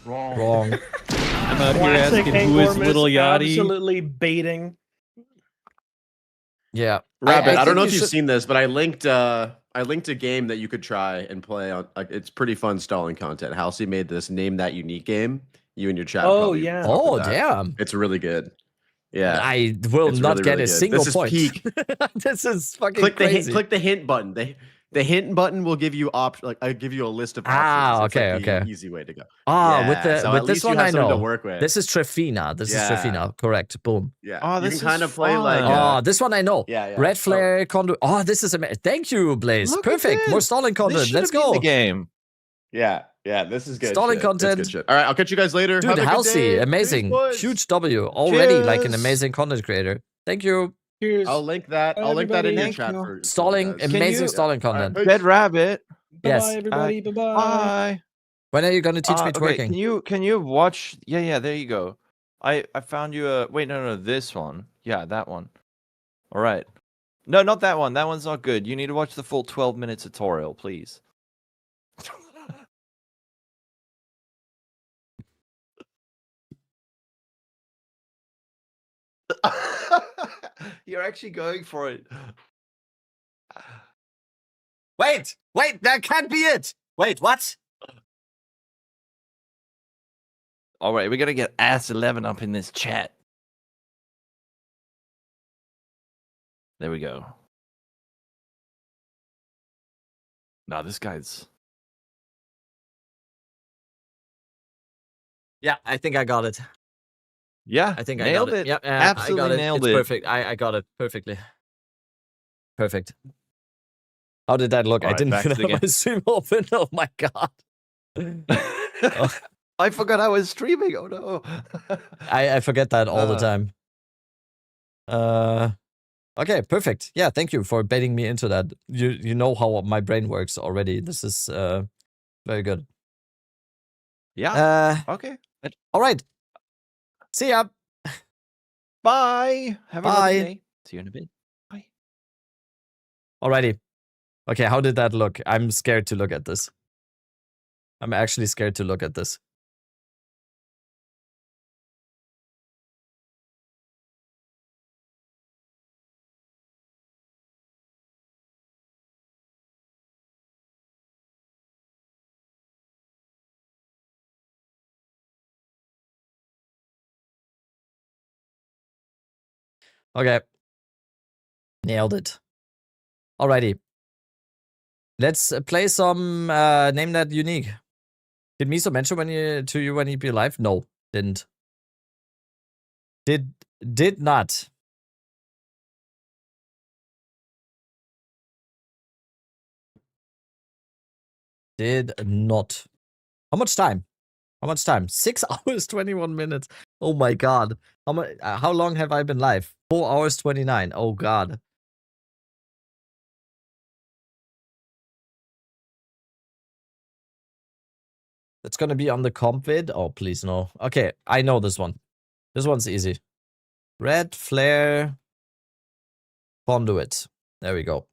[SPEAKER 1] Wrong.
[SPEAKER 7] I'm out here
[SPEAKER 3] Classic
[SPEAKER 7] asking who is
[SPEAKER 3] Angormus,
[SPEAKER 7] Little Yachty.
[SPEAKER 3] absolutely baiting.
[SPEAKER 1] Yeah.
[SPEAKER 5] Rabbit, I don't
[SPEAKER 1] think
[SPEAKER 5] know
[SPEAKER 1] you
[SPEAKER 5] if you've
[SPEAKER 1] should-
[SPEAKER 5] seen this, but I linked a game that you could try and play on. It's pretty fun stalling content. Halsey made this Name That Unique game. You and your chat.
[SPEAKER 3] Oh,
[SPEAKER 5] probably
[SPEAKER 3] yeah.
[SPEAKER 5] fuck with
[SPEAKER 1] Oh,
[SPEAKER 5] that.
[SPEAKER 1] damn.
[SPEAKER 5] It's really good. Yeah,
[SPEAKER 1] I will
[SPEAKER 5] it's
[SPEAKER 1] not
[SPEAKER 5] really,
[SPEAKER 1] get
[SPEAKER 5] really
[SPEAKER 1] a
[SPEAKER 5] good.
[SPEAKER 1] single
[SPEAKER 5] This is
[SPEAKER 1] point.
[SPEAKER 5] peak.
[SPEAKER 1] This is fucking
[SPEAKER 5] Click the
[SPEAKER 1] crazy.
[SPEAKER 5] click the hint button. The hint button will give you I give you a list of options.
[SPEAKER 1] Ah,
[SPEAKER 5] It's like
[SPEAKER 1] okay,
[SPEAKER 5] the
[SPEAKER 1] okay.
[SPEAKER 5] easy way to go.
[SPEAKER 1] Ah,
[SPEAKER 5] Yeah, so
[SPEAKER 1] with
[SPEAKER 5] at
[SPEAKER 1] this
[SPEAKER 5] least you
[SPEAKER 1] one
[SPEAKER 5] have
[SPEAKER 1] I
[SPEAKER 5] something
[SPEAKER 1] know.
[SPEAKER 5] to work with.
[SPEAKER 1] This is Trefina. This is
[SPEAKER 5] Yeah.
[SPEAKER 1] Trefina. Correct. Boom.
[SPEAKER 5] Yeah,
[SPEAKER 6] Oh,
[SPEAKER 5] you
[SPEAKER 6] this
[SPEAKER 5] can kind
[SPEAKER 6] is
[SPEAKER 5] of play like.
[SPEAKER 1] Oh, this one I know.
[SPEAKER 5] Yeah, yeah.
[SPEAKER 1] Red Flare Conduit. Oh, this is amazing. Thank you, Blaze.
[SPEAKER 6] Look at
[SPEAKER 1] Perfect. More
[SPEAKER 6] this.
[SPEAKER 1] stalling
[SPEAKER 6] This
[SPEAKER 1] content.
[SPEAKER 6] should
[SPEAKER 1] Let's
[SPEAKER 6] have been
[SPEAKER 1] go.
[SPEAKER 6] the game.
[SPEAKER 5] Yeah, this is good.
[SPEAKER 1] Stalling
[SPEAKER 5] shit. It's
[SPEAKER 1] content.
[SPEAKER 5] good shit. All right, I'll catch you guys later.
[SPEAKER 1] Dude,
[SPEAKER 5] Have a good
[SPEAKER 1] Halsey,
[SPEAKER 5] day.
[SPEAKER 1] amazing.
[SPEAKER 5] Peace, boys.
[SPEAKER 1] Huge W. Already like an
[SPEAKER 6] Cheers.
[SPEAKER 1] amazing content creator. Thank you.
[SPEAKER 3] Cheers.
[SPEAKER 5] I'll link that. I'll link that in your chat for
[SPEAKER 1] Stalling,
[SPEAKER 5] you guys.
[SPEAKER 1] amazing
[SPEAKER 6] you-
[SPEAKER 1] stalling content.
[SPEAKER 5] Alright,
[SPEAKER 6] Dead Rabbit.
[SPEAKER 1] Yes.
[SPEAKER 3] Bye, everybody. Bye-bye.
[SPEAKER 6] Bye.
[SPEAKER 1] When are you going to teach me
[SPEAKER 6] Okay,
[SPEAKER 1] twerking?
[SPEAKER 6] can you watch? Yeah, there you go. I found you a wait, no, this one. Yeah, that one. All right. No, not that one. That one's not good. You need to watch the full 12-minute tutorial, please. You're actually going for it.
[SPEAKER 1] Wait, that can't be it. Wait, what?
[SPEAKER 6] All right, we got to get Ass 11 up in this chat. There we go. Now this guy's.
[SPEAKER 1] Yeah, I think I got it.
[SPEAKER 6] Yeah,
[SPEAKER 1] I think
[SPEAKER 6] nailed
[SPEAKER 1] I got it.
[SPEAKER 6] it.
[SPEAKER 1] Yep,
[SPEAKER 6] Absolutely
[SPEAKER 1] I got it.
[SPEAKER 6] nailed
[SPEAKER 1] It's
[SPEAKER 6] it.
[SPEAKER 1] perfect. I got it perfectly. Perfect. How did that look?
[SPEAKER 6] All
[SPEAKER 1] I
[SPEAKER 6] right,
[SPEAKER 1] didn't
[SPEAKER 6] back
[SPEAKER 1] even
[SPEAKER 6] to the
[SPEAKER 1] have my stream open. Oh my god.
[SPEAKER 6] I forgot I was streaming. Oh no.
[SPEAKER 1] I forget that all the time. Okay, perfect. Yeah, thank you for baiting me into that. You know how my brain works already. This is very good.
[SPEAKER 6] Yeah. Okay.
[SPEAKER 1] All right. See ya.
[SPEAKER 6] Bye. Have a
[SPEAKER 1] Bye.
[SPEAKER 6] lovely day. See you in a bit. Bye.
[SPEAKER 1] Alrighty. Okay, how did that look? I'm scared to look at this. I'm actually scared to look at this. Okay. Nailed it. Alrighty. Let's play some Name That Unique. Did Miso mention to you when he'd be live? No, didn't. Did not. Did not. How much time? How much time? 6 hours, 21 minutes. Oh my god. How long have I been live? 4 hours, 29. Oh god. It's gonna be on the comp vid. Oh, please no. Okay, I know this one. This one's easy. Red Flare Conduit. There we go.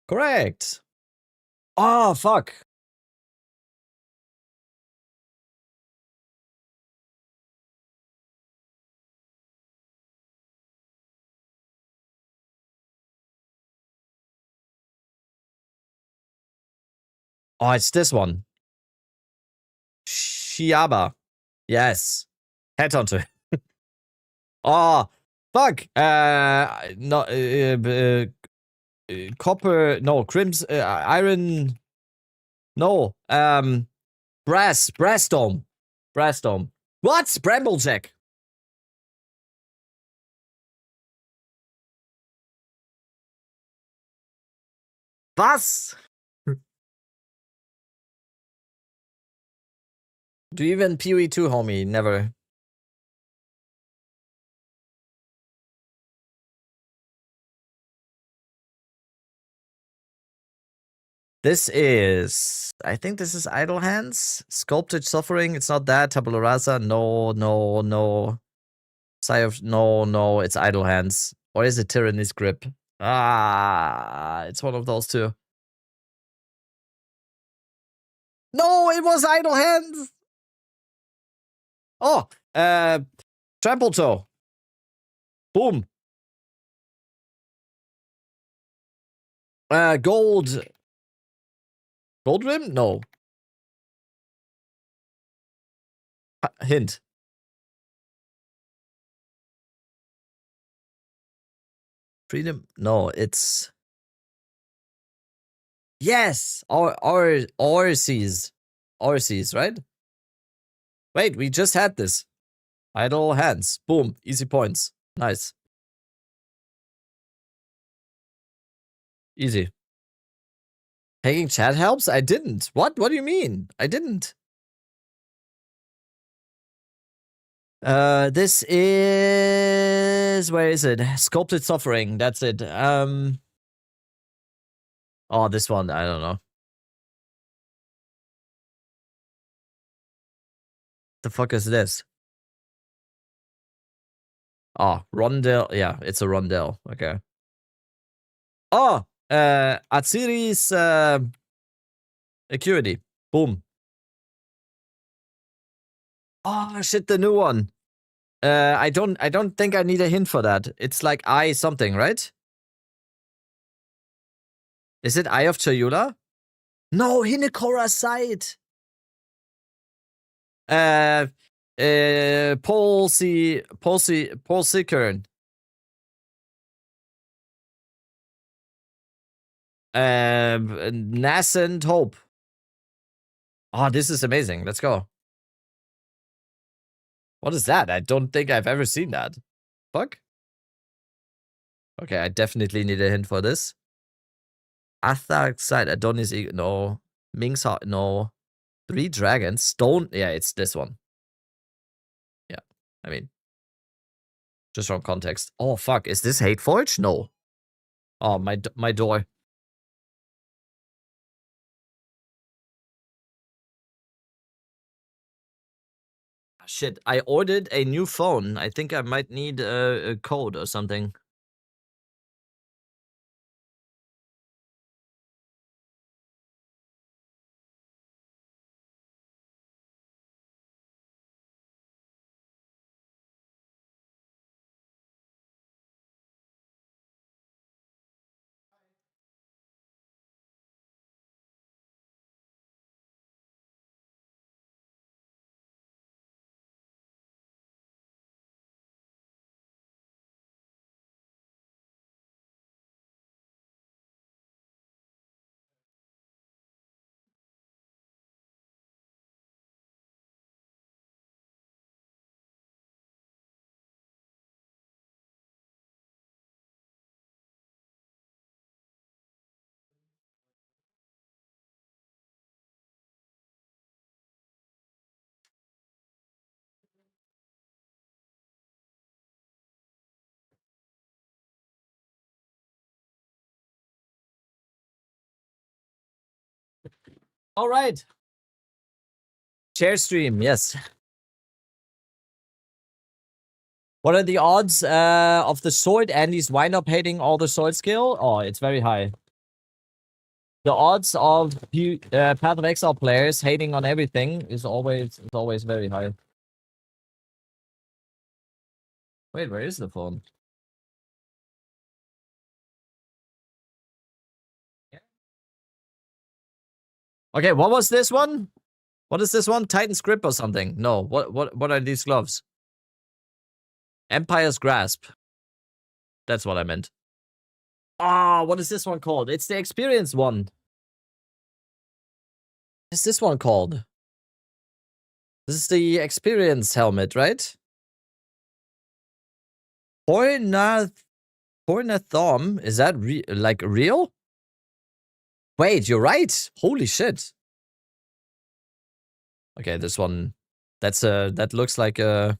[SPEAKER 1] Correct. Oh, fuck. Oh, it's this one. Shiaba. Yes. Headhunter. Oh, fuck. No, copper. No, crimson. Iron. No. Brass dome. Brass dome. What? Bramblejack. Was? Do you even PoE2, homie? Never. This is, I think this is Idle Hands. Sculpted Suffering, it's not that. Tabula Rasa, no. Sigh of, no, it's Idle Hands. Or is it Tyranny's Grip? Ah, it's one of those two. No, it was Idle Hands! Oh, Trample Toe. Boom. Gold. Gold rim? No. Hint. Freedom? No, it's... Yes! Overseas, right? Wait, we just had this. Idle hands. Boom. Easy points. Nice. Easy. Hanging chat helps? I didn't. What? What do you mean? I didn't. This is... Where is it? Sculpted Suffering. That's it. Oh, this one. I don't know. The fuck is this? Oh, rondel. Yeah, it's a rondel. Okay. Oh, Atsiri's Acuity. Boom. Oh shit, the new one. I don't think I need a hint for that. It's like Eye something, right? Is it Eye of Chayula? No, Hinekora Sight. Paul Sickern. Nascent Hope. Oh, this is amazing. Let's go. What is that? I don't think I've ever seen that. Fuck. Okay, I definitely need a hint for this. Athar Side, Adonis, no. Ming's Heart, no. 3 Dragons, Stone. Yeah, it's this one. Yeah, I mean, just from context. Oh, fuck. Is this Hateforge? No. Oh, my door. Shit, I ordered a new phone. I think I might need a code or something. All right. Share stream, yes. What are the odds of the sword Andy's wind up hating all the sword skill? Oh, it's very high. The odds of Path of Exile players hating on everything is always very high. Wait, where is the phone? Okay, what was this one? What is this one? Titan's Grip or something? No, what are these gloves? Empire's Grasp. That's what I meant. Ah, what is this one called? It's the experience one. What's this one called? This is the experience helmet, right? Pornathom, is that like real? Wait, you're right. Holy shit. Okay, this one. That looks like a...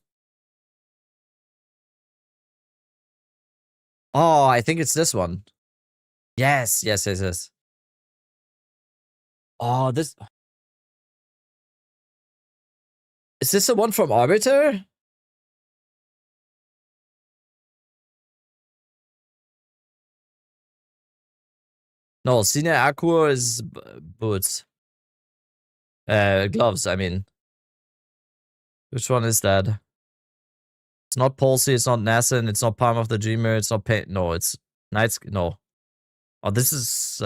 [SPEAKER 1] Oh, I think it's this one. Yes. Oh, this... Is this the one from Arbiter? No, Sine Aqua is boots. Gloves, I mean. Which one is that? It's not Palsy, it's not Nascent, it's not Palm of the Dreamer, it's not Pain. No, it's Knights. No. Oh, this is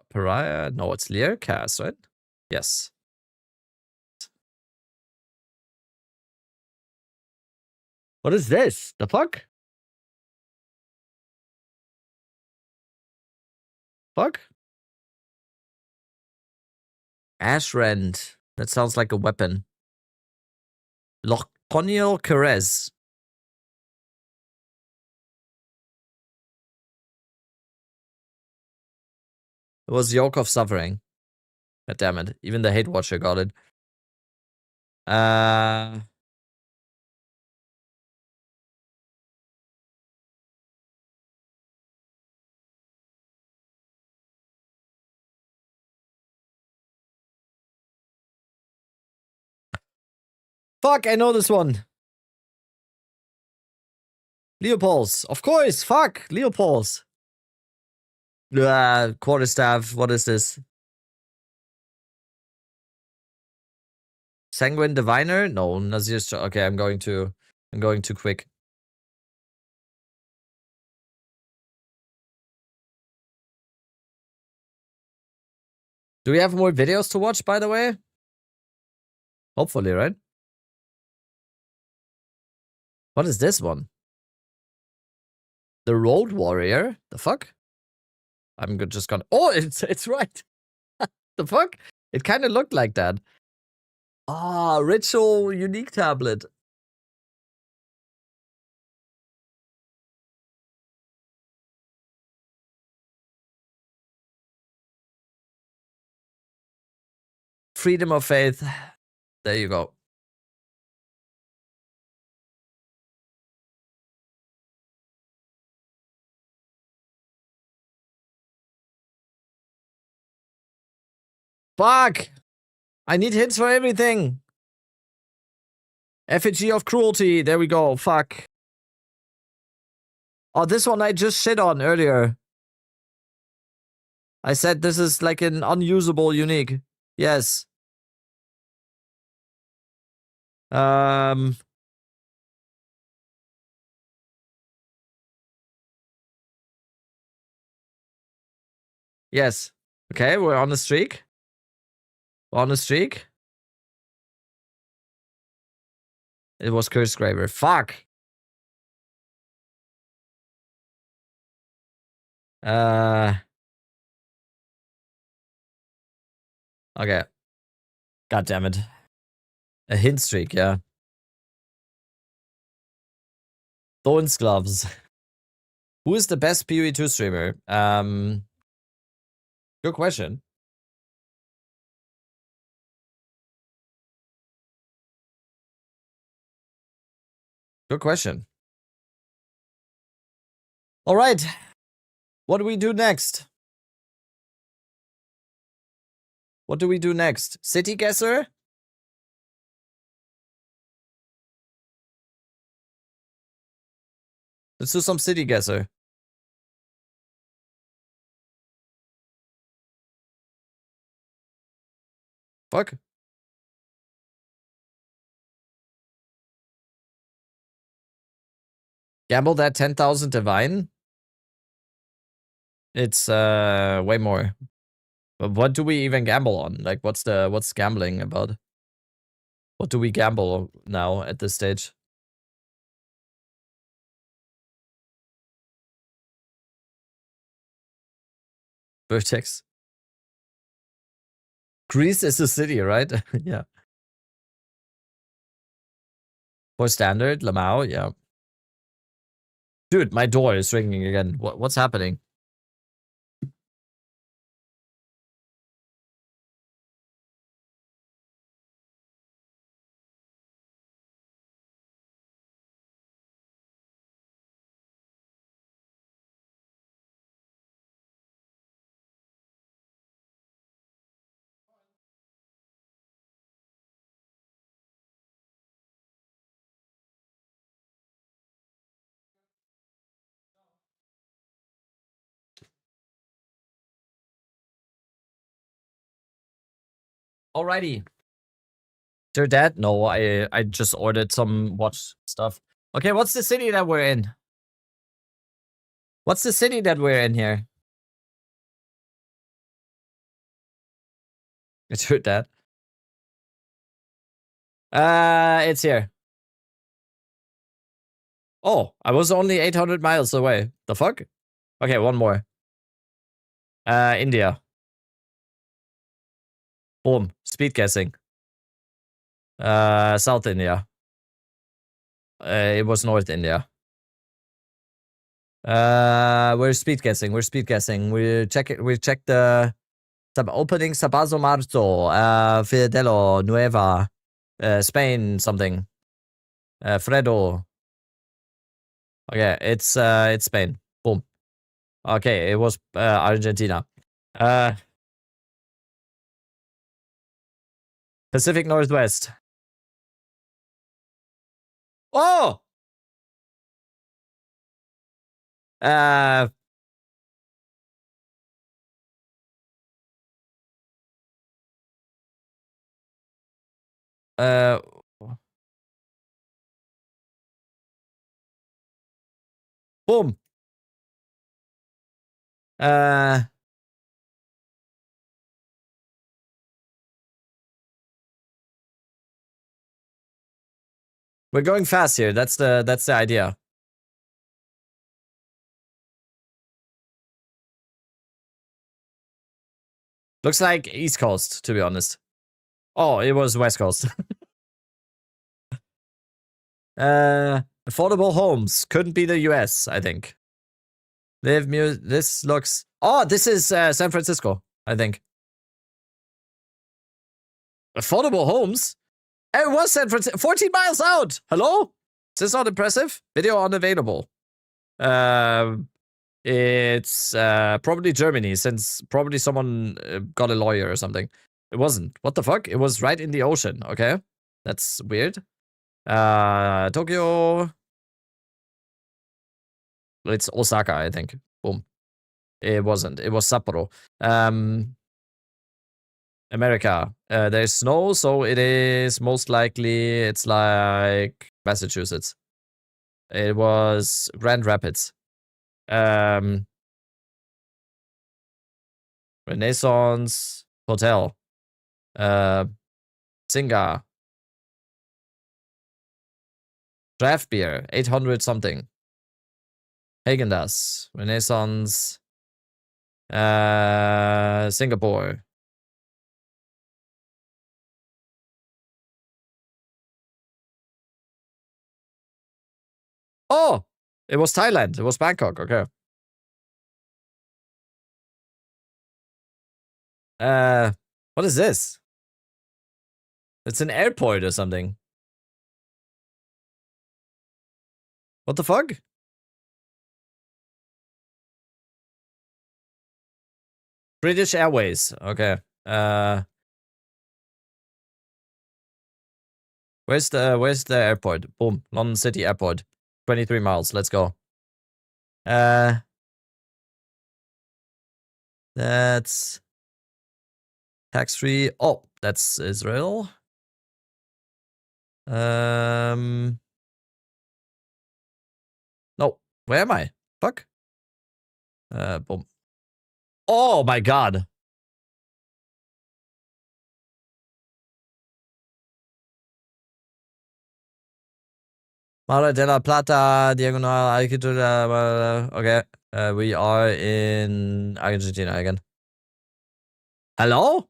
[SPEAKER 1] Pariah. No, it's Learcast, right? Yes. What is this? The fuck? Fuck? Ashrend. That sounds like a weapon. Loconial Carez. It was Yoke of Suffering. God damn it. Even the Hate Watcher got it. Fuck, I know this one. Leopolds. Of course, fuck. Leopolds. Quarterstaff. What is this? Sanguine Diviner? No, Nazir's. Okay, I'm going too quick. Do we have more videos to watch, by the way? Hopefully, right? What is this one? The Road Warrior? The fuck? I'm just gonna. Oh, it's right. The fuck? It kind of looked like that. Ah, Ritual Unique Tablet. Freedom of Faith. There you go. Fuck! I need hits for everything. Effigy of Cruelty. There we go. Fuck. Oh, this one I just shit on earlier. I said this is like an unusable unique. Yes. Yes. Okay, we're on a streak. We're on a streak. It was Curse Graver. Fuck. Okay. God damn it. A hint streak, yeah. Thorn's Gloves. Who is the best PoE2 streamer? Good question. Good question. All right. What do we do next? What do we do next? City Guesser? Let's do some City Guesser. Fuck. Gamble that 10,000 divine? It's way more. But what do we even gamble on? Like what's gambling about? What do we gamble now at this stage? Vertex. Greece is a city, right? Yeah. For standard, Lamau, yeah. Dude, my door is ringing again. What's happening? Alrighty. They're dead? No, I just ordered some watch stuff. Okay, what's the city that we're in? What's the city that we're in here? It's heard that. It's here. Oh, I was only 800 miles away. The fuck? Okay, one more. India. Boom. Speed guessing. South India. It was North India. We're speed guessing. We're speed guessing. We check the opening Sabazo Marzo. Fidelo Nueva. Spain something. Fredo. Okay, it's Spain. Boom. Okay, it was Argentina. Pacific Northwest. Oh! Boom. We're going fast here. That's the idea. Looks like East Coast, to be honest. Oh, it was West Coast. Affordable homes. Couldn't be the US, I think. This looks... Oh, this is San Francisco, I think. Affordable homes? It was San Francisco. 14 miles out! Hello? Is this not impressive? Video unavailable. It's probably Germany, since probably someone got a lawyer or something. It wasn't. What the fuck? It was right in the ocean, okay? That's weird. Tokyo. It's Osaka, I think. Boom. It wasn't. It was Sapporo. America. There's snow, so it is most likely, it's like Massachusetts. It was Grand Rapids. Renaissance Hotel. Singa. Draft beer, 800 something. Häagen-Dazs. Renaissance. Singapore. Oh! It was Thailand. It was Bangkok. Okay. What is this? It's an airport or something. What the fuck? British Airways. Okay. Where's the airport? Boom. London City Airport. 23 miles. Let's go. That's tax-free. Oh, that's Israel. No. Where am I? Fuck. Boom. Oh my god. Mar de la Plata, Diagonal, Arquitectura. Okay. We are in Argentina again. Hello?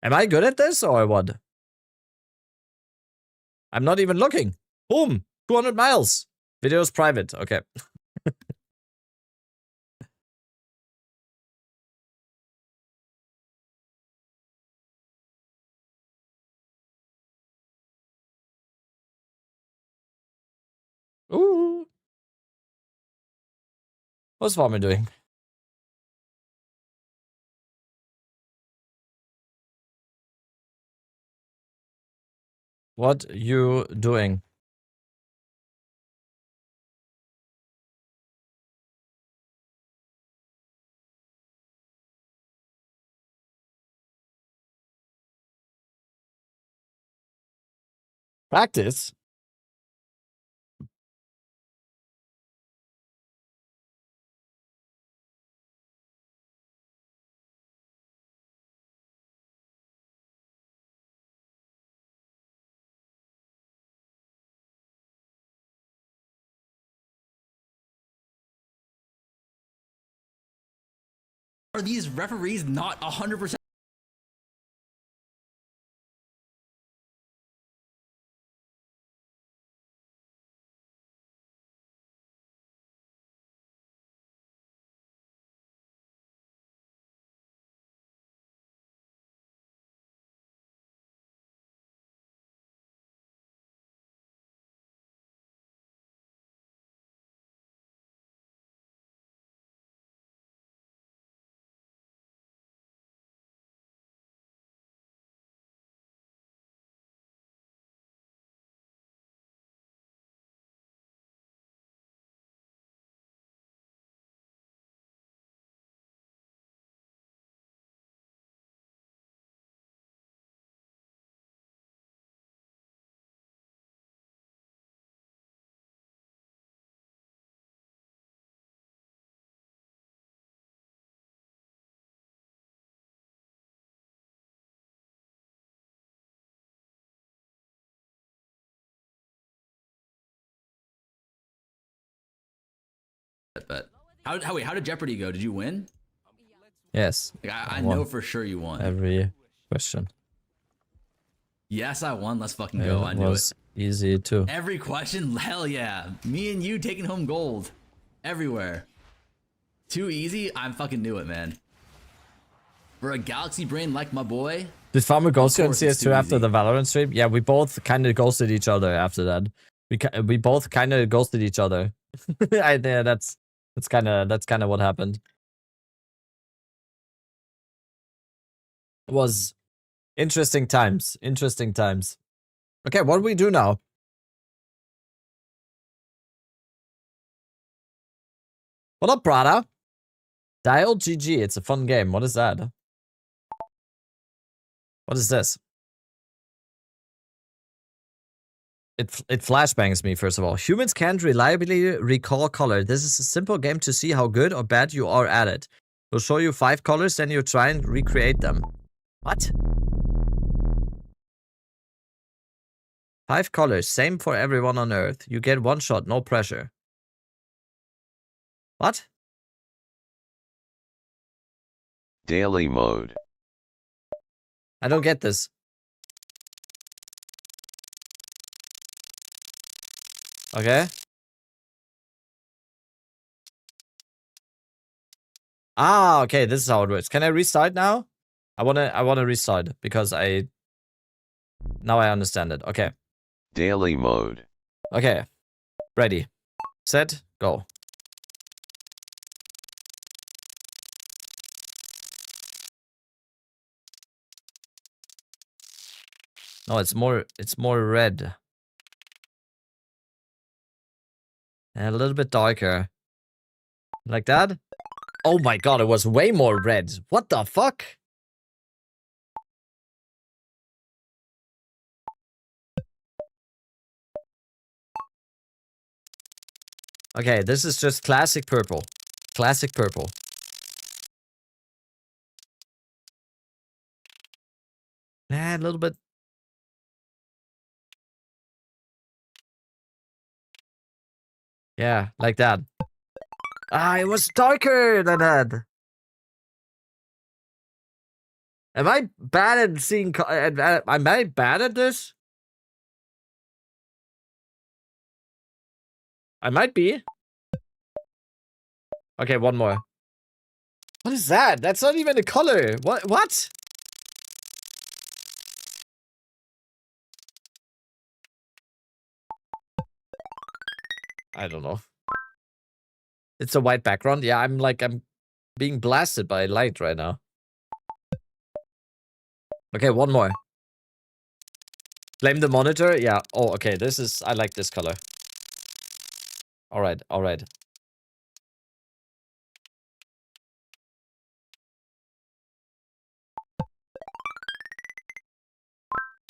[SPEAKER 1] Am I good at this or what? I'm not even looking. Boom. 200 miles. Video's private. Okay. Ooh. What's Farmer doing? What you doing? Practice?
[SPEAKER 8] are these referees not 100%? But how did Jeopardy go? Did you win?
[SPEAKER 1] Yes.
[SPEAKER 8] Like, I
[SPEAKER 1] won
[SPEAKER 8] know for sure you won.
[SPEAKER 1] every question.
[SPEAKER 8] Yes, I won. Let's fucking go. I
[SPEAKER 1] It
[SPEAKER 8] knew it.
[SPEAKER 1] was easy too.
[SPEAKER 8] Every question, hell yeah. Me and you taking home gold. Everywhere. Too easy? I fucking knew it, man. For a galaxy brain like my boy.
[SPEAKER 1] Did Farmer ghost you on
[SPEAKER 8] course it's
[SPEAKER 1] CS2
[SPEAKER 8] too
[SPEAKER 1] after
[SPEAKER 8] easy.
[SPEAKER 1] the Valorant stream? Yeah, we both kind of ghosted each other after that. We both kind of ghosted each other. Yeah, that's kind of what happened. It was interesting times. Interesting times. Okay, what do we do now? What up, brother? Dial GG. It's a fun game. What is that? What is this? It flashbangs me, first of all. Humans can't reliably recall color. This is a simple game to see how good or bad you are at it. We'll show you 5 colors, then you try and recreate them. What? 5 colors, same for everyone on Earth. You get 1 shot, no pressure. What?
[SPEAKER 9] Daily mode.
[SPEAKER 1] I don't get this. Okay. Ah, okay, this is how it works. Can I restart now? I wanna restart because now I understand it. Okay.
[SPEAKER 9] Daily mode.
[SPEAKER 1] Okay. Ready. Set. Go. No, it's more red. And a little bit darker. Like that? Oh my god, it was way more red. What the fuck? Okay, this is just classic purple. Classic purple. A little bit. Yeah, like that. Ah, it was darker than that. Am I bad at seeing? Am I bad at this? I might be. Okay, one more. What is that? That's not even a color. What? I don't know. It's a white background. Yeah, I'm being blasted by light right now. Okay, one more. Blame the monitor? Yeah. Oh, okay. I like this color. Alright, alright.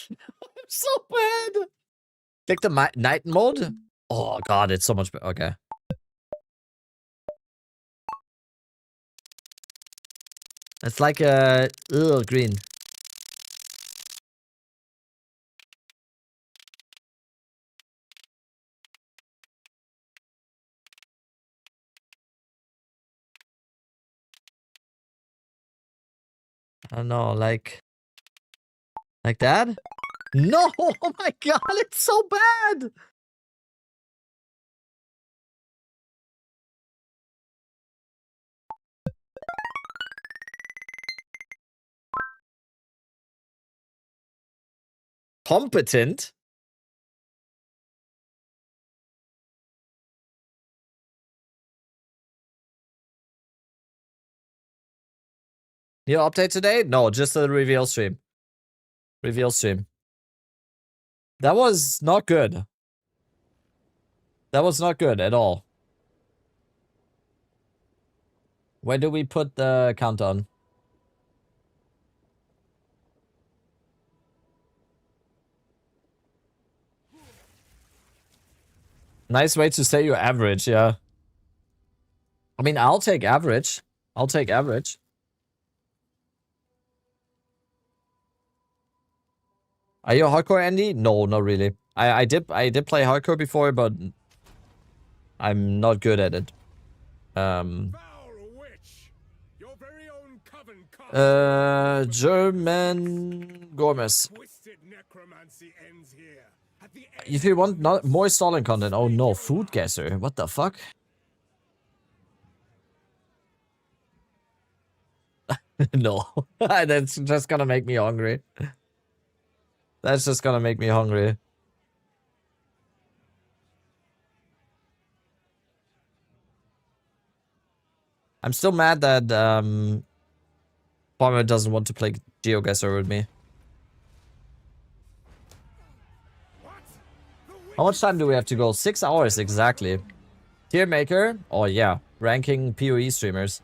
[SPEAKER 1] I'm so bad. Click the night mode. Oh god, it's so much better. Okay. It's like a green. I don't know, like that? No! Oh my god, it's so bad! Competent? New update today? No, just a reveal stream. Reveal stream. That was not good. That was not good at all. Where do we put the countdown? Nice way to say you're average, yeah. I mean, I'll take average. I'll take average. Are you a hardcore, Andy? No, not really. I did play hardcore before, but I'm not good at it. German Gormes. If you want not more stalling content, oh no, food guesser. What the fuck? No, that's just gonna make me hungry. That's just gonna make me hungry. I'm still mad that Bomber doesn't want to play GeoGuessr with me. How much time do we have to go? 6 hours exactly. Tier maker? Oh yeah, ranking PoE streamers.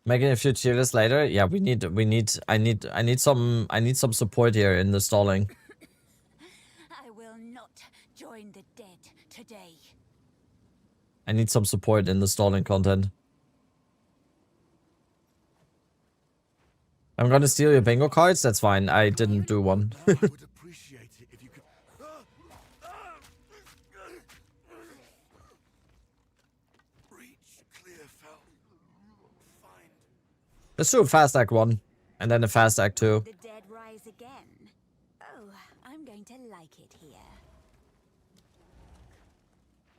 [SPEAKER 1] Making a few tier lists later. Yeah, I need some support here in the stalling.
[SPEAKER 21] I will not join the dead today.
[SPEAKER 1] I need some support in the stalling content. I'm gonna steal your bingo cards. That's fine. I didn't do one. Let's do a fast act 1 and then a fast act 2.
[SPEAKER 21] The dead rise again. Oh, I'm going to like it here.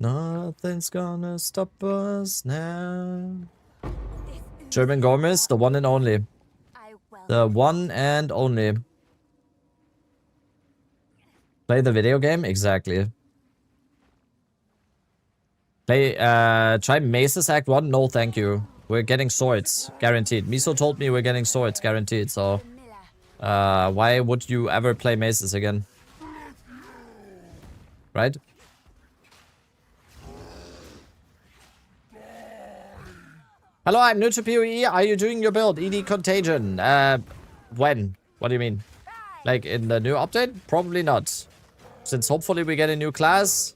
[SPEAKER 1] Nothing's gonna stop us now. German Gomez, the one and only. The one and only. Play the video game? Exactly. Play, try Mace's Act 1? No, thank you. We're getting swords, guaranteed. Miso told me we're getting swords, guaranteed, so... why would you ever play Maces again? Right? Hello, I'm new to PoE. Are you doing your build? ED Contagion. When? What do you mean? Like, in the new update? Probably not. Since hopefully we get a new class.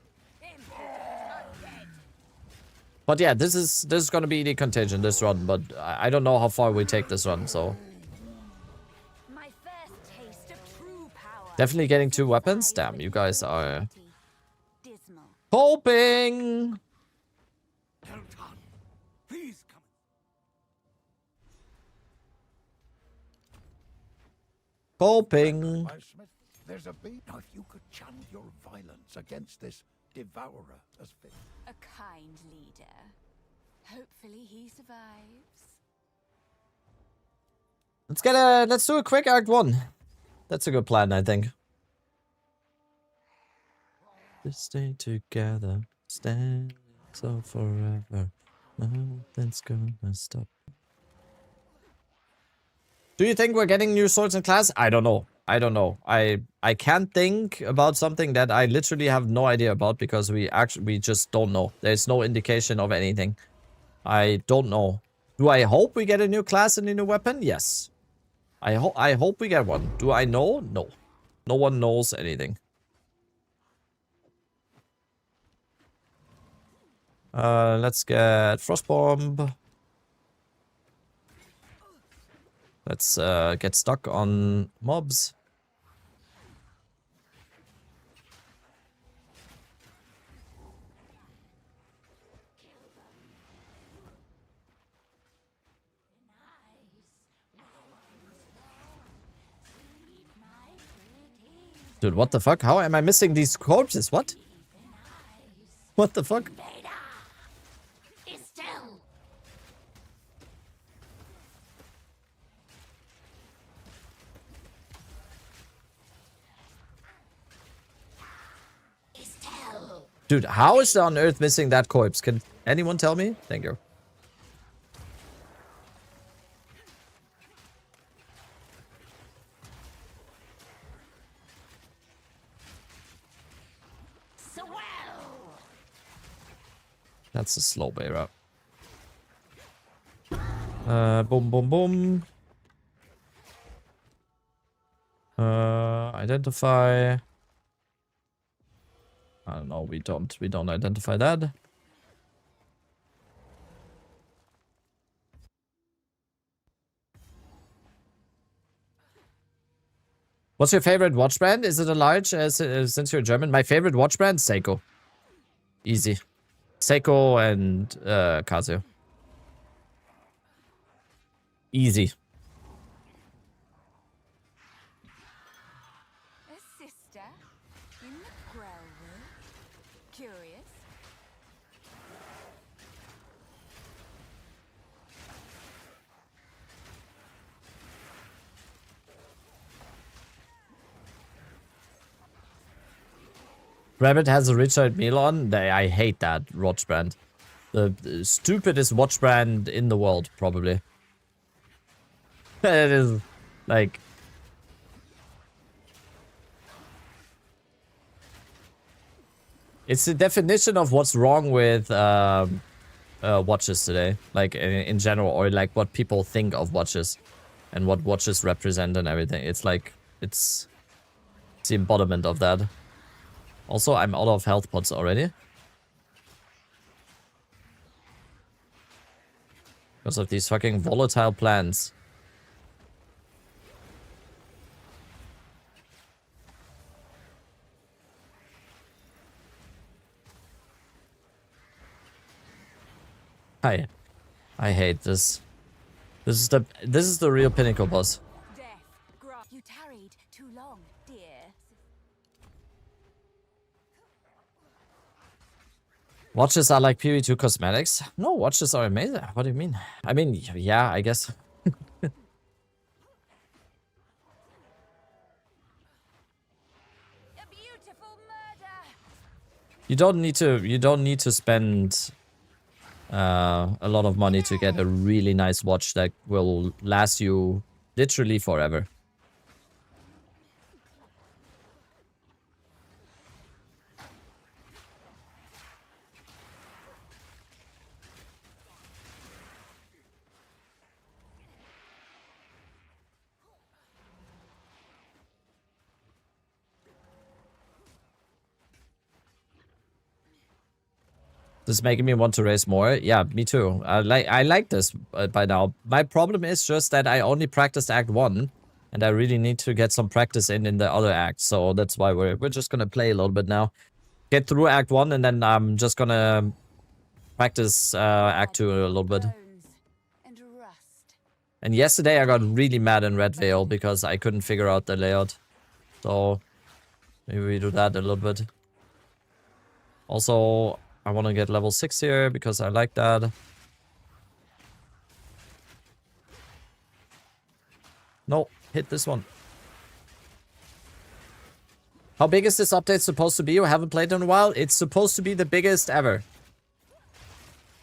[SPEAKER 1] But yeah, this is gonna be ED Contagion, this run. But I don't know how far we take this run, so... Definitely getting 2 weapons? Damn, you guys are... Hoping! Hoping.
[SPEAKER 10] There's a beat. Now, if you could channel your violence against this devourer as fit.
[SPEAKER 21] A kind leader. Hopefully he survives.
[SPEAKER 1] Let's do a quick Act 1. That's a good plan, I think. Just stay together, stand so forever. Nothing's gonna stop. Do you think we're getting new swords in class? I don't know. I don't know. I can't think about something that I literally have no idea about because we just don't know. There's no indication of anything. I don't know. Do I hope we get a new class and a new weapon? Yes. I hope we get one. Do I know? No. No one knows anything. Let's get Frostbomb. Let's get stuck on mobs. Dude, what the fuck? How am I missing these corpses? What? What the fuck? Dude, how is on earth missing that corpse? Can anyone tell me? Thank you. That's a slow way route. Boom, boom, boom. Identify. I don't know. We don't identify that. What's your favorite watch brand? Is it a large? Since you're German, my favorite watch brand, Seiko. Easy. Seiko and Casio. Easy.
[SPEAKER 21] A sister in the grow room. Curious.
[SPEAKER 1] Rabbit has a Richard Mille on. I hate that watch brand. The stupidest watch brand in the world, probably. It is like... It's the definition of what's wrong with watches today. Like in general, or like what people think of watches. And what watches represent and everything. It's like... It's the embodiment of that. Also, I'm out of health pots already. Because of these fucking volatile plants. I hate this. This is the real pinnacle boss.
[SPEAKER 21] You tarried too long, dear.
[SPEAKER 1] Watches are like PV2 cosmetics? No, watches are amazing. What do you mean? I mean, yeah, I guess. You don't need to spend a lot of money to get a really nice watch that will last you literally forever. This is making me want to race more. Yeah, me too. I like this by now. My problem is just that I only practiced Act 1. And I really need to get some practice in the other acts. So that's why we're just gonna play a little bit now. Get through Act 1 and then I'm just gonna practice Act 2 a little bit. And yesterday I got really mad in Red Veil because I couldn't figure out the layout. So maybe we do that a little bit. Also, I want to get level 6 here because I like that. No, hit this one. How big is this update supposed to be? I haven't played in a while. It's supposed to be the biggest ever.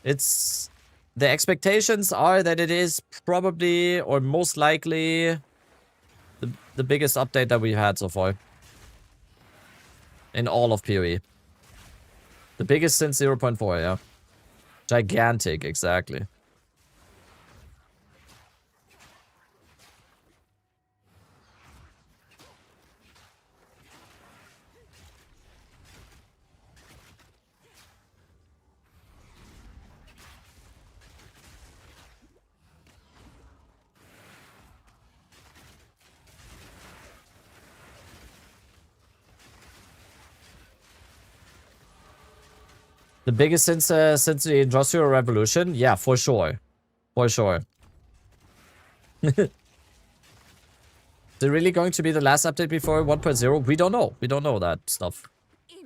[SPEAKER 1] It's... The expectations are that it is probably, or most likely, the biggest update that we've had so far. In all of PoE. The biggest since 0.4, yeah. Gigantic, exactly. The biggest since the Industrial Revolution? Yeah, for sure. For sure. Is it really going to be the last update before 1.0? We don't know. We don't know that stuff.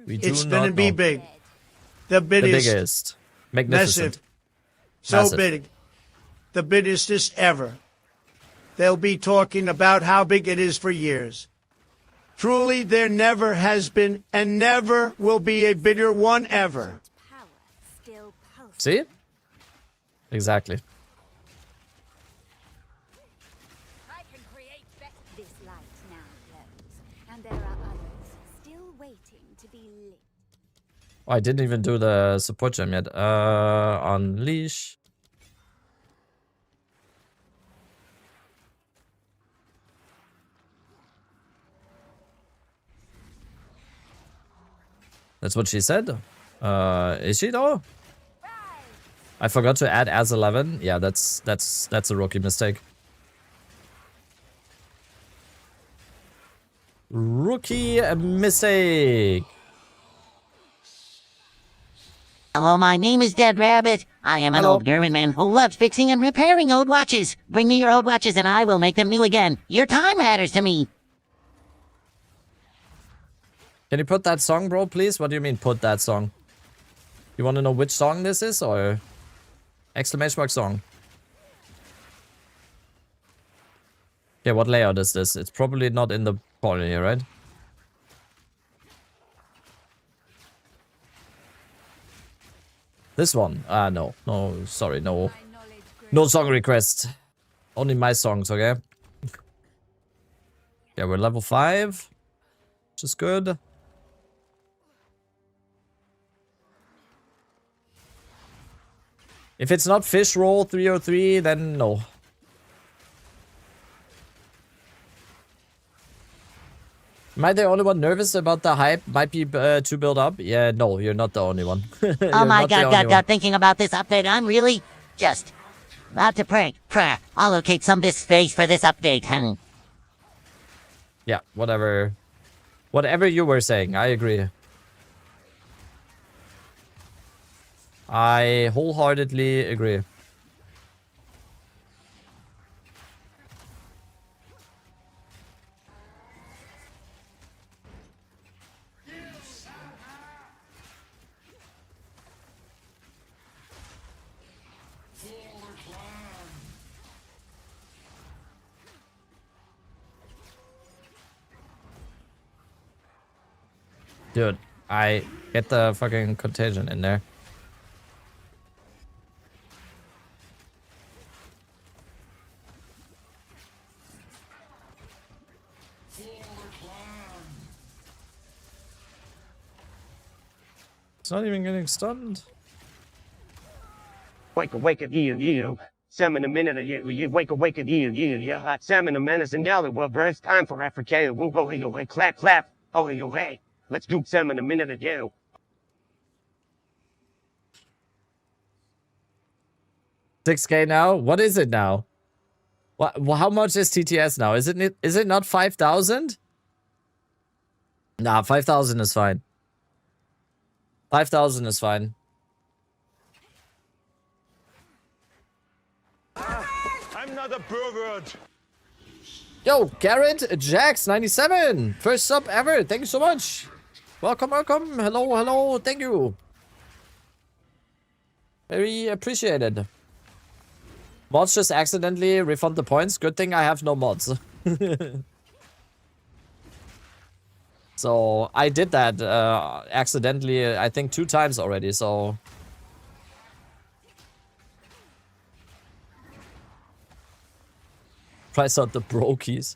[SPEAKER 1] We do
[SPEAKER 23] It's
[SPEAKER 1] not
[SPEAKER 23] gonna be
[SPEAKER 1] know.
[SPEAKER 23] big. The biggest.
[SPEAKER 1] The biggest. Magnificent.
[SPEAKER 23] Massive. So
[SPEAKER 1] Massive.
[SPEAKER 23] big. The biggest ever. They'll be talking about how big it is for years. Truly, there never has been and never will be a bigger one ever.
[SPEAKER 1] See? Exactly.
[SPEAKER 21] I can create this light now glows, and there are others still waiting to be lit.
[SPEAKER 1] Oh, I didn't even do the support gem yet. Unleash. That's what she said. Is she though? I forgot to add as 11. Yeah, that's a rookie mistake. Rookie mistake.
[SPEAKER 2] Hello, my name is Dead Rabbit. I am an old German man who loves fixing and repairing old watches. Bring me your old watches and I will make them new again. Your time matters to me.
[SPEAKER 1] Can you put that song, bro, please? What do you mean, put that song? You want to know which song this is, or exclamation mark song? Yeah, what layout is this? It's probably not in the corner here, right? This one? Ah, no. No, sorry, no. No song request. Only my songs, okay? Yeah, we're level 5. Which is good. If it's not fish roll 303, then no. Am I the only one nervous about the hype might be too built up? Yeah, no, you're not the only one.
[SPEAKER 2] Oh my god, thinking about this update, I'm really just about to pray. Allocate some of this space for this update, honey.
[SPEAKER 1] Yeah, whatever. Whatever you were saying, I agree. I wholeheartedly agree. Dude, I get the fucking contagion in there. It's not even getting stunned.
[SPEAKER 11] Wake up, you. 7 a minute, you wake up, you. Hot 7 a minute, and now well, bro, it's time for Africa. We'll go away, clap. Oh, hey, let's do 7 a minute, you.
[SPEAKER 1] $6K now? What is it now? What? How much is TTS now? Is it not 5,000? Nah, 5,000 is fine. 5,000 is fine.
[SPEAKER 24] I'm not a pervert.
[SPEAKER 1] Yo, Garrett Jax 97, first sub ever. Thank you so much. Welcome. Hello. Thank you. Very appreciated. Mods just accidentally refund the points. Good thing I have no mods. So I did that accidentally, I think 2 times already. So price out the brokies.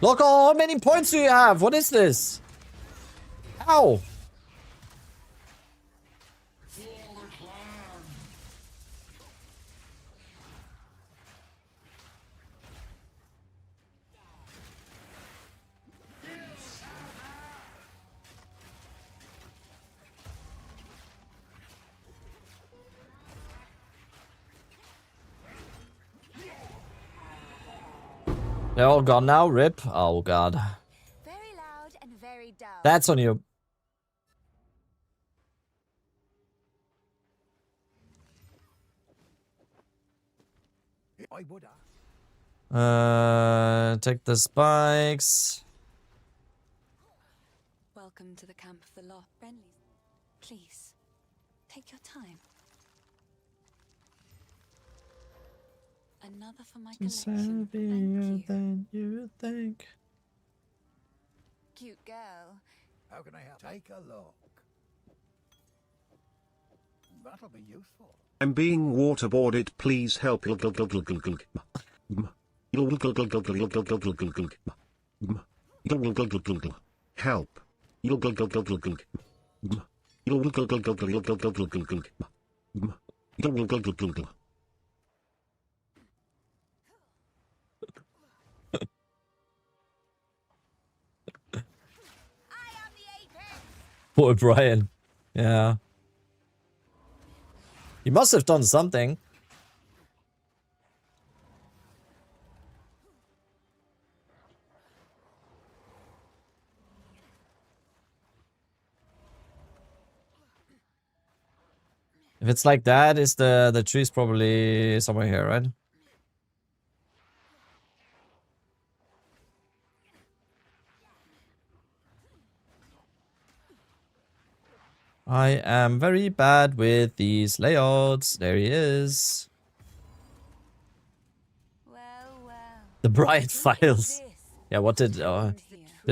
[SPEAKER 1] Look, how many points do you have? What is this? Ow. They're all gone now. Rip. Oh god.
[SPEAKER 21] Very loud and very dull.
[SPEAKER 1] That's on you.
[SPEAKER 10] I would.
[SPEAKER 1] Take the spikes.
[SPEAKER 21] Welcome to the camp of the law. Friendly. Please, take your time. Another for my collection. Thank you.
[SPEAKER 1] Than you think.
[SPEAKER 21] Cute girl.
[SPEAKER 10] How can I help? Take a look. That'll be useful.
[SPEAKER 12] I'm being waterboarded. Please help. Help.
[SPEAKER 1] Poor Brian. Yeah. He must have done something. If it's like that, is the tree's probably somewhere here, right? I am very bad with these layouts. There he is. The Brian files. Yeah, what did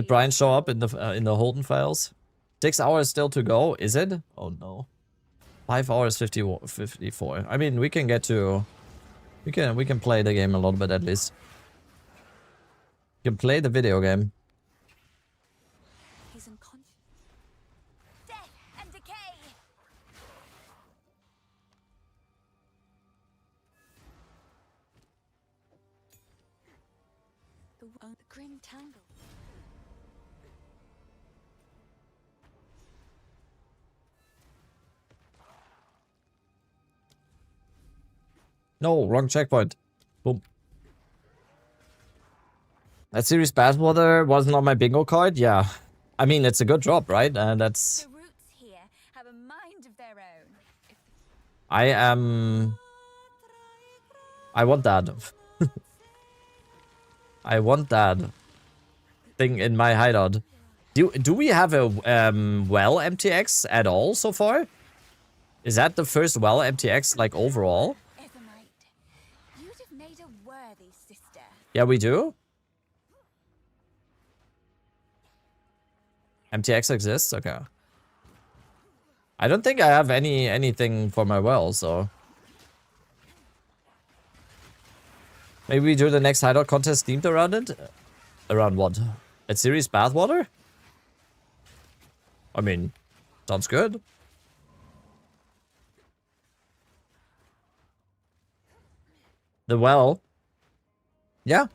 [SPEAKER 1] Brian show up in the Holden files? 6 hours still to go, is it? Oh no. 5 hours 54. I mean, we can get to we can play the game a little bit at least. We can play the video game.
[SPEAKER 21] He's unconscious. Death and decay. The grim tangle.
[SPEAKER 1] No, wrong checkpoint. Boom. That series Bathwater wasn't on my bingo card? Yeah. I mean, it's a good drop, right? That's...
[SPEAKER 21] The roots here have a mind of their own.
[SPEAKER 1] I am... I want that. I want that thing in my hideout. Do we have a well MTX at all so far? Is that the first well MTX, like, overall?
[SPEAKER 21] You'd have made a worthy sister.
[SPEAKER 1] Yeah, we do. MTX exists? Okay. I don't think I have anything for my well, so... Maybe we do the next hideout contest themed around it? Around what? A series Bathwater? I mean, sounds good. The well. Yeah.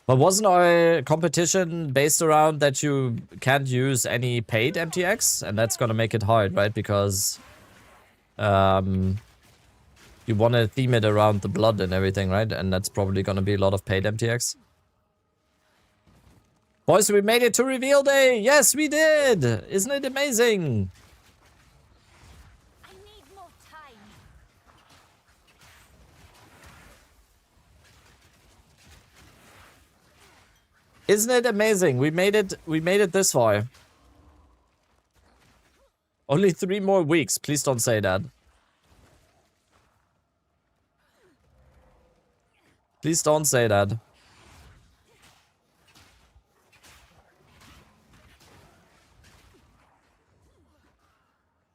[SPEAKER 1] But wasn't our competition based around that you can't use any paid MTX? And that's gonna make it hard, right? Because you want to theme it around the blood and everything, right? And that's probably gonna be a lot of paid MTX. Boys, we made it to reveal day! Yes, we did! Isn't it amazing? Isn't it amazing? We made it this far. Only 3 more weeks. Please don't say that. Please don't say that.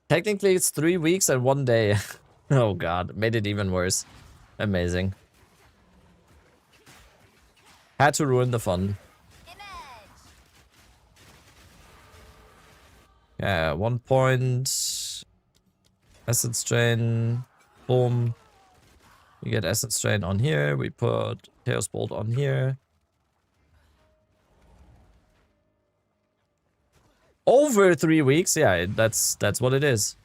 [SPEAKER 1] Technically, it's 3 weeks and 1 day. Oh god, made it even worse. Amazing. Had to ruin the fun. Yeah, 1 point. Acid strain. Boom. We get acid strain on here. We put Chaos Bolt on here. Over 3 weeks. Yeah, that's what it is.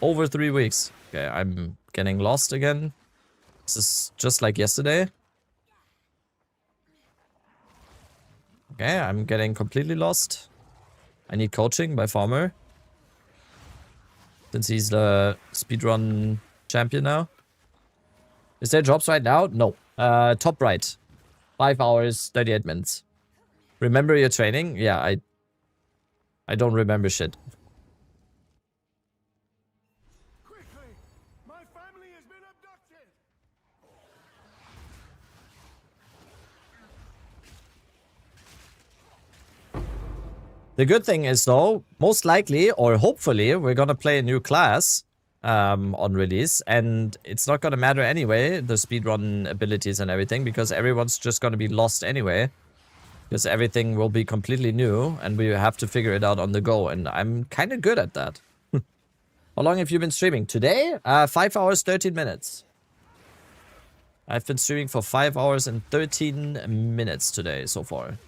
[SPEAKER 1] Over 3 weeks. Okay, I'm getting lost again. This is just like yesterday. Okay, I'm getting completely lost. I need coaching by Farmer. Since he's the speedrun champion now. Is there jobs right now? No. Top right. 5 hours, 38 minutes. Remember your training? Yeah, I don't remember shit. The good thing is though, most likely or hopefully we're gonna play a new class on release, and it's not gonna matter anyway, the speedrun abilities and everything, because everyone's just gonna be lost anyway. Because everything will be completely new and we have to figure it out on the go, and I'm kind of good at that. How long have you been streaming? Today? 5 hours, 13 minutes. I've been streaming for 5 hours and 13 minutes today so far.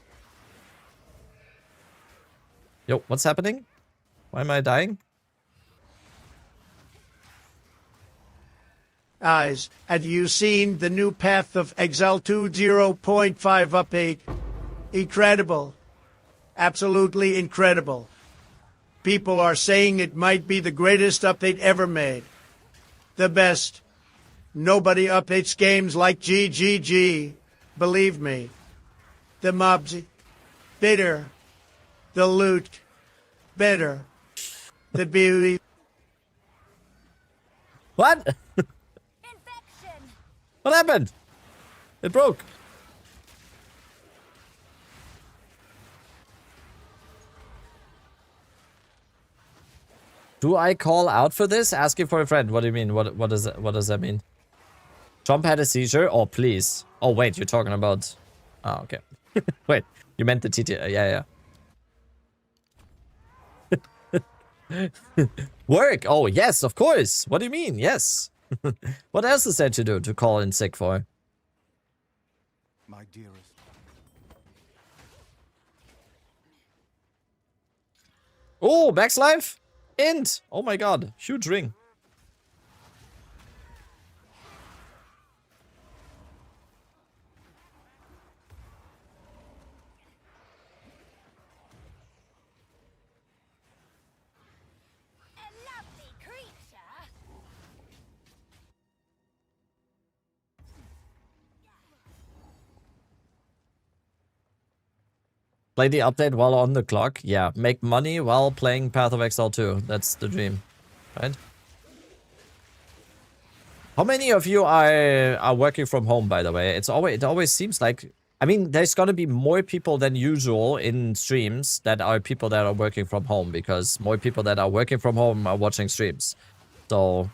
[SPEAKER 1] Yo, what's happening? Why am I dying?
[SPEAKER 23] Guys, have you seen the new Path of Exile 2 0.5 update? Incredible. Absolutely incredible. People are saying it might be the greatest update ever made. The best. Nobody updates games like GGG. Believe me. The mobs. Bitter. The loot. Better. The beauty.
[SPEAKER 1] What? What happened? It broke. Do I call out for this? Asking for a friend. What do you mean? What does that mean? Trump had a seizure? Oh, please. Oh, wait, you're talking about... Oh, okay. Wait, you meant the TT... Yeah. Work! Oh, yes, of course! What do you mean? Yes! What else is there to do to call in sick for?
[SPEAKER 10] My dearest.
[SPEAKER 1] Oh, Max Life? Int! Oh my god, huge ring. Play the update while on the clock. Yeah, make money while playing Path of Exile 2. That's the dream, right? How many of you are working from home, by the way? It always seems like... I mean, there's gonna be more people than usual in streams that are people that are working from home, because more people that are working from home are watching streams. So,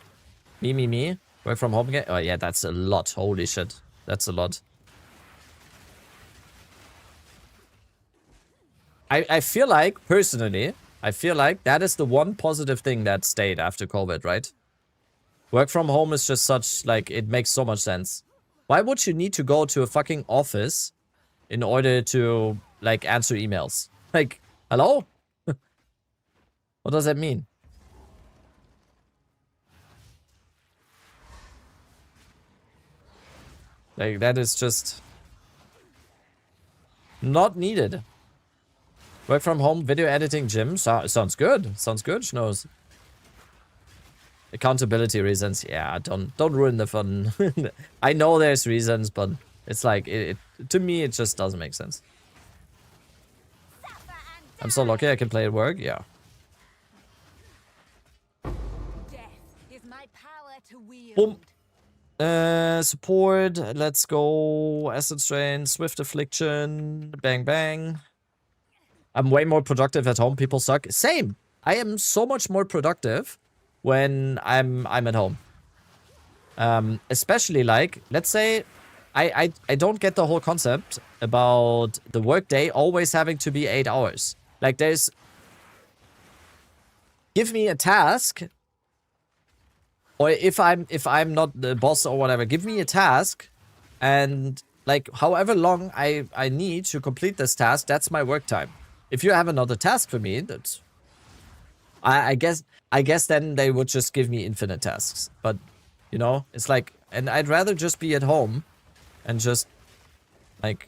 [SPEAKER 1] me. Work from home again? Oh yeah, that's a lot. Holy shit. That's a lot. I feel like, personally, that is the one positive thing that stayed after COVID, right? Work from home is just such, like, it makes so much sense. Why would you need to go to a fucking office in order to, like, answer emails? Like, hello? What does that mean? Like, that is just not needed. Work from home, video editing, gym. Sounds good. Sounds good, Schnoz. Accountability reasons. Yeah, don't ruin the fun. I know there's reasons, but it's like, to me, it just doesn't make sense. I'm so lucky I can play at work. Yeah. Boom. Support. Let's go. Acid Strain. Swift Affliction. Bang, bang. I'm way more productive at home. People suck. Same. I am so much more productive when I'm at home. Especially like, let's say, I don't get the whole concept about the workday always having to be 8 hours. Like there's, give me a task, or if I'm not the boss or whatever, give me a task, and like however long I need to complete this task, that's my work time. If you have another task for me, I guess then they would just give me infinite tasks. But you know, it's like, and I'd rather just be at home and just like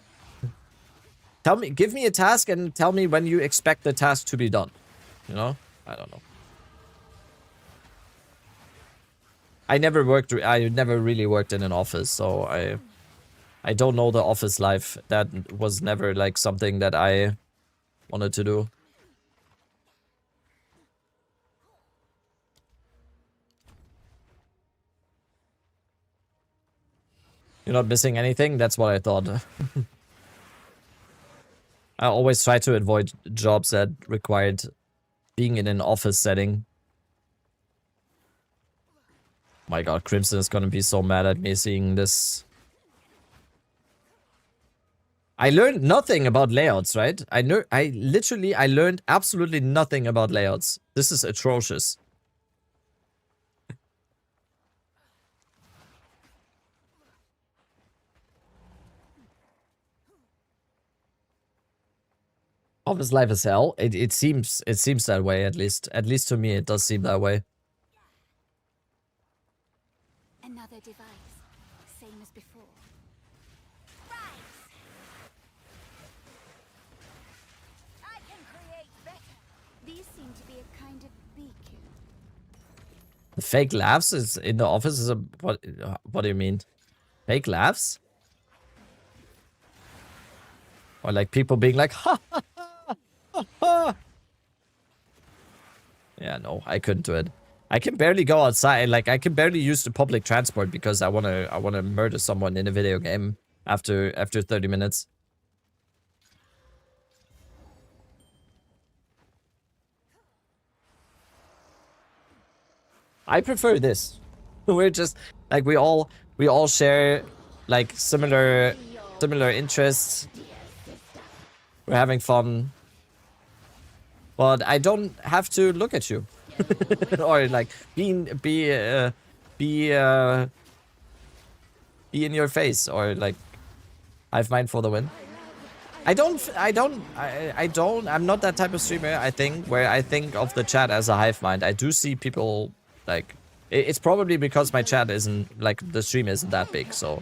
[SPEAKER 1] give me a task and tell me when you expect the task to be done. You know? I don't know. I never really worked in an office, so I don't know the office life. That was never like something that I wanted to do. You're not missing anything? That's what I thought. I always try to avoid jobs that required being in an office setting. My god, Crimson is gonna be so mad at me seeing this. I learned nothing about layouts, right? I learned absolutely nothing about layouts. This is atrocious. Office life is hell. It seems that way, at least to me it does seem that way.
[SPEAKER 21] Another device, same as before. Rise. I can create better. These seem to be a kind of beacon.
[SPEAKER 1] The fake laughs is in the office is a what do you mean? Fake laughs? Or like people being like ha ha ha ha ha. Yeah, no, I couldn't do it. I can barely go outside. Like I can barely use the public transport because I wanna murder someone in a video game after 30 minutes. I prefer this. We're just like we all share like similar interests. We're having fun. But I don't have to look at you. Or like be in your face or like Hive Mind for the win. I'm not that type of streamer, I think, where I think of the chat as a hive mind. I do see people like it's probably because my chat isn't like the stream isn't that big, so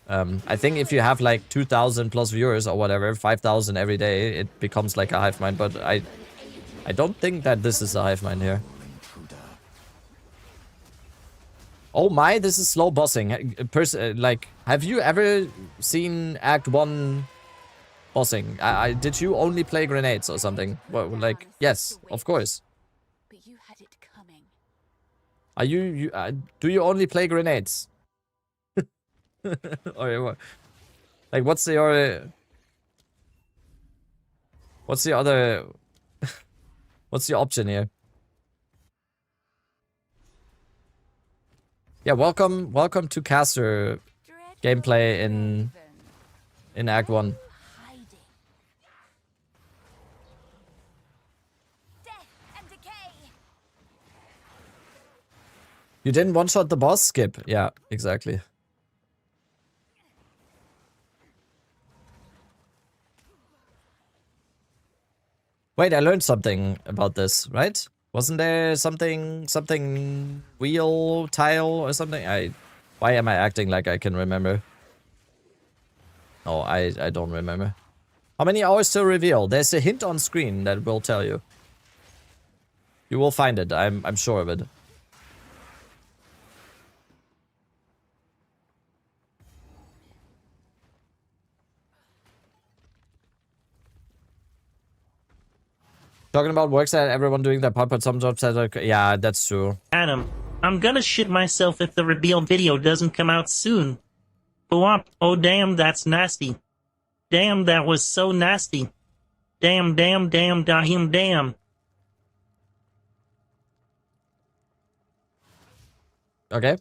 [SPEAKER 1] I think if you have like 2,000 plus viewers or whatever, 5,000 every day, it becomes like a hive mind, but I don't think that this is a hive mind here. Oh my, this is slow bossing. Like, have you ever seen Act 1 bossing? Did you only play grenades or something? Well, like, yes, of course.
[SPEAKER 21] But you had it coming.
[SPEAKER 1] Are do you only play grenades? Or like, what's the other? What's the option here? Yeah, welcome to caster gameplay in Act 1. You didn't one-shot the boss? Skip. Yeah, exactly. Wait, I learned something about this, right? Wasn't there something wheel tile or something? Why am I acting like I can remember? Oh, I don't remember. How many hours to reveal? There's a hint on screen that will tell you. You will find it. I'm sure of it. Talking about works that everyone doing their part, but some jobs that are, yeah, that's true.
[SPEAKER 4] Adam, I'm gonna shit myself if the reveal video doesn't come out soon. Oh damn, that's nasty. Damn, that was so nasty. Damn, damn.
[SPEAKER 1] Okay.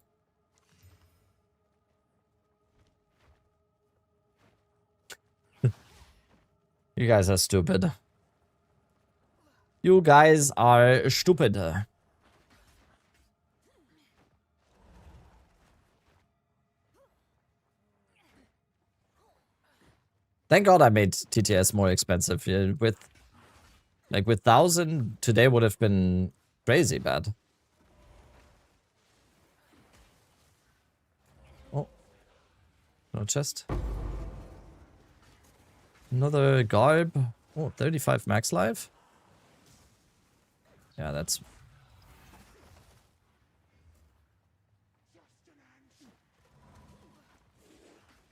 [SPEAKER 1] You guys are stupid. You guys are stupid. Thank God I made TTS more expensive with Like with 1,000, today would have been crazy bad. Oh. No chest. Another garb. Oh, 35 max life. Yeah, that's...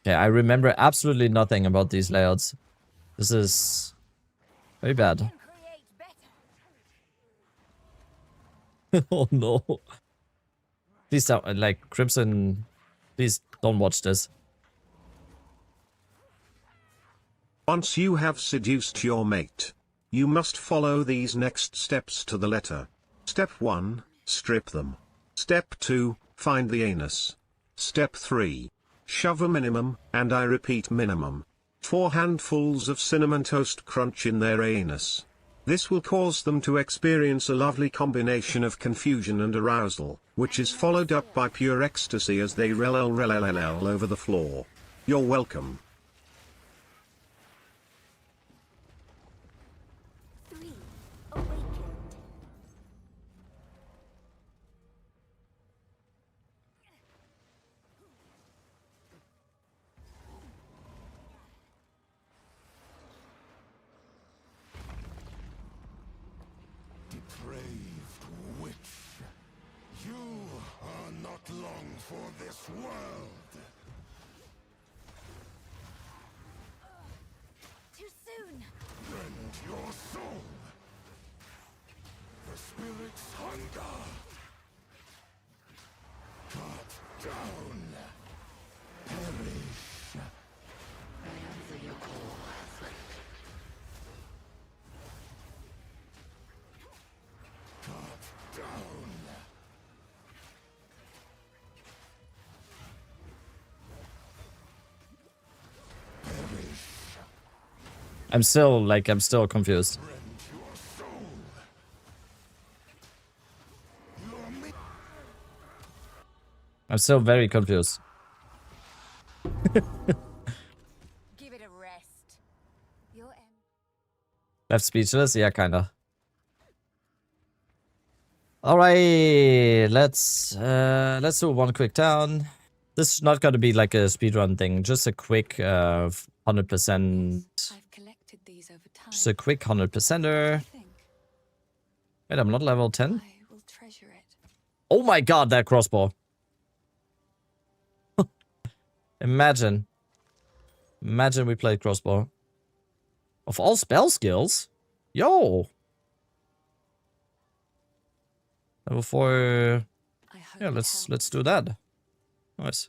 [SPEAKER 1] Okay, I remember absolutely nothing about these layouts. This is very bad. Oh no. Please don't, like, Crimson, please don't watch this.
[SPEAKER 12] Once you have seduced your mate, you must follow these next steps to the letter. Step 1, strip them. Step 2, find the anus. Step 3, shove a minimum, and I repeat minimum, 4 handfuls of cinnamon toast crunch in their anus. This will cause them to experience a lovely combination of confusion and arousal, which is followed up by pure ecstasy as they rel over the floor. You're welcome.
[SPEAKER 19] Depraved witch, you are not long for this world.
[SPEAKER 21] Too soon.
[SPEAKER 19] Rend your soul. The spirit's hunger. Cut down. Perish. Answer your call.
[SPEAKER 1] I'm still confused. I'm still very confused.
[SPEAKER 21] Give it a rest.
[SPEAKER 1] Left speechless? Yeah, kinda. Alright, let's do one quick town. This is not gonna be like a speedrun thing, just a quick 100%. Just a quick 100%er. Wait, I'm not level 10? Oh my god, that crossbow. Imagine. Imagine we played crossbow. Of all spell skills? Yo! Level 4. Yeah, let's do that. Nice.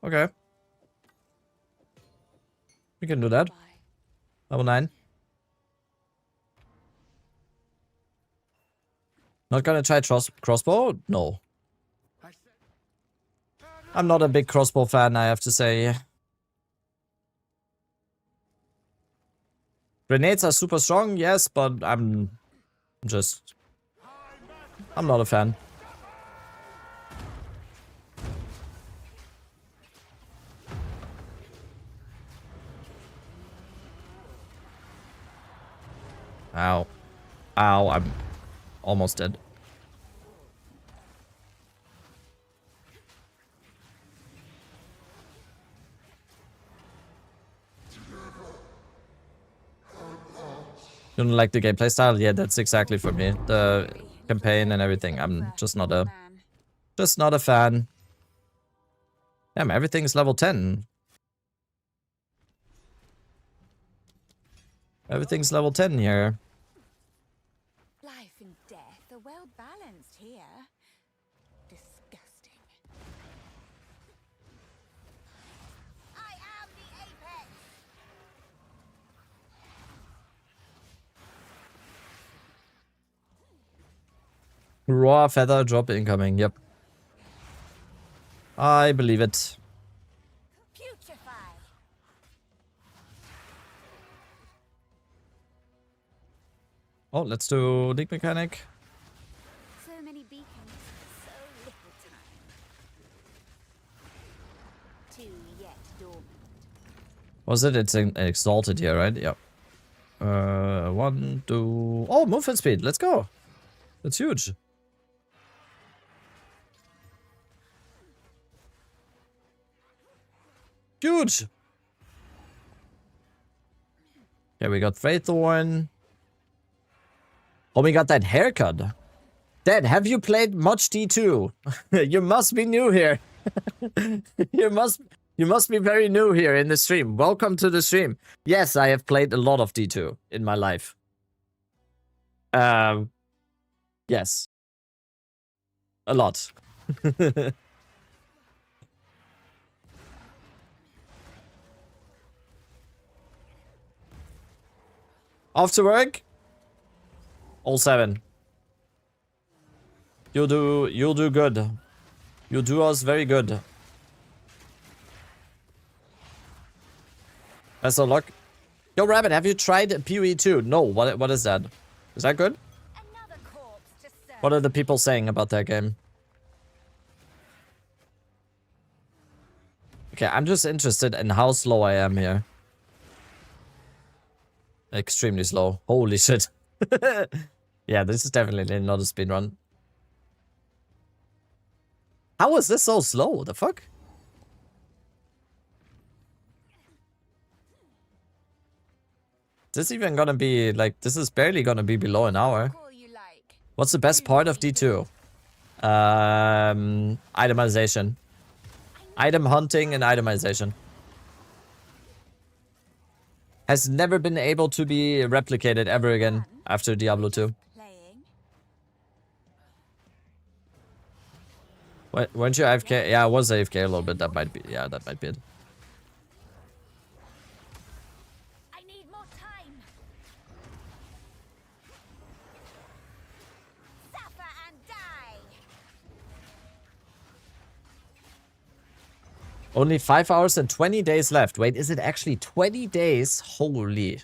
[SPEAKER 1] Okay. We can do that. Level 9. Not gonna try crossbow? No. I'm not a big crossbow fan, I have to say. Grenades are super strong, yes, but I'm not a fan. Ow. Ow, I'm almost dead. You don't like the gameplay style? Yeah, that's exactly for me. The campaign and everything. I'm just not a fan. Damn, everything's level 10. Everything's level 10 here.
[SPEAKER 21] Life and death are well balanced here. Disgusting. I am the apex.
[SPEAKER 1] Raw feather drop incoming, yep. I believe it. Oh, let's do League Mechanic.
[SPEAKER 21] So many beacons, so little time. Two yet dormant.
[SPEAKER 1] Was it? It's exalted here, right? Yep. 1, 2... Oh, movement speed. Let's go. That's huge. Huge. Yeah, we got Freythorn. Oh, we got that haircut. Dad, have you played much D2? You must be new here. You must be very new here in the stream. Welcome to the stream. Yes, I have played a lot of D2 in my life. Yes. A lot. Off to work. All 7. You'll do good. You do us very good. Best of luck. Yo, Rabbit, have you tried PoE2? No, what is that? Is that good? What are the people saying about that game? Okay, I'm just interested in how slow I am here. Extremely slow. Holy shit. Yeah, this is definitely not a speedrun. How is this so slow? The fuck? Is this even gonna be, like, this is barely gonna be below an hour. What's the best part of D2? Itemization. Item hunting and itemization. Has never been able to be replicated ever again after Diablo 2. Weren't you AFK? Yeah, I was AFK a little bit. That might be, yeah, that might be it. Only 5 hours and 20 days left. Wait, is it actually 20 days? Holy.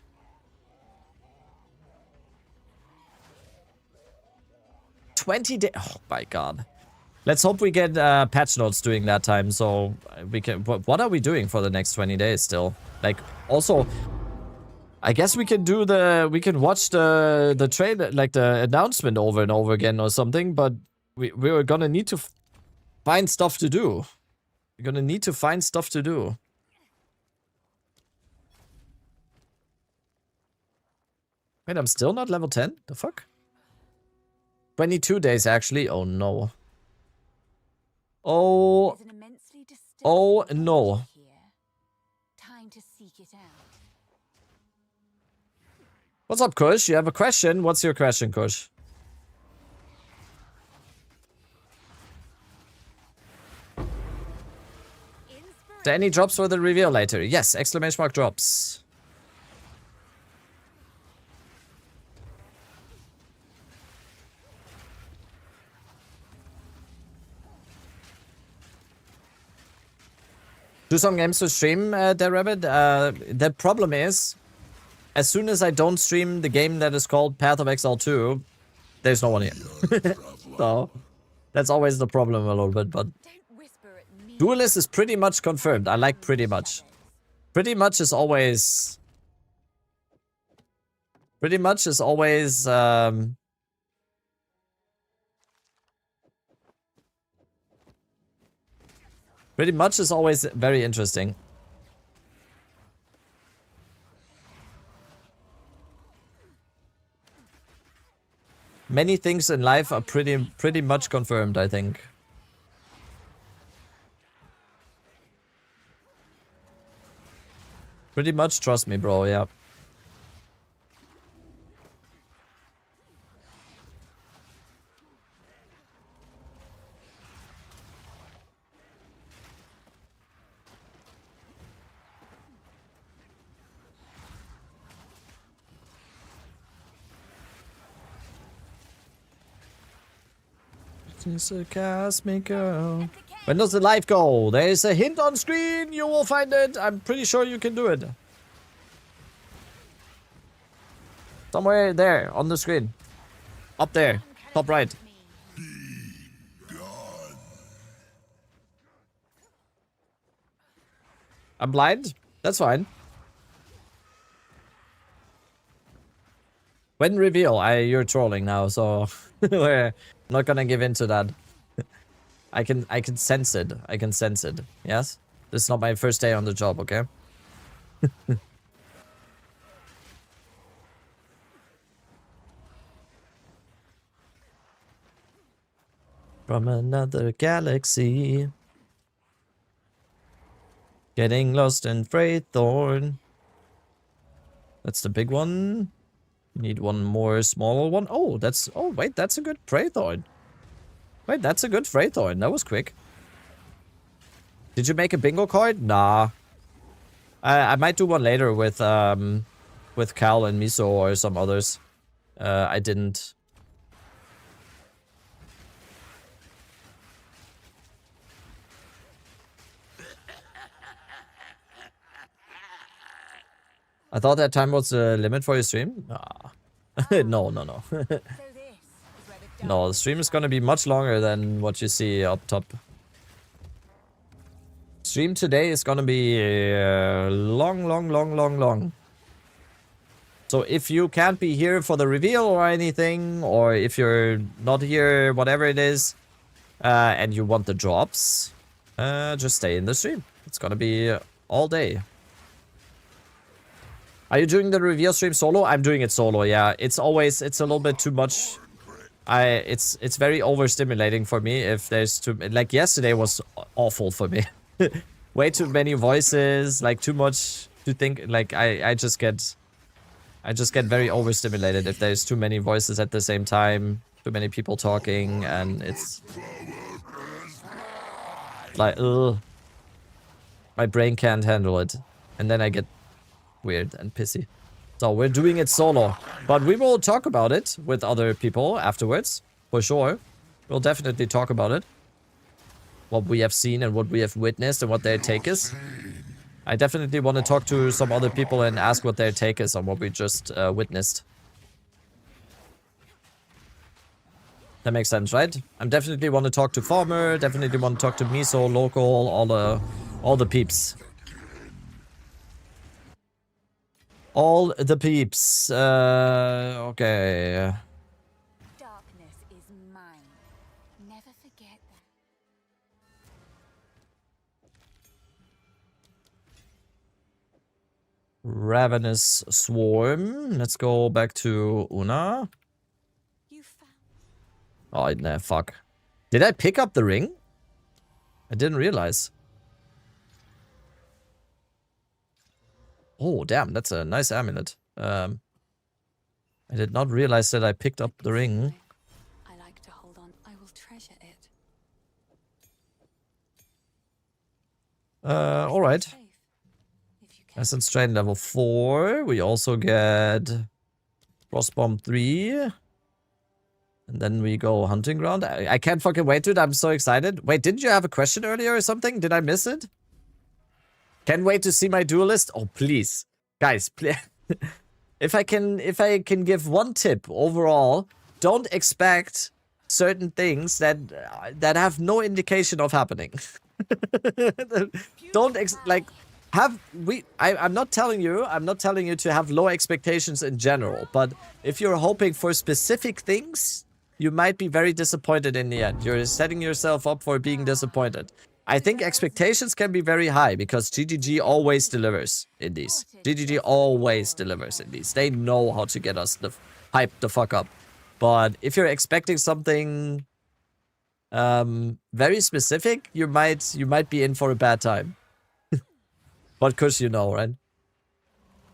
[SPEAKER 1] Oh my god. Let's hope we get patch notes during that time, so we can... What are we doing for the next 20 days still? Like, also... I guess we can do the... We can watch the trailer, like the announcement over and over again or something, but we're gonna need to find stuff to do. We're gonna need to find stuff to do. Wait, I'm still not level 10? The fuck? 22 days, actually. Oh, no. Oh. Oh, no. What's up, Kush? You have a question? What's your question, Kush? Are there any drops for the reveal later? Yes, exclamation mark drops. Do some games to stream, there, Rabbit. The problem is, as soon as I don't stream the game that is called Path of Exile 2, there's no one here. So, that's always the problem a little bit, but... Duelist is pretty much confirmed. I like pretty much. Pretty much is always... Pretty much is always... Pretty much is always very interesting. Many things in life are pretty much confirmed, I think. Pretty much, trust me, bro, yeah. It's a cosmic girl. When does the live go? There is a hint on screen. You will find it. I'm pretty sure you can do it. Somewhere there on the screen. Up there. Top right. I'm blind. That's fine. When reveal, you're trolling now, so we're not gonna give in to that. I can sense it. I can sense it. Yes? This is not my first day on the job, okay? From another galaxy. Getting lost in Freythorn. That's the big one. Need one more smaller one. Oh, that's... Oh, wait, that's a good Freythorn. Wait, that's a good Freythorn. That was quick. Did you make a bingo card? Nah. I might do one later with Cal and Miso or some others. I didn't. I thought that time was the limit for your stream? Nah. No. No, the stream is gonna be much longer than what you see up top. Stream today is gonna be long. So if you can't be here for the reveal or anything, or if you're not here, whatever it is, and you want the drops, just stay in the stream. It's gonna be all day. Are you doing the reveal stream solo? I'm doing it solo, yeah. It's a little bit too much. It's very overstimulating for me if there's too... Like, yesterday was awful for me. Way too many voices, like, too much to think... Like, I just get very overstimulated if there's too many voices at the same time. Too many people talking, and it's... Like, ugh. My brain can't handle it. And then I get weird and pissy. So we're doing it solo. But we will talk about it with other people afterwards. For sure. We'll definitely talk about it. What we have seen and what we have witnessed and what their take is. I definitely want to talk to some other people and ask what their take is on what we just witnessed. That makes sense, right? I definitely want to talk to Farmer, definitely want to talk to Miso, Local, all the peeps. All the peeps. Okay.
[SPEAKER 21] Darkness is mine. Never forget that.
[SPEAKER 1] Ravenous Swarm. Let's go back to Una. Oh, nah, fuck. Did I pick up the ring? I didn't realize. Oh, damn, that's a nice amulet. I did not realize that I picked up the ring.
[SPEAKER 21] I like to hold on. I will treasure it.
[SPEAKER 1] Alright. Essence Strain level 4. We also get Frostbomb 3. And then we go Hunting Ground. I can't fucking wait, dude. I'm so excited. Wait, didn't you have a question earlier or something? Did I miss it? Can't wait to see my duelist. Oh, please. Guys, please. If I can give one tip overall, don't expect certain things that have no indication of happening. I'm not telling you to have low expectations in general, but if you're hoping for specific things, you might be very disappointed in the end. You're setting yourself up for being disappointed. I think expectations can be very high because GGG always delivers in these. GGG always delivers in these. They know how to get us hyped the fuck up. But if you're expecting something very specific, you might be in for a bad time. But cause you know, right?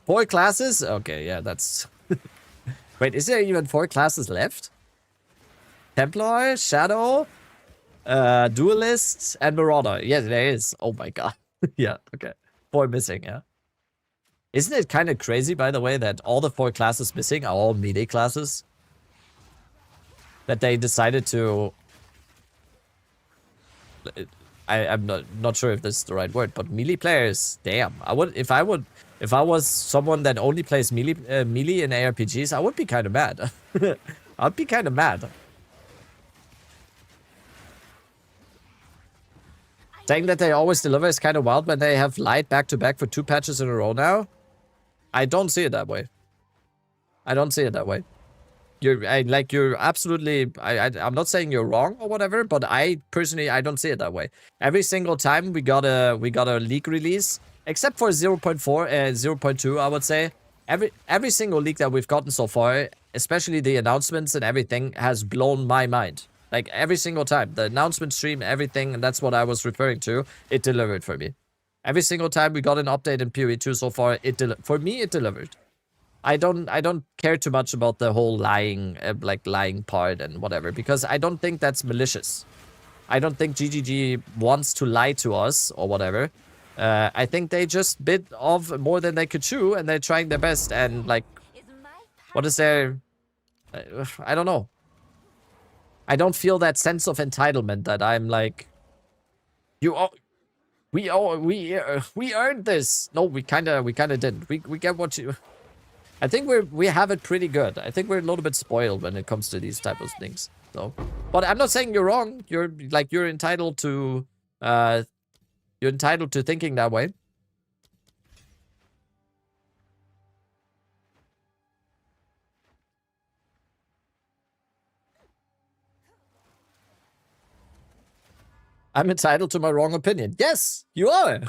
[SPEAKER 1] 4 classes? Okay, yeah, that's... Wait, is there even 4 classes left? Templar, Shadow, Duelist, and Marauder. Yeah, there is. Oh my god. Yeah, okay. 4 missing, yeah. Isn't it kind of crazy, by the way, that all the 4 classes missing are all melee classes? That they decided to... I'm not sure if this is the right word, but melee players, damn. If I was someone that only plays melee in ARPGs, I would be kind of mad. I'd be kind of mad. Saying that they always deliver is kind of wild when they have lied back to back for 2 patches in a row now. I don't see it that way. I don't see it that way. you're absolutely. I'm not saying you're wrong or whatever, but I personally I don't see it that way. Every single time we got a leak release, except for 0.4 and 0.2, I would say. Every single leak that we've gotten so far, especially the announcements and everything, has blown my mind. Like every single time, the announcement stream, everything, and that's what I was referring to. It delivered for me. Every single time we got an update in PoE2 so far, for me it delivered. I don't care too much about the whole lying part and whatever, because I don't think that's malicious. I don't think GGG wants to lie to us or whatever. I think they just bit off more than they could chew, and they're trying their best. And like, what is their? I don't know. I don't feel that sense of entitlement that I'm like, we earned this. No, we kind of didn't. We get what you. I think we have it pretty good. I think we're a little bit spoiled when it comes to these type of things. So, but I'm not saying you're wrong. You're entitled to thinking that way. I'm entitled to my wrong opinion. Yes, you are.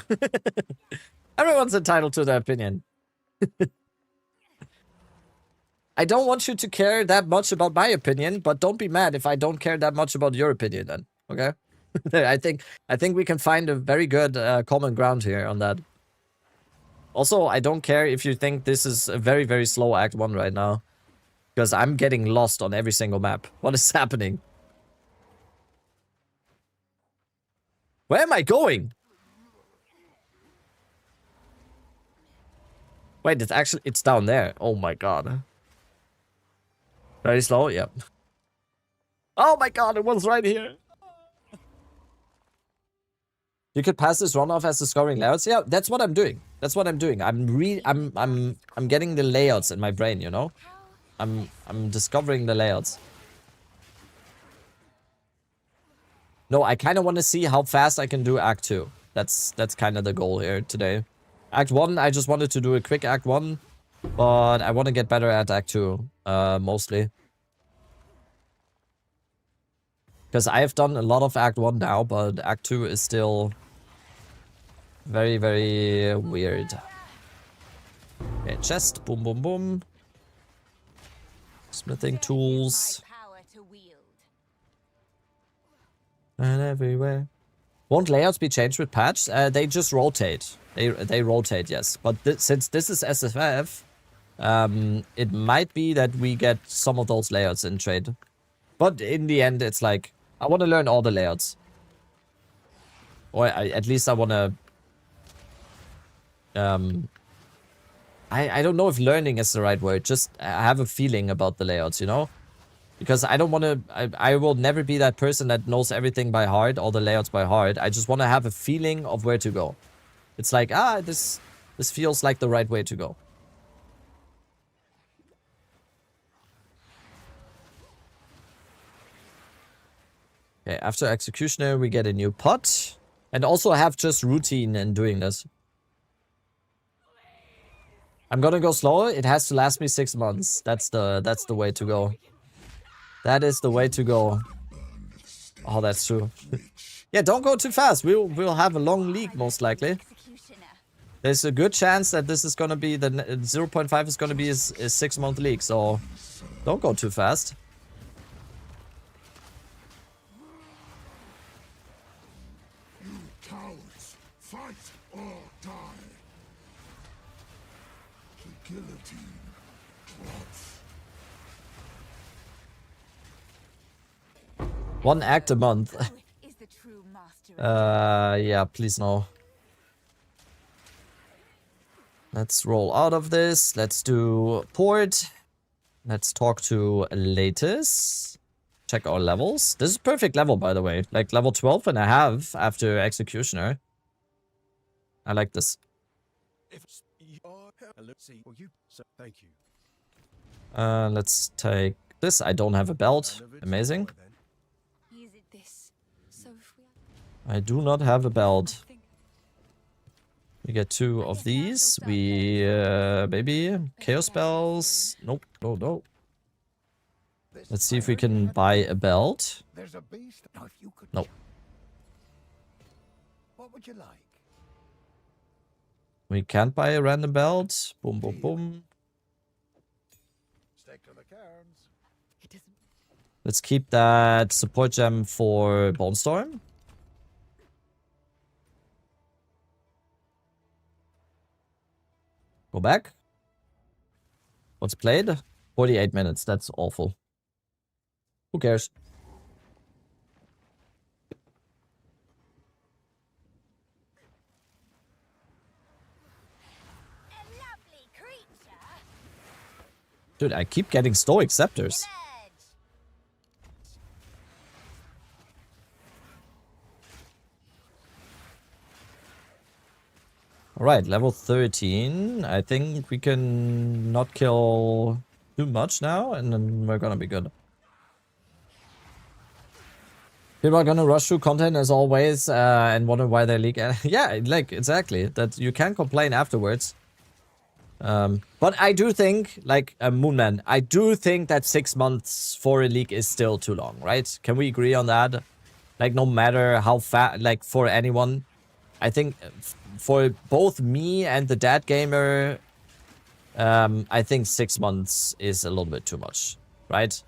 [SPEAKER 1] Everyone's entitled to their opinion. I don't want you to care that much about my opinion, but don't be mad if I don't care that much about your opinion then, okay? I think we can find a very good common ground here on that. Also, I don't care if you think this is a very, very slow Act 1 right now. Because I'm getting lost on every single map. What is happening? Where am I going? Wait, it's down there. Oh my god. Very slow? Yep. Oh my god, it was right here. You could pass this runoff as discovering layouts. Yeah, that's what I'm doing. That's what I'm doing. I'm getting the layouts in my brain, you know? I'm discovering the layouts. No, I kind of want to see how fast I can do Act 2. That's kind of the goal here today. Act 1, I just wanted to do a quick Act 1. But I want to get better at Act 2, mostly. Because I have done a lot of Act 1 now, but Act 2 is still very, very weird. Okay, chest. Boom, boom, boom. Smithing tools. And everywhere. Won't layouts be changed with patch? They just rotate. They rotate, yes. But since this is SFF, it might be that we get some of those layouts in trade. But in the end, it's like, I want to learn all the layouts. Or at least I want to... I don't know if learning is the right word. Just have a feeling about the layouts, you know? Because I don't want to... I will never be that person that knows everything by heart, all the layouts by heart. I just want to have a feeling of where to go. It's like, this feels like the right way to go. Okay, after Executioner, we get a new pot. And also have just routine in doing this. I'm gonna go slower. It has to last me 6 months. That's the way to go. That is the way to go. Oh, that's true. Yeah, don't go too fast. We'll have a long leak, most likely. There's a good chance that this is gonna be... The 0.5 is gonna be a 6-month leak, so... Don't go too fast. One act a month. Yeah, please no. Let's roll out of this. Let's do port. Let's talk to Latest. Check our levels. This is perfect level, by the way. Like level 12 and a half after Executioner. I like this. Let's take this. I don't have a belt. Amazing. I do not have a belt. We get 2 of these. We, maybe Chaos Spells. Nope, no, no. Let's see if we can buy a belt.
[SPEAKER 10] There's a beast. Now, if you could.
[SPEAKER 1] Nope.
[SPEAKER 10] What would you like?
[SPEAKER 1] We can't buy a random belt. Boom, boom, boom.
[SPEAKER 10] Stick to the cairns.
[SPEAKER 1] Let's keep that support gem for Bone Storm. Go back. What's played? 48 minutes. That's awful. Who cares? Dude, I keep getting Stoic Scepters. Alright, level 13. I think we can not kill too much now, and then we're gonna be good. People are gonna rush through content as always, and wonder why they leak. Yeah, like, exactly. That you can complain afterwards. But I do think, like, Moonman, I do think that 6 months for a leak is still too long, right? Can we agree on that? Like, no matter how fast, like, for anyone, I think for both me and the dad gamer, I think 6 months is a little bit too much, right?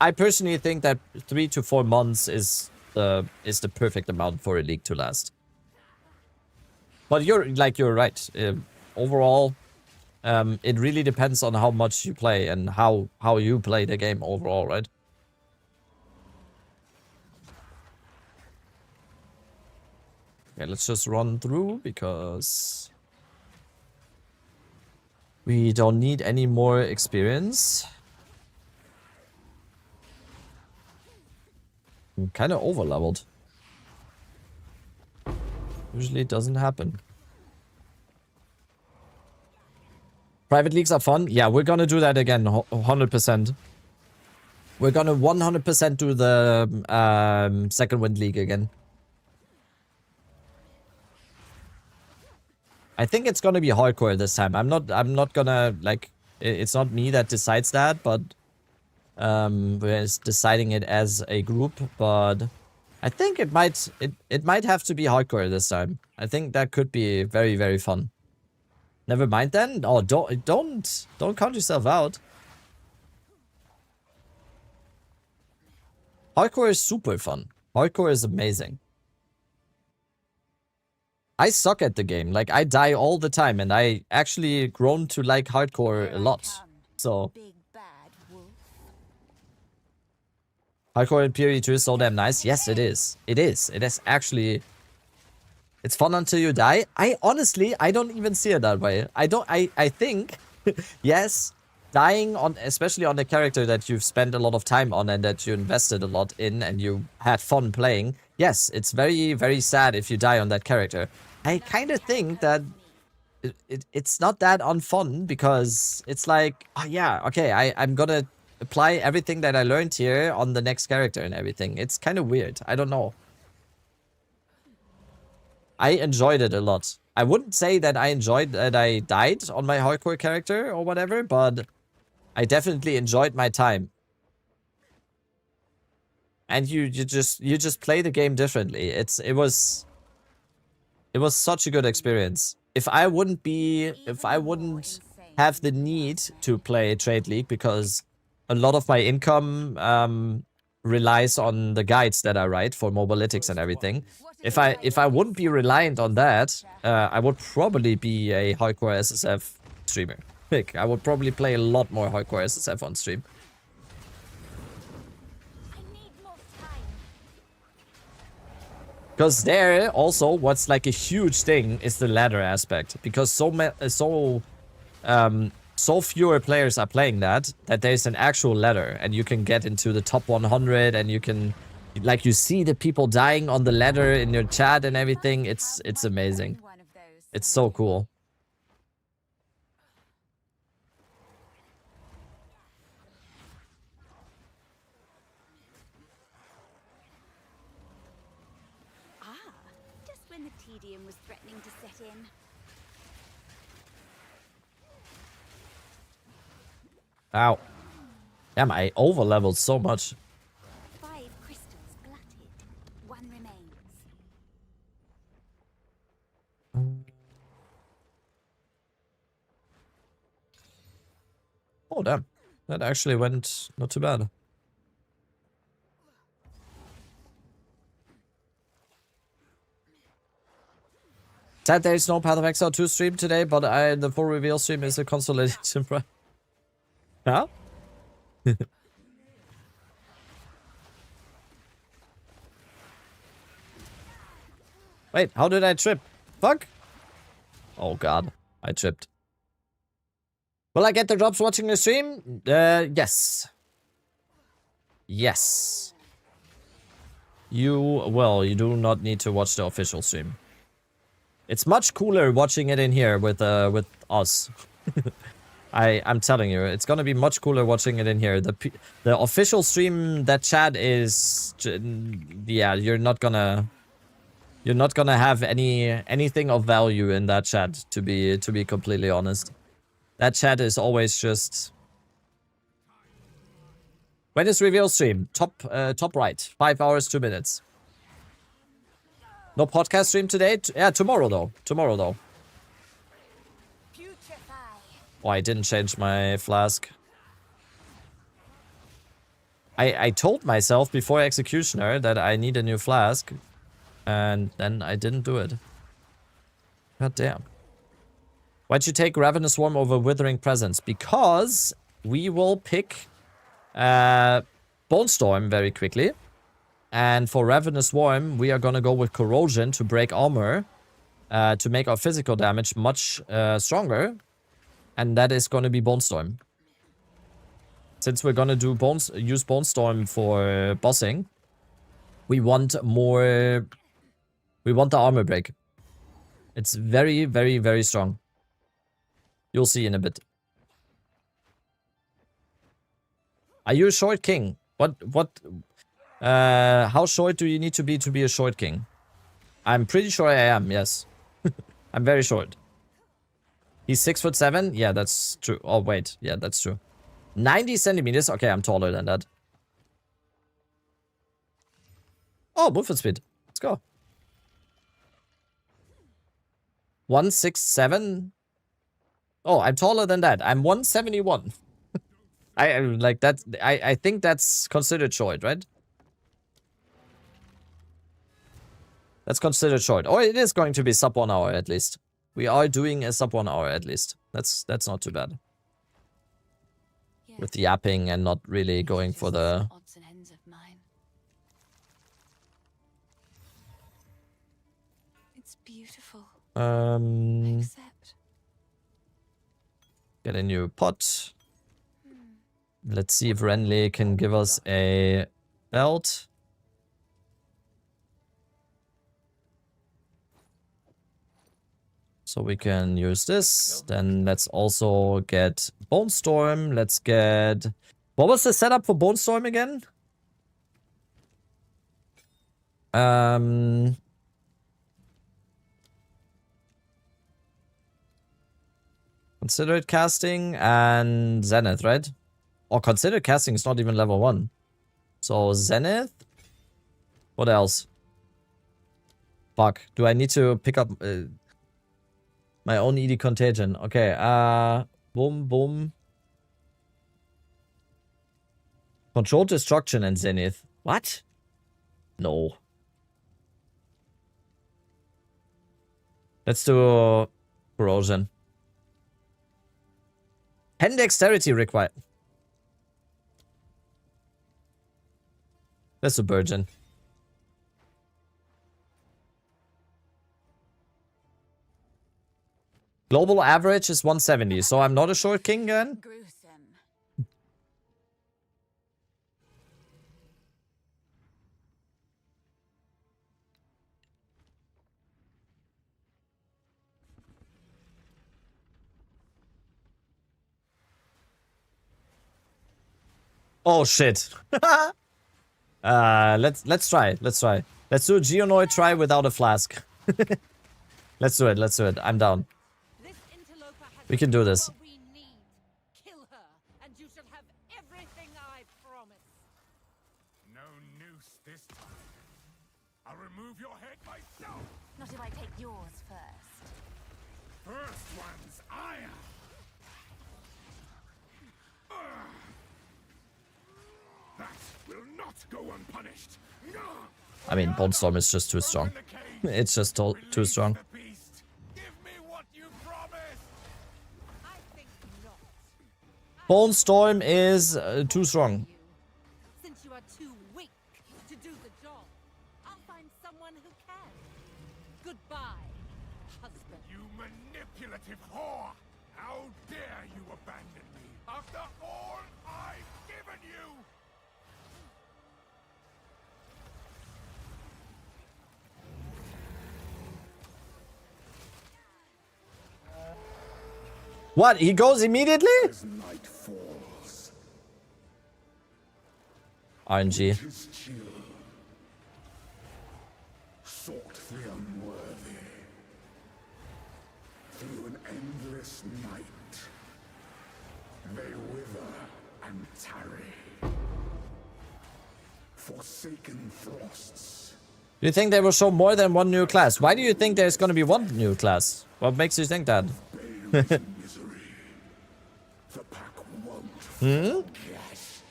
[SPEAKER 1] I personally think that 3 to 4 months is the perfect amount for a league to last. But you're right. Overall, it really depends on how much you play and how you play the game overall, right? Okay, let's just run through because we don't need any more experience. I'm kind of over-leveled. Usually it doesn't happen. Private leagues are fun. Yeah, we're gonna do that again, 100%. We're gonna 100% do the second wind league again. I think it's gonna be hardcore this time. I'm not gonna, like, it's not me that decides that, but we're deciding it as a group. But I think it might have to be hardcore this time. I think that could be very, very fun. Never mind then. Oh, don't count yourself out. Hardcore is super fun. Hardcore is amazing. I suck at the game. Like, I die all the time, and I actually grown to like hardcore a lot. So hardcore in PoE2 is so damn nice. Yes, it is. It is. It is actually. It's fun until you die. I honestly don't even see it that way. I think, yes, dying on, especially on a character that you've spent a lot of time on and that you invested a lot in and you had fun playing. Yes, it's very, very sad if you die on that character. I kind of think that it's not that unfun because it's like, oh yeah, okay, I'm gonna apply everything that I learned here on the next character and everything. It's kind of weird. I don't know. I enjoyed it a lot. I wouldn't say that I enjoyed that I died on my hardcore character or whatever, but I definitely enjoyed my time. And you just play the game differently. It was such a good experience. If I wouldn't have the need to play Trade League because a lot of my income relies on the guides that I write for Mobalytics and everything. If I wouldn't be reliant on that, I would probably be a hardcore SSF streamer. Like, I would probably play a lot more hardcore SSF on stream. Because there also, what's like a huge thing is the ladder aspect. Because so fewer players are playing that there's an actual ladder and you can get into the top 100 and you can, like, you see the people dying on the ladder in your chat and everything. It's amazing. It's so cool.
[SPEAKER 21] Just when the tedium was threatening to set in.
[SPEAKER 1] Ow. Damn, I over-leveled so much.
[SPEAKER 21] 5 crystals glutted. 1 remains.
[SPEAKER 1] Oh, damn. That actually went not too bad. Sad there is no Path of Exile 2 stream today, but the full reveal stream is a consolation. Huh? Wait, how did I trip? Fuck. Oh god, I tripped. Will I get the drops watching the stream? Yes. Yes. You do not need to watch the official stream. It's much cooler watching it in here with us. I'm telling you, it's gonna be much cooler watching it in here. The official stream, that chat is, yeah, you're not gonna have anything of value in that chat, to be completely honest. That chat is always just. When is reveal stream? Top right. 5 hours 2 minutes. No podcast stream today? Yeah, tomorrow though. Tomorrow though. Oh, I didn't change my flask. I told myself before Executioner that I need a new flask. And then I didn't do it. God damn. Why'd you take Ravenous Swarm over Withering Presence? Because we will pick Bone Storm very quickly. And for Ravenous Swarm, we are gonna go with Corrosion to break armor. To make our physical damage much stronger. And that is gonna be Bone Storm. Since we're gonna do use Bone Storm for bossing, we want more. We want the armor break. It's very, very, very strong. You'll see in a bit. Are you a short king? How short do you need to be a short king? I'm pretty sure I am, yes. I'm very short. He's 6'7"? Yeah, that's true. Oh, wait. Yeah, that's true. 90 centimeters? Okay, I'm taller than that. Oh, movement speed. Let's go. 167? Oh, I'm taller than that. I'm 171. I like that. I think that's considered short, right? That's considered short. Oh, it is going to be sub 1 hour at least. We are doing a sub 1 hour at least. That's not too bad. With the yapping and not really going for the.
[SPEAKER 21] It's beautiful.
[SPEAKER 1] Get a new pot. Let's see if Renly can give us a belt. So we can use this. Then let's also get Bone Storm. Let's get. What was the setup for Bone Storm again? Considered casting and Zenith, right? Or considered casting is not even level 1. So Zenith. What else? Fuck. Do I need to pick up my own ED Contagion? Okay. Boom, boom. Controlled Destruction and Zenith. What? No. Let's do Corrosion. 10 dexterity required. That's a Burgeon. Global average is 170, so I'm not a short king then? Oh shit. Let's try. Let's try. Let's do a Geonoid try without a flask. Let's do it. Let's do it. I'm down. We can do this.
[SPEAKER 24] use this time. I'll remove your head myself.
[SPEAKER 22] Not if I take yours first.
[SPEAKER 24] First one's iron. That will not go unpunished.
[SPEAKER 1] I mean, Bone Storm is just too strong. It's just too strong. Bone Storm is too strong.
[SPEAKER 21] Since you are too weak to do the job, I'll find someone who can. Goodbye, husband.
[SPEAKER 24] You manipulative whore! How dare you abandon me after all I've given you?
[SPEAKER 1] What? He goes immediately?
[SPEAKER 24] As night falls,
[SPEAKER 1] RNG.
[SPEAKER 24] his chill sought the unworthy through an endless night. They wither and tarry, forsaken frosts.
[SPEAKER 1] Do you think they will show more than one new class? Why do you think there's gonna be one new class? What makes you think that?
[SPEAKER 24] The pack won't
[SPEAKER 1] Hmm?
[SPEAKER 24] forget.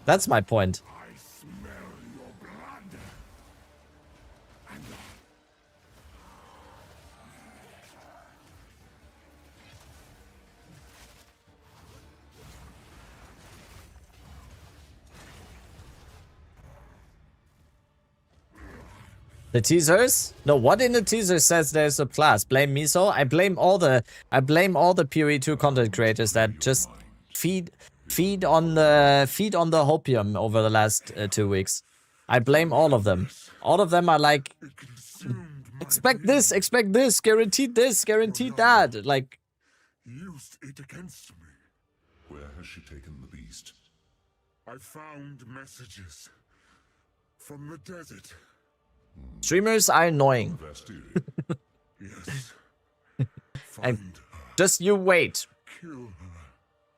[SPEAKER 1] That's my point.
[SPEAKER 24] I smell your blood. And
[SPEAKER 1] The teasers? No, what in the teaser says there's a class? Blame Miso? I blame all the PoE2 content creators that just feed on the hopium over the last 2 weeks. I blame all of them. All of them are like, expect this, guaranteed this, guaranteed that. Like,
[SPEAKER 24] used it against me. Where has she taken the beast? I found messages from the desert.
[SPEAKER 1] streamers are annoying.
[SPEAKER 24] Yes.
[SPEAKER 1] And just you wait.
[SPEAKER 24] Kill her.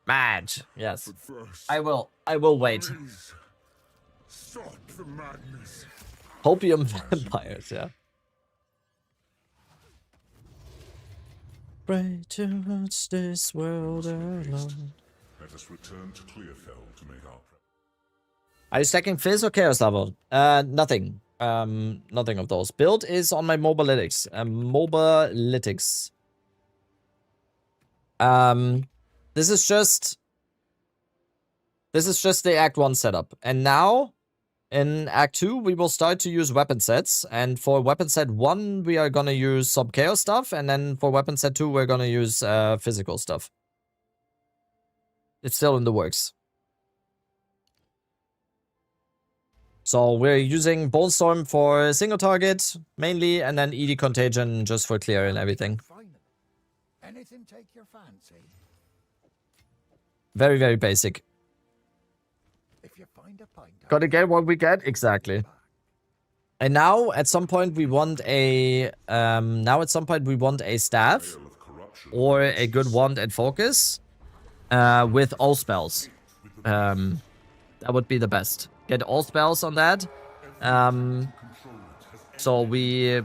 [SPEAKER 1] Mad. Yes.
[SPEAKER 24] But first,
[SPEAKER 1] I will wait.
[SPEAKER 24] please, stop the madness.
[SPEAKER 1] Hopium vampires, yeah. Pray to watch this world alone.
[SPEAKER 24] Let us return to Clearfell to make our prep.
[SPEAKER 1] Are you stacking Fizz or Chaos level? Nothing. Nothing of those. Build is on my Mobalytics. Mobalytics. This is just the Act 1 setup. And now, in Act 2, we will start to use weapon sets. And for weapon set 1, we are gonna use some Chaos stuff. And then for weapon set 2, we're gonna use physical stuff. It's still in the works. So we're using Bone Storm for single target, mainly, and then ED Contagion just for clear and everything.
[SPEAKER 10] Anything take your fancy?
[SPEAKER 1] Very, very basic.
[SPEAKER 10] If you find a pint,
[SPEAKER 1] Gotta get what we get, exactly. And now, at some point, we want a staff or a good wand and focus with all spells. That would be the best. Get all spells on that. So we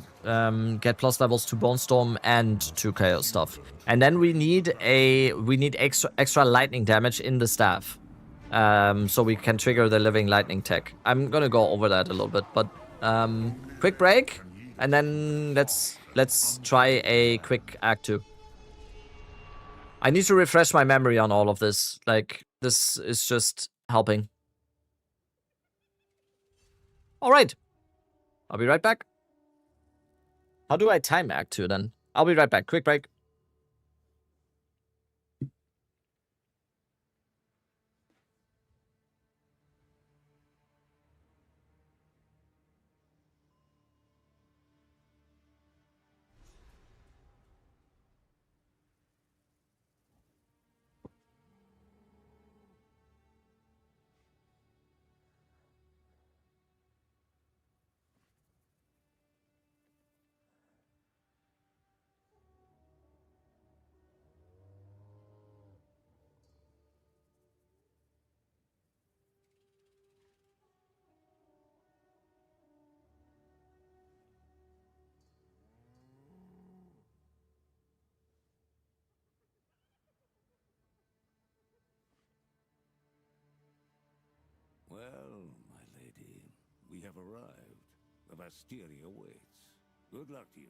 [SPEAKER 1] get plus levels to Bone Storm and to Chaos stuff. And then we need extra lightning damage in the staff. So we can trigger the living lightning tech. I'm gonna go over that a little bit, but quick break, and then let's try a quick Act 2. I need to refresh my memory on all of this. Like, this is just helping. Alright. I'll be right back. How do I time Act 2 then? I'll be right back. Quick break.
[SPEAKER 24] have arrived. The Bastille awaits. Good luck to you.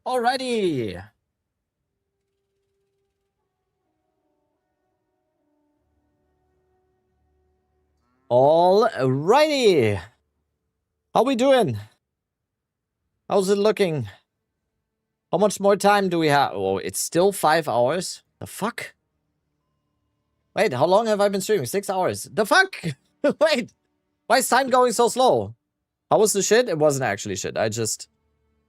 [SPEAKER 1] Alrighty. Alrighty. How we doing? How's it looking? How much more time do we have? Oh, it's still 5 hours. The fuck? Wait, how long have I been streaming? 6 hours. The fuck? Wait. Why is time going so slow? How was the shit? It wasn't actually shit. I just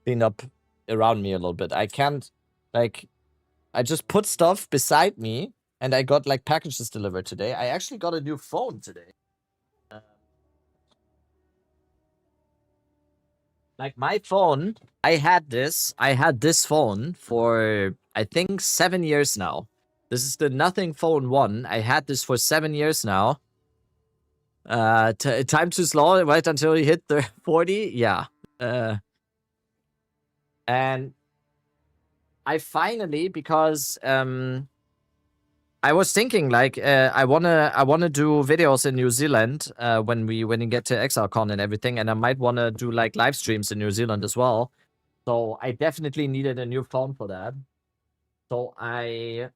[SPEAKER 1] cleaned up around me a little bit. I can't, like, I just put stuff beside me and I got, like, packages delivered today. I actually got a new phone today. Like, my phone, I had this phone for, I think, 7 years now. This is the Nothing Phone 1. I had this for 7 years now. Time too slow, right until you hit the 40? Yeah. And I finally, because, I was thinking, like, I wanna do videos in New Zealand, when we get to ExileCon and everything, and I might wanna do, like, live streams in New Zealand as well. So I definitely needed a new phone for that. So I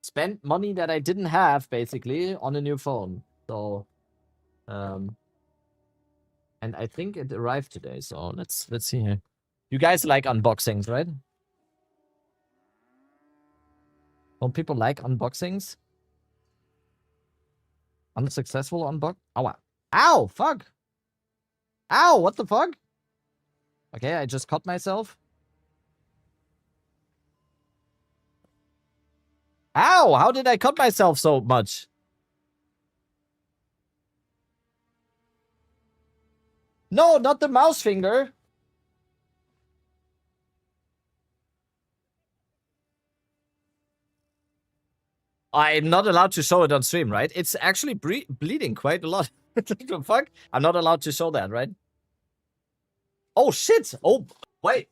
[SPEAKER 1] spent money that I didn't have, basically, on a new phone. So, and I think it arrived today. So let's see here. You guys like unboxings, right? Don't people like unboxings? Unsuccessful unbox? Ow! Ow! Fuck! Ow! What the fuck? Okay, I just cut myself. Ow! How did I cut myself so much? No, not the mouse finger. I'm not allowed to show it on stream, right? It's actually bleeding quite a lot. What the fuck? I'm not allowed to show that, right? Oh, shit! Oh, wait.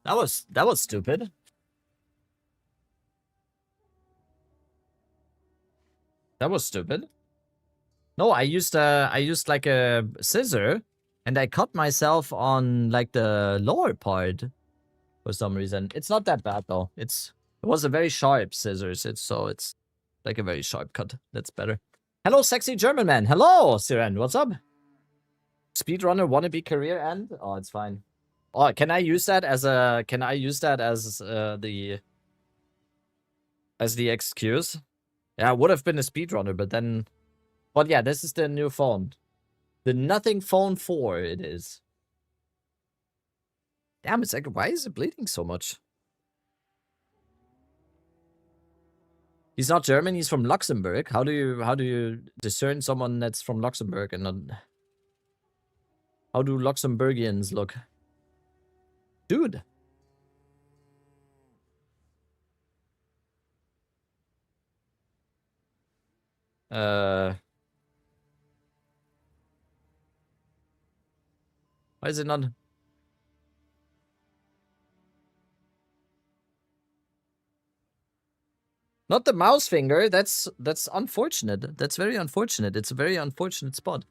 [SPEAKER 1] That was stupid. That was stupid. No, I used like a scissor and I cut myself on like the lower part for some reason. It's not that bad though. It was a very sharp scissors. It's like a very sharp cut. That's better. Hello, sexy German man. Hello, Siren. What's up? Speedrunner wannabe career end? Oh, it's fine. Oh, can I use that as the excuse? Yeah, I would have been a speedrunner, but then... But yeah, this is the new phone. The Nothing Phone 4 it is. Damn, it's like, why is it bleeding so much? He's not German, he's from Luxembourg. How do you discern someone that's from Luxembourg and not... How do Luxembourgians look? Dude. Why is it not? Not the mouse finger. That's unfortunate. That's very unfortunate. It's a very unfortunate spot.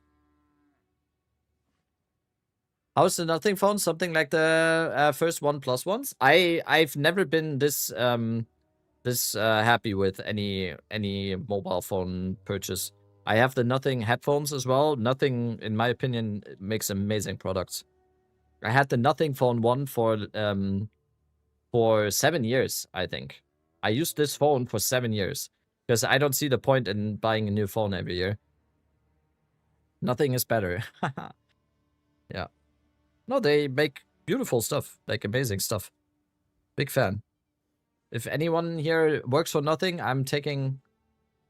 [SPEAKER 1] How's the Nothing Phone? Something like the first OnePlus ones. I've never been this happy with any mobile phone purchase. I have the Nothing headphones as well. Nothing, in my opinion, makes amazing products. I had the Nothing Phone 1 for 7 years, I think. I used this phone for 7 years because I don't see the point in buying a new phone every year. Nothing is better. Yeah. No, they make beautiful stuff, like amazing stuff. Big fan. If anyone here works for Nothing, I'm taking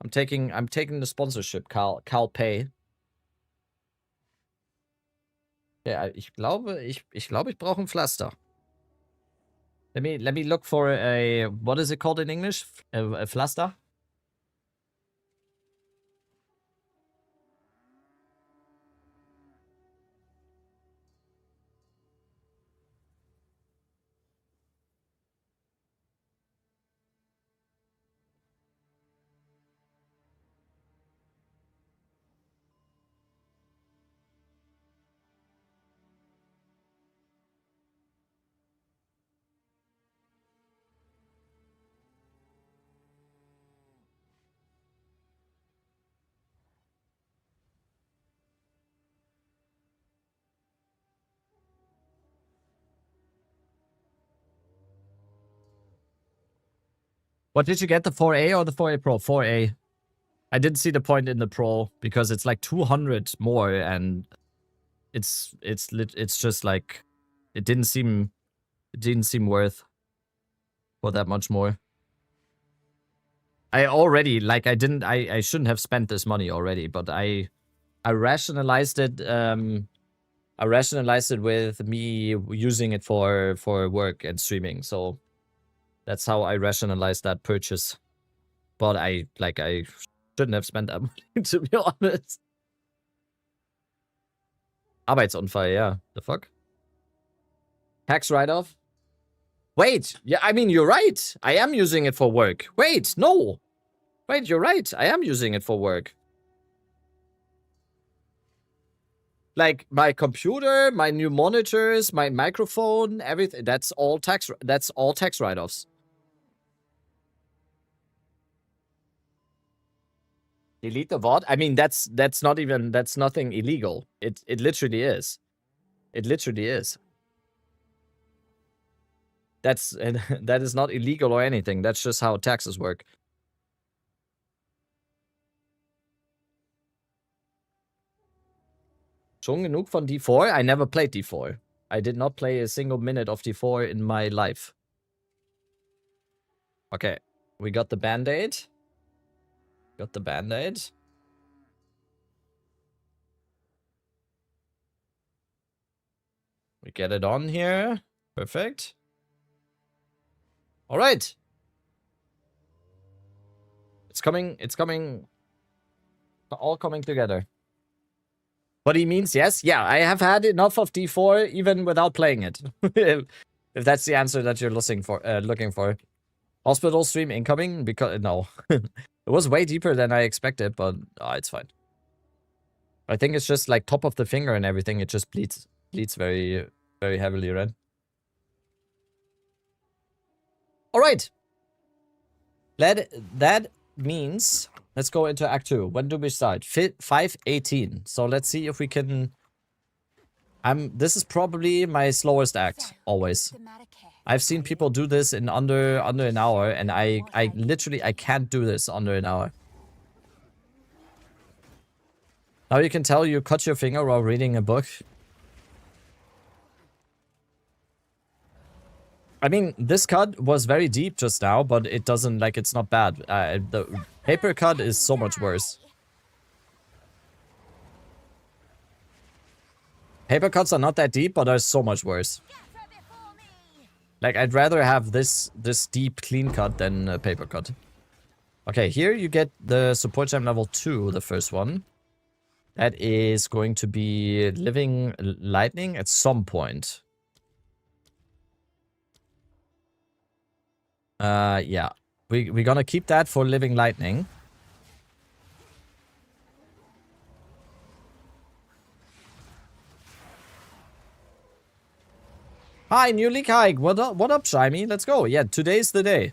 [SPEAKER 1] the sponsorship, Carl Pay. Ja, ich glaube, ich brauche ein Pflaster. Let me look for a, what is it called in English? A pflaster? What did you get, the 4A or the 4A Pro? 4A. I didn't see the point in the Pro because it's like 200 more and it's just like it didn't seem worth for that much more. I already like I shouldn't have spent this money already, but I rationalized it with me using it for work and streaming. So that's how I rationalized that purchase. But I shouldn't have spent that money, to be honest. Arbeitsunfall, yeah. The fuck? Tax write-off? Wait, yeah, I mean, you're right. I am using it for work. Wait, no. Wait, you're right. I am using it for work. Like my computer, my new monitors, my microphone, everything. That's all tax write-offs. Delete the VOD? I mean, that's nothing illegal. It literally is. It literally is. That is not illegal or anything. That's just how taxes work. Schon genug von D4? I never played D4. I did not play a single minute of D4 in my life. Okay. We got the Band-Aid. Got the Band-Aid. We get it on here. Perfect. All right. It's coming. All coming together. But he means yes. Yeah, I have had enough of D4 even without playing it. If that's the answer that you're looking for. Hospital stream incoming? Because no. It was way deeper than I expected, but it's fine. I think it's just like top of the finger and everything. It just bleeds very, very heavily, right? All right. That means let's go into Act 2. When do we start? 5:18. So let's see if we can. This is probably my slowest act always. I've seen people do this in under an hour, and I literally can't do this under an hour. Now you can tell you cut your finger while reading a book. I mean, this cut was very deep just now, but it doesn't, like, it's not bad. The paper cut is so much worse. Paper cuts are not that deep, but are so much worse. Like, I'd rather have this deep, clean cut than a paper cut. Okay, here you get the support gem level 2, the first one. That is going to be Living Lightning at some point. Yeah. We're gonna keep that for Living Lightning. Hi, new league hike. What up, Shimey? Let's go. Yeah, today's the day.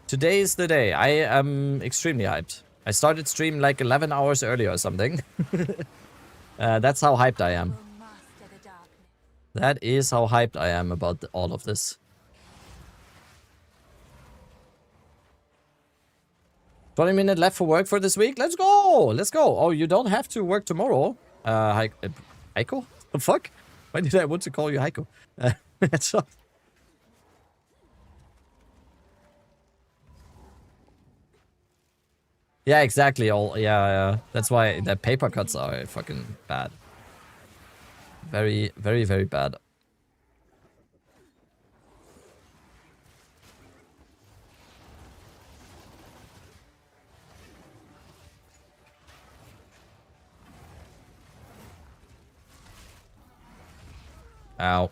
[SPEAKER 1] Today is the day. I am extremely hyped. I started stream like 11 hours earlier or something. That's how hyped I am. That is how hyped I am about all of this. 20 minutes left for work for this week. Let's go. Let's go. Oh, you don't have to work tomorrow. Heiko? The fuck? Why did I want to call you Heiko? Yeah, exactly. Yeah. That's why the paper cuts are fucking bad. Very, very, very bad. Ow.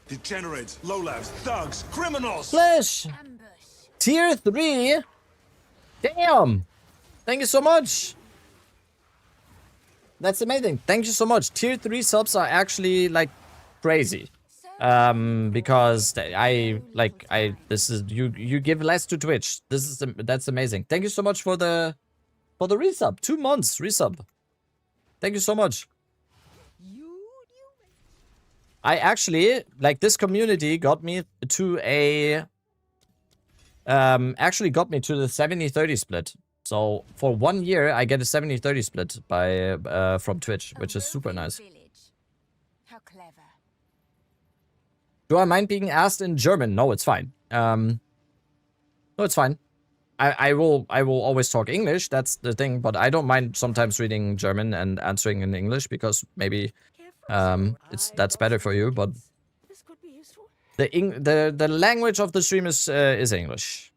[SPEAKER 13] Degenerates, lowlifes, thugs, criminals!
[SPEAKER 1] Flash! Tier 3? Damn! Thank you so much! That's amazing. Thank you so much. Tier 3 subs are actually, like, crazy. Because this is you give less to Twitch. That's amazing. Thank you so much for the resub. 2 months resub. Thank you so much. I actually, like, this community got me to a actually got me to the 70-30 split. So for 1 year I get a 70-30 split by from Twitch, which is super nice.
[SPEAKER 21] How clever.
[SPEAKER 1] Do I mind being asked in German? No, it's fine. No, it's fine. I will always talk English, that's the thing, but I don't mind sometimes reading German and answering in English because maybe that's better for you, but the language of the stream is English.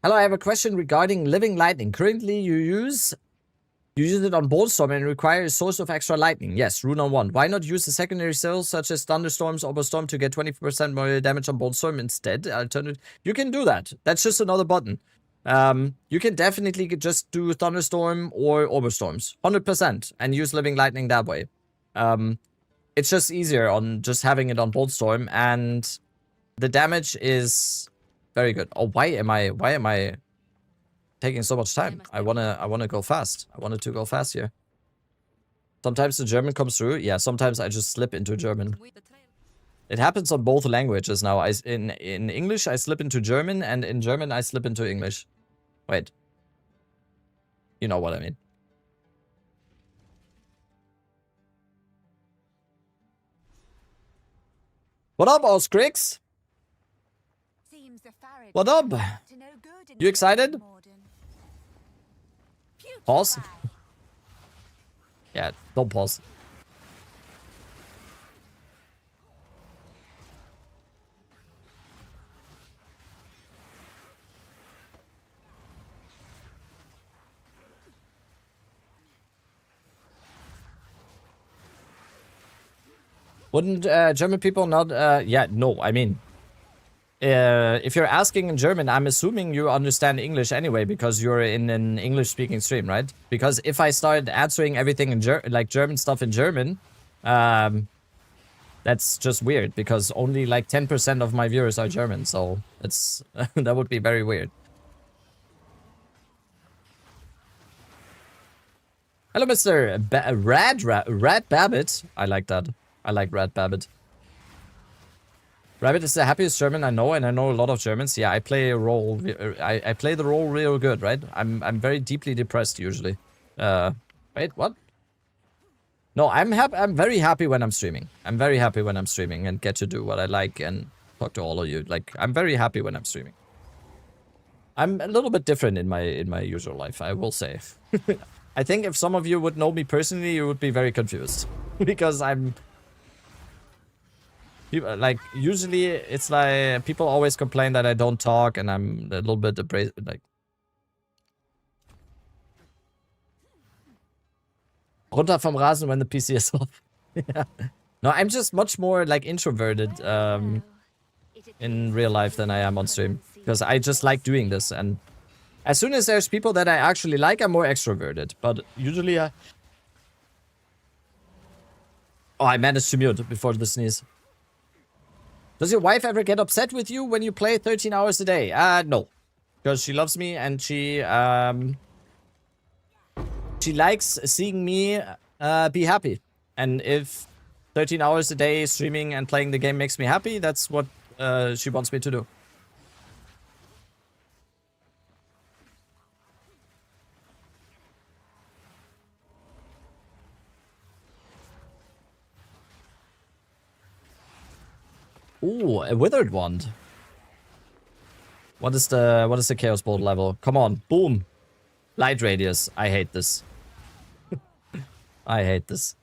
[SPEAKER 1] Hello, I have a question regarding Living Lightning. Currently you use You use it on Boltstorm and require a source of extra lightning. Yes, rune on 1. Why not use the secondary skills such as Thunderstorms, Oberstorm to get 20% more damage on Boltstorm instead? Alternative. You can do that. That's just another button. You can definitely just do Thunderstorm or Oberstorms. 100%. And use Living Lightning that way. It's just easier on just having it on Boltstorm. And the damage is very good. Oh, why am I taking so much time? I wanna go fast. I wanted to go fast here. Sometimes the German comes through. Yeah, sometimes I just slip into German. It happens on both languages now. In English I slip into German, and in German I slip into English. Wait. You know what I mean. What up, Oscrix? What up? You excited? Pause. Yeah, don't pause. Wouldn't German people not... yeah, no, I mean... if you're asking in German, I'm assuming you understand English anyway, because you're in an English-speaking stream, right? Because if I started answering everything in German stuff in German, that's just weird, because only like 10% of my viewers are German, so it's that would be very weird. Hello, Mr. Rad Babbit. I like that. I like Rad Babbit. Rabbit is the happiest German I know, and I know a lot of Germans. Yeah, I play a role. I play the role real good, right? I'm very deeply depressed usually. Wait, what? No, I'm very happy when I'm streaming. I'm very happy when I'm streaming and get to do what I like and talk to all of you. Like, I'm very happy when I'm streaming. I'm a little bit different in my usual life, I will say. I think if some of you would know me personally, you would be very confused because I'm. Like, usually it's like people always complain that I don't talk and I'm a little bit abrasive, like. Runter vom Rasen when the PC is off. Yeah. No, I'm just much more like introverted in real life than I am on stream. Because I just like doing this, and as soon as there's people that I actually like, I'm more extroverted. But usually I... Oh, I managed to mute before the sneeze. Does your wife ever get upset with you when you play 13 hours a day? No. Because she loves me and she likes seeing me be happy. And if 13 hours a day streaming and playing the game makes me happy, that's what she wants me to do. Ooh, a withered wand. What is the Chaos Bolt level? Come on, boom. Light radius. I hate this. I hate this.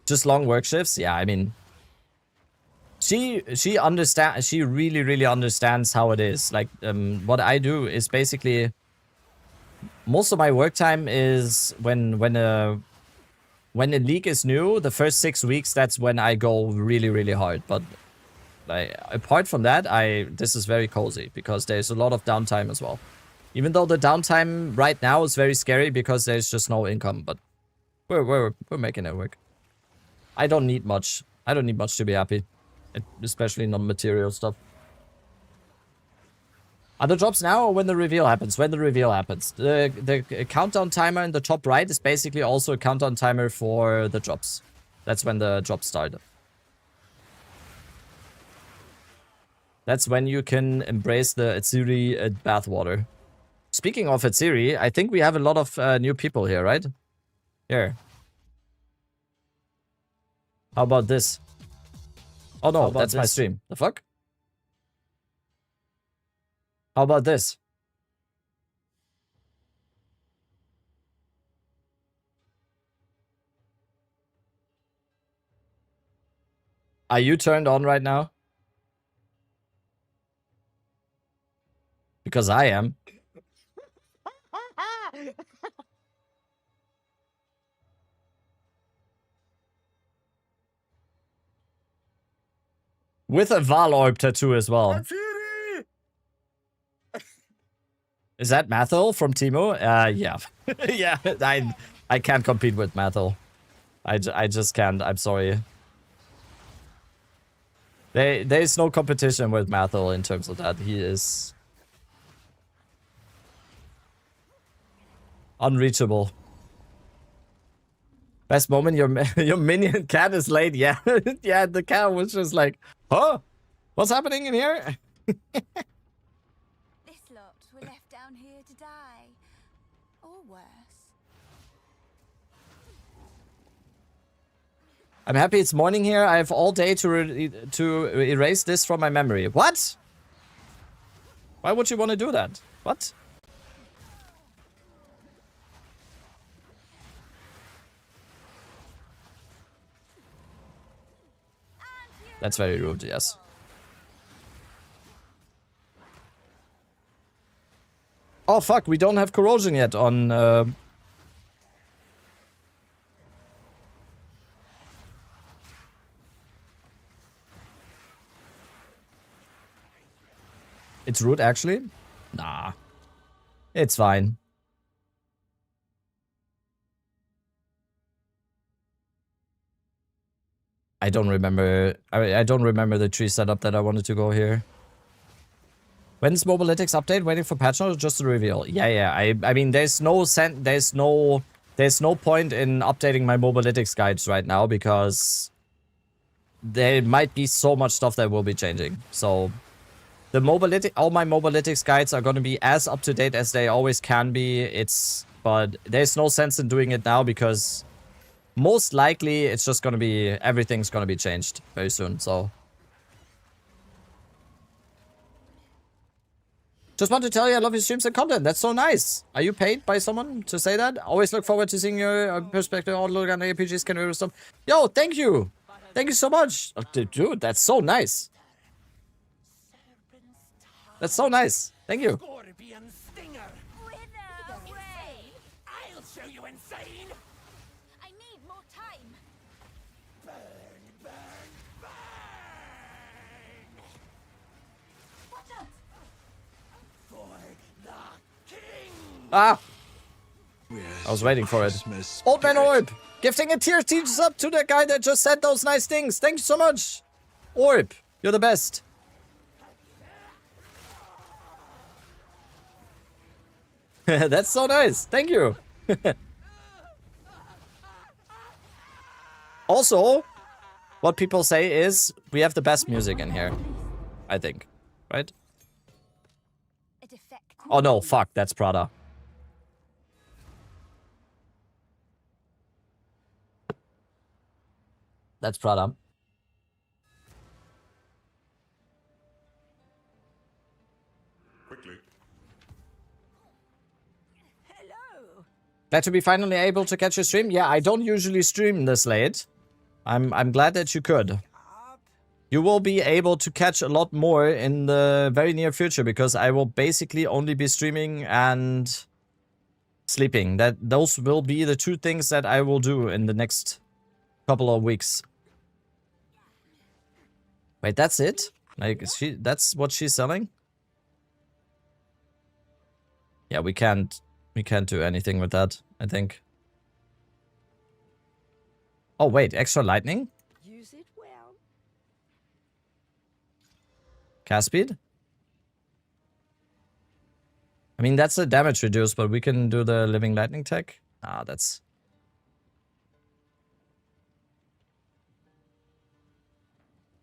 [SPEAKER 1] Just long work shifts? Yeah, I mean, she really understands how it is. Like, what I do is basically most of my work time is when a league is new, the first 6 weeks, that's when I go really hard. But like, apart from that, this is very cozy because there's a lot of downtime as well. Even though the downtime right now is very scary because there's just no income, but we're making it work. I don't need much. I don't need much to be happy, especially non-material stuff. Are the drops now or when the reveal happens? When the reveal happens. The countdown timer in the top right is basically also a countdown timer for the drops. That's when the drops start. That's when you can embrace the Atsiri bathwater. Speaking of Atsiri, I think we have a lot of new people here, right? Here. How about this? Oh no, that's my stream. The fuck? How about this? Are you turned on right now? Because I am. With a Val Orb tattoo as well. Is that Mathil from Timo? Yeah. Yeah, I can't compete with Mathil. I just can't. I'm sorry. There's no competition with Mathil in terms of that. He is unreachable. Best moment, your minion cat is late. Yeah, yeah. The cat was just like, huh? What's happening in here?
[SPEAKER 14] This lot were left down here to die, or worse.
[SPEAKER 1] I'm happy it's morning here. I have all day to erase this from my memory. What? Why would you want to do that? What? That's very rude, yes. Oh fuck, we don't have corrosion yet on... It's rude, actually? Nah. It's fine. I don't remember... I don't remember the tree setup that I wanted to go here. When's Mobalytics update? Waiting for patch notes? Just a reveal. Yeah. I mean, there's no point in updating my Mobalytics guides right now because there might be so much stuff that will be changing. So the all my Mobalytics guides are going to be as up to date as they always can be. But there's no sense in doing it now because most likely it's just going to be everything's going to be changed very soon. So just want to tell you I love your streams and content. That's so nice. Are you paid by someone to say that? Always look forward to seeing your perspective on look on APGs can do stuff. Yo, thank you. Thank you so much. Oh, dude, that's so nice. That's so nice. Thank you.
[SPEAKER 10] Scorpion stinger. I'll show you insane.
[SPEAKER 14] I need more time.
[SPEAKER 10] Burn, burn, burn.
[SPEAKER 14] Watch out.
[SPEAKER 10] For the king.
[SPEAKER 1] Ah. I was waiting for it. Old Man Orb, gifting a tier teaches up to the guy that just said those nice things. Thank you so much. Orb, you're the best. That's so nice. Thank you. Also, what people say is we have the best music in here. I think. Right? Oh no, fuck. That's Prada. That's Prada.
[SPEAKER 24] Quickly.
[SPEAKER 1] Glad to be finally able to catch your stream. Yeah, I don't usually stream this late. I'm glad that you could. You will be able to catch a lot more in the very near future because I will basically only be streaming and sleeping. Those will be the two things that I will do in the next couple of weeks. Wait, that's it? Like, that's what she's selling? Yeah, we can't do anything with that, I think. Oh, wait, extra lightning?
[SPEAKER 14] Use it well.
[SPEAKER 1] Cast speed? I mean, that's a damage reduce, but we can do the living lightning tech. Ah, that's...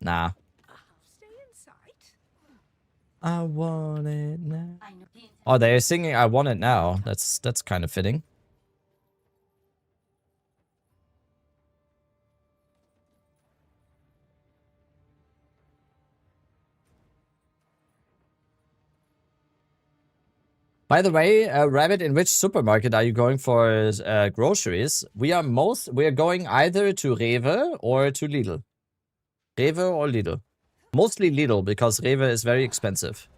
[SPEAKER 1] Nah.
[SPEAKER 14] Stay in sight.
[SPEAKER 1] I want it now. Oh, they're singing I want it now. That's kind of fitting. By the way, Rabbit, in which supermarket are you going for groceries? We are going either to Rewe or to Lidl. Rewe or Lidl. Mostly Lidl because Rewe is very expensive.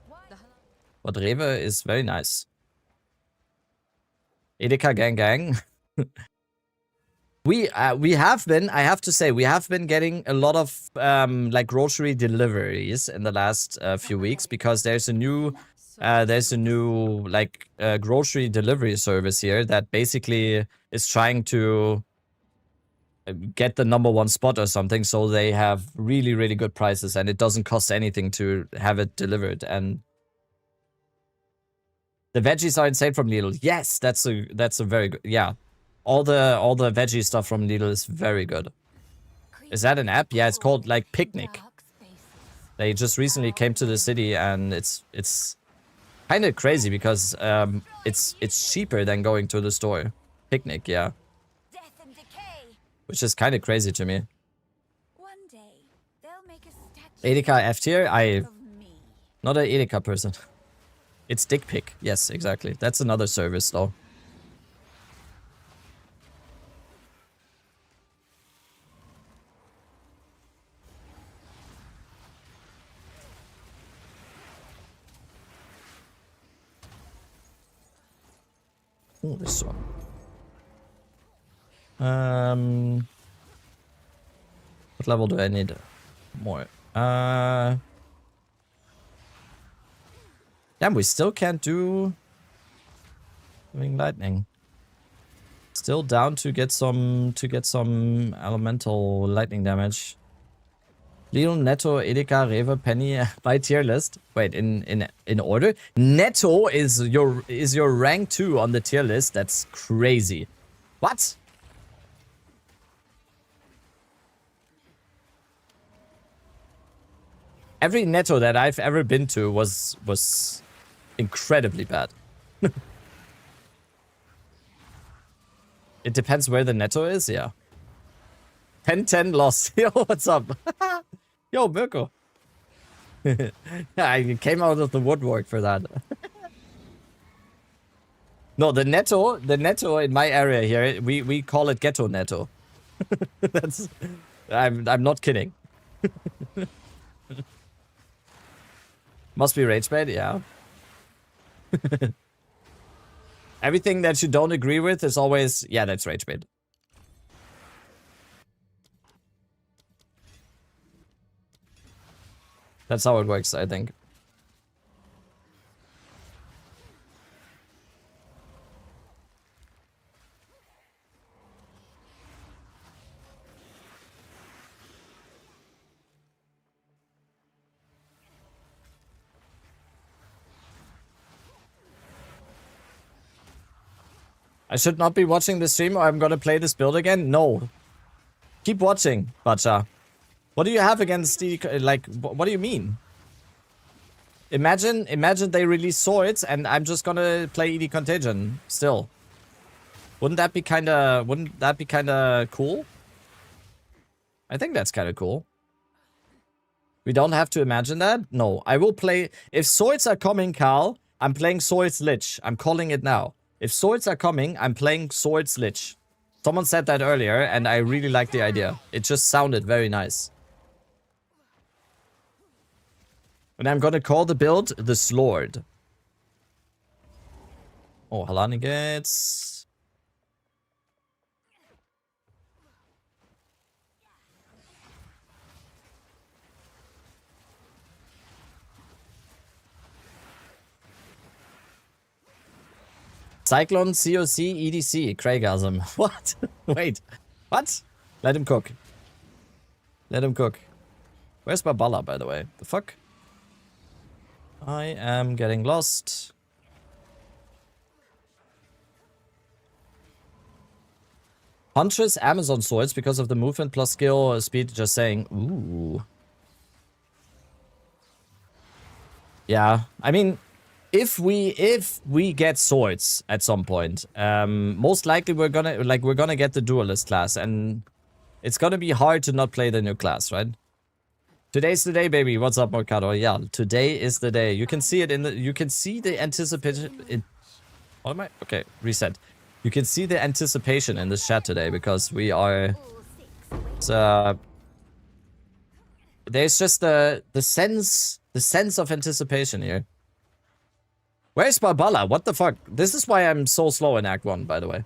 [SPEAKER 1] But Rewe is very nice. Edeka gang gang. We have been, I have to say, we have been getting a lot of like grocery deliveries in the last few weeks because there's a new like grocery delivery service here that basically is trying to get the #1 spot or something, so they have really, really good prices and it doesn't cost anything to have it delivered. And the veggies are insane from Lidl. Yes, that's a very good, yeah. All the veggie stuff from Lidl is very good. Is that an app? Yeah, it's called like Picnic. They just recently came to the city and it's kind of crazy because it's cheaper than going to the store. Picnic, yeah. Which is kind of crazy to me. Edeka F tier? Not an Edeka person. It's Dick Pic. Yes, exactly. That's another service though. Oh, this one. What level do I need? More. Damn, we still can't do doing lightning. Still down to get some elemental lightning damage. Lidl, Netto, Edeka, Rewe, Penny, my tier list. Wait, in order? Netto is your rank 2 on the tier list. That's crazy. What? Every Netto that I've ever been to was incredibly bad. It depends where the Netto is, yeah. 10-10 lost. Yo, what's up? Yo, Mirko. I came out of the woodwork for that. No, the Netto in my area here, we call it Ghetto Netto. That's I'm not kidding. Must be rage bait, yeah. Everything that you don't agree with is always, yeah, that's rage bait. That's how it works, I think. I should not be watching the stream or I'm gonna play this build again? No. Keep watching, Bacha. What do you have against the, like, what do you mean? Imagine they release swords and I'm just gonna play ED Contagion still. Wouldn't that be kinda cool? I think that's kinda cool. We don't have to imagine that? No, I will play, if swords are coming, Carl, I'm playing Swords Lich. I'm calling it now. If swords are coming, I'm playing Swords Lich. Someone said that earlier, and I really like the idea. It just sounded very nice. And I'm gonna call the build the Slord. Oh, Halani Gates. Cyclone, COC, EDC, Craigasm. What? Wait. What? Let him cook. Let him cook. Where's Babala, by the way? The fuck? I am getting lost. Huntress Amazon swords because of the movement plus skill speed, just saying. Ooh. Yeah, I mean, if we get swords at some point, most likely we're gonna get the duelist class, and it's gonna be hard to not play the new class, right? Today's the day, baby. What's up, Mercado? Yeah, today is the day. You can see it in the. You can see the anticipation. Oh my. Okay, reset. You can see the anticipation in this chat today because we are. There's just the sense of anticipation here. Where's Barbala? What the fuck? This is why I'm so slow in Act 1, by the way.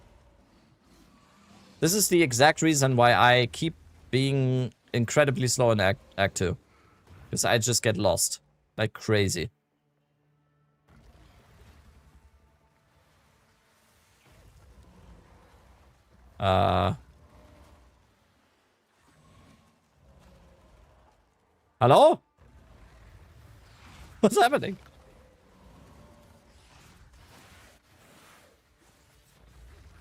[SPEAKER 1] This is the exact reason why I keep being incredibly slow in Act 2. Because I just get lost. Like crazy. Hello? What's happening?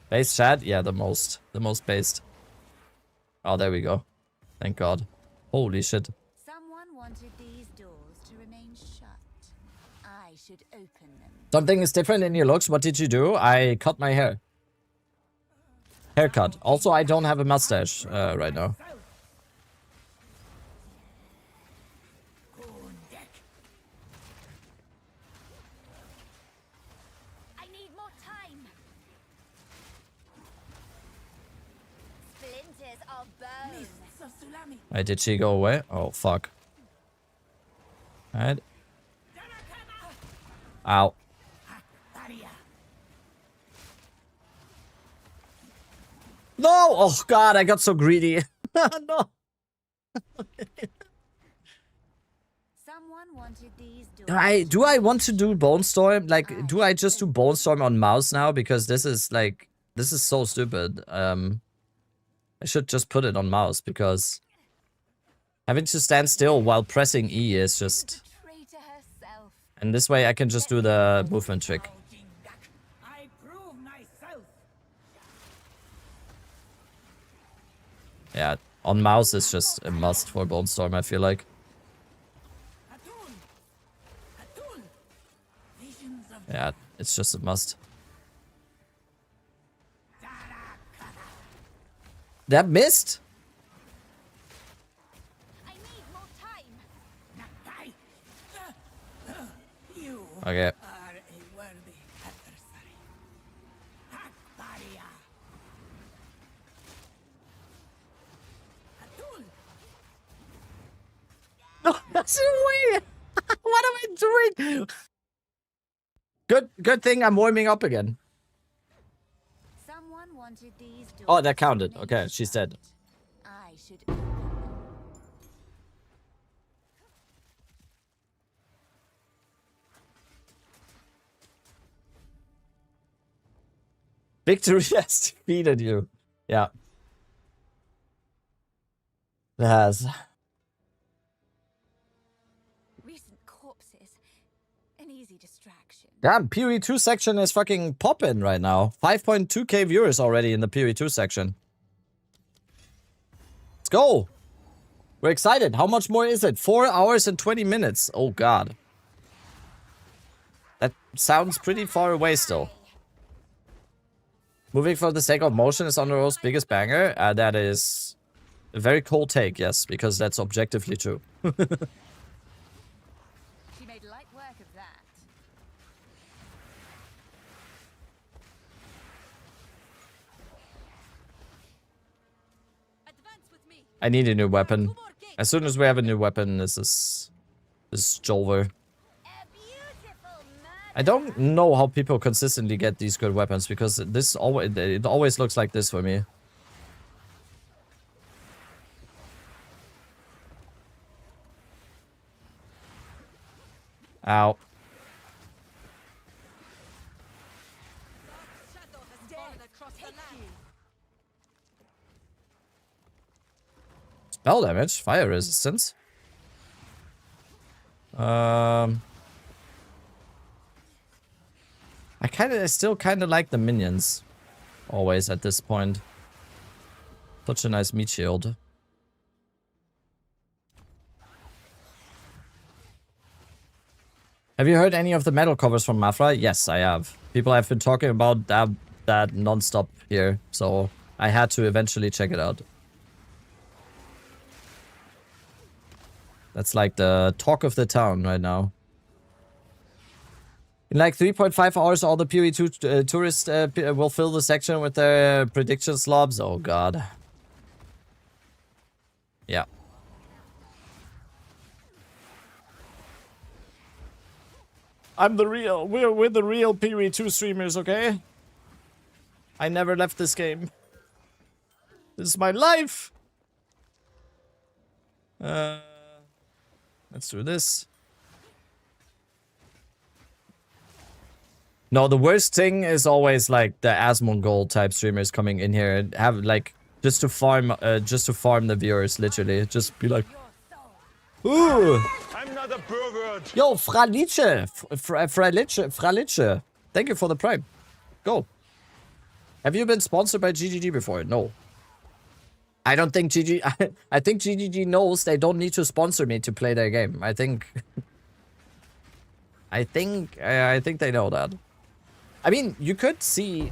[SPEAKER 1] Base chat? Yeah, the most based. Oh, there we go. Thank God. Holy shit.
[SPEAKER 14] Someone wanted these doors to remain shut. I should open them.
[SPEAKER 1] Something is different in your looks. What did you do? I cut my hair. Haircut. Also, I don't have a mustache right now.
[SPEAKER 14] I need more time. Splinters of bone.
[SPEAKER 1] Wait, did she go away? Oh, fuck. Alright. Ow. No! Oh god, I got so greedy. No.
[SPEAKER 14] Someone wanted these doors.
[SPEAKER 1] Do I want to do Bone Storm? Like, do I just do Bone Storm on mouse now? Because this is like, this is so stupid. I should just put it on mouse because having to stand still while pressing E is just. And this way I can just do the movement trick. Yeah, on mouse is just a must for Bone Storm, I feel like. Yeah, it's just a must. That missed? Okay. No, that's weird. What am I doing? Good thing I'm warming up again.
[SPEAKER 14] Someone wanted these doors.
[SPEAKER 1] Oh, that counted. Okay, she's dead.
[SPEAKER 14] I should.
[SPEAKER 1] Victory has defeated you. Yeah. It has.
[SPEAKER 14] Recent corpses. An easy distraction.
[SPEAKER 1] Damn, PoE2 section is fucking popping right now. 5.2k viewers already in the PoE2 section. Let's go. We're excited. How much more is it? 4 hours and 20 minutes. Oh, God. That sounds pretty far away still. Moving for the sake of motion is Honor's biggest banger. That is a very cold take, yes, because that's objectively true.
[SPEAKER 14] She made light work of that.
[SPEAKER 1] I need a new weapon. As soon as we have a new weapon, this is over. I don't know how people consistently get these good weapons because it always looks like this for me. Ow. Spell damage, fire resistance. I still kind of like the minions. Always at this point. Such a nice meat shield. Have you heard any of the metal covers from Mafra? Yes, I have. People have been talking about that non-stop here, so I had to eventually check it out. That's like the talk of the town right now. In like 3.5 hours, all the PoE2 tourists will fill the section with their prediction slobs. Oh, God. Yeah. I'm the real. We're the real PoE2 streamers, okay? I never left this game. This is my life. Let's do this. No, the worst thing is always like the Asmongold type streamers coming in here and have like just to farm the viewers, literally. Just be like, ooh.
[SPEAKER 13] I'm not a pervert.
[SPEAKER 1] Yo, Fralice. Fralice. Thank you for the prime. Go. Have you been sponsored by GGG before? No. I don't think I think GGG knows they don't need to sponsor me to play their game. I think they know that. I mean, you could see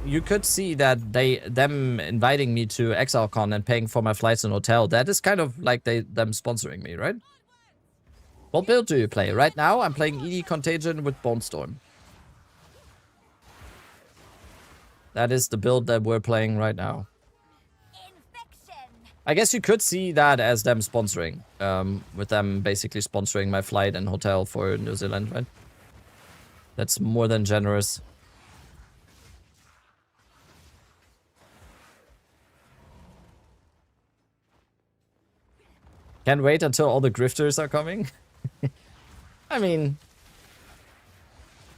[SPEAKER 1] that them inviting me to ExileCon and paying for my flights and hotel. That is kind of like them sponsoring me, right? What build do you play? Right now, I'm playing ED Contagion with Bone Storm. That is the build that we're playing right now. I guess you could see that as them sponsoring, with them basically sponsoring my flight and hotel for New Zealand, right? That's more than generous. Can't wait until all the grifters are coming. I mean,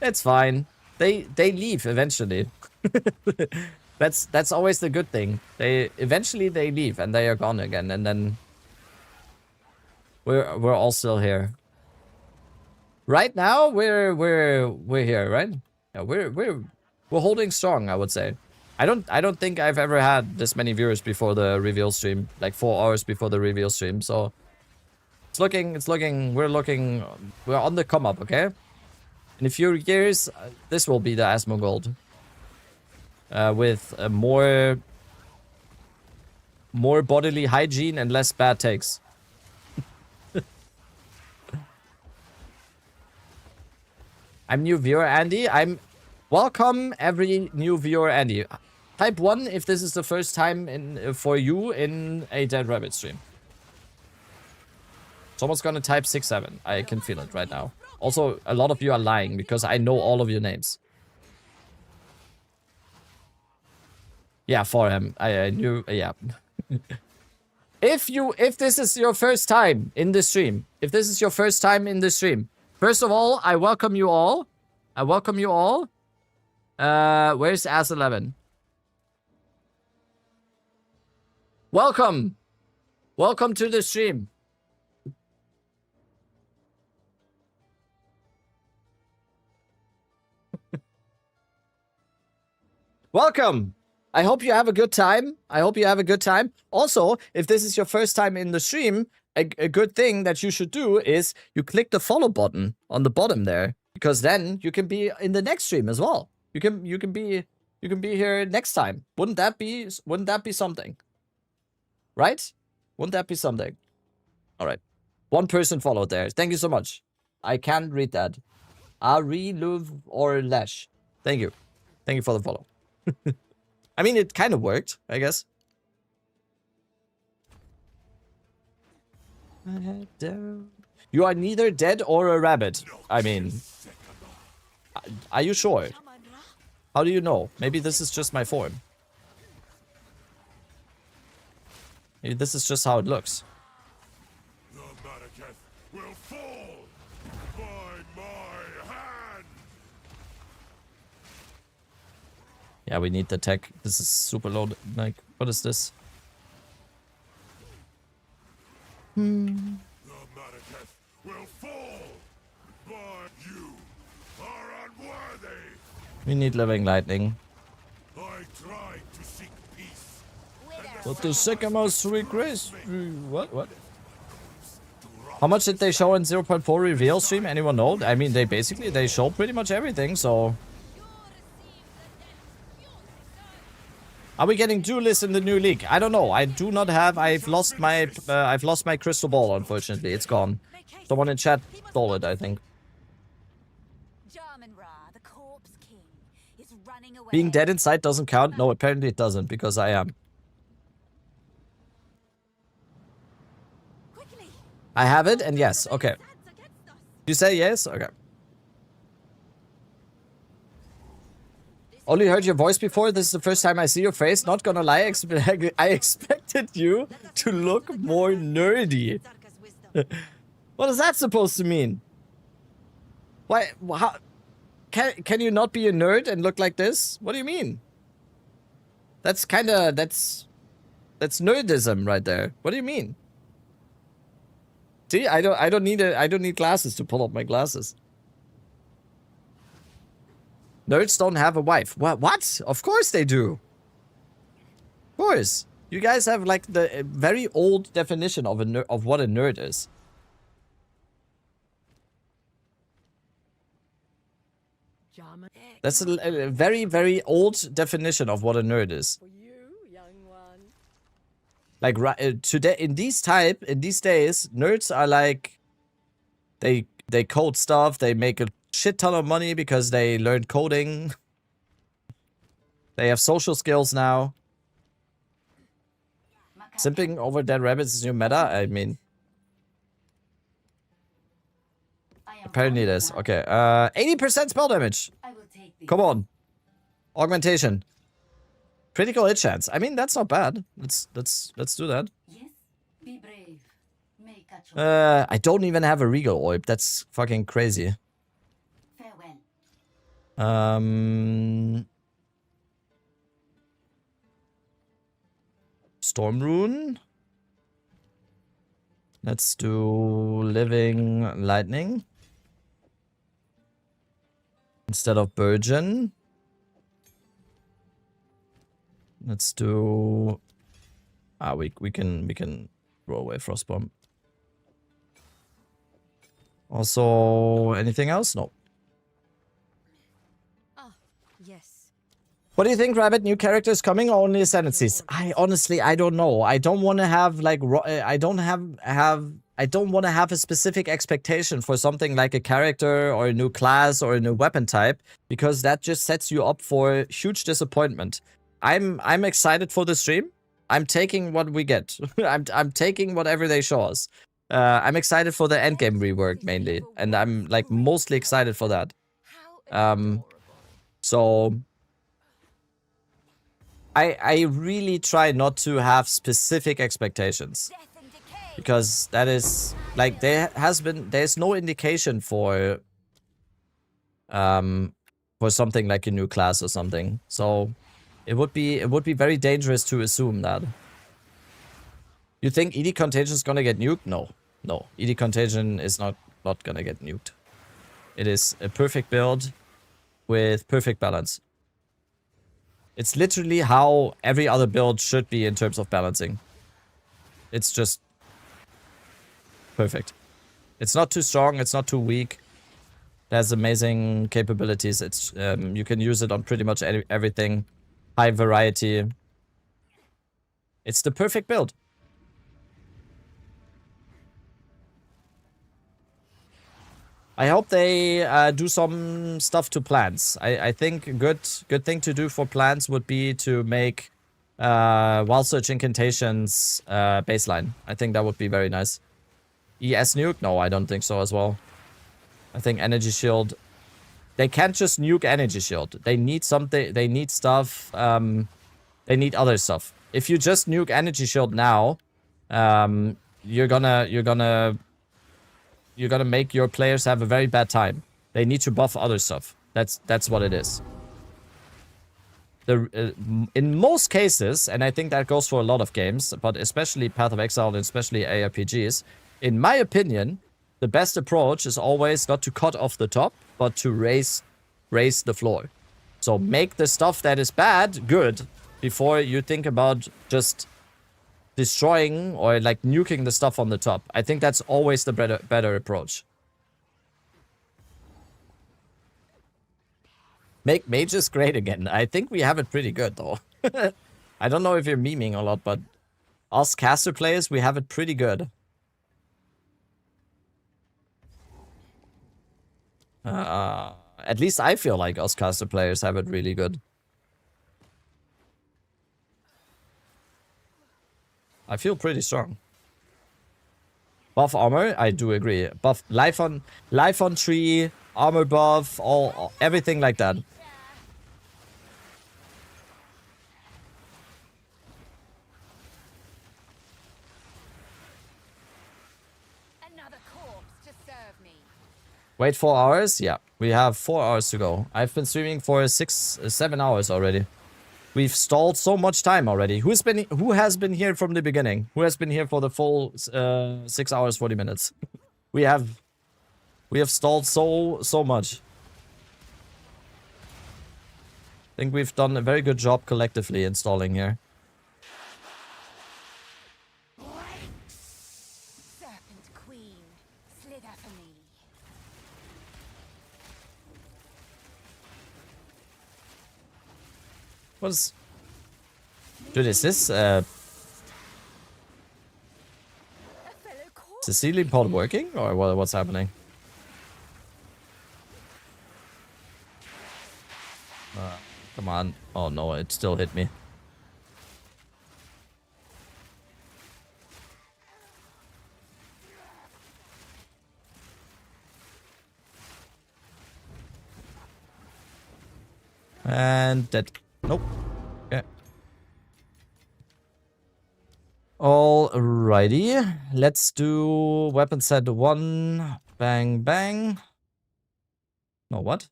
[SPEAKER 1] it's fine. They leave eventually. That's always the good thing. Eventually they leave and they are gone again, and then we're all still here. Right now we're here, right? Yeah, we're holding strong, I would say. I don't think I've ever had this many viewers before the reveal stream, like 4 hours before the reveal stream. So we're on the come up, okay? In a few years, this will be the Asmongold. With more bodily hygiene and less bad takes. I'm new viewer, Andy. I'm welcome every new viewer, Andy. Type 1 if this is the first time for you in a Dead Rabbit stream. Someone's gonna type 6-7. I can feel it right now. Also, a lot of you are lying because I know all of your names. Yeah, for him. I knew, yeah. If this is your first time in the stream, first of all, I welcome you all. Where's As11? Welcome to the stream. Welcome. I hope you have a good time. Also, if this is your first time in the stream, a good thing that you should do is you click the follow button on the bottom there, because then you can be in the next stream as well. You can be here next time. Wouldn't that be something? Right? Wouldn't that be something? All right. One person followed there. Thank you so much. I can't read that. Ari, Luv, or Lash. Thank you. Thank you for the follow. I mean, it kind of worked, I guess. You are neither dead or a rabbit. I mean, are you sure? How do you know? Maybe this is just my form. Maybe this is just how it looks. Yeah, we need the tech. This is super low. Like, what is this? We need living lightning. But the Sycamores regress. What? How much did they show in 0.4 reveal stream? Anyone know? I mean, they show pretty much everything, so. Are we getting duelists in the new league? I don't know. I do not have. I've lost my crystal ball. Unfortunately, it's gone. Someone in chat stole it, I think. Being dead inside doesn't count. No, apparently it doesn't, because I am. I have it, and yes. Okay. You say yes? Okay. Only heard your voice before. This is the first time I see your face. Not gonna lie, I expected you to look more nerdy. What is that supposed to mean? Why? How? Can you not be a nerd and look like this? What do you mean? That's nerdism right there. What do you mean? See, I don't need glasses to pull up my glasses. Nerds don't have a wife. What? Of course they do. Of course. You guys have like the very old definition of of what a nerd is. That's a very, very old definition of what a nerd is. Like today, in these days, nerds are like, they code stuff. They make a shit ton of money because they learned coding. They have social skills now. Simping over dead rabbits is new meta. I mean, apparently it is. Okay. 80% spell damage. Come on. Augmentation. Critical hit chance. I mean, that's not bad. Let's do that. I don't even have a regal orb. That's fucking crazy. Storm rune. Let's do living lightning instead of burgeon. Let's do. We can throw away frostbomb. Also, anything else? No.
[SPEAKER 21] Yes.
[SPEAKER 1] What do you think, Rabbit? New characters coming or only ascendancies? I honestly, I don't know. I don't want to have like I don't want to have a specific expectation for something like a character or a new class or a new weapon type, because that just sets you up for huge disappointment. I'm excited for the stream. I'm taking what we get. I'm taking whatever they show us. I'm excited for the endgame rework mainly, and I'm like mostly excited for that. So I really try not to have specific expectations, because that is like there's no indication for something like a new class or something. So it would be very dangerous to assume that. You think ED Contagion is gonna get nuked? No. No. ED Contagion is not gonna get nuked. It is a perfect build with perfect balance. It's literally how every other build should be in terms of balancing. It's just perfect. It's not too strong, it's not too weak. It has amazing capabilities. It's you can use it on pretty much everything. High variety. It's the perfect build. I hope they do some stuff to plants. I think a good thing to do for plants would be to make wild search incantations baseline. I think that would be very nice. ES nuke? No, I don't think so as well. I think energy shield. They can't just nuke energy shield. They need something. They need stuff. They need other stuff. If you just nuke energy shield now, you're gonna make your players have a very bad time. They need to buff other stuff. That's what it is. In most cases, and I think that goes for a lot of games, but especially Path of Exile and especially ARPGs, in my opinion, the best approach is always not to cut off the top, but to raise the floor. So make the stuff that is bad good before you think about just destroying or like nuking the stuff on the top. I think that's always the better approach. Make mages great again. I think we have it pretty good though. I don't know if you're memeing a lot, but us caster players, we have it pretty good. At least I feel like us caster players have it really good. I feel pretty strong. Buff armor, I do agree. Buff life on tree, armor buff, everything like that. Wait 4 hours? Yeah, we have 4 hours to go. I've been streaming for 7 hours already. We've stalled so much time already. Who has been here from the beginning? Who has been here for the full 6 hours 40 minutes? we have stalled so much. I think we've done a very good job collectively installing here.
[SPEAKER 14] Serpent Queen, slither for me.
[SPEAKER 1] Dude, is this the ceiling pod working? Or what's happening? Come on. Oh no, it still hit me. And that. Nope. Okay. Alrighty. Let's do weapon set 1. Bang, bang. No, what?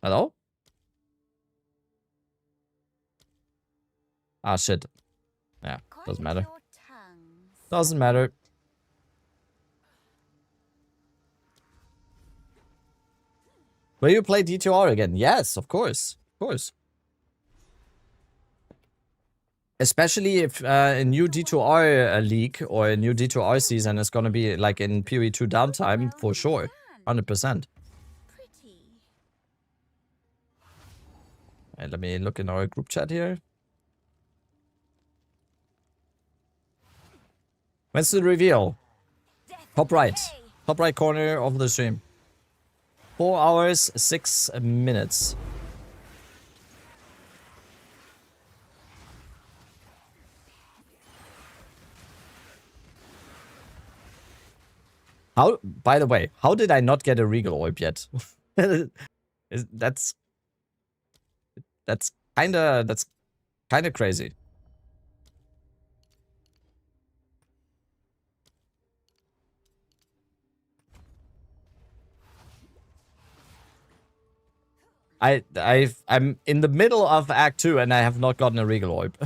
[SPEAKER 1] Hello? Ah, shit. Yeah, doesn't matter. Doesn't matter. Will you play D2R again? Yes, of course. Of course. Especially if a new D2R league or a new D2R season is gonna be like in PoE2 downtime, for sure. 100%. Alright, let me look in our group chat here. When's the reveal? Top right. Top right corner of the stream. 4 hours, 6 minutes. How, by the way, how did I not get a Regal Orb yet? That's kinda crazy. I'm in the middle of Act 2 and I have not gotten a Regal Orb.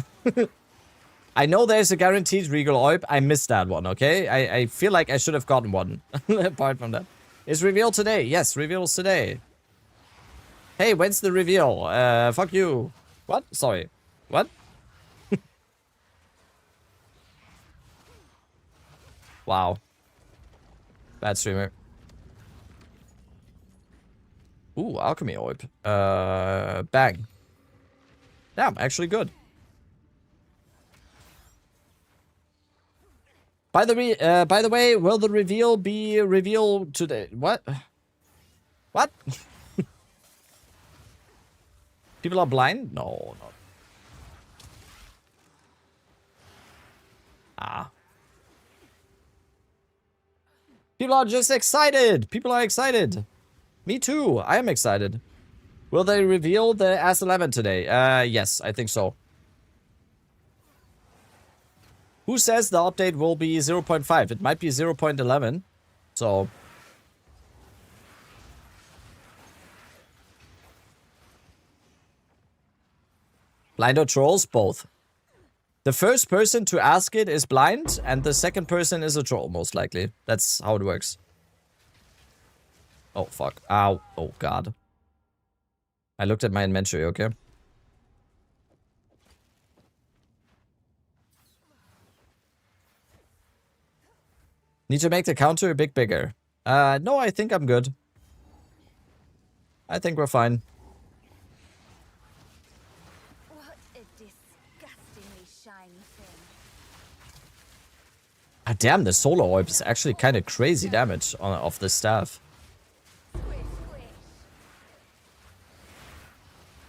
[SPEAKER 1] I know there's a guaranteed Regal Orb. I missed that one, okay? I feel like I should have gotten one. Apart from that. Is reveal today? Yes, reveal's today. Hey, when's the reveal? Fuck you. What? Sorry. What? Wow. Bad streamer. Ooh, Alchemy Orb. Bang. Damn, actually good. By the way, will the reveal be revealed today? What? What? People are blind? No, no. Ah. People are just excited. People are excited. Me too. I am excited. Will they reveal the S11 today? Yes, I think so. Who says the update will be 0.5? It might be 0.11. So. Blind or trolls? Both. The first person to ask it is blind, and the second person is a troll, most likely. That's how it works. Oh, fuck. Ow. Oh, God. I looked at my inventory, okay? Need to make the counter a bit bigger. No, I think I'm good. I think we're fine.
[SPEAKER 14] What a disgustingly shiny thing.
[SPEAKER 1] Ah, damn, the solar orb is actually kind of crazy damage off the staff.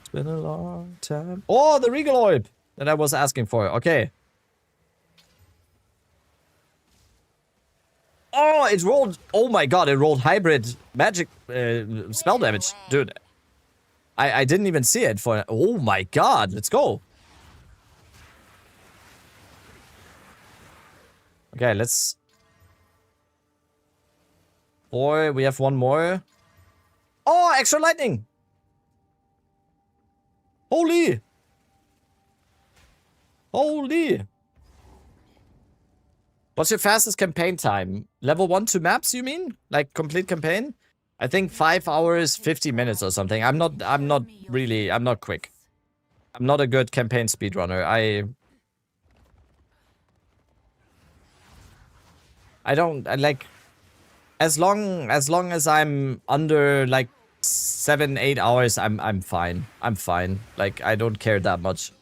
[SPEAKER 1] It's been a long time. Oh, the Regal Orb that I was asking for. Okay. Oh, it rolled. Oh my god, it rolled hybrid magic spell damage. Dude, I didn't even see it for. Oh my god, let's go. Okay, let's. 4. We have one more. Oh, extra lightning. Holy. Holy. What's your fastest campaign time? Level 1 2 maps, you mean? Like complete campaign? I think 5 hours, 50 minutes or something. I'm not quick. I'm not a good campaign speedrunner. I don't like as long as I'm under like 7 8 hours, I'm fine. I'm fine. Like I don't care that much.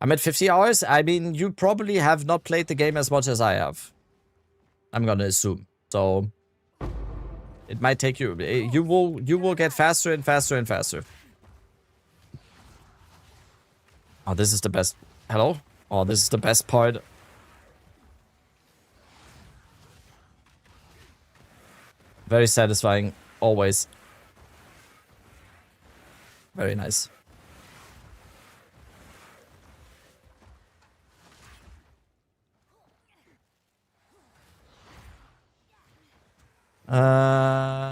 [SPEAKER 1] I'm at 50 hours. I mean, you probably have not played the game as much as I have. I'm gonna assume. So it might take you. You will get faster and faster and faster. Oh, this is the best. Hello? Oh, this is the best part. Very satisfying. Always. Very nice.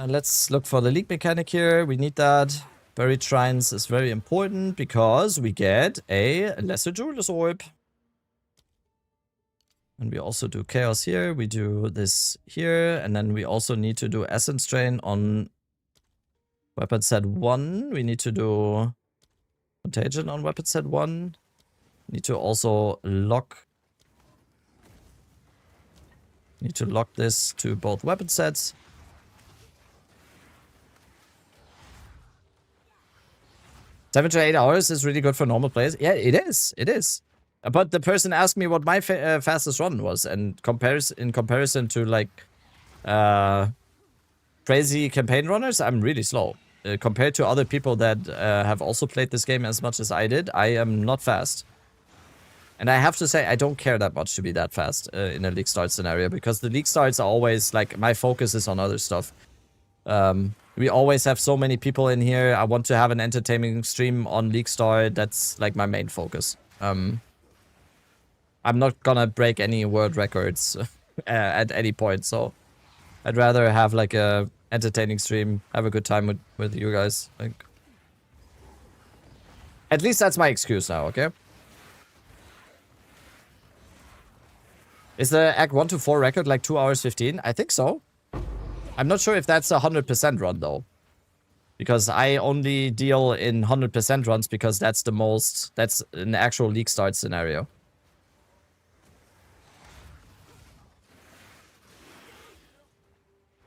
[SPEAKER 1] Let's look for the leak mechanic here. We need that. Buried shrines is very important because we get a lesser jewelers orb. And we also do chaos here. We do this here. And then we also need to do essence drain on weapon set 1. We need to do contagion on weapon set 1. Need to also lock. Need to lock this to both weapon sets. 7 to 8 hours is really good for normal players. Yeah, it is. It is. But the person asked me what my fastest run was, and in comparison to like crazy campaign runners, I'm really slow. Compared to other people that have also played this game as much as I did, I am not fast. And I have to say, I don't care that much to be that fast in a league start scenario, because the league starts are always like, my focus is on other stuff. We always have so many people in here. I want to have an entertaining stream on League Start. That's like my main focus. I'm not gonna break any world records at any point, so I'd rather have like a entertaining stream, have a good time with you guys. Like, at least that's my excuse now, okay? Is the Act 1 to 4 record like 2 hours 15? I think so. I'm not sure if that's a 100% run though. Because I only deal in 100% runs because that's the most, that's an actual league start scenario.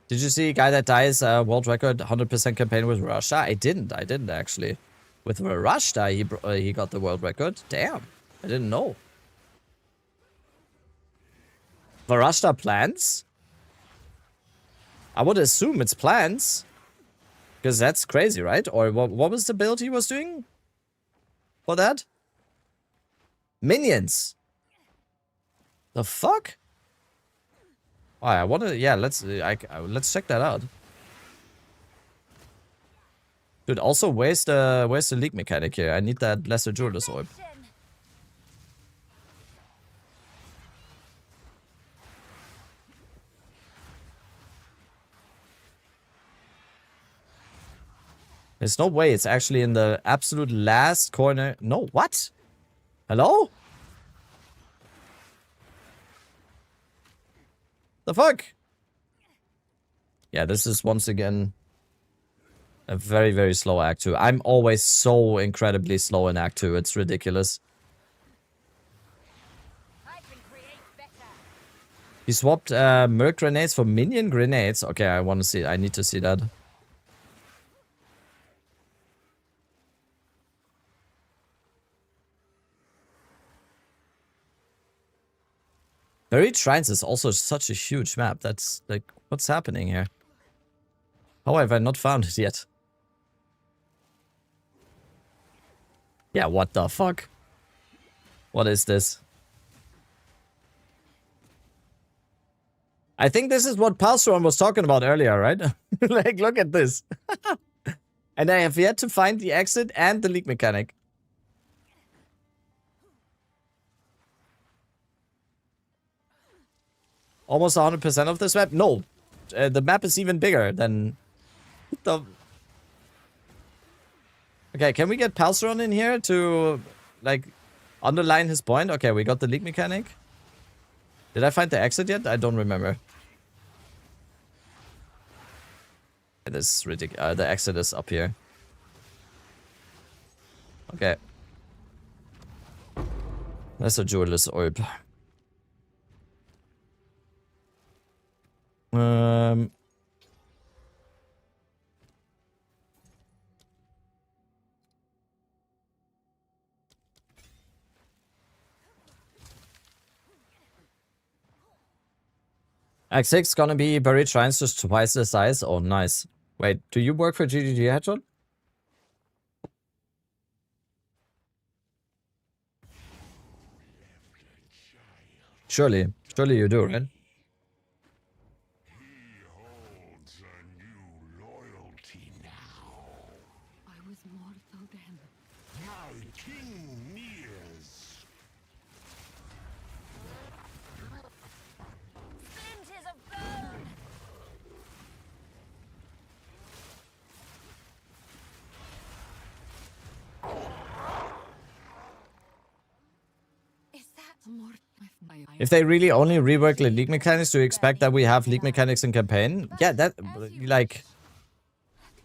[SPEAKER 1] Did you see a guy that dies world record 100% campaign with Russia? I didn't actually. With Russia, he got the world record. Damn, I didn't know. Varashta plants? I would assume it's plants. Because that's crazy, right? Or what was the build he was doing for that? Minions. The fuck? Oh, I want to. Yeah, let's check that out. Dude, also where's the leak mechanic here? I need that lesser jeweler's orb. There's no way it's actually in the absolute last corner. No, what? Hello? The fuck? Yeah, this is once again a very, very slow Act 2. I'm always so incredibly slow in Act 2. It's ridiculous. He swapped Merc grenades for minion grenades. Okay, I want to see. I need to see that. Buried Shrines is also such a huge map. That's like, what's happening here? How have I not found it yet? Yeah, what the fuck? What is this? I think this is what Palstrom was talking about earlier, right? Like, look at this. And I have yet to find the exit and the leak mechanic. almost 100% of this map? No. The map is even bigger than the... Okay, can we get Palsron in here to, like, underline his point? Okay, we got the leak mechanic. Did I find the exit yet? I don't remember. This is ridiculous. The exit is up here. Okay. That's a jeweller's orb. Act 6 gonna be buried shrines just twice the size. Oh, nice. Wait, do you work for GGG Headshot? Surely you do, right?
[SPEAKER 21] I was mortal then.
[SPEAKER 13] My king nears.
[SPEAKER 14] Splinters of bone! Is that...
[SPEAKER 1] If they really only rework the league mechanics, do you expect that we have league mechanics in campaign? Yeah, that, like...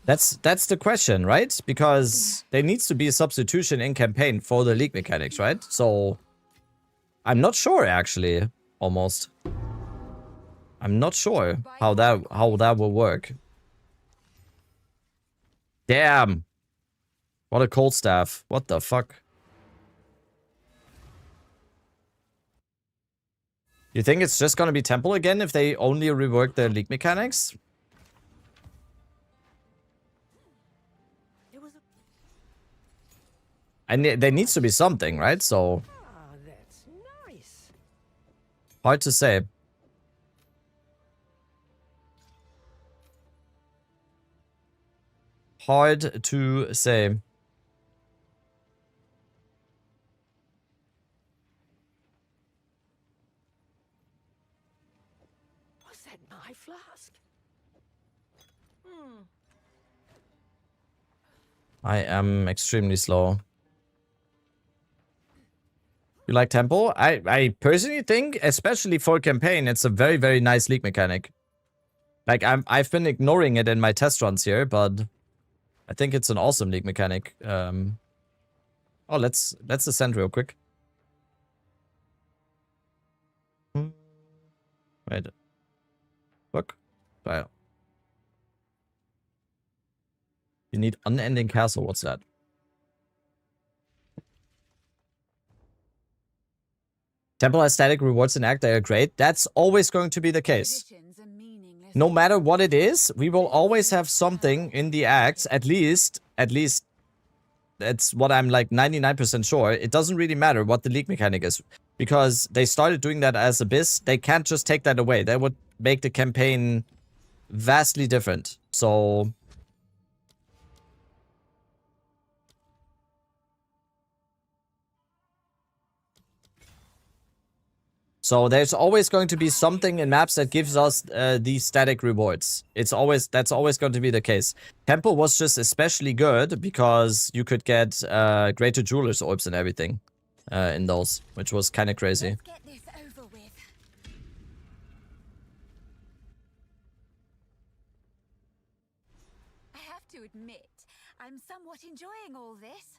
[SPEAKER 1] That's the question, right? Because there needs to be a substitution in campaign for the league mechanics, right? So... I'm not sure, actually. Almost. I'm not sure how that will work. Damn! What a cold staff. What the fuck? You think it's just gonna be Temple again if they only rework the league mechanics? And there needs to be something, right? So...
[SPEAKER 21] That's nice.
[SPEAKER 1] Hard to say. Hard to say.
[SPEAKER 21] Was that my flask?
[SPEAKER 1] I am extremely slow. You like Temple? I personally think, especially for campaign, it's a very, very nice league mechanic. Like, I've been ignoring it in my test runs here, but I think it's an awesome league mechanic. Oh, let's ascend real quick. Wait. Look. Right. You need unending castle. What's that? Temple has static rewards in Act. They are great. That's always going to be the case. No matter what it is, we will always have something in the acts. At least that's what I'm like 99% sure. It doesn't really matter what the league mechanic is. Because they started doing that as Abyss. They can't just take that away. That would make the campaign vastly different. So... So there's always going to be something in maps that gives us these static rewards. That's always going to be the case. Temple was just especially good because you could get greater jewelers orbs and everything in those, which was kind of crazy.
[SPEAKER 14] Let's get this over with. I have to admit, I'm somewhat enjoying all this.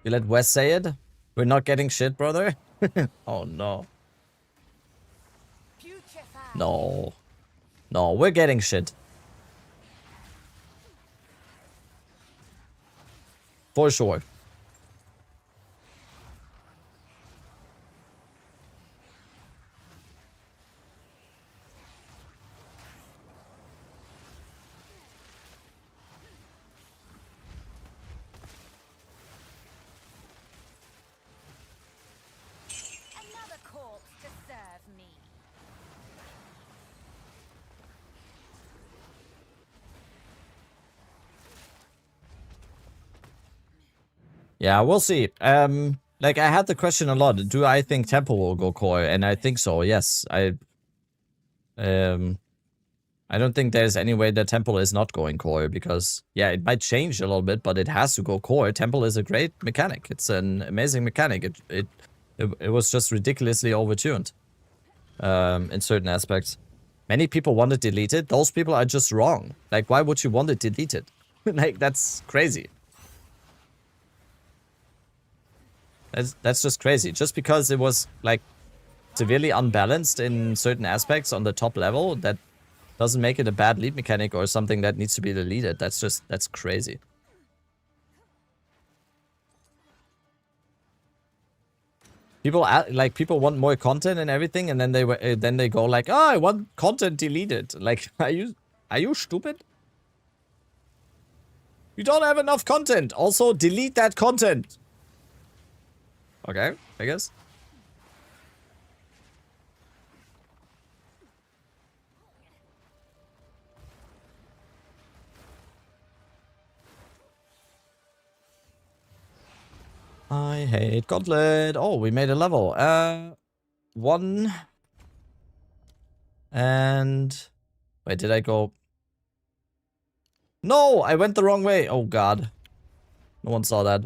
[SPEAKER 1] You let Wes say it? We're not getting shit, brother? Oh, no. No. No, we're getting shit. For sure. Yeah, we'll see. Like, I had the question a lot. Do I think Temple will go core? And I think so, yes. I don't think there's any way that Temple is not going core because, yeah, it might change a little bit, but it has to go core. Temple is a great mechanic. It's an amazing mechanic. It was just ridiculously overtuned in certain aspects. Many people want it deleted. Those people are just wrong. Like, why would you want it deleted? Like, that's crazy. That's just crazy. Just because it was, like, severely unbalanced in certain aspects on the top level, that doesn't make it a bad lead mechanic or something that needs to be deleted. That's crazy. People people want more content and everything, and then they go like, "Oh, I want content deleted." Like, are you stupid? You don't have enough content. Also, delete that content. Okay, I guess. I hate Gauntlet. Oh, we made a level. 1. And... Wait, did I go... No, I went the wrong way. Oh, God. No one saw that.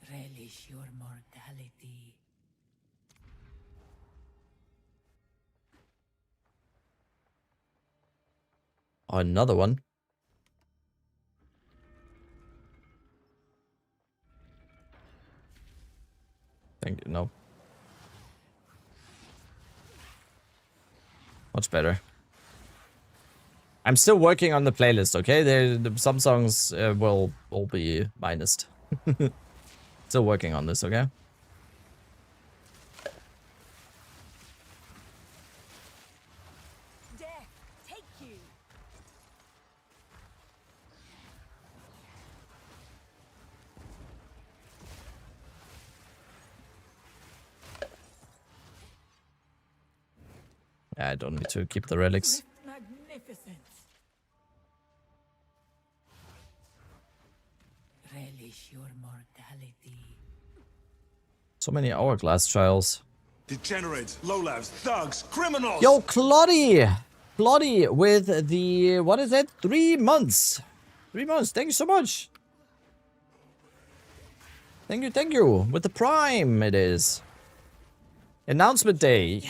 [SPEAKER 21] Relish your mortality.
[SPEAKER 1] Oh, another one. Thank you. No. Much better. I'm still working on the playlist, okay? Some songs will be minused. Still working on this, okay?
[SPEAKER 21] Death, take you.
[SPEAKER 1] I don't need to keep the relics.
[SPEAKER 21] Magnificence. Relish your mortality.
[SPEAKER 1] So many hourglass trials.
[SPEAKER 13] Degenerates, lowlifes, thugs, criminals!
[SPEAKER 1] Yo, Claudie! Claudie with the, what is it? 3 months. 3 months. Thank you so much. Thank you. With the Prime, it is. Announcement day.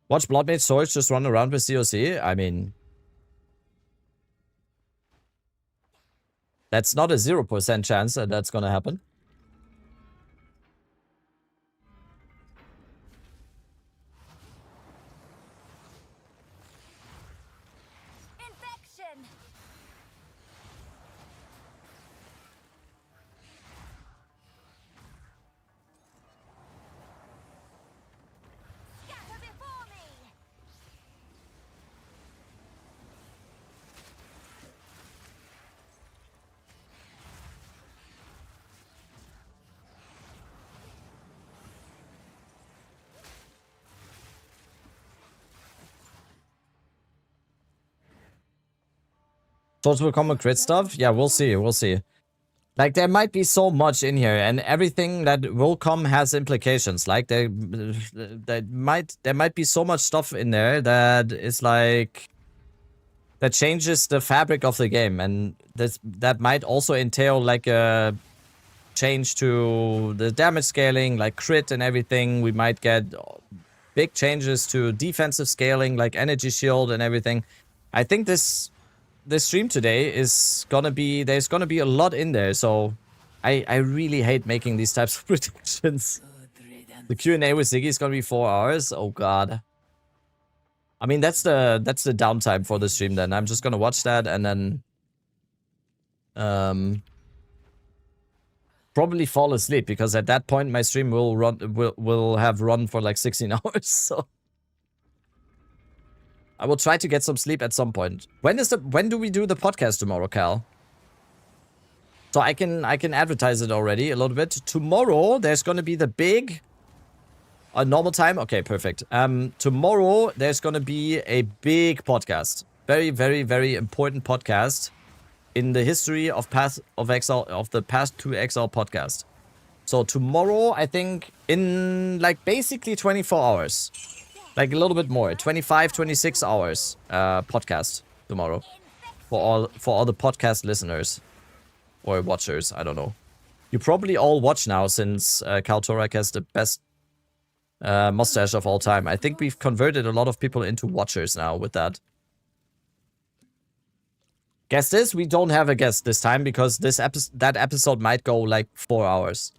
[SPEAKER 1] Watch Bloodmage Swords just run around with COC? I mean... That's not a 0% chance that that's gonna happen.
[SPEAKER 14] Infection. Scatter before me.
[SPEAKER 1] Total common crit stuff? Yeah, we'll see. We'll see. Like, there might be so much in here, and everything that will come has implications. Like, there might be so much stuff in there that is like... that changes the fabric of the game, and that might also entail, like, a change to the damage scaling, like crit and everything. We might get big changes to defensive scaling, like energy shield and everything. I think this stream today is gonna be, there's gonna be a lot in there, so I really hate making these types of predictions. The Q&A with Ziggy is gonna be 4 hours. Oh god. I mean, that's the downtime for the stream then. I'm just gonna watch that and then probably fall asleep, because at that point my stream will have run for like 16 hours, so I will try to get some sleep at some point. When do we do the podcast tomorrow, Cal? So I can advertise it already a little bit. Tomorrow there's gonna be the big normal time. Okay, perfect. Tomorrow there's gonna be a big podcast. Very, very, very important podcast. in the history of the past 2 Exile podcast. So tomorrow, I think in like basically 24 hours, like a little bit more, 25, 26 hours podcast tomorrow for all the podcast listeners or watchers. I don't know. You probably all watch now since Kaltorak has the best mustache of all time. I think we've converted a lot of people into watchers now with that. Guess this? We don't have a guest this time because that episode might go like 4 hours.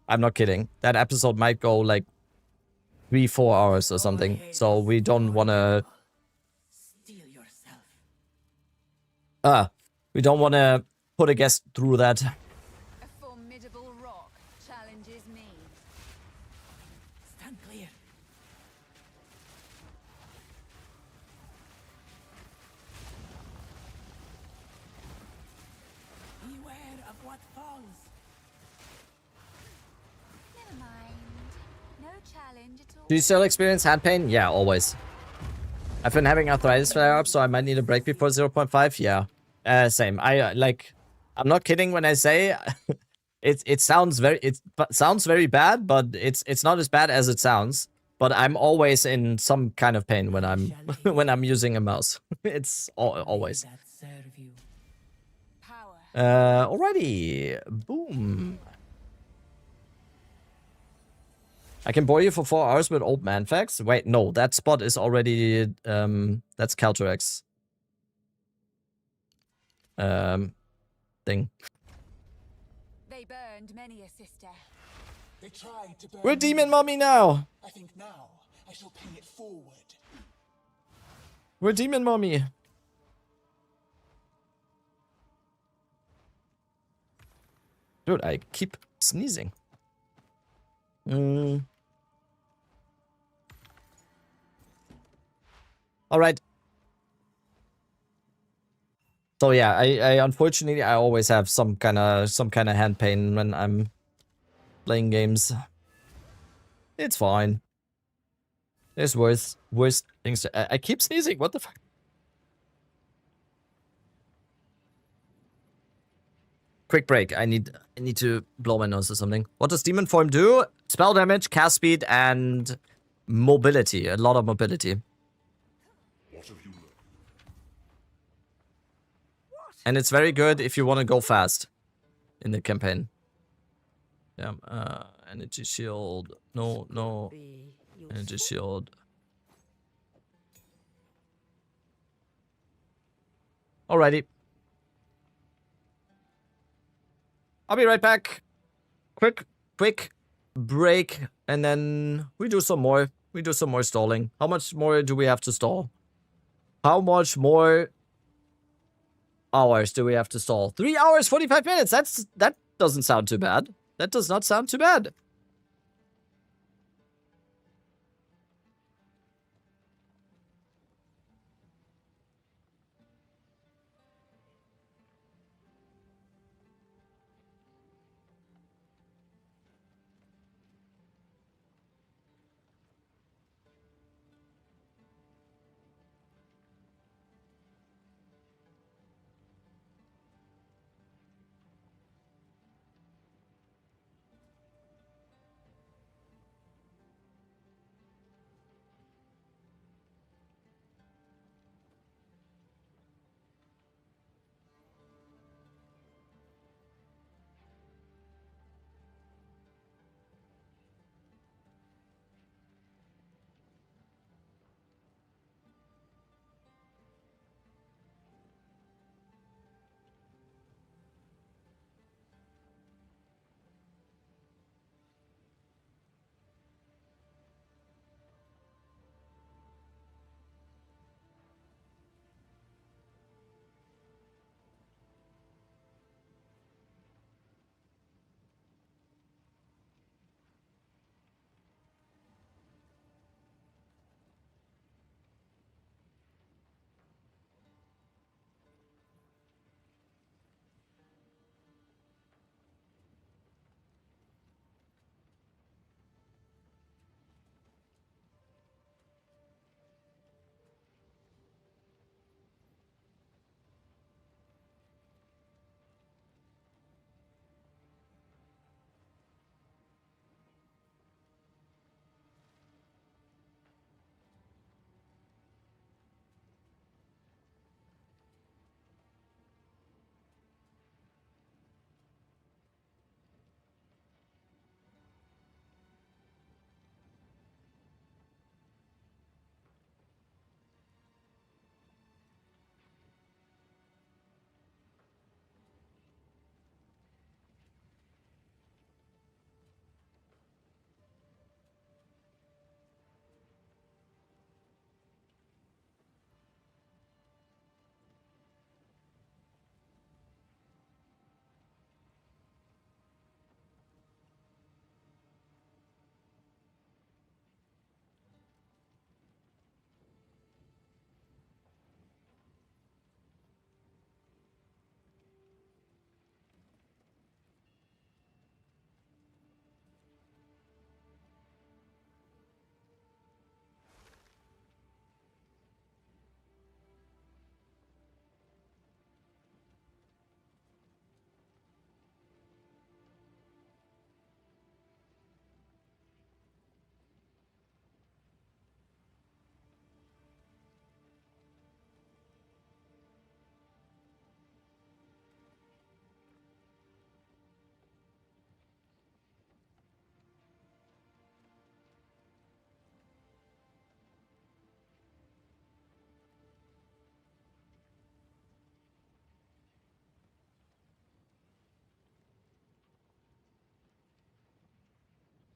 [SPEAKER 1] I'm not kidding. That episode might go like 3-4 hours or something. So we don't want to. We don't want to put a guest through that.
[SPEAKER 14] A formidable rock challenges me.
[SPEAKER 8] Stand clear. Beware of what falls.
[SPEAKER 14] Never mind. No challenge at all.
[SPEAKER 1] Do you still experience hand pain? Yeah, always. I've been having arthritis flare-up, so I might need a break before 0.5. Yeah, same. I'm not kidding when I say it sounds very bad, but it's not as bad as it sounds. But I'm always in some kind of pain when I'm when I'm using a mouse. It's always. Alrighty, boom. I can bore you for 4 hours with old man facts. Wait, no, that spot is already that's Caltorex thing.
[SPEAKER 14] They burned many a sister.
[SPEAKER 13] They tried to burn
[SPEAKER 1] We're demon mommy now.
[SPEAKER 13] I think now I shall pay it forward.
[SPEAKER 1] We're demon mommy. Dude, I keep sneezing. All right. So yeah, I unfortunately I always have some kind of hand pain when I'm playing games. It's fine. There's worse things. I keep sneezing. What the fuck? Quick break. I need to blow my nose or something. What does demon form do? Spell damage, cast speed, and mobility. A lot of mobility. And it's very good if you want to go fast in the campaign. Yeah, energy shield. No. Energy shield. Alrighty. I'll be right back. Quick break, and then we do some more. We do some more stalling. How much more do we have to stall? How much more hours do we have to stall? 3 hours, 45 minutes. That doesn't sound too bad. That does not sound too bad.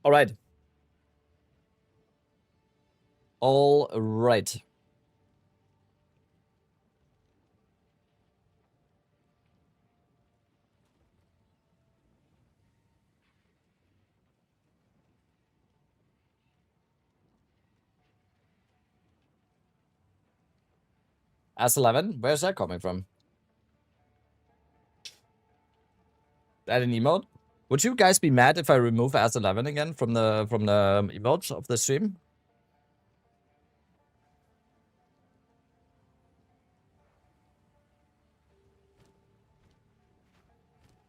[SPEAKER 1] All right. All right. S11, where's that coming from? That an emote? Would you guys be mad if I remove S11 again from the emotes of the stream?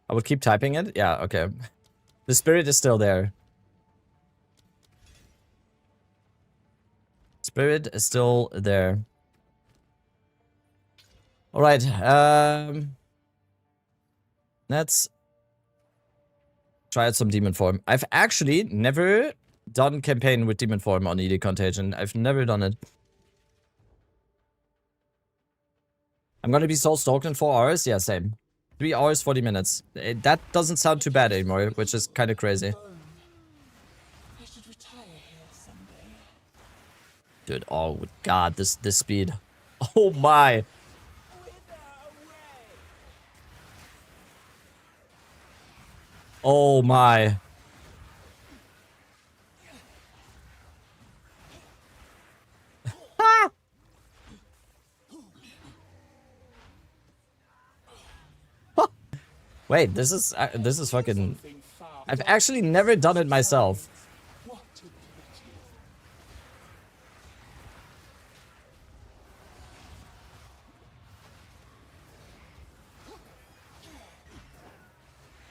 [SPEAKER 1] I would keep typing it? Yeah, okay. The spirit is still there. Spirit is still there. Alright, let's try out some demon form. I've actually never done campaign with demon form on ED Contagion. I've never done it. I'm gonna be so stoked in 4 hours? Yeah, same. 3 hours, 40 minutes. That doesn't sound too bad anymore, which is kind of crazy.
[SPEAKER 13] I should retire here someday.
[SPEAKER 1] Dude, oh god, this speed. Oh my. Oh my. Wait, this is fucking... I've actually never done it myself.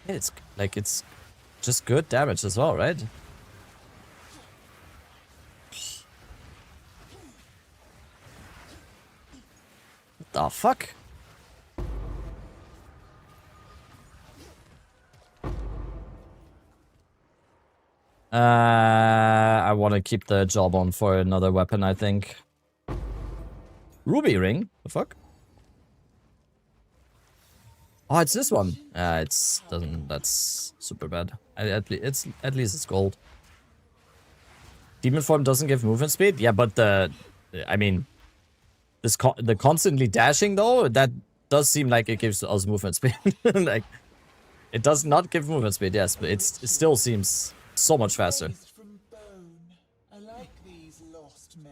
[SPEAKER 1] It's like, it's just good damage as well, right? What the fuck? I want to keep the jawbone for another weapon, I think. Ruby ring? The fuck? Oh, it's this one. That's super bad. At least it's gold. Demon form doesn't give movement speed? Yeah, but I mean, the constantly dashing though, that does seem like it gives us movement speed. Like, it does not give movement speed, yes, but it still seems so much faster.
[SPEAKER 13] From bone. I like these lost men.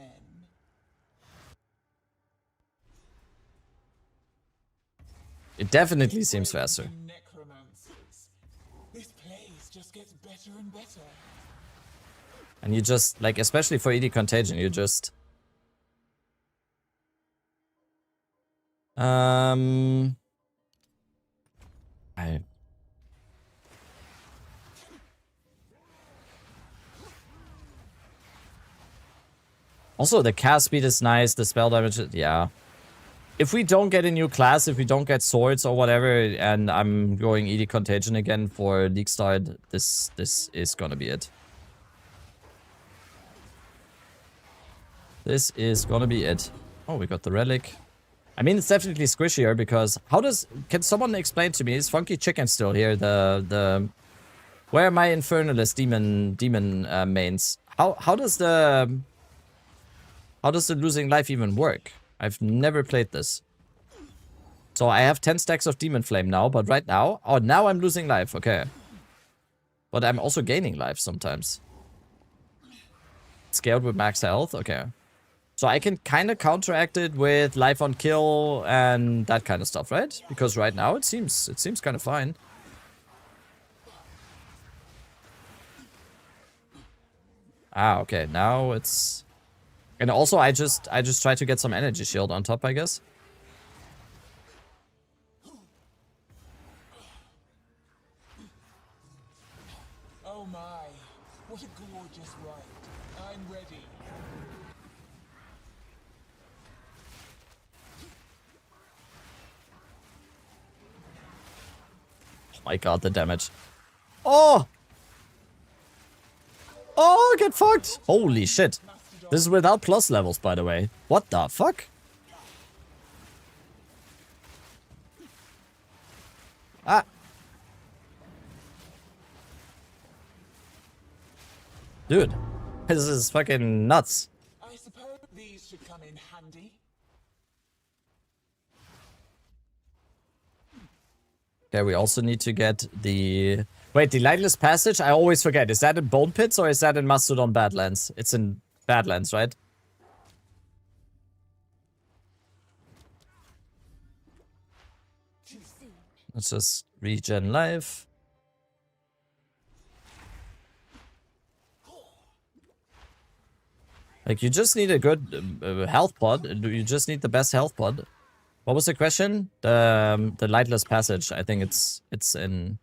[SPEAKER 1] It definitely seems faster.
[SPEAKER 13] Necromancers. This place just gets better and better.
[SPEAKER 1] And you just, like, especially for ED Contagion, you just... Also, the cast speed is nice, the spell damage, yeah. If we don't get a new class, if we don't get swords or whatever, and I'm going ED Contagion again for League Start, this is gonna be it. This is gonna be it. Oh, we got the relic. I mean, it's definitely squishier because can someone explain to me, is Funky Chicken still here? Where are my Infernalist demon mains? How does the losing life even work? I've never played this. So I have 10 stacks of Demon Flame now, but right now... Oh, now I'm losing life, okay. But I'm also gaining life sometimes. Scaled with max health, okay. So I can kind of counteract it with life on kill and that kind of stuff, right? Because right now it seems kind of fine. Ah, okay, now it's... And also, I just try to get some energy shield on top, I guess.
[SPEAKER 13] Oh my, what a gorgeous ride. I'm ready.
[SPEAKER 1] Oh my god, the damage. Oh! Oh, get fucked! Holy shit. This is without plus levels, by the way. What the fuck? Ah. Dude, this is fucking nuts.
[SPEAKER 13] I suppose these should come in handy.
[SPEAKER 1] Okay, we also need to get the... Wait, the Lightless Passage? I always forget. Is that in Bone Pits or is that in Mastodon Badlands? It's in Badlands, right? Let's just regen life. Like, you just need a good health pod. You just need the best health pod. What was the question? The Lightless Passage. I think it's in...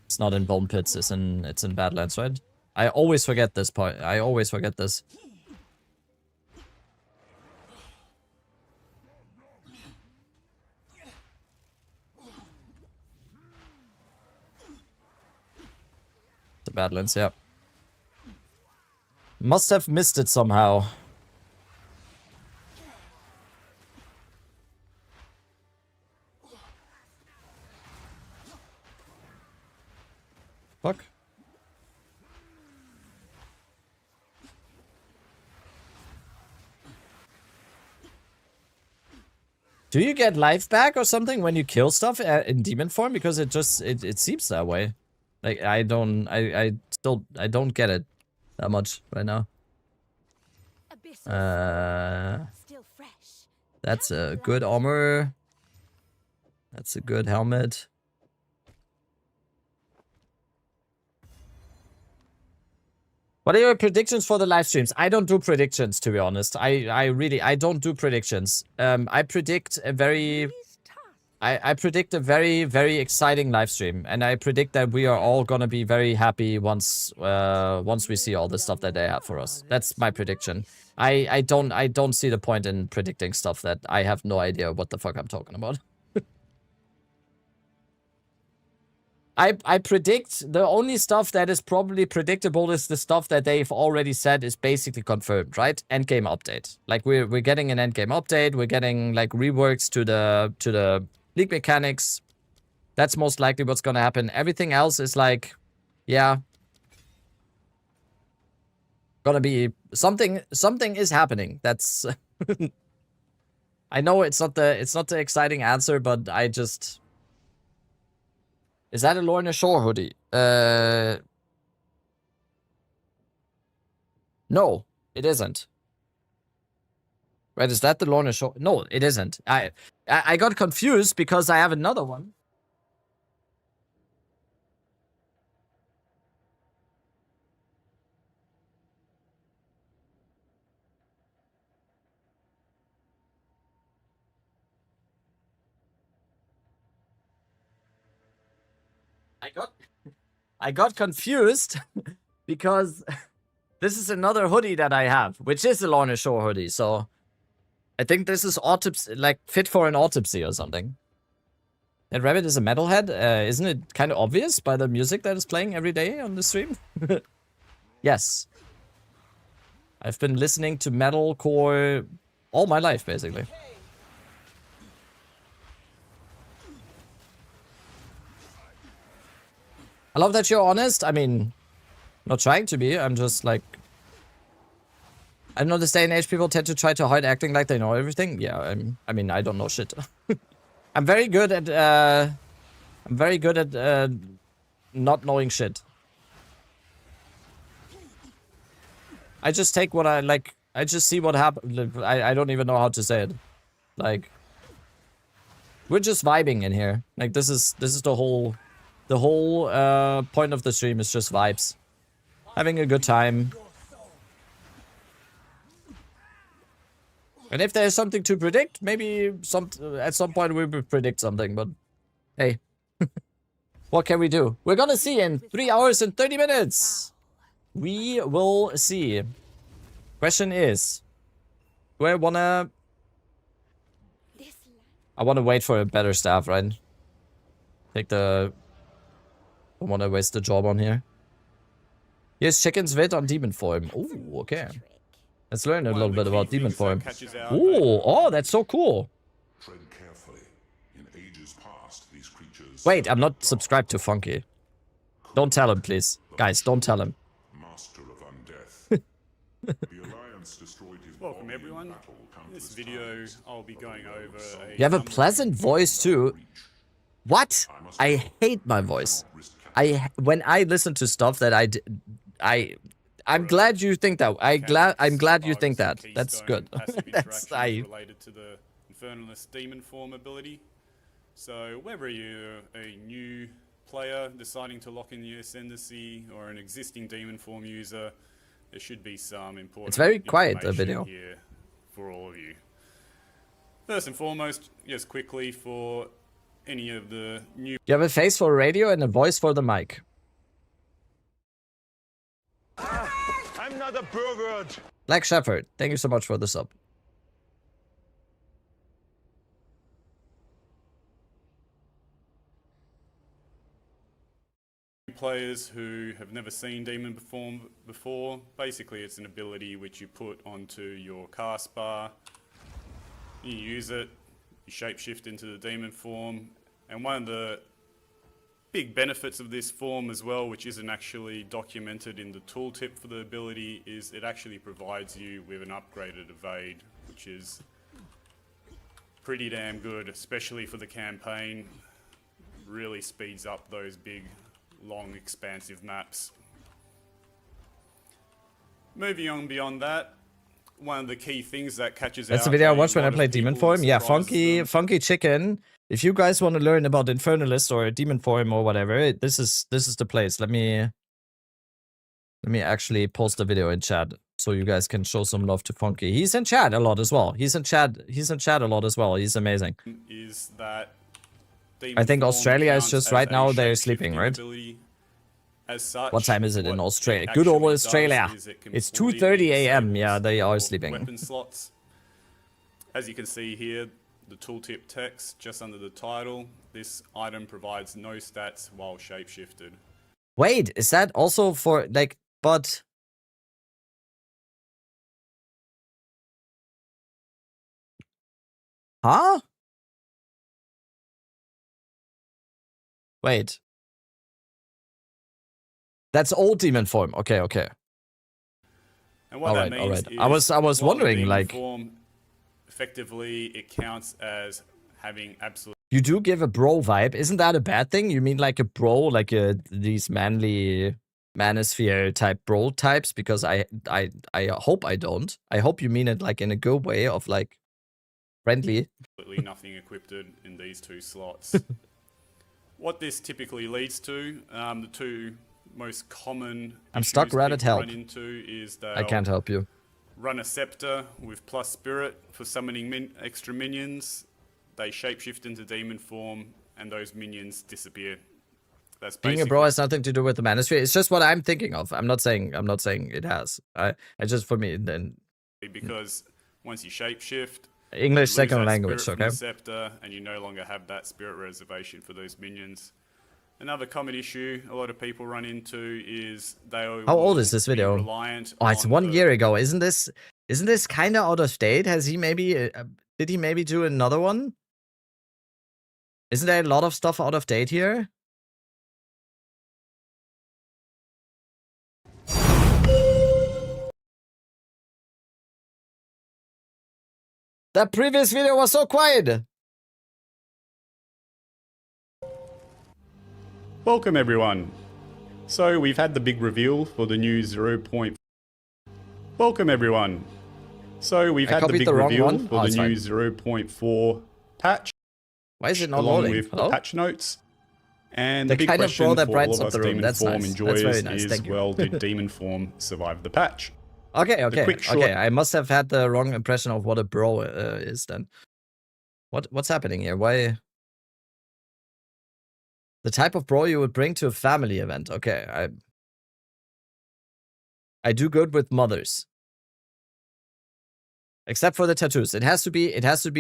[SPEAKER 1] It's not in Bone Pits. It's in Badlands, right? I always forget this part. I always forget this. The Badlands, yeah. Must have missed it somehow. Fuck. Do you get life back or something when you kill stuff in demon form? Because it seems that way. Like, I don't get it that much right now. That's a good armor. That's a good helmet. What are your predictions for the live streams? I don't do predictions, to be honest. I don't do predictions. I predict a very very exciting live stream, and I predict that we are all gonna be very happy once we see all the stuff that they have for us. That's my prediction. I don't see the point in predicting stuff that I have no idea what the fuck I'm talking about. I predict the only stuff that is probably predictable is the stuff that they've already said is basically confirmed, right? Endgame update. Like we're getting an endgame update. We're getting like reworks to the league mechanics. That's most likely what's gonna happen. Everything else is like, yeah, gonna be something is happening. That's I know it's not the exciting answer, but I just... Is that a Lorna Shore hoodie? No, it isn't. Wait, is that the Lorna Shore? No, it isn't. I got confused because I have another one. I got confused because this is another hoodie that I have, which is a Lorna Shore hoodie. So I think this is autopsy, like fit for an autopsy or something. And Rabbit is a metalhead. Isn't it kind of obvious by the music that is playing every day on the stream? Yes. I've been listening to metalcore all my life, basically. I love that you're honest. I mean, not trying to be. I'm just like... I know this day and age people tend to try to hide acting like they know everything. Yeah, I mean, I don't know shit. I'm very good at... not knowing shit. I just take what I like. I just see what happens. I don't even know how to say it. Like, we're just vibing in here. Like, this is the whole point of the stream is just vibes. Having a good time. And if there's something to predict, maybe at some point we will predict something, but hey. What can we do? We're gonna see in 3 hours and 30 minutes. We will see. Question is, do I wanna wait for a better staff, right? Take the... Don't want to waste the job on here. Here's Chicken's Vid on Demon Form. Ooh, okay. Let's learn a little bit about Demon Form. Ooh, oh, that's so cool. Wait, I'm not subscribed to Funky. Don't tell him, please. Guys, don't tell him.
[SPEAKER 15] Welcome everyone. In this video, I'll be going over a...
[SPEAKER 1] You have a pleasant voice too. What? I hate my voice. When I listen to stuff that I'm glad you think that. I'm glad you think that. That's good. That's
[SPEAKER 15] related to the Infernalist Demon Form ability. So whether you're a new player deciding to lock in the Ascendancy or an existing Demon Form user, there should be some important
[SPEAKER 1] It's very quiet, the
[SPEAKER 15] information
[SPEAKER 1] video.
[SPEAKER 15] here for all of you. First and foremost, just quickly for any of the new...
[SPEAKER 1] You have a face for radio and a voice for the mic.
[SPEAKER 19] I'm not a pervert.
[SPEAKER 1] Black Shepherd, thank you so much for the sub.
[SPEAKER 15] players who have never seen Demon Form before. Basically, it's an ability which you put onto your cast bar. You use it, you shapeshift into the Demon Form, and one of the big benefits of this form as well, which isn't actually documented in the tooltip for the ability, is it actually provides you with an upgraded evade, which is pretty damn good, especially for the campaign. Really speeds up those big, long, expansive maps. Moving on beyond that, one of the key things that catches
[SPEAKER 1] That's
[SPEAKER 15] out
[SPEAKER 1] the video I
[SPEAKER 15] a
[SPEAKER 1] watched when I
[SPEAKER 15] lot of
[SPEAKER 1] played Demon
[SPEAKER 15] people and
[SPEAKER 1] Form. Yeah,
[SPEAKER 15] surprises
[SPEAKER 1] funky chicken. If you guys want to learn about Infernalist or Demon Form or whatever, this is the place. Let me actually post the video in chat so you guys can show some love to Funky. He's in chat a lot as well. He's in chat a lot as well. He's amazing.
[SPEAKER 15] is that
[SPEAKER 1] I think
[SPEAKER 15] Demon Form
[SPEAKER 1] Australia is
[SPEAKER 15] counts
[SPEAKER 1] just
[SPEAKER 15] as
[SPEAKER 1] right
[SPEAKER 15] a
[SPEAKER 1] now they're
[SPEAKER 15] shapeshifting
[SPEAKER 1] sleeping, right?
[SPEAKER 15] ability. As such,
[SPEAKER 1] What time is it in
[SPEAKER 15] what
[SPEAKER 1] Australia?
[SPEAKER 15] it
[SPEAKER 1] Good old
[SPEAKER 15] actually does
[SPEAKER 1] Australia.
[SPEAKER 15] is it
[SPEAKER 1] It's
[SPEAKER 15] completely
[SPEAKER 1] 2:30 a.m.
[SPEAKER 15] disables
[SPEAKER 1] Yeah, they are
[SPEAKER 15] your
[SPEAKER 1] sleeping.
[SPEAKER 15] Weapon slots. As you can see here, the tooltip text just under the title. This item provides no stats while shapeshifted.
[SPEAKER 1] Wait, is that also for like? But huh? Wait. That's old Demon Form. Okay, okay.
[SPEAKER 15] And what that means
[SPEAKER 1] all right.
[SPEAKER 15] is,
[SPEAKER 1] I was
[SPEAKER 15] while the
[SPEAKER 1] wondering,
[SPEAKER 15] Demon
[SPEAKER 1] like,
[SPEAKER 15] Form, effectively, it counts as having absolute.
[SPEAKER 1] you do give a bro vibe. Isn't that a bad thing? You mean like a bro, like these manly manosphere type bro types? Because I hope I don't. I hope you mean it like in a good way of like friendly.
[SPEAKER 15] Absolutely nothing equipped in these two slots. What this typically leads to, the two most common
[SPEAKER 1] I'm stuck,
[SPEAKER 15] issues
[SPEAKER 1] Rabbit,
[SPEAKER 15] people
[SPEAKER 1] help.
[SPEAKER 15] run into is
[SPEAKER 1] I can't help you.
[SPEAKER 15] run a scepter with plus spirit for summoning extra minions. They shapeshift into demon form, and those minions disappear. That's
[SPEAKER 1] Being a bro has nothing to do with the manosphere. It's just what I'm thinking of. I'm not saying it has. I just for me then.
[SPEAKER 15] Because once you shapeshift,
[SPEAKER 1] English
[SPEAKER 15] you lose
[SPEAKER 1] second
[SPEAKER 15] that
[SPEAKER 1] language,
[SPEAKER 15] spirit from
[SPEAKER 1] okay?
[SPEAKER 15] the scepter, and you no longer have that spirit reservation for those minions. Another common issue a lot of people run into is they
[SPEAKER 1] How old is this video?
[SPEAKER 15] reliant
[SPEAKER 1] Oh, it's
[SPEAKER 15] on
[SPEAKER 1] 1
[SPEAKER 15] the
[SPEAKER 1] year ago. Isn't this kind of out of date? Has he maybe did he maybe do another one? Isn't there a lot of stuff out of date here? That previous video was so quiet.
[SPEAKER 15] Welcome everyone. So we've had the big reveal for the new 0. Welcome everyone. So we've
[SPEAKER 1] I
[SPEAKER 15] had the
[SPEAKER 1] copied
[SPEAKER 15] big
[SPEAKER 1] the wrong
[SPEAKER 15] reveal
[SPEAKER 1] one?
[SPEAKER 15] for
[SPEAKER 1] Oh,
[SPEAKER 15] the
[SPEAKER 1] it's
[SPEAKER 15] new
[SPEAKER 1] fine.
[SPEAKER 15] 0.4 patch.
[SPEAKER 1] Why is it not
[SPEAKER 15] along
[SPEAKER 1] loading?
[SPEAKER 15] with
[SPEAKER 1] Hello?
[SPEAKER 15] the patch notes. And
[SPEAKER 1] The
[SPEAKER 15] the big
[SPEAKER 1] kind of
[SPEAKER 15] question
[SPEAKER 1] bro that
[SPEAKER 15] for all
[SPEAKER 1] brightens
[SPEAKER 15] of
[SPEAKER 1] up
[SPEAKER 15] us
[SPEAKER 1] the room.
[SPEAKER 15] Demon
[SPEAKER 1] That's
[SPEAKER 15] Form
[SPEAKER 1] nice. That's
[SPEAKER 15] enjoyers
[SPEAKER 1] very nice.
[SPEAKER 15] is,
[SPEAKER 1] Thank you.
[SPEAKER 15] well, did Demon Form survive the patch?
[SPEAKER 1] Okay, okay,
[SPEAKER 15] quick short-
[SPEAKER 1] okay. I must have had the wrong impression of what a bro is then. What's happening here? Why? The type of bro you would bring to a family event. Okay, I do good with mothers. Except for the tattoos. It has to be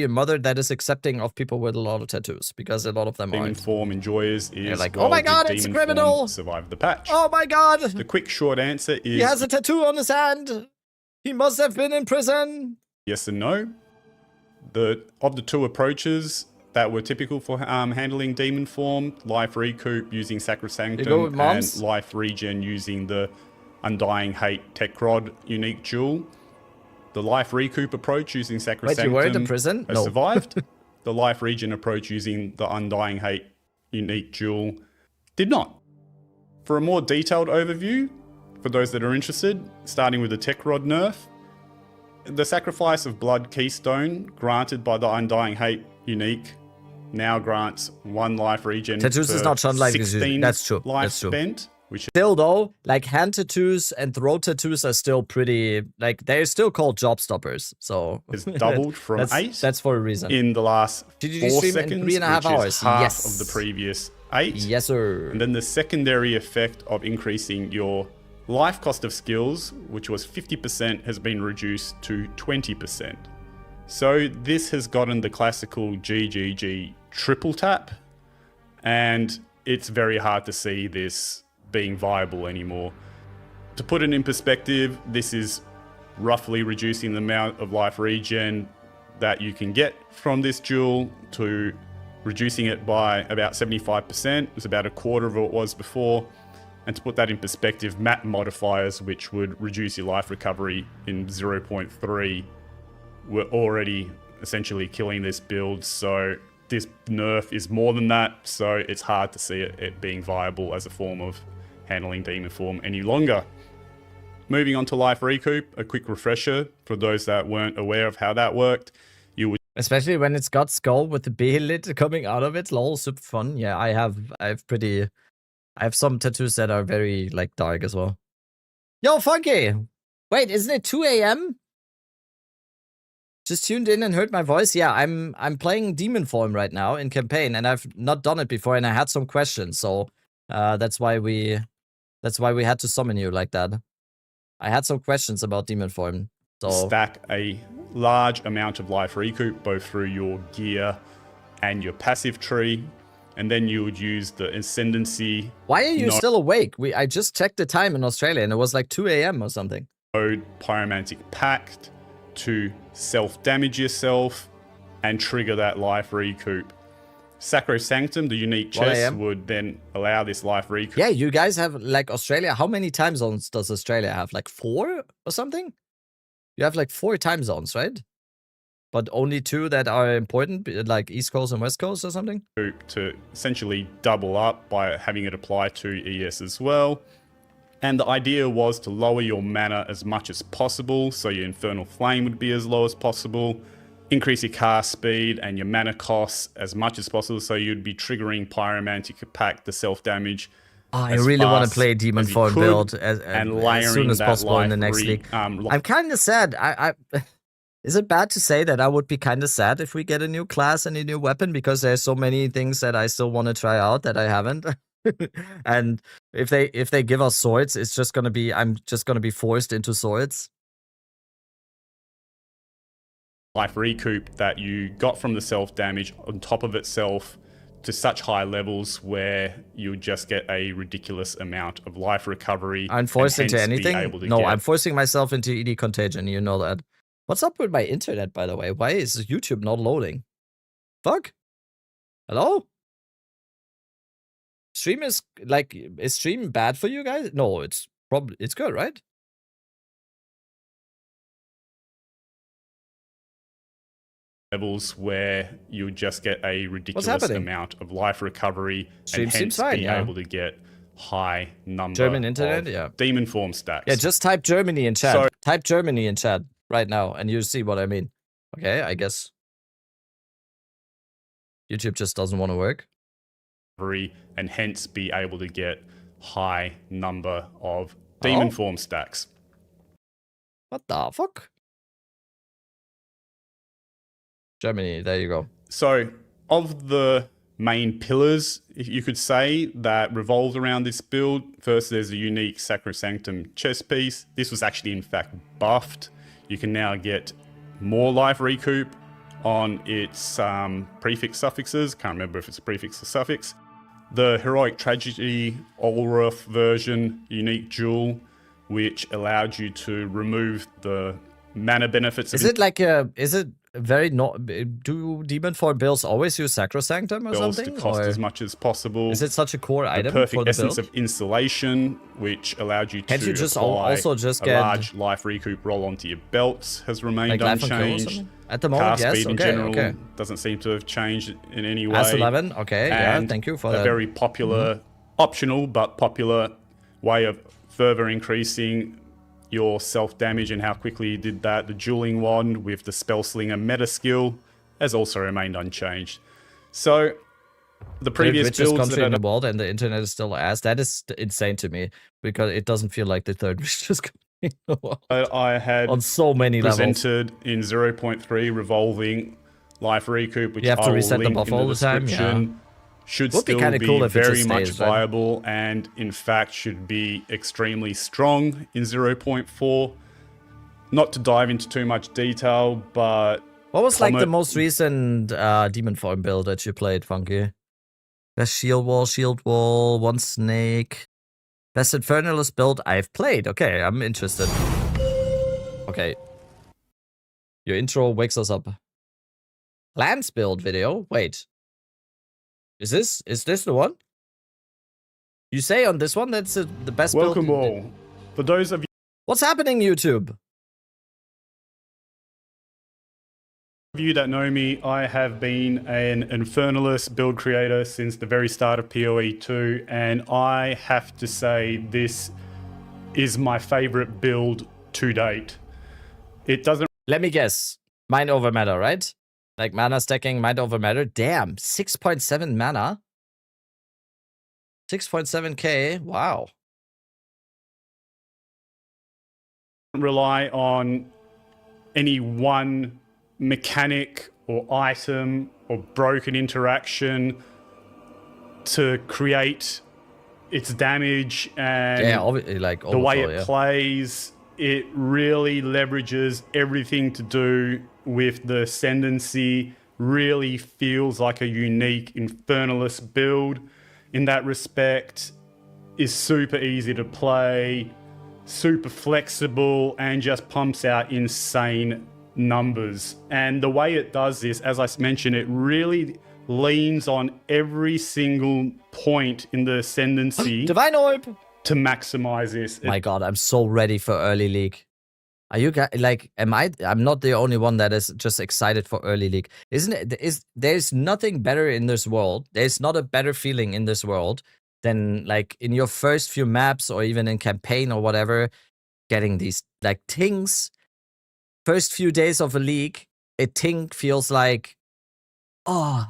[SPEAKER 1] a mother that is accepting of people with a lot of tattoos, because a lot of them
[SPEAKER 15] Demon
[SPEAKER 1] aren't.
[SPEAKER 15] Form enjoyers
[SPEAKER 1] They're
[SPEAKER 15] is,
[SPEAKER 1] like,
[SPEAKER 15] well,
[SPEAKER 1] oh my
[SPEAKER 15] did
[SPEAKER 1] god, it's a
[SPEAKER 15] Demon Form
[SPEAKER 1] criminal!
[SPEAKER 15] survive the patch?
[SPEAKER 1] Oh my god!
[SPEAKER 15] The quick short answer is
[SPEAKER 1] He has a tattoo on his hand! He must have been in prison!
[SPEAKER 15] yes and no. Of the two approaches that were typical for handling Demon Form, life recoup using
[SPEAKER 1] You go
[SPEAKER 15] Sacrosanctum
[SPEAKER 1] with moms?
[SPEAKER 15] and life regen using the Undying Hate Tech Rod unique jewel. The life recoup approach using Sacrosanctum
[SPEAKER 1] Wait, you were in the prison?
[SPEAKER 15] has
[SPEAKER 1] No.
[SPEAKER 15] survived. The life regen approach using the Undying Hate unique jewel did not. For a more detailed overview, for those that are interested, starting with the Tech Rod nerf, the Sacrifice of Blood Keystone granted by the Undying Hate unique now grants 1 life regen
[SPEAKER 1] Tattoos is not shot like
[SPEAKER 15] 16
[SPEAKER 1] that's true.
[SPEAKER 15] life
[SPEAKER 1] That's true.
[SPEAKER 15] spent, which
[SPEAKER 1] Still though, like hand tattoos and throat tattoos are still pretty, like they're still called job stoppers. So
[SPEAKER 15] is doubled from 8.
[SPEAKER 1] That's for a reason.
[SPEAKER 15] In the last
[SPEAKER 1] Did you
[SPEAKER 15] 4
[SPEAKER 1] stream
[SPEAKER 15] seconds,
[SPEAKER 1] in 3.5
[SPEAKER 15] which
[SPEAKER 1] hours?
[SPEAKER 15] is half
[SPEAKER 1] Yes.
[SPEAKER 15] of the previous 8.
[SPEAKER 1] Yes, sir.
[SPEAKER 15] And then the secondary effect of increasing your life cost of skills, which was 50%, has been reduced to 20%. So this has gotten the classical GGG triple tap, and it's very hard to see this being viable anymore. To put it in perspective, this is roughly reducing the amount of life regen that you can get from this jewel to reducing it by about 75%. It was about a quarter of what it was before. And to put that in perspective, map modifiers, which would reduce your life recovery in 0.3, were already essentially killing this build. So this nerf is more than that. So it's hard to see it being viable as a form of handling demon form any longer. Moving on to life recoup, a quick refresher for those that weren't aware of how that worked. You would,
[SPEAKER 1] especially when it's got skull with the B lid coming out of it, lol, super fun. Yeah, I have some tattoos that are very like dark as well. Yo, Funky! Wait, isn't it 2 a.m.? Just tuned in and heard my voice. Yeah, I'm playing Demon Form right now in campaign, and I've not done it before, and I had some questions, so that's why we had to summon you like that. I had some questions about Demon Form. So
[SPEAKER 15] stack a large amount of life recoup, both through your gear and your passive tree, and then you would use the ascendancy.
[SPEAKER 1] Why are you still awake? I just checked the time in Australia, and it was like 2 a.m. or something.
[SPEAKER 15] Pyromantic Pact to self-damage yourself and trigger that life recoup. Sacrosanctum, the unique chest, would then allow this life recoup.
[SPEAKER 1] Yeah, you guys have, like, Australia. How many time zones does Australia have? Like 4 or something? You have like 4 time zones, right? But only 2 that are important, like East Coast and West Coast or something?
[SPEAKER 15] To essentially double up by having it apply to ES as well. And the idea was to lower your mana as much as possible, so your Infernal Flame would be as low as possible. Increase your cast speed and your mana costs as much as possible, so you'd be triggering Pyromantic Pact, the self-damage.
[SPEAKER 1] Oh, I really want to play Demon Form build as soon as possible in the next league. I'm kind of sad. Is it bad to say that I would be kind of sad if we get a new class and a new weapon, because there's so many things that I still want to try out that I haven't? And if they give us swords, it's just gonna be I'm just gonna be forced into swords.
[SPEAKER 15] Life recoup that you got from the self damage on top of itself to such high levels where you just get a ridiculous amount of life recovery.
[SPEAKER 1] I'm forced into anything? No,
[SPEAKER 15] get...
[SPEAKER 1] I'm forcing myself into ED Contagion, you know that. What's up with my internet, by the way? Why is YouTube not loading? Fuck? Hello? Stream is stream bad for you guys? No, it's good, right?
[SPEAKER 15] Levels where you just get a ridiculous amount of life recovery and hence be able to get high number
[SPEAKER 1] German internet,
[SPEAKER 15] of demon form stacks.
[SPEAKER 1] Yeah, just type Germany in chat. Type Germany in chat right now and you see what I mean. Okay, I guess YouTube just doesn't want to work.
[SPEAKER 15] And hence be able to get high number of demon form stacks.
[SPEAKER 1] What the fuck? Germany, there you go.
[SPEAKER 15] So, of the main pillars, you could say, that revolved around this build, first there's a unique Sacrosanctum chest piece. This was actually in fact buffed. You can now get more life recoup on its prefix suffixes. Can't remember if it's a prefix or suffix. The Heroic Tragedy Olroth version unique jewel, which allowed you to remove the mana benefits.
[SPEAKER 1] Is it like a? Is it very not. Do demon form builds always use sacrosanctum or
[SPEAKER 15] Bells
[SPEAKER 1] something?
[SPEAKER 15] to cost
[SPEAKER 1] or
[SPEAKER 15] as much as possible.
[SPEAKER 1] is it such a core
[SPEAKER 15] the
[SPEAKER 1] item
[SPEAKER 15] perfect
[SPEAKER 1] for the
[SPEAKER 15] essence
[SPEAKER 1] build?
[SPEAKER 15] of insulation, which allowed you
[SPEAKER 1] Can't
[SPEAKER 15] to
[SPEAKER 1] you just
[SPEAKER 15] apply
[SPEAKER 1] also just
[SPEAKER 15] a
[SPEAKER 1] get
[SPEAKER 15] large life recoup roll onto your belts, has remained
[SPEAKER 1] like life on kill or
[SPEAKER 15] unchanged.
[SPEAKER 1] something? At the moment,
[SPEAKER 15] Cast
[SPEAKER 1] yes.
[SPEAKER 15] speed in
[SPEAKER 1] Okay,
[SPEAKER 15] general
[SPEAKER 1] okay.
[SPEAKER 15] doesn't seem to have changed in any way.
[SPEAKER 1] As 11, okay, yeah.
[SPEAKER 15] And
[SPEAKER 1] Thank you for
[SPEAKER 15] a
[SPEAKER 1] that.
[SPEAKER 15] very popular, optional but popular way of further increasing your self-damage and how quickly you did that. The dueling wand with the spellslinger meta skill has also remained unchanged. So the previous
[SPEAKER 1] richest
[SPEAKER 15] builds
[SPEAKER 1] country
[SPEAKER 15] that
[SPEAKER 1] in the world, and the internet is still ass. That is insane to me because it doesn't feel like the third richest country in the world.
[SPEAKER 15] I had
[SPEAKER 1] on so many levels.
[SPEAKER 15] presented in 0.3 revolving life recoup, which
[SPEAKER 1] You have to
[SPEAKER 15] I will
[SPEAKER 1] reset the
[SPEAKER 15] link
[SPEAKER 1] buff
[SPEAKER 15] in
[SPEAKER 1] all
[SPEAKER 15] the
[SPEAKER 1] the time,
[SPEAKER 15] description.
[SPEAKER 1] yeah.
[SPEAKER 15] Should
[SPEAKER 1] Would be
[SPEAKER 15] still
[SPEAKER 1] kinda
[SPEAKER 15] be
[SPEAKER 1] cool if it
[SPEAKER 15] very
[SPEAKER 1] just
[SPEAKER 15] much
[SPEAKER 1] stays, right?
[SPEAKER 15] viable, and in fact should be extremely strong in 0.4. Not to dive into too much detail, but
[SPEAKER 1] What was like the
[SPEAKER 15] Comet-
[SPEAKER 1] most recent demon form build that you played, Funky? Best shield wall, one snake. Best infernalist build I've played. Okay, I'm interested. Okay. Your intro wakes us up. Lance build video? Wait. Is this the one? You say on this one that's the best
[SPEAKER 15] welcome
[SPEAKER 1] build?
[SPEAKER 15] all. For those of
[SPEAKER 1] What's happening, YouTube?
[SPEAKER 15] you that know me, I have been an Infernalist build creator since the very start of PoE 2, and I have to say this is my favorite build to date. It doesn't...
[SPEAKER 1] Let me guess. Mind over matter, right? Like mana stacking, mind over matter. Damn, 6.7 mana. 6.7k. Wow.
[SPEAKER 15] rely on any one mechanic or item or broken interaction to create its damage and
[SPEAKER 1] Yeah, like
[SPEAKER 15] the way
[SPEAKER 1] overflow,
[SPEAKER 15] it
[SPEAKER 1] yeah.
[SPEAKER 15] plays. It really leverages everything to do with the ascendancy. Really feels like a unique Infernalist build in that respect. Is super easy to play, super flexible, and just pumps out insane numbers. And the way it does this, as I mentioned, it really leans on every single point in the ascendancy
[SPEAKER 1] Divine Orb
[SPEAKER 15] to maximize this.
[SPEAKER 1] My god, I'm so ready for early league. Are you guys like? I'm not the only one that is just excited for early league, isn't it? There's nothing better in this world. There's not a better feeling in this world than like in your first few maps or even in campaign or whatever, getting these like things. First few days of a league, a thing feels like, oh.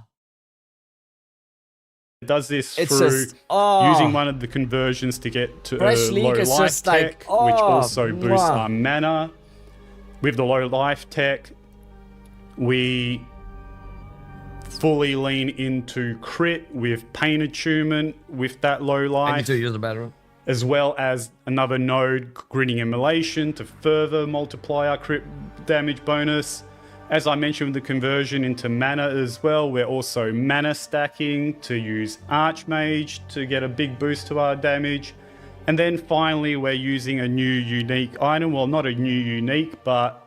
[SPEAKER 15] It does this
[SPEAKER 1] It's
[SPEAKER 15] through
[SPEAKER 1] just, oh.
[SPEAKER 15] using one of the conversions to get to
[SPEAKER 1] Fresh
[SPEAKER 15] a
[SPEAKER 1] League
[SPEAKER 15] low
[SPEAKER 1] is
[SPEAKER 15] life
[SPEAKER 1] just like,
[SPEAKER 15] tech, which
[SPEAKER 1] oh,
[SPEAKER 15] also boosts
[SPEAKER 1] mwah.
[SPEAKER 15] our mana. With the low life tech, we fully lean into crit with pain attunement with that low
[SPEAKER 1] I need
[SPEAKER 15] life,
[SPEAKER 1] to use the battle.
[SPEAKER 15] as well as another node, grinning immolation, to further multiply our crit damage bonus. As I mentioned with the conversion into mana as well, we're also mana stacking to use Archmage to get a big boost to our damage. And then finally, we're using a new unique item. Well, not a new unique, but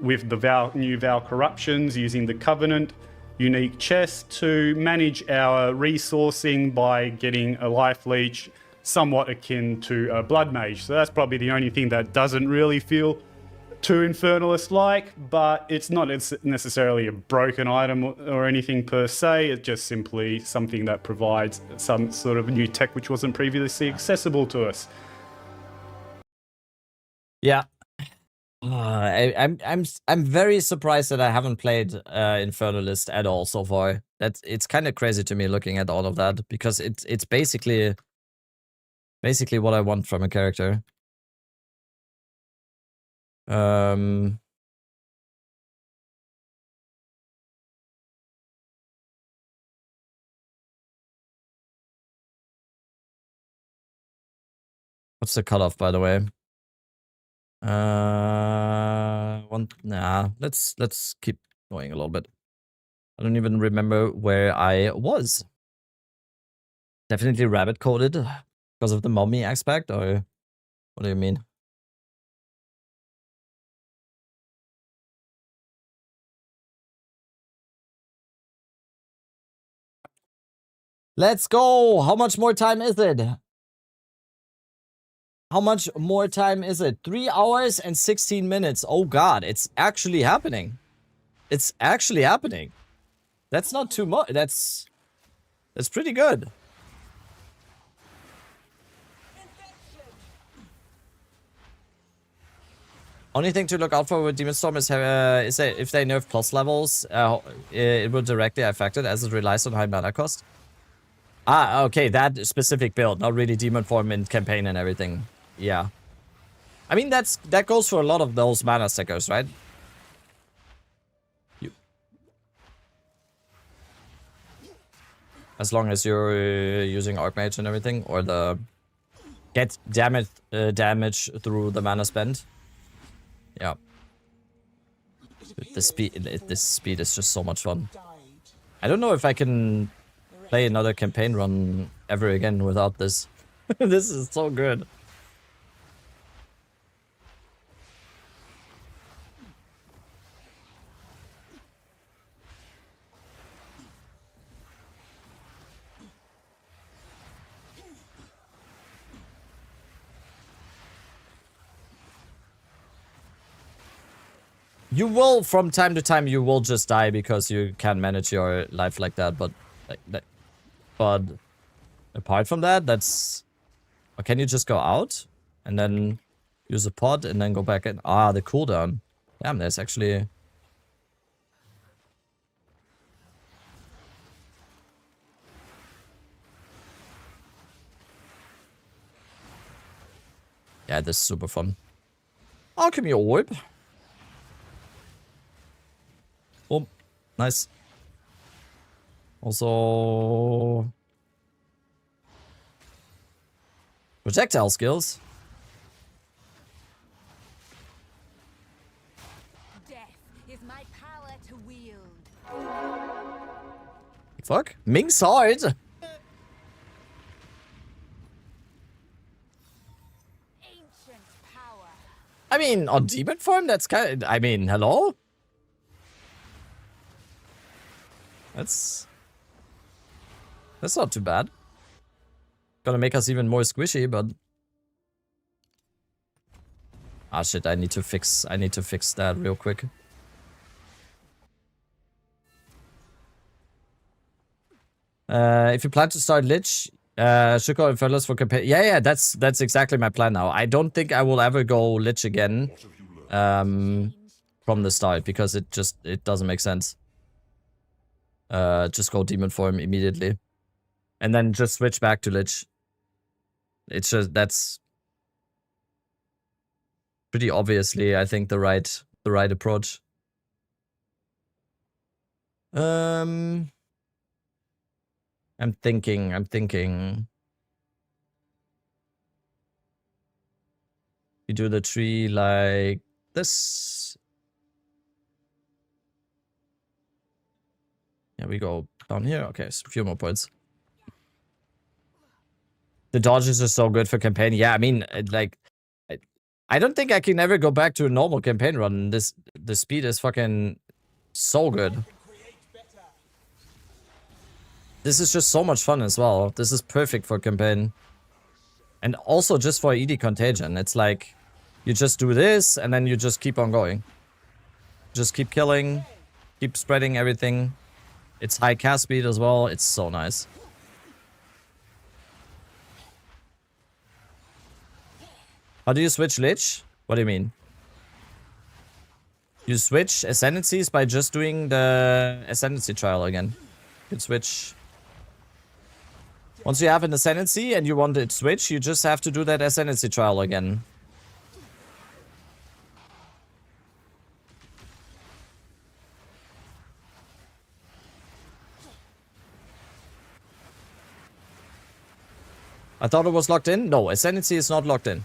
[SPEAKER 15] with the new Val Corruptions, using the Covenant unique chest to manage our resourcing by getting a life leech somewhat akin to a Blood Mage. So that's probably the only thing that doesn't really feel too Infernalist-like, but it's not necessarily a broken item or anything per se. It's just simply something that provides some sort of new tech which wasn't previously accessible to us.
[SPEAKER 1] Yeah, I'm very surprised that I haven't played Infernalist at all so far. It's kind of crazy to me looking at all of that because it's basically what I want from a character. What's the cutoff, by the way? Let's keep going a little bit. I don't even remember where I was. Definitely rabbit coded because of the mummy aspect, or what do you mean? Let's go. How much more time is it? How much more time is it? 3 hours and 16 minutes. Oh god, it's actually happening. It's actually happening. That's not too much. That's pretty good. Only thing to look out for with Demon Storm is that if they nerf plus levels, it will directly affect it as it relies on high mana cost. Ah, okay, that specific build, not really Demon Form in campaign and everything. Yeah. I mean, that goes for a lot of those mana stickers, right? As long as you're using Archmage and everything, or the get damage through the mana spend. Yeah. This speed is just so much fun. I don't know if I can play another campaign run ever again without this. This is so good. You will, from time to time, you will just die because you can't manage your life like that. But, but apart from that, that's. Or can you just go out and then use a pod and then go back in? Ah, the cooldown. Damn, there's actually. Yeah, this is super fun. Alchemy Orb. Oh, nice. Also, projectile skills.
[SPEAKER 14] Death is my power to wield.
[SPEAKER 1] Fuck, Ming Sword.
[SPEAKER 14] Ancient power.
[SPEAKER 1] I mean, on demon form, that's kind of. I mean, hello. That's not too bad. Gonna make us even more squishy, but ah shit, I need to fix that real quick. If you plan to start Lich, should go Infernals for campaign. Yeah, that's exactly my plan now. I don't think I will ever go Lich again from the start because it doesn't make sense. Just go Demon Form immediately. And then just switch back to Lich. It's just, that's pretty obviously, I think, the right approach. I'm thinking. You do the tree like this. Yeah, we go down here. Okay, so a few more points. The dodges are so good for campaign. Yeah, I mean, like, I don't think I can ever go back to a normal campaign run. The speed is fucking so good. This is just so much fun as well. This is perfect for campaign. And also just for ED Contagion. It's like, you just do this, and then you just keep on going. Just keep killing, keep spreading everything. It's high cast speed as well. It's so nice. How do you switch Lich? What do you mean? You switch Ascendancies by just doing the Ascendancy trial again. You can switch. Once you have an Ascendancy and you want it switch, you just have to do that Ascendancy trial again. I thought it was locked in. No, Ascendancy is not locked in.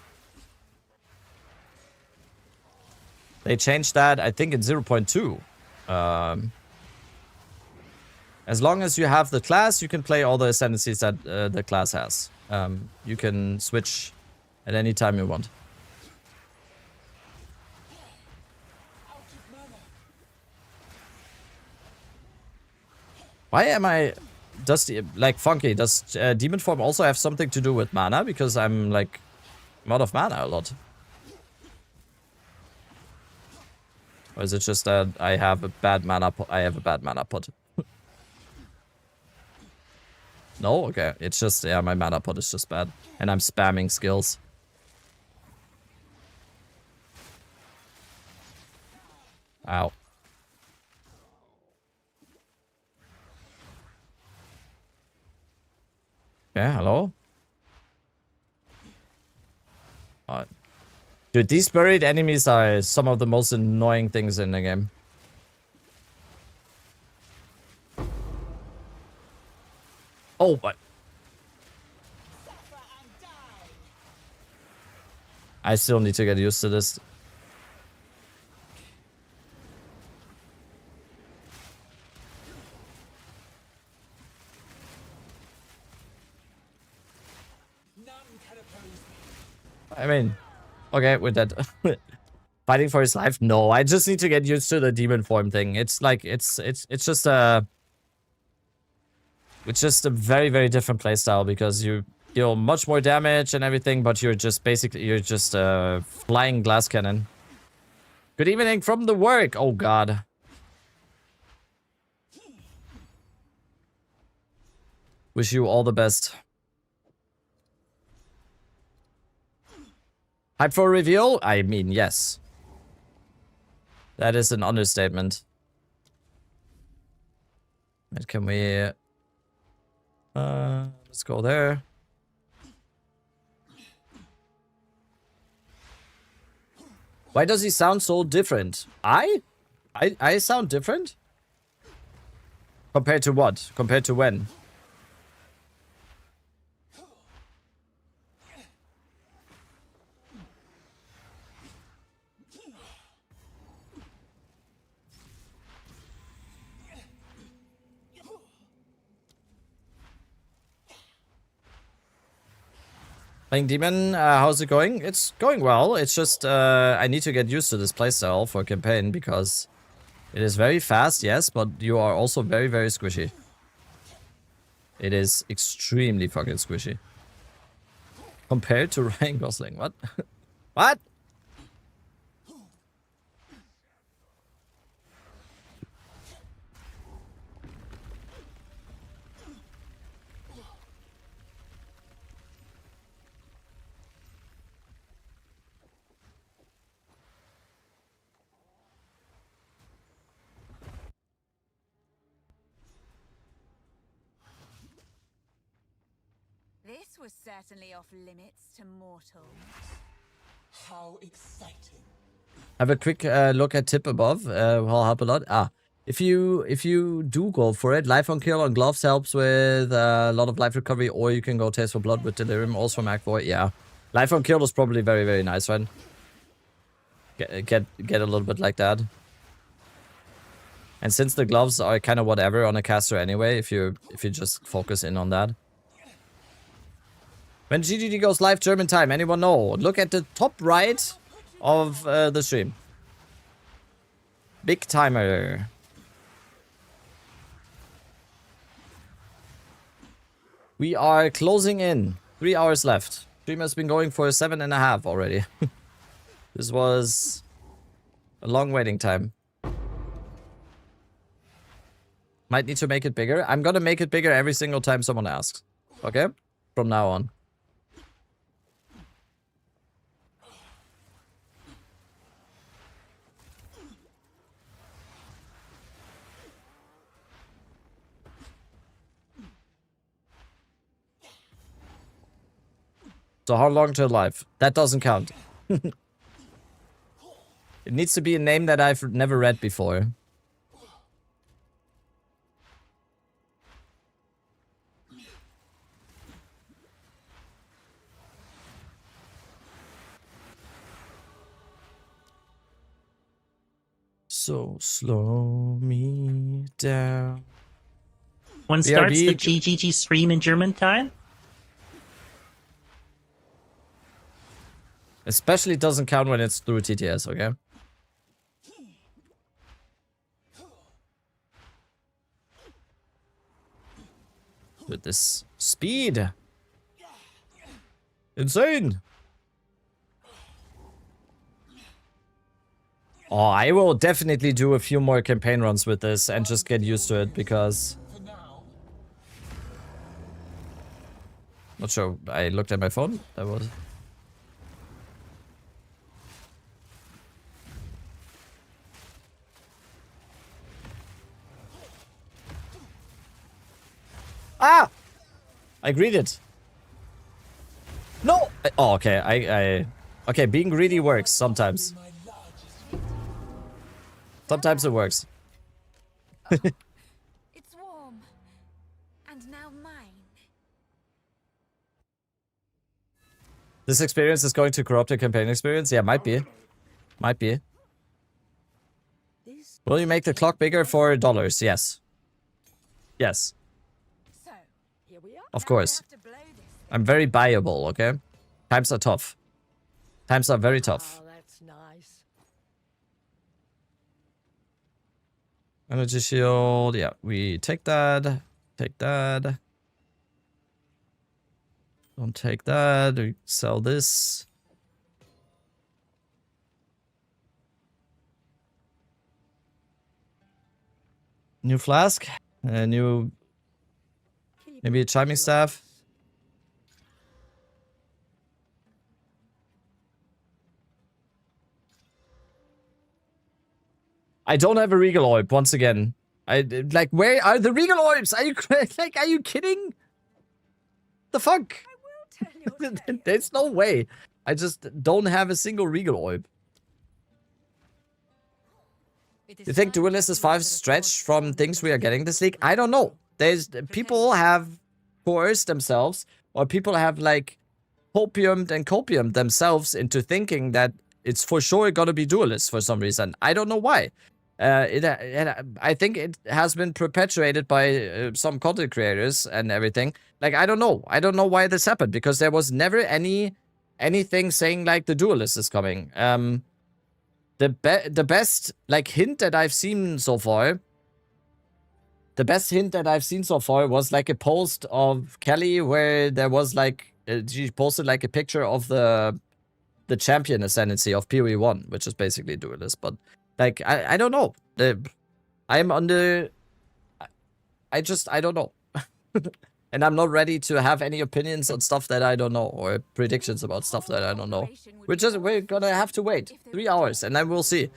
[SPEAKER 1] They changed that, I think, in 0.2. As long as you have the class, you can play all the Ascendancies that the class has. You can switch at any time you want. Why am I like Funky, does demon form also have something to do with mana? Because I'm like out of mana a lot. Or is it just that I have a bad mana pot? No? Okay. It's just, yeah, my mana pot is just bad. And I'm spamming skills. Ow. Yeah, hello? Dude, these buried enemies are some of the most annoying things in the game. Oh, but... I still need to get used to this. I mean, okay, with that. Fighting for his life? No, I just need to get used to the demon form thing. It's like, it's just a... It's just a very, very different playstyle because you deal much more damage and everything, but you're just basically, you're just a flying glass cannon. Good evening from the work. Oh, God. Wish you all the best. Hype for a reveal? I mean, yes. That is an understatement. And can we... let's go there. Why does he sound so different? I sound different? Compared to what? Compared to when? Playing Demon, how's it going? It's going well. It's just, I need to get used to this playstyle for campaign because it is very fast, yes, but you are also very, very squishy. It is extremely fucking squishy. Compared to Ryan Gosling, what? What?
[SPEAKER 14] This was certainly off limits to mortals.
[SPEAKER 13] How exciting.
[SPEAKER 1] Have a quick look at tip above. Will help a lot. If you do go for it, Life on Kill on gloves helps with a lot of life recovery, or you can go Taste for Blood with Delirium, also from Act 4. Yeah, Life on Kill is probably very, very nice, right? Get a little bit like that. And since the gloves are kind of whatever on a caster anyway, if you just focus in on that. When GGG goes live German time, anyone know? Look at the top right of the stream. Big timer. We are closing in. 3 hours left. Stream has been going for 7.5 already. This was a long waiting time. Might need to make it bigger. I'm gonna make it bigger every single time someone asks. Okay? From now on. So how long till live? That doesn't count. It needs to be a name that I've never read before. So slow me down.
[SPEAKER 4] When starts the GGG stream in German time?
[SPEAKER 1] Especially doesn't count when it's through TTS, okay? with this speed. Insane. Oh, I will definitely do a few more campaign runs with this and just get used to it because... Not sure. I looked at my phone. That was... Ah! I greeted. No! Oh, okay. Okay, being greedy works sometimes. Sometimes it works.
[SPEAKER 14] It's warm. And now mine.
[SPEAKER 1] This experience is going to corrupt the campaign experience? Yeah, might be. Might be. Will you make the clock bigger for dollars? Yes. Yes. Of course. I'm very buyable, okay? Times are tough. Times are very tough.
[SPEAKER 16] Oh, that's nice.
[SPEAKER 1] Energy shield. Yeah, we take that. Take that. Don't take that. We sell this. New flask. New... Maybe a chiming staff. I don't have a regal orb once again. Like, where are the regal orbs? Are you like, are you kidding? The fuck? There's no way. I just don't have a single regal orb. You think Duelist is 5 stretch from things we are getting this week? I don't know. There's people have coerced themselves, or people have like opiumed and copiumed themselves into thinking that it's for sure gonna be Duelist for some reason. I don't know why. I think it has been perpetuated by some content creators and everything. Like, I don't know. I don't know why this happened, because there was never anything saying like the Duelist is coming. The best like hint that I've seen so far. The best hint that I've seen so far was like a post of Kelly where there was like she posted like a picture of the champion ascendancy of PoE 1, which is basically Duelist. But like I don't know. I'm on the I don't know. And I'm not ready to have any opinions on stuff that I don't know, or predictions about stuff that I don't know. We're gonna have to wait 3 hours and then we'll see.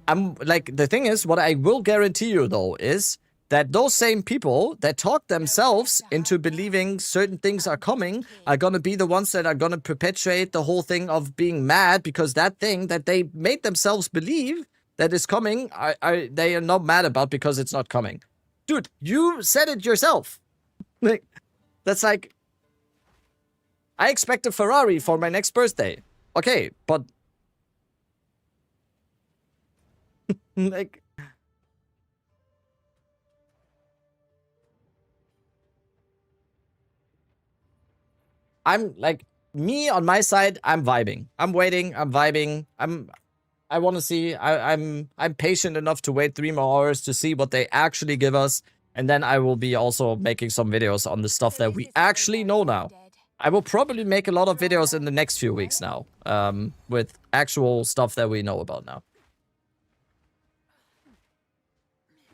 [SPEAKER 1] I'm like, the thing is, what I will guarantee you though is that those same people that talk themselves into believing certain things are coming are gonna be the ones that are gonna perpetuate the whole thing of being mad because that thing that they made themselves believe that is coming, they are not mad about because it's not coming. Dude, you said it yourself. Like, that's like, I expect a Ferrari for my next birthday. Okay, but like, I'm like, me on my side, I'm vibing. I'm waiting, I'm vibing. I want to see, I'm patient enough to wait 3 more hours to see what they actually give us. And then I will be also making some videos on the stuff that we actually know now. I will probably make a lot of videos in the next few weeks now. With actual stuff that we know about now.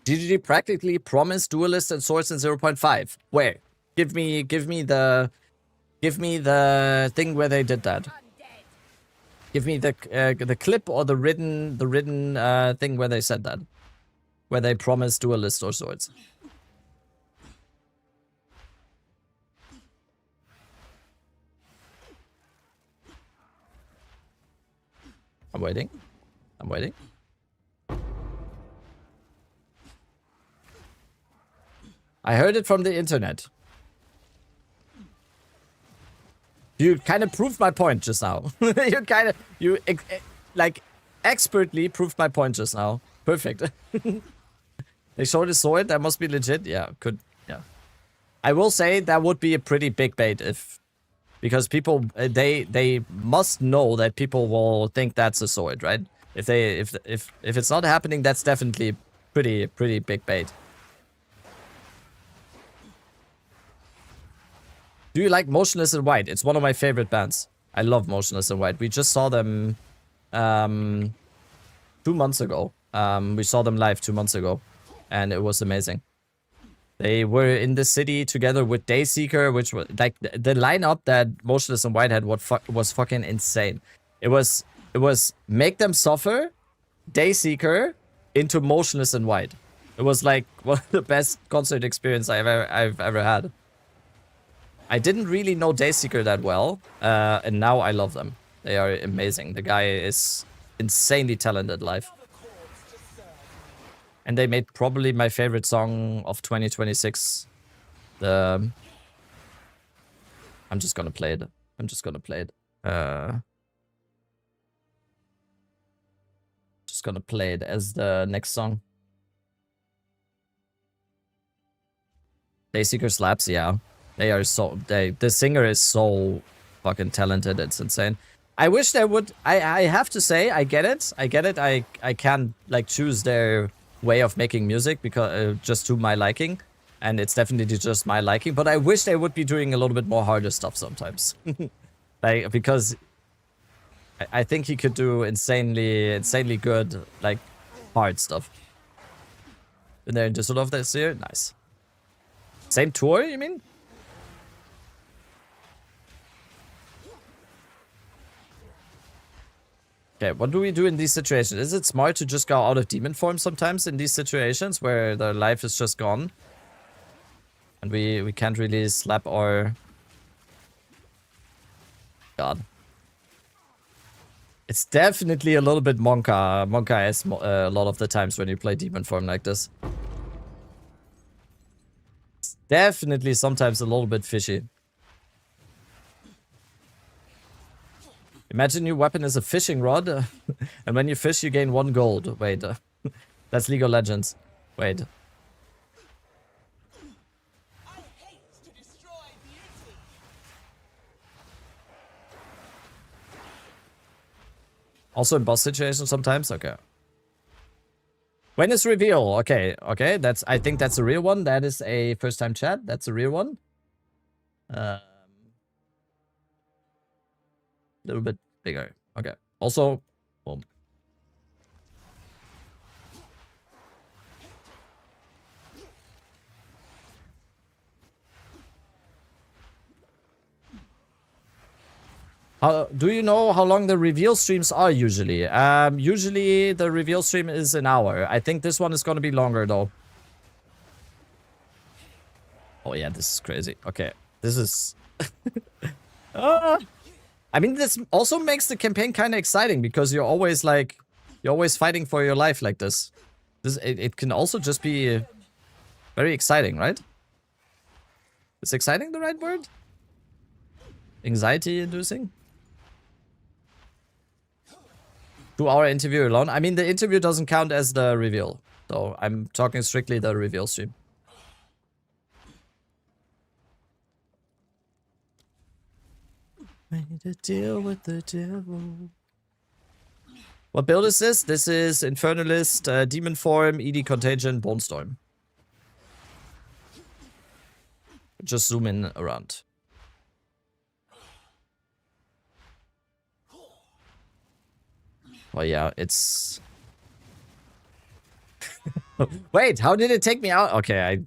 [SPEAKER 1] GGG practically promised Duelist and Swords in 0.5. Where? Give me the thing where they did that. Give me the clip or the written thing where they said that. Where they promised Duelist or Swords. I'm waiting. I'm waiting. I heard it from the internet. You kind of proved my point just now. Like expertly proved my point just now. Perfect. They showed a sword. That must be legit. Yeah, yeah. I will say that would be a pretty big bait if, because people they must know that people will think that's a sword, right? If it's not happening, that's definitely pretty big bait. Do you like Motionless in White? It's one of my favorite bands. I love Motionless in White. We just saw them 2 months ago. We saw them live 2 months ago, and it was amazing. They were in the city together with Dayseeker, which was like the lineup that Motionless in White had. Was fucking insane. It was Make Them Suffer, Dayseeker into Motionless in White. It was like one of the best concert experience I've ever had. I didn't really know Dayseeker that well, and now I love them. They are amazing. The guy is insanely talented live. And they made probably my favorite song of 2026. I'm just gonna play it. Just gonna play it as the next song. Dayseeker slaps, yeah. They are the singer is so fucking talented, it's insane. I wish they would, I have to say, I get it. I can't like choose their way of making music because just to my liking. And it's definitely just my liking, but I wish they would be doing a little bit more harder stuff sometimes. Like, because I think he could do insanely good, like, hard stuff. Been there in Düsseldorf this year? Nice. Same tour, you mean? Okay, what do we do in these situations? Is it smart to just go out of demon form sometimes in these situations where the life is just gone? And we can't really slap our... God. It's definitely a little bit Monka-esque a lot of the times when you play demon form like this. It's definitely sometimes a little bit fishy. Imagine your weapon is a fishing rod, and when you fish you gain 1 gold. Wait, that's League of Legends. Wait. Also in boss situations sometimes? Okay. When is reveal? Okay, okay. I think that's a real one. That is a first time chat. That's a real one. A little bit bigger. Okay. Also, boom. Do you know how long the reveal streams are usually? Usually the reveal stream is an hour. I think this one is going to be longer though. Oh yeah, this is crazy. Okay, this is... I mean, this also makes the campaign kind of exciting because you're always like... You're always fighting for your life like this. It can also just be very exciting, right? Is exciting the right word? Anxiety inducing? 2-hour interview alone. I mean, the interview doesn't count as the reveal. So I'm talking strictly the reveal stream. Made a deal with the devil. What build is this? This is Infernalist, Demon Form, ED Contagion, Bone Storm. Just zoom in around. Oh yeah, it's... Wait, how did it take me out? Okay,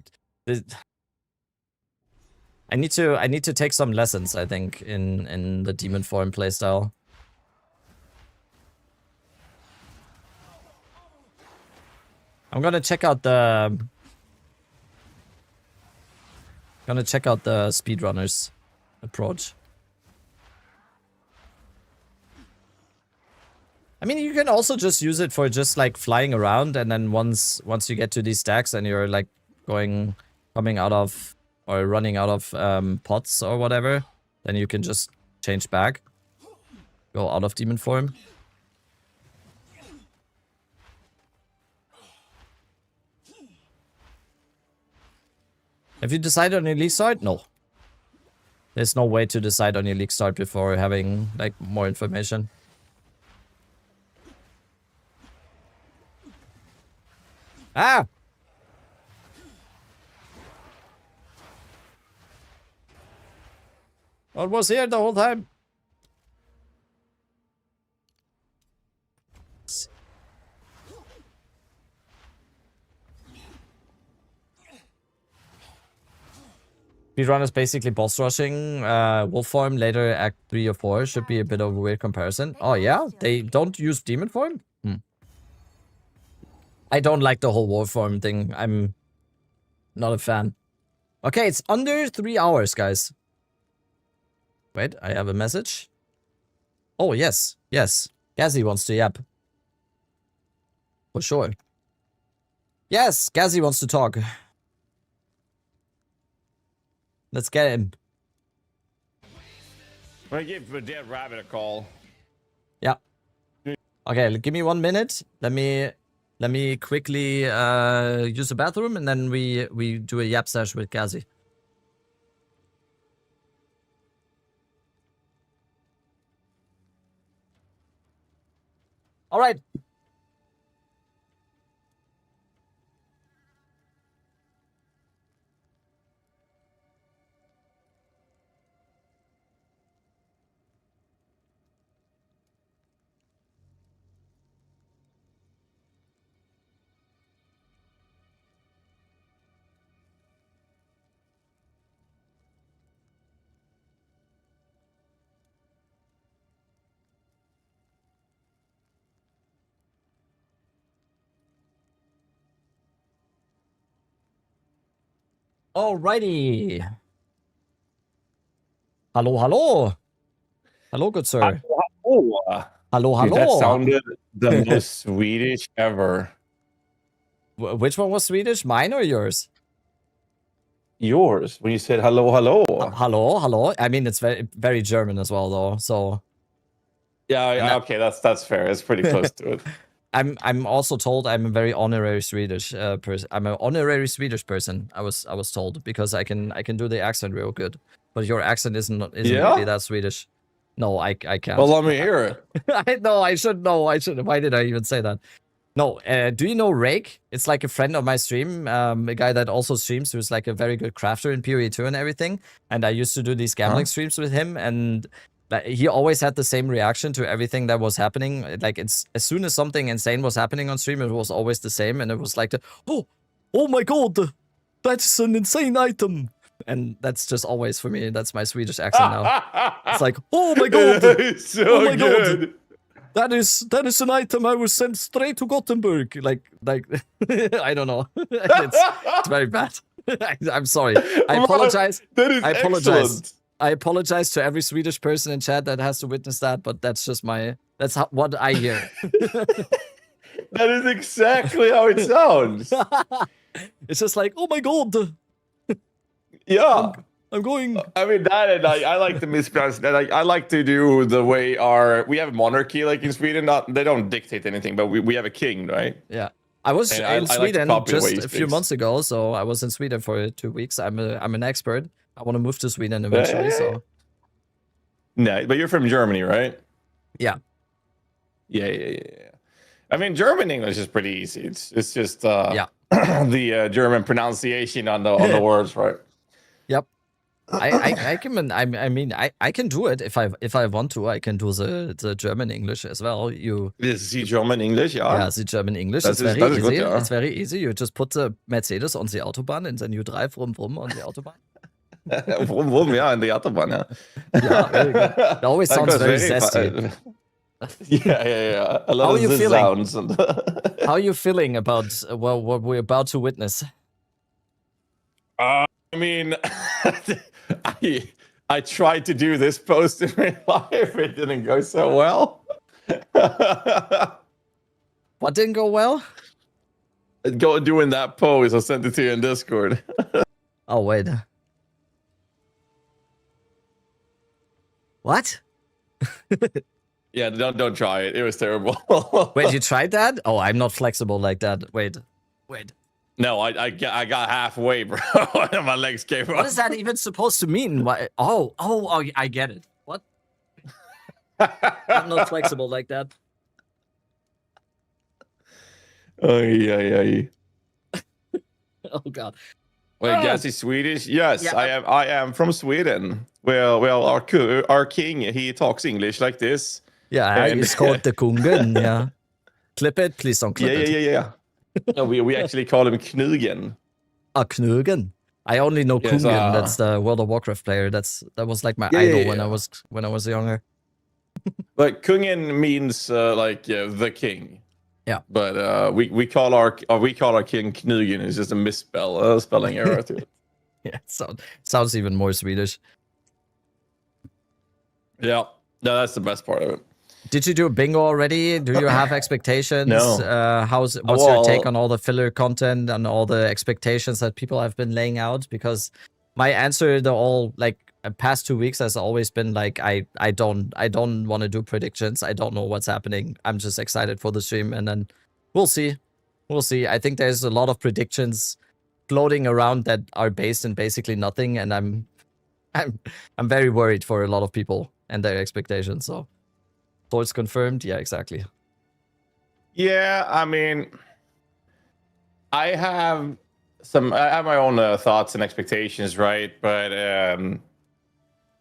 [SPEAKER 1] I need to take some lessons, I think, in the Demon Form playstyle. I'm gonna check out the speedrunners approach. I mean, you can also just use it for just like flying around, and then once you get to these stacks and you're like coming out of or running out of pots or whatever, then you can just change back, go out of demon form. Have you decided on your league start? No. There's no way to decide on your league start before having like more information. Ah! I was here the whole time. Speedrun is basically boss rushing. Wolf form later, Act 3 or 4 should be a bit of a weird comparison. Oh yeah? They don't use demon form? I don't like the whole wolf form thing. I'm not a fan. Okay, it's under 3 hours, guys. Wait, I have a message. Oh, yes. Yes. Gazzy wants to yap. For sure. Yes, Gazzy wants to talk. Let's get him.
[SPEAKER 16] I'm gonna give the dead rabbit a call.
[SPEAKER 1] Yeah. Okay, give me 1 minute. Let me quickly use the bathroom, and then we do a yap sesh with Gazzy. All right. Alrighty. Hello, hello. Hello, good sir. Hello,
[SPEAKER 16] Dude, that
[SPEAKER 1] hello.
[SPEAKER 16] sounded the most Swedish ever.
[SPEAKER 1] Which one was Swedish? Mine or yours?
[SPEAKER 16] Yours, when you said hello, hello.
[SPEAKER 1] Hello, hello. I mean, it's very, very German as well, though. So
[SPEAKER 16] Yeah, okay, that's fair. It's pretty close to it.
[SPEAKER 1] I'm also told I'm a very honorary Swedish person. I'm an honorary Swedish person. I was told, because I can do the accent real good. But your accent isn't really that Swedish. No, I can't.
[SPEAKER 16] Well, let me hear it.
[SPEAKER 1] I should know. I should. Why did I even say that? No. Do you know Rake? It's like a friend of my stream. A guy that also streams, who's like a very good crafter in PoE2 and everything. And I used to do these gambling streams with him, and he always had the same reaction to everything that was happening. Like, it's as soon as something insane was happening on stream, it was always the same, and it was like, oh my god, that's an insane item. And that's just always for me. That's my Swedish accent now. It's like, oh my god,
[SPEAKER 16] so
[SPEAKER 1] oh my
[SPEAKER 16] good.
[SPEAKER 1] god, that is an item I was sent straight to Gothenburg. Like I don't know. It's very bad. I'm sorry. I apologize.
[SPEAKER 16] That is
[SPEAKER 1] I apologize.
[SPEAKER 16] excellent.
[SPEAKER 1] I apologize to every Swedish person in chat that has to witness that, but that's just that's what I hear.
[SPEAKER 16] That is exactly how it sounds.
[SPEAKER 1] It's just like, oh my god.
[SPEAKER 16] Yeah.
[SPEAKER 1] I'm going.
[SPEAKER 16] I mean, that, and I like to mispronounce that. I like to do the way we have a monarchy, like in Sweden. They don't dictate anything, but we have a king, right?
[SPEAKER 1] Yeah. I was in Sweden just a few months ago, so I was in Sweden for 2 weeks. I'm an expert. I want to move to Sweden eventually, so.
[SPEAKER 16] No, but you're from Germany, right?
[SPEAKER 1] Yeah.
[SPEAKER 16] Yeah. I mean, German English is pretty easy. It's just
[SPEAKER 1] the
[SPEAKER 16] German pronunciation on the words, right?
[SPEAKER 1] Yep. I can do it if I want to. I can do the German English as well.
[SPEAKER 16] This is the German English, yeah.
[SPEAKER 1] Yeah, the German English. It's very easy. Good, yeah. It's very easy. You just put the Mercedes on the autobahn, and then you drive vroom on the autobahn.
[SPEAKER 16] Vroom, yeah, in the autobahn, yeah.
[SPEAKER 1] Yeah, very good. It always sounds very zesty.
[SPEAKER 16] Yeah. A lot of sounds.
[SPEAKER 1] How are you feeling about what we're about to witness?
[SPEAKER 16] I mean, I tried to do this post in real life. It didn't go so well.
[SPEAKER 1] What didn't go well?
[SPEAKER 16] Doing that pose. I sent it to you in Discord.
[SPEAKER 1] Oh, wait. What?
[SPEAKER 16] Yeah, don't try it. It was terrible.
[SPEAKER 1] Wait, you tried that? Oh, I'm not flexible like that. Wait.
[SPEAKER 16] No, I got halfway, bro. And my legs came off.
[SPEAKER 1] What is that even supposed to mean? Oh, I get it. What? I'm not flexible like that.
[SPEAKER 16] Oh, yeah.
[SPEAKER 1] Oh, God.
[SPEAKER 16] Wait, guess he's Swedish? Yes, yeah. I am from Sweden. Well, our king, he talks English like this.
[SPEAKER 1] Yeah,
[SPEAKER 16] And-
[SPEAKER 1] it's called the Kungen. Yeah, clip it, please don't clip it.
[SPEAKER 16] Yeah. No, we actually call him Knugen.
[SPEAKER 1] Knugen. I only know
[SPEAKER 16] Yes,
[SPEAKER 1] Kungen. That's the World of Warcraft player. That was like my
[SPEAKER 16] Yeah,
[SPEAKER 1] idol
[SPEAKER 16] yeah.
[SPEAKER 1] when I was younger.
[SPEAKER 16] But Kungen means the king.
[SPEAKER 1] Yeah.
[SPEAKER 16] But we call our king Knugen. It's just a misspell, spelling error to it.
[SPEAKER 1] Yeah, sounds even more Swedish.
[SPEAKER 16] Yeah, no, that's the best part of it.
[SPEAKER 1] Did you do a bingo already? Do you have expectations?
[SPEAKER 16] No.
[SPEAKER 1] What's your take on all the filler content and all the expectations that people have been laying out? Because my answer past 2 weeks has always been like I don't want to do predictions. I don't know what's happening. I'm just excited for the stream, and then we'll see. I think there's a lot of predictions floating around that are based in basically nothing, and I'm very worried for a lot of people and their expectations. So it's confirmed. Yeah, exactly.
[SPEAKER 16] Yeah, I mean, I have my own thoughts and expectations, right? But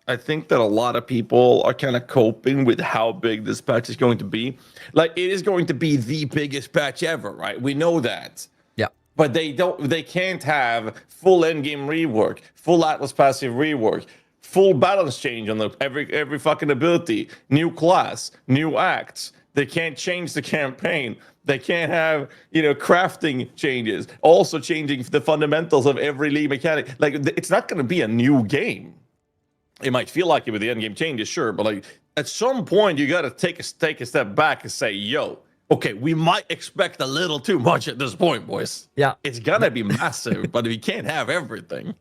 [SPEAKER 16] I think that a lot of people are kind of coping with how big this patch is going to be. Like, it is going to be the biggest patch ever, right? We know that.
[SPEAKER 1] Yeah.
[SPEAKER 16] But they can't have full endgame rework, full Atlas passive rework, full balance change on every fucking ability, new class, new acts. They can't change the campaign. They can't have, crafting changes. Also changing the fundamentals of every league mechanic. Like, it's not going to be a new game. It might feel like it with the end game changes, sure, but like at some point you got to take a step back and say, "Yo, okay, we might expect a little too much at this point, boys."
[SPEAKER 1] Yeah,
[SPEAKER 16] it's gonna be massive, but we can't have everything.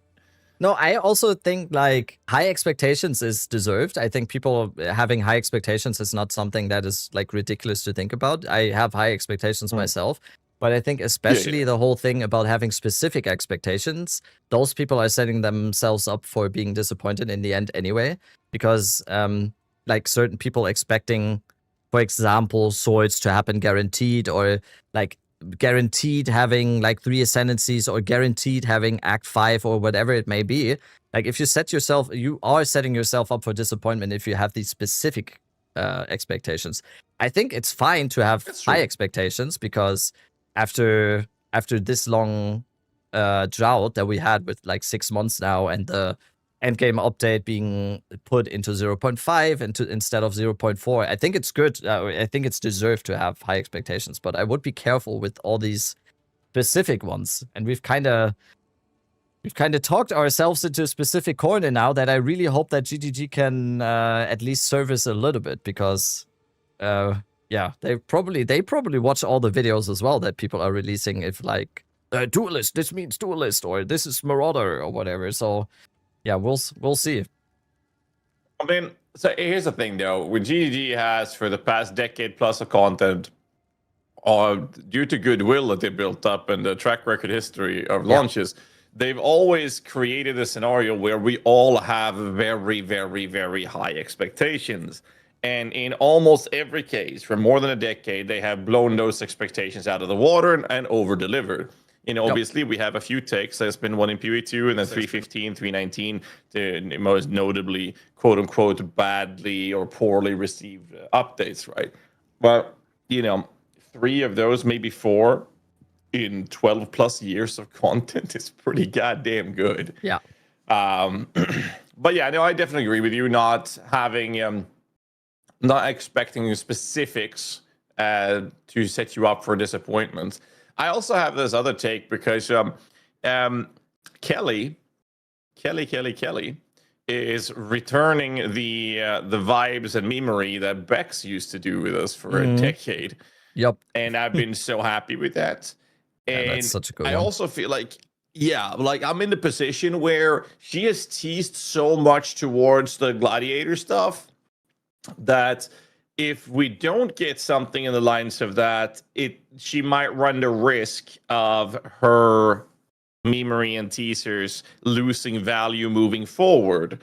[SPEAKER 1] No, I also think like high expectations is deserved. I think people having high expectations is not something that is like ridiculous to think about. I have high expectations myself, but I think especially the whole thing about having specific expectations, those people are setting themselves up for being disappointed in the end anyway, because like certain people expecting, for example, swords to happen guaranteed, or like guaranteed having like 3 ascendancies, or guaranteed having Act 5 or whatever it may be. Like if you are setting yourself up for disappointment if you have these specific expectations. I think it's fine to have high expectations, because after this long drought that we had with like 6 months now, and the endgame update being put into 0.5 instead of 0.4, I think it's good. I think it's deserved to have high expectations, but I would be careful with all these specific ones. And we've kind of talked ourselves into a specific corner now that I really hope that GGG can at least service a little bit, because yeah, they probably watch all the videos as well that people are releasing, if like duelist, this means duelist, or this is marauder or whatever. So yeah, we'll see.
[SPEAKER 16] I mean, so here's the thing though, when GGG has for the past decade plus of content, due to goodwill that they built up and the track record history of launches, they've always created a scenario where we all have very, very, very high expectations. And in almost every case, for more than a decade, they have blown those expectations out of the water and over-delivered. Obviously, we have a few takes. There's been one in PoE2 and then 3.15, 3.19, most notably, quote-unquote, badly or poorly received updates, right? But, 3 of those, maybe 4, in 12 plus years of content is pretty goddamn good.
[SPEAKER 1] Yeah.
[SPEAKER 16] But yeah, no, I definitely agree with you, not having, not expecting specifics to set you up for disappointment. I also have this other take because Kelly is returning the vibes and memory that Bex used to do with us for a decade.
[SPEAKER 1] Yep.
[SPEAKER 16] And I've been so happy with that. And
[SPEAKER 1] yeah, that's such a good
[SPEAKER 16] I
[SPEAKER 1] one.
[SPEAKER 16] also feel like, like I'm in the position where she has teased so much towards the gladiator stuff that if we don't get something in the lines of that, she might run the risk of her memory and teasers losing value moving forward.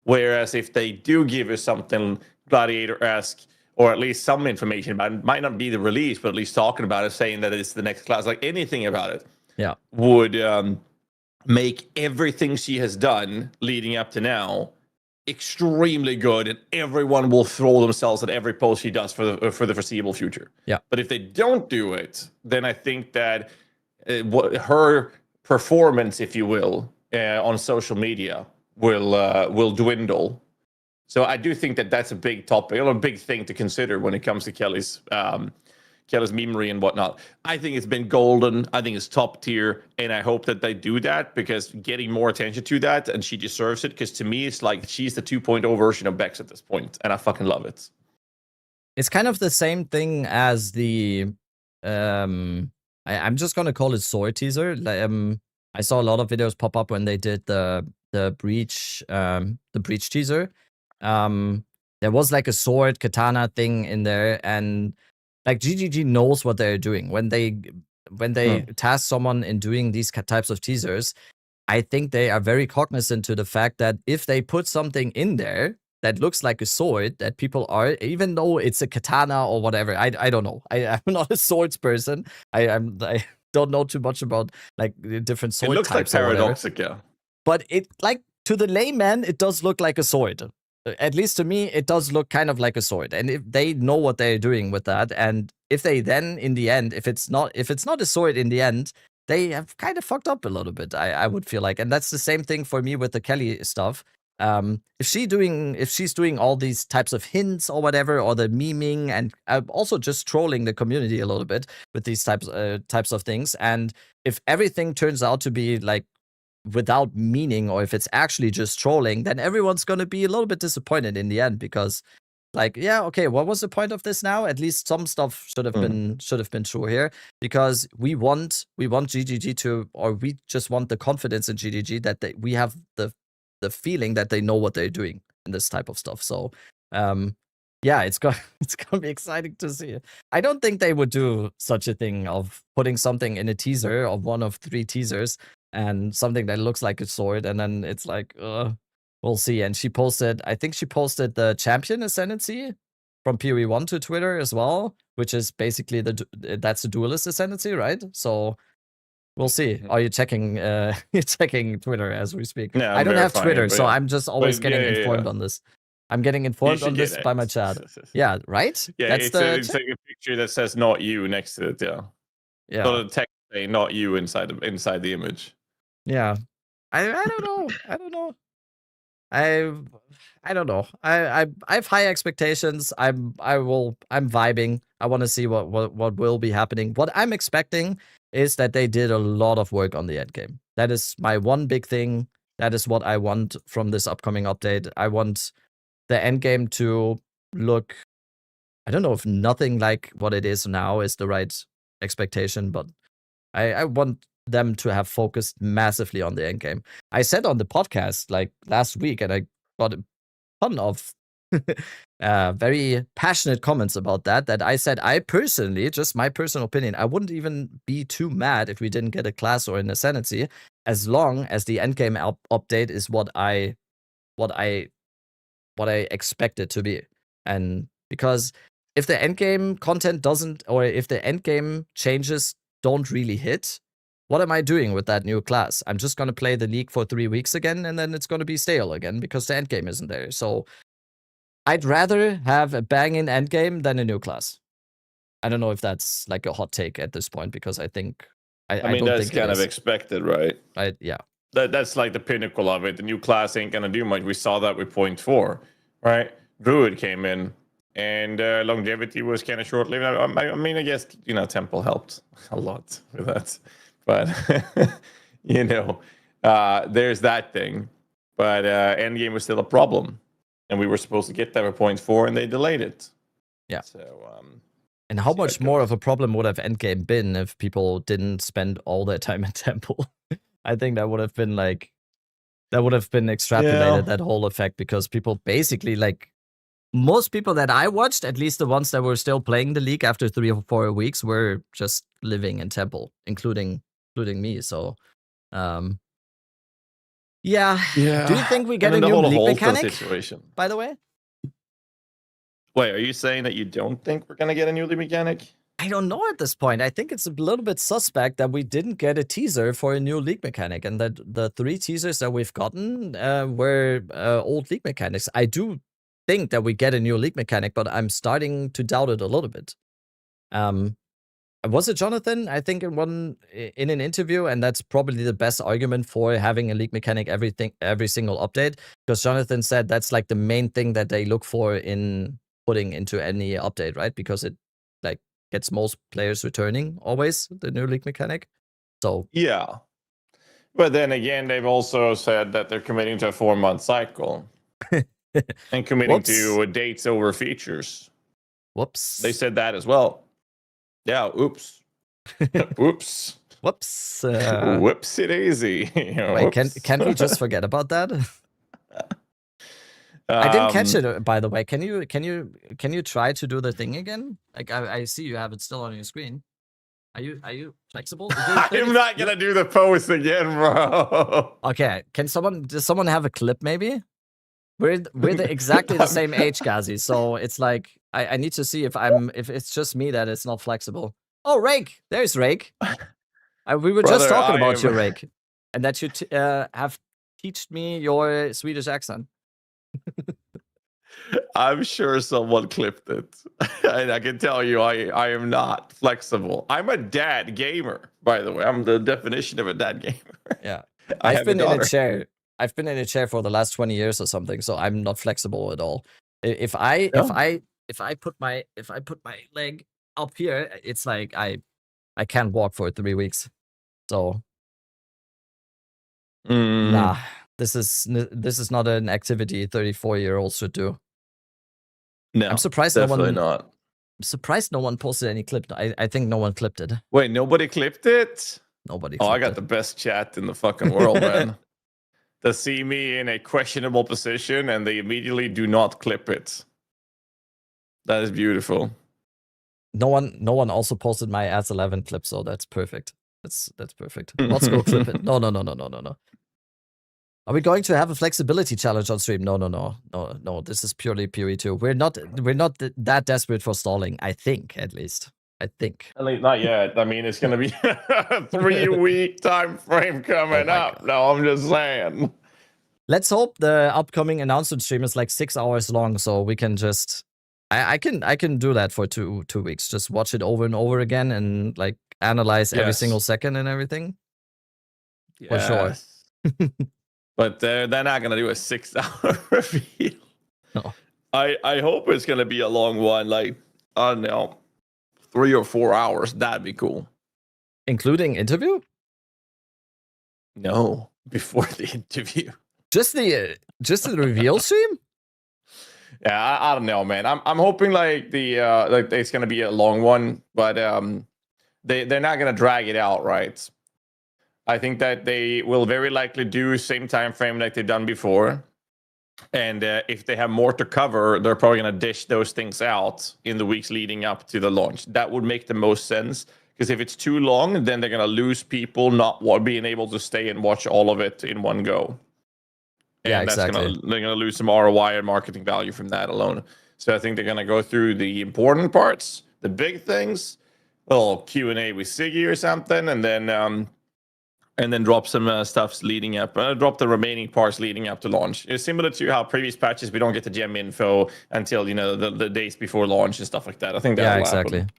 [SPEAKER 16] Whereas if they do give us something gladiator-esque, or at least some information about it, might not be the release, but at least talking about it, saying that it's the next class, like anything about it, would make everything she has done leading up to now extremely good, and everyone will throw themselves at every post she does for the foreseeable future.
[SPEAKER 1] Yeah.
[SPEAKER 16] But if they don't do it, then I think that her performance, if you will, on social media will dwindle. So I do think that that's a big topic, or a big thing to consider when it comes to Kelly's memery and whatnot. I think it's been golden. I think it's top tier, and I hope that they do that, because getting more attention to that, and she deserves it. Because to me, it's like she's the 2.0 version of Bex at this point, and I fucking love it.
[SPEAKER 1] It's kind of the same thing as the I'm just gonna call it sword teaser. I saw a lot of videos pop up when they did the breach teaser. There was like a sword katana thing in there, and like GGG knows what they're doing when they task someone in doing these types of teasers. I think they are very cognizant to the fact that if they put something in there that looks like a sword, that people are, even though it's a katana or whatever, I don't know. I'm not a swords person. I don't know too much about like the different sword
[SPEAKER 16] It looks like
[SPEAKER 1] types or whatever.
[SPEAKER 16] Paradoxica.
[SPEAKER 1] But it, like, to the layman, it does look like a sword. At least to me, it does look kind of like a sword. And if they know what they're doing with that, and if they then, in the end, if it's not a sword in the end, they have kind of fucked up a little bit, I would feel like. And that's the same thing for me with the Kelly stuff. If she's doing all these types of hints or whatever, or the memeing, and also just trolling the community a little bit with these types of things, and if everything turns out to be like without meaning, or if it's actually just trolling, then everyone's gonna be a little bit disappointed in the end, because like, yeah, okay, what was the point of this now? At least some stuff should have been true here, because we want GGG to, or we just want the confidence in GGG that we have the feeling that they know what they're doing in this type of stuff. So yeah, it's gonna be exciting to see. I don't think they would do such a thing of putting something in a teaser of one of 3 teasers, and something that looks like a sword, and then it's like, we'll see. And I think she posted the champion ascendancy from PoE1 to Twitter as well, which is basically that's a duelist ascendancy, right? So we'll see. Are you checking you're checking Twitter as we speak?
[SPEAKER 16] No,
[SPEAKER 1] I don't have Twitter, so
[SPEAKER 16] yeah.
[SPEAKER 1] I'm just always getting informed on this. I'm getting informed on this by my chat. Yeah, right?
[SPEAKER 16] Yeah,
[SPEAKER 1] That's
[SPEAKER 16] it's like a picture that says "not you" next to it. Yeah.
[SPEAKER 1] Yeah.
[SPEAKER 16] So the text saying "not you" inside the image.
[SPEAKER 1] Yeah. I don't know. I don't know. I don't know. I have high expectations. I'm vibing. I want to see what will be happening. What I'm expecting is that they did a lot of work on the end game. That is my one big thing. That is what I want from this upcoming update. I want the end game to look, I don't know if nothing like what it is now is the right expectation, but I want them to have focused massively on the end game. I said on the podcast like last week, and I got a ton of very passionate comments about that I said, I personally, just my personal opinion, I wouldn't even be too mad if we didn't get a class or an ascendancy, as long as the end game update is what I expect it to be. And because if the end game content doesn't, or if the end game changes don't really hit, what am I doing with that new class? I'm just going to play the league for 3 weeks again, and then it's going to be stale again because the end game isn't there. So I'd rather have a banging end game than a new class. I don't know if that's like a hot take at this point, because I think
[SPEAKER 16] I mean,
[SPEAKER 1] don't
[SPEAKER 16] that's
[SPEAKER 1] think
[SPEAKER 16] kind of expected, right?
[SPEAKER 1] Yeah.
[SPEAKER 16] That's like the pinnacle of it. The new class ain't gonna do much. We saw that with 0.4, right? Druid came in, and longevity was kind of short-lived. I mean, I guess, Temple helped a lot with that, but there's that thing. But endgame was still a problem, and we were supposed to get that with 0.4, and they delayed it.
[SPEAKER 1] Yeah.
[SPEAKER 16] So
[SPEAKER 1] and how much more of a problem would have endgame been if people didn't spend all their time at Temple? I think that would have been extrapolated, that whole effect, because people basically, like, most people that I watched, at least the ones that were still playing the league after 3 or 4 weeks, were just living in Temple, including me. So, yeah. Do you think we get a new league mechanic?
[SPEAKER 16] Situation.
[SPEAKER 1] By the way,
[SPEAKER 16] wait, are you saying that you don't think we're gonna get a new league mechanic?
[SPEAKER 1] I don't know at this point. I think it's a little bit suspect that we didn't get a teaser for a new league mechanic, and that the 3 teasers that we've gotten were old league mechanics. I do think that we get a new league mechanic, but I'm starting to doubt it a little bit. Was it Jonathan? I think in an interview, and that's probably the best argument for having a league mechanic every single update, because Jonathan said that's like the main thing that they look for in putting into any update, right? Because it like gets most players returning always, the new league mechanic. So
[SPEAKER 16] yeah, but then again, they've also said that they're committing to a 4-month cycle and committing to dates over features.
[SPEAKER 1] Whoops.
[SPEAKER 16] They said that as well. Yeah, oops. Oops.
[SPEAKER 1] Whoops.
[SPEAKER 16] Whoopsie daisy.
[SPEAKER 1] Wait, can't we just forget about that? I didn't catch it, by the way. Can you try to do the thing again? Like I see you have it still on your screen. Are you flexible?
[SPEAKER 16] I'm not gonna do the post again, bro.
[SPEAKER 1] Okay, does someone have a clip maybe? We're exactly the same age, Gazi. So it's like I need to see if it's just me that it's not flexible. Oh, Rake, there's Rake. We were just talking about you, Rake, and that you have taught me your Swedish accent.
[SPEAKER 16] I'm sure someone clipped it. And I can tell you, I am not flexible. I'm a dad gamer, by the way. I'm the definition of a dad gamer.
[SPEAKER 1] Yeah.
[SPEAKER 16] I've been
[SPEAKER 1] in a chair. I've been in a chair for the last 20 years or something, so I'm not flexible at all. If I put my leg up here, it's like I can't walk for 3 weeks. So nah, this is not an activity 34-year-olds should do.
[SPEAKER 16] No,
[SPEAKER 1] I'm surprised
[SPEAKER 16] definitely not.
[SPEAKER 1] I'm surprised no one posted any clip. I think no one clipped it.
[SPEAKER 16] Wait, nobody clipped it?
[SPEAKER 1] Nobody.
[SPEAKER 16] Oh, I got the best chat in the fucking world, man. They see me in a questionable position and they immediately do not clip it. That is beautiful.
[SPEAKER 1] No one also posted my As 11 clip, so that's perfect. That's perfect. Let's go clip it. No. Are we going to have a flexibility challenge on stream? No. This is purely PoE2. We're not that desperate for stalling. I think, at least. I think.
[SPEAKER 16] At least not yet. I mean, it's going to be a 3-week time frame coming up. God. No, I'm just saying.
[SPEAKER 1] Let's hope the upcoming announcement stream is like 6 hours long, so we can just. I can do that for two weeks. Just watch it over and over again and like analyze every single second and everything. For sure.
[SPEAKER 16] But they're not gonna do a 6-hour reveal.
[SPEAKER 1] No.
[SPEAKER 16] I hope it's gonna be a long one, like I don't know, 3 or 4 hours. That'd be cool.
[SPEAKER 1] Including interview?
[SPEAKER 16] No, before the interview.
[SPEAKER 1] Just the reveal stream?
[SPEAKER 16] Yeah, I don't know, man. I'm hoping like it's gonna be a long one, but they're not gonna drag it out, right? I think that they will very likely do same time frame like they've done before. And if they have more to cover, they're probably going to dish those things out in the weeks leading up to the launch. That would make the most sense. Because if it's too long, then they're going to lose people not being able to stay and watch all of it in one go. And
[SPEAKER 1] yeah, exactly.
[SPEAKER 16] They're going to lose some ROI and marketing value from that alone. So I think they're going to go through the important parts, the big things, a little Q&A with Siggy or something, and then drop some stuffs leading up. Drop the remaining parts leading up to launch. It's similar to how previous patches, we don't get the gem info until, the days before launch and stuff like that. I think that
[SPEAKER 1] exactly. Happen.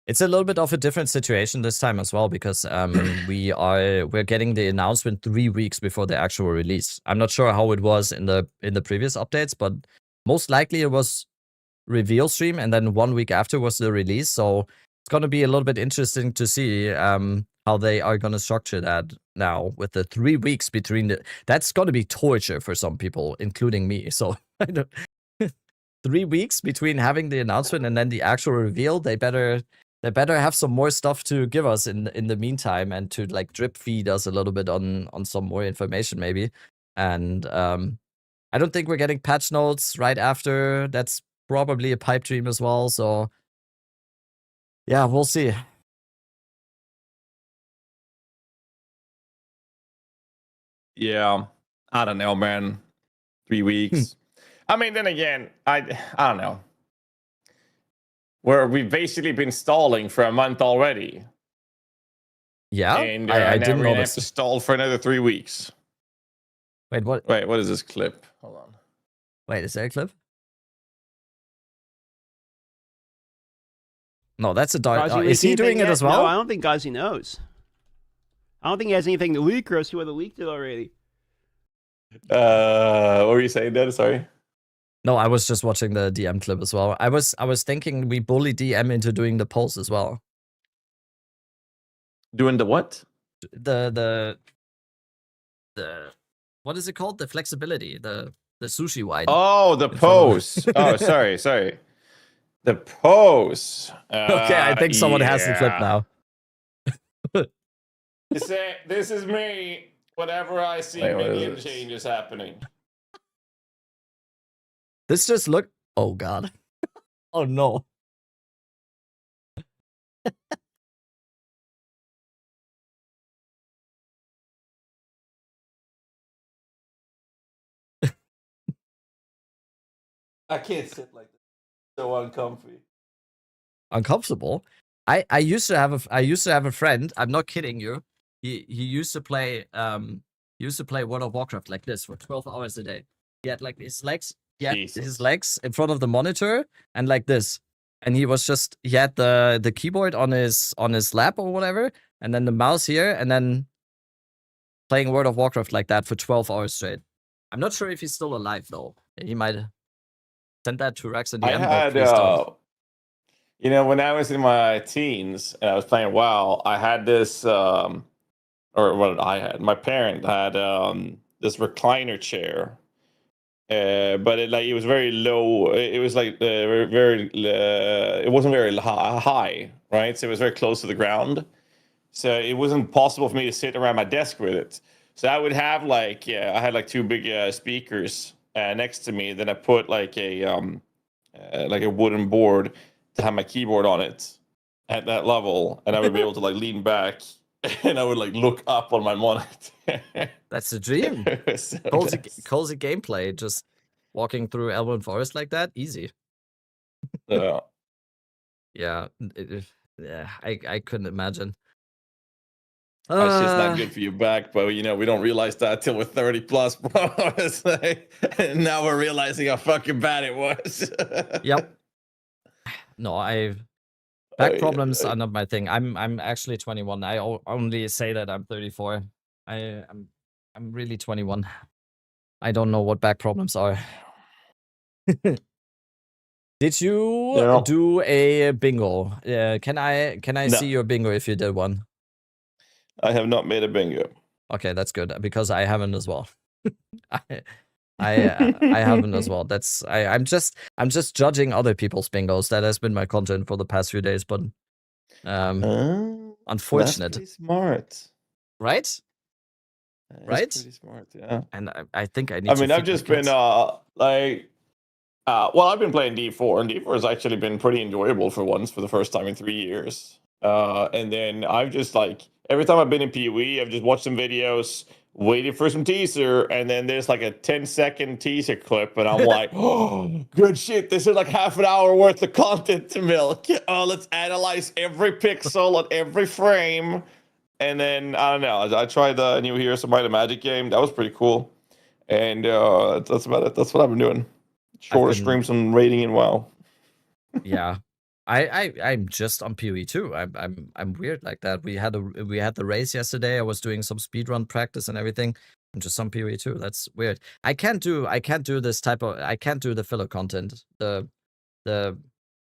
[SPEAKER 1] It's a little bit of a different situation this time as well, because we're getting the announcement 3 weeks before the actual release. I'm not sure how it was in the previous updates, but most likely it was reveal stream, and then 1 week after was the release. So it's going to be a little bit interesting to see how they are going to structure that now with the 3 weeks between that's going to be torture for some people, including me. So 3 weeks between having the announcement and then the actual reveal. They better have some more stuff to give us in the meantime, and to like drip feed us a little bit on some more information maybe. And I don't think we're getting patch notes right after. That's probably a pipe dream as well. So yeah, we'll see.
[SPEAKER 16] Yeah, I don't know, man. 3 weeks. I mean, then again, I don't know. where we've basically been stalling for a month already.
[SPEAKER 1] Yeah,
[SPEAKER 16] And
[SPEAKER 1] I
[SPEAKER 16] now
[SPEAKER 1] didn't
[SPEAKER 16] we're gonna have
[SPEAKER 1] notice.
[SPEAKER 16] to stall for another 3 weeks.
[SPEAKER 1] Wait, what?
[SPEAKER 16] Wait, what is this clip? Hold on.
[SPEAKER 1] Wait, is there a clip? No, that's a dog.
[SPEAKER 7] Gazi
[SPEAKER 1] Is he
[SPEAKER 7] leaked
[SPEAKER 1] doing
[SPEAKER 7] anything
[SPEAKER 1] it as
[SPEAKER 7] yet?
[SPEAKER 1] well?
[SPEAKER 7] No, I don't think Gazi knows. I don't think he has anything to leak, or else he would have leaked it already.
[SPEAKER 16] What were you saying there? Sorry.
[SPEAKER 1] No, I was just watching the DM clip as well. I was thinking we bully DM into doing the polls as well.
[SPEAKER 16] Doing the what?
[SPEAKER 1] The what is it called? The flexibility, the sushi wine.
[SPEAKER 16] Oh, the pose. Oh, sorry. The pose.
[SPEAKER 1] Okay, I think someone has the clip now.
[SPEAKER 16] This is me. Whenever I see minion changes happening.
[SPEAKER 1] This just look. Oh god. Oh no.
[SPEAKER 16] I can't sit like this. So uncomfy.
[SPEAKER 1] Uncomfortable. I used to have a friend. I'm not kidding you. He used to play World of Warcraft like this for 12 hours a day. He had like his legs. His legs in front of the monitor and like this. And he had the keyboard on his lap or whatever, and then the mouse here, and then playing World of Warcraft like that for 12 hours straight. I'm not sure if he's still alive though. He might send that to Rex and DM.
[SPEAKER 16] I had when I was in my teens and I was playing WoW, I had this my parent had this recliner chair. But it was very low. It was like it wasn't very high, right? So it was very close to the ground. So it wasn't possible for me to sit around my desk with it. So I would have I had like two big speakers next to me. Then I put like a wooden board to have my keyboard on it at that level, and I would be able to like lean back, and I would like look up on my monitor.
[SPEAKER 1] That's the dream.
[SPEAKER 16] So
[SPEAKER 1] cozy gameplay, just walking through Elven Forest like that, easy.
[SPEAKER 16] Yeah.
[SPEAKER 1] Yeah, I couldn't imagine.
[SPEAKER 16] It's just not good for your back, but we don't realize that till we're 30 plus, bro. And now we're realizing how fucking bad it was.
[SPEAKER 1] Yep. No, back problems are not my thing. I'm actually 21. I only say that I'm 34. I'm really 21. I don't know what back problems are. Did you do a bingo? Can I see your bingo if you did one?
[SPEAKER 16] I have not made a bingo.
[SPEAKER 1] Okay, that's good because I haven't as well. I haven't as well. I'm just judging other people's bingos. That has been my content for the past few days, but unfortunate.
[SPEAKER 16] That's pretty smart,
[SPEAKER 1] right?
[SPEAKER 16] That's pretty smart, yeah.
[SPEAKER 1] And I think I need.
[SPEAKER 16] I've just been I've been playing D4, and D4 has actually been pretty enjoyable for the first time in 3 years. And then I've just every time I've been in PoE, I've just watched some videos, waited for some teaser, and then there's like a 10-second teaser clip, and I'm like, oh, good shit, this is like half an hour worth of content to milk. Let's analyze every pixel on every frame. And then, I don't know, I tried the new Heroes of Might and Magic game. That was pretty cool. And that's about it. That's what I've been doing. Shorter streams and rating and WoW.
[SPEAKER 1] Yeah. I'm just on PoE too. I'm weird like that. We had the race yesterday. I was doing some speedrun practice and everything. I'm just on PoE too. That's weird. I can't do the filler content. The I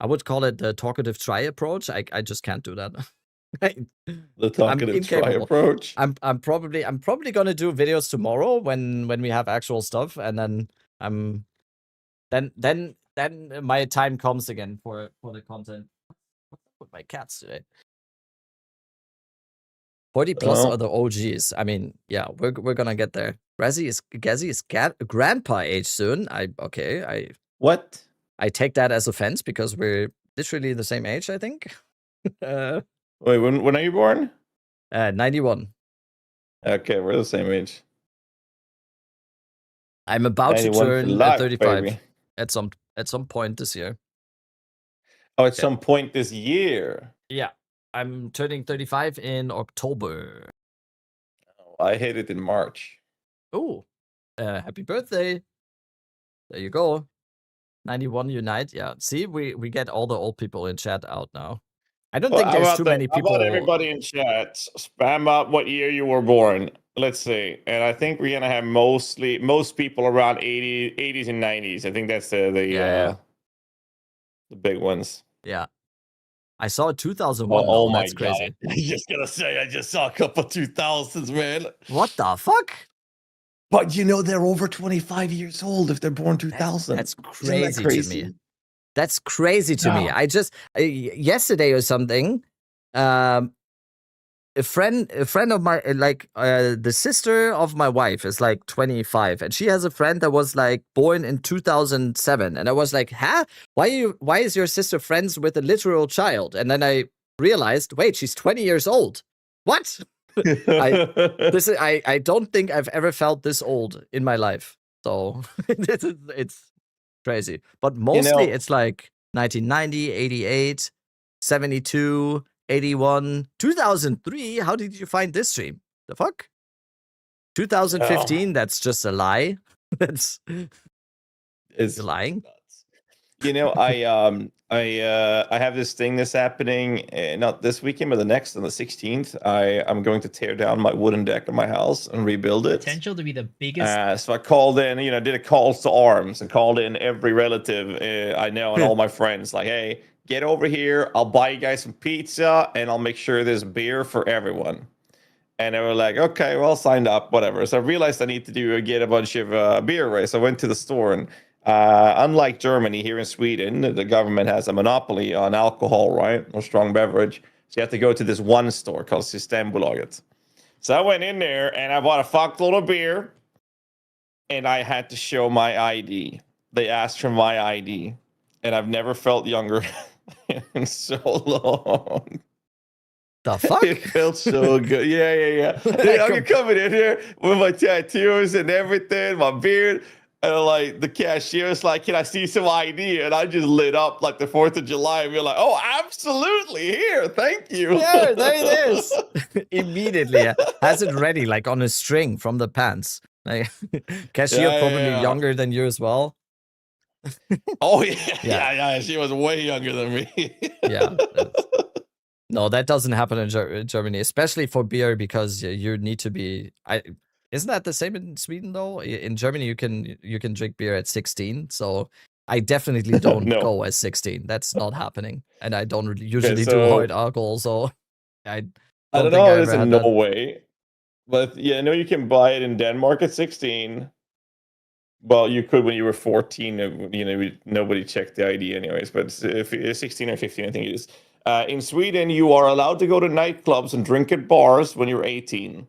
[SPEAKER 1] would call it the talkative try approach. I just can't do that.
[SPEAKER 16] The talkative try approach.
[SPEAKER 1] I'm probably gonna do videos tomorrow when we have actual stuff, and then my time comes again for the content. With my cats today. 40 plus are the OGs. I mean, yeah, we're gonna get there. Gazzy is grandpa age soon.
[SPEAKER 16] What?
[SPEAKER 1] I take that as offense because we're literally the same age, I think.
[SPEAKER 16] Wait, when are you born?
[SPEAKER 1] 91.
[SPEAKER 16] Okay, we're the same age.
[SPEAKER 1] I'm about to turn 35
[SPEAKER 16] baby.
[SPEAKER 1] at some point this year.
[SPEAKER 16] Oh, at some point this year.
[SPEAKER 1] Yeah, I'm turning 35 in October.
[SPEAKER 16] I hit it in March.
[SPEAKER 1] Oh, happy birthday! There you go. 91 Unite. Yeah, see, we get all the old people in chat out now. I don't
[SPEAKER 16] Well,
[SPEAKER 1] think there's too many
[SPEAKER 16] how
[SPEAKER 1] people.
[SPEAKER 16] about everybody in chat spam out what year you were born? Let's see. And I think we're gonna have most people around 80s and 90s. I think that's the big ones.
[SPEAKER 1] Yeah. I saw 2001.
[SPEAKER 16] Oh
[SPEAKER 1] though.
[SPEAKER 16] my
[SPEAKER 1] That's crazy.
[SPEAKER 16] god! I just gonna say, I just saw a couple 2000s, man.
[SPEAKER 1] What the fuck?
[SPEAKER 16] But you know they're over 25 years old if they're born 2000.
[SPEAKER 1] That's
[SPEAKER 16] Isn't that
[SPEAKER 1] crazy to me. That's crazy to me. I just yesterday or something, a friend of my the sister of my wife is like 25, and she has a friend that was like born in 2007, and I was like, huh? Why is your sister friends with a literal child? And then I realized, wait, she's 20 years old. What? I don't think I've ever felt this old in my life. So it's crazy. But mostly it's like 1990, 88, 72, 81, 2003. How did you find this stream? The fuck? 2015, that's just a lie. It's You're lying.
[SPEAKER 16] You know, I have this thing that's happening not this weekend, but the next on the 16th. I'm going to tear down my wooden deck of my house and rebuild it.
[SPEAKER 5] Potential to be the biggest.
[SPEAKER 16] So I called in, did a calls to arms and called in every relative I know and all my friends. Like, hey, get over here. I'll buy you guys some pizza and I'll make sure there's beer for everyone. And they were like, okay, well, signed up, whatever. So I realized I need to get a bunch of beer, right? So I went to the store and unlike Germany, here in Sweden, the government has a monopoly on alcohol, right? Or strong beverage. So you have to go to this one store called Systembolaget. So I went in there and I bought a fuckload of beer and I had to show my ID. They asked for my ID and I've never felt younger in so long.
[SPEAKER 1] The fuck?
[SPEAKER 16] It felt so good. Yeah. I'm coming in here with my tattoos and everything, my beard. And like the cashier's like, can I see some ID? And I just lit up like the 4th of July and be like, oh, absolutely, here, thank you.
[SPEAKER 1] Yeah, there it is. Immediately has it ready, like on a string from the pants. Like, cashier probably younger than you as well.
[SPEAKER 16] Oh yeah. She was way younger than me.
[SPEAKER 1] Yeah. No, that doesn't happen in Germany, especially for beer, because you need to be. Isn't that the same in Sweden though? In Germany, you can drink beer at 16. So I definitely don't go at 16. That's not happening, and I don't usually do hard alcohol. So I
[SPEAKER 16] don't know how it is in Norway, but yeah, I know you can buy it in Denmark at 16. Well, you could when you were 14. Nobody checked the ID anyways. But if it's 16 or 15, I think it is. In Sweden, you are allowed to go to nightclubs and drink at bars when you're 18.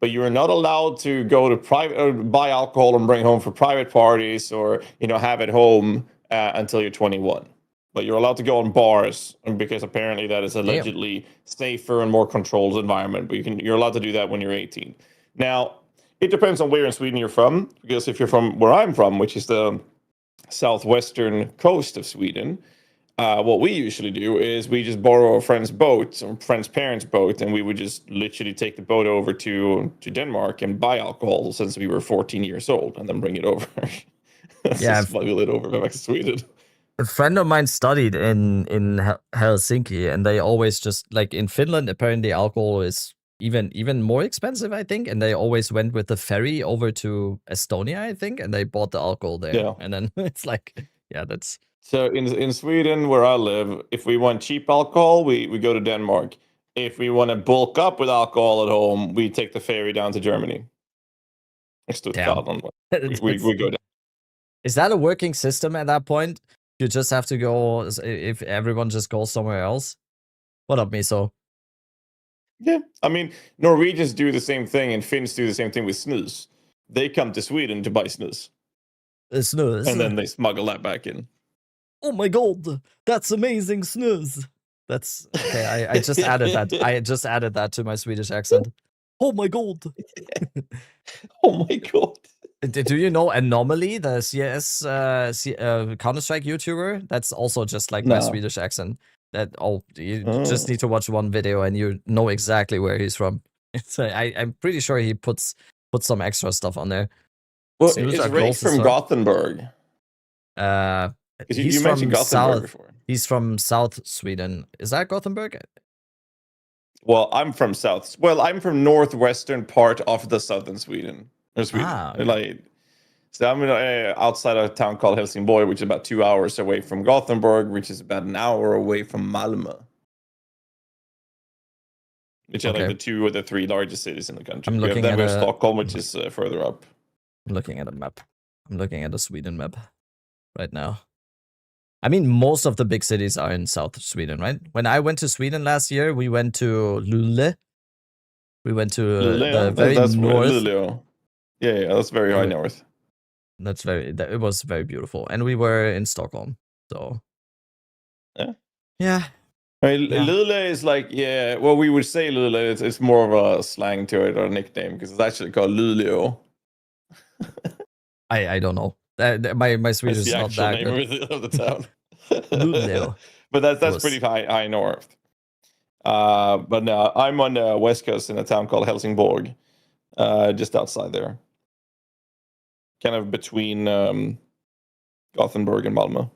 [SPEAKER 16] But you are not allowed to go to private or buy alcohol and bring home for private parties or have at home until you're 21. But you're allowed to go on bars because apparently that is allegedly safer and more controlled environment. But you're allowed to do that when you're 18. Now, it depends on where in Sweden you're from. Because if you're from where I'm from, which is the southwestern coast of Sweden, what we usually do is we just borrow a friend's boat or friend's parents' boat, and we would just literally take the boat over to Denmark and buy alcohol since we were 14 years old, and then bring it over. Smuggle it over back to Sweden.
[SPEAKER 1] A friend of mine studied in Helsinki, and they always just like in Finland. Apparently, alcohol is even more expensive, I think, and they always went with the ferry over to Estonia, I think, and they bought the alcohol there.
[SPEAKER 16] Yeah.
[SPEAKER 1] And then it's like, yeah, that's.
[SPEAKER 16] So in Sweden, where I live, if we want cheap alcohol, we go to Denmark. If we want to bulk up with alcohol at home, we take the ferry down to Germany. We go down.
[SPEAKER 1] Is that a working system at that point? You just have to go if everyone just goes somewhere else? What up, Miso?
[SPEAKER 16] Yeah, I mean, Norwegians do the same thing and Finns do the same thing with snus. They come to Sweden to buy snus.
[SPEAKER 1] Snus.
[SPEAKER 16] And then they smuggle that back in.
[SPEAKER 1] Oh my god, that's amazing snus. That's okay. I just added that. I just added that to my Swedish accent. Oh my god.
[SPEAKER 16] Oh my god.
[SPEAKER 1] Do you know Anomaly, the CS Counter-Strike YouTuber? That's also just like my
[SPEAKER 16] No.
[SPEAKER 1] Swedish accent. You just need to watch one video and you know exactly where he's from. I'm pretty sure he puts some extra stuff on there.
[SPEAKER 16] Well,
[SPEAKER 1] Snooze
[SPEAKER 16] is
[SPEAKER 1] are
[SPEAKER 16] Rake
[SPEAKER 1] close as
[SPEAKER 16] from
[SPEAKER 1] well.
[SPEAKER 16] Gothenburg?
[SPEAKER 1] He's
[SPEAKER 16] You mentioned
[SPEAKER 1] from
[SPEAKER 16] Gothenburg
[SPEAKER 1] South.
[SPEAKER 16] before.
[SPEAKER 1] He's from South Sweden. Is that Gothenburg?
[SPEAKER 16] Well, I'm from South. Well, I'm from northwestern part of the southern Sweden. Or Sweden.
[SPEAKER 1] Okay.
[SPEAKER 16] Like, so I'm outside of a town called Helsingborg, which is about 2 hours away from Gothenburg, which is about an hour away from Malmö. Which are like the 2 or the 3 largest cities in the country.
[SPEAKER 1] I'm looking
[SPEAKER 16] then
[SPEAKER 1] at
[SPEAKER 16] we have Stockholm, which is further up.
[SPEAKER 1] I'm looking at a map. I'm looking at a Sweden map right now. I mean, most of the big cities are in South Sweden, right? When I went to Sweden last year, we went to Luleå. We went to the very north.
[SPEAKER 16] Luleå. Yeah, that's very high north.
[SPEAKER 1] It was very beautiful, and we were in Stockholm. So yeah.
[SPEAKER 16] I mean, Luleå is like, well, we would say Luleå. It's more of a slang to it or a nickname because it's actually called Luleå.
[SPEAKER 1] I don't know. My Swedish is not that good.
[SPEAKER 16] That's the actual name of the town.
[SPEAKER 1] Luleå.
[SPEAKER 16] But that's pretty high north. But no, I'm on the west coast in a town called Helsingborg, just outside there, kind of between Gothenburg and Malmö.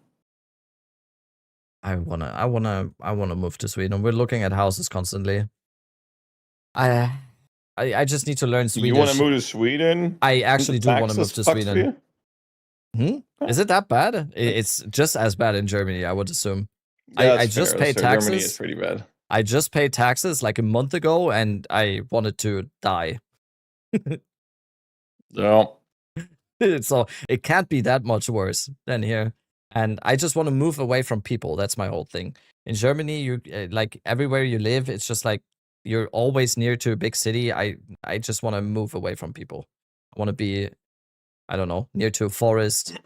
[SPEAKER 1] I wanna move to Sweden. We're looking at houses constantly. I just need to learn Swedish.
[SPEAKER 16] You want to move to Sweden?
[SPEAKER 1] I actually do want to move to Sweden. Is it that bad? It's just as bad in Germany, I would assume.
[SPEAKER 16] Yeah,
[SPEAKER 1] I just paid taxes.
[SPEAKER 16] Germany is pretty bad.
[SPEAKER 1] I just paid taxes like a month ago, and I wanted to die.
[SPEAKER 16] No.
[SPEAKER 1] So it can't be that much worse than here. And I just want to move away from people. That's my whole thing. In Germany, you like everywhere you live, it's just like you're always near to a big city. I just want to move away from people. I want to be, I don't know, near to a forest.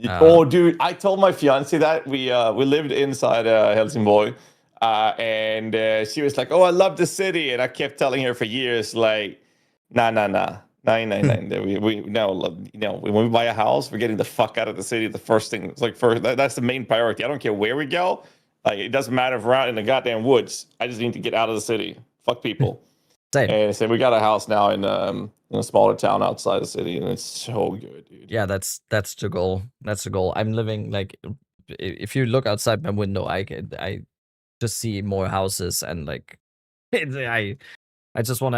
[SPEAKER 16] Oh, dude! I told my fiance that we lived inside Helsingborg, and she was like, "Oh, I love the city," and I kept telling her for years, like, "Nah. When we buy a house, we're getting the fuck out of the city. The first thing, it's like that's the main priority. I don't care where we go. Like, it doesn't matter if we're out in the goddamn woods. I just need to get out of the city. Fuck people."
[SPEAKER 1] Same.
[SPEAKER 16] And so we got a house now in a smaller town outside the city, and it's so good, dude.
[SPEAKER 1] Yeah, that's the goal. That's the goal. I'm living like, if you look outside my window, I just see more houses, and like, I just want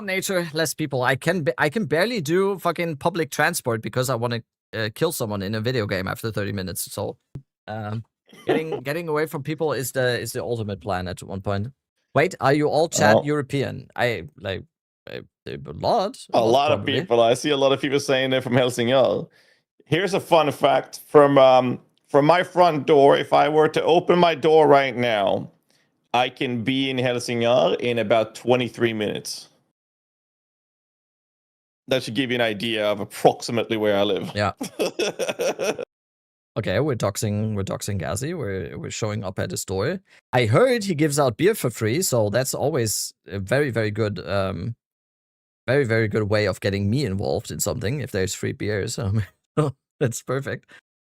[SPEAKER 1] nature, less people. I can barely do fucking public transport because I want to kill someone in a video game after 30 minutes. So, getting away from people is the ultimate plan at one point. Wait, are you all chat European? A lot
[SPEAKER 16] of people. I see a lot of people saying they're from Helsingør. Here's a fun fact from my front door. If I were to open my door right now, I can be in Helsingør in about 23 minutes. That should give you an idea of approximately where I live.
[SPEAKER 1] Yeah. Okay, we're doxing Gazi. We're showing up at his door. I heard he gives out beer for free, so that's always a very, very good, very, very good way of getting me involved in something. If there's free beer, so that's perfect.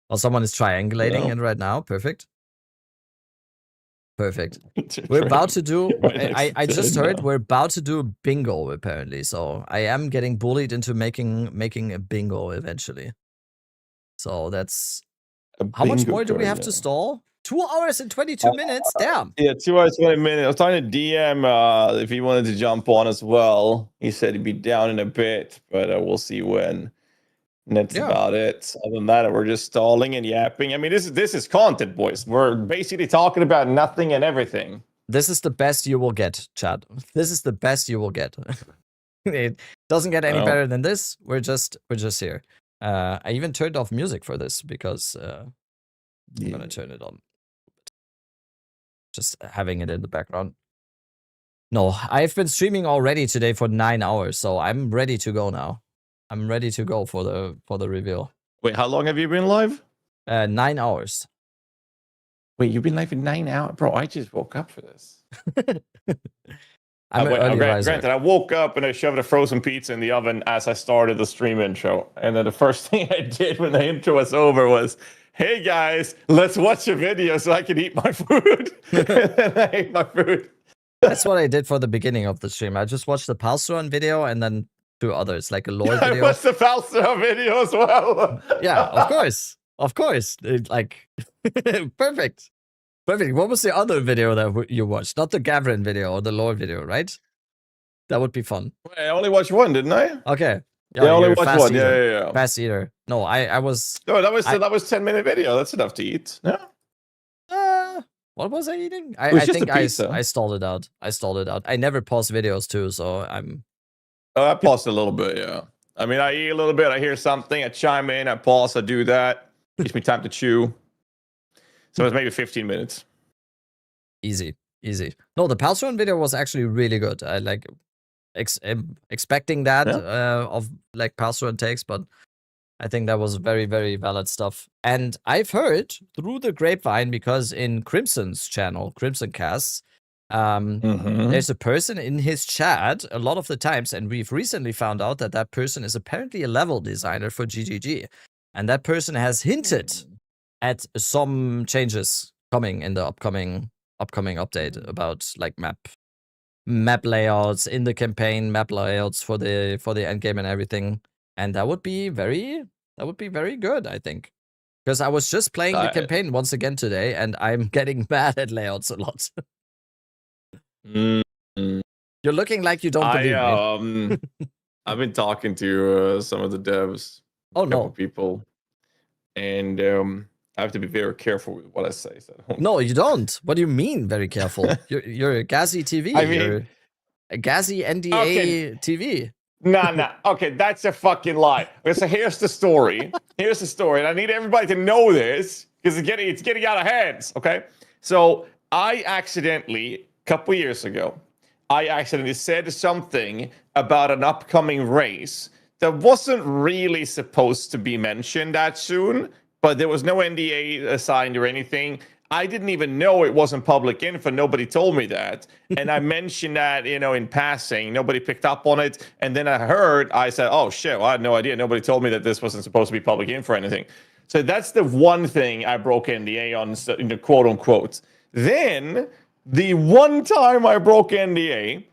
[SPEAKER 1] Well, someone is triangulating it right now. Perfect. We're about to do. I just heard we're about to do a bingo apparently. So I am getting bullied into making a bingo eventually. So that's. How much more do we have to stall? 2 hours and 22 minutes? Damn.
[SPEAKER 16] Yeah, 2 hours, 20 minutes. I was trying to DM if he wanted to jump on as well. He said he'd be down in a bit, but we'll see when. And that's about it. Other than that, we're just stalling and yapping. I mean, this is content, boys. We're basically talking about nothing and everything.
[SPEAKER 1] This is the best you will get, Chad. This is the best you will get. It doesn't get any better than this. We're just here. I even turned off music for this because I'm gonna turn it on. Just having it in the background. No, I've been streaming already today for 9 hours, so I'm ready to go now. I'm ready to go for the reveal.
[SPEAKER 16] Wait, how long have you been live?
[SPEAKER 1] 9 hours.
[SPEAKER 16] Wait, you've been live for 9 hours? Bro, I just woke up for this.
[SPEAKER 1] I'm an early riser.
[SPEAKER 16] Granted, I woke up and I shoved a frozen pizza in the oven as I started the stream intro. And then the first thing I did when the intro was over was, hey guys, let's watch a video so I can eat my food. And then I ate my food.
[SPEAKER 1] That's what I did for the beginning of the stream. I just watched the Palstron video and then 2 others, like a lore
[SPEAKER 16] I
[SPEAKER 1] video.
[SPEAKER 16] watched the Falstro video as well.
[SPEAKER 1] Yeah, of course. Of course. Like, perfect. Perfect. What was the other video that you watched? Not the Gavrin video or the lore video, right? That would be fun.
[SPEAKER 16] I only watched one, didn't I?
[SPEAKER 1] Okay.
[SPEAKER 16] Yeah, I only
[SPEAKER 1] you're a
[SPEAKER 16] watched
[SPEAKER 1] fast
[SPEAKER 16] one.
[SPEAKER 1] eater.
[SPEAKER 16] Yeah.
[SPEAKER 1] Fast eater. No, I was...
[SPEAKER 16] No, that was 10-minute video. That's enough to eat. Yeah.
[SPEAKER 1] What was I eating?
[SPEAKER 16] It was
[SPEAKER 1] I
[SPEAKER 16] just
[SPEAKER 1] think
[SPEAKER 16] a pizza.
[SPEAKER 1] I stalled it out. I stalled it out. I never pause videos too, so I'm...
[SPEAKER 16] I paused a little bit, yeah. I mean, I eat a little bit. I hear something. I chime in. I pause. I do that. Gives me time to chew. So it's maybe 15 minutes.
[SPEAKER 1] Easy. No, the Palstron video was actually really good. I like expecting that of like Palstron takes, but I think that was very, very valid stuff. And I've heard through the grapevine, because in Crimson's channel, Crimson Casts, there's a person in his chat a lot of the times, and we've recently found out that that person is apparently a level designer for GGG. And that person has hinted at some changes coming in the upcoming update about like map layouts in the campaign, map layouts for the endgame and everything. And that would be very good, I think. Because I was just playing the campaign once again today, and I'm getting mad at layouts a lot. You're looking like you don't believe me.
[SPEAKER 16] I've been talking to some of the devs,
[SPEAKER 1] a
[SPEAKER 16] couple people, and I have to be very careful with what I say. So.
[SPEAKER 1] No, you don't. What do you mean, very careful? You're a Gazi TV.
[SPEAKER 16] I mean,
[SPEAKER 1] you're a Gazi NDA TV.
[SPEAKER 16] Nah. Okay, that's a fucking lie. Okay, so here's the story. And I need everybody to know this because it's getting out of hands. Okay, so I accidentally, a couple years ago, said something about an upcoming race that wasn't really supposed to be mentioned that soon, but there was no NDA assigned or anything. I didn't even know it wasn't public info. Nobody told me that. And I mentioned that, in passing. Nobody picked up on it. And then I said, oh, shit, well, I had no idea. Nobody told me that this wasn't supposed to be public info or anything. So that's the one thing I broke NDA on, quote unquote. Then the one time I broke NDA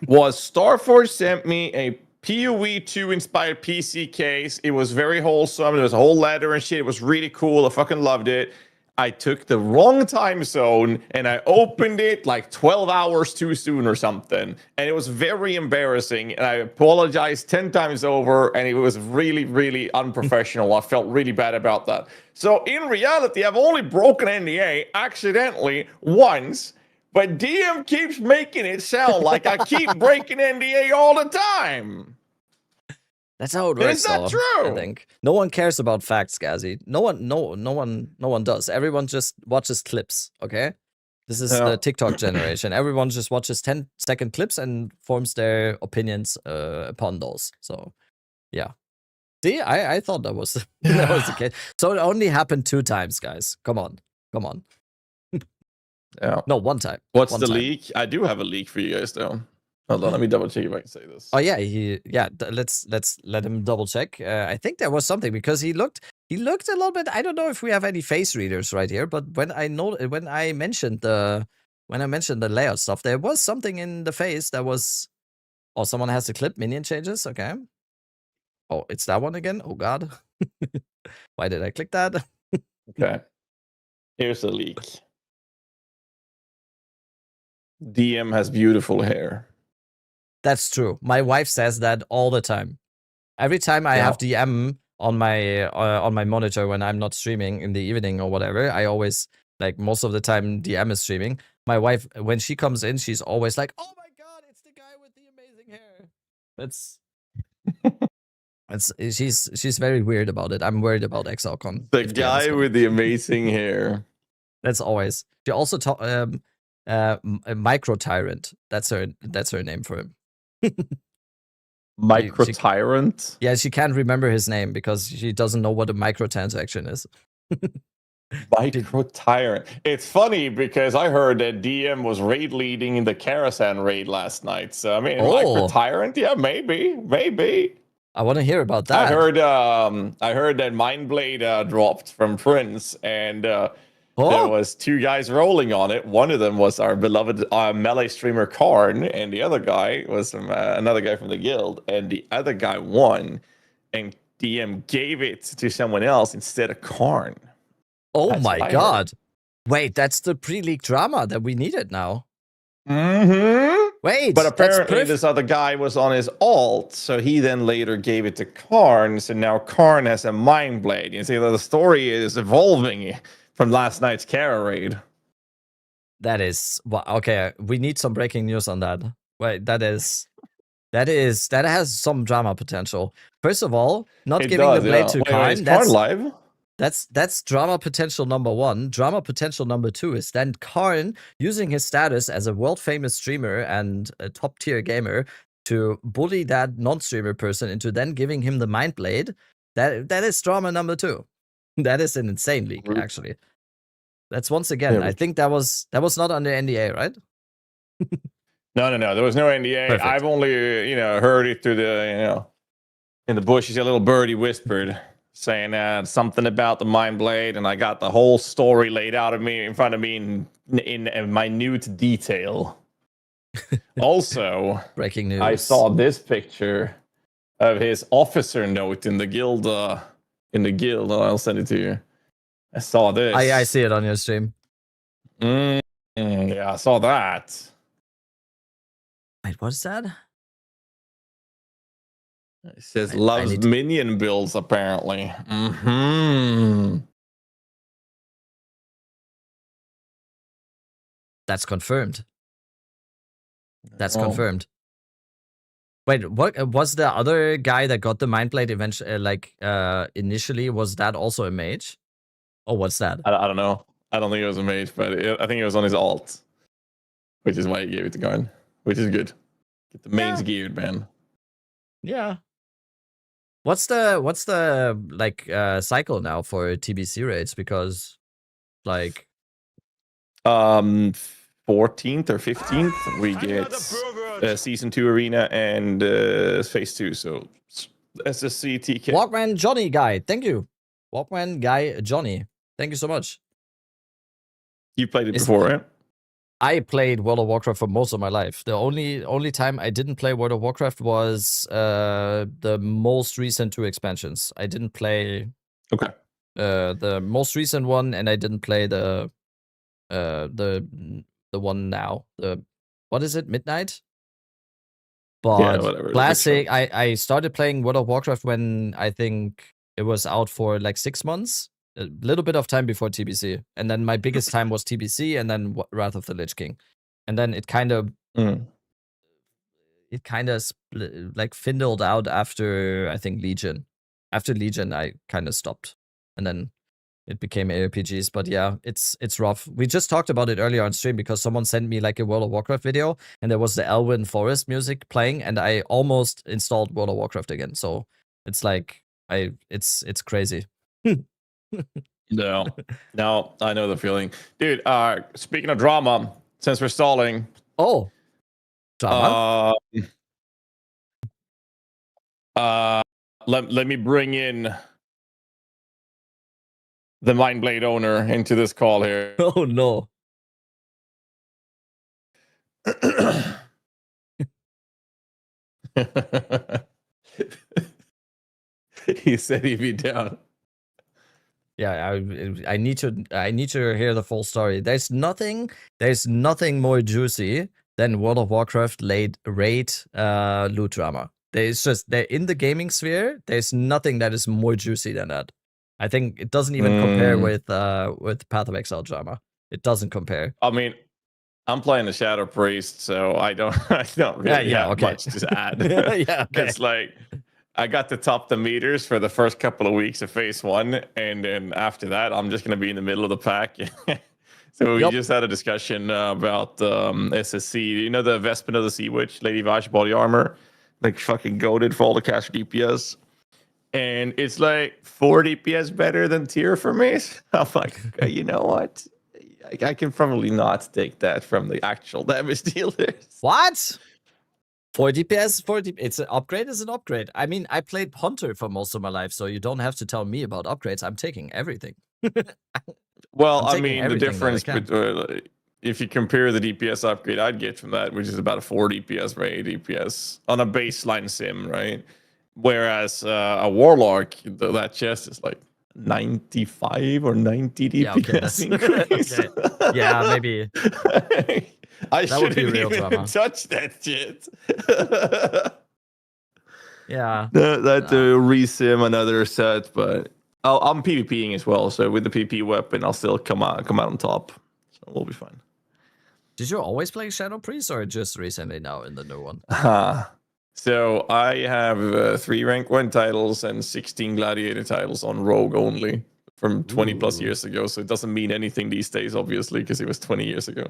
[SPEAKER 16] was Starforge sent me a PoE2 inspired PC case. It was very wholesome. There was a whole letter and shit. It was really cool. I fucking loved it. I took the wrong time zone and I opened it like 12 hours too soon or something. And it was very embarrassing. And I apologized 10 times over. And it was really, really unprofessional. I felt really bad about that. So in reality, I've only broken NDA accidentally once. But DM keeps making it sound like I keep breaking NDA all the time.
[SPEAKER 1] That's how it works.
[SPEAKER 16] Is that true?
[SPEAKER 1] I think no one cares about facts, Gazi. No one does. Everyone just watches clips. Okay, this is the TikTok generation. Everyone just watches 10-second clips and forms their opinions upon those. So, yeah. See, I thought that was that was the case. So it only happened 2 times, guys. Come on.
[SPEAKER 16] Yeah.
[SPEAKER 1] No, 1 time.
[SPEAKER 16] What's
[SPEAKER 1] one
[SPEAKER 16] the
[SPEAKER 1] time.
[SPEAKER 16] leak? I do have a leak for you guys, though. Hold on, let me double check if I can say this.
[SPEAKER 1] Oh yeah, let's let him double check. I think there was something because he looked a little bit. I don't know if we have any face readers right here, but when I mentioned the layout stuff, there was something in the face that was. Oh, someone has the clip minion changes. Okay. Oh, it's that one again. Oh God, why did I click that?
[SPEAKER 16] Okay, here's the leak. DM has beautiful hair.
[SPEAKER 1] That's true. My wife says that all the time. Every time I have DM on my monitor when I'm not streaming in the evening or whatever, I always, like, most of the time DM is streaming. My wife, when she comes in, she's always like, "Oh my God, it's the guy with the amazing hair." She's very weird about it. I'm worried about ExileCon.
[SPEAKER 16] The guy with the amazing hair.
[SPEAKER 1] That's always. She also Micro Tyrant. That's her name for him.
[SPEAKER 16] Micro Tyrant?
[SPEAKER 1] Yeah, she can't remember his name because she doesn't know what a microtransaction is.
[SPEAKER 16] Micro Tyrant. It's funny because I heard that DM was raid leading in the Karasan raid last night. So I mean, Micro
[SPEAKER 1] Oh.
[SPEAKER 16] Tyrant, yeah, maybe.
[SPEAKER 1] I want to hear about
[SPEAKER 16] I
[SPEAKER 1] that.
[SPEAKER 16] heard that Mindblade dropped from Prince, and there was 2 guys rolling on it. One of them was our beloved melee streamer Karn, and the other guy was another guy from the guild, and the other guy won, and DM gave it to someone else instead of Karn.
[SPEAKER 1] Oh
[SPEAKER 16] That's
[SPEAKER 1] my
[SPEAKER 16] what I
[SPEAKER 1] god. Wait, that's the pre-league drama that we needed now.
[SPEAKER 16] Mm-hmm.
[SPEAKER 1] Wait,
[SPEAKER 16] But
[SPEAKER 1] that's
[SPEAKER 16] apparently this other guy was on his alt, so he then later gave it to Karn, so now Karn has a Mind Blade. You see, the story is evolving from last night's Kara raid.
[SPEAKER 1] That is well, okay. We need some breaking news on that. Wait, that has some drama potential. First of all, not
[SPEAKER 16] It
[SPEAKER 1] giving
[SPEAKER 16] does,
[SPEAKER 1] the blade
[SPEAKER 16] yeah.
[SPEAKER 1] to
[SPEAKER 16] Wait,
[SPEAKER 1] Karn.
[SPEAKER 16] is Karn live?
[SPEAKER 1] That's drama potential number 1. Drama potential number 2 is then Karn using his status as a world famous streamer and a top tier gamer to bully that non-streamer person into then giving him the Mind Blade. That is drama number 2. That is an insane leak, actually. That's once again.
[SPEAKER 16] Yeah,
[SPEAKER 1] I think that was not under NDA, right?
[SPEAKER 16] No. There was no NDA.
[SPEAKER 1] Perfect.
[SPEAKER 16] I've only, heard it through the, in the bushes. A little birdie whispered, saying something about the Mind Blade, and I got the whole story laid out in front of me in minute detail. Also,
[SPEAKER 1] breaking news.
[SPEAKER 16] I saw this picture of his officer note in the guild. I'll send it to you. I saw this.
[SPEAKER 1] I see it on your stream.
[SPEAKER 16] Yeah, I saw that.
[SPEAKER 1] Wait, what is that?
[SPEAKER 16] It says loves minion builds, apparently.
[SPEAKER 1] That's confirmed. That's
[SPEAKER 16] Oh.
[SPEAKER 1] confirmed. Wait, what was the other guy that got the Mind Blade eventually? Initially, was that also a mage? Oh, what's that?
[SPEAKER 16] I don't know. I don't think it was a mage, but I think it was on his alt, which is why he gave it to Garn, which is good. Get the mains geared, man.
[SPEAKER 1] Yeah. What's the cycle now for TBC raids? Because
[SPEAKER 16] 14th or 15th we get season 2 arena and phase 2. So SSC TK.
[SPEAKER 1] Walkman Johnny guy, thank you. Walkman guy Johnny, thank you so much.
[SPEAKER 16] You played it before, right?
[SPEAKER 1] I played World of Warcraft for most of my life. The only time I didn't play World of Warcraft was the most recent 2 expansions. I didn't play the most recent one, and I didn't play the one now. What is it? Midnight? But
[SPEAKER 16] Yeah, whatever.
[SPEAKER 1] classic. I started playing World of Warcraft when I think it was out for like 6 months. A little bit of time before TBC, and then my biggest time was TBC, and then Wrath of the Lich King, and then it kind of like fizzled out after I think Legion. After Legion, I kind of stopped, and then it became ARPGs. But yeah, it's rough. We just talked about it earlier on stream because someone sent me like a World of Warcraft video, and there was the Elwyn Forest music playing, and I almost installed World of Warcraft again. So it's like it's crazy.
[SPEAKER 16] No, I know the feeling, dude. Speaking of drama, since we're stalling,
[SPEAKER 1] drama.
[SPEAKER 16] Let me bring in the Mind Blade owner into this call here.
[SPEAKER 1] Oh no.
[SPEAKER 16] He said he'd be down.
[SPEAKER 1] Yeah, I need to hear the full story. There's nothing more juicy than World of Warcraft raid loot drama. They're in the gaming sphere. There's nothing that is more juicy than that. I think it doesn't even compare with Path of Exile drama. It doesn't compare.
[SPEAKER 16] I mean, I'm playing the Shadow Priest, so I don't really have much to add.
[SPEAKER 1] Yeah, okay.
[SPEAKER 16] It's like I got to top the meters for the first couple of weeks of phase 1, and then after that, I'm just gonna be in the middle of the pack. So we just had a discussion about SSC. You know the Vespin of the Sea Witch, Lady Vash body armor, like fucking goated for all the caster DPS. and it's like 4 DPS better than tier for me. I'm like, okay, you know what? I can probably not take that from the actual damage dealers.
[SPEAKER 1] What? 4 DPS, 40. It's an upgrade. Is an upgrade. I mean, I played Hunter for most of my life, so you don't have to tell me about upgrades. I'm taking everything.
[SPEAKER 16] Well,
[SPEAKER 1] I'm
[SPEAKER 16] I
[SPEAKER 1] taking
[SPEAKER 16] mean, the
[SPEAKER 1] everything that I
[SPEAKER 16] difference
[SPEAKER 1] can.
[SPEAKER 16] between if you compare the DPS upgrade I'd get from that, which is about a 4 DPS or 8 DPS on a baseline sim, right? Whereas a Warlock, that chest is like 95 or 90 DPS
[SPEAKER 1] Yeah, okay, that's
[SPEAKER 16] increase.
[SPEAKER 1] okay. Yeah, maybe.
[SPEAKER 16] I
[SPEAKER 1] That would be
[SPEAKER 16] shouldn't
[SPEAKER 1] real
[SPEAKER 16] even
[SPEAKER 1] drama.
[SPEAKER 16] touch that shit.
[SPEAKER 1] Yeah.
[SPEAKER 16] That resim another set, but I'm PvPing as well. So with the PvP weapon, I'll still come out on top. So we'll be fine.
[SPEAKER 1] Did you always play Shadow Priest or just recently now in the new one?
[SPEAKER 16] So I have 3 rank 1 titles and 16 gladiator titles on Rogue only from 20 plus years ago. So it doesn't mean anything these days, obviously, because it was 20 years ago.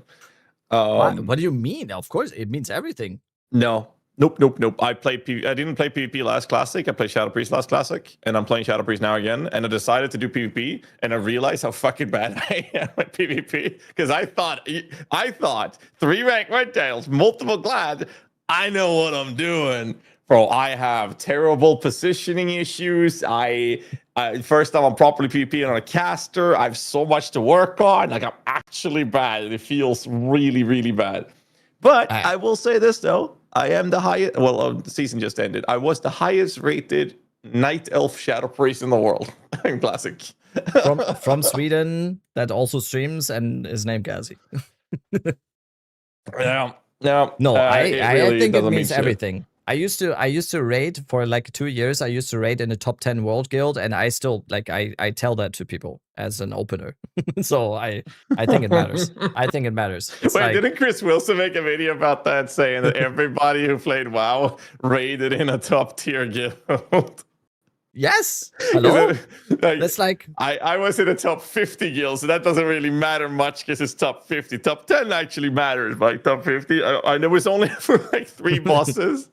[SPEAKER 1] What do you mean? Of course, it means everything.
[SPEAKER 16] No. Nope. I didn't play PvP last Classic. I played Shadow Priest last Classic, and I'm playing Shadow Priest now again. And I decided to do PvP, and I realized how fucking bad I am at PvP because I thought 3 rank 1 titles, multiple glad. I know what I'm doing, bro. I have terrible positioning issues. First time I'm properly PvP on a caster. I have so much to work on. Like I'm actually bad. It feels really, really bad. But I will say this though. I am the highest. Well, the season just ended. I was the highest rated Night Elf Shadow Priest in the world in Classic.
[SPEAKER 1] from Sweden that also streams and is named Gazi.
[SPEAKER 16] No,
[SPEAKER 1] I think it
[SPEAKER 16] doesn't
[SPEAKER 1] means
[SPEAKER 16] mean shit.
[SPEAKER 1] everything. I used to raid for like 2 years. I used to raid in the top 10 world guild, and I still like I tell that to people as an opener. So I think it matters. I think it matters. It's
[SPEAKER 16] Wait,
[SPEAKER 1] like,
[SPEAKER 16] didn't Chris Wilson make a video about that saying that everybody who played WoW raided in a top tier guild?
[SPEAKER 1] Yes. Hello.
[SPEAKER 16] That's like I was in a top 50 guild, so that doesn't really matter much because it's top 50. Top 10 actually matters, but like top 50, I know it's only for like 3 bosses.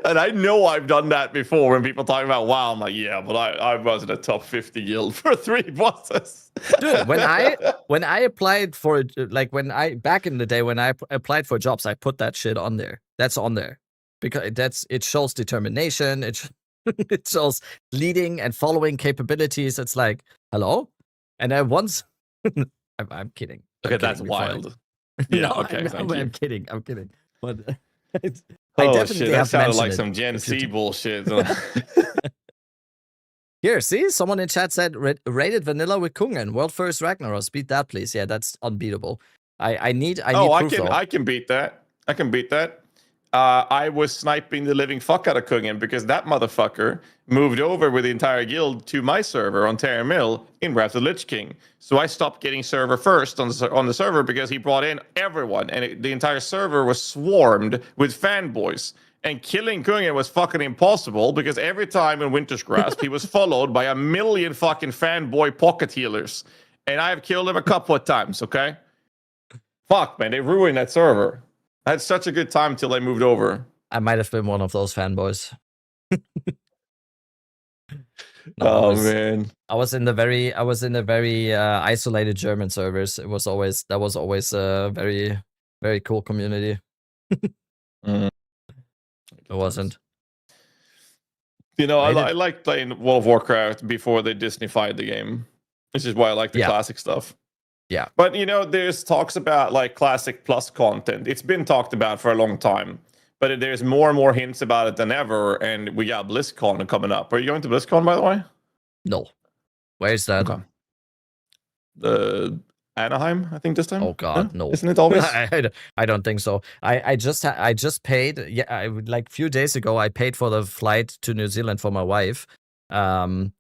[SPEAKER 16] And I know I've done that before when people talk about WoW. I'm like, yeah, but I was in a top 50 guild for 3 bosses.
[SPEAKER 1] Dude, when I applied for back in the day when I applied for jobs, I put that shit on there. That's on there because it shows determination. It shows leading and following capabilities. It's like, hello? And I once I'm kidding.
[SPEAKER 16] Okay, that's wild.
[SPEAKER 1] Yeah,
[SPEAKER 16] Yeah,
[SPEAKER 1] no,
[SPEAKER 16] okay, thank you.
[SPEAKER 1] I'm kidding. But
[SPEAKER 16] Oh,
[SPEAKER 1] I definitely
[SPEAKER 16] shit, that
[SPEAKER 1] have
[SPEAKER 16] sounded
[SPEAKER 1] mentioned
[SPEAKER 16] like
[SPEAKER 1] it.
[SPEAKER 16] some Gen Z bullshit.
[SPEAKER 1] Here, see? Someone in chat said rated vanilla with Kungen. World first Ragnaros. Beat that, please. Yeah, that's unbeatable. I need proof, though.
[SPEAKER 16] I can beat that. I can beat that. I was sniping the living fuck out of Kungen because that motherfucker moved over with the entire guild to my server on Terra Mill in Wrath of the Lich King. So I stopped getting server first on the server because he brought in everyone, and the entire server was swarmed with fanboys. And killing Kungen was fucking impossible because every time in Winter's Grasp, he was followed by 1 million fucking fanboy pocket healers. And I have killed him a couple of times, okay? Fuck, man, they ruined that server. I had such a good time till they moved over.
[SPEAKER 1] I might have been one of those fanboys.
[SPEAKER 16] Man,
[SPEAKER 1] I was in the very isolated German servers. That was always a very, very cool community. It wasn't.
[SPEAKER 16] You know, I like playing World of Warcraft before they Disneyfied the game. This is why I like the classic stuff.
[SPEAKER 1] Yeah.
[SPEAKER 16] But, you know, there's talks about like classic plus content. It's been talked about for a long time. But there's more and more hints about it than ever. And we got BlizzCon coming up. Are you going to BlizzCon, by the way?
[SPEAKER 1] No. Where's that?
[SPEAKER 16] Okay. Anaheim, I think this time.
[SPEAKER 1] Oh God,
[SPEAKER 16] yeah?
[SPEAKER 1] no!
[SPEAKER 16] Isn't it always?
[SPEAKER 1] I don't think so. I just paid. Yeah, like a few days ago, I paid for the flight to New Zealand for my wife. And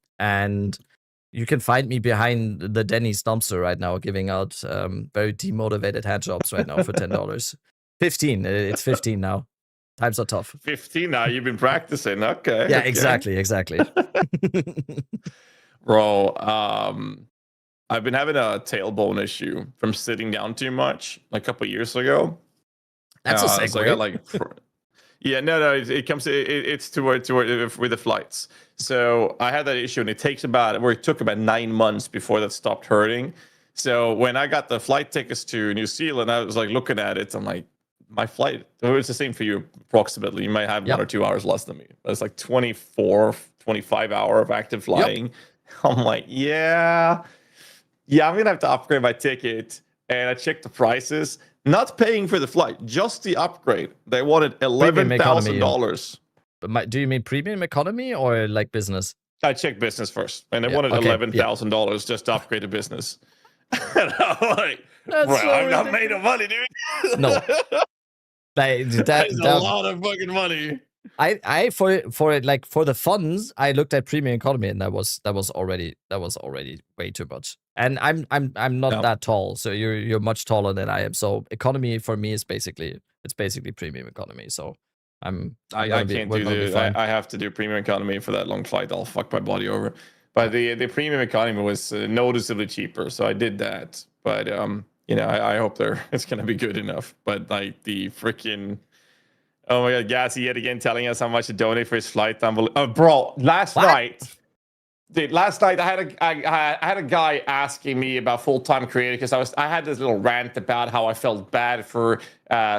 [SPEAKER 1] you can find me behind the Denny's dumpster right now, giving out very demotivated hand jobs right now for $10. 15. It's 15 now. Times are tough.
[SPEAKER 16] 15 now. You've been practicing. Okay.
[SPEAKER 1] Yeah,
[SPEAKER 16] okay.
[SPEAKER 1] exactly.
[SPEAKER 16] Bro, I've been having a tailbone issue from sitting down too much like a couple years ago.
[SPEAKER 1] That's a segue.
[SPEAKER 16] So I got Yeah, no, it comes. It's toward with the flights. So I had that issue, and it took about 9 months before that stopped hurting. So when I got the flight tickets to New Zealand, I was like looking at it. I'm like, my flight. It's the same for you, approximately. You might have 1 or 2 hours less than me. It's like 24, 25 hour of active flying. I'm like, yeah, I'm gonna have to upgrade my ticket. And I checked the prices. Not paying for the flight, just the upgrade. They wanted $11,000.
[SPEAKER 1] But do you mean premium economy or like business?
[SPEAKER 16] I checked business first, and they wanted $11,000 just to upgrade to business. And I'm like, I'm not made of money, dude.
[SPEAKER 1] No,
[SPEAKER 16] that's a lot of fucking money.
[SPEAKER 1] I for it like for the funds, I looked at premium economy, and that was already way too much. And I'm not that tall, so you're much taller than I am. So economy for me is basically premium economy. So I
[SPEAKER 16] can't do I have to do premium economy for that long flight. I'll fuck my body over. But the premium economy was noticeably cheaper, so I did that. But I hope it's gonna be good enough. But like the freaking. Oh my God, Gassy yet again telling us how much to donate for his flight. Bro, last night I had a guy asking me about full-time creator because I had this little rant about how I felt bad for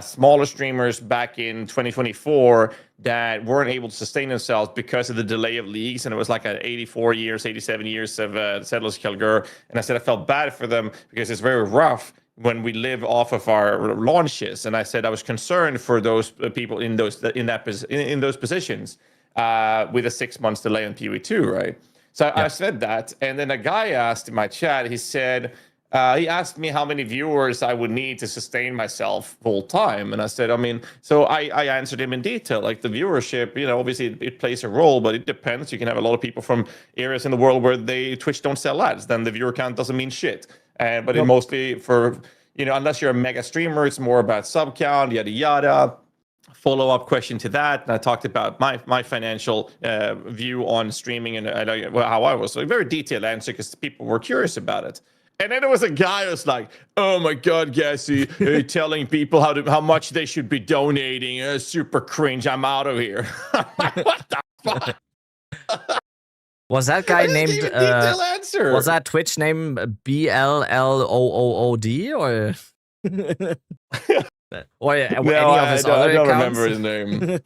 [SPEAKER 16] smaller streamers back in 2024 that weren't able to sustain themselves because of the delay of leagues, and it was like 87 years of Settlers of Kelgur, and I said I felt bad for them because it's very rough when we live off of our launches. And I said I was concerned for those people in those positions with a 6 months delay on PV2, right? So I said that, and then a guy asked in my chat, he said, he asked me how many viewers I would need to sustain myself full time. And I said, so I answered him in detail, like the viewership, obviously it plays a role, but it depends. You can have a lot of people from areas in the world where Twitch don't sell ads, then the viewer count doesn't mean shit. But it mostly for, unless you're a mega streamer, it's more about sub count, yada, yada. Follow-up question to that. And I talked about my financial view on streaming and how I was. So a very detailed answer because people were curious about it. And then there was a guy who was like, oh my God, Gassy, telling people how much they should be donating. Super cringe. I'm out of here. What the fuck?
[SPEAKER 1] Was that guy named?
[SPEAKER 16] Answer.
[SPEAKER 1] Was that Twitch name BLLOOOD or? Or any of his other
[SPEAKER 16] I don't
[SPEAKER 1] accounts?
[SPEAKER 16] remember his name.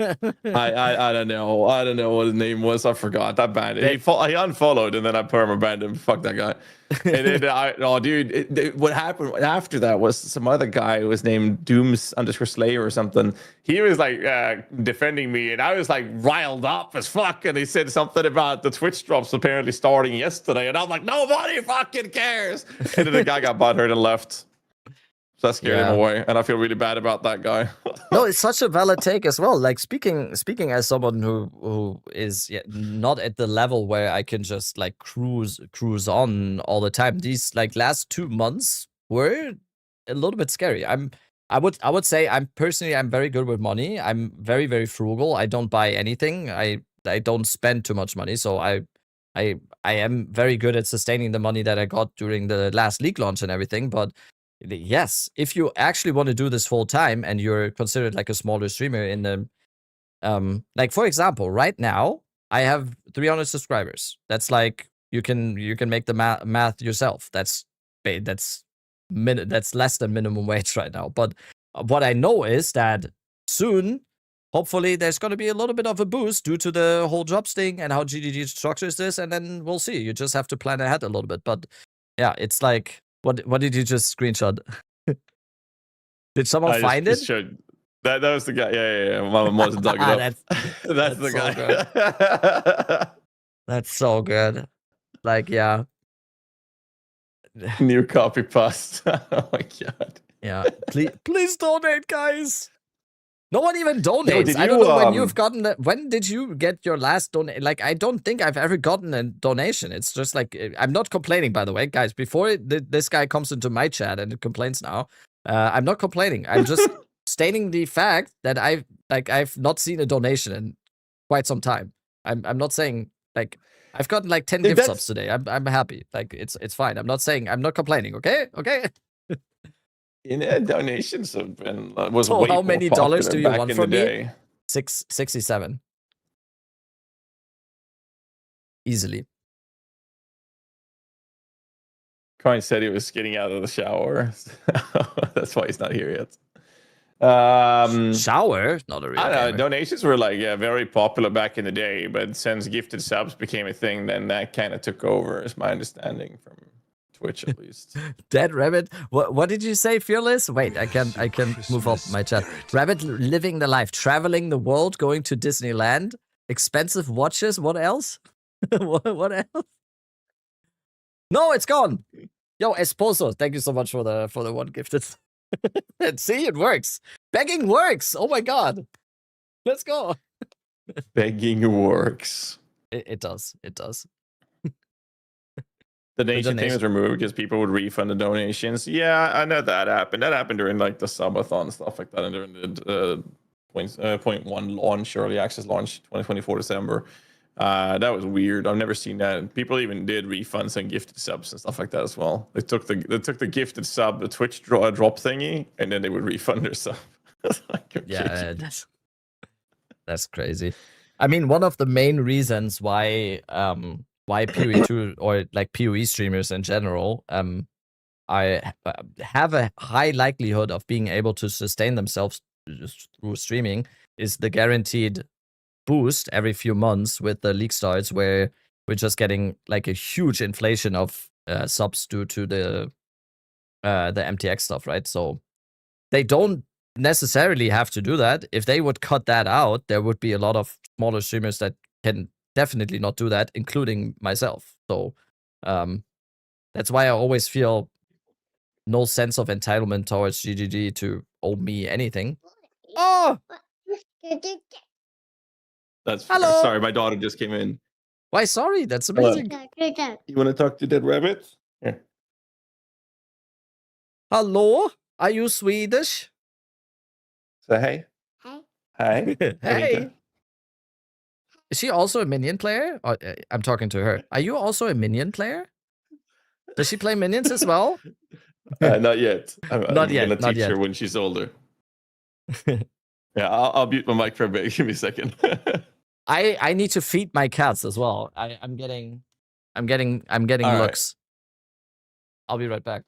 [SPEAKER 16] I don't know. I don't know what his name was. I forgot. I banned it. He unfollowed and then I perma-banned him. Fuck that guy. And then what happened after that was some other guy who was named Dooms_Slayer or something. He was like defending me, and I was like riled up as fuck. And he said something about the Twitch drops apparently starting yesterday, and I'm like, nobody fucking cares. And then the guy got butthurt and left. So that scared him away, and I feel really bad about that guy.
[SPEAKER 1] No, it's such a valid take as well. Like speaking as someone who is not at the level where I can just like cruise on all the time. These like last 2 months were a little bit scary. I would say I'm very good with money. I'm very, very frugal. I don't buy anything. I don't spend too much money. So I am very good at sustaining the money that I got during the last league launch and everything. But yes, if you actually want to do this full time and you're considered like a smaller streamer in the like for example, right now I have 300 subscribers. That's like you can make the math yourself. That's less than minimum wage right now. But what I know is that soon, hopefully, there's going to be a little bit of a boost due to the whole jobs thing and how GDG structures this, and then we'll see. You just have to plan ahead a little bit. But yeah, it's like. What did you just screenshot? Did someone find it?
[SPEAKER 16] That was the guy. Yeah. My mom wasn't talking about. That's the guy.
[SPEAKER 1] That's so good. Like, yeah.
[SPEAKER 16] New copy paste. Oh my God.
[SPEAKER 1] Yeah. Please donate, guys. No one even donates. I don't know when you've gotten that. When did you get your last donation? Like, I don't think I've ever gotten a donation. It's just like, I'm not complaining, by the way, guys. Before this guy comes into my chat and complains now, I'm not complaining. I'm just stating the fact that I've not seen a donation in quite some time. I'm not saying like I've gotten like 10 gift subs today. I'm happy. Like it's fine. I'm not complaining. Okay.
[SPEAKER 16] Donations have been
[SPEAKER 1] so how many dollars do you want from me? 67. Easily.
[SPEAKER 16] Coin said he was getting out of the shower. That's why he's not here yet.
[SPEAKER 1] Shower? Not a real
[SPEAKER 16] I don't know.
[SPEAKER 1] gamer.
[SPEAKER 16] Donations were like very popular back in the day, but since gifted subs became a thing, then that kind of took over, is my understanding from Twitch at least.
[SPEAKER 1] Dead Rabbit. What did you say, Fearless? Wait, I can move up my chat. Rabbit living the life, traveling the world, going to Disneyland, expensive watches. What else? what else? No, it's gone. Yo, Esposo, thank you so much for the one gifted. And see, it works. Begging works. Oh my god. Let's go.
[SPEAKER 16] Begging works.
[SPEAKER 1] It does. It does.
[SPEAKER 16] The donation thing was removed because people would refund the donations. Yeah, I know that happened. That happened during like the subathon stuff like that, and during the 0.1 launch, early access launch, 2024 December. That was weird. I've never seen that. People even did refunds and gifted subs and stuff like that as well. They took the gifted sub, the Twitch drop thingy, and then they would refund their sub.
[SPEAKER 1] Yeah, that's crazy. I mean, one of the main reasons why PoE2 or like PoE streamers in general I have a high likelihood of being able to sustain themselves through streaming is the guaranteed boost every few months with the league starts, where we're just getting like a huge inflation of subs due to the MTX stuff, right? So they don't necessarily have to do that. If they would cut that out, there would be a lot of smaller streamers that can definitely not do that, including myself. So that's why I always feel no sense of entitlement towards GGG to owe me anything. Oh!
[SPEAKER 16] That's
[SPEAKER 1] Hello.
[SPEAKER 16] fair. Sorry, my daughter just came in.
[SPEAKER 1] Why, sorry, that's amazing.
[SPEAKER 16] You want to talk to Dead Rabbit? Here.
[SPEAKER 1] Hello? Are you Swedish?
[SPEAKER 16] Say hey. Hey.
[SPEAKER 1] Hey. Is she also a minion player? Or, I'm talking to her. Are you also a minion player? Does she play minions as well?
[SPEAKER 16] Not yet. I'm
[SPEAKER 1] Not yet,
[SPEAKER 16] gonna
[SPEAKER 1] not
[SPEAKER 16] teach
[SPEAKER 1] yet.
[SPEAKER 16] her when she's older. Yeah, I'll mute my mic for a bit. Give me a second.
[SPEAKER 1] I need to feed my cats as well. I'm getting
[SPEAKER 16] All right.
[SPEAKER 1] looks. I'll be right back.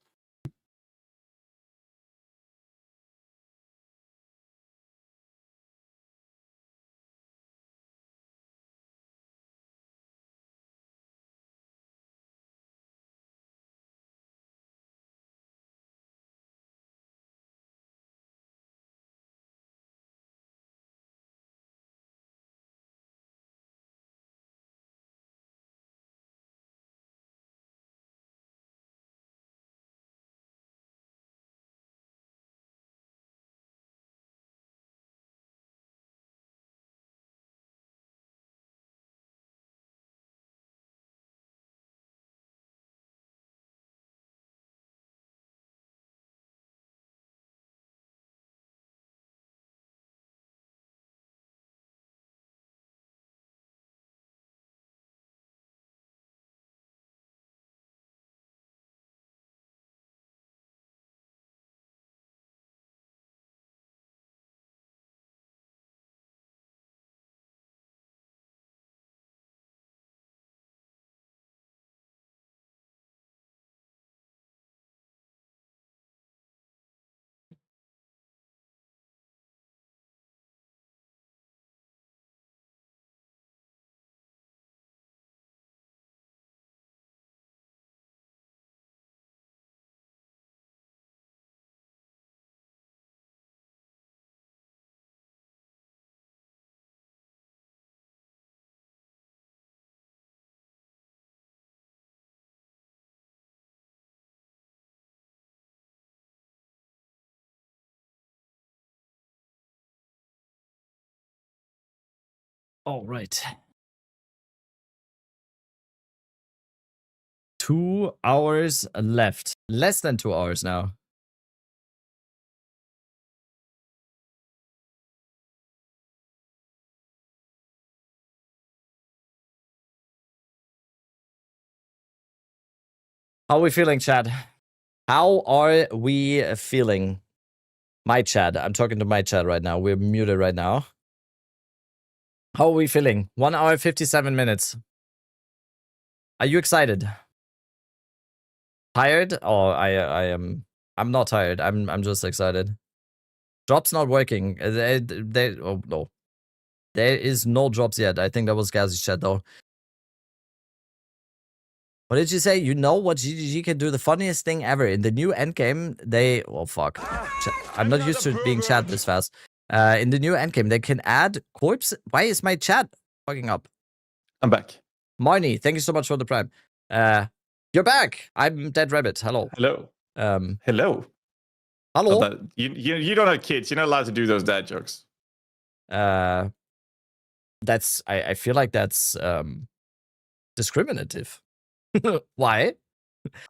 [SPEAKER 1] All right. 2 hours left. Less than 2 hours now. How are we feeling, Chad? How are we feeling? My chat. I'm talking to my chat right now. We're muted right now. How are we feeling? 1 hour 57 minutes. Are you excited? Tired? Oh, I am. I'm not tired. I'm just excited. Drop's not working. Oh no, there is no drops yet. I think that was Gazzy's chat though. What did you say? You know what GGG can do? The funniest thing ever in the new endgame. Oh fuck. I'm not used to being chat this fast. In the new endgame, they can add corpse. Why is my chat fucking up?
[SPEAKER 16] I'm back.
[SPEAKER 1] Marnie, thank you so much for the prime. You're back. I'm Dead Rabbit. Hello.
[SPEAKER 16] Hello. Hello.
[SPEAKER 1] Hello.
[SPEAKER 16] You don't have kids. You're not allowed to do those dad jokes.
[SPEAKER 1] That's I feel like that's discriminative. Why?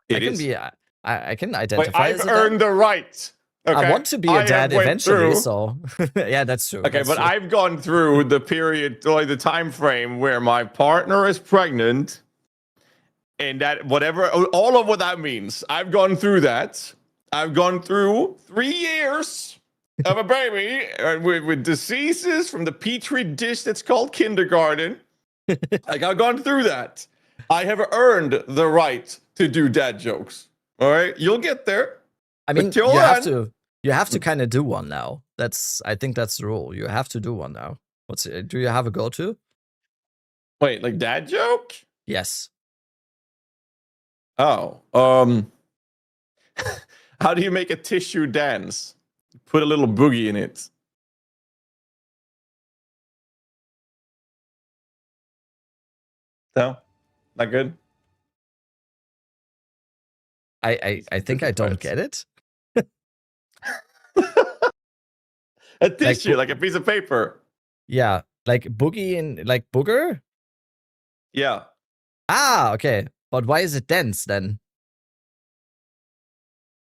[SPEAKER 16] It is.
[SPEAKER 1] I can identify.
[SPEAKER 16] I've
[SPEAKER 1] as a
[SPEAKER 16] earned
[SPEAKER 1] dad.
[SPEAKER 16] the right. Okay?
[SPEAKER 1] I want to be a dad eventually,
[SPEAKER 16] through,
[SPEAKER 1] so yeah, that's true.
[SPEAKER 16] Okay,
[SPEAKER 1] that's
[SPEAKER 16] but
[SPEAKER 1] true.
[SPEAKER 16] I've gone through the period, like the time frame where my partner is pregnant, and that whatever, all of what that means. I've gone through that. I've gone through 3 years of a baby with diseases from the petri dish that's called kindergarten. Like I've gone through that. I have earned the right to do dad jokes. All right, you'll get there.
[SPEAKER 1] I mean,
[SPEAKER 16] Until
[SPEAKER 1] you have to kind of do one now. I think that's the rule. You have to do one now. Do you have a go-to?
[SPEAKER 16] Wait, like dad joke?
[SPEAKER 1] Yes.
[SPEAKER 16] Oh, how do you make a tissue dance? Put a little boogie in it. No, not good.
[SPEAKER 1] I think I don't get it.
[SPEAKER 16] A tissue, like a piece of paper.
[SPEAKER 1] Yeah, like boogie and like booger.
[SPEAKER 16] Yeah.
[SPEAKER 1] Ah, okay. But why is it dense then?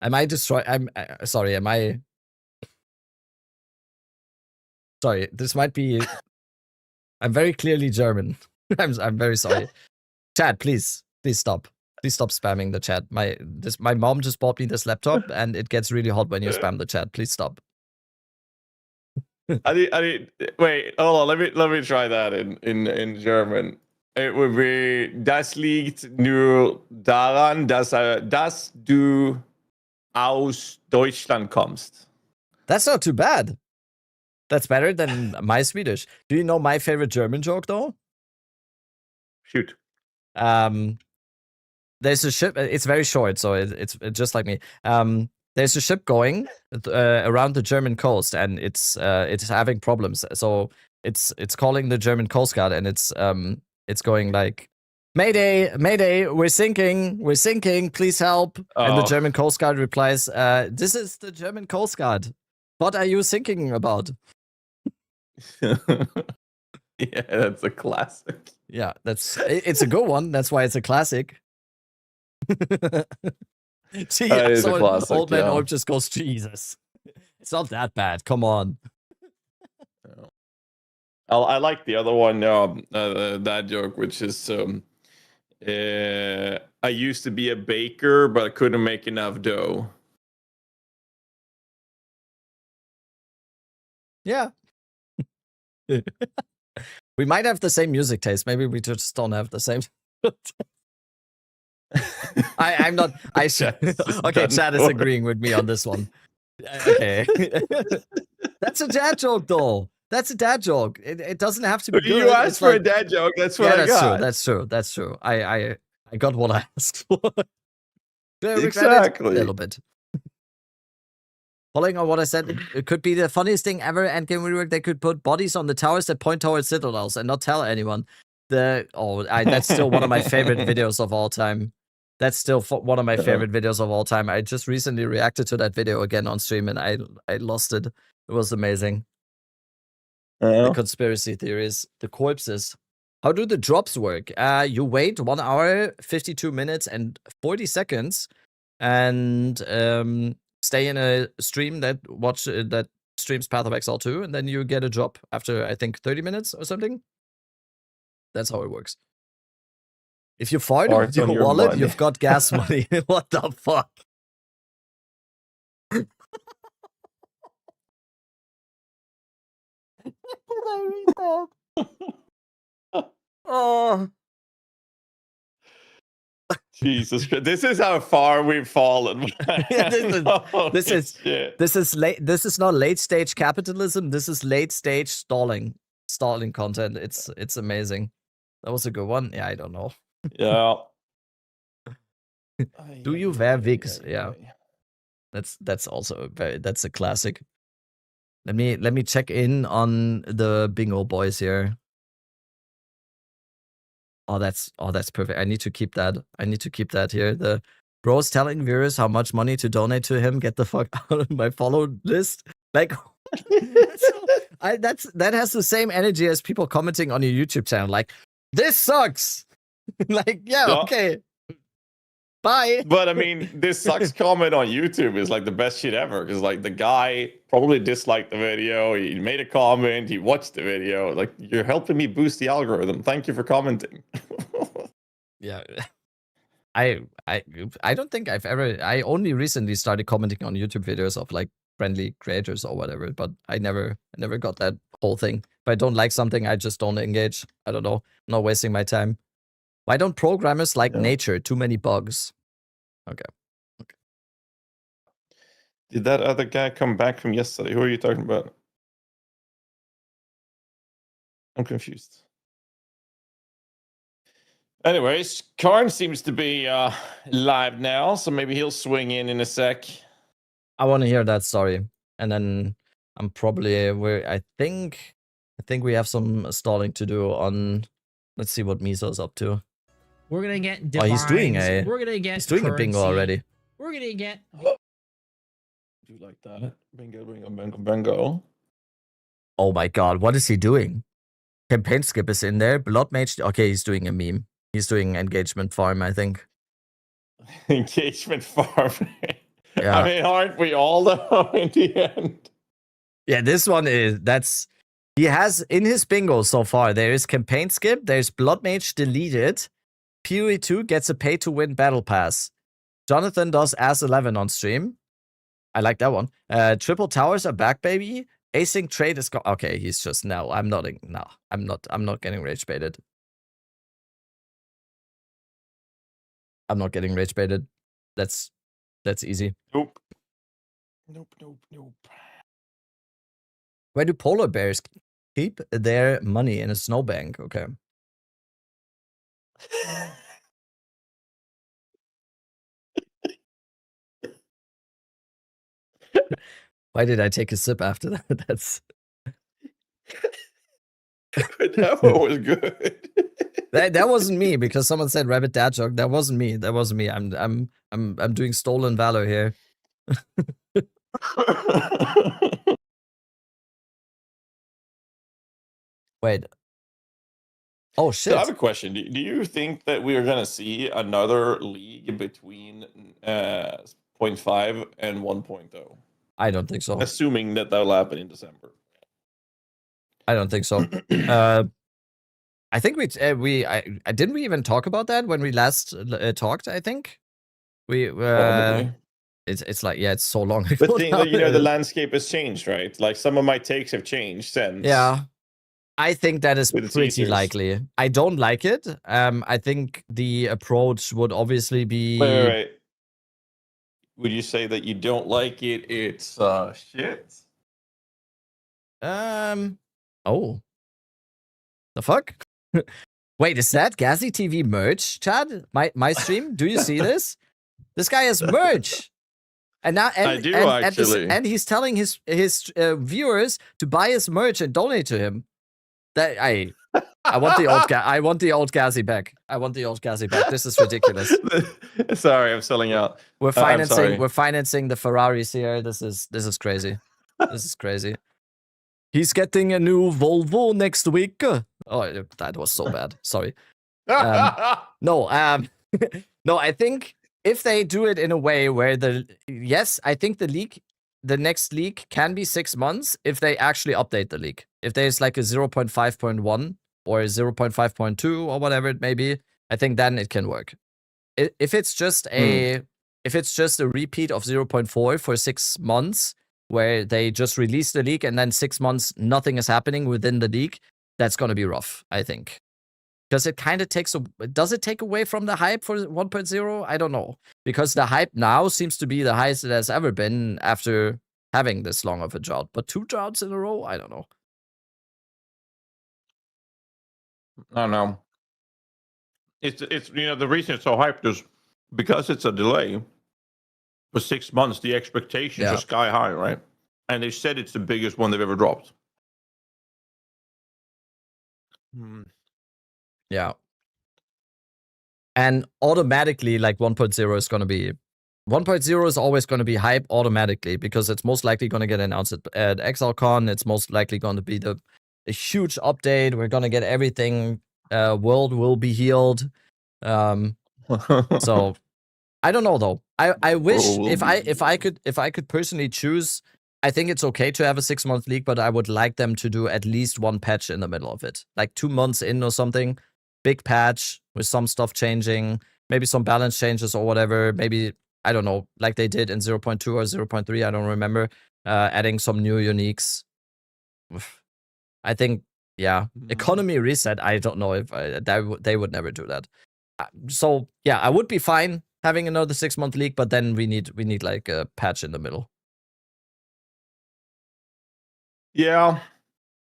[SPEAKER 1] Am I destroy? I'm sorry. Am I? Sorry. This might be. I'm very clearly German. I'm very sorry. Chat, please stop. Please stop spamming the chat. My mom just bought me this laptop, and it gets really hot when you spam the chat. Please stop.
[SPEAKER 16] I need. Wait, hold on. Let me try that in German. It would be Das liegt nur daran, dass du aus Deutschland kommst.
[SPEAKER 1] That's not too bad. That's better than my Swedish. Do you know my favorite German joke though?
[SPEAKER 16] Shoot.
[SPEAKER 1] There's a ship. It's very short, so it's just like me. There's a ship going around the German coast, and it's having problems. So it's calling the German Coast Guard, and it's going like, "Mayday, Mayday, we're sinking, please help." And the German Coast Guard replies, "This is the German Coast Guard. What are you thinking about?"
[SPEAKER 16] Yeah, that's a classic.
[SPEAKER 1] Yeah, it's a good one. That's why it's a classic. See,
[SPEAKER 16] Is a classic,
[SPEAKER 1] old man
[SPEAKER 16] yeah.
[SPEAKER 1] Orb just goes, Jesus. It's not that bad. Come on.
[SPEAKER 16] I like the other one, that joke, which is I used to be a baker, but I couldn't make enough dough.
[SPEAKER 1] Yeah. We might have the same music taste. Maybe we just don't have the same. I'm not. Okay, Chad is agreeing with me on this one. Okay. That's a dad joke, though. That's a dad joke. It doesn't have to be good.
[SPEAKER 16] You asked for a dad joke. That's what I got.
[SPEAKER 1] That's true. I got what I asked for. Do I regret it?
[SPEAKER 16] Exactly.
[SPEAKER 1] A little bit. Following on what I said, it could be the funniest thing ever. Endgame rework. They could put bodies on the towers that point towards citadels and not tell anyone. That's still one of my favorite videos of all time. That's still one of my favorite videos of all time. I just recently reacted to that video again on stream, and I lost it. It was amazing. The conspiracy theories, the corpses. How do the drops work? You wait 1 hour, 52 minutes, and 40 seconds, and stay in a stream that streams Path of Exile 2, and then you get a drop after, I think, 30 minutes or something. That's how it works. If you fart with your wallet,
[SPEAKER 16] money.
[SPEAKER 1] you've got gas money. What the fuck? Did I read that?
[SPEAKER 6] Oh,
[SPEAKER 16] Jesus Christ. This is how far we've fallen.
[SPEAKER 1] Yeah, this
[SPEAKER 16] Holy
[SPEAKER 1] is
[SPEAKER 16] shit.
[SPEAKER 1] this is not late stage capitalism. This is late stage stalling content. It's amazing. That was a good one. Yeah, I don't know.
[SPEAKER 16] Yeah.
[SPEAKER 1] Do you wear wigs? Yeah, that's also that's a classic. Let me check in on the bingo boys here. Oh, that's perfect. I need to keep that. I need to keep that here. The bros telling viewers how much money to donate to him. Get the fuck out of my follow list. Like, that has the same energy as people commenting on your YouTube channel. Like, this sucks. Like, yeah, okay. Bye.
[SPEAKER 16] But I mean, this sucks comment on YouTube is like the best shit ever because like the guy probably disliked the video. He made a comment. He watched the video. Like, you're helping me boost the algorithm. Thank you for commenting.
[SPEAKER 1] Yeah. I don't think I've ever. I only recently started commenting on YouTube videos of like friendly creators or whatever. But I never got that whole thing. If I don't like something, I just don't engage. I don't know. I'm not wasting my time. Why don't programmers like nature? Too many bugs. Okay.
[SPEAKER 16] Did that other guy come back from yesterday? Who are you talking about? I'm confused. Anyways, Karn seems to be live now, so maybe he'll swing in a sec.
[SPEAKER 1] I want to hear that story, and then I'm probably I think we have some stalling to do on. Let's see what Miso's up to.
[SPEAKER 5] We're gonna get
[SPEAKER 1] Oh, he's doing
[SPEAKER 5] divines. We're gonna get
[SPEAKER 1] he's doing a bingo
[SPEAKER 5] currency.
[SPEAKER 1] already.
[SPEAKER 5] We're gonna get.
[SPEAKER 16] Do you like that? Bingo, bingo, bingo, bingo.
[SPEAKER 1] Oh my god, what is he doing? Campaign skip is in there. Blood mage. Okay, he's doing a meme. He's doing engagement farm, I think.
[SPEAKER 16] Engagement farm.
[SPEAKER 1] Yeah.
[SPEAKER 16] I mean, aren't we all though in the end?
[SPEAKER 1] Yeah, this one he has in his bingo so far. There is campaign skip. There's blood mage deleted. PoE2 gets a pay to win battle pass. Jonathan does As 11 on stream. I like that one. Triple towers are back, baby. Async trade is okay. He's just I'm not getting rage baited. I'm not getting rage baited. That's easy.
[SPEAKER 16] Nope. Nope.
[SPEAKER 1] Where do polar bears keep their money? In a snowbank? Okay. Why did I take a sip after that? That's
[SPEAKER 16] that one was good.
[SPEAKER 1] that wasn't me because someone said rabbit dad joke. That wasn't me. That wasn't me. I'm doing stolen valor here. Wait. Oh shit!
[SPEAKER 16] So I have a question. Do you think that we are gonna see another league between 0.5 and 1.0?
[SPEAKER 1] I don't think so.
[SPEAKER 16] Assuming that will happen in December.
[SPEAKER 1] I don't think so. I think didn't we even talk about that when we last talked? I think we it's like it's so long ago.
[SPEAKER 16] But the landscape has changed, right? Like some of my takes have changed since.
[SPEAKER 1] Yeah. I think that is
[SPEAKER 16] With the
[SPEAKER 1] pretty
[SPEAKER 16] teasers.
[SPEAKER 1] likely. I don't like it. I think the approach would obviously be.
[SPEAKER 16] Wait. Would you say that you don't like it? It's shit.
[SPEAKER 1] Oh. The fuck? Wait, is that Gazi TV merch, Chad? My stream? Do you see this? This guy has merch. And now
[SPEAKER 16] I do actually.
[SPEAKER 1] And he's telling his viewers to buy his merch and donate to him. That I want the old I want the old Gazi back. I want the old Gazi back. This is ridiculous.
[SPEAKER 16] Sorry, I'm selling out.
[SPEAKER 1] We're
[SPEAKER 16] I'm sorry.
[SPEAKER 1] financing we're financing the Ferraris here. This is crazy. This is crazy. He's getting a new Volvo next week. Oh, that was so bad. Sorry. No, I think if they do it in a way where I think the next leak can be 6 months if they actually update the leak. If there's like a 0.5.1 or 0.5.2 or whatever it may be, I think then it can work. If it's just a repeat of 0.4 for 6 months, where they just release the leak and then 6 months nothing is happening within the leak, that's going to be rough, I think. Because it kind of takes does it take away from the hype for 1.0? I don't know. Because the hype now seems to be the highest it has ever been after having this long of a drought. But 2 droughts in a row? I don't know.
[SPEAKER 16] I don't know. It's the reason it's so hyped is because it's a delay for 6 months. The expectations are sky high, right? And they said it's the biggest one they've ever dropped.
[SPEAKER 1] Yeah. And automatically, like 1.0 is going to be 1.0 is always going to be hype automatically because it's most likely going to get announced at XLCon. It's most likely going to be a huge update. We're going to get everything. World will be healed. So I don't know though. I wish if I could personally choose, I think it's okay to have a 6-month leak, but I would like them to do at least one patch in the middle of it, like 2 months in or something. Big patch with some stuff changing, maybe some balance changes or whatever. Maybe, I don't know, like they did in 0.2 or 0.3, I don't remember, adding some new uniques. I think, yeah, economy reset, I don't know if they would never do that. So, yeah, I would be fine having another 6-month leak, but then we need like a patch in the middle.
[SPEAKER 16] Yeah,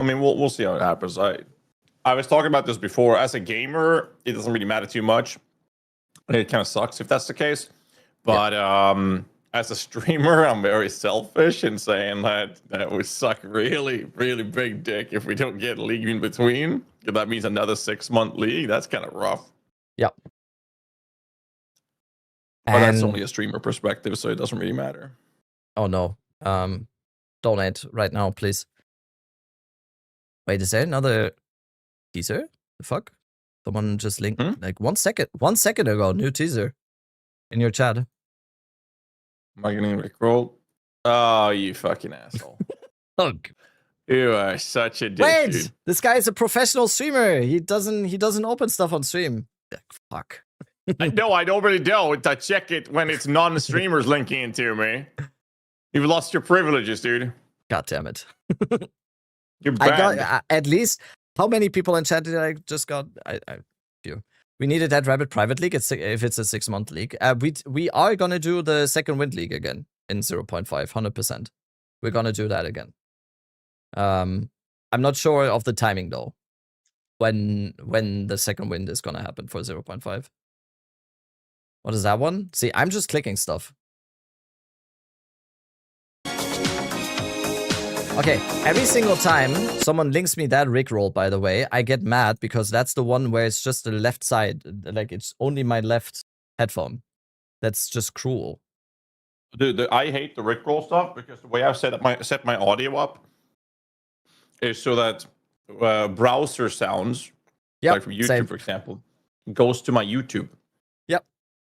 [SPEAKER 16] I mean, we'll see how it happens. I was talking about this before. As a gamer, it doesn't really matter too much. It kind of sucks if that's the case. But as a streamer, I'm very selfish in saying that it would suck really, really big dick if we don't get a league in between. If that means another 6-month league, that's kind of rough.
[SPEAKER 1] Yep.
[SPEAKER 16] But that's only a streamer perspective, so it doesn't really matter.
[SPEAKER 1] Oh no. Donate right now, please. Wait, is there another teaser? The fuck? Someone just linked like 1 second ago, new teaser in your chat.
[SPEAKER 16] Am I getting rickrolled? Oh, you fucking asshole.
[SPEAKER 1] Look.
[SPEAKER 16] You are such a dick,
[SPEAKER 1] Wait,
[SPEAKER 16] dude.
[SPEAKER 1] this guy is a professional streamer. He doesn't open stuff on stream. Fuck.
[SPEAKER 16] No, I don't really do. I check it when it's non-streamers linking into me. You've lost your privileges, dude.
[SPEAKER 1] God damn it.
[SPEAKER 16] You're banned.
[SPEAKER 1] I got at least how many people in chat did I just got? I few. We needed that Rabbit private league. If it's a 6-month league. We are gonna do the second wind league again in 0.5, 100%. We're gonna do that again. I'm not sure of the timing though. When the second wind is gonna happen for 0.5. What is that one? See, I'm just clicking stuff. Okay, every single time someone links me that rickroll, by the way, I get mad because that's the one where it's just the left side. Like, it's only my left headphone. That's just cruel.
[SPEAKER 16] Dude, I hate the rickroll stuff because the way I've set my audio up is so that browser sounds, like from YouTube, for example, goes to my YouTube.
[SPEAKER 1] Yep.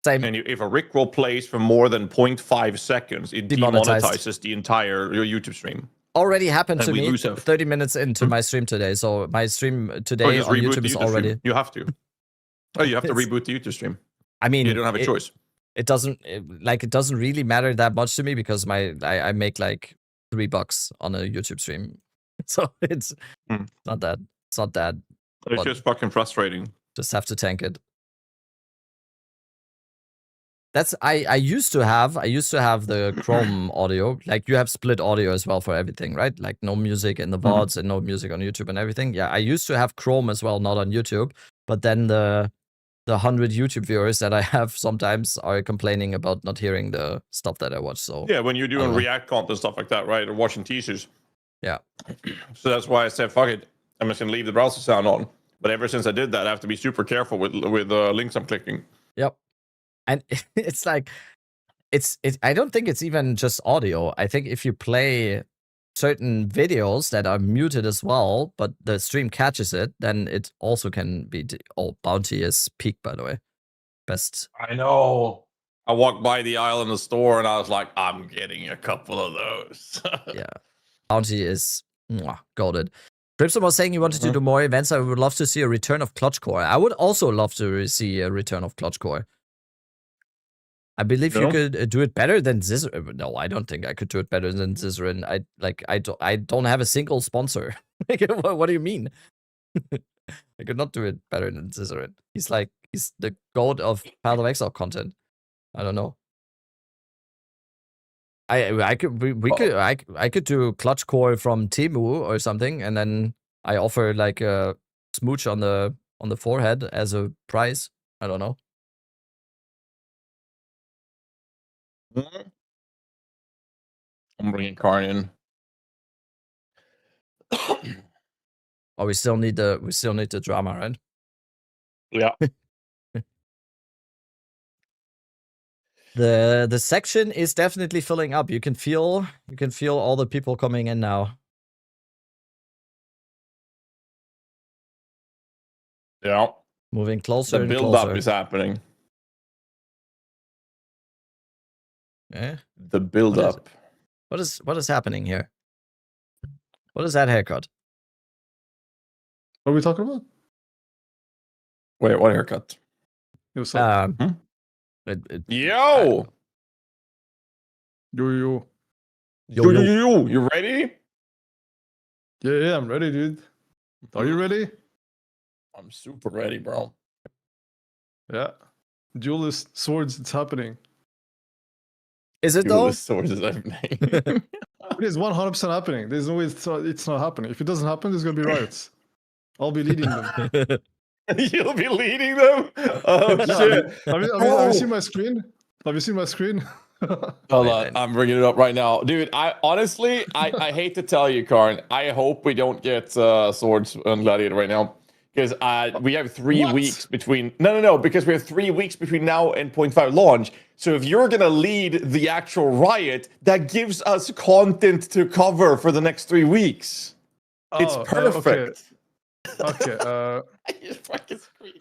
[SPEAKER 1] Same.
[SPEAKER 16] And if a rickroll plays for more than 0.5 seconds, it demonetizes the entire YouTube stream.
[SPEAKER 1] Already happened
[SPEAKER 16] And
[SPEAKER 1] to
[SPEAKER 16] we
[SPEAKER 1] me
[SPEAKER 16] lose
[SPEAKER 1] 30 minutes into my stream today. So my stream today on YouTube is already...
[SPEAKER 16] Stream. You have to. Oh, you have to reboot the YouTube stream.
[SPEAKER 1] I mean...
[SPEAKER 16] You don't have a choice.
[SPEAKER 1] It doesn't really matter that much to me because I make like $3 on a YouTube stream. So it's not that. It's not that.
[SPEAKER 16] It's just fucking frustrating.
[SPEAKER 1] Just have to tank it. That's I used to have the Chrome audio. Like you have split audio as well for everything, right? Like no music in the VODs and no music on YouTube and everything. Yeah, I used to have Chrome as well, not on YouTube. But then the 100 YouTube viewers that I have sometimes are complaining about not hearing the stuff that I watch. So
[SPEAKER 16] yeah, when you're doing React content stuff like that, right, or watching teasers.
[SPEAKER 1] Yeah.
[SPEAKER 16] So that's why I said, fuck it, I'm just gonna leave the browser sound on. But ever since I did that, I have to be super careful with links I'm clicking.
[SPEAKER 1] Yep. And it's like, I don't think it's even just audio. I think if you play certain videos that are muted as well, but the stream catches it, then it also can be... Oh, Bounty is peak, by the way. Best.
[SPEAKER 16] I know. I walked by the aisle in the store and I was like, I'm getting a couple of those.
[SPEAKER 1] Yeah. Bounty is goated. Crimson was saying you wanted to do more events. I would love to see a return of Clutch Core. I would also love to see a return of Clutch Core. I believe you could do it better than Zizarin. No, I don't think I could do it better than Zizarin. I don't have a single sponsor. What do you mean? I could not do it better than Scissorin. He's the goat of Path of Exile content. I don't know. I could do clutch core from Temu or something, and then I offer like a smooch on the forehead as a prize. I don't know.
[SPEAKER 16] I'm bringing Karn in.
[SPEAKER 1] Oh, we still need the drama, right?
[SPEAKER 16] Yeah.
[SPEAKER 1] The section is definitely filling up. You can feel all the people coming in now.
[SPEAKER 16] Yeah.
[SPEAKER 1] Moving closer
[SPEAKER 16] The
[SPEAKER 1] and
[SPEAKER 16] build
[SPEAKER 1] closer.
[SPEAKER 16] up is happening.
[SPEAKER 1] Yeah.
[SPEAKER 16] The build up.
[SPEAKER 1] What is happening here? What is that haircut?
[SPEAKER 3] What are we talking about?
[SPEAKER 16] Wait, what haircut?
[SPEAKER 3] Yo, what's up?
[SPEAKER 16] Yo!
[SPEAKER 3] Yo.
[SPEAKER 16] Yo, you ready?
[SPEAKER 3] Yeah, I'm ready, dude. Are you ready?
[SPEAKER 16] I'm super ready, bro.
[SPEAKER 3] Yeah. Duelist swords, it's happening.
[SPEAKER 1] Is it
[SPEAKER 16] Duelist swords is happening.
[SPEAKER 3] It is 100% happening. There's no way it's not happening. If it doesn't happen, there's gonna be riots. I'll be leading them.
[SPEAKER 16] You'll be leading them? Oh,
[SPEAKER 3] Yeah,
[SPEAKER 16] shit.
[SPEAKER 3] have you seen my screen? Have you seen my screen?
[SPEAKER 16] Hold on, I'm bringing it up right now. Dude, I honestly, I hate to tell you, Karn, I hope we don't get swords on Gladiator right now. Because we have 3 weeks between... No, because we have 3 weeks between now and 0.5 launch. So if you're going to lead the actual riot, that gives us content to cover for the next 3 weeks. It's perfect.
[SPEAKER 3] Okay.
[SPEAKER 16] You fucking scream.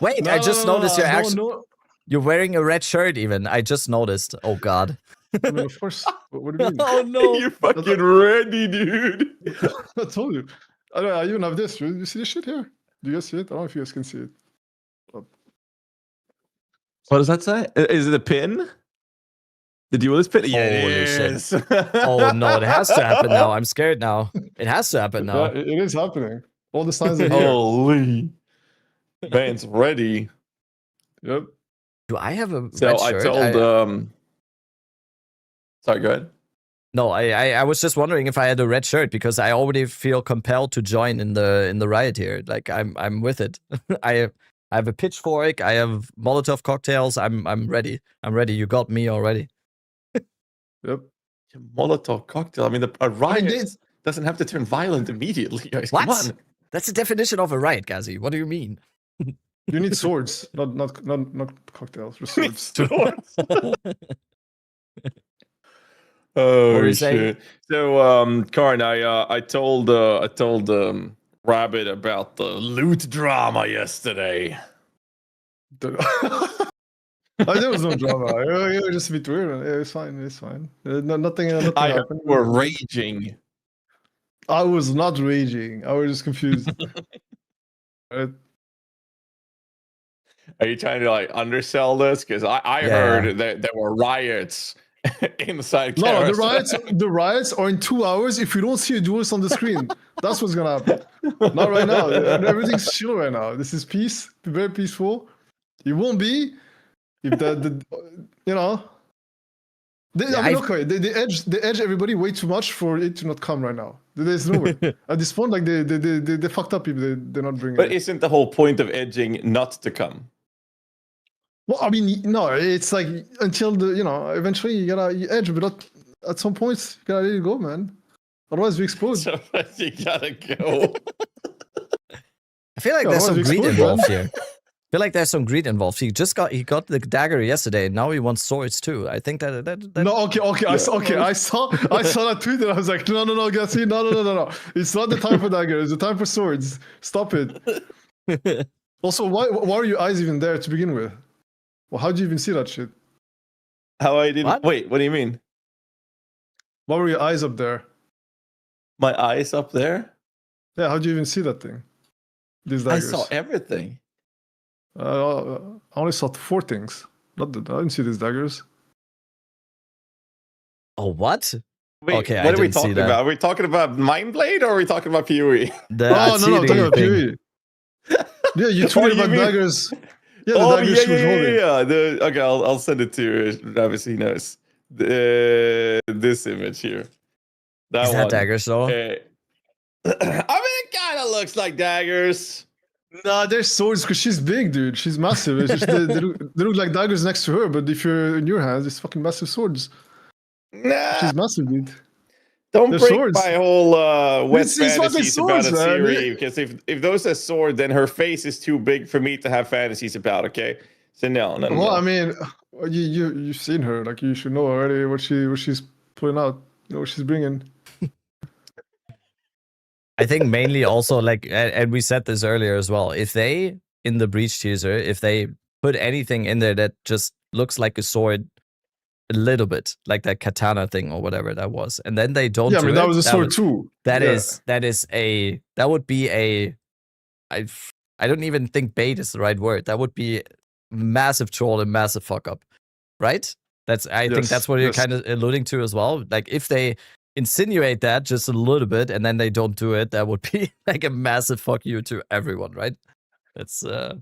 [SPEAKER 1] Wait, I just noticed you're wearing a red shirt even. I just noticed. Oh god.
[SPEAKER 3] I mean, of course. What do you mean?
[SPEAKER 1] Oh no.
[SPEAKER 16] You're fucking ready, dude.
[SPEAKER 3] I told you. I even have this. You see this shit here? Do you guys see it? I don't know if you guys can see it.
[SPEAKER 16] What does that say? Is it a pin? The duelist pin? Yeah, it
[SPEAKER 1] Holy shit.
[SPEAKER 16] is.
[SPEAKER 1] Oh no, it has to happen now. I'm scared now. It has to happen now.
[SPEAKER 3] Yeah, it is happening. All the signs are here.
[SPEAKER 16] Holy. Man's ready.
[SPEAKER 3] Yep.
[SPEAKER 1] Do I have a
[SPEAKER 16] So
[SPEAKER 1] red
[SPEAKER 16] I
[SPEAKER 1] shirt?
[SPEAKER 16] told sorry, go ahead.
[SPEAKER 1] No, I was just wondering if I had a red shirt because I already feel compelled to join in the riot here. Like I'm with it. I have a pitchfork. I have Molotov cocktails. I'm ready. I'm ready. You got me already.
[SPEAKER 3] Yep.
[SPEAKER 16] Molotov cocktail. I mean, a riot doesn't have to turn violent immediately, guys.
[SPEAKER 1] What?
[SPEAKER 16] Come on.
[SPEAKER 1] That's the definition of a riot, Gazi. What do you mean?
[SPEAKER 3] You need swords, not cocktails. Just swords.
[SPEAKER 16] Swords. Oh shit! So, Karn, I told Rabbit about the loot drama yesterday.
[SPEAKER 3] There was no drama. It was just a bit weird. It's fine. It's fine. Nothing happened.
[SPEAKER 16] We're raging.
[SPEAKER 3] I was not raging. I was just confused.
[SPEAKER 16] Are you trying to like undersell this? Because I heard that there were riots inside.
[SPEAKER 3] No,
[SPEAKER 16] Carousel.
[SPEAKER 3] the riots are in 2 hours if you don't see a duelist on the screen. That's what's gonna happen. Not right now. Everything's chill right now. This is peace, very peaceful. It won't be if the you know. They edge everybody way too much for it to not come right now. There's no way. At this point, like they fucked up if they're not bringing
[SPEAKER 16] But
[SPEAKER 3] it.
[SPEAKER 16] isn't the whole point of edging not to come?
[SPEAKER 3] Well, I mean, no, it's like until eventually you edge, but at some point you gotta let it go, man. Otherwise we explode.
[SPEAKER 16] So you gotta go.
[SPEAKER 1] I feel like there's some greed involved here. I feel like there's some greed involved. He got the dagger yesterday, and now he wants swords too. I think that
[SPEAKER 3] No, okay. I saw that tweet and I was like, no, Gassi, no. It's not the time for dagger. It's the time for swords. Stop it. Also, why are your eyes even there to begin with? Well, how do you even see that shit?
[SPEAKER 16] How I didn't? Wait, what do you mean?
[SPEAKER 3] Why were your eyes up there?
[SPEAKER 16] My eyes up there?
[SPEAKER 3] Yeah, how do you even see that thing? These daggers.
[SPEAKER 16] I saw everything.
[SPEAKER 3] I only saw 4 things. I didn't see these daggers.
[SPEAKER 1] Oh, what?
[SPEAKER 16] Wait,
[SPEAKER 1] Okay, I
[SPEAKER 16] what are we
[SPEAKER 1] didn't see
[SPEAKER 16] talking
[SPEAKER 1] that.
[SPEAKER 16] about? Are we talking about Mindblade or are we talking about PoE?
[SPEAKER 1] The
[SPEAKER 3] Oh, no, I'm talking about
[SPEAKER 1] thing.
[SPEAKER 3] PoE. Yeah, you
[SPEAKER 16] Oh,
[SPEAKER 3] tweeted
[SPEAKER 16] you
[SPEAKER 3] about
[SPEAKER 16] mean-
[SPEAKER 3] daggers. Yeah, the
[SPEAKER 16] Oh,
[SPEAKER 3] daggers she was holding.
[SPEAKER 16] Okay, I'll send it to you. Obviously, he knows. This image here. That
[SPEAKER 1] Is that
[SPEAKER 16] one.
[SPEAKER 1] daggers though?
[SPEAKER 16] I mean, it kind of looks like daggers.
[SPEAKER 3] Nah, they're swords because she's big, dude. She's massive. It's just, they look like daggers next to her, but if you're in your hands, it's fucking massive swords.
[SPEAKER 16] Nah.
[SPEAKER 3] She's massive, dude.
[SPEAKER 16] Don't
[SPEAKER 3] They're
[SPEAKER 16] break
[SPEAKER 3] swords.
[SPEAKER 16] my whole wet
[SPEAKER 3] It's fucking
[SPEAKER 16] fantasies about
[SPEAKER 3] swords,
[SPEAKER 16] a
[SPEAKER 3] man.
[SPEAKER 16] series. Because if those are sword, then her face is too big for me to have fantasies about. Okay, so no.
[SPEAKER 3] Well, I mean, you've seen her. Like you should know already what she's putting out. You know what she's bringing.
[SPEAKER 1] I think mainly also like, and we said this earlier as well. If they in the Breach teaser, if they put anything in there that just looks like a sword, a little bit like that katana thing or whatever that was, and then they don't.
[SPEAKER 3] Yeah, I
[SPEAKER 1] do
[SPEAKER 3] mean that
[SPEAKER 1] it,
[SPEAKER 3] was a sword too.
[SPEAKER 1] That
[SPEAKER 3] Yeah.
[SPEAKER 1] would be a. I don't even think bait is the right word. That would be massive troll and massive fuck up, right? I think that's what you're kind of alluding to as well. Like if they insinuate that just a little bit and then they don't do it, that would be like a massive fuck you to everyone, right? It's
[SPEAKER 3] Yeah,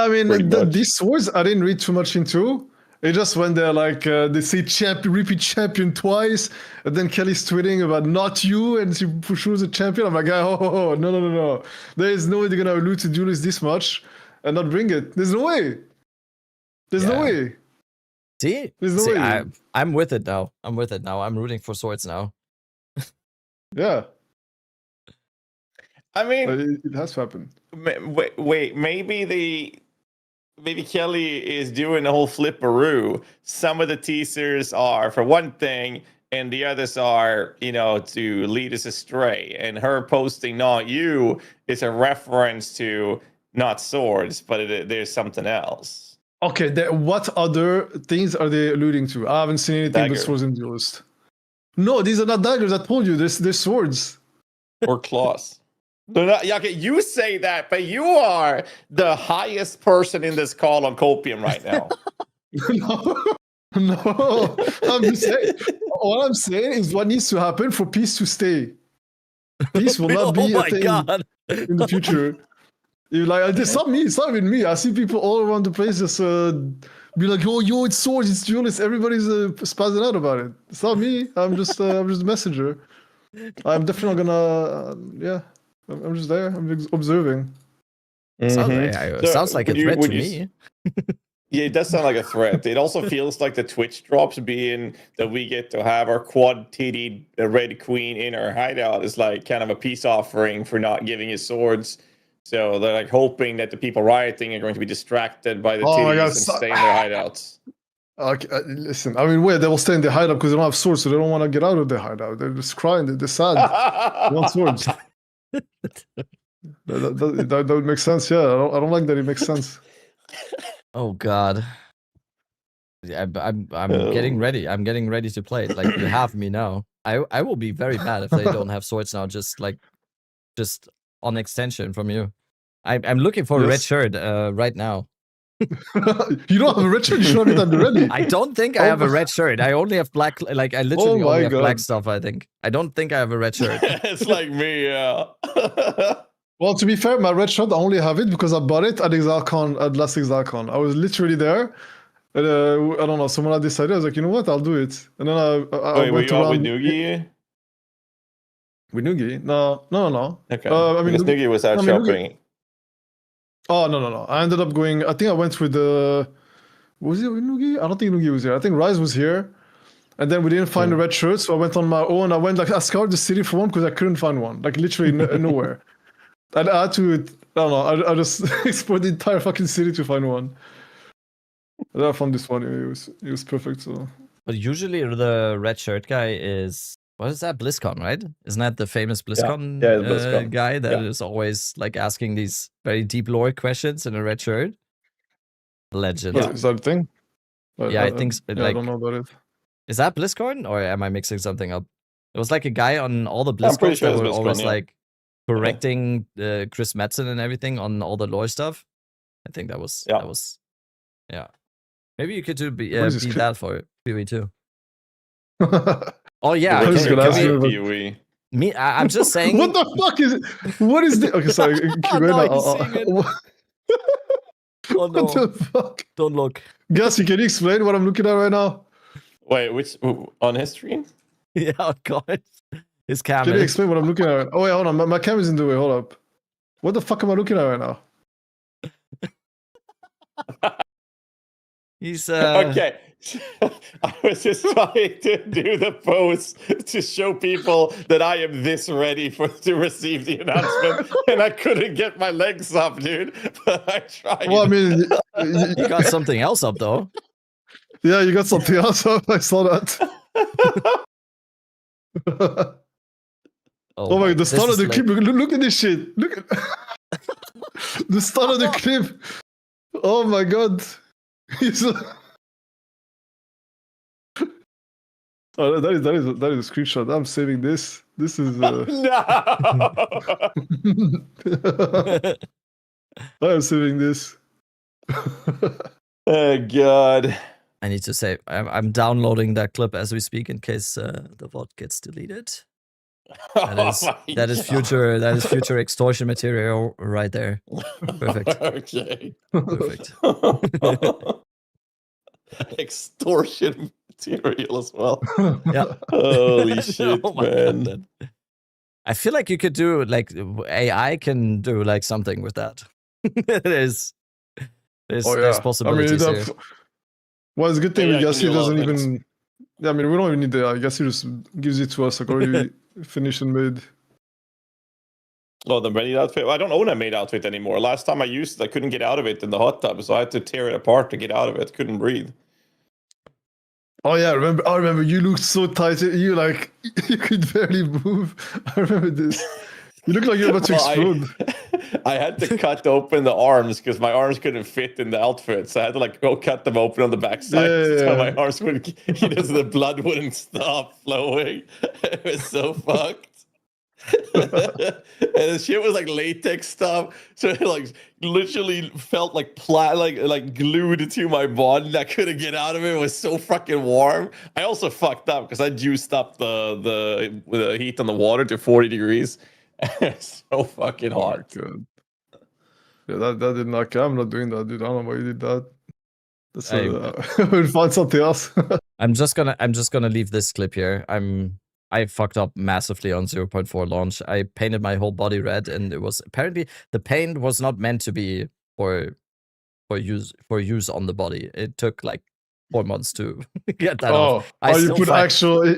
[SPEAKER 3] I mean
[SPEAKER 16] Pretty much.
[SPEAKER 3] these swords I didn't read too much into. It just when they're like they say repeat champion twice, and then Kelly's tweeting about not you, and she pushes a champion. I'm like, oh, no. There is no way they're gonna allude to duelists this much and not bring it. There's no way. There's no way.
[SPEAKER 1] See,
[SPEAKER 3] There's no way.
[SPEAKER 1] I'm with it now. I'm rooting for swords now.
[SPEAKER 3] Yeah.
[SPEAKER 16] I mean,
[SPEAKER 3] it has to happen.
[SPEAKER 16] Wait, maybe Kelly is doing the whole flipperoo. Some of the teasers are for one thing, and the others are, to lead us astray. And her posting "not you" is a reference to not swords, but there's something else.
[SPEAKER 3] Okay, what other things are they alluding to? I haven't seen anything
[SPEAKER 16] Dagger.
[SPEAKER 3] but swords in duelist. No, these are not daggers. I told you, they're swords.
[SPEAKER 16] Or claws. They're not, yeah, okay, you say that, but you are the highest person in this call on Copium right now.
[SPEAKER 3] No, I'm just saying. All I'm saying is what needs to happen for peace to stay. Peace will not be a thing in the future. You're like, it's not me. It's not even me. I see people all around the place just be like, yo, it's swords, it's duelists. Everybody's spazzing out about it. It's not me. I'm just a messenger. I'm definitely not gonna. I'm just there. I'm observing.
[SPEAKER 1] Sounds like a threat to me.
[SPEAKER 16] Yeah, it does sound like a threat. It also feels like the Twitch drops being that we get to have our quad-titted red queen in our hideout is like kind of a peace offering for not giving us swords. So they're like hoping that the people rioting are going to be distracted by the titties and stay in their hideouts.
[SPEAKER 3] Okay, listen, I mean, they will stay in their hideout because they don't have swords, so they don't want to get out of their hideout. They're just crying. They're sad. They want swords. That would make sense. Yeah, I don't like that. It makes sense.
[SPEAKER 1] Oh God. I'm getting ready. I'm getting ready to play it. Like you have me now. I will be very mad if they don't have swords now. Just on extension from you. I'm looking for a red shirt right now.
[SPEAKER 3] You don't have a red shirt? You should have it at the ready.
[SPEAKER 1] I don't think I have a red shirt. I only have black. Like I literally only have black stuff. I think. I don't think I have a red shirt.
[SPEAKER 16] It's like me, yeah.
[SPEAKER 3] Well, to be fair, my red shirt I only have it because I bought it at ExilCon, at last ExilCon. I was literally there. And, I don't know. Someone had decided. I was like, you know what? I'll do it. And then I
[SPEAKER 16] Wait, were you out with Noogie?
[SPEAKER 3] With Noogie? No.
[SPEAKER 16] Okay.
[SPEAKER 3] I mean,
[SPEAKER 16] because Noogie was out shopping.
[SPEAKER 3] Oh, no. I ended up going, I think I went with was it with Noogie? I don't think Noogie was here. I think Rise was here. And then we didn't find a red shirt, so I went on my own. I went, I scoured the city for one because I couldn't find one. Like, literally nowhere. And I had to, I don't know, I just explored the entire fucking city to find one. And I found this one. It was perfect, so.
[SPEAKER 1] But usually the red shirt guy is... What is that? BlizzCon, right? Isn't that the famous BlizzCon,
[SPEAKER 16] BlizzCon.
[SPEAKER 1] guy that is always like asking these very deep lore questions in a red shirt? Legend.
[SPEAKER 3] Is that a thing?
[SPEAKER 1] I think so.
[SPEAKER 3] I don't know about it.
[SPEAKER 1] Is that BlizzCon or am I mixing something up? It was like a guy on all the
[SPEAKER 16] I'm pretty
[SPEAKER 1] BlizzCons
[SPEAKER 16] sure
[SPEAKER 1] that
[SPEAKER 16] it's
[SPEAKER 1] were
[SPEAKER 16] BlizzCon,
[SPEAKER 1] always
[SPEAKER 16] yeah.
[SPEAKER 1] like correcting Chris Metzen and everything on all the lore stuff. I think that was yeah. Maybe you could be
[SPEAKER 3] What is this
[SPEAKER 1] that for PoE too. Oh yeah,
[SPEAKER 3] I was
[SPEAKER 1] can,
[SPEAKER 3] gonna
[SPEAKER 1] can
[SPEAKER 3] ask
[SPEAKER 1] we-
[SPEAKER 3] you about-
[SPEAKER 16] Pee-wee.
[SPEAKER 1] me. I'm just saying.
[SPEAKER 3] What the fuck is it? What is this? Okay, sorry. Keep going
[SPEAKER 1] No,
[SPEAKER 3] now.
[SPEAKER 1] he's seeing it. Oh no!
[SPEAKER 3] What the fuck?
[SPEAKER 1] Don't look.
[SPEAKER 3] Gassy, can you explain what I'm looking at right now?
[SPEAKER 16] Wait, which on his screen?
[SPEAKER 1] Yeah, of course. His camera.
[SPEAKER 3] Can you explain what I'm looking at? Oh wait, hold on. My camera's in the way. Hold up. What the fuck am I looking at right now?
[SPEAKER 1] He's
[SPEAKER 16] Okay. I was just trying to do the pose to show people that I am this ready to receive the announcement, and I couldn't get my legs up, dude. But I tried.
[SPEAKER 3] Well, I mean,
[SPEAKER 1] You got something else up though.
[SPEAKER 3] yeah, you got something else up. I saw that. Oh my! The start of the clip. Look at this shit. Look at the start of the clip. Oh my god! Oh, that is a screenshot. I'm saving this. This is.
[SPEAKER 16] No.
[SPEAKER 3] I'm saving this.
[SPEAKER 16] Oh god!
[SPEAKER 1] I need to say I'm downloading that clip as we speak in case the VOD gets deleted. That is future extortion material right there. Perfect.
[SPEAKER 16] Okay.
[SPEAKER 1] Perfect.
[SPEAKER 16] Extortion material as well.
[SPEAKER 1] Yeah.
[SPEAKER 16] Holy shit,
[SPEAKER 1] Oh my
[SPEAKER 16] man.
[SPEAKER 1] God. I feel like you could do like AI can do like something with that. There's possibilities here.
[SPEAKER 3] Well, it's a good thing
[SPEAKER 16] Yeah,
[SPEAKER 3] with
[SPEAKER 16] I can
[SPEAKER 3] Gassy
[SPEAKER 16] do a lot
[SPEAKER 3] doesn't
[SPEAKER 16] of things.
[SPEAKER 3] even. Yeah, I mean, we don't even need the. I guess he just gives it to us like already finished and made.
[SPEAKER 16] Oh, the maid outfit? I don't own a maid outfit anymore. Last time I used it, I couldn't get out of it in the hot tub, so I had to tear it apart to get out of it. Couldn't breathe.
[SPEAKER 3] Oh yeah, I remember you looked so tight. You like you could barely move. I remember this. You look like you're about to
[SPEAKER 16] Well,
[SPEAKER 3] explode.
[SPEAKER 16] I had to cut open the arms because my arms couldn't fit in the outfit, so I had to like go cut them open on the backside so my arms wouldn't. The blood wouldn't stop flowing. It was so fucked. And the shit was like latex stuff, so it like literally felt like like glued to my body. And I couldn't get out of it. It was so fucking warm. I also fucked up because I juiced up the heat on the water to 40 degrees. It's so fucking hot.
[SPEAKER 3] God. Yeah, that did not. I'm not doing that, dude. I don't know why you did that. That's we'll find something else.
[SPEAKER 1] I'm just gonna leave this clip here. I fucked up massively on 0.4 launch. I painted my whole body red, and it was apparently the paint was not meant to be for use on the body. It took like 4 months to get that off.
[SPEAKER 3] You put actual.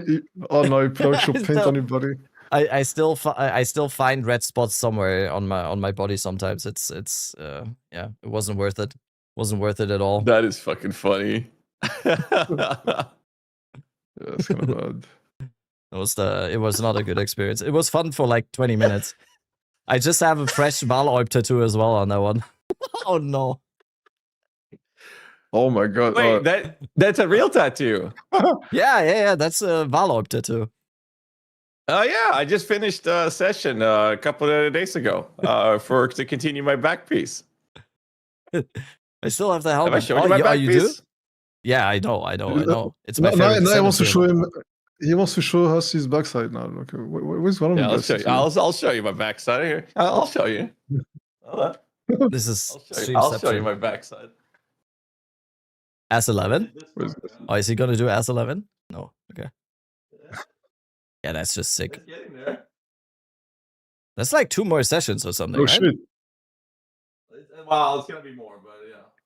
[SPEAKER 3] Oh no, you put actual paint on your body.
[SPEAKER 1] I still find red spots somewhere on my body sometimes. It's yeah, it wasn't worth it. Wasn't worth it at all.
[SPEAKER 16] That is fucking funny.
[SPEAKER 3] Yeah, it's kind of bad.
[SPEAKER 1] It was not a good experience. It was fun for like 20 minutes. I just have a fresh Valorp tattoo as well on that one. Oh no.
[SPEAKER 3] Oh my god.
[SPEAKER 16] Wait, that's a real tattoo.
[SPEAKER 1] Yeah, that's a Valorp tattoo.
[SPEAKER 16] Oh yeah, I just finished a session a couple of days ago to continue my back piece.
[SPEAKER 1] I still have the helmet.
[SPEAKER 16] Have I shown you my back
[SPEAKER 1] you
[SPEAKER 16] piece?
[SPEAKER 1] do? Yeah, I know. It's my favorite.
[SPEAKER 3] Now he wants to show him. He wants to show us his backside now. Okay, where's one of them?
[SPEAKER 16] I'll show you. I'll show you my backside here. I'll show you.
[SPEAKER 1] This is.
[SPEAKER 16] I'll show you my backside.
[SPEAKER 1] S11? Oh, is he gonna do S11? No. Okay. Yeah, that's just sick. That's like 2 more sessions or something, right?
[SPEAKER 3] Shit.
[SPEAKER 16] Well, it's gonna be more, but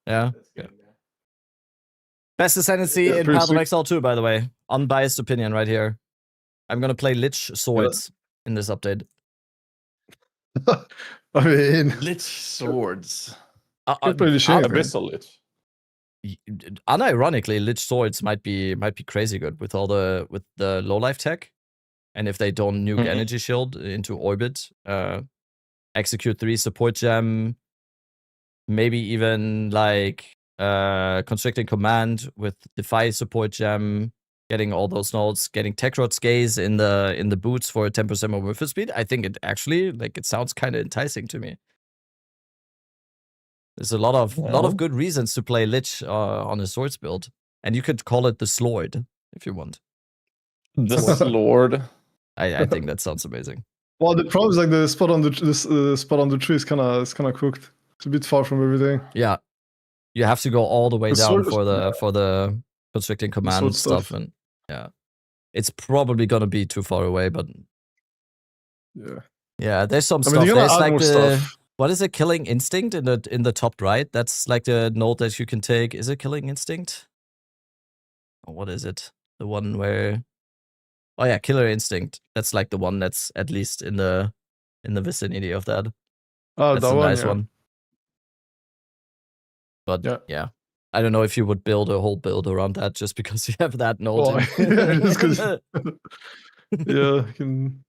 [SPEAKER 16] yeah.
[SPEAKER 1] Yeah. Best Ascendancy in Path of Exile 2, by the way. Unbiased opinion right here. I'm gonna play Lich Swords in this update.
[SPEAKER 3] I mean,
[SPEAKER 16] Lich Swords.
[SPEAKER 3] Abyssal
[SPEAKER 16] Lich.
[SPEAKER 1] Unironically, Lich Swords might be crazy good with the low life tech, and if they don't nuke Energy Shield into orbit, execute 3 support gem, maybe even like constricting command with Defy support gem, getting all those nodes, getting Techrod's Gaze in the boots for 10% more movement speed. I think it actually it sounds kind of enticing to me. There's a lot of good reasons to play Lich on a swords build, and you could call it the Slord if you want.
[SPEAKER 16] The Lord.
[SPEAKER 1] I think that sounds amazing.
[SPEAKER 3] Well, the problem is like the spot on the spot on the tree is kind of cooked. It's a bit far from everything.
[SPEAKER 1] Yeah, you have to go all the way
[SPEAKER 3] The
[SPEAKER 1] down
[SPEAKER 3] sword-
[SPEAKER 1] for the constricting
[SPEAKER 3] sword
[SPEAKER 1] command stuff,
[SPEAKER 3] stuff.
[SPEAKER 1] and yeah, it's probably gonna be too far away. But
[SPEAKER 3] Yeah,
[SPEAKER 1] yeah, there's some
[SPEAKER 3] I mean,
[SPEAKER 1] stuff.
[SPEAKER 3] you're gonna
[SPEAKER 1] There's
[SPEAKER 3] add
[SPEAKER 1] like
[SPEAKER 3] more
[SPEAKER 1] the
[SPEAKER 3] stuff.
[SPEAKER 1] what is it? Killing instinct in the top right. That's like the node that you can take. Is it killing instinct? Or what is it? The one where oh yeah, killer instinct. That's like the one that's at least in the vicinity of that.
[SPEAKER 3] Oh,
[SPEAKER 1] That's
[SPEAKER 3] that
[SPEAKER 1] a
[SPEAKER 3] one,
[SPEAKER 1] nice
[SPEAKER 3] yeah.
[SPEAKER 1] one. But yeah. I don't know if you would build a whole build around that just because you have that node.
[SPEAKER 3] Well, yeah, just 'cause- yeah, I can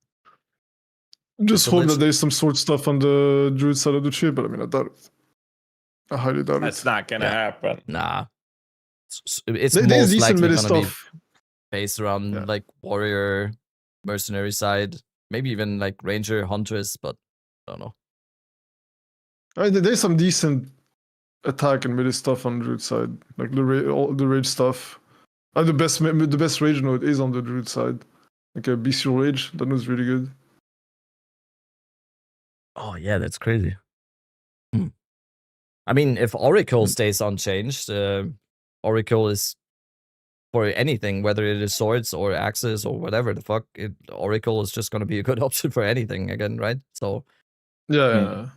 [SPEAKER 3] just
[SPEAKER 1] a
[SPEAKER 3] hope
[SPEAKER 1] lich.
[SPEAKER 3] that there's some sword stuff on the druid side of the tree, but I mean, I doubt it. I highly doubt
[SPEAKER 16] That's
[SPEAKER 3] it.
[SPEAKER 16] not gonna happen.
[SPEAKER 1] Nah. It's
[SPEAKER 3] There's
[SPEAKER 1] most
[SPEAKER 3] decent
[SPEAKER 1] likely
[SPEAKER 3] meta
[SPEAKER 1] gonna
[SPEAKER 3] stuff.
[SPEAKER 1] be based around like warrior, mercenary side, maybe even like ranger, huntress, but I don't know.
[SPEAKER 3] I mean, there's some decent attack and melee stuff on the druid side, like all the rage stuff. And the best rage node is on the druid side, like a bestial rage. That was really good.
[SPEAKER 1] Oh yeah, that's crazy. I mean, if Oracle stays unchanged, Oracle is for anything, whether it is swords or axes or whatever the fuck. Oracle is just going to be a good option for anything again, right? So
[SPEAKER 3] yeah.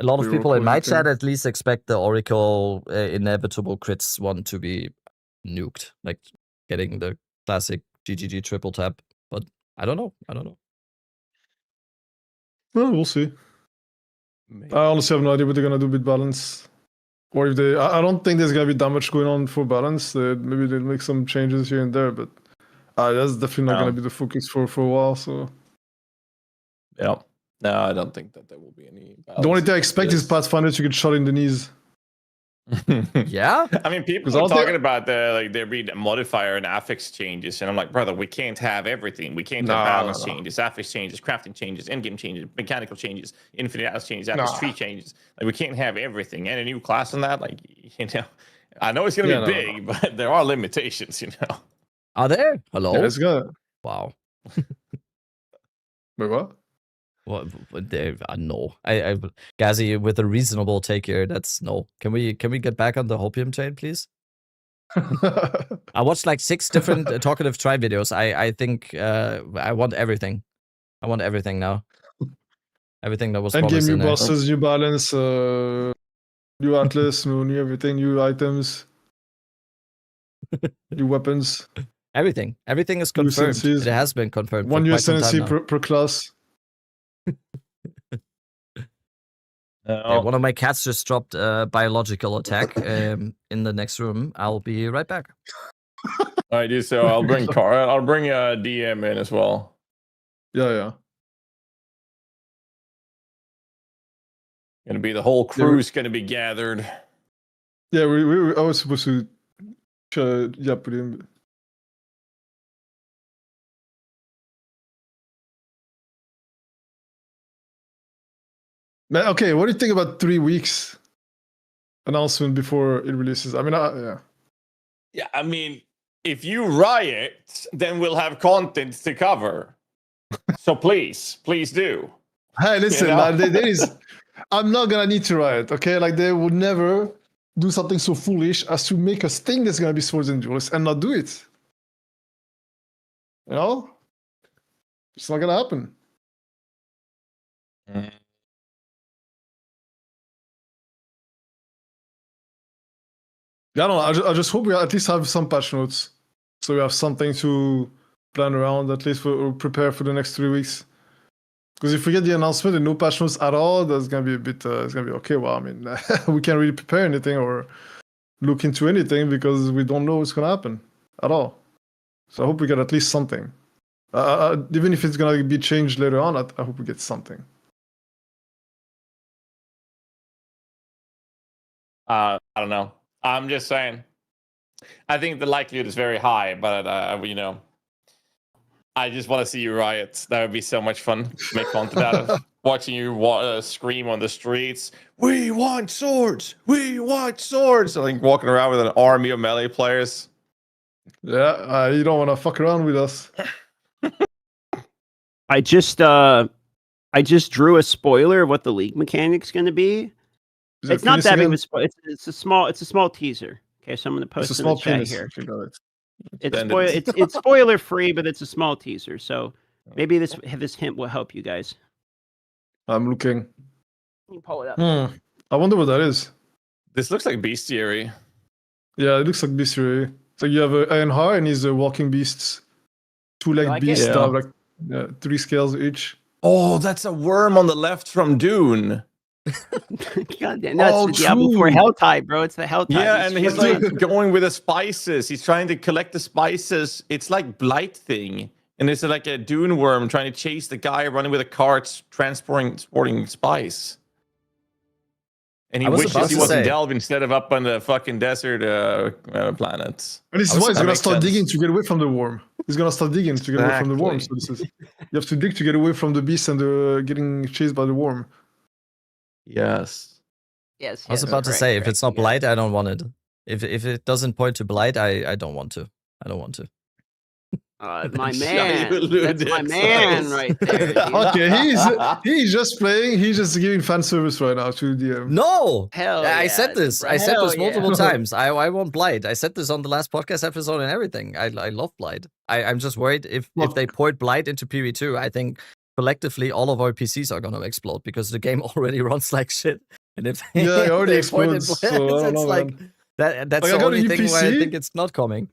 [SPEAKER 1] A lot of
[SPEAKER 3] Reroll
[SPEAKER 1] people in my
[SPEAKER 3] anything.
[SPEAKER 1] chat at least expect the Oracle inevitable crits one to be nuked, like getting the classic GGG triple tap. But I don't know.
[SPEAKER 3] Well, we'll see. I honestly have no idea what they're gonna do with balance, or if they. I don't think there's gonna be that much going on for balance. Maybe they'll make some changes here and there, but that's definitely not gonna be the focus for a while. So
[SPEAKER 16] Yeah. No, I don't think that there will be any.
[SPEAKER 3] the only thing I expect is Pathfinder to get shot in the knees.
[SPEAKER 1] Yeah,
[SPEAKER 16] I mean, people
[SPEAKER 3] 'Cause I
[SPEAKER 16] are
[SPEAKER 3] don't think-
[SPEAKER 16] talking about there being modifier and affix changes, and I'm like, brother, we can't have everything. We can't have balance changes, affix changes, crafting changes, endgame changes, mechanical changes, infinite atlas changes, atlas tree changes. Like, we can't have everything. And a new class in that, like, you know, I know it's gonna be big, but there are limitations, you know.
[SPEAKER 1] Are there? Hello?
[SPEAKER 3] Yeah, it's gonna.
[SPEAKER 1] Wow.
[SPEAKER 3] Wait, what?
[SPEAKER 1] What there? No. I Gazzy, with a reasonable take here, that's no. Can we get back on the Hopium train, please? I watched like 6 different talkative try videos. I think I want everything. I want everything now. Everything that was
[SPEAKER 3] Endgame,
[SPEAKER 1] promised
[SPEAKER 3] new
[SPEAKER 1] in there.
[SPEAKER 3] bosses, new balance, new atlas, new everything, new items, new weapons.
[SPEAKER 1] Everything is
[SPEAKER 3] New
[SPEAKER 1] confirmed.
[SPEAKER 3] senses.
[SPEAKER 1] It has been confirmed.
[SPEAKER 3] One
[SPEAKER 1] for
[SPEAKER 3] new
[SPEAKER 1] quite some time
[SPEAKER 3] ascendancy
[SPEAKER 1] now.
[SPEAKER 3] per class.
[SPEAKER 1] Yeah, one of my cats just dropped a biological attack in the next room. I'll be right back.
[SPEAKER 16] All right, dude. So I'll bring Cara. I'll bring DM in as well.
[SPEAKER 3] Yeah.
[SPEAKER 16] Gonna be the whole crew's gonna be gathered.
[SPEAKER 3] Yeah, I was supposed to put in. Man, okay, what do you think about 3 weeks announcement before it releases? I mean, yeah.
[SPEAKER 16] Yeah, I mean, if you riot, then we'll have content to cover. So please do.
[SPEAKER 3] Hey, listen,
[SPEAKER 16] You know?
[SPEAKER 3] man, there is. I'm not gonna need to riot, okay? Like they would never do something so foolish as to make us think there's gonna be swords and duels and not do it. You know, it's not gonna happen. Yeah, I don't know. I just hope we at least have some patch notes, so we have something to plan around at least or prepare for the next 3 weeks. Because if we get the announcement and no patch notes at all, that's gonna be a bit. It's gonna be okay. Well, I mean, we can't really prepare anything or look into anything because we don't know what's gonna happen at all. So I hope we get at least something. Even if it's gonna be changed later on, I hope we get something.
[SPEAKER 16] I don't know. I'm just saying. I think the likelihood is very high, but you know, I just want to see you riot. That would be so much fun. Make content out of watching you scream on the streets. We want swords. We want swords. I think walking around with an army of melee players.
[SPEAKER 3] Yeah, you don't want to fuck around with us.
[SPEAKER 7] I just drew a spoiler of what the league mechanic's going to be. It's not that big of a spoiler. It's a small teaser. Okay, so I'm going to post
[SPEAKER 3] It's a
[SPEAKER 7] in the
[SPEAKER 3] small
[SPEAKER 7] chat
[SPEAKER 3] penis.
[SPEAKER 7] here.
[SPEAKER 3] Okay, got it.
[SPEAKER 7] It's spoiler free, but it's a small teaser. So maybe this hint will help you guys.
[SPEAKER 3] I'm looking.
[SPEAKER 7] You pull it up.
[SPEAKER 3] I wonder what that is.
[SPEAKER 16] This looks like bestiary.
[SPEAKER 3] Yeah, it looks like bestiary. So you have Ironheart and he's walking beasts. Two-legged
[SPEAKER 7] like it?
[SPEAKER 3] beasts that
[SPEAKER 16] Yeah.
[SPEAKER 3] have like 3 scales each.
[SPEAKER 16] Oh, that's a worm on the left from Dune.
[SPEAKER 7] God damn, no, it's the Diablo 4 Hell Tide, bro. It's the Hell Tide.
[SPEAKER 16] Yeah, and he's like
[SPEAKER 7] fucking-
[SPEAKER 16] going with the spices. He's trying to collect the spices. It's like Blight thing. And it's like a dune worm trying to chase the guy running with a cart transporting spice. And he
[SPEAKER 1] I was
[SPEAKER 16] wishes
[SPEAKER 1] about
[SPEAKER 16] he
[SPEAKER 1] to
[SPEAKER 16] was in
[SPEAKER 1] say.
[SPEAKER 16] Delve instead of up on the fucking desert planets.
[SPEAKER 3] And this
[SPEAKER 1] I
[SPEAKER 3] is
[SPEAKER 1] was-
[SPEAKER 3] why he's
[SPEAKER 16] that
[SPEAKER 3] gonna
[SPEAKER 16] makes
[SPEAKER 3] start
[SPEAKER 16] sense.
[SPEAKER 3] digging to get away from the worm. He's gonna start digging to get away from the worm.
[SPEAKER 16] Exactly.
[SPEAKER 3] So this is you have to dig to get away from the beast and getting chased by the worm.
[SPEAKER 16] Yes.
[SPEAKER 7] Yes.
[SPEAKER 1] I was
[SPEAKER 7] yes,
[SPEAKER 1] about to
[SPEAKER 7] correct,
[SPEAKER 1] say, if
[SPEAKER 7] correct,
[SPEAKER 1] it's not
[SPEAKER 7] you got
[SPEAKER 1] blight, I don't want it. If it doesn't point to blight, I don't want to. I don't want to.
[SPEAKER 7] my
[SPEAKER 16] Shy
[SPEAKER 7] man.
[SPEAKER 16] alluded,
[SPEAKER 7] That's my man
[SPEAKER 16] nice.
[SPEAKER 7] right there. dude.
[SPEAKER 3] Okay, he's just playing. He's just giving fan service right now to the DM.
[SPEAKER 1] No,
[SPEAKER 7] Hell
[SPEAKER 1] I
[SPEAKER 7] yeah,
[SPEAKER 1] said this.
[SPEAKER 7] bro.
[SPEAKER 1] I said
[SPEAKER 7] Hell
[SPEAKER 1] this multiple
[SPEAKER 7] yeah.
[SPEAKER 1] times. I want blight. I said this on the last podcast episode and everything. I love blight. I'm just worried if they point blight into PV2, I think collectively all of our PCs are gonna explode because the game already runs like shit. And if
[SPEAKER 3] Yeah, it already
[SPEAKER 1] they point
[SPEAKER 3] explodes.
[SPEAKER 1] blight,
[SPEAKER 3] So I don't
[SPEAKER 1] it's
[SPEAKER 3] know,
[SPEAKER 1] like
[SPEAKER 3] man.
[SPEAKER 1] that's
[SPEAKER 3] Like, I
[SPEAKER 1] the
[SPEAKER 3] got a
[SPEAKER 1] only
[SPEAKER 3] new
[SPEAKER 1] thing where I
[SPEAKER 3] PC.
[SPEAKER 1] think it's not coming.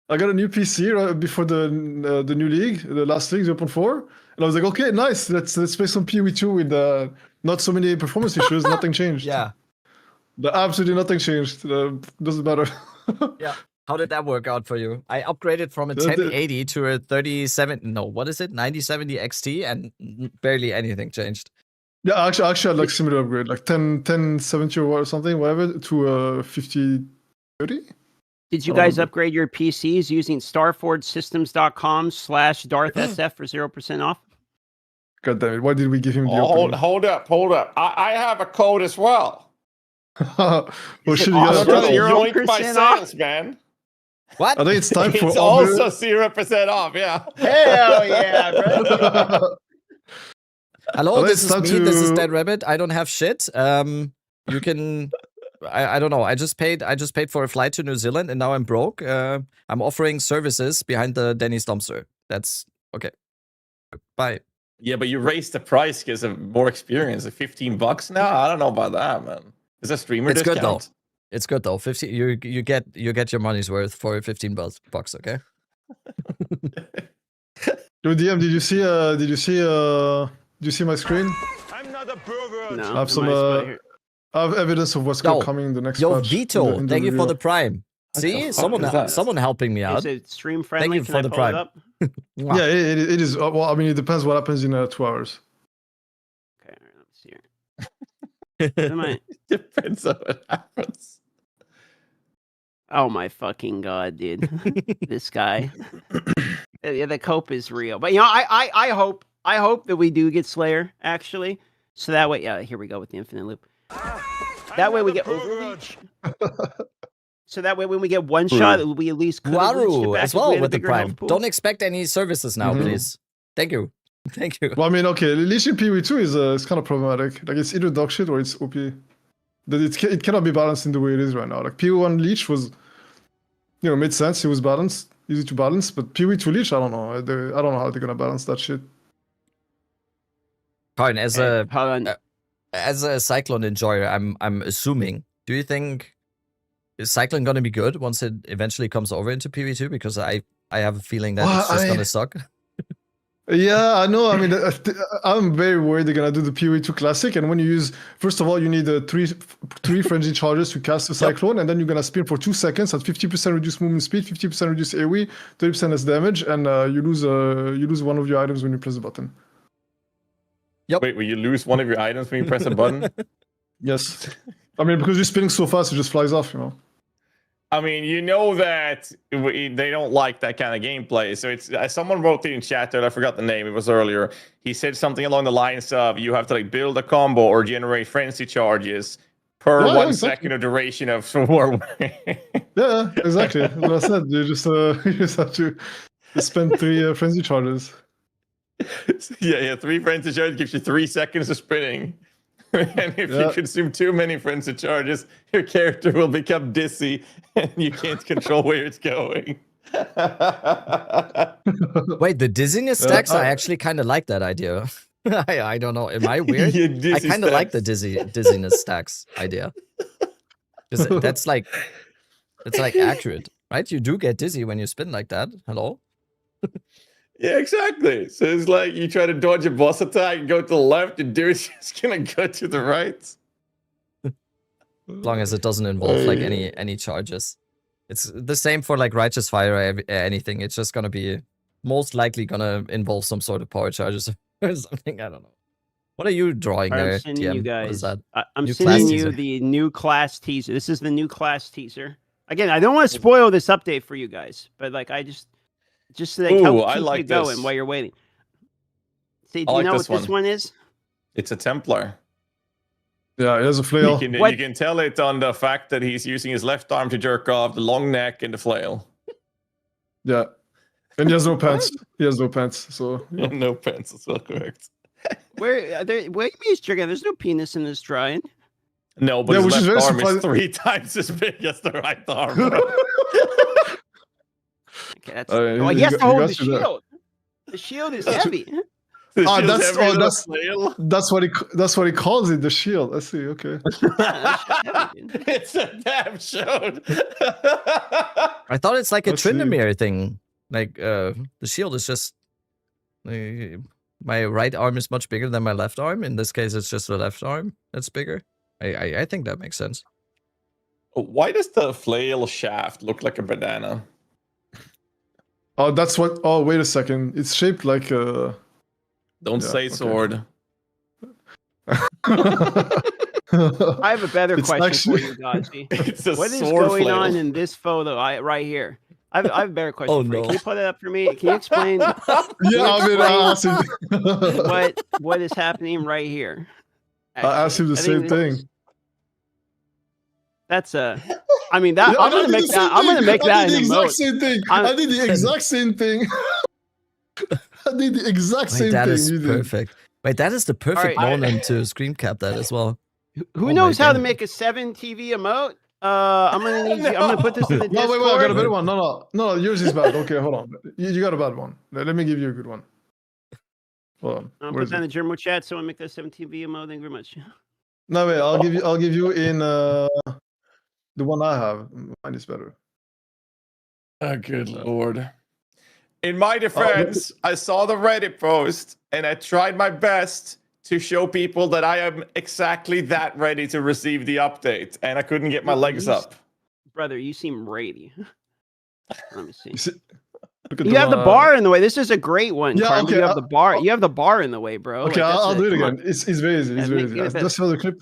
[SPEAKER 3] I got a new PC right before the new league, the last league 0.4, and I was like, okay, nice. Let's play some PoE2 with not so many performance issues. Nothing changed.
[SPEAKER 1] Yeah.
[SPEAKER 3] Absolutely nothing changed. Doesn't matter.
[SPEAKER 1] Yeah. How did that work out for you? I upgraded from a
[SPEAKER 3] That did-
[SPEAKER 1] 1080 to a 37. No, what is it? 9070 XT, and barely anything changed.
[SPEAKER 3] Yeah, actually, I had like similar upgrade, like 1070 or something, whatever, to 5030.
[SPEAKER 7] Did you
[SPEAKER 3] I don't
[SPEAKER 7] guys
[SPEAKER 3] remember.
[SPEAKER 7] upgrade your PCs using starfordsystems.com/DarthSF for 0% off?
[SPEAKER 3] God damn it! Why did we give him the
[SPEAKER 16] Oh, hold up. I have a code as well.
[SPEAKER 3] Oh shit! You
[SPEAKER 7] awesome?
[SPEAKER 3] got
[SPEAKER 7] Zero
[SPEAKER 16] Yoink my
[SPEAKER 7] 0% off?
[SPEAKER 16] sales, man.
[SPEAKER 1] What?
[SPEAKER 3] I think it's time for
[SPEAKER 16] It's
[SPEAKER 3] other-
[SPEAKER 16] also 0% off, yeah.
[SPEAKER 7] Hell yeah, bro.
[SPEAKER 1] Hello,
[SPEAKER 3] Well,
[SPEAKER 1] this
[SPEAKER 3] it's
[SPEAKER 1] is
[SPEAKER 3] time
[SPEAKER 1] me. This is
[SPEAKER 3] to-
[SPEAKER 1] Dead Rabbit. I don't have shit. You can. I don't know. I just paid for a flight to New Zealand, and now I'm broke. I'm offering services behind the Denny's dumpster. That's okay. Bye.
[SPEAKER 16] Yeah, but you raised the price because of more experience. Like $15 now? I don't know about that, man. Is a streamer
[SPEAKER 1] It's good
[SPEAKER 16] discount?
[SPEAKER 1] though. It's good though. 50. You get your money's worth for $15. Okay.
[SPEAKER 3] Yo, DM, did you see my screen?
[SPEAKER 13] I'm not a burger.
[SPEAKER 7] No,
[SPEAKER 3] I have some I have evidence of what's
[SPEAKER 1] Yo,
[SPEAKER 3] coming in the next
[SPEAKER 1] Yo,
[SPEAKER 3] patch.
[SPEAKER 1] Vito, thank you for the
[SPEAKER 3] reveal.
[SPEAKER 1] prime. See,
[SPEAKER 16] fuck
[SPEAKER 1] someone
[SPEAKER 16] is that?
[SPEAKER 1] someone helping me out.
[SPEAKER 7] Is it stream
[SPEAKER 1] Thank
[SPEAKER 7] friendly?
[SPEAKER 1] you
[SPEAKER 7] Can
[SPEAKER 1] for
[SPEAKER 7] I
[SPEAKER 1] the
[SPEAKER 7] pull
[SPEAKER 1] prime.
[SPEAKER 7] it up?
[SPEAKER 3] Yeah, it is. Well, I mean, it depends what happens in 2 hours.
[SPEAKER 7] Okay, all right, let's see here. What am I-
[SPEAKER 16] Depends on what happens.
[SPEAKER 7] Oh my fucking god, dude! This guy. Yeah, the cope is real, but you know, I hope that we do get Slayer actually, so that way, yeah, here we go with the infinite loop. That way we get overreach. So that way, when we get one shot, we at least could have reached it
[SPEAKER 1] Guaru
[SPEAKER 7] back
[SPEAKER 1] as
[SPEAKER 7] if we
[SPEAKER 1] well
[SPEAKER 7] had a
[SPEAKER 1] with the
[SPEAKER 7] bigger health
[SPEAKER 1] prime.
[SPEAKER 7] pool.
[SPEAKER 1] Don't expect any services now,
[SPEAKER 3] Mhm.
[SPEAKER 1] please. Thank you. Thank you.
[SPEAKER 3] Well, I mean, okay, Leech in PoE2 is kind of problematic. Like, it's either dog shit or it's OP. It cannot be balanced in the way it is right now. Like, PoE1 Leech was, made sense. It was balanced, easy to balance. But PoE2 Leech, I don't know. I don't know how they're gonna balance that shit.
[SPEAKER 1] Karn, as
[SPEAKER 7] Hey,
[SPEAKER 1] a
[SPEAKER 7] hold on.
[SPEAKER 1] as a Cyclone enjoyer, I'm assuming. Do you think is Cyclone gonna be good once it eventually comes over into PV2? Because I have a feeling that
[SPEAKER 3] Well,
[SPEAKER 1] it's just gonna suck.
[SPEAKER 3] Yeah, I know. I mean, I'm very worried they're gonna do the PoE2 Classic, and when you use, first of all, you need three frenzy charges to cast the Cyclone, and then you're gonna spin for 2 seconds at 50% reduced movement speed, 50% reduced AoE, 30% less damage, and you lose one of your items when you press the button.
[SPEAKER 16] Wait, will you lose one of your items when you press a button?
[SPEAKER 3] Yes. I mean, because you're spinning so fast, it just flies off,
[SPEAKER 16] I mean, you know that they don't like that kind of gameplay. So it's someone wrote it in chat there. I forgot the name. It was earlier. He said something along the lines of you have to like build a combo or generate frenzy charges per
[SPEAKER 3] Yeah,
[SPEAKER 16] 1
[SPEAKER 3] exactly.
[SPEAKER 16] second of duration of war.
[SPEAKER 3] Yeah, exactly. That's what I said. You just have to spend 3 frenzy charges.
[SPEAKER 16] Yeah, 3 friends to charge gives you 3 seconds of spinning. And if you consume too many friends to charges, your character will become dizzy and you can't control where it's going.
[SPEAKER 1] Wait, the dizziness stacks, I actually kind of like that idea. I don't know. Am I weird?
[SPEAKER 16] Yeah,
[SPEAKER 1] I
[SPEAKER 16] dizzy
[SPEAKER 1] kind of like the
[SPEAKER 16] stacks.
[SPEAKER 1] dizziness stacks idea. Because that's like, it's like accurate, right? You do get dizzy when you spin like that. Hello?
[SPEAKER 16] Yeah, exactly. So it's like you try to dodge a boss attack, you go to the left, your dude's just gonna go to the right.
[SPEAKER 1] As long as it doesn't involve like any charges. It's the same for like Righteous Fire or anything. It's just gonna be most likely gonna involve some sort of power charges or something. I don't know. What are you drawing
[SPEAKER 7] All right,
[SPEAKER 1] there,
[SPEAKER 7] I'm sending
[SPEAKER 1] TM?
[SPEAKER 7] you
[SPEAKER 1] What
[SPEAKER 7] guys.
[SPEAKER 1] is that?
[SPEAKER 7] I'm
[SPEAKER 1] New
[SPEAKER 7] sending
[SPEAKER 1] class
[SPEAKER 7] you
[SPEAKER 1] teaser.
[SPEAKER 7] the new class teaser. This is the new class teaser. Again, I don't want to spoil this update for you guys, but like I just to like help
[SPEAKER 16] I
[SPEAKER 7] keep
[SPEAKER 16] like
[SPEAKER 7] you going
[SPEAKER 16] this.
[SPEAKER 7] while you're waiting. See,
[SPEAKER 16] I
[SPEAKER 7] do you
[SPEAKER 16] like
[SPEAKER 7] know
[SPEAKER 16] this
[SPEAKER 7] what this one is?
[SPEAKER 16] It's a Templar.
[SPEAKER 3] Yeah, it has a flail.
[SPEAKER 16] You can tell it on the fact that he's using his left arm to jerk off, the long neck, and the flail.
[SPEAKER 3] Yeah. And he has no pants. He has no pants, so... You know.
[SPEAKER 16] No pants, that's well correct.
[SPEAKER 7] Where he's jerking? There's no penis in this drawing.
[SPEAKER 16] No, but
[SPEAKER 3] Yeah,
[SPEAKER 16] his
[SPEAKER 3] which is
[SPEAKER 16] left
[SPEAKER 3] very
[SPEAKER 16] arm is
[SPEAKER 3] surprising.
[SPEAKER 16] 3 times as big as the right arm, bro.
[SPEAKER 7] Okay, that's,
[SPEAKER 3] Oh,
[SPEAKER 7] well,
[SPEAKER 3] he
[SPEAKER 7] he has to
[SPEAKER 3] got
[SPEAKER 7] hold the
[SPEAKER 3] you there.
[SPEAKER 7] shield. The shield is heavy.
[SPEAKER 3] Ah,
[SPEAKER 16] shield's
[SPEAKER 3] that's
[SPEAKER 16] heavier than a
[SPEAKER 3] that's
[SPEAKER 16] flail.
[SPEAKER 3] that's what he calls it, the shield. I see. Okay.
[SPEAKER 16] It's a damn shield.
[SPEAKER 1] I thought it's like a
[SPEAKER 3] Let's see.
[SPEAKER 1] Tryndamere thing. Like, the shield is just... my right arm is much bigger than my left arm. In this case, it's just the left arm that's bigger. I think that makes sense.
[SPEAKER 16] Why does the flail shaft look like a banana?
[SPEAKER 3] Oh, that's what. Oh, wait a second. It's shaped like a.
[SPEAKER 16] Don't
[SPEAKER 3] Yeah,
[SPEAKER 16] say
[SPEAKER 3] okay.
[SPEAKER 16] sword.
[SPEAKER 7] I have a better
[SPEAKER 3] It's
[SPEAKER 7] question
[SPEAKER 3] actually-
[SPEAKER 7] for you, Gachi.
[SPEAKER 16] It's a
[SPEAKER 7] What is
[SPEAKER 16] sword
[SPEAKER 7] going
[SPEAKER 16] flail.
[SPEAKER 7] on in this photo right here? I have a better question
[SPEAKER 1] Oh,
[SPEAKER 7] for you.
[SPEAKER 1] no.
[SPEAKER 7] Can you put it up for me? Can you explain?
[SPEAKER 3] Yeah, I mean, I asked him.
[SPEAKER 7] what is happening right here?
[SPEAKER 3] I asked him the
[SPEAKER 7] Actually, I
[SPEAKER 3] same
[SPEAKER 7] think
[SPEAKER 3] thing.
[SPEAKER 7] That's a. I mean that
[SPEAKER 3] Yeah,
[SPEAKER 7] I'm
[SPEAKER 3] I
[SPEAKER 7] gonna
[SPEAKER 3] did
[SPEAKER 7] make
[SPEAKER 3] the same
[SPEAKER 7] that. I'm gonna
[SPEAKER 3] thing.
[SPEAKER 7] make
[SPEAKER 3] I
[SPEAKER 7] that
[SPEAKER 3] did
[SPEAKER 7] an
[SPEAKER 3] the exact
[SPEAKER 7] emote.
[SPEAKER 3] same thing. I did the exact same thing. I did the exact
[SPEAKER 1] Wait,
[SPEAKER 3] same
[SPEAKER 1] that
[SPEAKER 3] thing
[SPEAKER 1] is
[SPEAKER 3] you did.
[SPEAKER 1] perfect. Wait, that is the perfect
[SPEAKER 7] Alright.
[SPEAKER 1] moment to screen cap that as well.
[SPEAKER 7] Who
[SPEAKER 1] Oh
[SPEAKER 7] knows
[SPEAKER 1] my
[SPEAKER 7] how to
[SPEAKER 1] God.
[SPEAKER 7] make a 7 TV emote? I'm gonna need you. I'm gonna put this in the
[SPEAKER 3] No,
[SPEAKER 7] Discord.
[SPEAKER 3] wait, I got a better one. No, yours is bad. Okay, hold on. You got a bad one. Let me give you a good one. Hold on.
[SPEAKER 7] I'll
[SPEAKER 3] Where
[SPEAKER 7] put
[SPEAKER 3] is
[SPEAKER 7] that in
[SPEAKER 3] it?
[SPEAKER 7] the German chat so I make that 7 TV emote. Thank you very much.
[SPEAKER 3] No, wait. I'll give you in the one I have. Mine is better.
[SPEAKER 16] Oh, good lord. In my defense, I saw the Reddit post and I tried my best to show people that I am exactly that ready to receive the update, and I couldn't get my legs up.
[SPEAKER 7] Brother, you seem ready. Let me see.
[SPEAKER 3] Look at
[SPEAKER 7] You have the
[SPEAKER 3] one,
[SPEAKER 7] bar in the way. This is a great one,
[SPEAKER 3] Yeah,
[SPEAKER 7] Carmen.
[SPEAKER 3] okay,
[SPEAKER 7] You have the bar. You have the bar in the way, bro.
[SPEAKER 3] Okay,
[SPEAKER 7] Like, that's
[SPEAKER 3] I'll do it
[SPEAKER 7] come on.
[SPEAKER 3] again. It's very easy. It's
[SPEAKER 7] Yeah,
[SPEAKER 3] very
[SPEAKER 7] make
[SPEAKER 3] easy.
[SPEAKER 7] it better.
[SPEAKER 3] Just show the clip.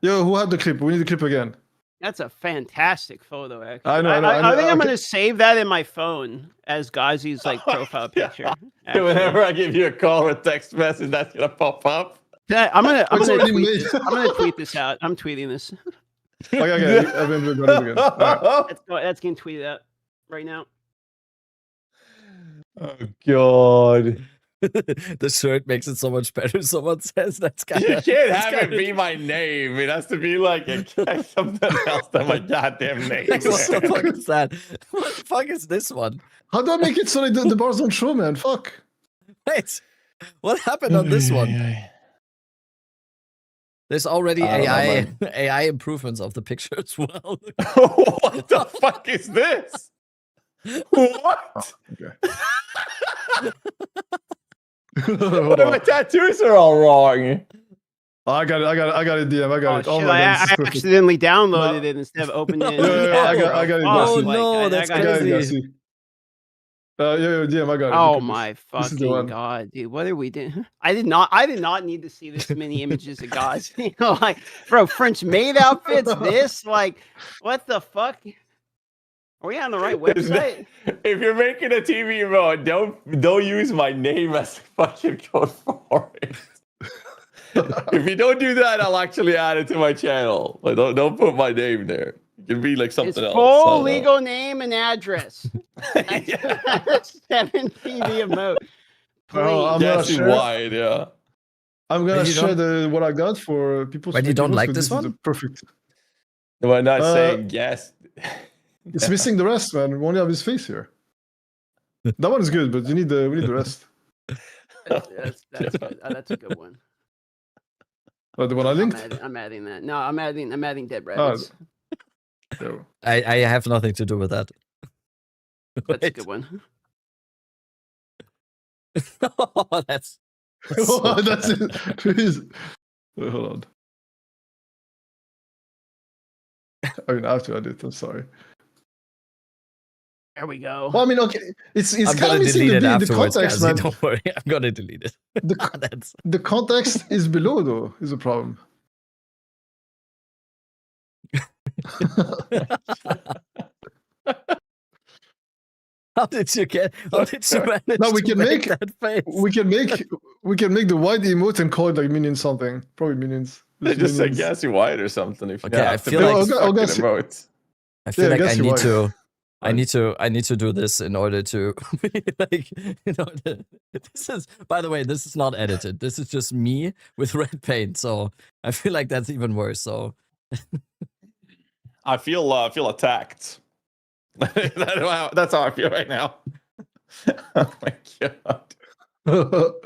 [SPEAKER 3] Yo, who had the clip? We need the clip again.
[SPEAKER 7] That's a fantastic photo, actually.
[SPEAKER 3] I know,
[SPEAKER 7] I think I'm
[SPEAKER 3] okay.
[SPEAKER 7] gonna save that in my phone as Gazi's like profile picture. actually.
[SPEAKER 16] Whenever I give you a call or a text message, that's gonna pop up.
[SPEAKER 7] Yeah, I'm gonna
[SPEAKER 3] It's already
[SPEAKER 7] tweet
[SPEAKER 3] made.
[SPEAKER 7] this. I'm gonna tweet this out. I'm tweeting this.
[SPEAKER 3] Okay, I've been doing it again. All right.
[SPEAKER 7] That's getting tweeted out right now.
[SPEAKER 16] Oh god.
[SPEAKER 1] The shirt makes it so much better. Someone says that's kind
[SPEAKER 16] You
[SPEAKER 1] of.
[SPEAKER 16] can't have it be my name. It has to be like something else than my goddamn name.
[SPEAKER 1] What the fuck is that? What the fuck is this one?
[SPEAKER 3] How do I make it so like the bars don't show, man? Fuck.
[SPEAKER 1] Wait, what happened on this one? There's already
[SPEAKER 16] I don't know,
[SPEAKER 1] AI
[SPEAKER 16] man.
[SPEAKER 1] AI improvements of the picture as well.
[SPEAKER 16] What the fuck is this? What?
[SPEAKER 3] Hold
[SPEAKER 16] My
[SPEAKER 3] on.
[SPEAKER 16] tattoos are all wrong.
[SPEAKER 3] I got it, DM. I got it.
[SPEAKER 7] Oh, shit,
[SPEAKER 3] my
[SPEAKER 7] I
[SPEAKER 3] God, this is perfect.
[SPEAKER 7] accidentally downloaded it instead of opening it.
[SPEAKER 3] Yeah, I got it.
[SPEAKER 1] Oh,
[SPEAKER 3] That's it.
[SPEAKER 1] no, that's
[SPEAKER 3] I got it,
[SPEAKER 1] crazy.
[SPEAKER 3] Yassi. Yeah, DM, I got it.
[SPEAKER 7] Oh
[SPEAKER 3] Look at
[SPEAKER 7] my
[SPEAKER 3] this. This is the
[SPEAKER 7] fucking
[SPEAKER 3] one.
[SPEAKER 7] god, dude! What are we doing? I did not need to see this many images of gods. You know, like, bro, French maid outfits. This, like, what the fuck? Are we on the right website?
[SPEAKER 16] If you're making a TV remote, don't use my name as a fucking code for it. If you don't do that, I'll actually add it to my channel. Like, don't put my name there. It can be like
[SPEAKER 7] It's
[SPEAKER 16] something else.
[SPEAKER 7] full
[SPEAKER 16] I
[SPEAKER 7] legal name and address. That's 7 TV emote.
[SPEAKER 3] Well, I'm gonna
[SPEAKER 16] Gassy
[SPEAKER 3] share.
[SPEAKER 16] wide, yeah.
[SPEAKER 3] I'm gonna
[SPEAKER 1] But you
[SPEAKER 3] share
[SPEAKER 1] don't-
[SPEAKER 3] what I got for people.
[SPEAKER 1] But you don't like
[SPEAKER 3] because
[SPEAKER 1] this
[SPEAKER 3] Is the
[SPEAKER 1] one?
[SPEAKER 3] perfect.
[SPEAKER 16] No, I'm not
[SPEAKER 3] Uh,
[SPEAKER 16] saying yes.
[SPEAKER 3] It's missing the rest, man. We only have his face here. That one is good, but we need the rest.
[SPEAKER 7] That's good. That's a good one.
[SPEAKER 3] The one I linked.
[SPEAKER 7] I'm adding that. No, I'm adding dead
[SPEAKER 3] Ah,
[SPEAKER 7] rabbits.
[SPEAKER 3] there.
[SPEAKER 1] I have nothing to do with that.
[SPEAKER 7] That's a good one.
[SPEAKER 1] Oh, that's
[SPEAKER 3] Oh,
[SPEAKER 1] so
[SPEAKER 3] that's
[SPEAKER 1] bad.
[SPEAKER 3] it. Please. Wait, hold on. I mean, I have to edit. I'm sorry.
[SPEAKER 7] There we go.
[SPEAKER 3] Well, I mean, okay, it's
[SPEAKER 1] I'm
[SPEAKER 3] kind
[SPEAKER 1] gonna
[SPEAKER 3] of missing
[SPEAKER 1] delete it
[SPEAKER 3] the
[SPEAKER 1] afterwards,
[SPEAKER 3] context,
[SPEAKER 1] Gazzy.
[SPEAKER 3] man.
[SPEAKER 1] Don't worry, I'm gonna delete it.
[SPEAKER 3] The context is below, though. Is a problem.
[SPEAKER 1] How did you get? How did you manage
[SPEAKER 3] Now we
[SPEAKER 1] to
[SPEAKER 3] can
[SPEAKER 1] make
[SPEAKER 3] make
[SPEAKER 1] that face?
[SPEAKER 3] we can make the white emote and call it like minion something. Probably minions.
[SPEAKER 16] They just say
[SPEAKER 3] Minions.
[SPEAKER 16] gassy wide or something. If you
[SPEAKER 1] Okay, I
[SPEAKER 16] have to
[SPEAKER 1] feel
[SPEAKER 16] make
[SPEAKER 1] like-
[SPEAKER 16] this
[SPEAKER 3] Oh,
[SPEAKER 16] fucking
[SPEAKER 3] gassy-
[SPEAKER 16] emote.
[SPEAKER 1] I feel
[SPEAKER 3] Yeah,
[SPEAKER 1] like I
[SPEAKER 3] Gassy
[SPEAKER 1] need
[SPEAKER 3] white.
[SPEAKER 1] to. I
[SPEAKER 3] Right.
[SPEAKER 1] need to do this in order to like this is, by the way, this is not edited. This is just me with red paint. So I feel like that's even worse. So
[SPEAKER 16] I feel attacked. That's how I feel right now. Oh my god. Bro,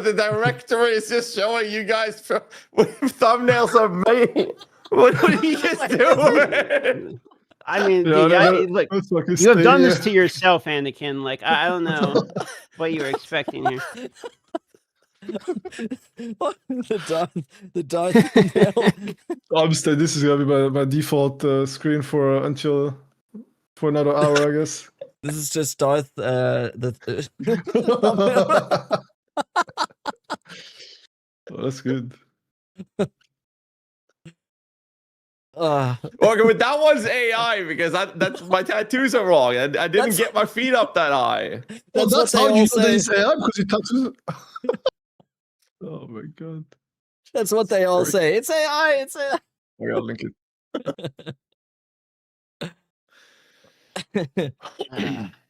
[SPEAKER 16] the director is just showing you guys with thumbnails of me. What are you just doing?
[SPEAKER 7] I mean,
[SPEAKER 3] Yeah,
[SPEAKER 7] dude, look,
[SPEAKER 3] that's fucking
[SPEAKER 7] you have done this
[SPEAKER 3] stay-
[SPEAKER 7] to yourself, Anakin. Like, I don't know what you were expecting here.
[SPEAKER 1] the Darth
[SPEAKER 3] I'm staying. This is gonna be my default screen for another hour, I guess.
[SPEAKER 1] This is just Darth.
[SPEAKER 3] Oh, that's good.
[SPEAKER 16] Okay, but that was AI because that's my tattoos are wrong. I didn't get my feet up that high.
[SPEAKER 3] Well,
[SPEAKER 1] That's
[SPEAKER 3] that's
[SPEAKER 1] what
[SPEAKER 3] how
[SPEAKER 1] they
[SPEAKER 3] you
[SPEAKER 1] all
[SPEAKER 3] know that
[SPEAKER 1] say.
[SPEAKER 3] it's AI because you tattoos. Oh my god!
[SPEAKER 1] That's what they all say. It's AI. It's AI.
[SPEAKER 3] I gotta link it.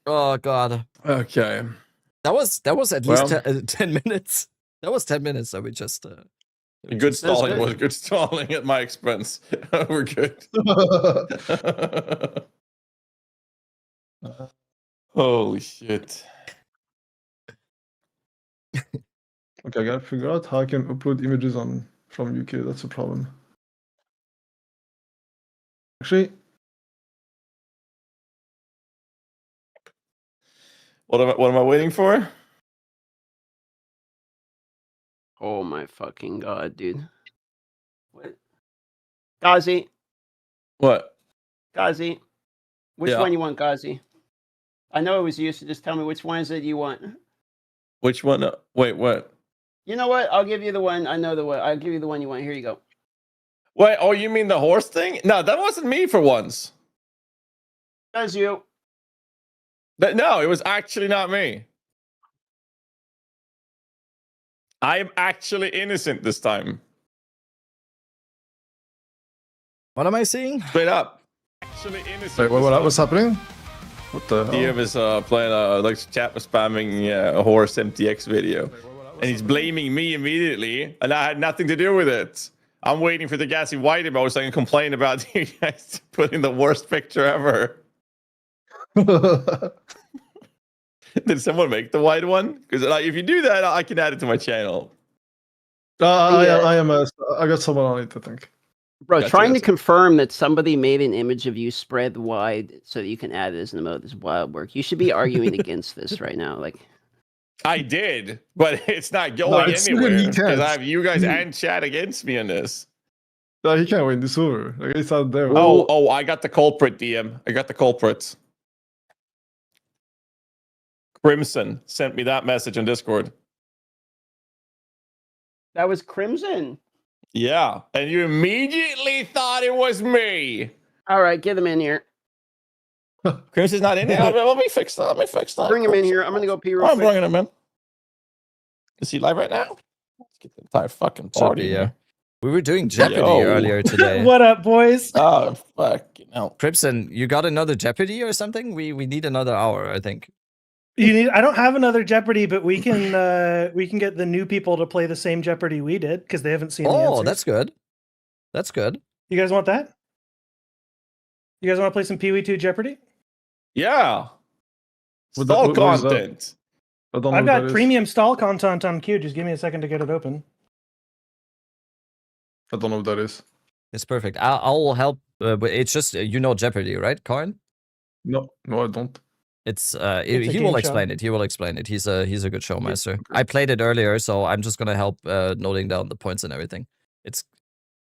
[SPEAKER 1] Oh god.
[SPEAKER 3] Okay.
[SPEAKER 1] That was at least
[SPEAKER 16] Well-
[SPEAKER 1] 10 minutes. That was 10 minutes that we just.
[SPEAKER 16] Good stalling was good stalling at my expense. We're good. Holy shit.
[SPEAKER 3] Okay, I gotta figure out how I can upload images from UK. That's a problem. Actually,
[SPEAKER 16] What am I waiting for?
[SPEAKER 7] Oh my fucking god, dude. What? Ghazi,
[SPEAKER 16] What?
[SPEAKER 7] Ghazi, which
[SPEAKER 16] Yeah.
[SPEAKER 7] one you want, Ghazi? I know it was you, so just tell me which one is it you want.
[SPEAKER 16] Which one? Wait, what?
[SPEAKER 7] You know what? I'll give you the one. I know the one. I'll give you the one you want. Here you go.
[SPEAKER 16] Wait, oh, you mean the horse thing? No, that wasn't me for once.
[SPEAKER 7] That's you.
[SPEAKER 16] No, it was actually not me. I am actually innocent this time.
[SPEAKER 1] What am I seeing?
[SPEAKER 16] Straight up. Actually innocent.
[SPEAKER 3] wait, what's happening? What the hell?
[SPEAKER 16] Diev is playing like chat was spamming a horse MTX video, and he's blaming me immediately, and I had nothing to do with it. I'm waiting for the gassy white emote so I can complain about you guys putting the worst picture ever. Did someone make the white one? Because if you do that, I can add it to my channel.
[SPEAKER 3] I got someone on it, I think.
[SPEAKER 7] Bro,
[SPEAKER 16] Gotcha,
[SPEAKER 7] trying to
[SPEAKER 16] gotcha.
[SPEAKER 7] confirm that somebody made an image of you spread wide so that you can add it as an emote is wild work. You should be arguing against this right now. Like,
[SPEAKER 16] I did, but it's not
[SPEAKER 3] No,
[SPEAKER 16] going
[SPEAKER 3] it's
[SPEAKER 16] anywhere.
[SPEAKER 3] really
[SPEAKER 16] Because
[SPEAKER 3] can't.
[SPEAKER 16] I have you guys and chat against me in this.
[SPEAKER 3] No, he can't win this over. Like, it's out there.
[SPEAKER 16] Oh, I got the culprit, DM. I got the culprit. Crimson sent me that message on Discord.
[SPEAKER 7] that was Crimson.
[SPEAKER 16] Yeah, and you immediately thought it was me.
[SPEAKER 7] All right, get him in here.
[SPEAKER 16] Crimson's not in here. Let me fix that.
[SPEAKER 7] Bring him in here. I'm going to go pee real
[SPEAKER 16] I'm
[SPEAKER 7] quick.
[SPEAKER 16] bringing him in. Is he live right now? Let's get the entire fucking
[SPEAKER 1] Should
[SPEAKER 16] party
[SPEAKER 1] be,
[SPEAKER 16] here.
[SPEAKER 1] We were doing Jeopardy
[SPEAKER 16] Yo.
[SPEAKER 1] earlier today.
[SPEAKER 9] What up, boys?
[SPEAKER 16] Oh, fucking hell.
[SPEAKER 1] Crimson, you got another Jeopardy or something? We need another hour, I think.
[SPEAKER 9] You need. I don't have another Jeopardy, but we can get the new people to play the same Jeopardy we did because they haven't seen the answers.
[SPEAKER 1] Oh, that's good. That's good.
[SPEAKER 9] You guys want that? You guys want to play some Poe2 Jeopardy?
[SPEAKER 16] Yeah.
[SPEAKER 3] What
[SPEAKER 16] Stall
[SPEAKER 3] what is that?
[SPEAKER 16] content.
[SPEAKER 3] I don't know
[SPEAKER 9] I've
[SPEAKER 3] what
[SPEAKER 9] got
[SPEAKER 3] that is.
[SPEAKER 9] premium stall content on queue. Just give me a second to get it open.
[SPEAKER 3] I don't know what that is.
[SPEAKER 1] It's perfect. I'll help. But it's just you know Jeopardy, right, Karn?
[SPEAKER 3] No, I don't.
[SPEAKER 1] It's
[SPEAKER 9] a
[SPEAKER 1] he
[SPEAKER 9] game
[SPEAKER 1] will
[SPEAKER 9] show.
[SPEAKER 1] explain it. He will explain it. He's a good showmaster. I played it earlier, so I'm just gonna help noting down the points and everything. It's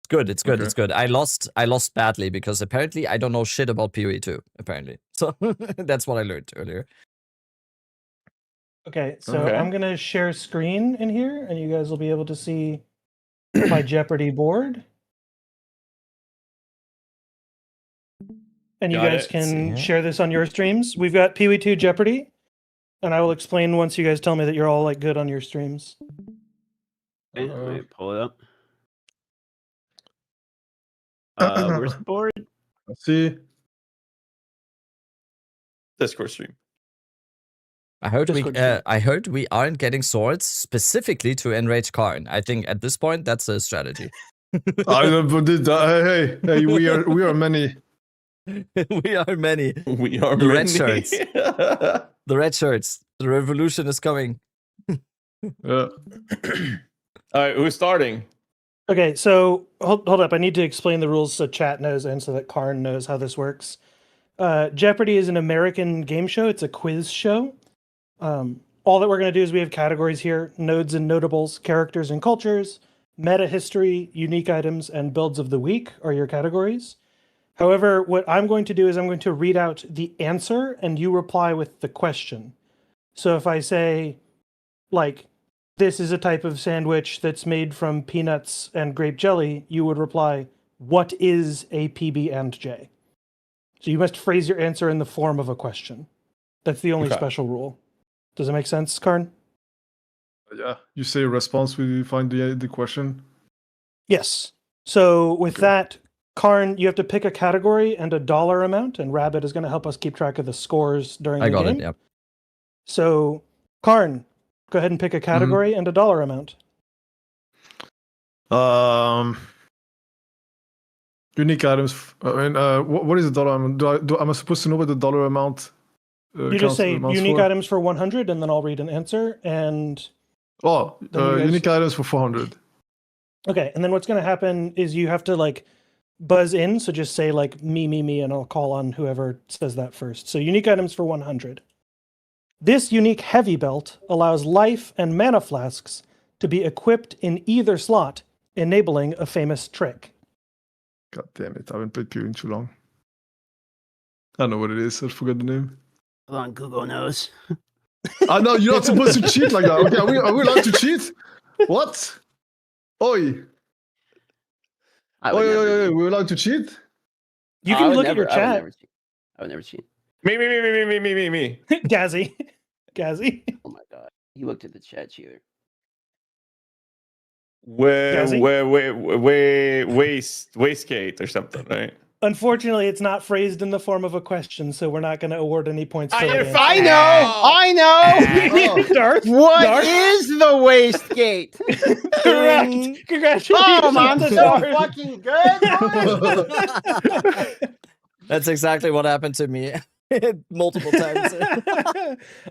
[SPEAKER 1] good. It's good.
[SPEAKER 3] Okay.
[SPEAKER 1] It's good. I lost badly because apparently I don't know shit about PoE2. Apparently, so that's what I learned earlier.
[SPEAKER 9] Okay, so
[SPEAKER 16] Okay.
[SPEAKER 9] I'm gonna share screen in here, and you guys will be able to see my Jeopardy board. And you
[SPEAKER 16] Got
[SPEAKER 9] guys
[SPEAKER 16] it.
[SPEAKER 9] can
[SPEAKER 1] See.
[SPEAKER 9] share this on your streams. We've got Poe2 Jeopardy, and I will explain once you guys tell me that you're all like good on your streams.
[SPEAKER 7] Okay, let me pull it up. Where's the board?
[SPEAKER 3] Let's see.
[SPEAKER 16] Discord stream.
[SPEAKER 1] I heard
[SPEAKER 9] Discord stream.
[SPEAKER 1] I heard we aren't getting swords specifically to enrage Karn. I think at this point that's a strategy.
[SPEAKER 3] I don't know, but hey, we are many.
[SPEAKER 1] We are many.
[SPEAKER 16] We are
[SPEAKER 1] The red
[SPEAKER 16] many.
[SPEAKER 1] shirts. The red shirts. The revolution is coming.
[SPEAKER 3] Yeah.
[SPEAKER 16] All right, who's starting?
[SPEAKER 9] Okay, so hold up. I need to explain the rules so chat knows and so that Karn knows how this works. Jeopardy is an American game show. It's a quiz show. All that we're going to do is we have categories here: nodes and notables, characters and cultures, meta history, unique items, and builds of the week are your categories. However, what I'm going to do is I'm going to read out the answer and you reply with the question. So if I say, like, this is a type of sandwich that's made from peanuts and grape jelly, you would reply, what is a PB and J? So you must phrase your answer in the form of a question. That's the only
[SPEAKER 16] Okay.
[SPEAKER 9] special rule. Does it make sense, Karn?
[SPEAKER 3] Yeah. You say a response when you find the question.
[SPEAKER 9] Yes. So with that, Karn, you have to pick a category and a dollar amount, and Rabbit is going to help us keep track of the scores during
[SPEAKER 1] I
[SPEAKER 9] the
[SPEAKER 1] got
[SPEAKER 9] game.
[SPEAKER 1] it. Yep.
[SPEAKER 9] So, Karn, go ahead and pick a category and a dollar amount.
[SPEAKER 3] Unique items. What is the dollar amount? Am I supposed to know what the dollar amount?
[SPEAKER 9] You just say unique items for 100, and then I'll read an answer. And
[SPEAKER 3] Oh,
[SPEAKER 9] Then you guys-
[SPEAKER 3] unique items for 400.
[SPEAKER 9] okay, and then what's going to happen is you have to like buzz in. So just say like me, and I'll call on whoever says that first. So unique items for 100. This unique heavy belt allows life and mana flasks to be equipped in either slot, enabling a famous trick.
[SPEAKER 3] God damn it! I haven't played Q in too long. I know what it is. I forgot the name.
[SPEAKER 7] Hold on, Google knows.
[SPEAKER 3] I know you're not supposed to cheat like that. Okay, are we allowed to cheat? What? Oi! Oi! We're allowed to cheat?
[SPEAKER 9] You can look at your chat.
[SPEAKER 7] I would never cheat.
[SPEAKER 16] Me.
[SPEAKER 9] Gazzy. Gazzy.
[SPEAKER 7] Oh my god. He looked at the chat cheater.
[SPEAKER 16] Wastegate or something, right?
[SPEAKER 9] Unfortunately, it's not phrased in the form of a question, so we're not going to award any points for that.
[SPEAKER 7] I know.
[SPEAKER 9] Darth,
[SPEAKER 7] What
[SPEAKER 9] Darth?
[SPEAKER 7] is the wastegate?
[SPEAKER 9] Correct. Congratulations.
[SPEAKER 7] I'm so
[SPEAKER 9] Darth.
[SPEAKER 7] fucking good.
[SPEAKER 1] That's exactly what happened to me multiple times.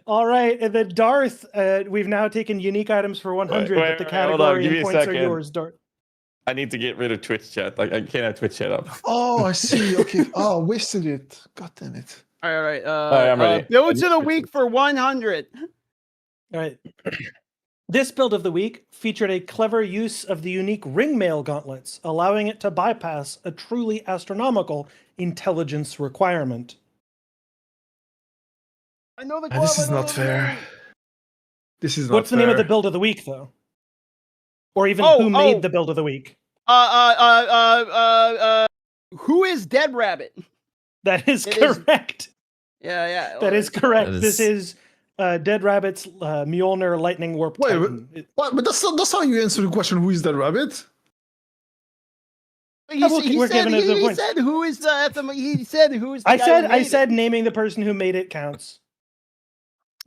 [SPEAKER 9] All right, and then Darth, we've now taken unique items for 100, but the category and points are yours, Darth.
[SPEAKER 16] I need to get rid of Twitch chat. Like I can't have Twitch chat up.
[SPEAKER 3] Oh, I see. Okay. Oh, wasted it. God damn it.
[SPEAKER 7] All right.
[SPEAKER 16] I'm ready.
[SPEAKER 7] Builds of the week for 100.
[SPEAKER 9] All right. This build of the week featured a clever use of the unique ringmail gauntlets, allowing it to bypass a truly astronomical intelligence requirement.
[SPEAKER 7] I know the
[SPEAKER 3] This is not fair. This is not
[SPEAKER 9] What's the name of the build of the week, though? Or even who made the build of the week?
[SPEAKER 7] Who is Dead Rabbit?
[SPEAKER 9] That is correct.
[SPEAKER 7] Yeah.
[SPEAKER 9] That is correct. This is Dead Rabbit's Mjolnir Lightning Warp Titan.
[SPEAKER 3] What? But that's how you answer the question. Who is that rabbit?
[SPEAKER 7] He said who is the he said who is the
[SPEAKER 9] I
[SPEAKER 7] guy who made
[SPEAKER 9] said naming the person who made it counts.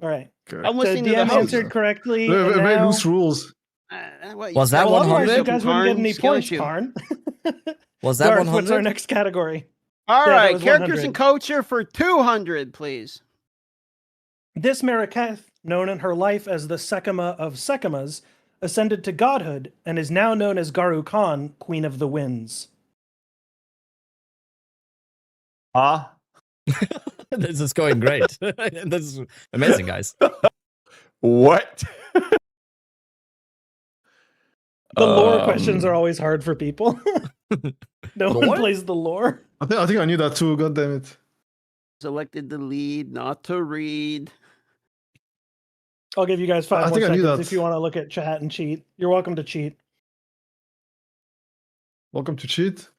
[SPEAKER 9] All right.
[SPEAKER 3] Okay.
[SPEAKER 7] I'm
[SPEAKER 9] So
[SPEAKER 7] listening to the
[SPEAKER 9] DM
[SPEAKER 7] host.
[SPEAKER 9] answered correctly.
[SPEAKER 3] Very,
[SPEAKER 9] and
[SPEAKER 3] very
[SPEAKER 9] now...
[SPEAKER 3] loose rules.
[SPEAKER 1] Was that
[SPEAKER 9] Well, otherwise
[SPEAKER 1] 100?
[SPEAKER 9] you guys wouldn't get any
[SPEAKER 7] Skill
[SPEAKER 9] points,
[SPEAKER 7] issue.
[SPEAKER 9] Karn.
[SPEAKER 1] Was that
[SPEAKER 9] Garth, what's our
[SPEAKER 1] 100?
[SPEAKER 9] next category?
[SPEAKER 7] All
[SPEAKER 9] Yeah, that
[SPEAKER 7] right,
[SPEAKER 9] was
[SPEAKER 7] characters
[SPEAKER 9] 100.
[SPEAKER 7] and culture for 200, please.
[SPEAKER 9] This Meraketh, known in her life as the Sekima of Sekimas, ascended to godhood and is now known as Garu Khan, Queen of the Winds.
[SPEAKER 16] Huh?
[SPEAKER 1] This is going great. This is amazing, guys.
[SPEAKER 16] What?
[SPEAKER 9] The lore questions are always hard for people. No one
[SPEAKER 1] Lore?
[SPEAKER 9] plays the lore.
[SPEAKER 3] I think I knew that too. God damn it.
[SPEAKER 7] Selected the lead, not to read.
[SPEAKER 9] I'll give you guys 5
[SPEAKER 3] I
[SPEAKER 9] more
[SPEAKER 3] think I knew
[SPEAKER 9] seconds
[SPEAKER 3] that.
[SPEAKER 9] if you want to look at chat and cheat. You're welcome to cheat.
[SPEAKER 3] Welcome to cheat.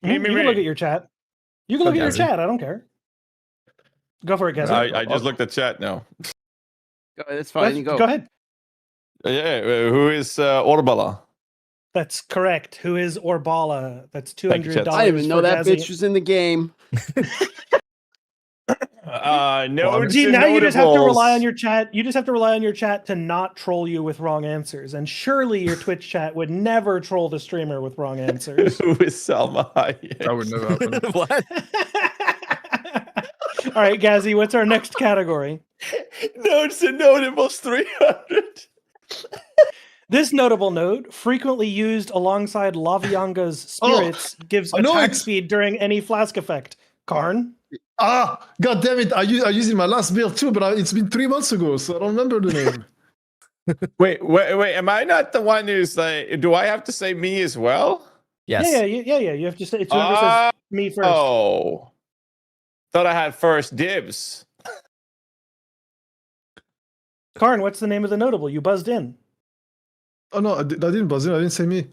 [SPEAKER 9] You can look at your chat. You can look at your
[SPEAKER 1] Gazzy.
[SPEAKER 9] chat. I don't care. Go for it, Gazzy.
[SPEAKER 16] I just looked at chat now.
[SPEAKER 7] That's fine. You go.
[SPEAKER 9] Go ahead.
[SPEAKER 16] Yeah, who is Orbala?
[SPEAKER 9] That's correct. Who is Orbala? That's
[SPEAKER 16] Thank you,
[SPEAKER 9] $200.
[SPEAKER 16] Chet.
[SPEAKER 7] I didn't even know
[SPEAKER 9] for
[SPEAKER 7] that
[SPEAKER 9] Gazzy.
[SPEAKER 7] bitch was in the game.
[SPEAKER 16] No.
[SPEAKER 9] See, now you just have to rely on your chat. You just have to rely on your chat to not troll you with wrong answers. And surely your Twitch chat would never troll the streamer with wrong answers.
[SPEAKER 16] Who is Salma Hayek?
[SPEAKER 3] That would never happen.
[SPEAKER 1] What?
[SPEAKER 9] All right, Gazzy, what's our next category?
[SPEAKER 16] Notes and notables 300.
[SPEAKER 9] This notable note, frequently used alongside Lavianga's spirits, gives
[SPEAKER 3] I know
[SPEAKER 9] attack
[SPEAKER 3] it.
[SPEAKER 9] speed during any flask effect. Karn?
[SPEAKER 3] Ah, god damn it! I used it in my last build too, but it's been 3 months ago, so I don't remember the name.
[SPEAKER 16] Wait. Am I not the one who's like? Do I have to say me as well?
[SPEAKER 1] Yes.
[SPEAKER 9] Yeah. You have to say it's whoever says me first.
[SPEAKER 16] Oh, thought I had first dibs.
[SPEAKER 9] Karn, what's the name of the notable? You buzzed in.
[SPEAKER 3] Oh no, I didn't buzz in. I didn't say me.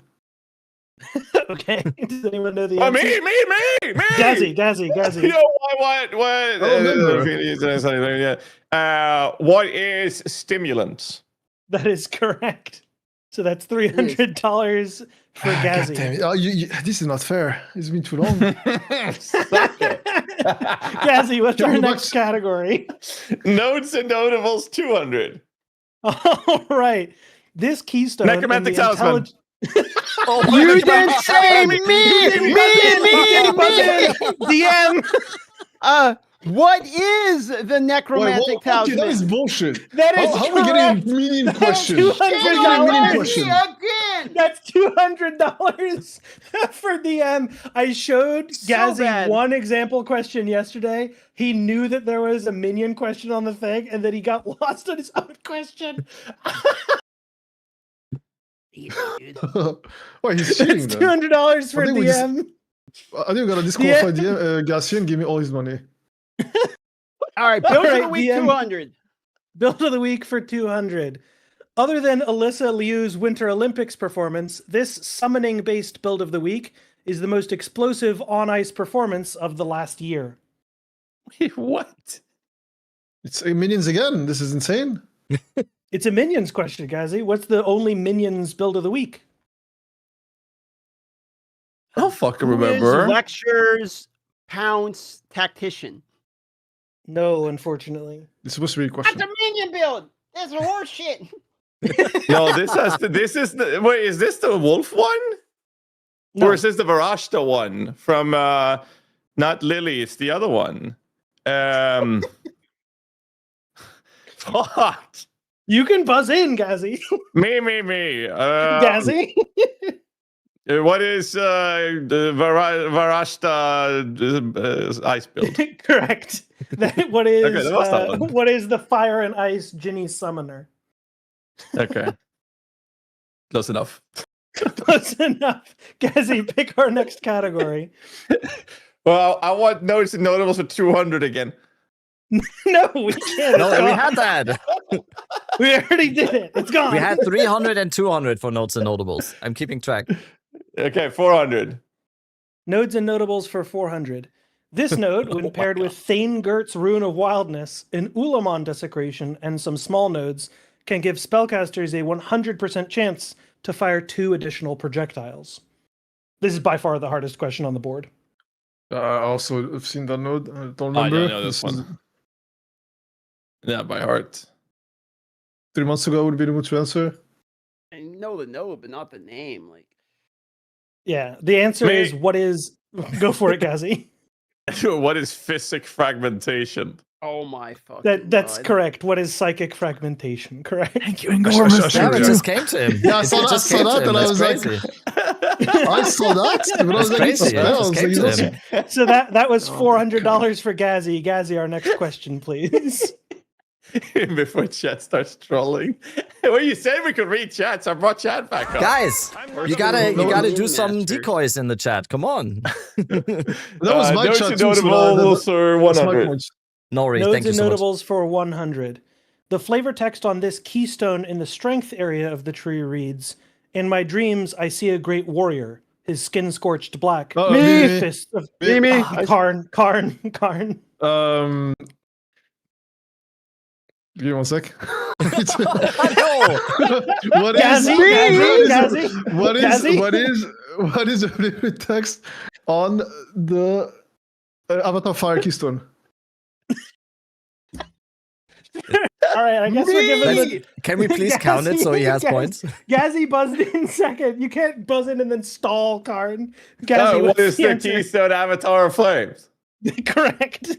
[SPEAKER 9] Okay. Does anyone know the
[SPEAKER 16] Oh,
[SPEAKER 9] answer?
[SPEAKER 16] me.
[SPEAKER 9] Gazzy.
[SPEAKER 16] You know what? What is stimulant?
[SPEAKER 9] That is correct. So that's $300 for
[SPEAKER 3] God
[SPEAKER 9] Gazzy.
[SPEAKER 3] damn it. This is not fair. It's been too long.
[SPEAKER 9] Gazzy, what's
[SPEAKER 3] Can
[SPEAKER 9] our
[SPEAKER 3] we go
[SPEAKER 9] next category?
[SPEAKER 16] Notes and notables 200.
[SPEAKER 9] All right. This keystone. in
[SPEAKER 16] Necromantic
[SPEAKER 9] the
[SPEAKER 16] talisman.
[SPEAKER 7] You didn't say me!
[SPEAKER 9] DM!
[SPEAKER 7] What is the necromantic talisman?
[SPEAKER 3] That is bullshit.
[SPEAKER 9] That is
[SPEAKER 3] how are we getting a million questions?
[SPEAKER 9] $200.
[SPEAKER 7] Again!
[SPEAKER 9] That's $200 for DM. I showed Gazzy
[SPEAKER 7] bad.
[SPEAKER 9] one example question yesterday. He knew that there was a minion question on the thing, and then he got lost on his own question.
[SPEAKER 3] Why he's cheating?
[SPEAKER 9] It's
[SPEAKER 3] then?
[SPEAKER 9] $200 for
[SPEAKER 3] I think we
[SPEAKER 9] DM.
[SPEAKER 3] I think we're gonna disqualify Gassian and give me all his money.
[SPEAKER 7] All right, build of the
[SPEAKER 9] right,
[SPEAKER 7] week
[SPEAKER 9] DM.
[SPEAKER 7] 200.
[SPEAKER 9] Build of the week for 200. Other than Alyssa Liu's Winter Olympics performance, this summoning-based build of the week is the most explosive on-ice performance of the last year.
[SPEAKER 16] Wait, what?
[SPEAKER 3] It's minions again. This is insane.
[SPEAKER 9] It's a minions question, Gazzy. What's the only minions build of the week?
[SPEAKER 16] I don't fucking
[SPEAKER 7] Who is
[SPEAKER 16] remember.
[SPEAKER 7] Lectures, Pounce, Tactician.
[SPEAKER 9] No, unfortunately.
[SPEAKER 3] It's supposed to be a question.
[SPEAKER 7] That's a minion build. That's horse shit.
[SPEAKER 16] No, this is the wait, is this the wolf one?
[SPEAKER 9] No.
[SPEAKER 16] Or is this the Varashta one from not Lily, it's the other one. Fuck.
[SPEAKER 9] You can buzz in, Gazzy.
[SPEAKER 16] Me.
[SPEAKER 9] Gazzy?
[SPEAKER 16] What is the Varashta ice build?
[SPEAKER 9] Correct. What is
[SPEAKER 16] Okay, that was that one.
[SPEAKER 9] what is the fire and ice Ginny summoner?
[SPEAKER 16] Okay. Close enough.
[SPEAKER 9] Close enough. Gazzy, pick our next category.
[SPEAKER 16] Well, I want notes and notables for 200 again.
[SPEAKER 9] No, we can't.
[SPEAKER 1] No,
[SPEAKER 9] It's
[SPEAKER 1] we
[SPEAKER 9] gone.
[SPEAKER 1] had that.
[SPEAKER 9] We already did it. It's gone.
[SPEAKER 1] We had 300 and 200 for notes and notables. I'm keeping track.
[SPEAKER 16] Okay, 400.
[SPEAKER 9] Nodes and notables for 400. This node, when paired with Thane Gert's Rune of Wildness, an Ulamon Desecration, and some small nodes, can give spellcasters a 100% chance to fire 2 additional projectiles. This is by far the hardest question on the board.
[SPEAKER 3] I also have seen that node. I don't
[SPEAKER 16] I
[SPEAKER 3] remember.
[SPEAKER 16] don't know this one. Yeah, by heart.
[SPEAKER 3] 3 months ago would be the true answer.
[SPEAKER 7] I know the node, but not the name. Like,
[SPEAKER 9] Yeah, the answer
[SPEAKER 16] Me.
[SPEAKER 9] is what is. Go for it, Gazi.
[SPEAKER 16] What is physic fragmentation?
[SPEAKER 7] oh my fucking
[SPEAKER 9] That's
[SPEAKER 7] God.
[SPEAKER 9] correct. What is psychic fragmentation? Correct.
[SPEAKER 8] Thank you, enormous.
[SPEAKER 1] Damn, it just came to him.
[SPEAKER 3] Yeah, I
[SPEAKER 1] It
[SPEAKER 3] saw that,
[SPEAKER 1] just
[SPEAKER 3] saw
[SPEAKER 1] came to
[SPEAKER 3] that
[SPEAKER 1] him.
[SPEAKER 3] and I
[SPEAKER 1] That's
[SPEAKER 3] was like,
[SPEAKER 1] crazy.
[SPEAKER 3] I saw that, but I was
[SPEAKER 1] That's
[SPEAKER 3] like, it's
[SPEAKER 1] crazy. It just
[SPEAKER 3] spells.
[SPEAKER 1] came
[SPEAKER 3] Like,
[SPEAKER 1] to
[SPEAKER 3] that's-
[SPEAKER 1] him.
[SPEAKER 9] So that was
[SPEAKER 7] Oh my
[SPEAKER 9] $400 for Gazi. Gazi, our next question, please.
[SPEAKER 16] Before chat starts trolling. Well, you said we could read chats. I brought chat back up.
[SPEAKER 1] Guys, you gotta do some decoys in the chat. Come on.
[SPEAKER 3] That was my
[SPEAKER 16] notes
[SPEAKER 3] chat
[SPEAKER 16] and
[SPEAKER 3] too, so
[SPEAKER 16] notables are
[SPEAKER 3] that's my
[SPEAKER 16] 100.
[SPEAKER 3] point.
[SPEAKER 1] Nori,
[SPEAKER 9] Nodes
[SPEAKER 1] thank you
[SPEAKER 9] and
[SPEAKER 1] so much.
[SPEAKER 9] notables for 100. The flavor text on this keystone in the strength area of the tree reads, "In my dreams, I see a great warrior, his skin scorched black.
[SPEAKER 3] Me.
[SPEAKER 9] Fist of
[SPEAKER 7] Me.
[SPEAKER 9] Karn.
[SPEAKER 3] Give me 1 sec.
[SPEAKER 1] No.
[SPEAKER 3] What is
[SPEAKER 9] Gazi?
[SPEAKER 3] what is the flavor text on the Avatar Fire keystone?
[SPEAKER 9] All right, I guess we're giving the...
[SPEAKER 1] Can we please count it so he has points?
[SPEAKER 9] Gazi buzzed in second. You can't buzz in and then stall, Karn. Gazi,
[SPEAKER 16] What
[SPEAKER 9] what's
[SPEAKER 16] is the
[SPEAKER 9] answer?
[SPEAKER 16] keystone Avatar of Flames?
[SPEAKER 9] Correct.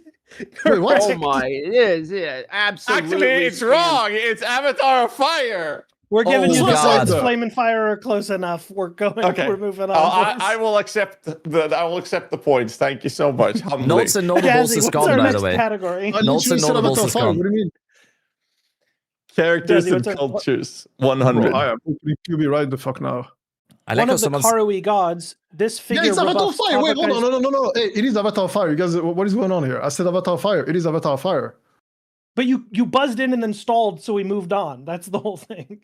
[SPEAKER 3] Wait, what?
[SPEAKER 7] Oh my, it is, yeah, absolutely.
[SPEAKER 16] Actually, it's wrong. It's Avatar of Fire.
[SPEAKER 9] We're giving
[SPEAKER 1] Oh,
[SPEAKER 9] you the
[SPEAKER 1] God.
[SPEAKER 9] points. Flame and Fire are close enough. We're going.
[SPEAKER 16] Okay.
[SPEAKER 9] We're moving on.
[SPEAKER 16] I will accept the points. Thank you so much. Humbly.
[SPEAKER 1] Notes and notables
[SPEAKER 9] Gazi,
[SPEAKER 1] is
[SPEAKER 9] what's
[SPEAKER 1] gone,
[SPEAKER 9] our
[SPEAKER 1] by
[SPEAKER 9] next
[SPEAKER 1] the way.
[SPEAKER 9] category?
[SPEAKER 3] I
[SPEAKER 1] Notes and
[SPEAKER 3] literally said
[SPEAKER 1] notables
[SPEAKER 3] Avatar
[SPEAKER 1] is
[SPEAKER 3] Fire.
[SPEAKER 1] gone.
[SPEAKER 3] What do you mean?
[SPEAKER 16] Characters
[SPEAKER 9] Gazi,
[SPEAKER 16] and
[SPEAKER 9] what's our-
[SPEAKER 16] cultures. 100.
[SPEAKER 3] Bro, I am QB right the fuck now.
[SPEAKER 1] I like
[SPEAKER 9] One
[SPEAKER 1] how
[SPEAKER 9] of the
[SPEAKER 1] someone's...
[SPEAKER 9] Karui gods. This figure.
[SPEAKER 3] Yeah, it's Avatar
[SPEAKER 9] rebuffs
[SPEAKER 3] Fire. Wait, hold on.
[SPEAKER 9] Tavakai's-
[SPEAKER 3] No. Hey, it is Avatar Fire. You guys, what is going on here? I said Avatar Fire. It is Avatar Fire.
[SPEAKER 9] But you buzzed in and then stalled, so we moved on. That's the whole thing.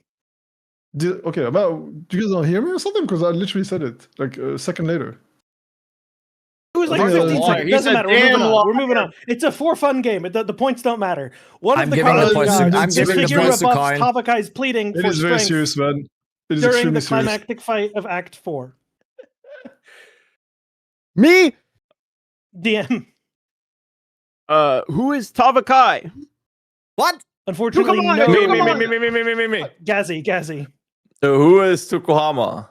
[SPEAKER 3] Okay, do you guys don't hear me or something? Because I literally said it like a second later.
[SPEAKER 9] It was like
[SPEAKER 3] I think
[SPEAKER 9] 15
[SPEAKER 3] it's-
[SPEAKER 9] seconds.
[SPEAKER 7] He's
[SPEAKER 9] Doesn't
[SPEAKER 7] a
[SPEAKER 9] matter. We're moving
[SPEAKER 7] damn
[SPEAKER 9] on. We're moving on. It's a for fun game. The points don't matter. One
[SPEAKER 1] I'm
[SPEAKER 9] of the
[SPEAKER 1] giving the
[SPEAKER 9] Karui
[SPEAKER 1] points to-
[SPEAKER 9] gods.
[SPEAKER 1] I'm
[SPEAKER 9] This
[SPEAKER 1] giving the
[SPEAKER 9] figure
[SPEAKER 1] points to
[SPEAKER 9] rebuffs
[SPEAKER 1] Karn.
[SPEAKER 9] Tavakai's pleading
[SPEAKER 3] It
[SPEAKER 9] for
[SPEAKER 3] is very
[SPEAKER 9] strength
[SPEAKER 3] serious, man. It is
[SPEAKER 9] during
[SPEAKER 3] extremely
[SPEAKER 9] the
[SPEAKER 3] serious.
[SPEAKER 9] climactic fight of Act 4.
[SPEAKER 7] Me.
[SPEAKER 9] DM.
[SPEAKER 7] Who is Tavakai?
[SPEAKER 1] What?
[SPEAKER 9] Unfortunately,
[SPEAKER 7] Come on,
[SPEAKER 9] no.
[SPEAKER 16] Me.
[SPEAKER 9] Gazi.
[SPEAKER 16] So who is Tukuhama?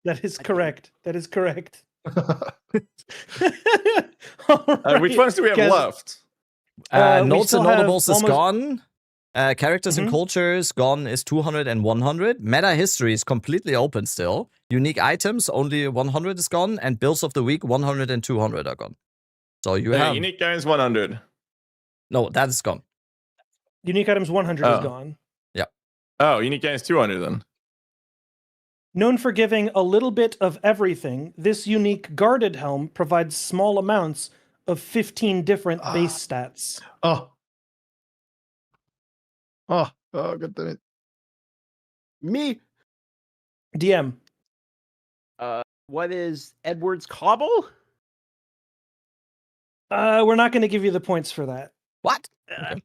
[SPEAKER 9] That is correct. That is correct.
[SPEAKER 16] Which ones do we have
[SPEAKER 9] Gazi.
[SPEAKER 16] left?
[SPEAKER 9] We
[SPEAKER 1] Notes
[SPEAKER 9] still
[SPEAKER 1] and
[SPEAKER 9] have
[SPEAKER 1] notables is
[SPEAKER 9] almost-
[SPEAKER 1] gone. Characters and cultures gone is 200 and 100. Meta history is completely open still. Unique items, only 100 is gone. And bills of the week, 100 and 200 are gone. So you have...
[SPEAKER 16] Unique guys 100.
[SPEAKER 1] No, that is gone.
[SPEAKER 9] Unique items 100
[SPEAKER 16] Oh.
[SPEAKER 9] is gone.
[SPEAKER 16] Oh, unique guys 200 then.
[SPEAKER 9] Known for giving a little bit of everything, this unique guarded helm provides small amounts of 15 different base stats.
[SPEAKER 3] Oh, god damn it.
[SPEAKER 7] Me.
[SPEAKER 9] DM.
[SPEAKER 7] What is Edward's Cobble?
[SPEAKER 9] We're not going to give you the points for that.
[SPEAKER 1] What?
[SPEAKER 3] I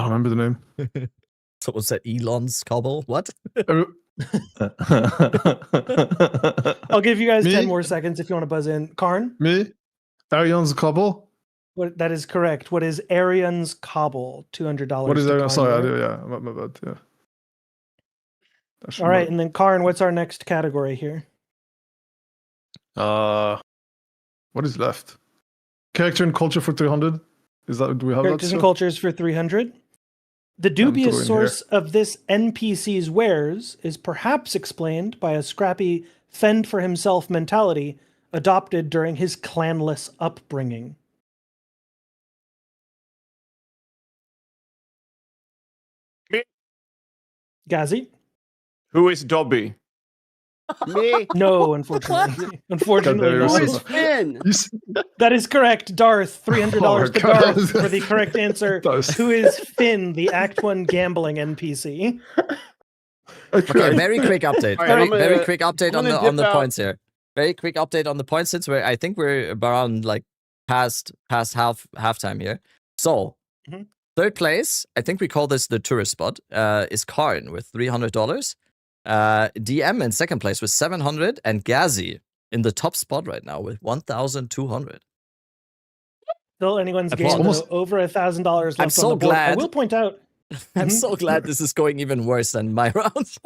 [SPEAKER 3] don't remember the name.
[SPEAKER 1] So was that Elon's cobble? What?
[SPEAKER 9] I'll give you guys
[SPEAKER 3] Me?
[SPEAKER 9] 10 more seconds if you want to buzz in. Karn?
[SPEAKER 3] Me? Arion's Cobble?
[SPEAKER 9] That is correct. What is Arian's Cobble? $200.
[SPEAKER 3] What is
[SPEAKER 9] to
[SPEAKER 3] Arion?
[SPEAKER 9] Karn
[SPEAKER 3] Sorry, I
[SPEAKER 9] there.
[SPEAKER 3] did, yeah. My bad, yeah. That should
[SPEAKER 9] All right,
[SPEAKER 3] be-
[SPEAKER 9] and then Karn, what's our next category here?
[SPEAKER 3] what is left? Character and culture for 300? Is that, do we have
[SPEAKER 9] Characters
[SPEAKER 3] that?
[SPEAKER 9] and
[SPEAKER 3] still?
[SPEAKER 9] cultures for 300. The dubious
[SPEAKER 3] throwing
[SPEAKER 9] source of this NPC's wares is perhaps explained by a scrappy fend for himself mentality adopted during his clanless upbringing. Gazi?
[SPEAKER 16] Who is Dobby?
[SPEAKER 7] Me.
[SPEAKER 9] No, unfortunately. Unfortunately,
[SPEAKER 3] God,
[SPEAKER 9] not.
[SPEAKER 3] there
[SPEAKER 7] Who is Finn?
[SPEAKER 3] You
[SPEAKER 9] That is correct. Darth, $300
[SPEAKER 3] Oh,
[SPEAKER 9] to
[SPEAKER 3] God.
[SPEAKER 9] Darth for the correct answer.
[SPEAKER 3] Darth.
[SPEAKER 9] Who is Finn, the Act 1 gambling NPC?
[SPEAKER 1] Okay, very quick update.
[SPEAKER 7] All right,
[SPEAKER 1] very,
[SPEAKER 7] I'm gonna-
[SPEAKER 1] very quick update
[SPEAKER 7] I'm
[SPEAKER 1] on the
[SPEAKER 7] gonna dip out.
[SPEAKER 1] points here. Very quick update on the points since I think we're around like past halftime here. So
[SPEAKER 9] Mhm.
[SPEAKER 1] third place, I think we call this the tourist spot, is Karn with $300. DM in second place with 700, and Gazi in the top spot right now with 1,200.
[SPEAKER 9] Still anyone's
[SPEAKER 1] Applause.
[SPEAKER 9] game, though. Over $1,000 left
[SPEAKER 1] I'm
[SPEAKER 9] on
[SPEAKER 1] so
[SPEAKER 9] the board. I
[SPEAKER 1] glad.
[SPEAKER 9] will point out.
[SPEAKER 1] I'm
[SPEAKER 9] Mhm.
[SPEAKER 1] so glad this is going even worse than my rounds.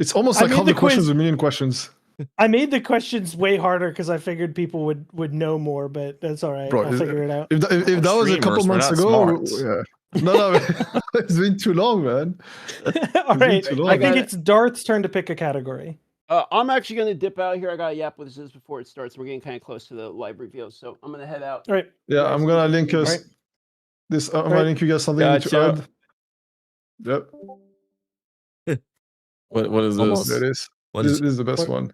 [SPEAKER 3] It's almost
[SPEAKER 9] I
[SPEAKER 3] like
[SPEAKER 9] made
[SPEAKER 3] how
[SPEAKER 9] the
[SPEAKER 3] the questions
[SPEAKER 9] quiz-
[SPEAKER 3] are million questions.
[SPEAKER 9] I made the questions way harder because I figured people would know more, but that's all right.
[SPEAKER 3] Bro,
[SPEAKER 9] I'll figure it out.
[SPEAKER 3] If that was a couple
[SPEAKER 16] Streamers, we're
[SPEAKER 3] months
[SPEAKER 16] not
[SPEAKER 3] ago,
[SPEAKER 16] smart.
[SPEAKER 3] yeah. No, it's been too long, man.
[SPEAKER 9] All right.
[SPEAKER 3] too long.
[SPEAKER 9] I think it's Darth's turn to pick a category.
[SPEAKER 7] I'm actually going to dip out here. I got to yap with this before it starts. We're getting kind of close to the live reveal, so I'm going to head out.
[SPEAKER 9] All right.
[SPEAKER 3] Yeah, I'm gonna link us.
[SPEAKER 9] Right.
[SPEAKER 3] This. I'm gonna link you guys something to
[SPEAKER 16] Gotcha.
[SPEAKER 3] add. Yep.
[SPEAKER 16] What is
[SPEAKER 1] Almost.
[SPEAKER 16] this?
[SPEAKER 3] There it is.
[SPEAKER 1] What
[SPEAKER 3] This
[SPEAKER 1] is-
[SPEAKER 3] is the best one.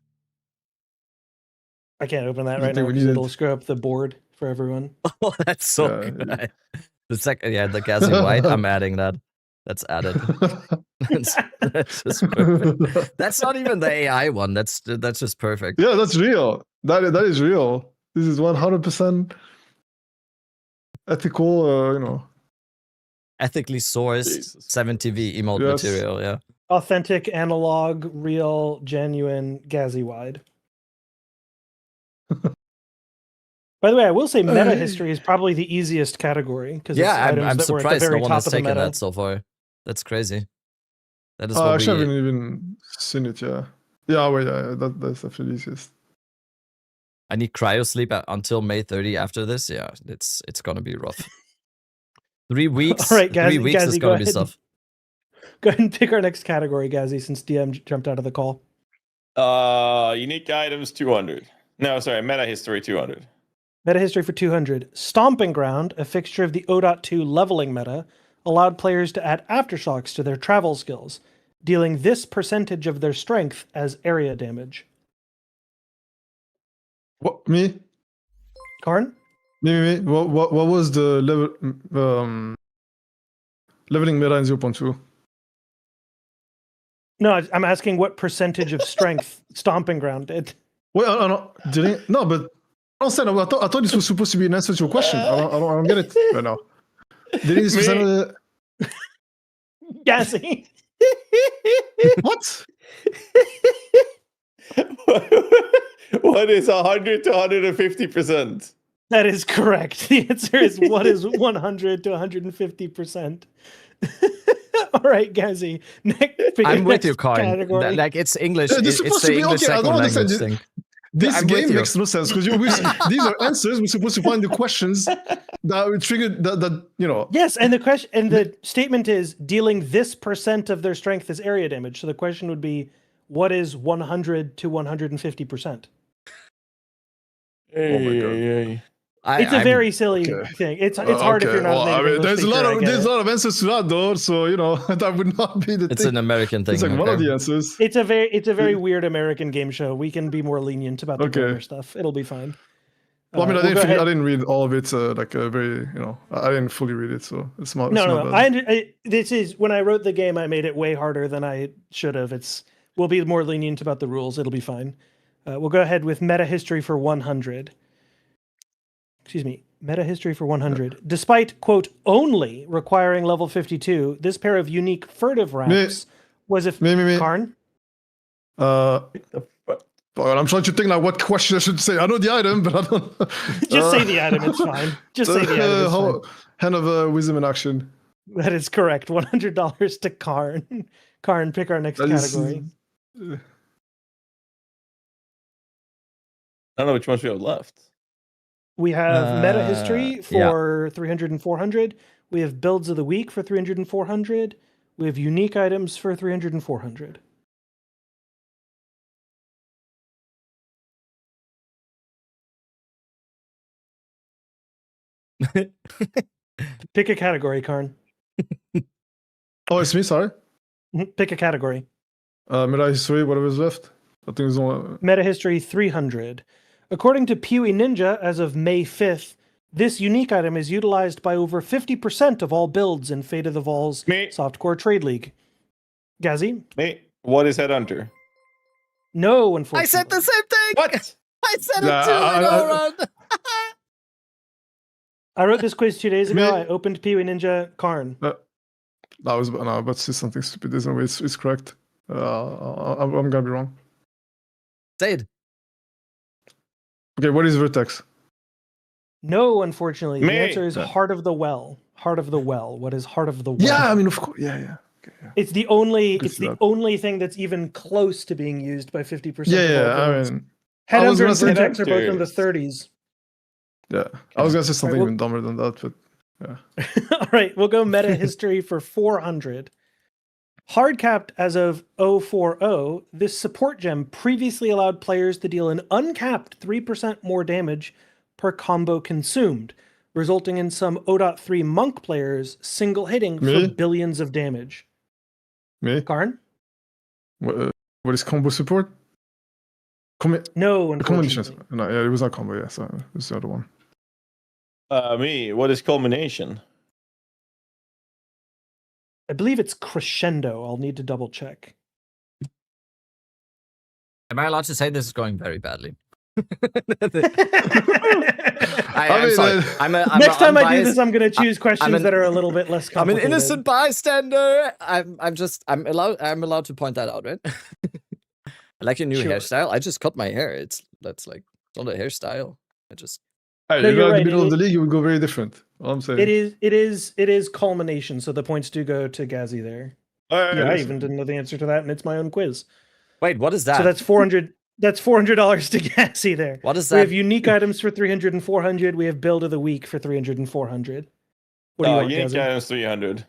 [SPEAKER 9] I can't open that
[SPEAKER 3] You
[SPEAKER 9] right
[SPEAKER 3] think
[SPEAKER 9] now
[SPEAKER 3] we
[SPEAKER 9] because
[SPEAKER 3] need
[SPEAKER 9] it'll
[SPEAKER 3] it?
[SPEAKER 9] screw up the board for everyone.
[SPEAKER 1] Oh, that's so
[SPEAKER 3] Yeah,
[SPEAKER 1] good. The second, yeah, the Gazi White. I'm adding that. That's added. that's just perfect. That's not even the AI one. That's just perfect.
[SPEAKER 3] Yeah, that's real. That is real. This is 100% ethical. You know.
[SPEAKER 1] Ethically sourced
[SPEAKER 16] Jesus.
[SPEAKER 1] 70V emote
[SPEAKER 3] Yes.
[SPEAKER 1] material. Yeah.
[SPEAKER 9] Authentic, analog, real, genuine, Gazi wide. By the way, I will say meta history is probably the easiest category because
[SPEAKER 1] Yeah,
[SPEAKER 9] it's items
[SPEAKER 1] I'm
[SPEAKER 9] that were at the
[SPEAKER 1] surprised no
[SPEAKER 9] very
[SPEAKER 1] one
[SPEAKER 9] top
[SPEAKER 1] has
[SPEAKER 9] of the
[SPEAKER 1] taken
[SPEAKER 9] meta.
[SPEAKER 1] that so far. That's crazy. That is
[SPEAKER 3] I
[SPEAKER 1] what
[SPEAKER 3] actually
[SPEAKER 1] we.
[SPEAKER 3] haven't even seen it. Yeah. Yeah. Wait. Yeah. That's definitely easiest.
[SPEAKER 1] I need cryo sleep until May 30. After this, yeah, it's gonna be rough. 3 weeks.
[SPEAKER 9] All right,
[SPEAKER 1] 3
[SPEAKER 9] Gazi,
[SPEAKER 1] weeks is
[SPEAKER 9] Gazi, go
[SPEAKER 1] gonna be
[SPEAKER 9] ahead.
[SPEAKER 1] tough.
[SPEAKER 9] Go ahead and pick our next category, Gazi, since DM jumped out of the call.
[SPEAKER 16] Unique items 200. No, sorry, meta history 200.
[SPEAKER 9] Meta history for 200. Stomping Ground, a fixture of the 0.2 leveling meta, allowed players to add aftershocks to their travel skills, dealing this percentage of their strength as area damage.
[SPEAKER 3] What me?
[SPEAKER 9] Karn?
[SPEAKER 3] Me. What was the level leveling meta in 0.2?
[SPEAKER 9] No, I'm asking what percentage of strength Stomping Ground did.
[SPEAKER 3] Wait, I don't. Didn't no, but I don't understand. I thought this was supposed to be an answer to a question. I don't get it right now. Didn't this percent of the
[SPEAKER 9] Gazi.
[SPEAKER 3] what?
[SPEAKER 16] What is 100 to 150%?
[SPEAKER 9] That is correct. The answer is what is 100 to 150%. All right, Gazi.
[SPEAKER 1] I'm with you, Karn.
[SPEAKER 9] Category.
[SPEAKER 1] Like it's English.
[SPEAKER 3] This is
[SPEAKER 1] It's
[SPEAKER 3] supposed
[SPEAKER 1] the
[SPEAKER 3] to be
[SPEAKER 1] English
[SPEAKER 3] okay. I
[SPEAKER 1] second
[SPEAKER 3] don't understand.
[SPEAKER 1] language thing.
[SPEAKER 3] This
[SPEAKER 1] I'm with
[SPEAKER 3] game
[SPEAKER 1] you.
[SPEAKER 3] makes no sense because these are answers. We're supposed to find the questions that would trigger that you know.
[SPEAKER 9] Yes, and the question and the statement is dealing this percent of their strength as area damage. So the question would be, what is 100 to 150%?
[SPEAKER 16] Oh my god.
[SPEAKER 9] It's a very silly thing. It's hard if you're not.
[SPEAKER 3] Well,
[SPEAKER 9] a native English
[SPEAKER 3] there's
[SPEAKER 9] speaker, I get
[SPEAKER 3] there's
[SPEAKER 9] it.
[SPEAKER 3] a lot of answers to that though. So you know that would not be the
[SPEAKER 1] It's
[SPEAKER 3] thing.
[SPEAKER 1] an American thing.
[SPEAKER 3] It's like one of
[SPEAKER 1] okay?
[SPEAKER 3] the answers.
[SPEAKER 9] It's a very weird American game show. We can be more lenient about the grammar stuff. It'll be fine.
[SPEAKER 3] Well, I mean,
[SPEAKER 9] we'll go ahead.
[SPEAKER 3] I didn't read all of it. Like a very, you know, I didn't fully read it, so it's not.
[SPEAKER 9] No.
[SPEAKER 3] Bad.
[SPEAKER 9] This is when I wrote the game. I made it way harder than I should have. We'll be more lenient about the rules. It'll be fine. We'll go ahead with meta history for 100. Excuse me, meta history for 100. Despite quote only requiring level 52, this pair of unique furtive wraps was a Karn.
[SPEAKER 3] Well, I'm trying to think like what question I should say. I know the item, but I don't.
[SPEAKER 9] Just say the item. It's fine. Just say the item. It's fine.
[SPEAKER 3] Hand of wisdom in action.
[SPEAKER 9] That is correct. $100 to Karn. Karn, pick our next category.
[SPEAKER 16] I don't know which ones we have left.
[SPEAKER 9] We have meta history for 300 and 400. We have builds of the week for 300 and 400. We have unique items for 300 and 400. Pick a category, Karn.
[SPEAKER 3] Oh, it's me. Sorry.
[SPEAKER 9] Pick a category.
[SPEAKER 3] Meta history. Whatever is left. I think it's only.
[SPEAKER 9] Meta history 300. According to Pewee Ninja, as of May 5th, this unique item is utilized by over 50% of all builds in Fate of the Vols Softcore Trade League. Gazi?
[SPEAKER 16] Mate, what is Headhunter?
[SPEAKER 9] No, unfortunately.
[SPEAKER 1] I said the same thing.
[SPEAKER 16] What?
[SPEAKER 1] I said it too.
[SPEAKER 9] I wrote this quiz 2 days ago. I opened Pewee Ninja. Karn.
[SPEAKER 3] That was no, but say something stupid. There's no way it's correct. I'm gonna be wrong.
[SPEAKER 1] Say it.
[SPEAKER 3] Okay, what is vertex?
[SPEAKER 9] No, unfortunately. The
[SPEAKER 16] Me.
[SPEAKER 9] answer is Heart of the Well. Heart of the Well. What is Heart of the Well?
[SPEAKER 3] Yeah, I mean, of course. Yeah.
[SPEAKER 9] It's the only
[SPEAKER 3] Good
[SPEAKER 9] it's
[SPEAKER 3] for
[SPEAKER 9] the
[SPEAKER 3] that.
[SPEAKER 9] only thing that's even close to being used by 50%
[SPEAKER 3] Yeah,
[SPEAKER 9] of all
[SPEAKER 3] yeah. I
[SPEAKER 9] drones.
[SPEAKER 3] mean, I was
[SPEAKER 9] Headhunter
[SPEAKER 3] gonna
[SPEAKER 9] and
[SPEAKER 3] say
[SPEAKER 9] Vertex are both in the 30s.
[SPEAKER 3] Yeah, I was gonna say something
[SPEAKER 9] well-
[SPEAKER 3] even dumber than that, but yeah.
[SPEAKER 9] All right, we'll go meta history for 400. Hard capped as of 040, this support gem previously allowed players to deal an uncapped 3% more damage per combo consumed, resulting in some 0.3 monk players single hitting for
[SPEAKER 3] Me?
[SPEAKER 9] billions of damage.
[SPEAKER 3] Me?
[SPEAKER 9] Karn?
[SPEAKER 3] What is combo support?
[SPEAKER 9] No,
[SPEAKER 3] Combination.
[SPEAKER 9] unfortunately.
[SPEAKER 3] No, yeah, it was not combo. Yeah, so it was the other one.
[SPEAKER 16] Me. What is culmination?
[SPEAKER 9] I believe it's crescendo. I'll need to double check.
[SPEAKER 1] Am I allowed to say this is going very badly?
[SPEAKER 3] I
[SPEAKER 1] I'm
[SPEAKER 3] mean,
[SPEAKER 1] sorry.
[SPEAKER 9] Next time I do this,
[SPEAKER 1] unbiased-
[SPEAKER 9] I'm going to choose questions
[SPEAKER 1] an-
[SPEAKER 9] that are a little bit less
[SPEAKER 1] I'm
[SPEAKER 9] complicated.
[SPEAKER 1] an innocent bystander. I'm allowed to point that out, right? I like your new
[SPEAKER 9] Sure.
[SPEAKER 1] hairstyle. I just cut my hair. That's like it's not a hairstyle. I just
[SPEAKER 3] Hey,
[SPEAKER 9] No,
[SPEAKER 3] if
[SPEAKER 9] you're
[SPEAKER 3] you're in
[SPEAKER 9] right,
[SPEAKER 3] the middle of
[SPEAKER 9] it-
[SPEAKER 3] the league, it would go very different. All I'm saying.
[SPEAKER 9] It is culmination, so the points do go to Gazzy there. Yeah, I even didn't know the answer to that, and it's my own quiz.
[SPEAKER 1] wait. What is that?
[SPEAKER 9] So that's 400. That's $400 to Gazzy there.
[SPEAKER 1] What is
[SPEAKER 9] We
[SPEAKER 1] that?
[SPEAKER 9] have unique items for 300 and 400. We have build of the week for 300 and 400. What do you want,
[SPEAKER 16] unique
[SPEAKER 9] Gazzy?
[SPEAKER 16] items 300.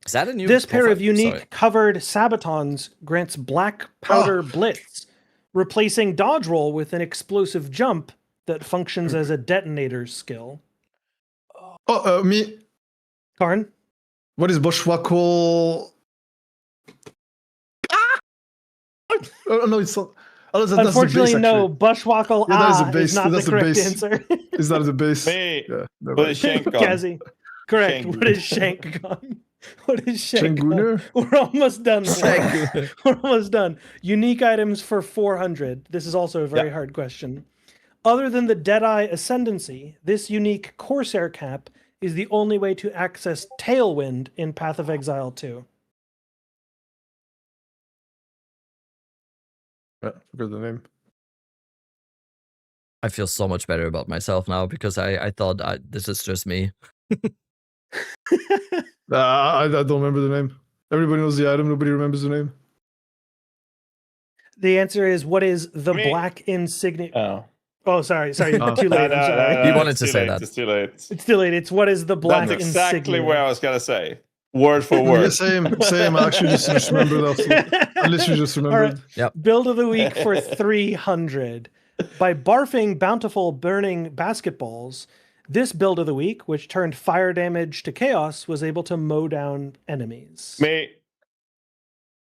[SPEAKER 1] Is that a new?
[SPEAKER 9] This pair of
[SPEAKER 1] profile?
[SPEAKER 9] unique
[SPEAKER 1] Sorry.
[SPEAKER 9] covered sabatons grants black powder blitz, replacing dodge roll with an explosive jump that functions as a detonator skill.
[SPEAKER 3] Oh, me.
[SPEAKER 9] Karn?
[SPEAKER 3] What is Bushwhackle? Oh no, it's not. Oh, that's
[SPEAKER 9] Unfortunately,
[SPEAKER 3] the base,
[SPEAKER 9] no.
[SPEAKER 3] actually.
[SPEAKER 9] Bushwhackle
[SPEAKER 3] Yeah, that is the
[SPEAKER 9] is
[SPEAKER 3] base.
[SPEAKER 9] not
[SPEAKER 3] That's
[SPEAKER 9] the
[SPEAKER 3] the
[SPEAKER 9] correct
[SPEAKER 3] base.
[SPEAKER 9] answer.
[SPEAKER 3] Is that the base?
[SPEAKER 16] Me.
[SPEAKER 3] Yeah. never
[SPEAKER 16] What
[SPEAKER 3] mind.
[SPEAKER 16] is shank gun?
[SPEAKER 9] Gazzy. Correct.
[SPEAKER 16] Shank
[SPEAKER 9] What is shank gun? What is shank gun?
[SPEAKER 3] Shanguner?
[SPEAKER 9] We're almost done.
[SPEAKER 1] Shanguner.
[SPEAKER 9] We're almost done. Unique items for 400. This is also a very hard question. Other than the Deadeye Ascendancy, this unique Corsair cap is the only way to access Tailwind in Path of Exile 2.
[SPEAKER 3] Yeah, forgot the name.
[SPEAKER 1] I feel so much better about myself now because I thought this is just me.
[SPEAKER 3] I don't remember the name. Everybody knows the item. Nobody remembers the name.
[SPEAKER 9] The answer is, what is the
[SPEAKER 16] Me.
[SPEAKER 9] black insignia?
[SPEAKER 16] Oh.
[SPEAKER 9] Oh, sorry. Too late.
[SPEAKER 16] No,
[SPEAKER 9] I'm sorry.
[SPEAKER 1] He wanted
[SPEAKER 16] it's
[SPEAKER 1] to
[SPEAKER 16] too
[SPEAKER 1] say
[SPEAKER 16] late,
[SPEAKER 1] that.
[SPEAKER 16] It's too late.
[SPEAKER 9] It's too late. It's what is the black
[SPEAKER 16] That's exactly
[SPEAKER 9] insignia?
[SPEAKER 16] where I was gonna say. Word for
[SPEAKER 3] Yeah,
[SPEAKER 16] word.
[SPEAKER 3] same. I actually just remembered that. I literally just remembered.
[SPEAKER 1] Yep.
[SPEAKER 9] Build of the week for 300. By barfing bountiful burning basketballs, this build of the week, which turned fire damage to chaos, was able to mow down enemies.
[SPEAKER 16] Me.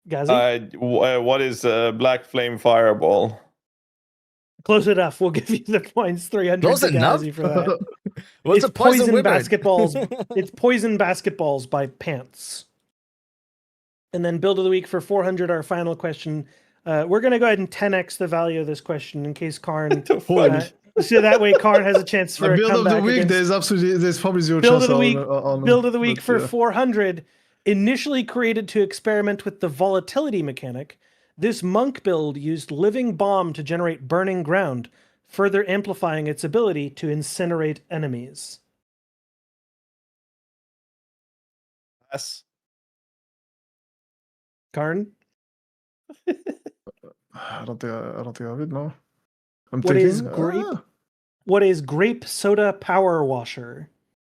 [SPEAKER 9] Gazzy?
[SPEAKER 16] What is Black Flame Fireball?
[SPEAKER 9] Close enough. We'll give you the points. 300
[SPEAKER 1] Close
[SPEAKER 9] to
[SPEAKER 1] enough?
[SPEAKER 9] Gazzy for that.
[SPEAKER 1] What's
[SPEAKER 9] It's
[SPEAKER 1] a poison wyvern?
[SPEAKER 9] basketballs. It's poison basketballs by Pants. And then build of the week for 400. Our final question. We're gonna go ahead and 10x the value of this question in case Karn. So that way Karn has a chance for
[SPEAKER 3] A
[SPEAKER 9] a
[SPEAKER 3] build of the
[SPEAKER 9] comeback
[SPEAKER 3] week.
[SPEAKER 9] against-
[SPEAKER 3] There's probably zero
[SPEAKER 9] Build
[SPEAKER 3] chance
[SPEAKER 9] of the week.
[SPEAKER 3] on
[SPEAKER 9] Build of the week
[SPEAKER 3] but,
[SPEAKER 9] for
[SPEAKER 3] yeah.
[SPEAKER 9] 400. Initially created to experiment with the volatility mechanic, this monk build used living bomb to generate burning ground, further amplifying its ability to incinerate enemies.
[SPEAKER 16] Yes.
[SPEAKER 9] Karn?
[SPEAKER 3] I don't think I have it. No. I'm
[SPEAKER 9] What
[SPEAKER 3] thinking.
[SPEAKER 9] is grape? What is grape soda power washer?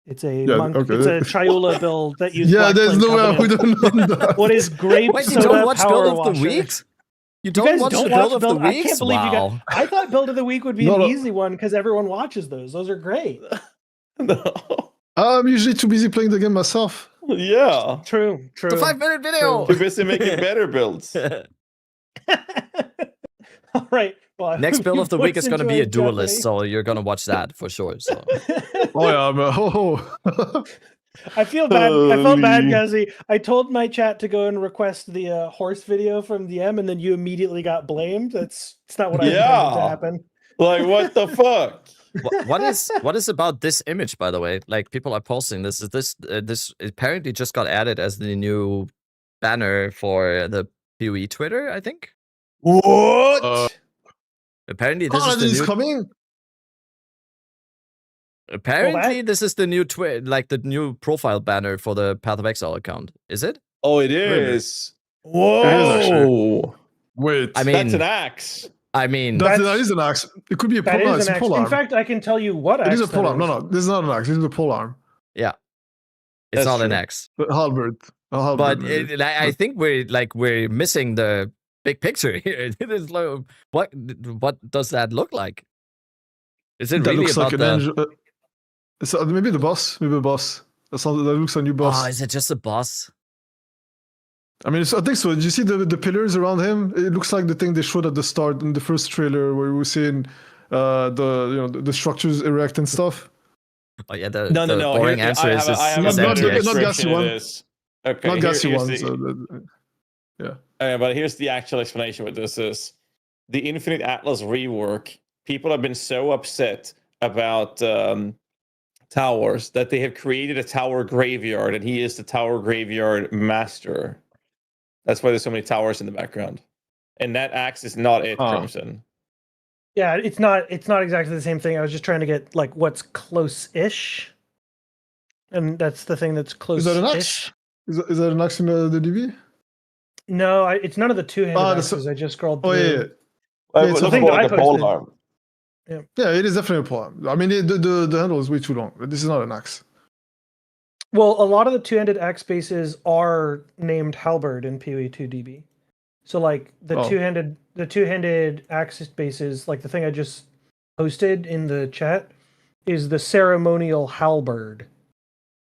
[SPEAKER 9] It's a
[SPEAKER 3] Yeah,
[SPEAKER 9] monk.
[SPEAKER 3] okay.
[SPEAKER 9] It's a Chayula build that uses.
[SPEAKER 3] Yeah,
[SPEAKER 9] Black
[SPEAKER 3] there's
[SPEAKER 9] Flame
[SPEAKER 3] no way I
[SPEAKER 9] Covenant.
[SPEAKER 3] would have known that.
[SPEAKER 9] What is grape
[SPEAKER 1] Wait, you
[SPEAKER 9] soda
[SPEAKER 1] don't watch
[SPEAKER 9] power
[SPEAKER 1] build of the
[SPEAKER 9] washer?
[SPEAKER 1] weeks? You
[SPEAKER 9] You
[SPEAKER 1] don't
[SPEAKER 9] guys
[SPEAKER 1] watch
[SPEAKER 9] don't
[SPEAKER 1] the
[SPEAKER 9] watch
[SPEAKER 1] build of the
[SPEAKER 9] build. I
[SPEAKER 1] weeks?
[SPEAKER 9] can't believe you
[SPEAKER 1] Wow.
[SPEAKER 9] guys. I thought build of the week would be
[SPEAKER 3] No,
[SPEAKER 9] an
[SPEAKER 3] no.
[SPEAKER 9] easy one because everyone watches those. Those are great.
[SPEAKER 3] I'm usually too busy playing the game myself.
[SPEAKER 16] Yeah.
[SPEAKER 9] True.
[SPEAKER 1] It's a 5-minute video.
[SPEAKER 16] Too busy making better builds.
[SPEAKER 9] All right. Well,
[SPEAKER 1] Next build of the week is going to be a
[SPEAKER 9] enjoyed
[SPEAKER 1] duelist,
[SPEAKER 9] Jeopardy.
[SPEAKER 1] so you're going to watch that for sure. So
[SPEAKER 3] Oh yeah, man.
[SPEAKER 9] I feel bad. I felt bad,
[SPEAKER 16] Holy.
[SPEAKER 9] Guzzy. I told my chat to go and request the horse video from DM, and then you immediately got blamed. It's not what I intended to
[SPEAKER 16] Yeah.
[SPEAKER 9] happen.
[SPEAKER 16] Like, what the fuck?
[SPEAKER 1] what is about this image, by the way? Like people are posting this. Is this apparently just got added as the new banner for the PoE Twitter? I think.
[SPEAKER 16] What?
[SPEAKER 1] Apparently this is
[SPEAKER 3] Paladin
[SPEAKER 1] the
[SPEAKER 3] is
[SPEAKER 1] new.
[SPEAKER 3] coming.
[SPEAKER 1] Apparently, this is the new the new profile banner for the Path of Exile account. Is it?
[SPEAKER 16] Oh, it
[SPEAKER 3] Really?
[SPEAKER 16] is.
[SPEAKER 3] It is actually.
[SPEAKER 16] Whoa!
[SPEAKER 3] Wait,
[SPEAKER 1] I mean,
[SPEAKER 16] That's an axe.
[SPEAKER 1] I mean,
[SPEAKER 3] that is an axe. It could be a
[SPEAKER 9] That
[SPEAKER 3] pole. No,
[SPEAKER 9] is
[SPEAKER 3] it's
[SPEAKER 9] an
[SPEAKER 3] a
[SPEAKER 9] axe.
[SPEAKER 3] pole
[SPEAKER 9] In
[SPEAKER 3] arm.
[SPEAKER 9] fact, I can tell you what
[SPEAKER 3] It
[SPEAKER 9] axe
[SPEAKER 3] is a pole
[SPEAKER 9] that
[SPEAKER 3] arm. No,
[SPEAKER 9] is.
[SPEAKER 3] no, this is not an axe. This is a pole arm.
[SPEAKER 1] yeah, it's
[SPEAKER 16] That's
[SPEAKER 1] not an
[SPEAKER 16] true.
[SPEAKER 1] axe.
[SPEAKER 3] But halberd. A halberd.
[SPEAKER 1] But
[SPEAKER 3] maybe.
[SPEAKER 1] I think we're missing the big picture here. It is like, what does that look like? Is it
[SPEAKER 3] that
[SPEAKER 1] really
[SPEAKER 3] looks
[SPEAKER 1] about
[SPEAKER 3] like an angel. Maybe the boss. Maybe the boss. That looks like a new boss.
[SPEAKER 1] Oh, is it just a boss?
[SPEAKER 3] I mean, I think so. Did you see the pillars around him? It looks like the thing they showed at the start in the first trailer, where we were seeing the structures erect and stuff.
[SPEAKER 1] Oh yeah, the
[SPEAKER 16] No.
[SPEAKER 1] boring answer is
[SPEAKER 16] I have a
[SPEAKER 1] this
[SPEAKER 16] better
[SPEAKER 1] MTX.
[SPEAKER 3] not
[SPEAKER 16] description
[SPEAKER 3] gassy
[SPEAKER 16] of
[SPEAKER 3] one.
[SPEAKER 16] this. Okay,
[SPEAKER 3] Not gassy
[SPEAKER 16] here's
[SPEAKER 3] one.
[SPEAKER 16] the-
[SPEAKER 3] So yeah.
[SPEAKER 16] But here's the actual explanation what this is. The Infinite Atlas rework, people have been so upset about towers that they have created a tower graveyard, and he is the tower graveyard master. That's why there's so many towers in the background. And that axe is not it, Crimson.
[SPEAKER 9] Yeah, it's not exactly the same thing. I was just trying to get like what's close-ish. And that's the thing that's close-ish.
[SPEAKER 3] Is that an axe? Is that an axe in the DB?
[SPEAKER 9] No, it's none of the two-handed
[SPEAKER 3] that's
[SPEAKER 9] axes. I just scrolled through.
[SPEAKER 3] Oh yeah.
[SPEAKER 9] It's the thing that I posted.
[SPEAKER 16] arm.
[SPEAKER 3] Yeah, it is definitely a pole arm. I mean, the handle is way too long. But this is not an axe.
[SPEAKER 9] Well, a lot of the two-handed axe bases are named halberd in PoE2 DB. So like the two-handed axe bases, like the thing I just posted in the chat, is the ceremonial halberd.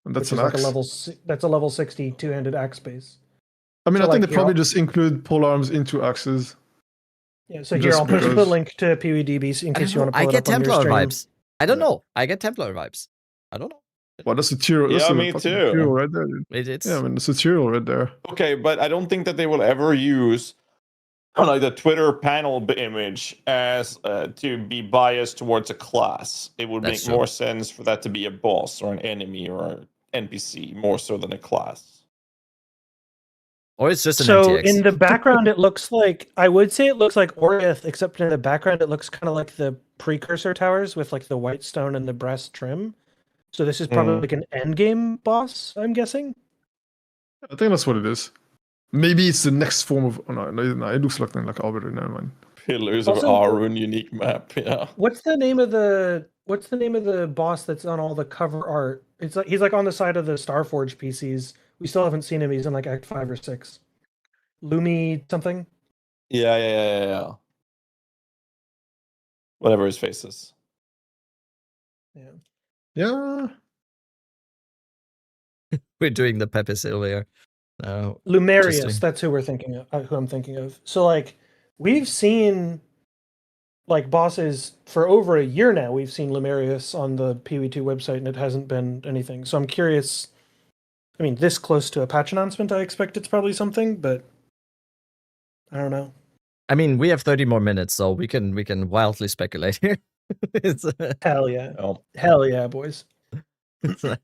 [SPEAKER 3] And that's
[SPEAKER 9] which
[SPEAKER 3] an
[SPEAKER 9] is
[SPEAKER 3] axe.
[SPEAKER 9] like a level 60 two-handed axe base.
[SPEAKER 3] I mean,
[SPEAKER 9] So,
[SPEAKER 3] I think
[SPEAKER 9] like,
[SPEAKER 3] they probably just include pole arms into axes.
[SPEAKER 9] Yeah, so here
[SPEAKER 3] Just
[SPEAKER 9] I'll post the
[SPEAKER 3] because-
[SPEAKER 9] link to PoEDB in case you want to pull
[SPEAKER 1] I
[SPEAKER 9] it
[SPEAKER 1] get
[SPEAKER 9] up on your
[SPEAKER 1] Templar
[SPEAKER 9] stream.
[SPEAKER 1] vibes. I don't know. I get Templar vibes. I don't know.
[SPEAKER 3] Well, that's a tier. That's
[SPEAKER 16] Yeah,
[SPEAKER 3] a
[SPEAKER 16] me
[SPEAKER 3] fucking
[SPEAKER 16] too.
[SPEAKER 3] Material right there. Dude.
[SPEAKER 1] It's
[SPEAKER 3] Yeah, I mean, it's a material right there.
[SPEAKER 16] Okay, but I don't think that they will ever use like the Twitter panel image as to be biased towards a class. It would
[SPEAKER 1] That's
[SPEAKER 16] make
[SPEAKER 1] true.
[SPEAKER 16] more sense for that to be a boss or an enemy or an NPC more so than a class.
[SPEAKER 1] Or it's just an
[SPEAKER 9] So
[SPEAKER 1] MTX.
[SPEAKER 9] in the background, it looks like, I would say it looks like Orgeth, except in the background, it looks kind of like the precursor towers with like the white stone and the brass trim. So this is probably like an end game boss, I'm guessing.
[SPEAKER 3] I think that's what it is. Maybe it's the next form of. Oh, no, it looks like Albert. Never mind.
[SPEAKER 16] Pillars
[SPEAKER 9] Also-
[SPEAKER 16] of Arun unique map. Yeah.
[SPEAKER 9] What's the name of the boss that's on all the cover art? It's like he's like on the side of the Starforge PCs. We still haven't seen him. He's in like Act 5 or 6. Lumi something.
[SPEAKER 16] Yeah. Whatever his face is.
[SPEAKER 3] Yeah.
[SPEAKER 1] We're doing the Pepe Silvia. No.
[SPEAKER 9] Lumerius,
[SPEAKER 1] Interesting.
[SPEAKER 9] that's who we're thinking of, who I'm thinking of. So like we've seen like bosses for over a year now. We've seen Lumerius on the PoE2 website and it hasn't been anything. So I'm curious. I mean, this close to a patch announcement, I expect it's probably something, but I don't know.
[SPEAKER 1] I mean, we have 30 more minutes, so we can wildly speculate here. It's,
[SPEAKER 9] Hell yeah.
[SPEAKER 16] Oh.
[SPEAKER 9] Hell yeah, boys.
[SPEAKER 1] it's like-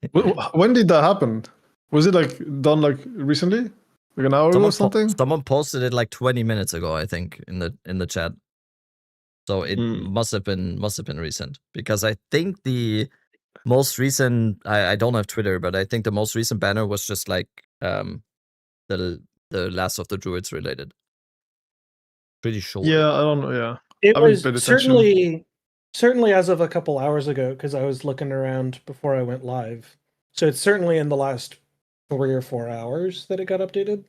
[SPEAKER 3] When did that happen? Was it like done like recently, like an hour ago or something?
[SPEAKER 1] Someone posted it like 20 minutes ago, I think, in the chat. So it must have been recent, because I think the most recent, I don't have Twitter, but I think the most recent banner was just like the Last of the Druids related. Pretty sure.
[SPEAKER 3] Yeah, I don't know. Yeah,
[SPEAKER 9] It
[SPEAKER 3] I haven't
[SPEAKER 9] was
[SPEAKER 3] paid attention.
[SPEAKER 9] certainly as of a couple hours ago, because I was looking around before I went live. So it's certainly in the last 3 or 4 hours that it got updated.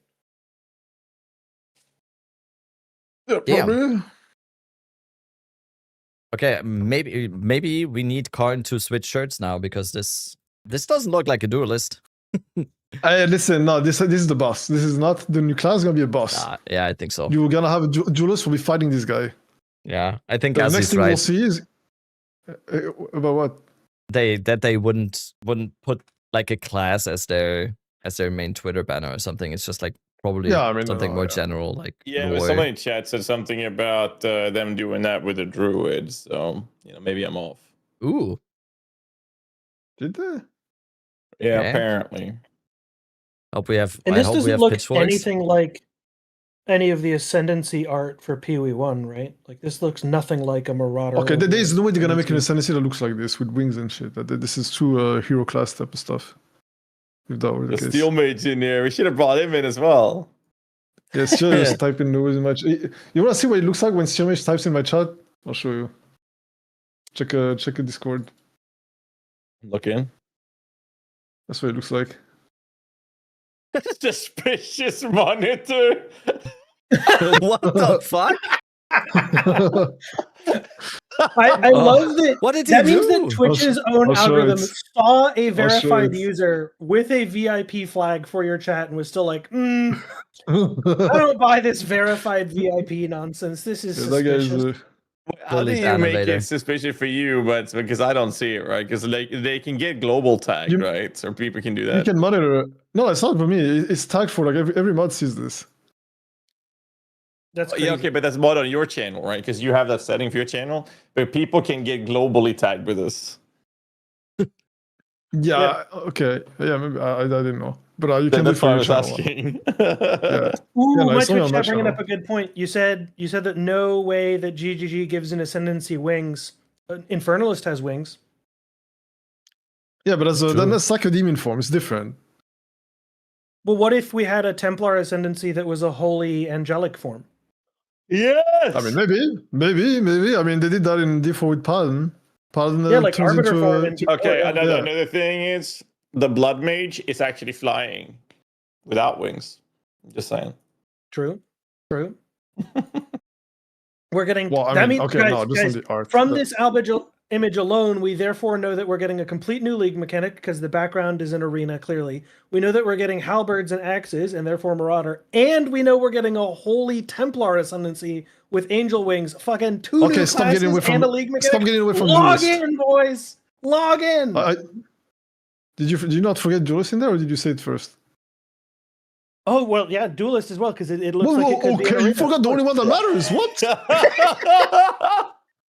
[SPEAKER 3] Yeah,
[SPEAKER 1] Yeah.
[SPEAKER 3] probably.
[SPEAKER 1] Okay, maybe we need Karn to switch shirts now, because this doesn't look like a duelist.
[SPEAKER 3] Listen, no, this is the boss. This is not the new class. Is gonna be a boss.
[SPEAKER 1] Yeah, I think so.
[SPEAKER 3] You're gonna have a duelist who will be fighting this guy.
[SPEAKER 1] Yeah, I think
[SPEAKER 3] The next
[SPEAKER 1] Azzy's
[SPEAKER 3] thing we'll
[SPEAKER 1] right.
[SPEAKER 3] see is about what?
[SPEAKER 1] They wouldn't put like a class as their main Twitter banner or something. It's just like probably
[SPEAKER 3] Yeah, I mean,
[SPEAKER 1] something
[SPEAKER 3] no,
[SPEAKER 1] more
[SPEAKER 3] yeah.
[SPEAKER 1] general, like
[SPEAKER 16] Yeah, but
[SPEAKER 1] lore.
[SPEAKER 16] somebody in chat said something about them doing that with the druids. So maybe I'm off.
[SPEAKER 1] Ooh,
[SPEAKER 3] Did they?
[SPEAKER 16] Yeah,
[SPEAKER 1] Okay.
[SPEAKER 16] apparently.
[SPEAKER 1] hope we have.
[SPEAKER 9] And
[SPEAKER 1] I
[SPEAKER 9] this
[SPEAKER 1] hope we
[SPEAKER 9] doesn't
[SPEAKER 1] have
[SPEAKER 9] look
[SPEAKER 1] pitchforks.
[SPEAKER 9] anything like any of the Ascendancy art for PoE1, right? Like this looks nothing like a Marauder.
[SPEAKER 3] Okay,
[SPEAKER 9] or
[SPEAKER 3] there's no way they're gonna make an
[SPEAKER 9] Ascendancy.
[SPEAKER 3] Ascendancy that looks like this with wings and shit. This is true hero class type of stuff. If that were the
[SPEAKER 16] The
[SPEAKER 3] case.
[SPEAKER 16] Steel Mage in here. We should have brought him in as well.
[SPEAKER 3] Yeah, just type in noise in my chat. You wanna see what it looks like when Steel Mage types in my chat? I'll show you. Check a Discord.
[SPEAKER 16] Look in.
[SPEAKER 3] That's what it looks like.
[SPEAKER 16] Suspicious monitor.
[SPEAKER 1] What the fuck?
[SPEAKER 9] I love that.
[SPEAKER 1] What did he
[SPEAKER 9] that means
[SPEAKER 1] do?
[SPEAKER 9] that Twitch's own
[SPEAKER 3] I'll show
[SPEAKER 9] algorithm
[SPEAKER 3] it.
[SPEAKER 9] saw a
[SPEAKER 3] I'll show
[SPEAKER 9] verified
[SPEAKER 3] it.
[SPEAKER 9] user with a VIP flag for your chat and was still like, I don't buy this verified VIP nonsense. This is
[SPEAKER 3] That guy
[SPEAKER 9] suspicious.
[SPEAKER 3] is.
[SPEAKER 16] How do
[SPEAKER 1] Police
[SPEAKER 16] you make
[SPEAKER 1] animator.
[SPEAKER 16] it suspicious for you, but because I don't see it, right? Because like they can get global tagged, right? So people can do
[SPEAKER 3] You
[SPEAKER 16] that.
[SPEAKER 3] can monitor. No, it's not for me. It's tagged for like every mod sees this.
[SPEAKER 9] That's crazy.
[SPEAKER 16] Yeah, okay, but that's mod on your channel, right? Because you have that setting for your channel, but people can get globally tagged with this.
[SPEAKER 3] Yeah. Okay. Yeah. Maybe I didn't know, but you can do it
[SPEAKER 16] That's
[SPEAKER 3] for
[SPEAKER 16] why I
[SPEAKER 3] your
[SPEAKER 16] was
[SPEAKER 3] channel.
[SPEAKER 16] asking.
[SPEAKER 3] Yeah.
[SPEAKER 9] Ooh,
[SPEAKER 3] Yeah, no,
[SPEAKER 9] my
[SPEAKER 3] it's only
[SPEAKER 9] Twitch
[SPEAKER 3] on my
[SPEAKER 9] chat bringing
[SPEAKER 3] channel.
[SPEAKER 9] up a good point. You said that no way that GGG gives an Ascendancy wings. Infernalist has wings.
[SPEAKER 3] Yeah, but that's like a demon form. It's different.
[SPEAKER 9] Well, what if we had a Templar Ascendancy that was a holy angelic form?
[SPEAKER 16] Yes.
[SPEAKER 3] I mean, maybe. I mean, they did that in D4 with Paladin. Paladin
[SPEAKER 9] Yeah, like
[SPEAKER 3] turns
[SPEAKER 9] Arbiter
[SPEAKER 3] into
[SPEAKER 9] form
[SPEAKER 3] a.
[SPEAKER 9] and
[SPEAKER 16] Okay,
[SPEAKER 9] yeah.
[SPEAKER 16] another thing is the Blood Mage is actually flying without wings. I'm just saying.
[SPEAKER 9] True. We're getting.
[SPEAKER 3] Well, I
[SPEAKER 9] that
[SPEAKER 3] mean,
[SPEAKER 9] means,
[SPEAKER 3] okay,
[SPEAKER 9] guys,
[SPEAKER 3] no, just
[SPEAKER 9] guys,
[SPEAKER 3] on the art.
[SPEAKER 9] from this image alone, we therefore know that we're getting a complete new league mechanic because the background is an arena. Clearly, we know that we're getting halberds and axes, and therefore Marauder, and we know we're getting a holy Templar Ascendancy with angel wings. Fucking two
[SPEAKER 3] Okay,
[SPEAKER 9] new
[SPEAKER 3] stop getting
[SPEAKER 9] classes
[SPEAKER 3] away from-
[SPEAKER 9] and a league mechanic.
[SPEAKER 3] stop getting away from
[SPEAKER 9] Log
[SPEAKER 3] Duelist.
[SPEAKER 9] in, boys. Log in.
[SPEAKER 3] Did you not forget Duelist in there, or did you say it first?
[SPEAKER 9] Oh well, yeah, duelist as well because it looks
[SPEAKER 3] Whoa,
[SPEAKER 9] like it could be an
[SPEAKER 3] okay, you
[SPEAKER 9] arena.
[SPEAKER 3] forgot the only one that matters. What?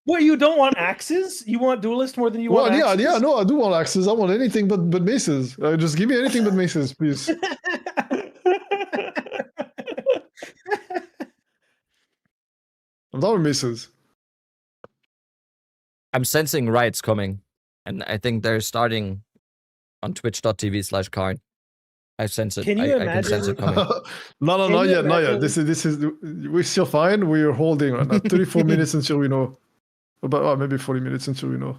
[SPEAKER 9] What, you don't want axes? You want duelist more than you want axes?
[SPEAKER 3] Yeah, no, I do want axes. I want anything but maces. Just give me anything but maces, please. I'm done with maces.
[SPEAKER 1] I'm sensing riots coming, and I think they're starting on twitch.tv/Karn. I sense it.
[SPEAKER 9] Can you
[SPEAKER 1] I can sense it coming.
[SPEAKER 3] No,
[SPEAKER 9] Can
[SPEAKER 3] not
[SPEAKER 9] you
[SPEAKER 3] yet, not yet.
[SPEAKER 9] imagine-
[SPEAKER 3] This is we're still fine. We're holding right now. 34 minutes until we know. About maybe 40 minutes until we know.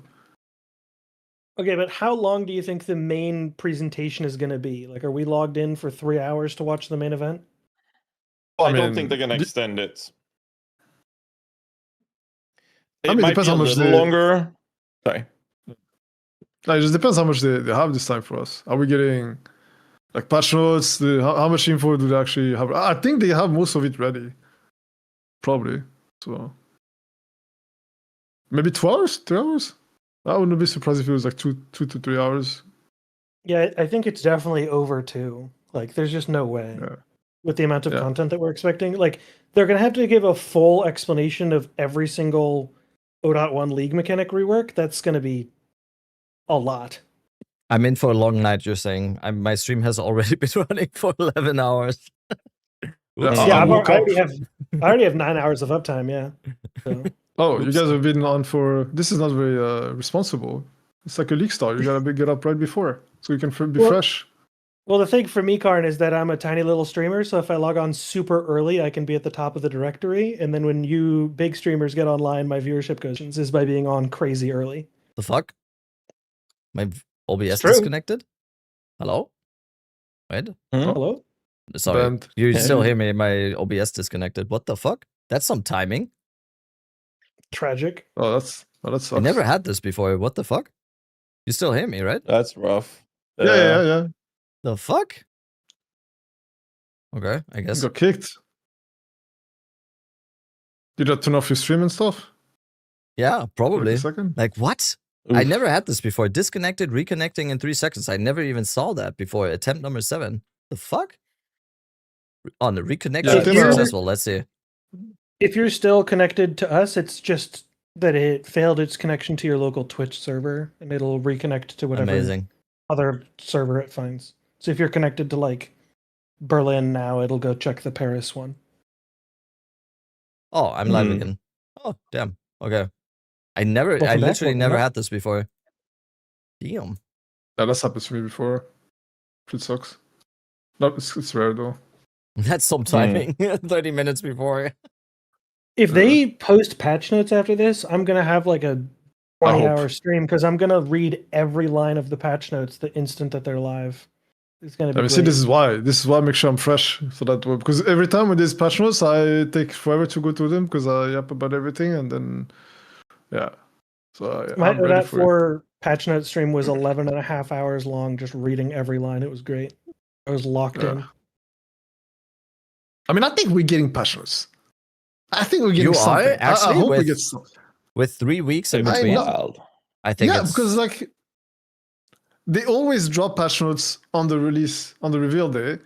[SPEAKER 9] Okay, but how long do you think the main presentation is going to be? Like, are we logged in for 3 hours to watch the main event?
[SPEAKER 16] I don't think they're gonna extend it. It might
[SPEAKER 3] depends
[SPEAKER 16] be a
[SPEAKER 3] how much
[SPEAKER 16] little longer. Sorry.
[SPEAKER 3] It just depends how much they have this time for us. Are we getting like patch notes? How much info do they actually have? I think they have most of it ready. Probably. So maybe 2 hours? 3 hours? I wouldn't be surprised if it was like 2 to 3 hours.
[SPEAKER 9] Yeah, I think it's definitely over 2. Like, there's just no way.
[SPEAKER 3] Yeah.
[SPEAKER 9] With the amount of content that we're expecting. Like, they're going to have to give a full explanation of every single 0.1 league mechanic rework. That's going to be a lot.
[SPEAKER 1] I'm in for a long night, you're saying. My stream has already been running for 11 hours. Oops.
[SPEAKER 9] Yeah, I already have 9 hours of uptime, yeah. So.
[SPEAKER 3] Oh, you guys have been on for... This is not very responsible. It's like a league start. You gotta get up right before, so you can be fresh.
[SPEAKER 9] Well, the thing for me, Karn, is that I'm a tiny little streamer, so if I log on super early, I can be at the top of the directory, and then when you big streamers get online, my viewership goes is by being on crazy early.
[SPEAKER 1] The fuck? My OBS
[SPEAKER 9] true.
[SPEAKER 1] disconnected? Hello? Wait.
[SPEAKER 9] Hello?
[SPEAKER 1] Sorry.
[SPEAKER 3] Bent.
[SPEAKER 1] You still hear me? My OBS disconnected. What the fuck? That's some timing.
[SPEAKER 9] Tragic.
[SPEAKER 3] Oh, that sucks.
[SPEAKER 1] I never had this before. What the fuck? You still hear me, right?
[SPEAKER 16] That's rough.
[SPEAKER 3] Yeah.
[SPEAKER 1] The fuck? Okay, I guess.
[SPEAKER 3] You got kicked. Did that turn off your stream and stuff?
[SPEAKER 1] Yeah, probably.
[SPEAKER 3] Wait a second.
[SPEAKER 1] Like, what?
[SPEAKER 16] Oof.
[SPEAKER 1] I never had this before. Disconnected, reconnecting in 3 seconds. I never even saw that before. Attempt number 7. The fuck? On the reconnection successful. Let's see.
[SPEAKER 9] If you're still connected to us, it's just that it failed its connection to your local Twitch server, and it'll reconnect to whatever
[SPEAKER 1] Amazing.
[SPEAKER 9] other server it finds. So if you're connected to like Berlin now, it'll go check the Paris one.
[SPEAKER 1] Oh, I'm live again. Oh, damn. Okay. I literally never had this before. Damn.
[SPEAKER 3] Yeah, that's happened to me before. It sucks. No, it's rare though.
[SPEAKER 1] That's some timing. 30 minutes before.
[SPEAKER 9] If they post patch notes after this, I'm gonna have like a 20-hour stream because I'm gonna read every line of the patch notes the instant that they're live. It's gonna be.
[SPEAKER 3] I mean, see, this is why. I make sure I'm fresh, so that because every time with these patch notes, I take forever to go through them because I yap about everything, and then so I'm ready
[SPEAKER 9] that
[SPEAKER 3] for it.
[SPEAKER 9] 4 patch note stream was 11 and a half hours long, just reading every line. It was great. I was locked in.
[SPEAKER 3] I mean, I think we're getting patch notes. I think we're getting
[SPEAKER 1] You
[SPEAKER 3] something.
[SPEAKER 1] are actually
[SPEAKER 3] I hope we get something.
[SPEAKER 1] with 3 weeks in
[SPEAKER 3] I
[SPEAKER 1] between.
[SPEAKER 3] know.
[SPEAKER 1] I think it's
[SPEAKER 3] because like they always drop patch notes on the release on the reveal day,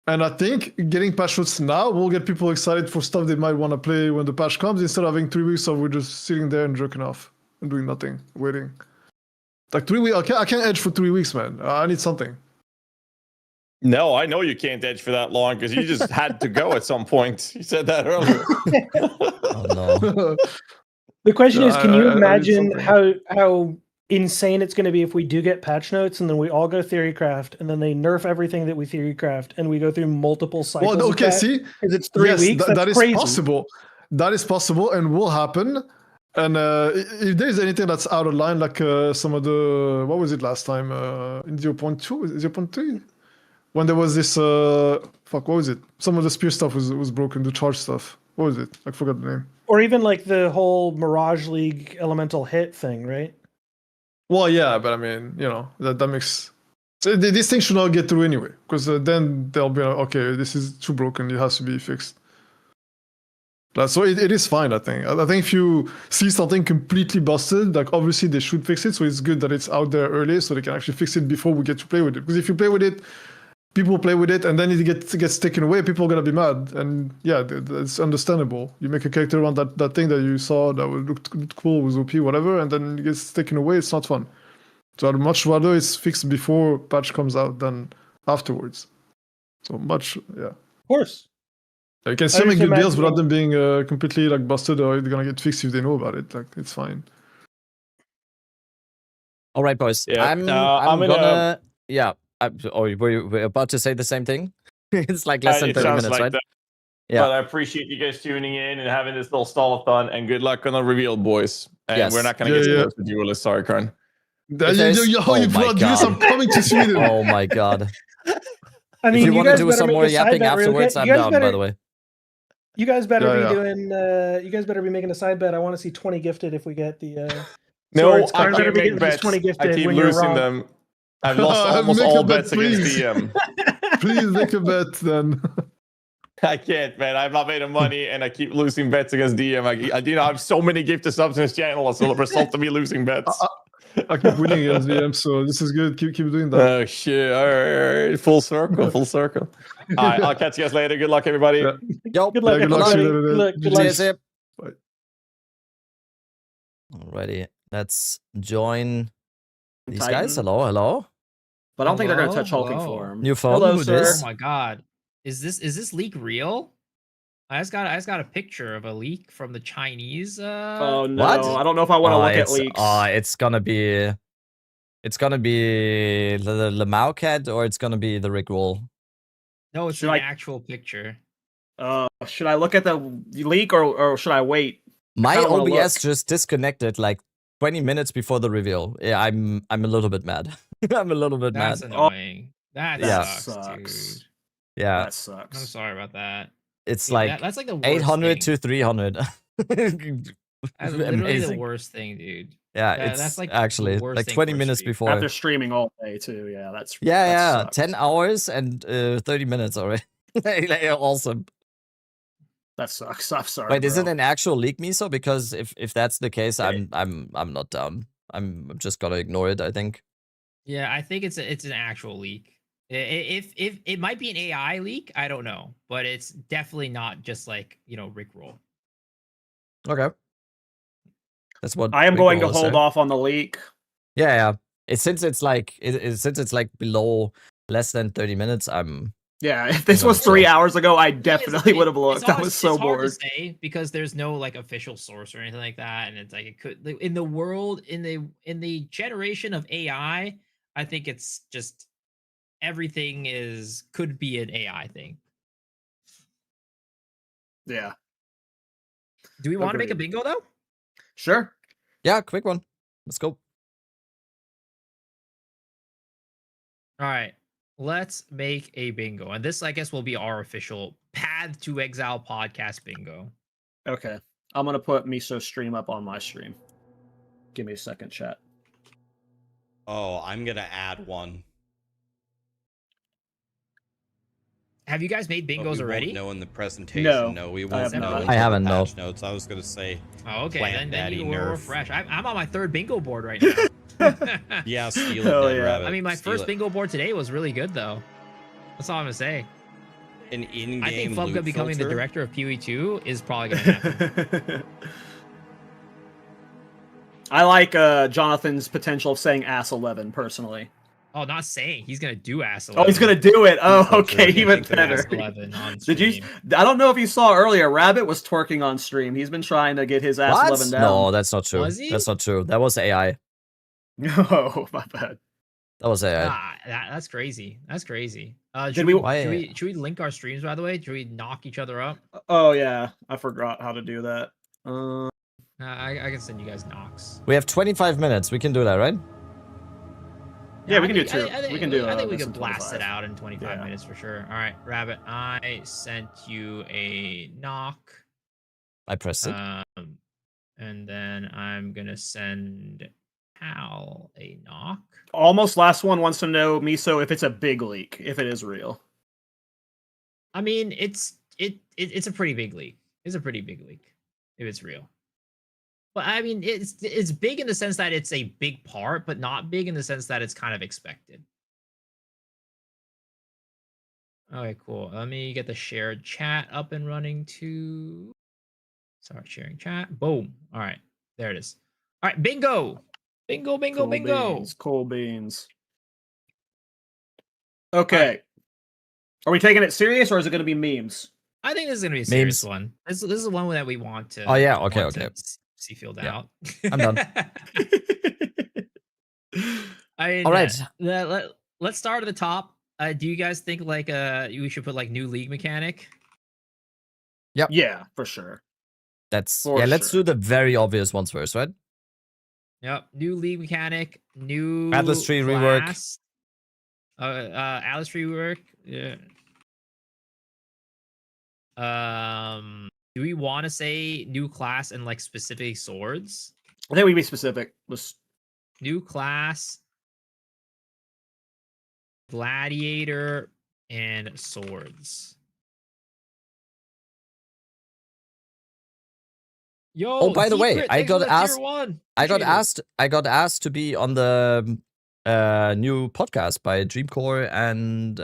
[SPEAKER 3] and I think getting patch notes now will get people excited for stuff they might want to play when the patch comes instead of having 3 weeks of we're just sitting there and jerking off and doing nothing, waiting. Like 3 weeks, I can't edge for 3 weeks, man. I need something.
[SPEAKER 16] No, I know you can't edge for that long because you just had to go at some point. You said that earlier.
[SPEAKER 1] Oh no.
[SPEAKER 9] The question is, can you
[SPEAKER 3] I need
[SPEAKER 9] imagine
[SPEAKER 3] something.
[SPEAKER 9] how insane it's going to be if we do get patch notes and then we all go theorycraft and then they nerf everything that we theorycraft and we go through multiple cycles?
[SPEAKER 3] Well, okay,
[SPEAKER 9] of that,
[SPEAKER 3] see,
[SPEAKER 9] because it's 3 weeks.
[SPEAKER 3] that is
[SPEAKER 9] crazy.
[SPEAKER 3] possible. That is possible and will happen. And if there's anything that's out of line, like some of the what was it last time in 0.2, 0.3, when there was this what was it? Some of the spear stuff was broken, the charge stuff. What was it? I forgot the name.
[SPEAKER 9] Or even like the whole Mirage League elemental hit thing, right?
[SPEAKER 3] Well, yeah, but I mean, that makes. So these things should not get through anyway, because then they'll be like, okay, this is too broken, it has to be fixed. So it is fine, I think. I think if you see something completely busted, like obviously they should fix it, so it's good that it's out there early so they can actually fix it before we get to play with it. Because if you play with it, people play with it, and then it gets taken away, people are going to be mad. And yeah, it's understandable. You make a character around that thing that you saw that looked cool, was OP, whatever, and then it gets taken away, it's not fun. So I'd much rather it's fixed before patch comes out than afterwards. So much, yeah.
[SPEAKER 9] Of course.
[SPEAKER 3] You can still make good builds without them being completely like busted or they're gonna get fixed if they know about it. Like it's fine.
[SPEAKER 1] all right, boys.
[SPEAKER 16] Yeah,
[SPEAKER 1] I'm
[SPEAKER 16] gonna-
[SPEAKER 1] gonna. Yeah. Were you about to say the same thing? It's like less than
[SPEAKER 16] It
[SPEAKER 1] 30
[SPEAKER 16] sounds
[SPEAKER 1] minutes,
[SPEAKER 16] like
[SPEAKER 1] right?
[SPEAKER 16] that.
[SPEAKER 1] Yeah.
[SPEAKER 16] But I appreciate you guys tuning in and having this little stall-a-thon, and good luck on the reveal, boys. And
[SPEAKER 1] Yes.
[SPEAKER 16] we're not going to get close to Duelist, sorry, Karn.
[SPEAKER 3] You brought this, I'm coming to Sweden.
[SPEAKER 1] Oh my god.
[SPEAKER 9] I mean,
[SPEAKER 1] if you want to
[SPEAKER 9] guys
[SPEAKER 1] do
[SPEAKER 9] better
[SPEAKER 1] some
[SPEAKER 9] make
[SPEAKER 1] more
[SPEAKER 9] a side
[SPEAKER 1] yapping
[SPEAKER 9] bet real
[SPEAKER 1] afterwards,
[SPEAKER 9] quick.
[SPEAKER 1] I'm
[SPEAKER 9] You guys
[SPEAKER 1] down,
[SPEAKER 9] better-
[SPEAKER 1] by the way.
[SPEAKER 9] You guys better
[SPEAKER 3] Yeah,
[SPEAKER 9] be
[SPEAKER 3] yeah.
[SPEAKER 9] doing. You guys better be making a side bet. I want to see 20 gifted if we get the.
[SPEAKER 16] No,
[SPEAKER 9] swords.
[SPEAKER 16] I
[SPEAKER 9] Karn better
[SPEAKER 16] can't
[SPEAKER 9] be
[SPEAKER 16] make
[SPEAKER 9] getting those
[SPEAKER 16] bets.
[SPEAKER 9] 20
[SPEAKER 16] I
[SPEAKER 9] gifted
[SPEAKER 16] keep
[SPEAKER 9] when you're
[SPEAKER 16] losing
[SPEAKER 9] wrong.
[SPEAKER 16] them. I've lost almost
[SPEAKER 3] Make a
[SPEAKER 16] all
[SPEAKER 3] bet,
[SPEAKER 16] bets against
[SPEAKER 3] please.
[SPEAKER 16] DM.
[SPEAKER 3] Please make a bet then.
[SPEAKER 16] I can't, man. I've not made a money, and I keep losing bets against DM. I have so many gifted subs in this channel as a result of me losing bets.
[SPEAKER 3] I keep winning against VM, so this is good. Keep doing that.
[SPEAKER 16] Oh shit! All right. Full circle, full circle. All right, I'll catch you guys later. Good luck, everybody.
[SPEAKER 3] Yeah.
[SPEAKER 1] Yo,
[SPEAKER 9] Good luck,
[SPEAKER 3] Yeah, good luck.
[SPEAKER 9] everybody.
[SPEAKER 3] See you later.
[SPEAKER 9] Good luck. Good luck.
[SPEAKER 1] Cheers, yep.
[SPEAKER 3] Bye.
[SPEAKER 1] Alrighty, let's join these
[SPEAKER 2] Titan.
[SPEAKER 1] guys. Hello.
[SPEAKER 2] But I don't think they're going to touch
[SPEAKER 5] Hello,
[SPEAKER 2] hulking
[SPEAKER 5] hello.
[SPEAKER 2] form.
[SPEAKER 1] New phone.
[SPEAKER 2] Hello,
[SPEAKER 1] Who
[SPEAKER 2] sir.
[SPEAKER 1] dis?
[SPEAKER 5] Oh my god. Is this leak real? I just got a picture of a leak from the Chinese
[SPEAKER 2] Oh no!
[SPEAKER 1] What?
[SPEAKER 2] I don't know if I want to look at leaks.
[SPEAKER 1] It's gonna be the Mao cat or it's gonna be the Rick roll.
[SPEAKER 5] No, it's
[SPEAKER 2] Should
[SPEAKER 5] an
[SPEAKER 2] I-
[SPEAKER 5] actual picture.
[SPEAKER 2] Should I look at the leak or should I wait?
[SPEAKER 1] My
[SPEAKER 2] kinda wanna
[SPEAKER 1] OBS
[SPEAKER 2] look.
[SPEAKER 1] just disconnected like 20 minutes before the reveal. Yeah, I'm a little bit mad. I'm a little bit
[SPEAKER 5] That's
[SPEAKER 1] mad.
[SPEAKER 5] annoying. That
[SPEAKER 1] Yeah.
[SPEAKER 5] sucks, dude.
[SPEAKER 1] Yeah,
[SPEAKER 2] That
[SPEAKER 5] I'm
[SPEAKER 2] sucks.
[SPEAKER 5] sorry about that.
[SPEAKER 1] it's
[SPEAKER 5] Dude,
[SPEAKER 1] like
[SPEAKER 5] that's like the worst
[SPEAKER 1] 800
[SPEAKER 5] thing.
[SPEAKER 1] to 300.
[SPEAKER 5] That's literally the
[SPEAKER 1] Amazing.
[SPEAKER 5] worst thing, dude.
[SPEAKER 1] Yeah,
[SPEAKER 5] That's
[SPEAKER 1] it's
[SPEAKER 5] like the
[SPEAKER 1] actually
[SPEAKER 5] worst
[SPEAKER 1] like
[SPEAKER 5] thing
[SPEAKER 1] 20
[SPEAKER 5] for a
[SPEAKER 1] minutes
[SPEAKER 5] stream.
[SPEAKER 1] before.
[SPEAKER 2] After streaming all day too. Yeah, that
[SPEAKER 1] Yeah,
[SPEAKER 2] sucks.
[SPEAKER 1] 10 hours and 30 minutes already. Like, awesome.
[SPEAKER 2] That sucks. I'm sorry.
[SPEAKER 1] Wait, is it
[SPEAKER 2] bro.
[SPEAKER 1] an actual leak, Miso? Because if that's the case, I'm not down. I'm just gonna ignore it, I think.
[SPEAKER 5] Yeah, I think it's an actual leak. If it might be an AI leak, I don't know, but it's definitely not just like Rickroll.
[SPEAKER 1] Okay. That's what
[SPEAKER 2] I am
[SPEAKER 1] Rick
[SPEAKER 2] going to
[SPEAKER 1] Roll is
[SPEAKER 2] hold
[SPEAKER 1] saying.
[SPEAKER 2] off on the leak.
[SPEAKER 1] Yeah. Since it's like below less than 30 minutes, I'm
[SPEAKER 2] Yeah, if this
[SPEAKER 1] I'm
[SPEAKER 2] was
[SPEAKER 1] gonna
[SPEAKER 2] 3
[SPEAKER 1] chill.
[SPEAKER 2] hours ago, I definitely would have
[SPEAKER 5] It's
[SPEAKER 2] looked. I
[SPEAKER 5] hard-
[SPEAKER 2] was so
[SPEAKER 5] it's hard
[SPEAKER 2] bored.
[SPEAKER 5] to say because there's no like official source or anything like that, and it's like it could like, in the world in the generation of AI, I think it's just everything is could be an AI thing.
[SPEAKER 2] Yeah.
[SPEAKER 5] Do we want to make a
[SPEAKER 2] Agreed.
[SPEAKER 5] bingo though?
[SPEAKER 2] Sure.
[SPEAKER 1] Yeah, quick one. Let's go.
[SPEAKER 5] All right, let's make a bingo, and this I guess will be our official Path to Exile podcast bingo.
[SPEAKER 2] Okay. I'm gonna put Miso stream up on my stream. Give me a second, chat.
[SPEAKER 11] Oh, I'm gonna add one.
[SPEAKER 5] Have you guys made
[SPEAKER 11] But
[SPEAKER 5] bingos
[SPEAKER 11] we
[SPEAKER 5] already?
[SPEAKER 11] won't know in the presentation. No, we
[SPEAKER 2] I
[SPEAKER 11] won't
[SPEAKER 2] have
[SPEAKER 11] know
[SPEAKER 2] not.
[SPEAKER 11] until
[SPEAKER 1] I haven't,
[SPEAKER 11] the
[SPEAKER 1] no.
[SPEAKER 11] patch notes. I was gonna say.
[SPEAKER 5] Oh, okay,
[SPEAKER 11] Plant
[SPEAKER 5] then you
[SPEAKER 11] Daddy
[SPEAKER 5] can
[SPEAKER 11] nerf.
[SPEAKER 5] refresh. I'm on my 3rd bingo board right now.
[SPEAKER 11] Yeah, steal it,
[SPEAKER 2] Hell
[SPEAKER 11] dead
[SPEAKER 2] yeah.
[SPEAKER 11] rabbit.
[SPEAKER 5] I mean, my
[SPEAKER 11] Steal
[SPEAKER 5] first
[SPEAKER 11] it.
[SPEAKER 5] bingo board today was really good, though. That's all I'm gonna say.
[SPEAKER 11] An in-game
[SPEAKER 5] I think
[SPEAKER 11] loot
[SPEAKER 5] Flubga becoming the
[SPEAKER 11] filter?
[SPEAKER 5] director of PoE2 is probably gonna happen.
[SPEAKER 2] I like Jonathan's potential of saying ass 11 personally.
[SPEAKER 5] Oh, not saying he's gonna do ass 11.
[SPEAKER 2] Oh, he's gonna do it. Oh, okay,
[SPEAKER 5] Yeah,
[SPEAKER 2] even
[SPEAKER 5] he's gonna do
[SPEAKER 2] better.
[SPEAKER 5] ass 11 on
[SPEAKER 2] Did you?
[SPEAKER 5] stream.
[SPEAKER 2] I don't know if you saw earlier. Rabbit was twerking on stream. He's been trying to get his ass
[SPEAKER 1] What?
[SPEAKER 2] 11 down.
[SPEAKER 1] No, that's not true.
[SPEAKER 5] Was he?
[SPEAKER 1] That's not true. That was AI.
[SPEAKER 2] Oh, my bad.
[SPEAKER 1] That was AI.
[SPEAKER 5] Ah, that's crazy. That's crazy.
[SPEAKER 2] Did
[SPEAKER 5] Should
[SPEAKER 2] we-
[SPEAKER 5] should we link our streams, by the way? Should we knock each other up?
[SPEAKER 2] Oh yeah, I forgot how to do that.
[SPEAKER 5] I can send you guys knocks.
[SPEAKER 1] We have 25 minutes. We can do that, right?
[SPEAKER 2] Yeah, we can do
[SPEAKER 5] I think-
[SPEAKER 2] two.
[SPEAKER 5] I think
[SPEAKER 2] we can do.
[SPEAKER 5] I think we
[SPEAKER 2] this
[SPEAKER 5] can
[SPEAKER 2] in
[SPEAKER 5] blast
[SPEAKER 2] 25.
[SPEAKER 5] it out in 25
[SPEAKER 2] Yeah.
[SPEAKER 5] minutes for sure. All right, Rabbit, I sent you a knock.
[SPEAKER 1] I pressed it.
[SPEAKER 5] And then I'm gonna send Hal a knock.
[SPEAKER 2] Almost last one wants to know, Miso, if it's a big leak, if it is real.
[SPEAKER 5] I mean, it's a pretty big leak. It's a pretty big leak if it's real. But I mean, it's big in the sense that it's a big part, but not big in the sense that it's kind of expected. Okay, cool. Let me get the shared chat up and running too. Start sharing chat. Boom. All right, there it is. All right, bingo, bingo, bingo,
[SPEAKER 2] Cool
[SPEAKER 5] bingo.
[SPEAKER 2] beans, cool beans. Okay. Are we taking it serious or is it going to be memes?
[SPEAKER 5] I think this is gonna be a serious
[SPEAKER 1] Memes.
[SPEAKER 5] one. This is one that we want to.
[SPEAKER 1] Oh, yeah, okay,
[SPEAKER 5] want to
[SPEAKER 1] okay.
[SPEAKER 5] See filled
[SPEAKER 1] Yeah.
[SPEAKER 5] out.
[SPEAKER 1] I'm done.
[SPEAKER 5] I mean,
[SPEAKER 1] All right.
[SPEAKER 5] Let's start at the top. Do you guys think like we should put like new league mechanic?
[SPEAKER 1] Yep.
[SPEAKER 2] Yeah, for sure.
[SPEAKER 1] That's
[SPEAKER 2] For
[SPEAKER 1] yeah. Let's
[SPEAKER 2] sure.
[SPEAKER 1] do the very obvious ones first, right?
[SPEAKER 5] Yep. New league mechanic. New
[SPEAKER 1] Atlas tree rework.
[SPEAKER 5] class. Atlas tree rework. Yeah. Do we want to say new class and like specific swords?
[SPEAKER 2] I think we'd be specific. Let's...
[SPEAKER 5] New class, gladiator, and swords. Yo,
[SPEAKER 1] Oh, by the way,
[SPEAKER 5] Secret,
[SPEAKER 1] I
[SPEAKER 5] thanks for
[SPEAKER 1] got
[SPEAKER 5] the tier
[SPEAKER 1] asked.
[SPEAKER 5] 1.
[SPEAKER 1] I got
[SPEAKER 5] Appreciate it.
[SPEAKER 1] asked. I got asked to be on the new podcast by Dreamcore and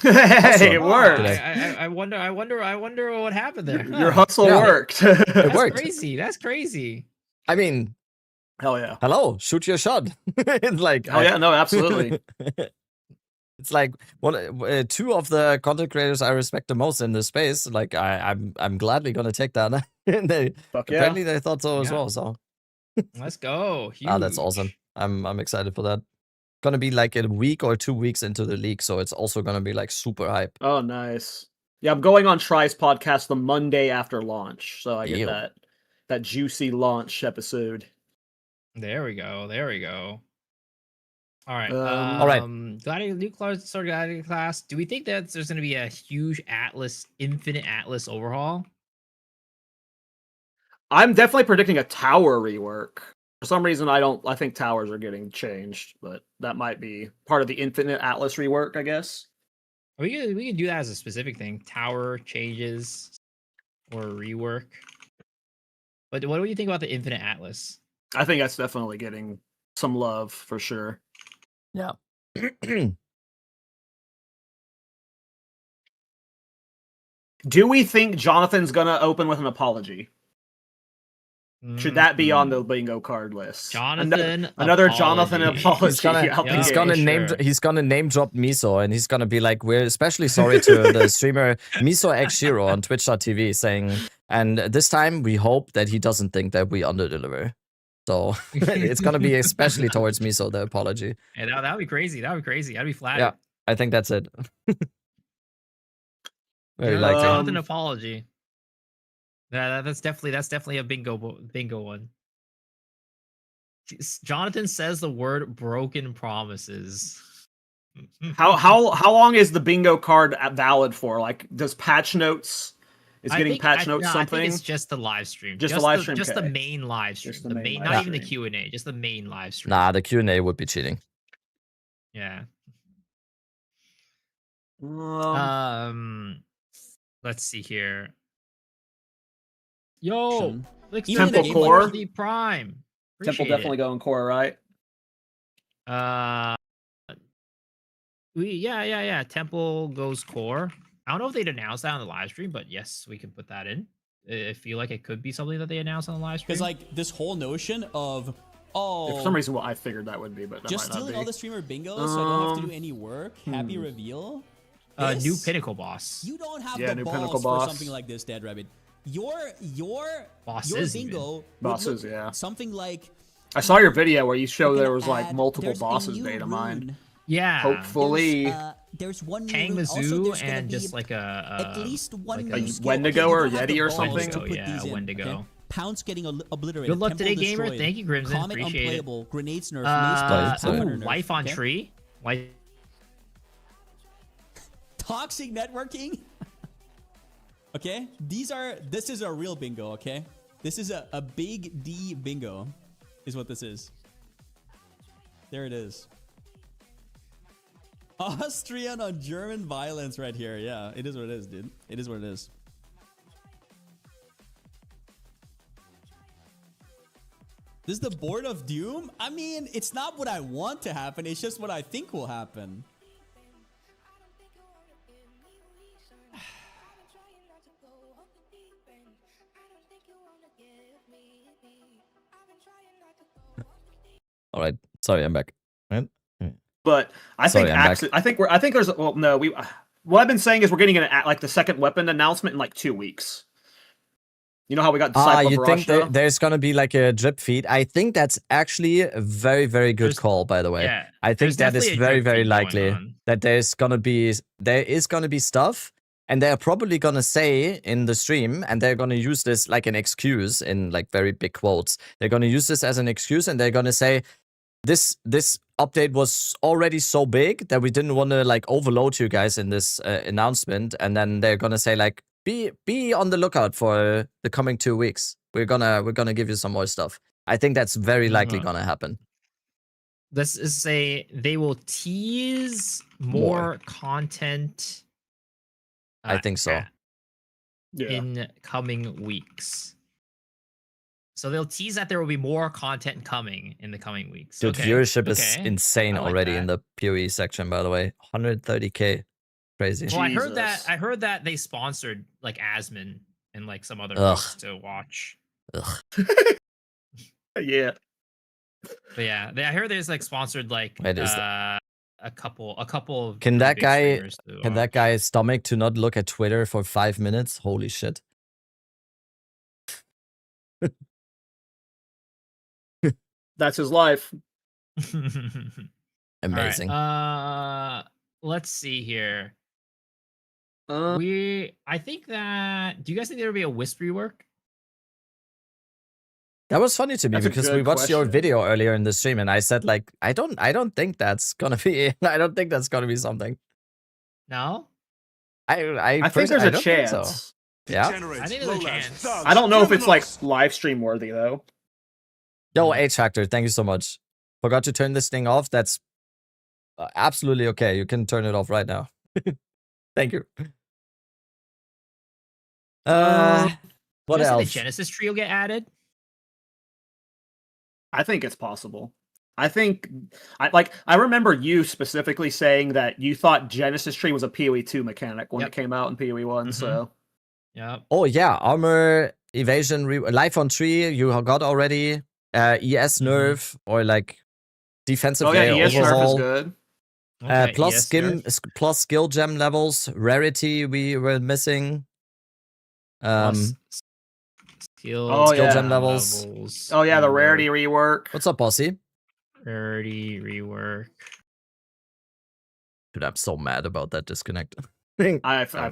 [SPEAKER 2] Hey, it
[SPEAKER 1] Hustler
[SPEAKER 2] worked.
[SPEAKER 1] today.
[SPEAKER 5] I wonder what happened there.
[SPEAKER 2] Your hustle
[SPEAKER 1] Yeah.
[SPEAKER 2] worked.
[SPEAKER 1] It worked.
[SPEAKER 5] Crazy. That's crazy.
[SPEAKER 1] I mean,
[SPEAKER 2] Hell yeah.
[SPEAKER 1] hello, shoot your shot. It's like,
[SPEAKER 2] Oh yeah, no, absolutely.
[SPEAKER 1] It's like two of the content creators I respect the most in this space. Like I'm gladly gonna take that. And they
[SPEAKER 2] Fuck yeah.
[SPEAKER 1] apparently they thought so as
[SPEAKER 5] Yeah.
[SPEAKER 1] well. So
[SPEAKER 5] Let's go.
[SPEAKER 1] that's awesome.
[SPEAKER 5] Huge.
[SPEAKER 1] I'm excited for that. Gonna be like a week or 2 weeks into the league, so it's also gonna be like super hype.
[SPEAKER 2] Oh, nice. Yeah, I'm going on Try's podcast the Monday after launch, so I get
[SPEAKER 1] Ew.
[SPEAKER 2] that juicy launch episode.
[SPEAKER 5] There we go. There we go. All right.
[SPEAKER 1] All right.
[SPEAKER 5] Gladiator, new class, sort of gladiator class. Do we think that there's going to be a huge Atlas, infinite Atlas overhaul?
[SPEAKER 2] I'm definitely predicting a tower rework. For some reason, I think towers are getting changed, but that might be part of the Infinite Atlas rework, I guess.
[SPEAKER 5] We could do that as a specific thing. Tower changes or rework. But what do you think about the infinite Atlas?
[SPEAKER 2] I think that's definitely getting some love for sure.
[SPEAKER 1] Yeah.
[SPEAKER 2] Do we think Jonathan's gonna open with an apology? Should that be on the bingo card list?
[SPEAKER 5] Jonathan,
[SPEAKER 2] another Jonathan apology.
[SPEAKER 1] He's gonna,
[SPEAKER 2] out the
[SPEAKER 1] he's
[SPEAKER 2] gate.
[SPEAKER 1] gonna name he's gonna name drop Miso, and he's gonna be like, "We're especially sorry to the streamer Miso X Shiro on Twitch.tv, saying, and this time we hope that he doesn't think that we underdeliver." So it's gonna be especially towards Miso the apology.
[SPEAKER 5] Yeah, that would be crazy. That would be crazy. I'd be flattered.
[SPEAKER 1] Yeah, I think that's it. Very likely.
[SPEAKER 5] Jonathan apology. Yeah, that's definitely a bingo one. Jonathan says the word broken promises.
[SPEAKER 2] How long is the bingo card valid for? Like, does patch notes patch notes something?
[SPEAKER 5] I think it's just the live stream.
[SPEAKER 2] Just the live stream.
[SPEAKER 5] Just the
[SPEAKER 2] okay.
[SPEAKER 5] main live stream.
[SPEAKER 2] Just the
[SPEAKER 5] The
[SPEAKER 2] main
[SPEAKER 5] main,
[SPEAKER 2] live
[SPEAKER 5] not even the
[SPEAKER 2] stream.
[SPEAKER 5] Q&A. Just the main live stream.
[SPEAKER 1] Nah, the Q&A would be cheating.
[SPEAKER 5] Yeah. Let's see here. Yo,
[SPEAKER 2] Temple Core.
[SPEAKER 5] The Prime.
[SPEAKER 2] Temple
[SPEAKER 5] Appreciate
[SPEAKER 2] definitely
[SPEAKER 5] it.
[SPEAKER 2] going core, right?
[SPEAKER 5] Yeah. Temple goes core. I don't know if they'd announce that on the live stream, but yes, we can put that in. I feel like it could be something that they announce on the live stream.
[SPEAKER 8] Because like this whole notion of
[SPEAKER 2] For some reason, I figured that would be, but that
[SPEAKER 8] just
[SPEAKER 2] might not
[SPEAKER 8] stealing
[SPEAKER 2] be.
[SPEAKER 8] all the streamer bingo, so I don't have to do any work. Happy reveal.
[SPEAKER 5] New Pinnacle Boss.
[SPEAKER 8] You don't have
[SPEAKER 2] Yeah,
[SPEAKER 8] the
[SPEAKER 2] new
[SPEAKER 8] balls
[SPEAKER 2] Pinnacle
[SPEAKER 8] for
[SPEAKER 2] Boss.
[SPEAKER 8] something like this, Dead Rabbit. Your
[SPEAKER 5] Bosses
[SPEAKER 8] bingo would
[SPEAKER 2] Bosses,
[SPEAKER 8] look
[SPEAKER 2] yeah.
[SPEAKER 8] something like
[SPEAKER 2] I saw your video where you showed there was like
[SPEAKER 8] add-
[SPEAKER 2] multiple
[SPEAKER 8] there's a
[SPEAKER 2] bosses
[SPEAKER 8] new
[SPEAKER 2] data mined.
[SPEAKER 8] rune.
[SPEAKER 5] Yeah.
[SPEAKER 2] Hopefully.
[SPEAKER 8] There's one new
[SPEAKER 5] Kang
[SPEAKER 8] rune. Also,
[SPEAKER 5] Mizzou
[SPEAKER 8] there's gonna
[SPEAKER 5] and
[SPEAKER 8] be
[SPEAKER 5] just like
[SPEAKER 8] at least one
[SPEAKER 2] like a
[SPEAKER 8] new skill.
[SPEAKER 2] Wendigo
[SPEAKER 8] Okay,
[SPEAKER 2] or
[SPEAKER 8] you don't have
[SPEAKER 2] Yeti
[SPEAKER 8] the
[SPEAKER 2] or
[SPEAKER 8] balls
[SPEAKER 2] something?
[SPEAKER 8] to put
[SPEAKER 5] Yeah,
[SPEAKER 8] these in,
[SPEAKER 5] Wendigo.
[SPEAKER 8] okay? Pounce getting obliterated.
[SPEAKER 5] Good luck
[SPEAKER 8] Temple
[SPEAKER 5] today, gamer.
[SPEAKER 8] destroyed.
[SPEAKER 5] Thank you, Crimson.
[SPEAKER 8] Comet
[SPEAKER 5] Appreciate it.
[SPEAKER 8] unplayable. Grenades nerf. Mace nerf. Pathfinder nerf,
[SPEAKER 5] Life on
[SPEAKER 8] okay?
[SPEAKER 5] Tree. Life.
[SPEAKER 8] Toxic networking. Okay, this is a real bingo. Okay, this is a big D bingo, is what this is. There it is. Austrian on German violence right here. Yeah, it is what it is, dude. It is what it is. This is the Board of Doom? I mean, it's not what I want to happen. It's just what I think will happen.
[SPEAKER 1] All right. Sorry, I'm back. Right?
[SPEAKER 2] But I
[SPEAKER 1] Sorry,
[SPEAKER 2] think
[SPEAKER 1] I'm back.
[SPEAKER 2] I think there's well no we what I've been saying is we're getting like the second weapon announcement in like 2 weeks. You know how we got Disciple
[SPEAKER 1] You
[SPEAKER 2] of
[SPEAKER 1] think
[SPEAKER 2] Barashta?
[SPEAKER 1] there's gonna be like a drip feed? I think that's actually a very, very good call, by the way.
[SPEAKER 5] Yeah,
[SPEAKER 1] I think
[SPEAKER 5] there's
[SPEAKER 1] that is
[SPEAKER 5] definitely a
[SPEAKER 1] very,
[SPEAKER 5] drip
[SPEAKER 1] very
[SPEAKER 5] feed going
[SPEAKER 1] likely
[SPEAKER 5] on.
[SPEAKER 1] that there is gonna be stuff, and they're probably gonna say in the stream, and they're gonna use this like an excuse in like very big quotes. They're gonna use this as an excuse, and they're gonna say this update was already so big that we didn't want to like overload you guys in this announcement, and then they're gonna say like be on the lookout for the coming 2 weeks. We're gonna give you some more stuff. I think that's very likely gonna happen.
[SPEAKER 5] Let's just say they will tease more content.
[SPEAKER 1] I think so.
[SPEAKER 5] In coming weeks. So they'll tease that there will be more content coming in the coming weeks.
[SPEAKER 1] Dude,
[SPEAKER 5] Okay,
[SPEAKER 1] viewership is
[SPEAKER 5] okay.
[SPEAKER 1] insane
[SPEAKER 5] I like
[SPEAKER 1] already
[SPEAKER 5] that.
[SPEAKER 1] in the PoE section, by the way. 130k. Crazy.
[SPEAKER 5] Well, I heard that they sponsored like Asmon and like some other
[SPEAKER 1] Ugh.
[SPEAKER 5] folks to watch.
[SPEAKER 1] Ugh.
[SPEAKER 2] Yeah.
[SPEAKER 5] But yeah, I heard there's like sponsored like
[SPEAKER 1] Wait, is
[SPEAKER 5] a couple of
[SPEAKER 1] Can
[SPEAKER 5] really
[SPEAKER 1] that
[SPEAKER 5] big
[SPEAKER 1] guy
[SPEAKER 5] streamers to
[SPEAKER 1] can that guy's stomach to not look at Twitter for 5 minutes? Holy shit.
[SPEAKER 2] That's his life.
[SPEAKER 1] Amazing.
[SPEAKER 5] All right, let's see here. I think that. Do you guys think there will be a Wisp rework?
[SPEAKER 1] That was funny to me
[SPEAKER 2] That's a
[SPEAKER 1] because
[SPEAKER 2] good
[SPEAKER 1] we watched your
[SPEAKER 2] question.
[SPEAKER 1] video earlier in the stream, and I said like I don't think that's gonna be something.
[SPEAKER 5] No.
[SPEAKER 2] I think there's a
[SPEAKER 1] don't think so.
[SPEAKER 2] chance.
[SPEAKER 1] Yeah.
[SPEAKER 5] I think there's a chance.
[SPEAKER 2] I don't know if it's like live stream worthy though.
[SPEAKER 1] Yo, H Factor, thank you so much. Forgot to turn this thing off. That's absolutely okay. You can turn it off right now. Thank you. What
[SPEAKER 5] Did the
[SPEAKER 1] else?
[SPEAKER 5] Genesis tree will get added?
[SPEAKER 2] I think it's possible. I remember you specifically saying that you thought Genesis Tree was a PoE 2 mechanic when it came out in PoE 1, so
[SPEAKER 1] Oh yeah, armor evasion, life on tree. You got already ES nerf or like defensive
[SPEAKER 2] Oh yeah,
[SPEAKER 1] layer
[SPEAKER 2] ES nerf is
[SPEAKER 1] overhaul.
[SPEAKER 2] good.
[SPEAKER 5] Okay,
[SPEAKER 1] Plus
[SPEAKER 5] ES
[SPEAKER 1] skim, plus skill gem levels, rarity we were missing.
[SPEAKER 5] Plus skill
[SPEAKER 2] Oh,
[SPEAKER 1] skill
[SPEAKER 2] yeah.
[SPEAKER 1] gem levels.
[SPEAKER 2] Oh yeah, the
[SPEAKER 5] rework.
[SPEAKER 2] rarity rework.
[SPEAKER 1] What's up, bossy?
[SPEAKER 5] Rarity rework.
[SPEAKER 1] Dude, I'm so mad about that disconnect.
[SPEAKER 2] I'm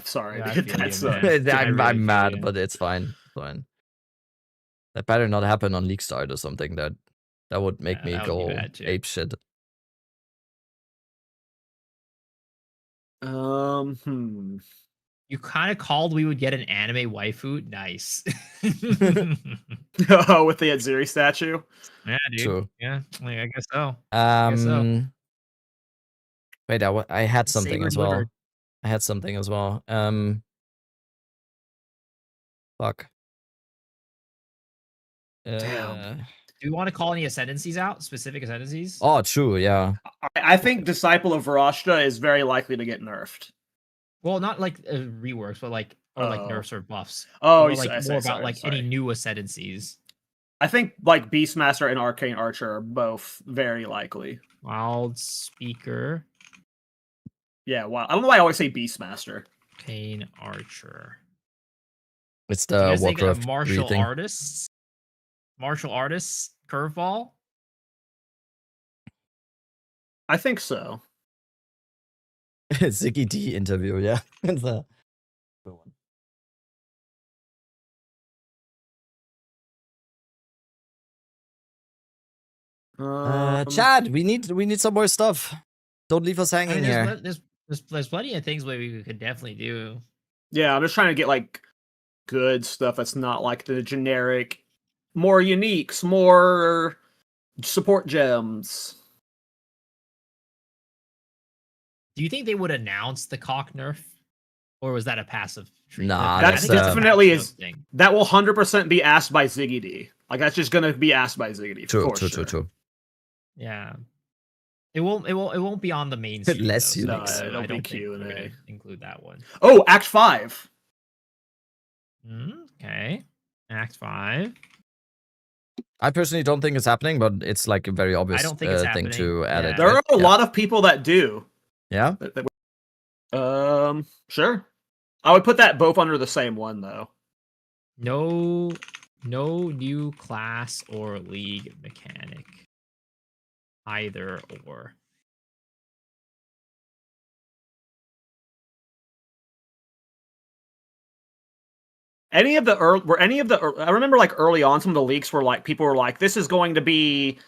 [SPEAKER 2] sorry,
[SPEAKER 5] Yeah, I
[SPEAKER 2] dude.
[SPEAKER 5] feel
[SPEAKER 2] That's
[SPEAKER 5] you, man.
[SPEAKER 1] I'm
[SPEAKER 5] feel
[SPEAKER 1] mad,
[SPEAKER 5] you.
[SPEAKER 1] but it's fine. Fine. That better not happen on League Start or something. That would make me
[SPEAKER 5] that would be
[SPEAKER 1] go
[SPEAKER 5] bad, too.
[SPEAKER 1] ape shit.
[SPEAKER 5] You kind of called we would get an anime waifu. Nice.
[SPEAKER 2] Oh, with the Atziri statue.
[SPEAKER 5] Yeah, dude.
[SPEAKER 1] True.
[SPEAKER 5] Yeah, I guess so. I guess so.
[SPEAKER 1] Wait, I had something
[SPEAKER 5] Saber
[SPEAKER 1] as well.
[SPEAKER 5] delivered.
[SPEAKER 1] I had something as well. Fuck.
[SPEAKER 5] Damn. Do you want to call any ascendancies out? Specific ascendancies?
[SPEAKER 1] Oh, true. Yeah.
[SPEAKER 2] I think Disciple of Varashta is very likely to get nerfed.
[SPEAKER 5] Well, not like reworks, but like like
[SPEAKER 2] Oh.
[SPEAKER 5] nerfs or buffs.
[SPEAKER 2] Oh,
[SPEAKER 5] or
[SPEAKER 2] you
[SPEAKER 5] like
[SPEAKER 2] say-
[SPEAKER 5] more
[SPEAKER 2] sorry,
[SPEAKER 5] about like
[SPEAKER 2] sorry.
[SPEAKER 5] any new ascendancies.
[SPEAKER 2] I think like Beastmaster and Arcane Archer are both very likely.
[SPEAKER 5] Wild Speaker.
[SPEAKER 2] Yeah, wow. I don't know why I always say Beastmaster.
[SPEAKER 5] Arcane Archer.
[SPEAKER 1] It's
[SPEAKER 5] Do you
[SPEAKER 1] the
[SPEAKER 5] guys think
[SPEAKER 1] Warcraft 3
[SPEAKER 5] martial
[SPEAKER 1] thing.
[SPEAKER 5] artists? Martial artists curveball?
[SPEAKER 2] I think so.
[SPEAKER 1] Ziggy D interview, yeah. It's a good one. Chad, we need some more stuff. Don't leave us
[SPEAKER 5] I
[SPEAKER 1] hanging
[SPEAKER 5] mean,
[SPEAKER 1] here.
[SPEAKER 5] there's plenty of things where we could definitely do.
[SPEAKER 2] Yeah, I'm just trying to get like good stuff that's not like the generic, more uniques, more support gems.
[SPEAKER 5] Do you think they would announce the cock nerf, or was that a passive treat?
[SPEAKER 1] Nah,
[SPEAKER 2] That
[SPEAKER 1] that's
[SPEAKER 2] definitely is.
[SPEAKER 5] Thing.
[SPEAKER 2] That will 100% be asked by Ziggy D. Like that's just gonna be asked by Ziggy D.
[SPEAKER 1] True,
[SPEAKER 2] for
[SPEAKER 1] true,
[SPEAKER 2] sure.
[SPEAKER 1] true.
[SPEAKER 5] Yeah. It won't be on the main stream.
[SPEAKER 1] Less
[SPEAKER 5] though,
[SPEAKER 1] unique.
[SPEAKER 5] so
[SPEAKER 2] it'll
[SPEAKER 5] I
[SPEAKER 2] be
[SPEAKER 5] don't think
[SPEAKER 2] Q&A.
[SPEAKER 5] we're gonna include that one.
[SPEAKER 2] Oh, Act 5.
[SPEAKER 5] Okay. Act 5.
[SPEAKER 1] I personally don't think it's happening, but it's like a very obvious
[SPEAKER 5] don't think it's
[SPEAKER 1] thing
[SPEAKER 5] happening.
[SPEAKER 1] to add it.
[SPEAKER 2] There are a
[SPEAKER 1] Yeah.
[SPEAKER 2] lot of people that do.
[SPEAKER 1] Yeah?
[SPEAKER 2] Sure. I would put that both under the same one though.
[SPEAKER 5] No new class or league mechanic. Either or.
[SPEAKER 2] I remember like early on some of the leaks were like people were like this is going to be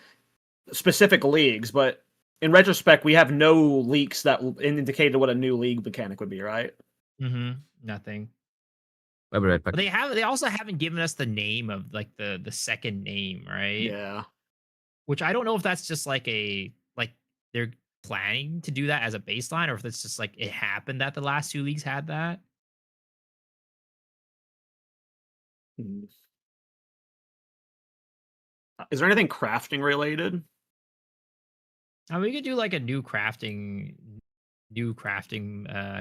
[SPEAKER 2] specific leagues, but in retrospect we have no leaks that indicated what a new league mechanic would be, right?
[SPEAKER 5] Nothing.
[SPEAKER 1] I'll be right back.
[SPEAKER 5] But they also haven't given us the name of like the second name, right?
[SPEAKER 2] Yeah.
[SPEAKER 5] Which I don't know if that's just like they're planning to do that as a baseline, or if it's just like it happened that the last two leagues had that.
[SPEAKER 2] Is there anything crafting related?
[SPEAKER 5] We could do like a new crafting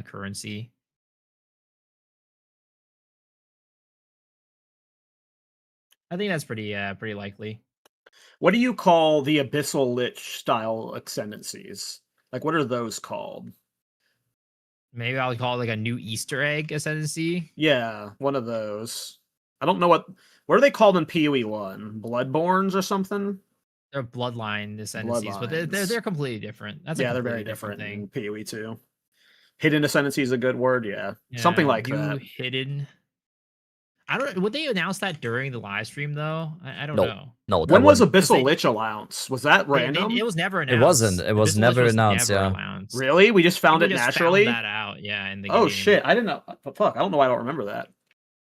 [SPEAKER 5] currency. I think that's pretty likely.
[SPEAKER 2] What do you call the Abyssal Lich style ascendancies? Like what are those called?
[SPEAKER 5] Maybe I'll call it like a new Easter egg ascendancy.
[SPEAKER 2] Yeah, one of those. I don't know what are they called in PoE 1? Bloodborns or something?
[SPEAKER 5] They're bloodline ascendancies, but they're completely different. That's
[SPEAKER 2] they're very different in PoE 2. Hidden ascendancy is a good word, yeah. Something like that.
[SPEAKER 5] Hidden. I don't. Would they announce that during the live stream though? I don't know.
[SPEAKER 1] No.
[SPEAKER 2] When was Abyssal Lich announced? Was that random?
[SPEAKER 5] It was never announced.
[SPEAKER 1] It wasn't. It was
[SPEAKER 5] Abyssal
[SPEAKER 1] never
[SPEAKER 5] Lich was
[SPEAKER 1] announced.
[SPEAKER 5] never
[SPEAKER 1] Yeah.
[SPEAKER 5] announced.
[SPEAKER 2] Really? We just found
[SPEAKER 5] We
[SPEAKER 2] it
[SPEAKER 5] just
[SPEAKER 2] naturally?
[SPEAKER 5] Found that out. Yeah. In the
[SPEAKER 2] Oh
[SPEAKER 5] game.
[SPEAKER 2] shit! I didn't know. Fuck! I don't know why I don't remember that.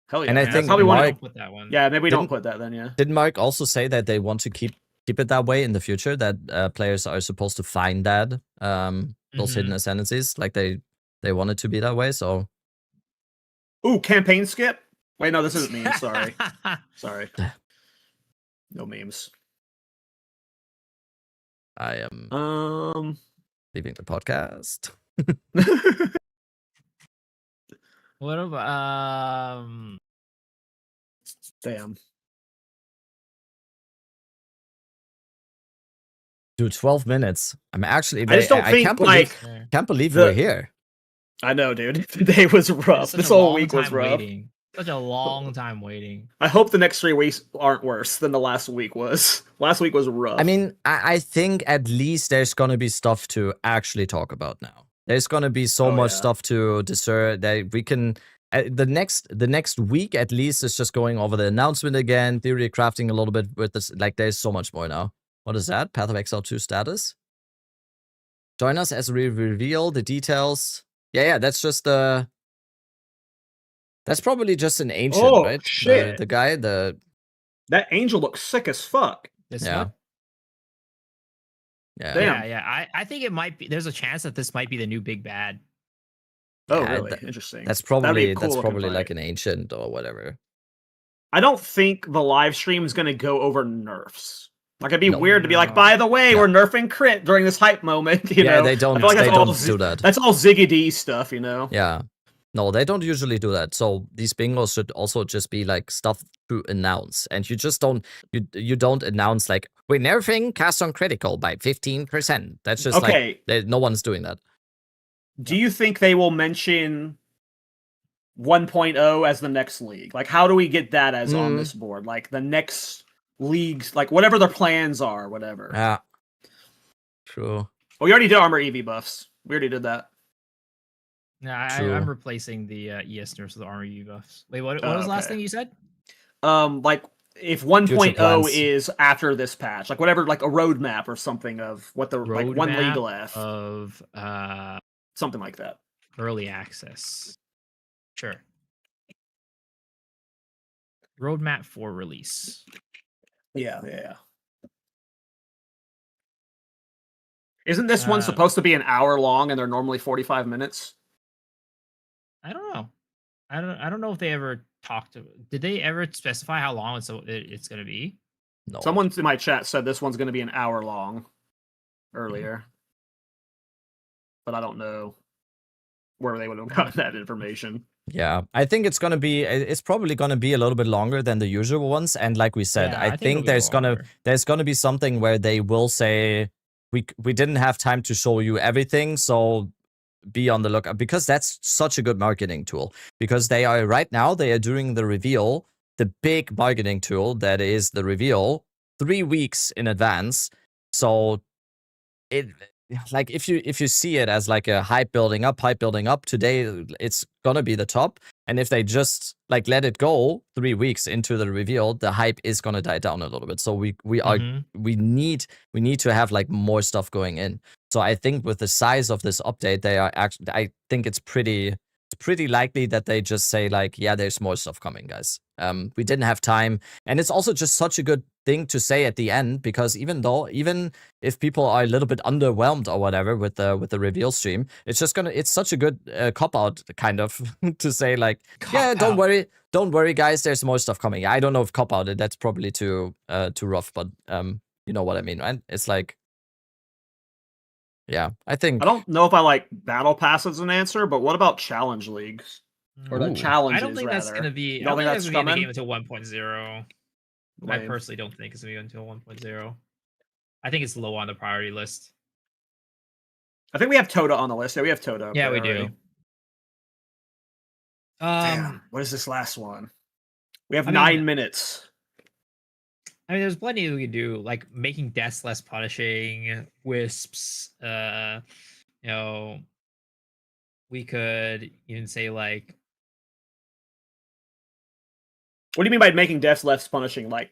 [SPEAKER 2] Hell yeah!
[SPEAKER 1] And I
[SPEAKER 2] That's
[SPEAKER 1] think
[SPEAKER 2] probably one.
[SPEAKER 1] Mark,
[SPEAKER 5] Put that one.
[SPEAKER 2] Yeah, maybe we don't put that then. Yeah.
[SPEAKER 1] Didn't Mark also say that they want to keep it that way in the future? That players are supposed to find that those hidden ascendancies, like they want it to be that way. So.
[SPEAKER 2] Ooh, campaign skip. Wait, no, this isn't memes. Sorry. Sorry. No memes.
[SPEAKER 1] I am leaving the podcast.
[SPEAKER 5] What about
[SPEAKER 2] Damn.
[SPEAKER 1] Dude, 12 minutes. I'm actually.
[SPEAKER 2] I just don't
[SPEAKER 1] I
[SPEAKER 2] think
[SPEAKER 1] can't believe
[SPEAKER 2] the-
[SPEAKER 1] we're here.
[SPEAKER 2] I know, dude. The day was rough.
[SPEAKER 5] Such
[SPEAKER 2] This
[SPEAKER 5] a
[SPEAKER 2] whole
[SPEAKER 5] long
[SPEAKER 2] week was
[SPEAKER 5] time
[SPEAKER 2] rough.
[SPEAKER 5] waiting. Such a long time waiting.
[SPEAKER 2] I hope the next 3 weeks aren't worse than the last week was. Last week was rough.
[SPEAKER 1] I mean, I think at least there's gonna be stuff to actually talk about now. There's gonna be so much stuff to discern that we can. The next week at least is just going over the announcement again, theory crafting a little bit with this. Like, there's so much more now. What is that? Path of Exile 2 status. Join us as we reveal the details. Yeah, that's just the. That's probably just an ancient,
[SPEAKER 2] Oh,
[SPEAKER 1] right?
[SPEAKER 2] shit.
[SPEAKER 1] The guy, the.
[SPEAKER 2] That angel looks sick as fuck.
[SPEAKER 5] This
[SPEAKER 1] Yeah.
[SPEAKER 5] one?
[SPEAKER 1] Yeah.
[SPEAKER 2] Damn.
[SPEAKER 5] Yeah. I think it might be. There's a chance that this might be the new big bad.
[SPEAKER 2] Oh,
[SPEAKER 1] Yeah,
[SPEAKER 2] really? Interesting.
[SPEAKER 1] That's
[SPEAKER 2] That'd be
[SPEAKER 1] probably
[SPEAKER 2] a cool looking fight.
[SPEAKER 1] like an ancient or whatever.
[SPEAKER 2] I don't think the live stream is going to go over nerfs. Like, it'd be
[SPEAKER 1] No.
[SPEAKER 2] weird to be like, by the way, we're nerfing crit during this hype moment. You know,
[SPEAKER 1] they
[SPEAKER 2] I
[SPEAKER 1] don't.
[SPEAKER 2] feel like
[SPEAKER 1] They
[SPEAKER 2] that's all
[SPEAKER 1] don't do that.
[SPEAKER 2] That's all Ziggy D stuff, you know.
[SPEAKER 1] Yeah. No, they don't usually do that. So these bingos should also just be like stuff to announce, and you just don't you don't announce like we're nerfing cast on critical by 15%. That's just
[SPEAKER 2] Okay.
[SPEAKER 1] like no one's doing that.
[SPEAKER 2] Do you think they will mention 1.0 as the next league? Like, how do we get that as on this board? Like, the next leagues, like, whatever their plans are, whatever.
[SPEAKER 1] Yeah. True.
[SPEAKER 2] Oh, we already did armor EV buffs. We already did that.
[SPEAKER 5] Yeah,
[SPEAKER 1] True.
[SPEAKER 5] I'm replacing the ES nerfs with armor U buffs. Wait, what was the last
[SPEAKER 2] okay.
[SPEAKER 5] thing you said?
[SPEAKER 2] Like, if 1.0
[SPEAKER 1] plans.
[SPEAKER 2] is after this patch, like whatever, like a roadmap or something of what the like one league
[SPEAKER 5] Roadmap
[SPEAKER 2] left,
[SPEAKER 5] of
[SPEAKER 2] something like that.
[SPEAKER 5] early access. Sure. Roadmap for release.
[SPEAKER 2] Yeah. Isn't this one
[SPEAKER 5] Uh,
[SPEAKER 2] supposed to be an hour long and they're normally 45 minutes?
[SPEAKER 5] I don't know. I don't know if they ever talked to. Did they ever specify how long it's going to be?
[SPEAKER 1] No.
[SPEAKER 2] Someone in my chat said this one's going to be an hour long earlier, but I don't know where they would have gotten that information.
[SPEAKER 1] Yeah, I think it's gonna be. It's probably gonna be a little bit longer than the usual ones. And like we said,
[SPEAKER 5] Yeah,
[SPEAKER 1] I
[SPEAKER 5] it'll
[SPEAKER 1] think
[SPEAKER 5] be
[SPEAKER 1] there's
[SPEAKER 5] longer.
[SPEAKER 1] gonna be something where they will say we didn't have time to show you everything, so be on the lookout, because that's such a good marketing tool. Because they are right now they are doing the reveal, the big marketing tool that is the reveal 3 weeks in advance. So it like if you see it as like a hype building up today, it's gonna be the top. And if they just like let it go 3 weeks into the reveal, the hype is gonna die down a little bit. So we need to have like more stuff going in. So I think with the size of this update, they are actually, I think it's pretty likely that they just say like, yeah, there's more stuff coming, guys. We didn't have time, and it's also just such a good thing to say at the end, because even if people are a little bit underwhelmed or whatever with the reveal stream, it's such a good cop out kind of to say like, don't worry guys, there's more stuff coming. I don't know if cop out, that's probably too rough, but you know what I mean, right? It's like, yeah, I think
[SPEAKER 2] I don't know if I like battle pass as an answer, but what about challenge leagues or the
[SPEAKER 1] Ooh.
[SPEAKER 2] challenges?
[SPEAKER 5] I don't think that's going to be.
[SPEAKER 2] You
[SPEAKER 5] I
[SPEAKER 2] don't
[SPEAKER 5] don't
[SPEAKER 2] think
[SPEAKER 5] think
[SPEAKER 2] that's
[SPEAKER 5] that's going to be
[SPEAKER 2] coming?
[SPEAKER 5] in the game until 1.0. I
[SPEAKER 2] Lame.
[SPEAKER 5] personally don't think it's going to be until 1.0. I think it's low on the priority list.
[SPEAKER 2] I think we have Toda on the list. Yeah, we have Toda. up
[SPEAKER 5] Yeah,
[SPEAKER 2] there
[SPEAKER 5] we do.
[SPEAKER 2] already. Damn, what is this last one? We have
[SPEAKER 5] I
[SPEAKER 2] 9
[SPEAKER 5] mean-
[SPEAKER 2] minutes.
[SPEAKER 5] I mean, there's plenty we could do, like making deaths less punishing, wisps. You know, we could even say like,
[SPEAKER 2] What do you mean by making deaths less punishing? Like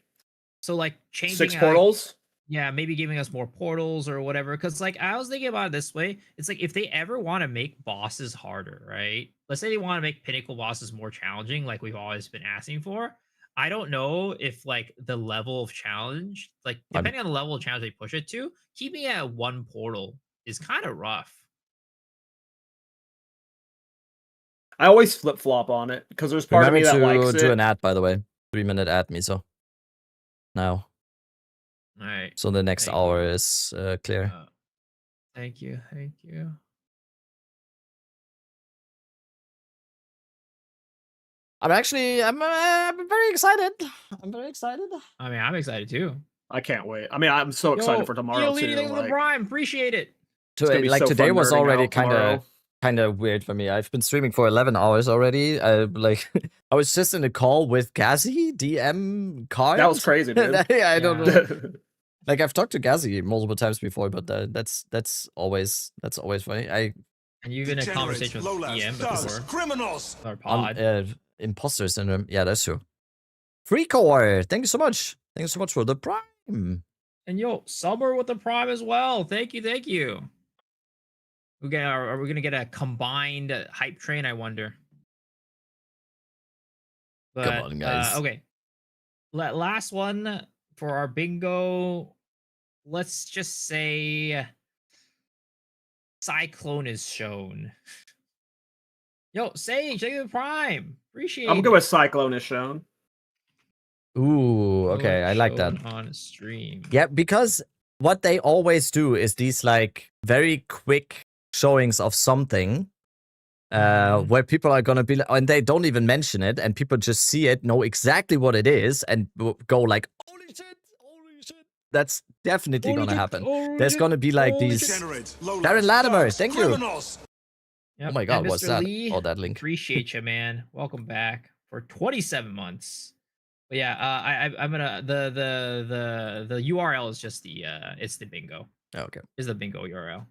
[SPEAKER 5] so like changing
[SPEAKER 2] 6 portals?
[SPEAKER 5] Yeah, maybe giving us more portals or whatever. Because like I was thinking about it this way, it's like if they ever want to make bosses harder, right? Let's say they want to make pinnacle bosses more challenging, like we've always been asking for. I don't know if like the level of challenge, like depending on the level of challenge they push it to, keeping it at 1 portal is kind of rough.
[SPEAKER 2] I always flip flop on it because there's part
[SPEAKER 1] remember
[SPEAKER 2] of me that
[SPEAKER 1] to
[SPEAKER 2] likes
[SPEAKER 1] do
[SPEAKER 2] it.
[SPEAKER 1] an ad, by the way. 3-minute ad, Miso. Now.
[SPEAKER 5] All right.
[SPEAKER 1] So the next
[SPEAKER 5] Thank
[SPEAKER 1] hour is clear.
[SPEAKER 5] Thank you.
[SPEAKER 1] I'm very excited. I'm very excited.
[SPEAKER 5] I mean, I'm excited too.
[SPEAKER 2] I can't wait. I mean, I'm so excited for tomorrow
[SPEAKER 5] Lady,
[SPEAKER 2] too.
[SPEAKER 5] thanks for the
[SPEAKER 2] Like,
[SPEAKER 5] Prime. Appreciate it.
[SPEAKER 2] gonna be
[SPEAKER 1] Like
[SPEAKER 2] so
[SPEAKER 1] today
[SPEAKER 2] fun
[SPEAKER 1] was
[SPEAKER 2] nerding
[SPEAKER 1] already
[SPEAKER 2] out tomorrow.
[SPEAKER 1] kind of weird for me. I've been streaming for 11 hours already. Like I was just in a call with Gazi, DM Card.
[SPEAKER 2] That was crazy, dude.
[SPEAKER 1] I don't know. Like I've talked to Gazi multiple times before, but that's always funny.
[SPEAKER 5] And you've been in a conversation with DM before.
[SPEAKER 19] Criminals.
[SPEAKER 5] Or pod.
[SPEAKER 1] Imposter syndrome. Yeah, that's true. Freecore, thank you so much. Thank you so much for the Prime.
[SPEAKER 5] And yo, Summer with the Prime as well. Thank you, thank you. Are we gonna get a combined hype train? I wonder. But,
[SPEAKER 1] Come on, guys.
[SPEAKER 5] Okay. Last one for our bingo. Let's just say Cyclone is shown. Yo, Sage, thank you for the Prime. Appreciate
[SPEAKER 2] I'm
[SPEAKER 5] it.
[SPEAKER 2] good with Cyclone is shown.
[SPEAKER 1] Ooh, okay, I like that.
[SPEAKER 5] On stream.
[SPEAKER 1] Yeah, because what they always do is these like very quick showings of something where people are gonna be and they don't even mention it and people just see it, know exactly what it is and go like, holy shit. That's definitely gonna happen. There's gonna be like these Darren Latimer, thank you.
[SPEAKER 5] Yep.
[SPEAKER 1] Oh my god,
[SPEAKER 5] And
[SPEAKER 1] what's
[SPEAKER 5] Mr.
[SPEAKER 1] that?
[SPEAKER 5] Lee,
[SPEAKER 1] Oh, that link.
[SPEAKER 5] Appreciate you, man. Welcome back for 27 months. But yeah, I'm gonna the URL is just the it's the bingo.
[SPEAKER 1] Okay.
[SPEAKER 5] Is the bingo URL.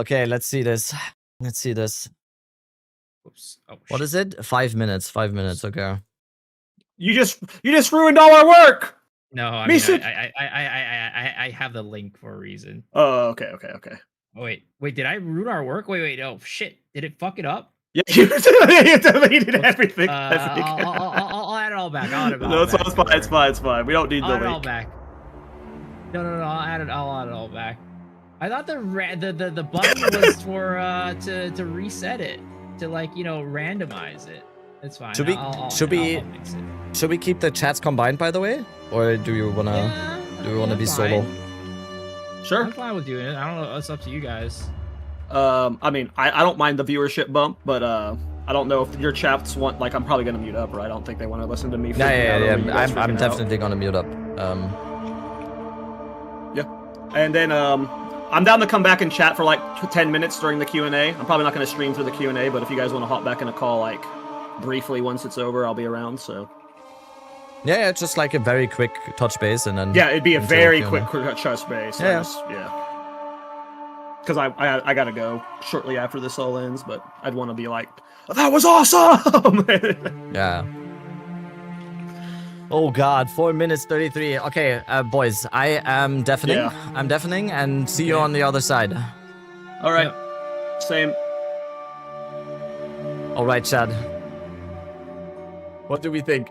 [SPEAKER 1] Okay, let's see this. Let's see this.
[SPEAKER 5] Oops. Oh,
[SPEAKER 1] what is it? 5 minutes. 5 minutes. Okay.
[SPEAKER 2] You just ruined all our work.
[SPEAKER 5] No, I
[SPEAKER 2] Me
[SPEAKER 5] mean,
[SPEAKER 2] sit-
[SPEAKER 5] I have the link for a reason.
[SPEAKER 2] Oh, okay.
[SPEAKER 5] Oh, wait, did I ruin our work? Wait, oh shit, did it fuck it up?
[SPEAKER 2] Yeah, you deleted everything.
[SPEAKER 5] I'll add it all back. I'll add it all
[SPEAKER 2] No,
[SPEAKER 5] back.
[SPEAKER 2] it's fine. We don't need
[SPEAKER 5] I'll
[SPEAKER 2] the
[SPEAKER 5] add it all
[SPEAKER 2] link.
[SPEAKER 5] back. No, I'll add it all back. I thought the button was for to reset it, to like, you know, randomize it. It's fine.
[SPEAKER 1] Should we keep the chats combined, by the way, or do you wanna be solo?
[SPEAKER 2] Sure.
[SPEAKER 5] I'm fine with doing it. I don't know. It's up to you guys.
[SPEAKER 2] I mean, I don't mind the viewership bump, but I don't know if your chats want, like, I'm probably gonna mute up, right? I don't think they want to listen to me.
[SPEAKER 1] Yeah. I'm definitely gonna mute up.
[SPEAKER 2] Yeah, and then I'm down to come back and chat for like 10 minutes during the Q&A. I'm probably not gonna stream through the Q&A, but if you guys want to hop back in a call, like, briefly once it's over, I'll be around. So.
[SPEAKER 1] Yeah, just like a very quick touch base, and then.
[SPEAKER 2] Yeah, it'd be a very
[SPEAKER 1] Q&A.
[SPEAKER 2] quick touch base.
[SPEAKER 1] Yeah.
[SPEAKER 2] Because I gotta go shortly after this all ends, but I'd want to be like, that was awesome.
[SPEAKER 1] Yeah. Oh god, 4 minutes 33. Okay, boys, I am deafening.
[SPEAKER 2] Yeah.
[SPEAKER 1] I'm deafening, and see you on the other side.
[SPEAKER 2] All right. Same.
[SPEAKER 1] All right, Chad. What do we think?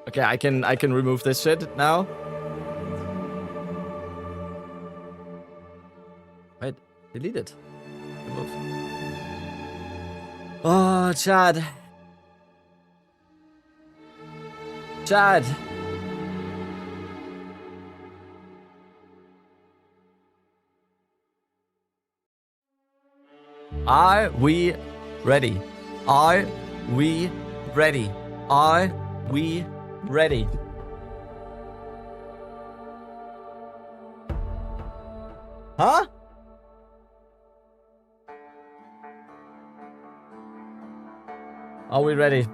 [SPEAKER 1] Okay, I can remove this shit now. Wait, delete it. Remove. Oh, Chad. Chad. Are we ready? Are we ready? Are we ready? Huh? Are we ready?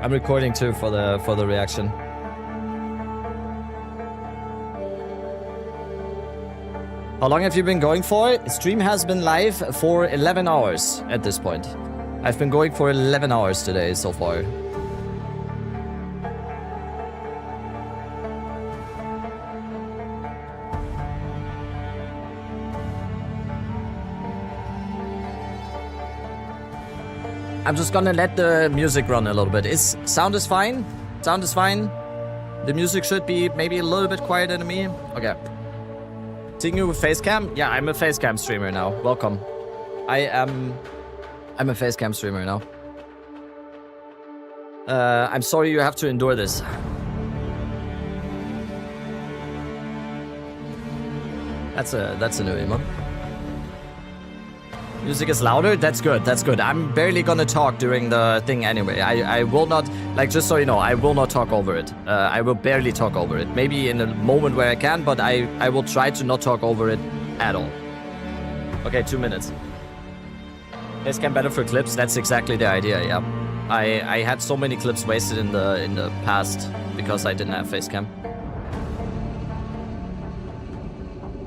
[SPEAKER 1] I'm recording too for the reaction. How long have you been going for? Stream has been live for 11 hours at this point. I've been going for 11 hours today so far. I'm just gonna let the music run a little bit. Sound is fine? Sound is fine? The music should be maybe a little bit quieter than me? Okay. Seeing you with Facecam? Yeah, I'm a Facecam streamer now. Welcome. I'm a Facecam streamer now. I'm sorry you have to endure this. That's a new emote. Music is louder? That's good, that's good. I'm barely gonna talk during the thing anyway. I will not, like, just so you know, I will not talk over it. I will barely talk over it. Maybe in a moment where I can, but I will try to not talk over it at all. Okay, 2 minutes. Face cam better for clips? That's exactly the idea, yeah. I had so many clips wasted in the past because I didn't have face cam.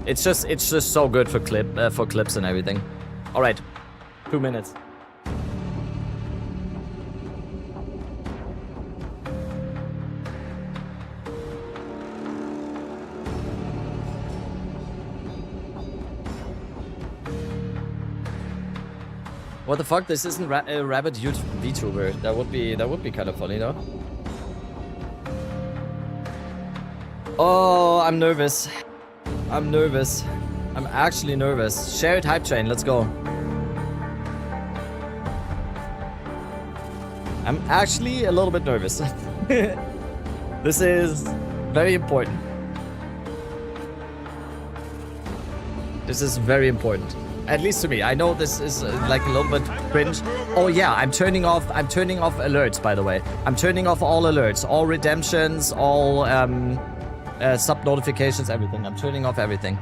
[SPEAKER 1] It's just so good for clips and everything. All right, 2 minutes. What the fuck? This isn't a rabbit VTuber. That would be kind of funny, though. Oh, I'm nervous. I'm nervous. I'm actually nervous. Share it, hype train. Let's go. I'm actually a little bit nervous. This is very important. This is very important. At least to me. I know this is like a little bit cringe. Oh yeah, I'm turning off alerts, by the way. I'm turning off all alerts, all redemptions, all sub notifications, everything. I'm turning off everything.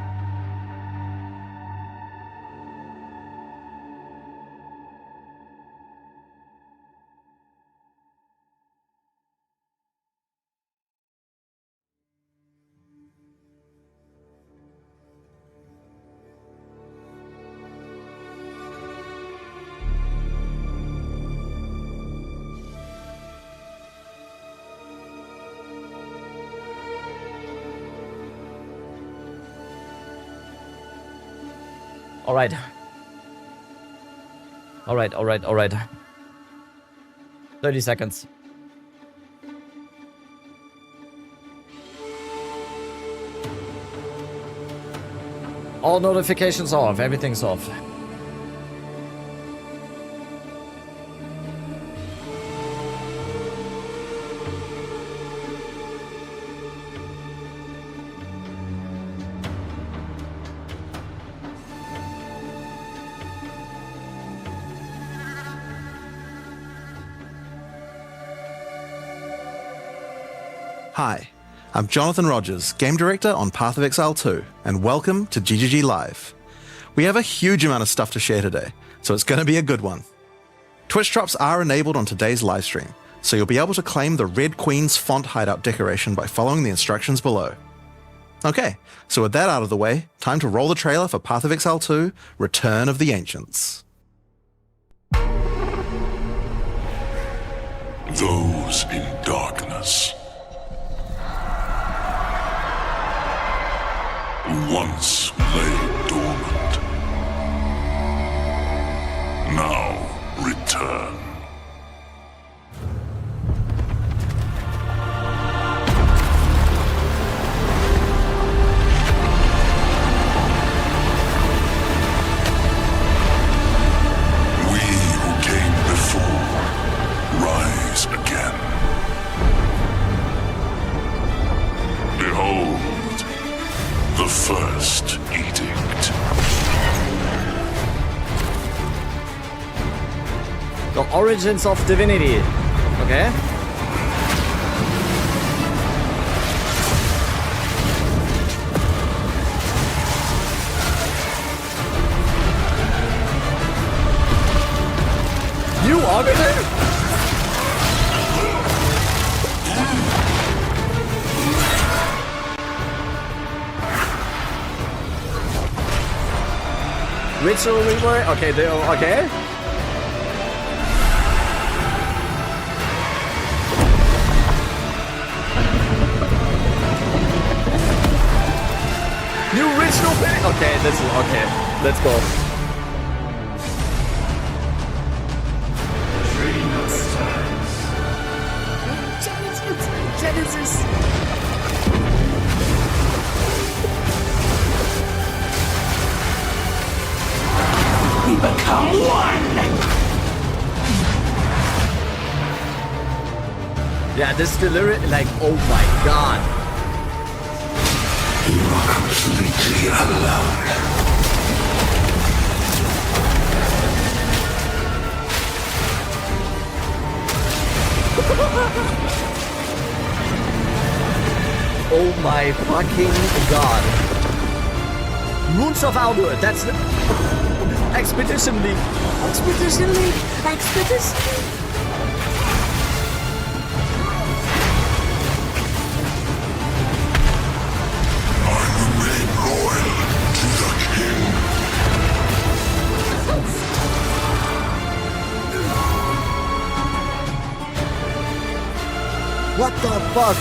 [SPEAKER 1] All right. All right, all right, all right. 30 seconds. All notifications off. Everything's off.
[SPEAKER 17] Hi, I'm Jonathan Rogers, Game Director on Path of Exile 2, and welcome to GGG Live. We have a huge amount of stuff to share today, so it's going to be a good one. Twitch drops are enabled on today's livestream, so you'll be able to claim the Red Queen's font hideout decoration by following the instructions below. Okay, so with that out of the way, time to roll the trailer for Path of Exile 2, Return of the Ancients.
[SPEAKER 24] Those in darkness once lay dormant, now return. We who came before rise again. Behold, the first edict.
[SPEAKER 1] The origins of divinity. Okay. You Arbiter? Ritual reward? Okay, okay. New ritual pit? Okay, this is okay. Let's go. Genesis.
[SPEAKER 13] We become one.
[SPEAKER 1] Yeah, this delivery, like, oh my god.
[SPEAKER 13] Democracy.
[SPEAKER 24] completely alone.
[SPEAKER 1] Oh my fucking god. Runes of Aldur, that's the... Expedition League. Expedition League. Expedition League. What the fuck?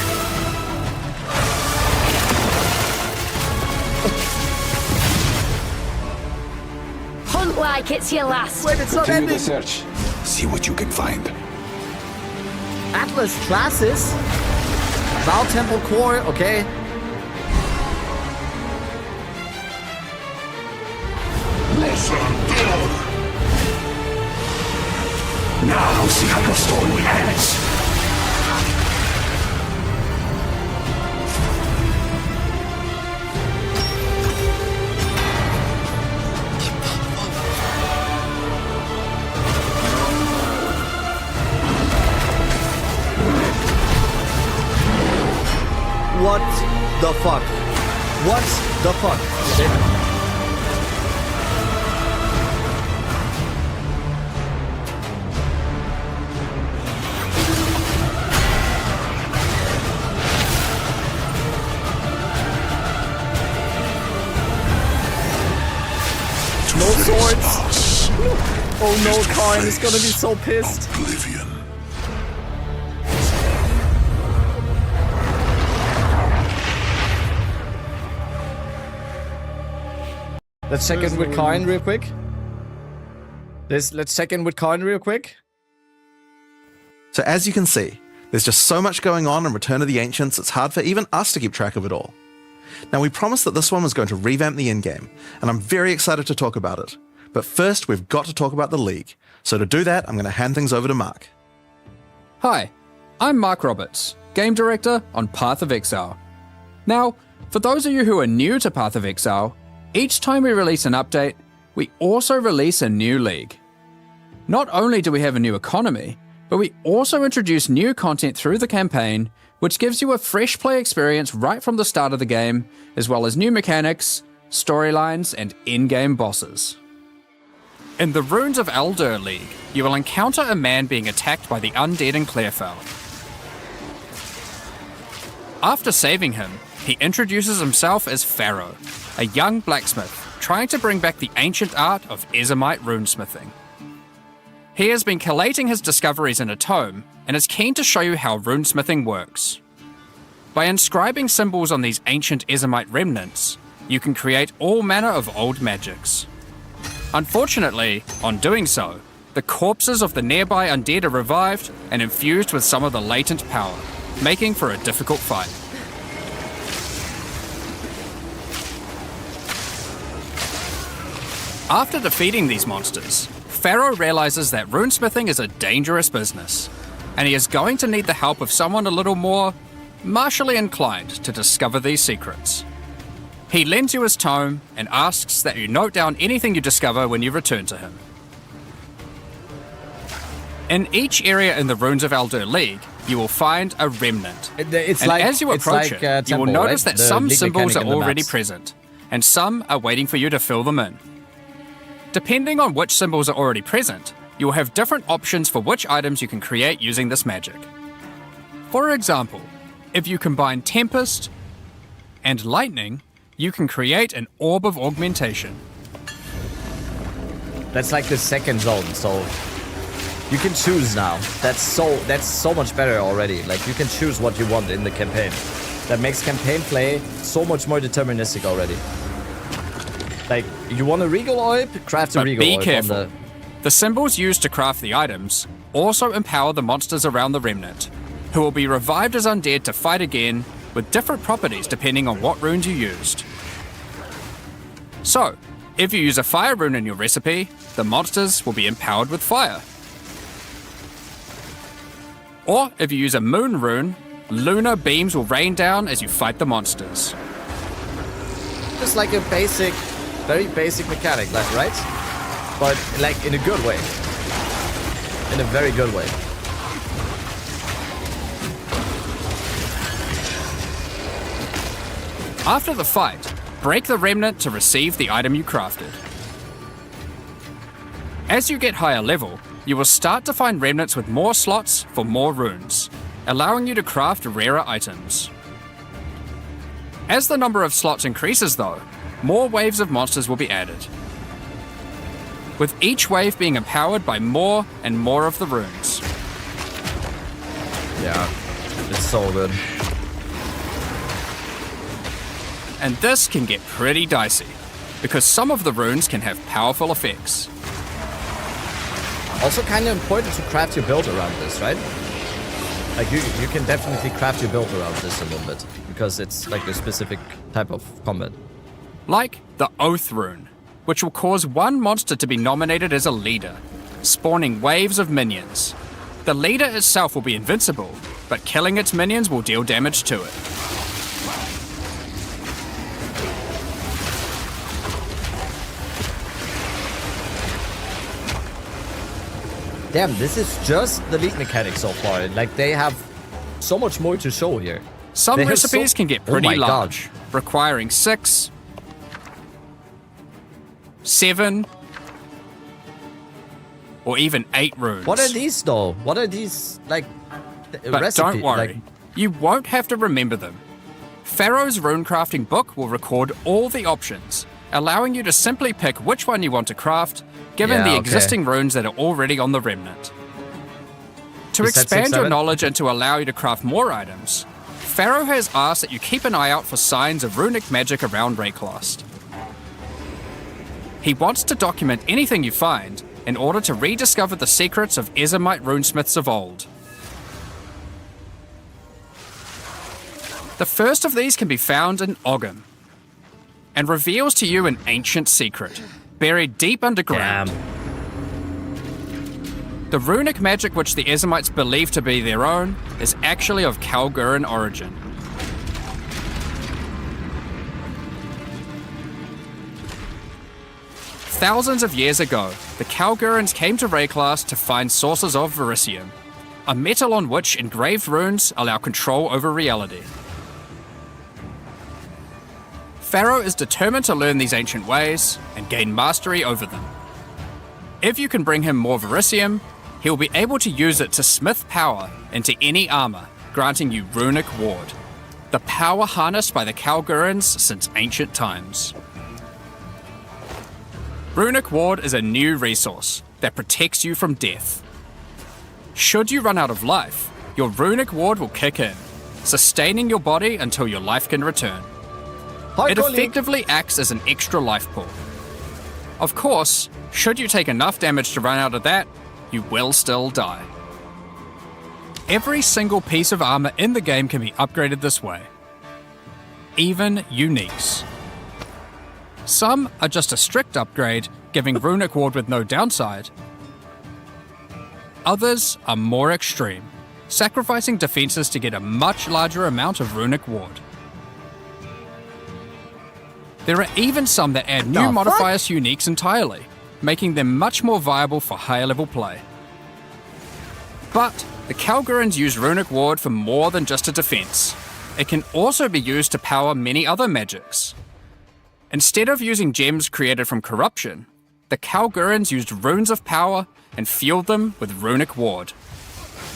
[SPEAKER 22] Hunt like it's your last.
[SPEAKER 1] Wait, it's not
[SPEAKER 24] Continue
[SPEAKER 1] ending.
[SPEAKER 24] the search. See what you can find.
[SPEAKER 1] Atlas classes. Val Temple Core, okay.
[SPEAKER 24] Now see how your story ends.
[SPEAKER 1] What the fuck? What the fuck? No swords. Oh no, Karn is gonna be so pissed.
[SPEAKER 24] Oblivion.
[SPEAKER 1] Let's check in with Karn real quick. Let's check in with Karn real quick.
[SPEAKER 17] So as you can see, there's just so much going on in Return of the Ancients, it's hard for even us to keep track of it all. Now we promised that this one was going to revamp the endgame, and I'm very excited to talk about it. But first, we've got to talk about the League. So to do that, I'm going to hand things over to Mark.
[SPEAKER 12] Hi, I'm Mark Roberts, Game Director on Path of Exile. Now, for those of you who are new to Path of Exile, each time we release an update, we also release a new league. Not only do we have a new economy, but we also introduce new content through the campaign, which gives you a fresh play experience right from the start of the game, as well as new mechanics, storylines, and in-game bosses. In the Runes of Aldur League, you will encounter a man being attacked by the undead in Clearfell. After saving him, he introduces himself as Pharaoh, a young blacksmith trying to bring back the ancient art of Ezomite runesmithing. He has been collating his discoveries in a tome and is keen to show you how runesmithing works. By inscribing symbols on these ancient Ezomite remnants, you can create all manner of old magics. Unfortunately, on doing so, the corpses of the nearby undead are revived and infused with some of the latent power, making for a difficult fight. After defeating these monsters, Pharaoh realizes that runesmithing is a dangerous business, and he is going to need the help of someone a little more martially inclined to discover these secrets. He lends you his tome and asks that you note down anything you discover when you return to him. In each area in the Runes of Aldur League, you will find a remnant.
[SPEAKER 1] It's
[SPEAKER 12] and
[SPEAKER 1] like,
[SPEAKER 12] as you approach
[SPEAKER 1] like,
[SPEAKER 12] it, you will
[SPEAKER 1] Temple,
[SPEAKER 12] notice
[SPEAKER 1] right?
[SPEAKER 12] that
[SPEAKER 1] The
[SPEAKER 12] some
[SPEAKER 1] league
[SPEAKER 12] symbols are
[SPEAKER 1] mechanic in the
[SPEAKER 12] already
[SPEAKER 1] maps.
[SPEAKER 12] present, and some are waiting for you to fill them in. Depending on which symbols are already present, you will have different options for which items you can create using this magic. For example, if you combine Tempest and Lightning, you can create an Orb of Augmentation.
[SPEAKER 1] That's like the second zone, so you can choose now. That's so much better already. Like you can choose what you want in the campaign. That makes campaign play so much more deterministic already. Like you want a Regal Orb, craft a
[SPEAKER 12] But
[SPEAKER 1] Regal
[SPEAKER 12] be
[SPEAKER 1] Orb
[SPEAKER 12] careful.
[SPEAKER 1] on
[SPEAKER 12] The symbols used to craft the items also empower the monsters around the remnant, who will be revived as undead to fight again with different properties depending on what runes you used. So, if you use a fire rune in your recipe, the monsters will be empowered with fire. Or if you use a moon rune, lunar beams will rain down as you fight the monsters.
[SPEAKER 1] just like a basic, very basic mechanic, like, right? But like in a good way. In a very good way.
[SPEAKER 12] After the fight, break the remnant to receive the item you crafted. As you get higher level, you will start to find remnants with more slots for more runes, allowing you to craft rarer items. As the number of slots increases though, more waves of monsters will be added, with each wave being empowered by more and more of the runes.
[SPEAKER 1] Yeah, it's so good.
[SPEAKER 12] And this can get pretty dicey, because some of the runes can have powerful effects.
[SPEAKER 1] Also kind of important to craft your build around this, right? Like you can definitely craft your build around this a little bit, because it's like a specific type of combat.
[SPEAKER 12] Like the Oath rune, which will cause one monster to be nominated as a leader, spawning waves of minions. The leader itself will be invincible, but killing its minions will deal damage to it.
[SPEAKER 1] Damn, this is just the league mechanics so far. Like, they have so much more to show here.
[SPEAKER 12] Some
[SPEAKER 1] They have
[SPEAKER 12] recipes can get
[SPEAKER 1] Oh
[SPEAKER 12] pretty
[SPEAKER 1] my
[SPEAKER 12] large, requiring 6, 7, or even 8 runes.
[SPEAKER 1] What are these, though? What are these, like,
[SPEAKER 12] But
[SPEAKER 1] recipe?
[SPEAKER 12] don't worry,
[SPEAKER 1] Like,
[SPEAKER 12] you won't have to remember them. Pharaoh's runecrafting book will record all the options, allowing you to simply pick which one you want to craft, given
[SPEAKER 1] Yeah,
[SPEAKER 12] the
[SPEAKER 1] okay.
[SPEAKER 12] existing runes that are already on the remnant. To
[SPEAKER 1] You said
[SPEAKER 12] expand
[SPEAKER 1] 6,
[SPEAKER 12] your
[SPEAKER 1] 7?
[SPEAKER 12] knowledge and to allow you to craft more items, Pharaoh has asked that you keep an eye out for signs of runic magic around Rayclast. He wants to document anything you find in order to rediscover the secrets of Ezomite runesmiths of old. The first of these can be found in Ogham, and reveals to you an ancient secret, buried deep underground. The runic magic which the Ezomites believe to be their own is actually of Kalguran origin. Thousands of years ago, the Kalgurans came to Rayclast to find sources of verisium, a metal on which engraved runes allow control over reality. Pharaoh is determined to learn these ancient ways and gain mastery over them. If you can bring him more verisium, he will be able to use it to smith power into any armor, granting you runic ward, the power harnessed by the Kalgurans since ancient times. Runic ward is a new resource that protects you from death. Should you run out of life, your runic ward will kick in, sustaining your body until your life can return. It effectively acts as an extra life pool. Of course, should you take enough damage to run out of that, you will still die. Every single piece of armor in the game can be upgraded this way, even uniques. Some are just a strict upgrade, giving runic ward with no downside. Others are more extreme, sacrificing defenses to get a much larger amount of runic ward. There are even some that add new modifiers to uniques entirely, making them much more viable for higher level play. But the Kalgurans use runic ward for more than just a defense. It can also be used to power many other magics. Instead of using gems created from corruption, the Kalgurans used runes of power and fueled them with runic ward.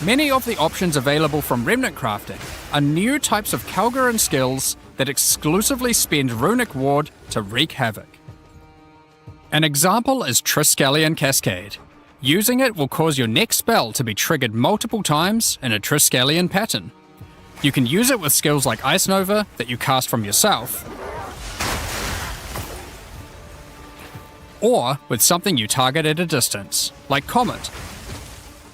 [SPEAKER 12] Many of the options available from remnant crafting are new types of Kalguran skills that exclusively spend runic ward to wreak havoc. An example is Triskelion Cascade. Using it will cause your next spell to be triggered multiple times in a Triskelion pattern. You can use it with skills like Ice Nova that you cast from yourself, or with something you target at a distance, like Comet.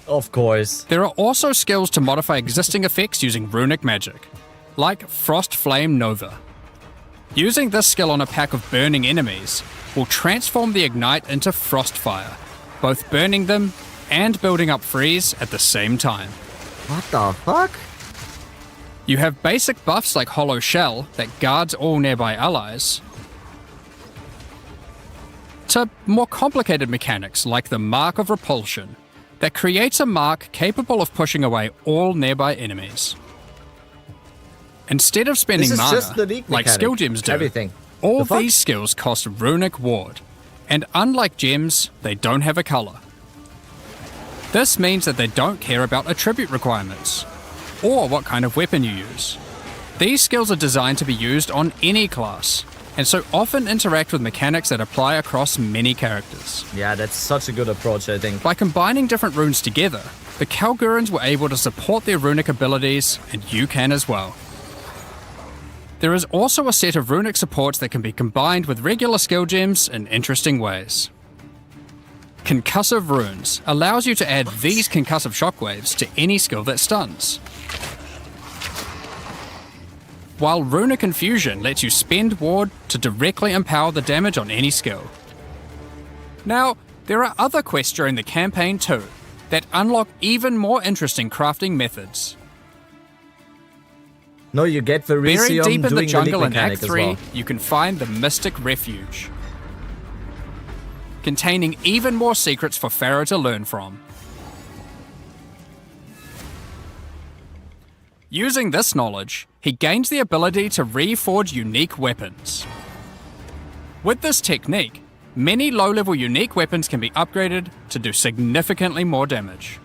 [SPEAKER 1] Of course.
[SPEAKER 12] There are also skills to modify existing effects using runic magic, like Frost Flame Nova. Using this skill on a pack of burning enemies will transform the Ignite into Frostfire, both burning them and building up freeze at the same time.
[SPEAKER 1] What the fuck?
[SPEAKER 12] You have basic buffs like Hollow Shell that guards all nearby allies, to more complicated mechanics like the Mark of Repulsion, that creates a mark capable of pushing away all nearby enemies. Instead of spending
[SPEAKER 1] This is
[SPEAKER 12] mana,
[SPEAKER 1] just the league
[SPEAKER 12] like
[SPEAKER 1] mechanic.
[SPEAKER 12] skill gems do,
[SPEAKER 1] Everything.
[SPEAKER 12] all
[SPEAKER 1] The fuck?
[SPEAKER 12] these skills cost runic ward, and unlike gems, they don't have a color. This means that they don't care about attribute requirements, or what kind of weapon you use. These skills are designed to be used on any class, and so often interact with mechanics that apply across many characters.
[SPEAKER 1] Yeah, that's such a good approach, I think.
[SPEAKER 12] By combining different runes together, the Kalgurans were able to support their runic abilities, and you can as well. There is also a set of runic supports that can be combined with regular skill gems in interesting ways. Concussive Runes allows you to add these concussive shockwaves to any skill that stuns. While Runic Infusion lets you spend ward to directly empower the damage on any skill. Now, there are other quests during the campaign too, that unlock even more interesting crafting methods.
[SPEAKER 1] No, you get
[SPEAKER 12] Buried
[SPEAKER 1] Verisium
[SPEAKER 12] deep in the
[SPEAKER 1] doing the
[SPEAKER 12] jungle
[SPEAKER 1] league
[SPEAKER 12] in
[SPEAKER 1] mechanic
[SPEAKER 12] Act
[SPEAKER 1] as
[SPEAKER 12] 3,
[SPEAKER 1] well.
[SPEAKER 12] you can find the Mystic Refuge, containing even more secrets for Pharaoh to learn from. Using this knowledge, he gains the ability to reforge unique weapons. With this technique, many low-level unique weapons can be upgraded to do significantly more damage.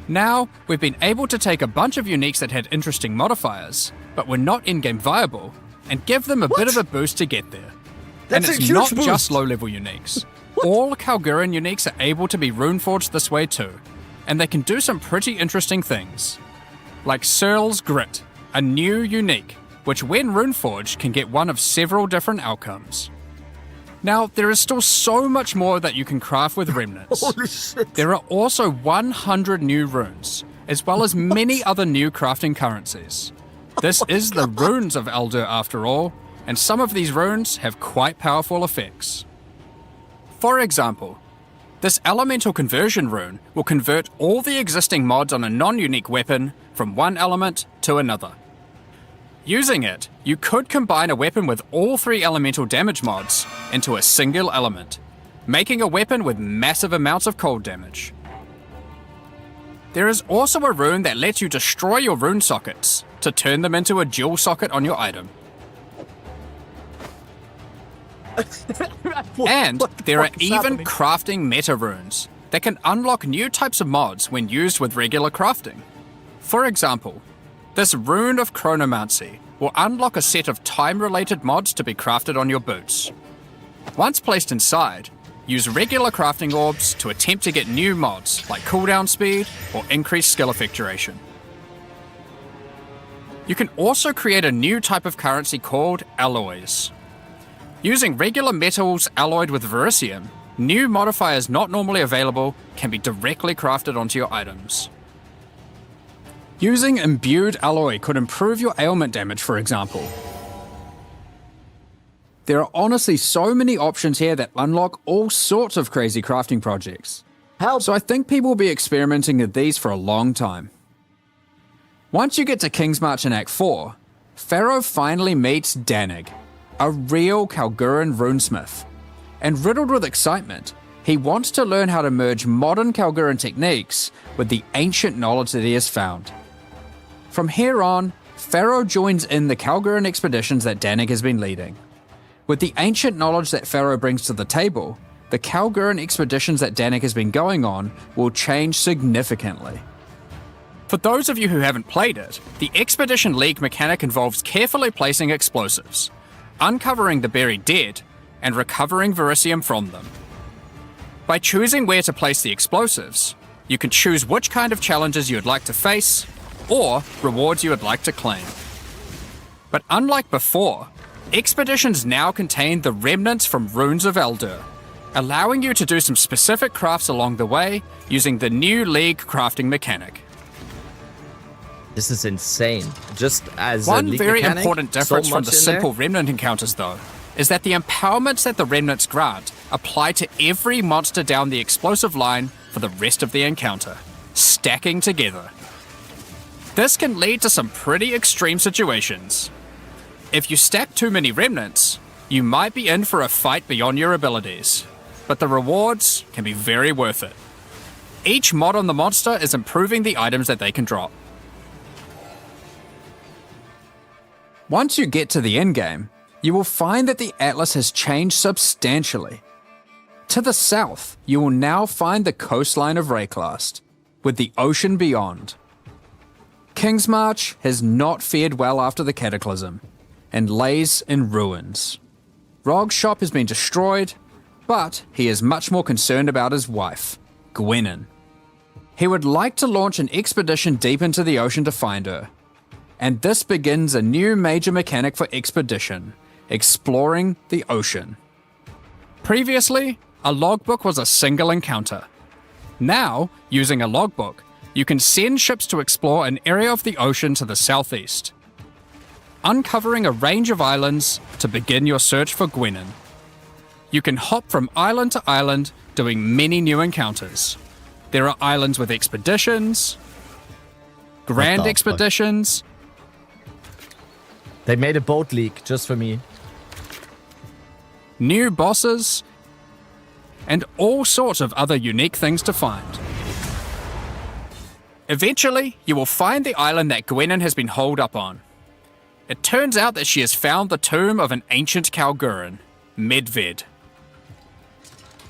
[SPEAKER 12] Now, we've been able to take a bunch of uniques that had interesting modifiers, but were not in-game viable, and give them a bit of a boost to get there.
[SPEAKER 1] That's
[SPEAKER 12] and
[SPEAKER 1] a
[SPEAKER 12] it's
[SPEAKER 1] huge
[SPEAKER 12] not
[SPEAKER 1] boost.
[SPEAKER 12] just low-level uniques. All Kalguran uniques are able to be runeforged this way too, and they can do some pretty interesting things. Like Searle's Grit, a new unique, which when runeforged can get one of several different outcomes. Now, there is still so much more that you can craft with remnants.
[SPEAKER 1] Holy shit.
[SPEAKER 12] There are also 100 new runes, as well as many other new crafting currencies. This is the runes of Eldur after all, and some of these runes have quite powerful effects. For example, this elemental conversion rune will convert all the existing mods on a non-unique weapon from one element to another. Using it, you could combine a weapon with all 3 elemental damage mods into a single element, making a weapon with massive amounts of cold damage. There is also a rune that lets you destroy your rune sockets to turn them into a dual socket on your item. And there are even crafting meta runes that can unlock new types of mods when used with regular crafting. For example, this Rune of Chronomancy will unlock a set of time-related mods to be crafted on your boots. Once placed inside, use regular crafting orbs to attempt to get new mods like cooldown speed or increased skill effectuation. You can also create a new type of currency called alloys. Using regular metals alloyed with Verisium, new modifiers not normally available can be directly crafted onto your items. Using imbued alloy could improve your ailment damage, for example. There are honestly so many options here that unlock all sorts of crazy crafting projects. So I think people will be experimenting with these for a long time. Once you get to King's March in Act 4, Pharaoh finally meets Danig, a real Kalguran runesmith. And riddled with excitement, he wants to learn how to merge modern Kalguran techniques with the ancient knowledge that he has found. From here on, Pharaoh joins in the Kalguran expeditions that Danig has been leading. With the ancient knowledge that Pharaoh brings to the table, the Kalguran expeditions that Danig has been going on will change significantly. For those of you who haven't played it, the Expedition League mechanic involves carefully placing explosives, uncovering the buried dead, and recovering Verisium from them. By choosing where to place the explosives, you can choose which kind of challenges you would like to face, or rewards you would like to claim. But unlike before, expeditions now contain the remnants from Runes of Eldur, allowing you to do some specific crafts along the way using the new League crafting mechanic.
[SPEAKER 1] This is insane. Just as
[SPEAKER 12] One
[SPEAKER 1] a league
[SPEAKER 12] very
[SPEAKER 1] mechanic,
[SPEAKER 12] important
[SPEAKER 1] so
[SPEAKER 12] difference from
[SPEAKER 1] much
[SPEAKER 12] the
[SPEAKER 1] in there.
[SPEAKER 12] simple remnant encounters, though, is that the empowerments that the remnants grant apply to every monster down the explosive line for the rest of the encounter, stacking together. This can lead to some pretty extreme situations. If you stack too many remnants, you might be in for a fight beyond your abilities. but the rewards can be very worth it. Each mod on the monster is improving the items that they can drop. Once you get to the endgame, you will find that the atlas has changed substantially. To the south, you will now find the coastline of Rayclast, with the ocean beyond. Kingsmarch has not fared well after the Cataclysm, and lays in ruins. Rog's shop has been destroyed, but he is much more concerned about his wife, Gwennon. He would like to launch an expedition deep into the ocean to find her, and this begins a new major mechanic for Expedition, exploring the ocean. Previously, a logbook was a single encounter. Now, using a logbook, you can send ships to explore an area of the ocean to the southeast, uncovering a range of islands to begin your search for Gwennon. You can hop from island to island, doing many new encounters. There are islands with expeditions, grand expeditions.
[SPEAKER 1] They made a boat leak just for me.
[SPEAKER 12] New bosses, and all sorts of other unique things to find. Eventually, you will find the island that Gwennon has been holed up on. It turns out that she has found the tomb of an ancient Kalguran, Medved.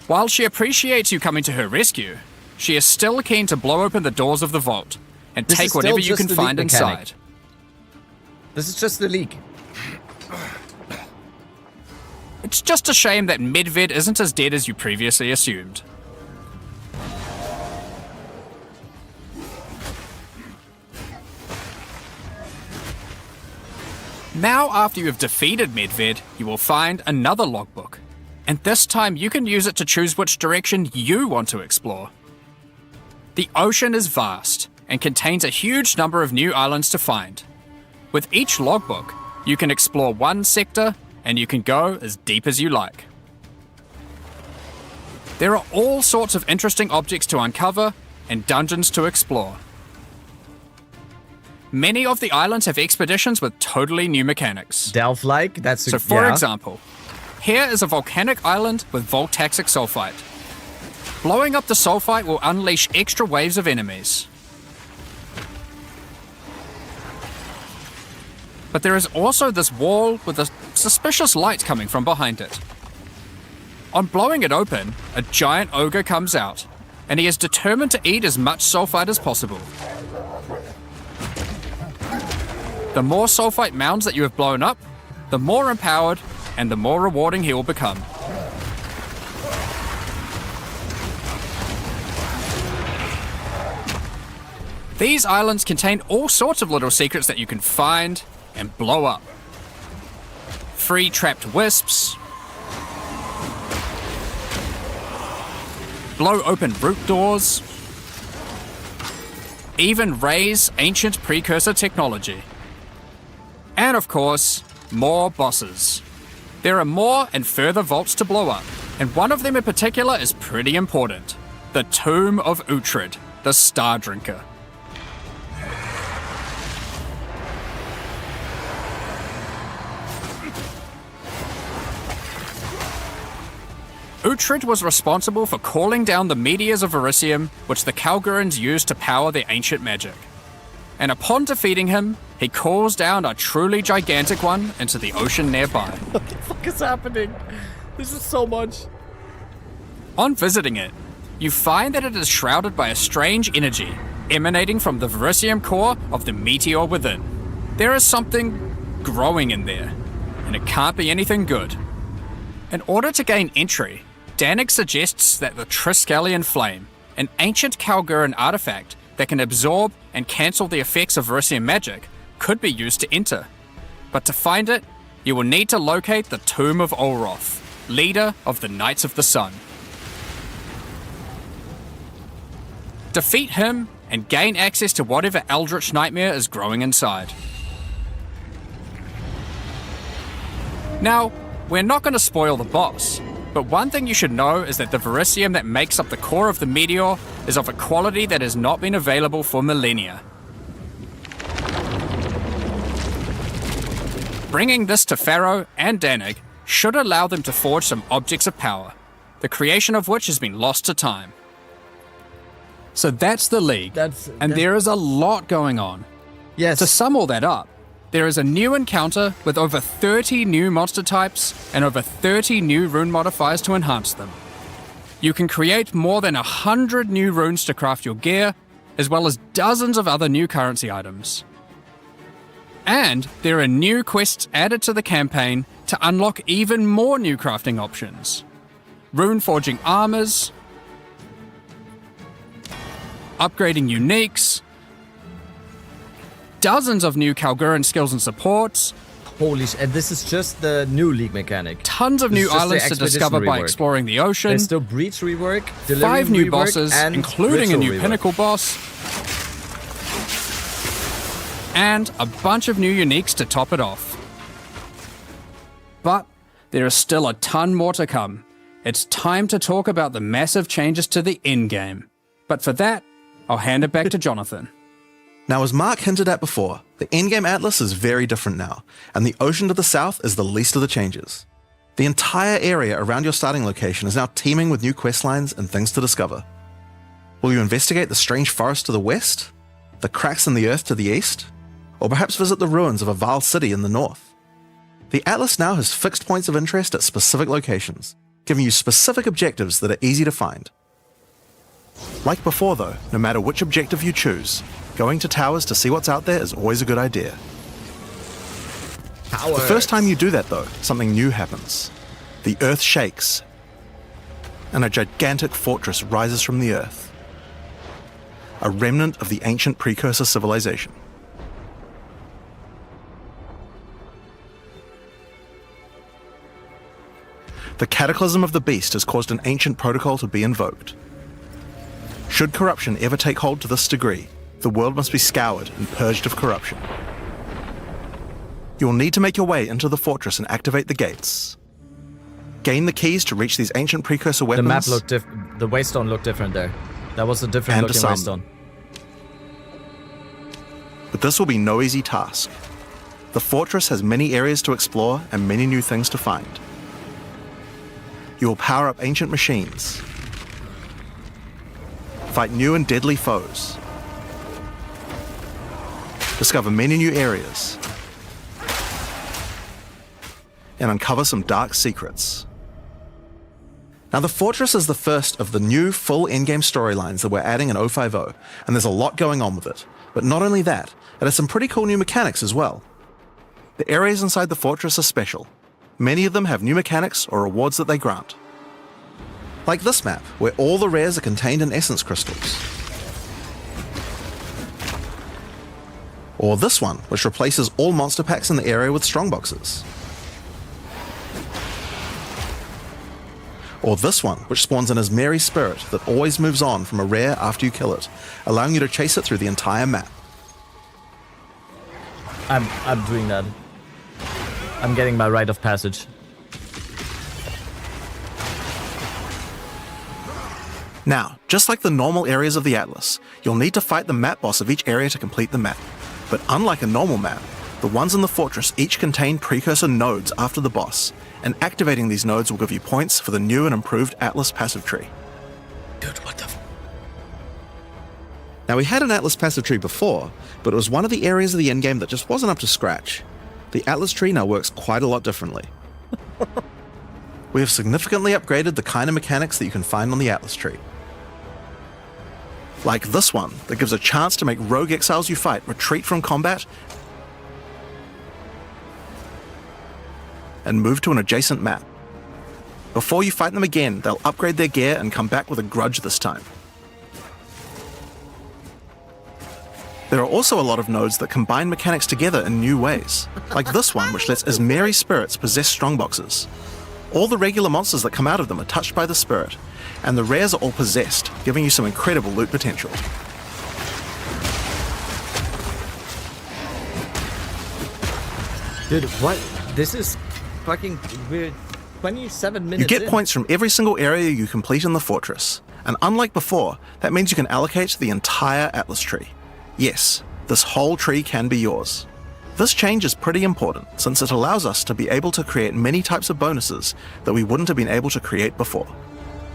[SPEAKER 12] While she appreciates you coming to her rescue, she is still keen to blow open the doors of the vault and
[SPEAKER 1] This is
[SPEAKER 12] take
[SPEAKER 1] still
[SPEAKER 12] whatever you
[SPEAKER 1] just
[SPEAKER 12] can
[SPEAKER 1] the
[SPEAKER 12] find
[SPEAKER 1] leak mechanic.
[SPEAKER 12] inside.
[SPEAKER 1] This is just the leak.
[SPEAKER 12] It's just a shame that Medved isn't as dead as you previously assumed. Now, after you have defeated Medved, you will find another logbook, and this time you can use it to choose which direction you want to explore. The ocean is vast and contains a huge number of new islands to find. With each logbook, you can explore one sector and you can go as deep as you like. There are all sorts of interesting objects to uncover and dungeons to explore. Many of the islands have expeditions with totally new mechanics.
[SPEAKER 1] Delph-like? That's
[SPEAKER 12] So for example, here is a volcanic island with voltaxic sulfite. Blowing up the sulfite will unleash extra waves of enemies. But there is also this wall with a suspicious light coming from behind it. On blowing it open, a giant ogre comes out, and he is determined to eat as much sulfite as possible. The more sulfite mounds that you have blown up, the more empowered and the more rewarding he will become. These islands contain all sorts of little secrets that you can find and blow up. Free trapped wisps, blow open root doors, even raise ancient precursor technology. And of course, more bosses. There are more and further vaults to blow up, and one of them in particular is pretty important. The Tomb of Uhtred, the Star Drinker. Uhtred was responsible for calling down the meteors of Verisium, which the Kalgurans used to power their ancient magic. And upon defeating him, he calls down a truly gigantic one into the ocean nearby.
[SPEAKER 1] What the fuck is happening? This is so much.
[SPEAKER 12] On visiting it, you find that it is shrouded by a strange energy emanating from the Verisium core of the meteor within. There is something growing in there, and it can't be anything good. In order to gain entry, Danik suggests that the Triskelion Flame, an ancient Kalguran artifact that can absorb and cancel the effects of Verisium magic, could be used to enter. But to find it, you will need to locate the Tomb of Olroth, leader of the Knights of the Sun. Defeat him and gain access to whatever eldritch nightmare is growing inside. Now, we're not going to spoil the boss, but one thing you should know is that the Verisium that makes up the core of the meteor is of a quality that has not been available for millennia. Bringing this to Pharaoh and Danig should allow them to forge some objects of power. the creation of which has been lost to time. So that's the League, and there is a lot going on.
[SPEAKER 1] Yes.
[SPEAKER 12] To sum all that up, there is a new encounter with over 30 new monster types and over 30 new rune modifiers to enhance them. You can create more than 100 new runes to craft your gear, as well as dozens of other new currency items. And there are new quests added to the campaign to unlock even more new crafting options. Rune forging armors, upgrading uniques, dozens of new Kalguran skills and supports.
[SPEAKER 1] Holy shit, and this is just the new League mechanic.
[SPEAKER 12] Tons of
[SPEAKER 1] This
[SPEAKER 12] new
[SPEAKER 1] is just the
[SPEAKER 12] islands to
[SPEAKER 1] expedition
[SPEAKER 12] discover by
[SPEAKER 1] rework.
[SPEAKER 12] exploring the ocean.
[SPEAKER 1] There's still Breach rework,
[SPEAKER 12] 5
[SPEAKER 1] Delirium
[SPEAKER 12] new
[SPEAKER 1] rework,
[SPEAKER 12] bosses,
[SPEAKER 1] and
[SPEAKER 12] including a
[SPEAKER 1] Ritual
[SPEAKER 12] new
[SPEAKER 1] rework.
[SPEAKER 12] pinnacle boss. And a bunch of new uniques to top it off. But there is still a ton more to come. It's time to talk about the massive changes to the in-game. But for that, I'll hand it back to Jonathan.
[SPEAKER 17] Now, as Mark hinted at before, the in-game atlas is very different now, and the ocean to the south is the least of the changes. The entire area around your starting location is now teeming with new questlines and things to discover. Will you investigate the strange forest to the west? The cracks in the earth to the east? Or perhaps visit the ruins of a vile city in the north? The atlas now has fixed points of interest at specific locations, giving you specific objectives that are easy to find. Like before though, no matter which objective you choose, going to towers to see what's out there is always a good idea.
[SPEAKER 1] Towers.
[SPEAKER 17] The first time you do that though, something new happens. The earth shakes, and a gigantic fortress rises from the earth. A remnant of the ancient precursor civilization. The cataclysm of the beast has caused an ancient protocol to be invoked. Should corruption ever take hold to this degree, the world must be scoured and purged of corruption. You will need to make your way into the fortress and activate the gates. Gain the keys to reach these ancient precursor weapons.
[SPEAKER 1] The map looked different. The waystone looked different there. That was a different
[SPEAKER 17] And
[SPEAKER 1] looking
[SPEAKER 17] some.
[SPEAKER 1] waystone.
[SPEAKER 17] But this will be no easy task. The fortress has many areas to explore and many new things to find. You will power up ancient machines, fight new and deadly foes, discover many new areas, and uncover some dark secrets. Now, the Fortress is the first of the new full in-game storylines that we're adding in 0.5, and there's a lot going on with it. But not only that, it has some pretty cool new mechanics as well. The areas inside the Fortress are special. Many of them have new mechanics or rewards that they grant. Like this map, where all the rares are contained in essence crystals. Or this one, which replaces all monster packs in the area with strongboxes. Or this one, which spawns an Asmeri spirit that always moves on from a rare after you kill it, allowing you to chase it through the entire map.
[SPEAKER 1] I'm doing that. I'm getting my rite of passage.
[SPEAKER 17] Now, just like the normal areas of the Atlas, you'll need to fight the map boss of each area to complete the map. But unlike a normal map, the ones in the fortress each contain precursor nodes after the boss, and activating these nodes will give you points for the new and improved Atlas passive tree.
[SPEAKER 1] Dude, what the
[SPEAKER 17] Now, we had an Atlas passive tree before, but it was one of the areas of the endgame that just wasn't up to scratch. The Atlas tree now works quite a lot differently. We have significantly upgraded the kind of mechanics that you can find on the Atlas tree. Like this one, that gives a chance to make rogue exiles you fight retreat from combat and move to an adjacent map. Before you fight them again, they'll upgrade their gear and come back with a grudge this time. There are also a lot of nodes that combine mechanics together in new ways, like this one which lets Asmeri spirits possess strongboxes. All the regular monsters that come out of them are touched by the spirit, and the rares are all possessed, giving you some incredible loot potential.
[SPEAKER 1] Dude, what? This is fucking weird. 27 minutes
[SPEAKER 17] You get
[SPEAKER 1] in.
[SPEAKER 17] points from every single area you complete in the fortress, and unlike before, that means you can allocate the entire Atlas tree. Yes, this whole tree can be yours. This change is pretty important, since it allows us to be able to create many types of bonuses that we wouldn't have been able to create before.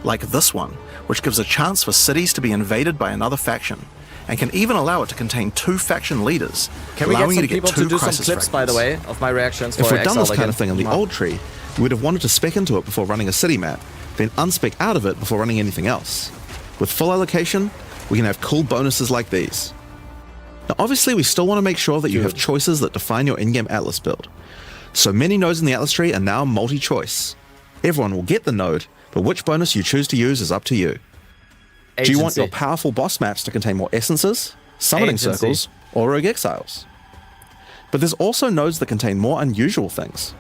[SPEAKER 17] like this one, which gives a chance for cities to be invaded by another faction, and can even allow it to contain 2 faction leaders,
[SPEAKER 1] Can we get
[SPEAKER 17] allowing
[SPEAKER 1] some
[SPEAKER 17] you to get
[SPEAKER 1] people
[SPEAKER 17] 2
[SPEAKER 1] to do some
[SPEAKER 17] crisis
[SPEAKER 1] clips, by the
[SPEAKER 17] fragments.
[SPEAKER 1] way, of my reactions for
[SPEAKER 17] If we'd done this
[SPEAKER 1] Exile
[SPEAKER 17] kind of
[SPEAKER 1] again?
[SPEAKER 17] thing in the old tree, we would have wanted to spec into it before running a city map, then unspec out of it before running anything else. With full allocation, we can have cool bonuses like these. Now obviously we still want to make sure that you have choices that define your in-game Atlas build. So many nodes in the Atlas tree are now multi-choice. Everyone will get the node, but which bonus you choose to use is up to you. Do you want your powerful boss maps to contain more essences, summoning
[SPEAKER 1] Agency.
[SPEAKER 17] circles, or rogue exiles? But there's also nodes that contain more unusual things.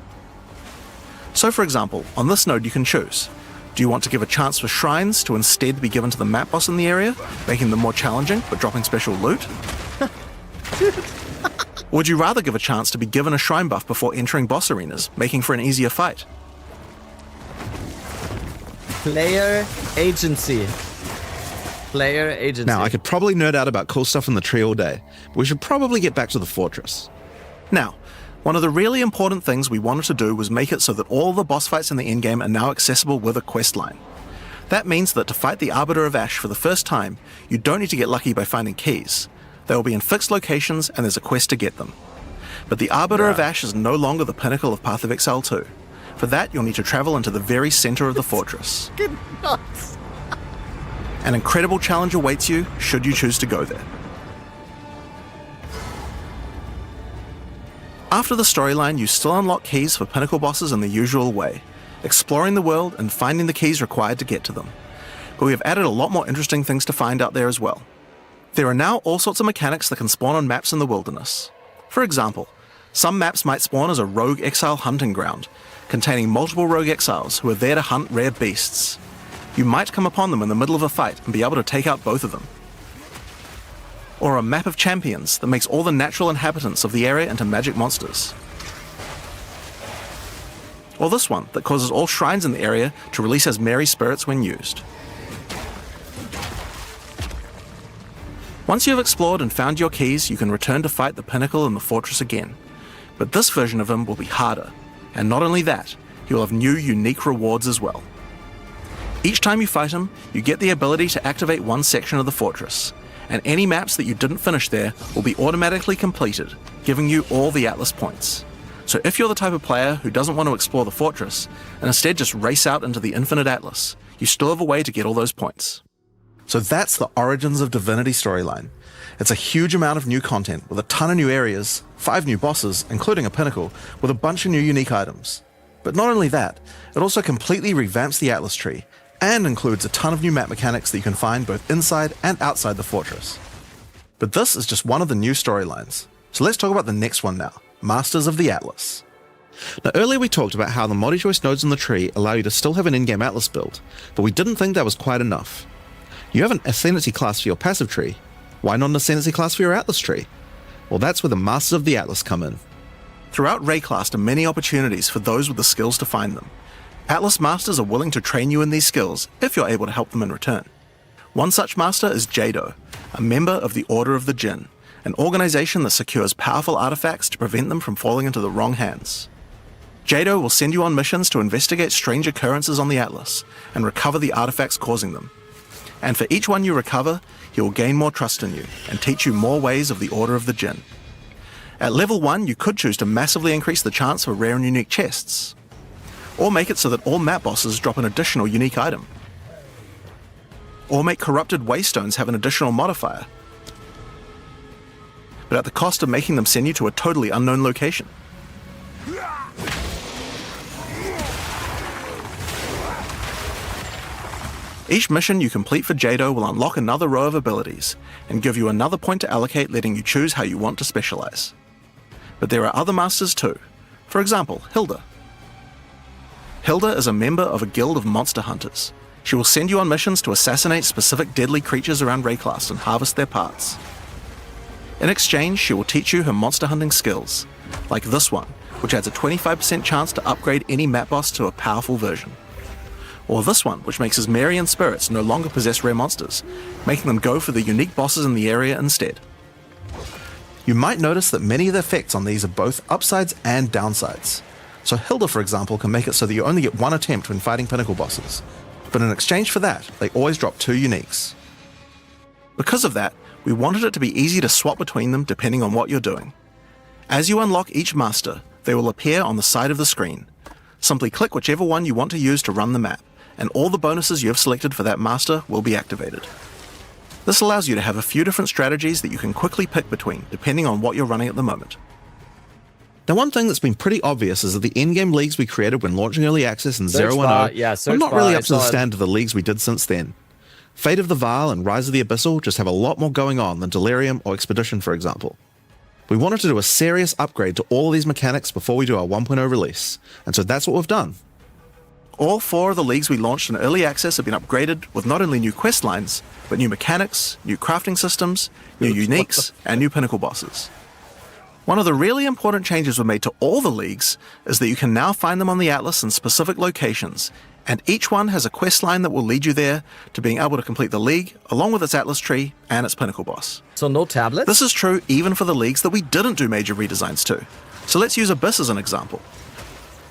[SPEAKER 17] So for example, on this node you can choose. Do you want to give a chance for shrines to instead be given to the map boss in the area, making them more challenging but dropping special loot? Or would you rather give a chance to be given a shrine buff before entering boss arenas, making for an easier fight?
[SPEAKER 1] Player agency. Player agency.
[SPEAKER 17] Now, I could probably nerd out about cool stuff in the tree all day, but we should probably get back to the fortress. Now, one of the really important things we wanted to do was make it so that all the boss fights in the endgame are now accessible with a quest line. That means that to fight the Arbiter of Ash for the first time, you don't need to get lucky by finding keys. They will be in fixed locations and there's a quest to get them. But the Arbiter of Ash is no longer the pinnacle of Path of Exile 2. For that, you'll need to travel into the very center of the fortress.
[SPEAKER 1] Get nuts.
[SPEAKER 17] An incredible challenge awaits you should you choose to go there. After the storyline, you still unlock keys for pinnacle bosses in the usual way, exploring the world and finding the keys required to get to them. But we have added a lot more interesting things to find out there as well. There are now all sorts of mechanics that can spawn on maps in the wilderness. For example, some maps might spawn as a rogue exile hunting ground, containing multiple rogue exiles who are there to hunt rare beasts. You might come upon them in the middle of a fight and be able to take out both of them. Or a map of champions that makes all the natural inhabitants of the area into magic monsters. Or this one that causes all shrines in the area to release as merry spirits when used. Once you have explored and found your keys, you can return to fight the pinnacle in the fortress again. But this version of him will be harder, and not only that, he will have new unique rewards as well. Each time you fight him, you get the ability to activate one section of the fortress, and any maps that you didn't finish there will be automatically completed, giving you all the Atlas points. So if you're the type of player who doesn't want to explore the fortress, and instead just race out into the infinite Atlas, you still have a way to get all those points. So that's the Origins of Divinity storyline. It's a huge amount of new content with a ton of new areas, 5 new bosses, including a pinnacle, with a bunch of new unique items. But not only that, it also completely revamps the Atlas tree, and includes a ton of new map mechanics that you can find both inside and outside the fortress. But this is just one of the new storylines. So let's talk about the next one now, Masters of the Atlas. Now earlier we talked about how the multi-choice nodes in the tree allow you to still have an in-game Atlas build, but we didn't think that was quite enough. You have an Ascendancy class for your passive tree. Why not an Ascendancy class for your Atlas tree? Well, that's where the Masters of the Atlas come in. Throughout Rayclast are many opportunities for those with the skills to find them. Atlas Masters are willing to train you in these skills if you're able to help them in return. One such master is Jado, a member of the Order of the Jinn, an organization that secures powerful artifacts to prevent them from falling into the wrong hands. Jado will send you on missions to investigate strange occurrences on the Atlas and recover the artifacts causing them. And for each one you recover, he will gain more trust in you and teach you more ways of the Order of the Jinn. At level 1, you could choose to massively increase the chance for rare and unique chests, or make it so that all map bosses drop an additional unique item, or make corrupted waystones have an additional modifier, but at the cost of making them send you to a totally unknown location. Each mission you complete for Jado will unlock another row of abilities, and give you another point to allocate, letting you choose how you want to specialize. But there are other masters too. For example, Hilda. Hilda is a member of a guild of monster hunters. She will send you on missions to assassinate specific deadly creatures around Rayclast and harvest their parts. In exchange, she will teach you her monster hunting skills, like this one, which adds a 25% chance to upgrade any map boss to a powerful version. Or this one, which makes his Marian spirits no longer possess rare monsters, making them go for the unique bosses in the area instead. You might notice that many of the effects on these are both upsides and downsides. So Hilda, for example, can make it so that you only get one attempt when fighting pinnacle bosses, but in exchange for that, they always drop 2 uniques. Because of that, we wanted it to be easy to swap between them depending on what you're doing. As you unlock each master, they will appear on the side of the screen. Simply click whichever one you want to use to run the map, and all the bonuses you have selected for that master will be activated. This allows you to have a few different strategies that you can quickly pick between, depending on what you're running at the moment. Now, one thing that's been pretty obvious is that the in-game leagues we created when launching Early Access in 0.10 are not really up to the standard of the leagues we did since then. Fate of the Vaal and Rise of the Abyssal just have a lot more going on than Delirium or Expedition, for example. We wanted to do a serious upgrade to all of these mechanics before we do our 1.0 release, and so that's what we've done. All 4 of the leagues we launched in Early Access have been upgraded with not only new quest lines, but new mechanics, new crafting systems, new uniques, and new pinnacle bosses. One of the really important changes we made to all the leagues is that you can now find them on the Atlas in specific locations, and each one has a quest line that will lead you there to being able to complete the league, along with its Atlas tree and its pinnacle boss.
[SPEAKER 1] So no tablets?
[SPEAKER 17] This is true even for the leagues that we didn't do major redesigns to. So let's use Abyss as an example.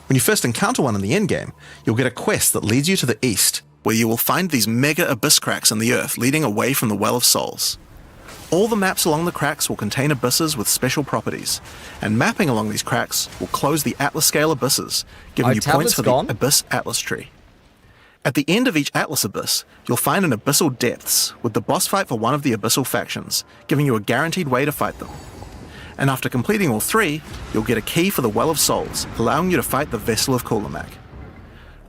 [SPEAKER 17] When you first encounter one in the endgame, you'll get a quest that leads you to the east, where you will find these mega abyss cracks in the earth leading away from the Well of Souls. All the maps along the cracks will contain abysses with special properties, and mapping along these cracks will close the Atlas scale abysses, giving you points for the Abyss Atlas tree. At the end of each Atlas abyss, you'll find an Abyssal Depths with the boss fight for one of the Abyssal factions, giving you a guaranteed way to fight them. And after completing all 3, you'll get a key for the Well of Souls, allowing you to fight the Vessel of Kulamak.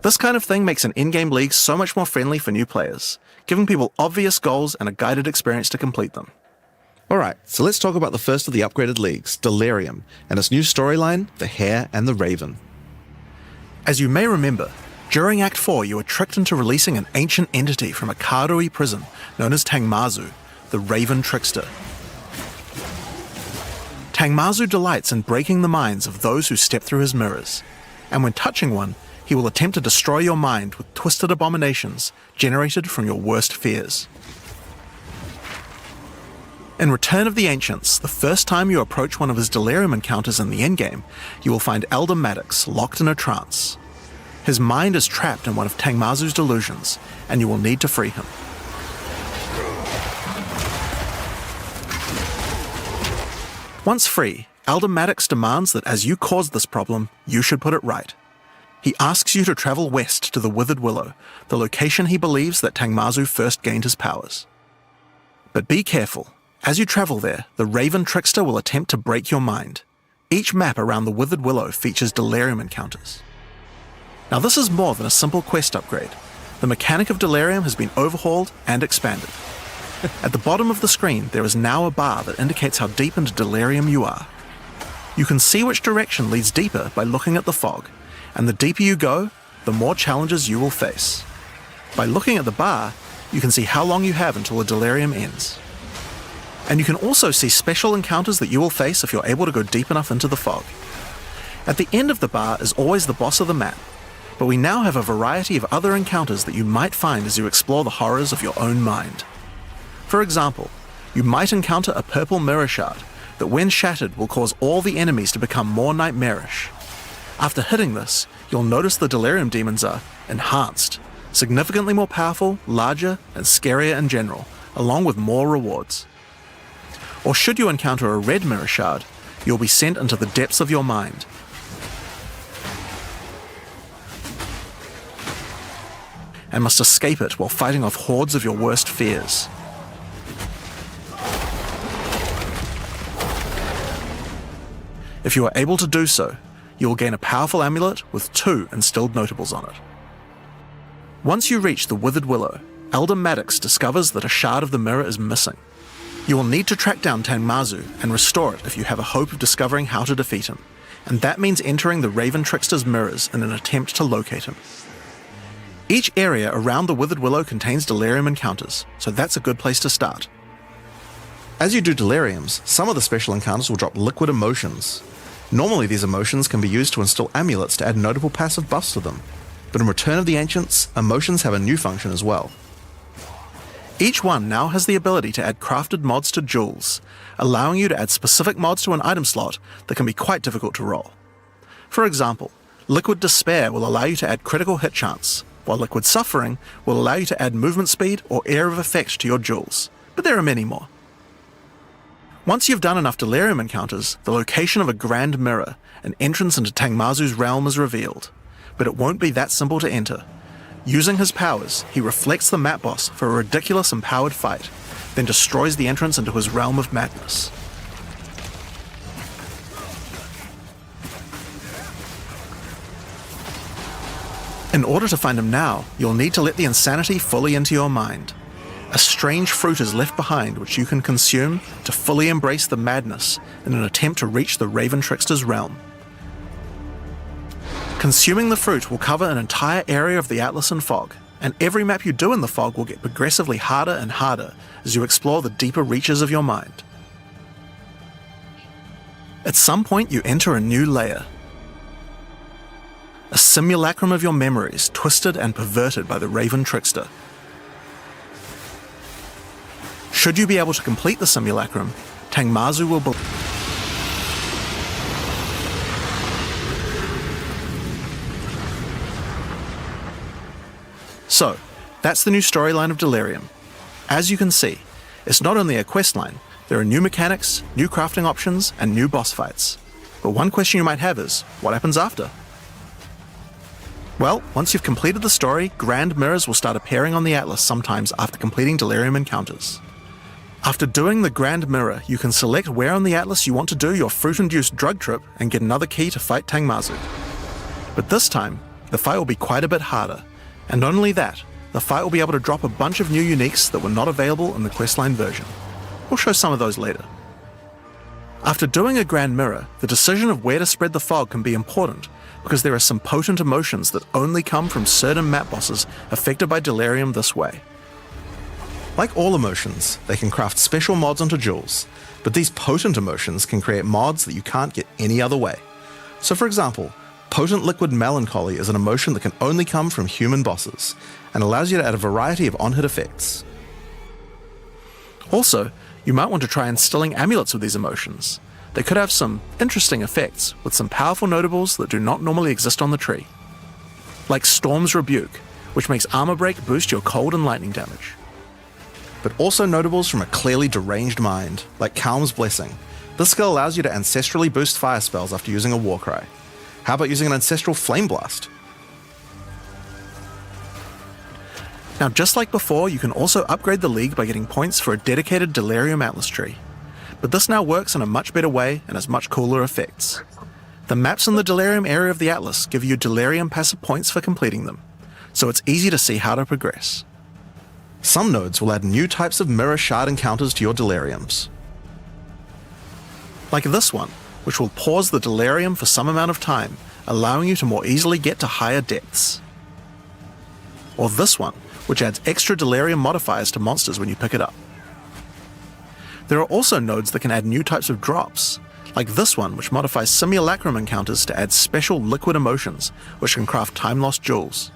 [SPEAKER 17] This kind of thing makes an in-game league so much more friendly for new players, giving people obvious goals and a guided experience to complete them. Alright, so let's talk about the first of the upgraded leagues, Delirium, and its new storyline, The Hare and the Raven. As you may remember, during Act 4 you were tricked into releasing an ancient entity from a Karui prison known as Tangmazu, the Raven Trickster. Tangmazu delights in breaking the minds of those who step through his mirrors, and when touching one, he will attempt to destroy your mind with twisted abominations generated from your worst fears. In Return of the Ancients, the first time you approach one of his Delirium encounters in the endgame, you will find Elder Maddox locked in a trance. His mind is trapped in one of Tangmazu's delusions, and you will need to free him. Once free, Elder Maddox demands that as you caused this problem, you should put it right. He asks you to travel west to the Withered Willow, the location he believes that Tangmazu first gained his powers. But be careful. As you travel there, the Raven Trickster will attempt to break your mind. Each map around the Withered Willow features Delirium encounters. Now this is more than a simple quest upgrade. The mechanic of Delirium has been overhauled and expanded. At the bottom of the screen, there is now a bar that indicates how deep into Delirium you are. You can see which direction leads deeper by looking at the fog, and the deeper you go, the more challenges you will face. By looking at the bar, you can see how long you have until the Delirium ends. And you can also see special encounters that you will face if you're able to go deep enough into the fog. At the end of the bar is always the boss of the map, but we now have a variety of other encounters that you might find as you explore the horrors of your own mind. For example, you might encounter a purple mirror shard that when shattered will cause all the enemies to become more nightmarish. After hitting this, you'll notice the Delirium demons are enhanced, significantly more powerful, larger, and scarier in general, along with more rewards. Or should you encounter a red mirror shard, you'll be sent into the depths of your mind. And must escape it while fighting off hordes of your worst fears. If you are able to do so, you will gain a powerful amulet with 2 instilled notables on it. Once you reach the Withered Willow, Elder Maddox discovers that a shard of the mirror is missing. You will need to track down Tangmazu and restore it if you have a hope of discovering how to defeat him, and that means entering the Raven Trickster's mirrors in an attempt to locate him. Each area around the Withered Willow contains Delirium encounters, so that's a good place to start. As you do Deliriums, some of the special encounters will drop liquid emotions. Normally these emotions can be used to install amulets to add notable passive buffs to them, but in Return of the Ancients, emotions have a new function as well. Each one now has the ability to add crafted mods to jewels, allowing you to add specific mods to an item slot that can be quite difficult to roll. For example, Liquid Despair will allow you to add critical hit chance, while Liquid Suffering will allow you to add movement speed or Air of Effect to your jewels, but there are many more. Once you've done enough Delirium encounters, the location of a Grand Mirror, an entrance into Tangmazu's realm, is revealed, but it won't be that simple to enter. Using his powers, he reflects the map boss for a ridiculous empowered fight, then destroys the entrance into his realm of madness. In order to find him now, you'll need to let the insanity fully into your mind. A strange fruit is left behind which you can consume to fully embrace the madness in an attempt to reach the Raven Trickster's realm. Consuming the fruit will cover an entire area of the Atlas in fog, and every map you do in the fog will get progressively harder and harder as you explore the deeper reaches of your mind. At some point you enter a new layer. A simulacrum of your memories, twisted and perverted by the Raven Trickster. Should you be able to complete the simulacrum, Tangmazu will So, that's the new storyline of Delirium. As you can see, it's not only a questline, there are new mechanics, new crafting options, and new boss fights. But one question you might have is, what happens after? Well, once you've completed the story, Grand Mirrors will start appearing on the Atlas sometimes after completing Delirium encounters. After doing the Grand Mirror, you can select where on the Atlas you want to do your fruit-induced drug trip and get another key to fight Tangmazu. But this time, the fight will be quite a bit harder, and not only that, the fight will be able to drop a bunch of new uniques that were not available in the questline version. We'll show some of those later. After doing a Grand Mirror, the decision of where to spread the fog can be important, because there are some potent emotions that only come from certain map bosses affected by Delirium this way. Like all emotions, they can craft special mods onto jewels, but these potent emotions can create mods that you can't get any other way. So for example, Potent Liquid Melancholy is an emotion that can only come from human bosses, and allows you to add a variety of on-hit effects. Also, you might want to try instilling amulets with these emotions. They could have some interesting effects, with some powerful notables that do not normally exist on the tree. Like Storm's Rebuke, which makes Armor Break boost your cold and lightning damage. But also notables from a clearly deranged mind, like Calm's Blessing. This skill allows you to ancestrally boost fire spells after using a Warcry. How about using an Ancestral Flame Blast? Now, just like before, you can also upgrade the League by getting points for a dedicated Delirium Atlas tree. But this now works in a much better way and has much cooler effects. The maps in the Delirium area of the Atlas give you Delirium passive points for completing them, so it's easy to see how to progress. Some nodes will add new types of mirror shard encounters to your Deliriums. Like this one, which will pause the Delirium for some amount of time, allowing you to more easily get to higher depths. Or this one, which adds extra Delirium modifiers to monsters when you pick it up. There are also nodes that can add new types of drops, like this one, which modifies Simulacrum encounters to add special liquid emotions, which can craft time-lost jewels.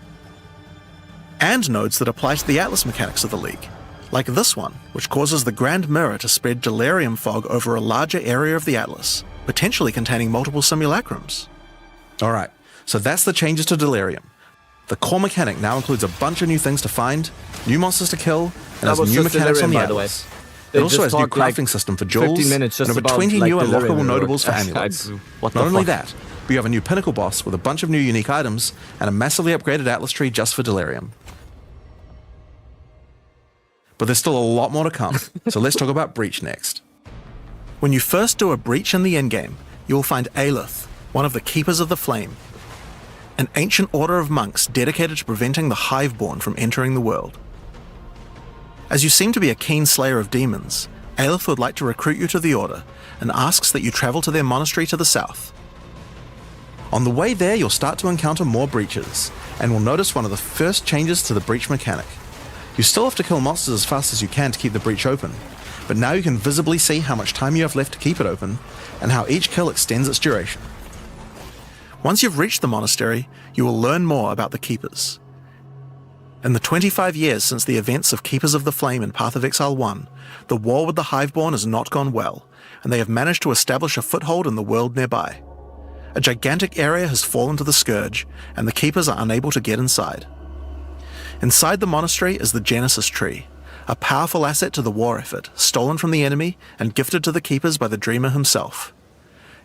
[SPEAKER 17] And nodes that apply to the Atlas mechanics of the League, like this one, which causes the Grand Mirror to spread Delirium fog over a larger area of the Atlas, potentially containing multiple Simulacrums. Alright, so that's the changes to Delirium. The core mechanic now includes a bunch of new things to find, new monsters to kill, and has new mechanics on the Atlas. It also has a new crafting system for jewels, and over 20 new unlockable notables for amulets. Not only that, we have a new pinnacle boss with a bunch of new unique items, and a massively upgraded Atlas tree just for Delirium. But there's still a lot more to come, so let's talk about Breach next. When you first do a Breach in the endgame, you will find Alot, one of the Keepers of the Flame, an ancient order of monks dedicated to preventing the Hiveborn from entering the world. As you seem to be a keen slayer of demons, Alot would like to recruit you to the order and asks that you travel to their monastery to the south. On the way there, you'll start to encounter more breaches, and will notice one of the first changes to the breach mechanic. You still have to kill monsters as fast as you can to keep the breach open, but now you can visibly see how much time you have left to keep it open, and how each kill extends its duration. Once you've reached the monastery, you will learn more about the Keepers. In the 25 years since the events of Keepers of the Flame in Path of Exile 1, the war with the Hiveborn has not gone well, and they have managed to establish a foothold in the world nearby. A gigantic area has fallen to the Scourge, and the Keepers are unable to get inside. Inside the monastery is the Genesis Tree, a powerful asset to the war effort, stolen from the enemy and gifted to the keepers by the Dreamer himself.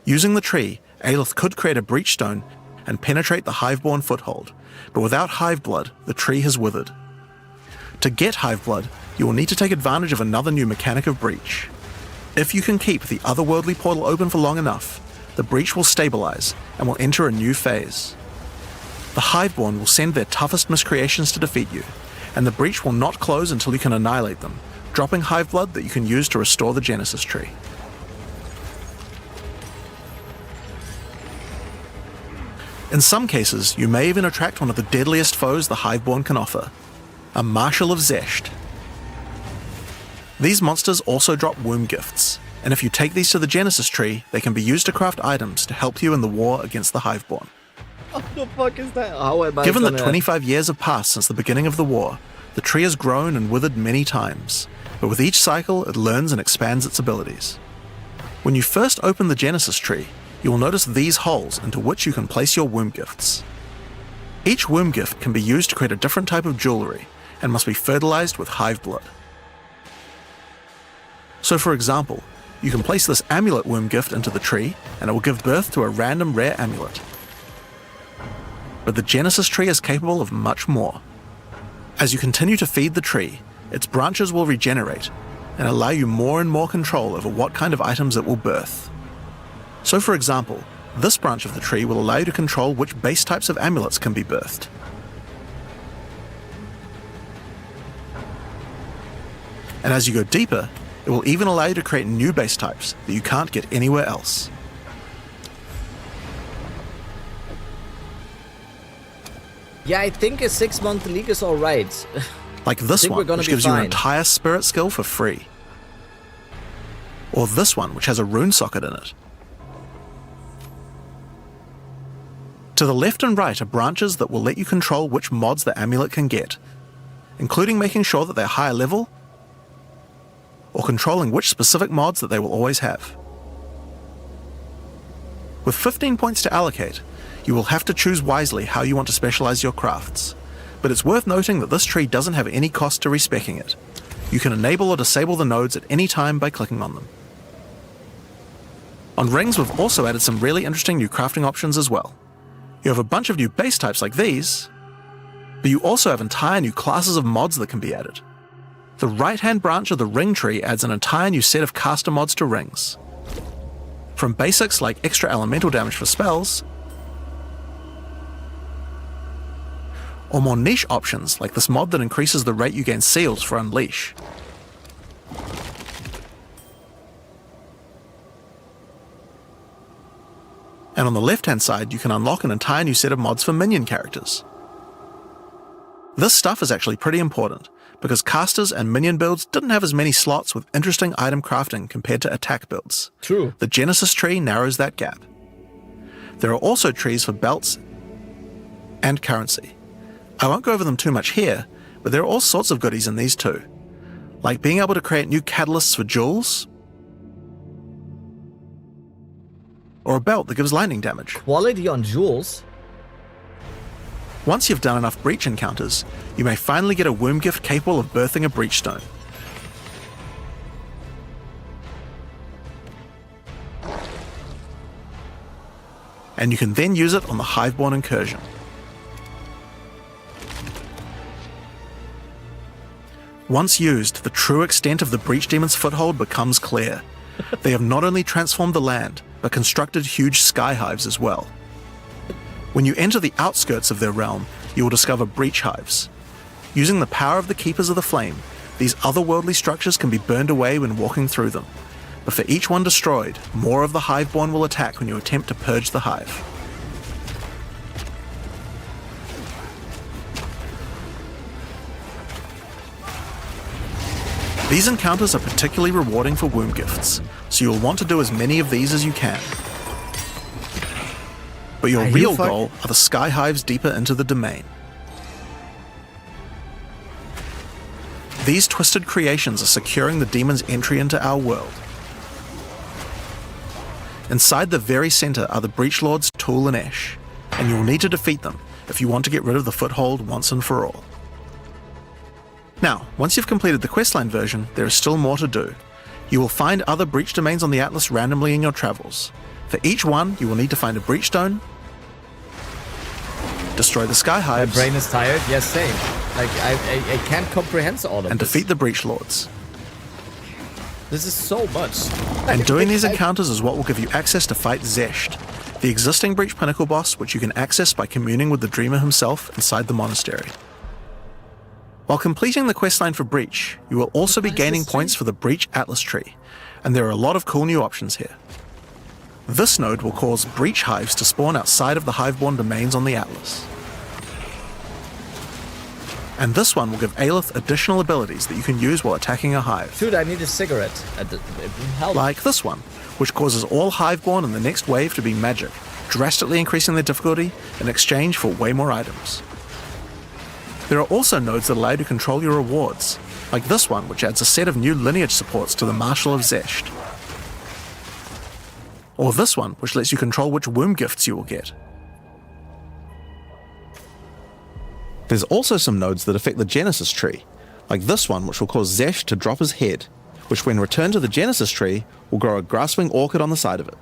[SPEAKER 17] Using the tree, Aelith could create a breach stone and penetrate the Hiveborn foothold, but without Hive Blood, the tree has withered. To get Hive Blood, you will need to take advantage of another new mechanic of breach. If you can keep the otherworldly portal open for long enough, the breach will stabilize and will enter a new phase. The Hiveborn will send their toughest miscreations to defeat you, and the breach will not close until you can annihilate them, dropping Hive Blood that you can use to restore the Genesis Tree. In some cases, you may even attract one of the deadliest foes the Hiveborn can offer, a Marshal of Zesht. These monsters also drop womb gifts, and if you take these to the Genesis Tree, they can be used to craft items to help you in the war against the Hiveborn.
[SPEAKER 1] What the fuck is that? How am I
[SPEAKER 17] Given that
[SPEAKER 1] gonna-
[SPEAKER 17] 25 years have passed since the beginning of the war, the tree has grown and withered many times, but with each cycle it learns and expands its abilities. When you first open the Genesis Tree, you will notice these holes into which you can place your womb gifts. Each womb gift can be used to create a different type of jewelry and must be fertilized with Hive Blood. So for example, you can place this amulet womb gift into the tree and it will give birth to a random rare amulet. But the Genesis Tree is capable of much more. As you continue to feed the tree, its branches will regenerate and allow you more and more control over what kind of items it will birth. So for example, this branch of the tree will allow you to control which base types of amulets can be birthed. And as you go deeper, it will even allow you to create new base types that you can't get anywhere else.
[SPEAKER 1] Yeah, I think a 6-month league is alright.
[SPEAKER 17] Like this
[SPEAKER 1] think we're
[SPEAKER 17] one,
[SPEAKER 1] gonna
[SPEAKER 17] which
[SPEAKER 1] be
[SPEAKER 17] gives you an
[SPEAKER 1] fine.
[SPEAKER 17] entire spirit skill for free. Or this one, which has a rune socket in it. To the left and right are branches that will let you control which mods the amulet can get, including making sure that they're higher level, or controlling which specific mods that they will always have. With 15 points to allocate, you will have to choose wisely how you want to specialize your crafts, but it's worth noting that this tree doesn't have any cost to respecking it. You can enable or disable the nodes at any time by clicking on them. On rings, we've also added some really interesting new crafting options as well. You have a bunch of new base types like these, but you also have entire new classes of mods that can be added. The right-hand branch of the ring tree adds an entire new set of caster mods to rings. From basics like extra elemental damage for spells, or more niche options like this mod that increases the rate you gain seals for Unleash. And on the left-hand side, you can unlock an entire new set of mods for minion characters. This stuff is actually pretty important, because casters and minion builds didn't have as many slots with interesting item crafting compared to attack builds.
[SPEAKER 1] True.
[SPEAKER 17] The Genesis Tree narrows that gap. There are also trees for belts and currency. I won't go over them too much here, but there are all sorts of goodies in these too, like being able to create new catalysts for jewels, or a belt that gives lightning damage.
[SPEAKER 1] Quality on jewels?
[SPEAKER 17] Once you've done enough breach encounters, you may finally get a womb gift capable of birthing a breach stone. And you can then use it on the Hiveborn incursion. Once used, the true extent of the Breach Demon's foothold becomes clear. They have not only transformed the land, but constructed huge sky hives as well. When you enter the outskirts of their realm, you will discover breach hives. Using the power of the Keepers of the Flame, these otherworldly structures can be burned away when walking through them. But for each one destroyed, more of the Hiveborn will attack when you attempt to purge the hive. These encounters are particularly rewarding for womb gifts, so you'll want to do as many of these as you can. But your real goal are the sky hives deeper into the domain. These twisted creations are securing the demon's entry into our world. Inside the very center are the Breach Lords Tool and Ash, and you'll need to defeat them if you want to get rid of the foothold once and for all. Now, once you've completed the questline version, there is still more to do. You will find other breach domains on the Atlas randomly in your travels. For each one, you will need to find a breach stone, destroy the sky
[SPEAKER 1] My
[SPEAKER 17] hives,
[SPEAKER 1] brain is tired. Yes, same. Like I can't comprehend all of
[SPEAKER 17] and
[SPEAKER 1] this.
[SPEAKER 17] defeat the breach lords.
[SPEAKER 1] This is so much.
[SPEAKER 17] And doing these encounters is what will give you access to fight Zesht, the existing Breach Pinnacle boss, which you can access by communing with the Dreamer himself inside the monastery. While completing the questline for Breach, you will also be gaining points for the Breach Atlas tree, and there are a lot of cool new options here. This node will cause Breach hives to spawn outside of the Hiveborn domains on the Atlas. And this one will give Alith additional abilities that you can use while attacking a hive.
[SPEAKER 1] Dude, I need a cigarette. Help.
[SPEAKER 17] Like this one, which causes all Hiveborn in the next wave to be magic, drastically increasing their difficulty in exchange for way more items. There are also nodes that allow you to control your rewards, like this one, which adds a set of new lineage supports to the Marshal of Zesht. Or this one, which lets you control which womb gifts you will get. There's also some nodes that affect the Genesis tree, like this one, which will cause Zesht to drop his head, which when returned to the Genesis tree, will grow a grasping orchid on the side of it.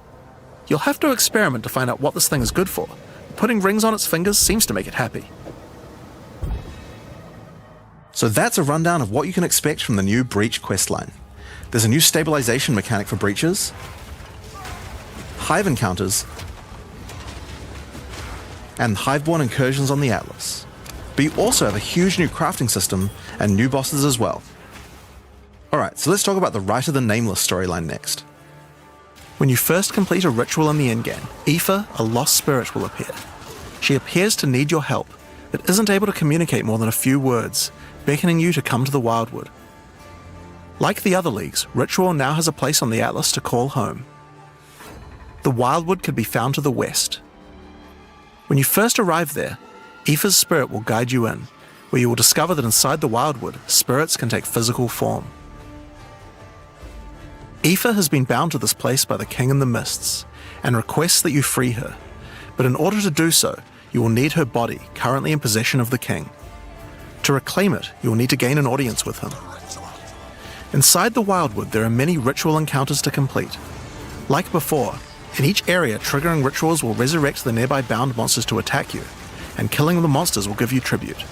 [SPEAKER 17] You'll have to experiment to find out what this thing is good for. Putting rings on its fingers seems to make it happy. So that's a rundown of what you can expect from the new Breach questline. There's a new stabilization mechanic for breaches, hive encounters, and Hiveborn incursions on the Atlas. But you also have a huge new crafting system and new bosses as well. Alright, so let's talk about the Rite of the Nameless storyline next. When you first complete a ritual in the endgame, Aoife, a lost spirit, will appear. She appears to need your help, but isn't able to communicate more than a few words, beckoning you to come to the Wildwood. Like the other leagues, Ritual now has a place on the Atlas to call home. The Wildwood could be found to the west. When you first arrive there, Aoife's spirit will guide you in, where you will discover that inside the Wildwood, spirits can take physical form. Aoife has been bound to this place by the King in the Mists, and requests that you free her, but in order to do so, you will need her body, currently in possession of the King. To reclaim it, you will need to gain an audience with him. Inside the Wildwood, there are many ritual encounters to complete. Like before, in each area, triggering rituals will resurrect the nearby bound monsters to attack you, and killing the monsters will give you tribute.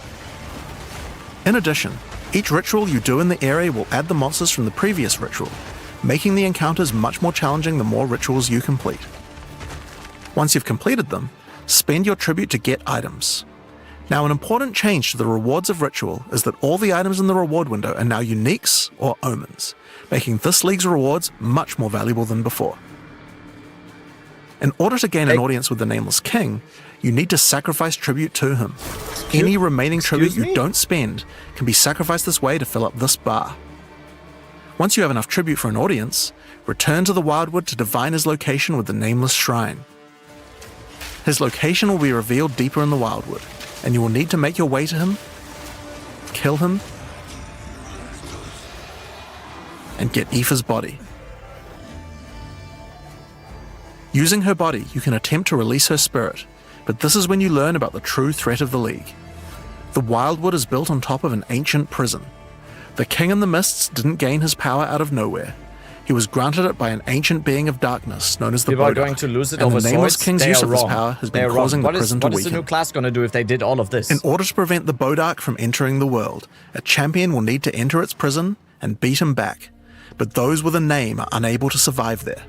[SPEAKER 17] In addition, each ritual you do in the area will add the monsters from the previous ritual, making the encounters much more challenging the more rituals you complete. Once you've completed them, spend your tribute to get items. Now, an important change to the rewards of Ritual is that all the items in the reward window are now uniques or omens, making this league's rewards much more valuable than before. In order to gain an audience with the Nameless King, you need to sacrifice tribute to him. Any remaining tribute you don't spend can be sacrificed this way to fill up this bar. Once you have enough tribute for an audience, return to the Wildwood to divine his location with the Nameless Shrine. His location will be revealed deeper in the Wildwood, and you will need to make your way to him, kill him, and get Aoife's body. Using her body, you can attempt to release her spirit, but this is when you learn about the true threat of the League. The Wildwood is built on top of an ancient prison. The King in the Mists didn't gain his power out of nowhere. He was granted it by an ancient being of darkness known as the
[SPEAKER 1] People are
[SPEAKER 17] Bodach,
[SPEAKER 1] going to lose it
[SPEAKER 17] and
[SPEAKER 1] over
[SPEAKER 17] the Nameless
[SPEAKER 1] swords.
[SPEAKER 17] King's
[SPEAKER 1] They
[SPEAKER 17] use
[SPEAKER 1] are
[SPEAKER 17] of this
[SPEAKER 1] wrong.
[SPEAKER 17] power has
[SPEAKER 1] They
[SPEAKER 17] been
[SPEAKER 1] are wrong.
[SPEAKER 17] causing the prison to
[SPEAKER 1] What is the
[SPEAKER 17] weaken.
[SPEAKER 1] new class going to do if they did all of this?
[SPEAKER 17] In order to prevent the Bodach from entering the world, a champion will need to enter its prison and beat him back, but those with a name are unable to survive there.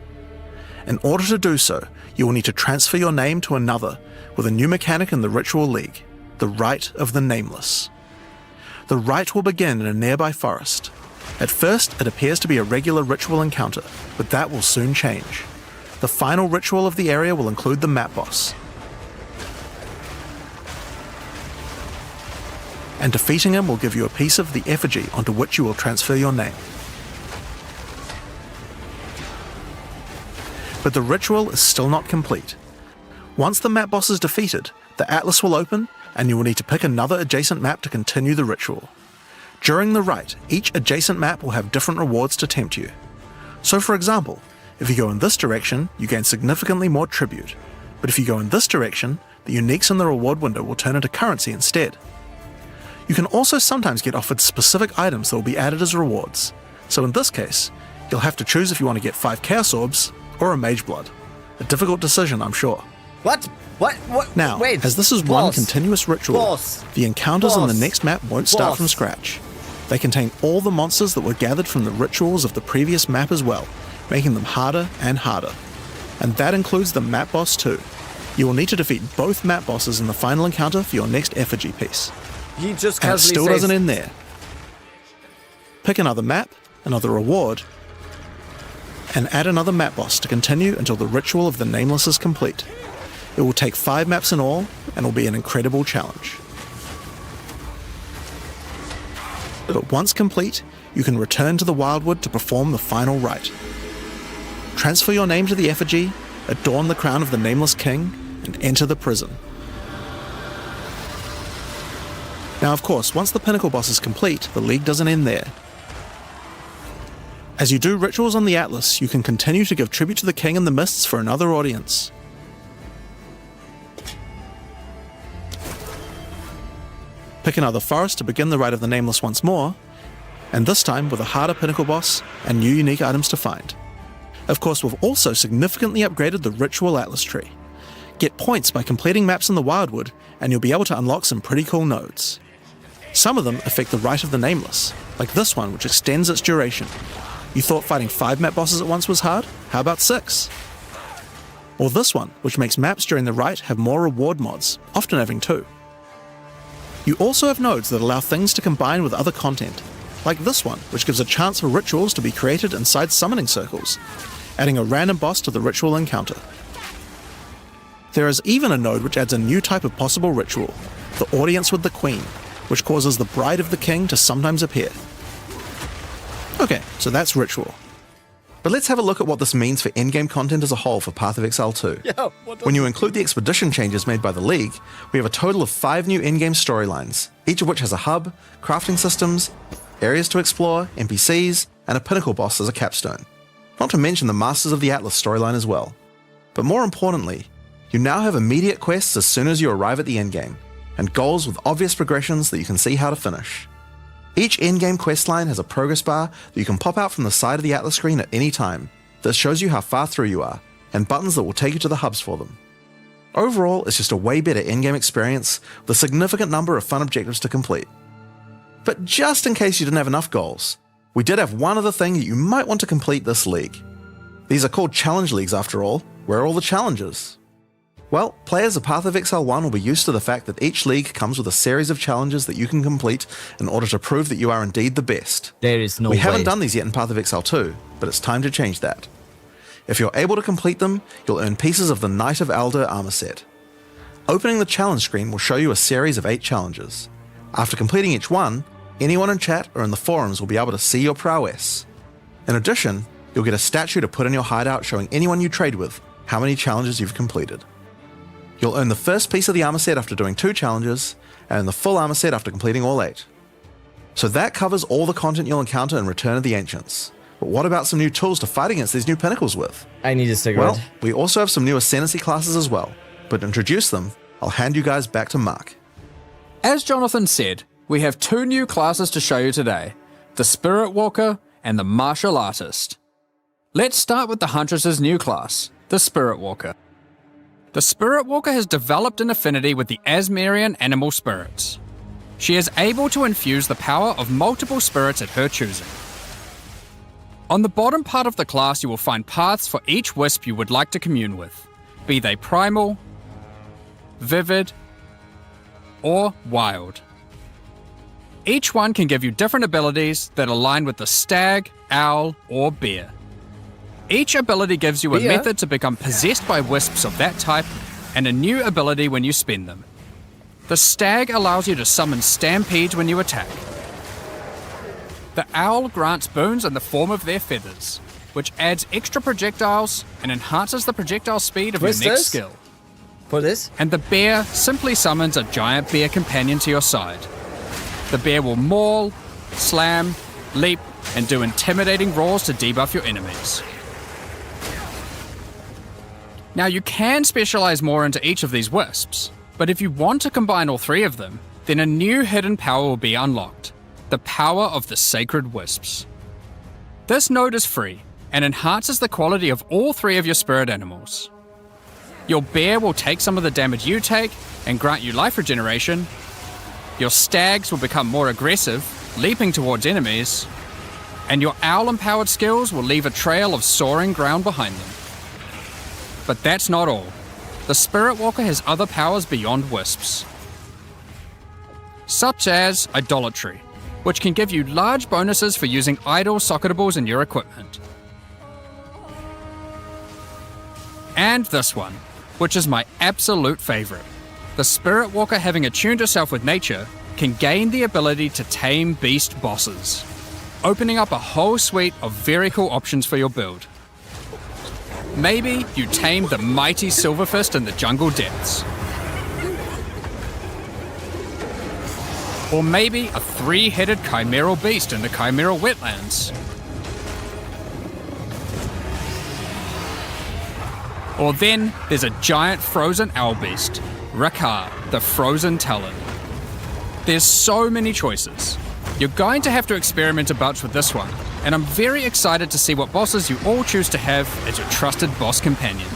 [SPEAKER 17] In order to do so, you will need to transfer your name to another with a new mechanic in the Ritual League, the Rite of the Nameless. The rite will begin in a nearby forest. At first, it appears to be a regular ritual encounter, but that will soon change. The final ritual of the area will include the map boss, and defeating him will give you a piece of the effigy onto which you will transfer your name. But the ritual is still not complete. Once the map boss is defeated, the Atlas will open, and you will need to pick another adjacent map to continue the ritual. During the rite, each adjacent map will have different rewards to tempt you. So for example, if you go in this direction, you gain significantly more tribute, but if you go in this direction, the uniques in the reward window will turn into currency instead. You can also sometimes get offered specific items that will be added as rewards. So in this case, you'll have to choose if you want to get 5 Chaos Orbs or a Mage Blood. A difficult decision, I'm sure.
[SPEAKER 1] What?
[SPEAKER 17] Now,
[SPEAKER 1] Wait,
[SPEAKER 17] as this is one
[SPEAKER 1] boss.
[SPEAKER 17] continuous ritual,
[SPEAKER 1] Boss.
[SPEAKER 17] the encounters in the
[SPEAKER 1] Boss.
[SPEAKER 17] next map won't start
[SPEAKER 1] Boss.
[SPEAKER 17] from scratch. They contain all the monsters that were gathered from the rituals of the previous map as well, making them harder and harder. And that includes the map boss too. You will need to defeat both map bosses in the final encounter for your next effigy piece.
[SPEAKER 1] He just
[SPEAKER 17] And it
[SPEAKER 1] casually
[SPEAKER 17] still
[SPEAKER 1] says,
[SPEAKER 17] doesn't end there. Pick another map, another reward, and add another map boss to continue until the ritual of the Nameless is complete. It will take 5 maps in all, and will be an incredible challenge. But once complete, you can return to the Wildwood to perform the final rite. Transfer your name to the effigy, adorn the crown of the Nameless King, and enter the prison. Now of course, once the Pinnacle boss is complete, the League doesn't end there. As you do rituals on the Atlas, you can continue to give tribute to the King in the Mists for another audience. Pick another forest to begin the Rite of the Nameless once more, and this time with a harder Pinnacle boss and new unique items to find. Of course, we've also significantly upgraded the Ritual Atlas tree. Get points by completing maps in the Wildwood, and you'll be able to unlock some pretty cool nodes. Some of them affect the Rite of the Nameless, like this one which extends its duration. You thought fighting 5 map bosses at once was hard? How about 6? Or this one, which makes maps during the Rite have more reward mods, often having 2. You also have nodes that allow things to combine with other content, like this one, which gives a chance for rituals to be created inside summoning circles, adding a random boss to the ritual encounter. There is even a node which adds a new type of possible ritual, the Audience with the Queen, which causes the Bride of the King to sometimes appear. Okay, so that's ritual. But let's have a look at what this means for endgame content as a whole for Path of Exile 2. When you include the expedition changes made by the League, we have a total of 5 new endgame storylines, each of which has a hub, crafting systems, areas to explore, NPCs, and a Pinnacle boss as a capstone. Not to mention the Masters of the Atlas storyline as well. But more importantly, you now have immediate quests as soon as you arrive at the endgame, and goals with obvious progressions that you can see how to finish. Each endgame questline has a progress bar that you can pop out from the side of the Atlas screen at any time that shows you how far through you are, and buttons that will take you to the hubs for them. Overall, it's just a way better endgame experience with a significant number of fun objectives to complete. But just in case you didn't have enough goals, we did have one other thing that you might want to complete this league. These are called challenge leagues after all. Where are all the challenges? Well, players of Path of Exile 1 will be used to the fact that each league comes with a series of challenges that you can complete in order to prove that you are indeed the best.
[SPEAKER 1] There is no way.
[SPEAKER 17] We haven't done these yet in Path of Exile 2, but it's time to change that. If you're able to complete them, you'll earn pieces of the Knight of Alder armor set. Opening the challenge screen will show you a series of 8 challenges. After completing each one, anyone in chat or in the forums will be able to see your prowess. In addition, you'll get a statue to put in your hideout showing anyone you trade with how many challenges you've completed. You'll earn the first piece of the armor set after doing 2 challenges, and the full armor set after completing all 8. So that covers all the content you'll encounter in Return of the Ancients. But what about some new tools to fight against these new pinnacles with?
[SPEAKER 1] I need a cigarette.
[SPEAKER 17] Well, we also have some new Ascendancy classes as well, but to introduce them, I'll hand you guys back to Mark.
[SPEAKER 12] As Jonathan said, we have 2 new classes to show you today, the Spirit Walker and the Martial Artist. Let's start with the Huntress's new class, the Spirit Walker. The Spirit Walker has developed an affinity with the Asmerian animal spirits. She is able to infuse the power of multiple spirits at her choosing. On the bottom part of the class you will find paths for each wisp you would like to commune with, be they primal, vivid, or wild. Each one can give you different abilities that align with the stag, owl, or bear. Each ability gives you a method to become possessed by wisps of that type, and a new ability when you spend them. The stag allows you to summon stampedes when you attack. The owl grants boons in the form of their feathers, which adds extra projectiles and enhances the projectile speed of your next skill.
[SPEAKER 1] For this?
[SPEAKER 12] And the bear simply summons a giant bear companion to your side. The bear will maul, slam, leap, and do intimidating roars to debuff your enemies. Now you can specialize more into each of these wisps, but if you want to combine all 3 of them, then a new hidden power will be unlocked, the power of the Sacred Wisps. This node is free and enhances the quality of all 3 of your spirit animals. Your bear will take some of the damage you take and grant you life regeneration. Your stags will become more aggressive, leaping towards enemies. And your owl-empowered skills will leave a trail of soaring ground behind them. But that's not all. The Spirit Walker has other powers beyond wisps, such as Idolatry, which can give you large bonuses for using idle socketables in your equipment. And this one, which is my absolute favourite. The Spirit Walker, having attuned herself with nature, can gain the ability to tame beast bosses, opening up a whole suite of very cool options for your build. Maybe you tame the mighty Silverfist in the jungle depths. Or maybe a 3-headed chimeral beast in the chimeral wetlands. Or then there's a giant frozen owl beast, Rakar, the Frozen Talon. There's so many choices. You're going to have to experiment a bunch with this one, and I'm very excited to see what bosses you all choose to have as your trusted boss companion.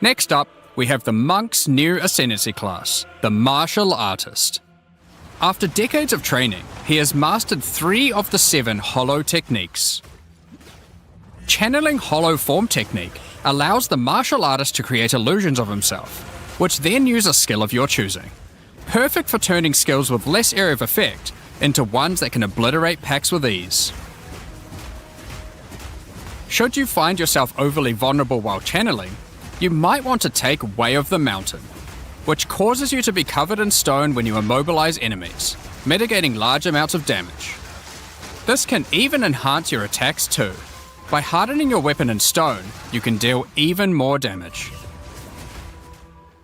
[SPEAKER 12] Next up, we have the Monk's new Ascendancy class, the Martial Artist. After decades of training, he has mastered 3 of the 7 Hollow techniques. Channeling Hollow Form technique allows the martial artist to create illusions of himself, which then use a skill of your choosing. Perfect for turning skills with less area of effect into ones that can obliterate packs with ease. Should you find yourself overly vulnerable while channeling, you might want to take Way of the Mountain, which causes you to be covered in stone when you immobilize enemies, mitigating large amounts of damage. This can even enhance your attacks too. By hardening your weapon in stone, you can deal even more damage.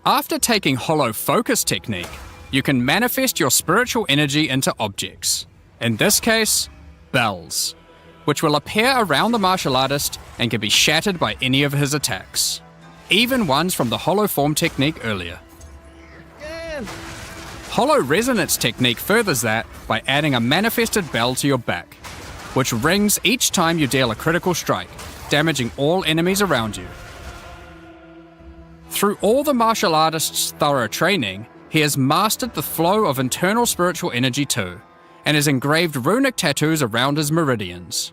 [SPEAKER 12] After taking Hollow Focus technique, you can manifest your spiritual energy into objects. In this case, bells, which will appear around the martial artist and can be shattered by any of his attacks, even ones from the Hollow Form technique earlier. Hollow Resonance technique furthers that by adding a manifested bell to your back, which rings each time you deal a critical strike, damaging all enemies around you. Through all the martial artist's thorough training, he has mastered the flow of internal spiritual energy too, and has engraved runic tattoos around his meridians.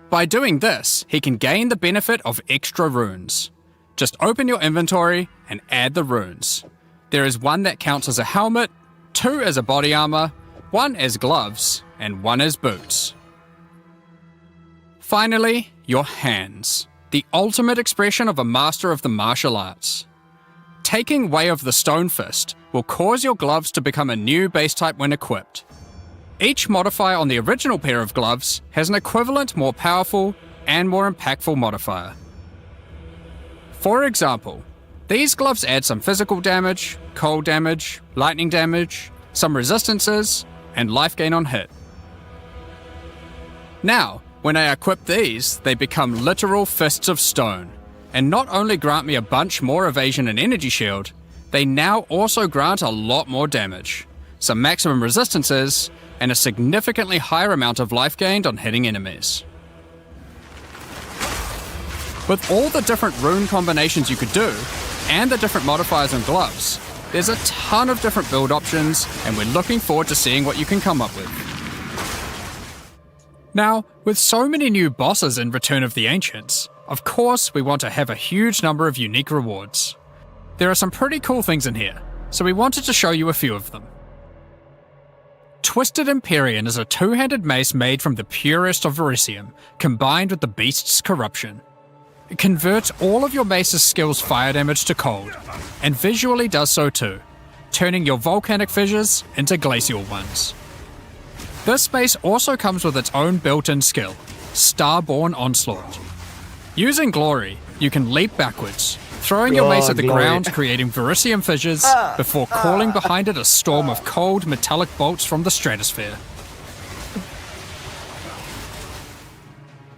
[SPEAKER 12] By doing this, he can gain the benefit of extra runes. Just open your inventory and add the runes. There is one that counts as a helmet, 2 as a body armor, 1 as gloves, and 1 as boots. Finally, your hands, the ultimate expression of a master of the martial arts. Taking Way of the Stone Fist will cause your gloves to become a new base type when equipped. Each modifier on the original pair of gloves has an equivalent, more powerful, and more impactful modifier. For example, these gloves add some physical damage, cold damage, lightning damage, some resistances, and life gain on hit. Now, when I equip these, they become literal fists of stone, and not only grant me a bunch more evasion and energy shield, they now also grant a lot more damage, some maximum resistances, and a significantly higher amount of life gained on hitting enemies. With all the different rune combinations you could do, and the different modifiers and gloves, there's a ton of different build options, and we're looking forward to seeing what you can come up with. Now, with so many new bosses in Return of the Ancients, of course we want to have a huge number of unique rewards. There are some pretty cool things in here, so we wanted to show you a few of them. Twisted Empyrean is a 2-handed mace made from the purest of Verisium, combined with the beast's corruption. It converts all of your mace's skills fire damage to cold, and visually does so too, turning your volcanic fissures into glacial ones. This mace also comes with its own built-in skill, Starborn Onslaught. Using Glory, you can leap backwards, throwing your mace at the ground, creating Verisium fissures, before calling behind it a storm of cold metallic bolts from the stratosphere.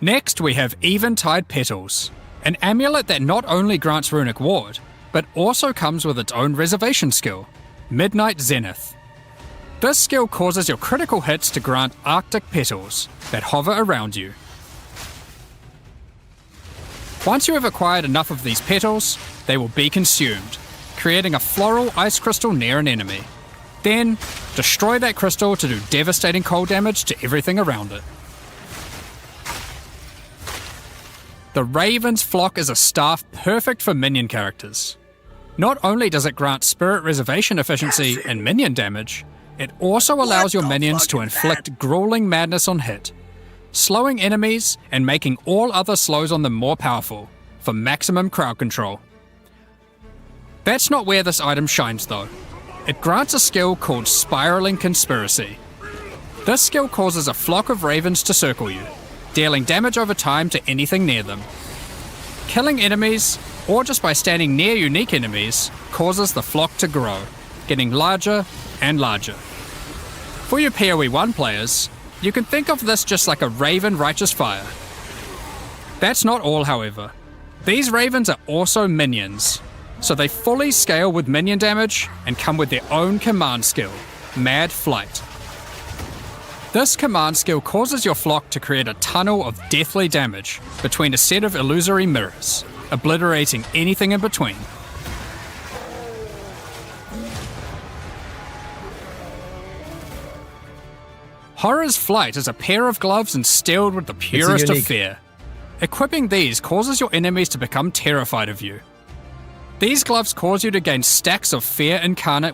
[SPEAKER 12] Next, we have Eventide Petals, an amulet that not only grants runic ward, but also comes with its own reservation skill, Midnight Zenith. This skill causes your critical hits to grant Arctic petals that hover around you. Once you have acquired enough of these petals, they will be consumed, creating a floral ice crystal near an enemy. Then, destroy that crystal to do devastating cold damage to everything around it. The Raven's Flock is a staff perfect for minion characters. Not only does it grant Spirit Reservation efficiency and minion damage, it also allows your minions to inflict grueling madness on hit, slowing enemies and making all other slows on them more powerful, for maximum crowd control. That's not where this item shines though. It grants a skill called Spiraling Conspiracy. This skill causes a flock of ravens to circle you, dealing damage over time to anything near them. Killing enemies, or just by standing near unique enemies, causes the flock to grow, getting larger and larger. For your PoE 1 players, you can think of this just like a Raven Righteous Fire. That's not all, however. These ravens are also minions, so they fully scale with minion damage and come with their own command skill, Mad Flight. This command skill causes your flock to create a tunnel of deathly damage between a set of illusory mirrors, obliterating anything in between. Horror's Flight is a pair of gloves instilled with the purest of fear. Equipping these causes your enemies to become terrified of you. These gloves cause you to gain stacks of fear incarnate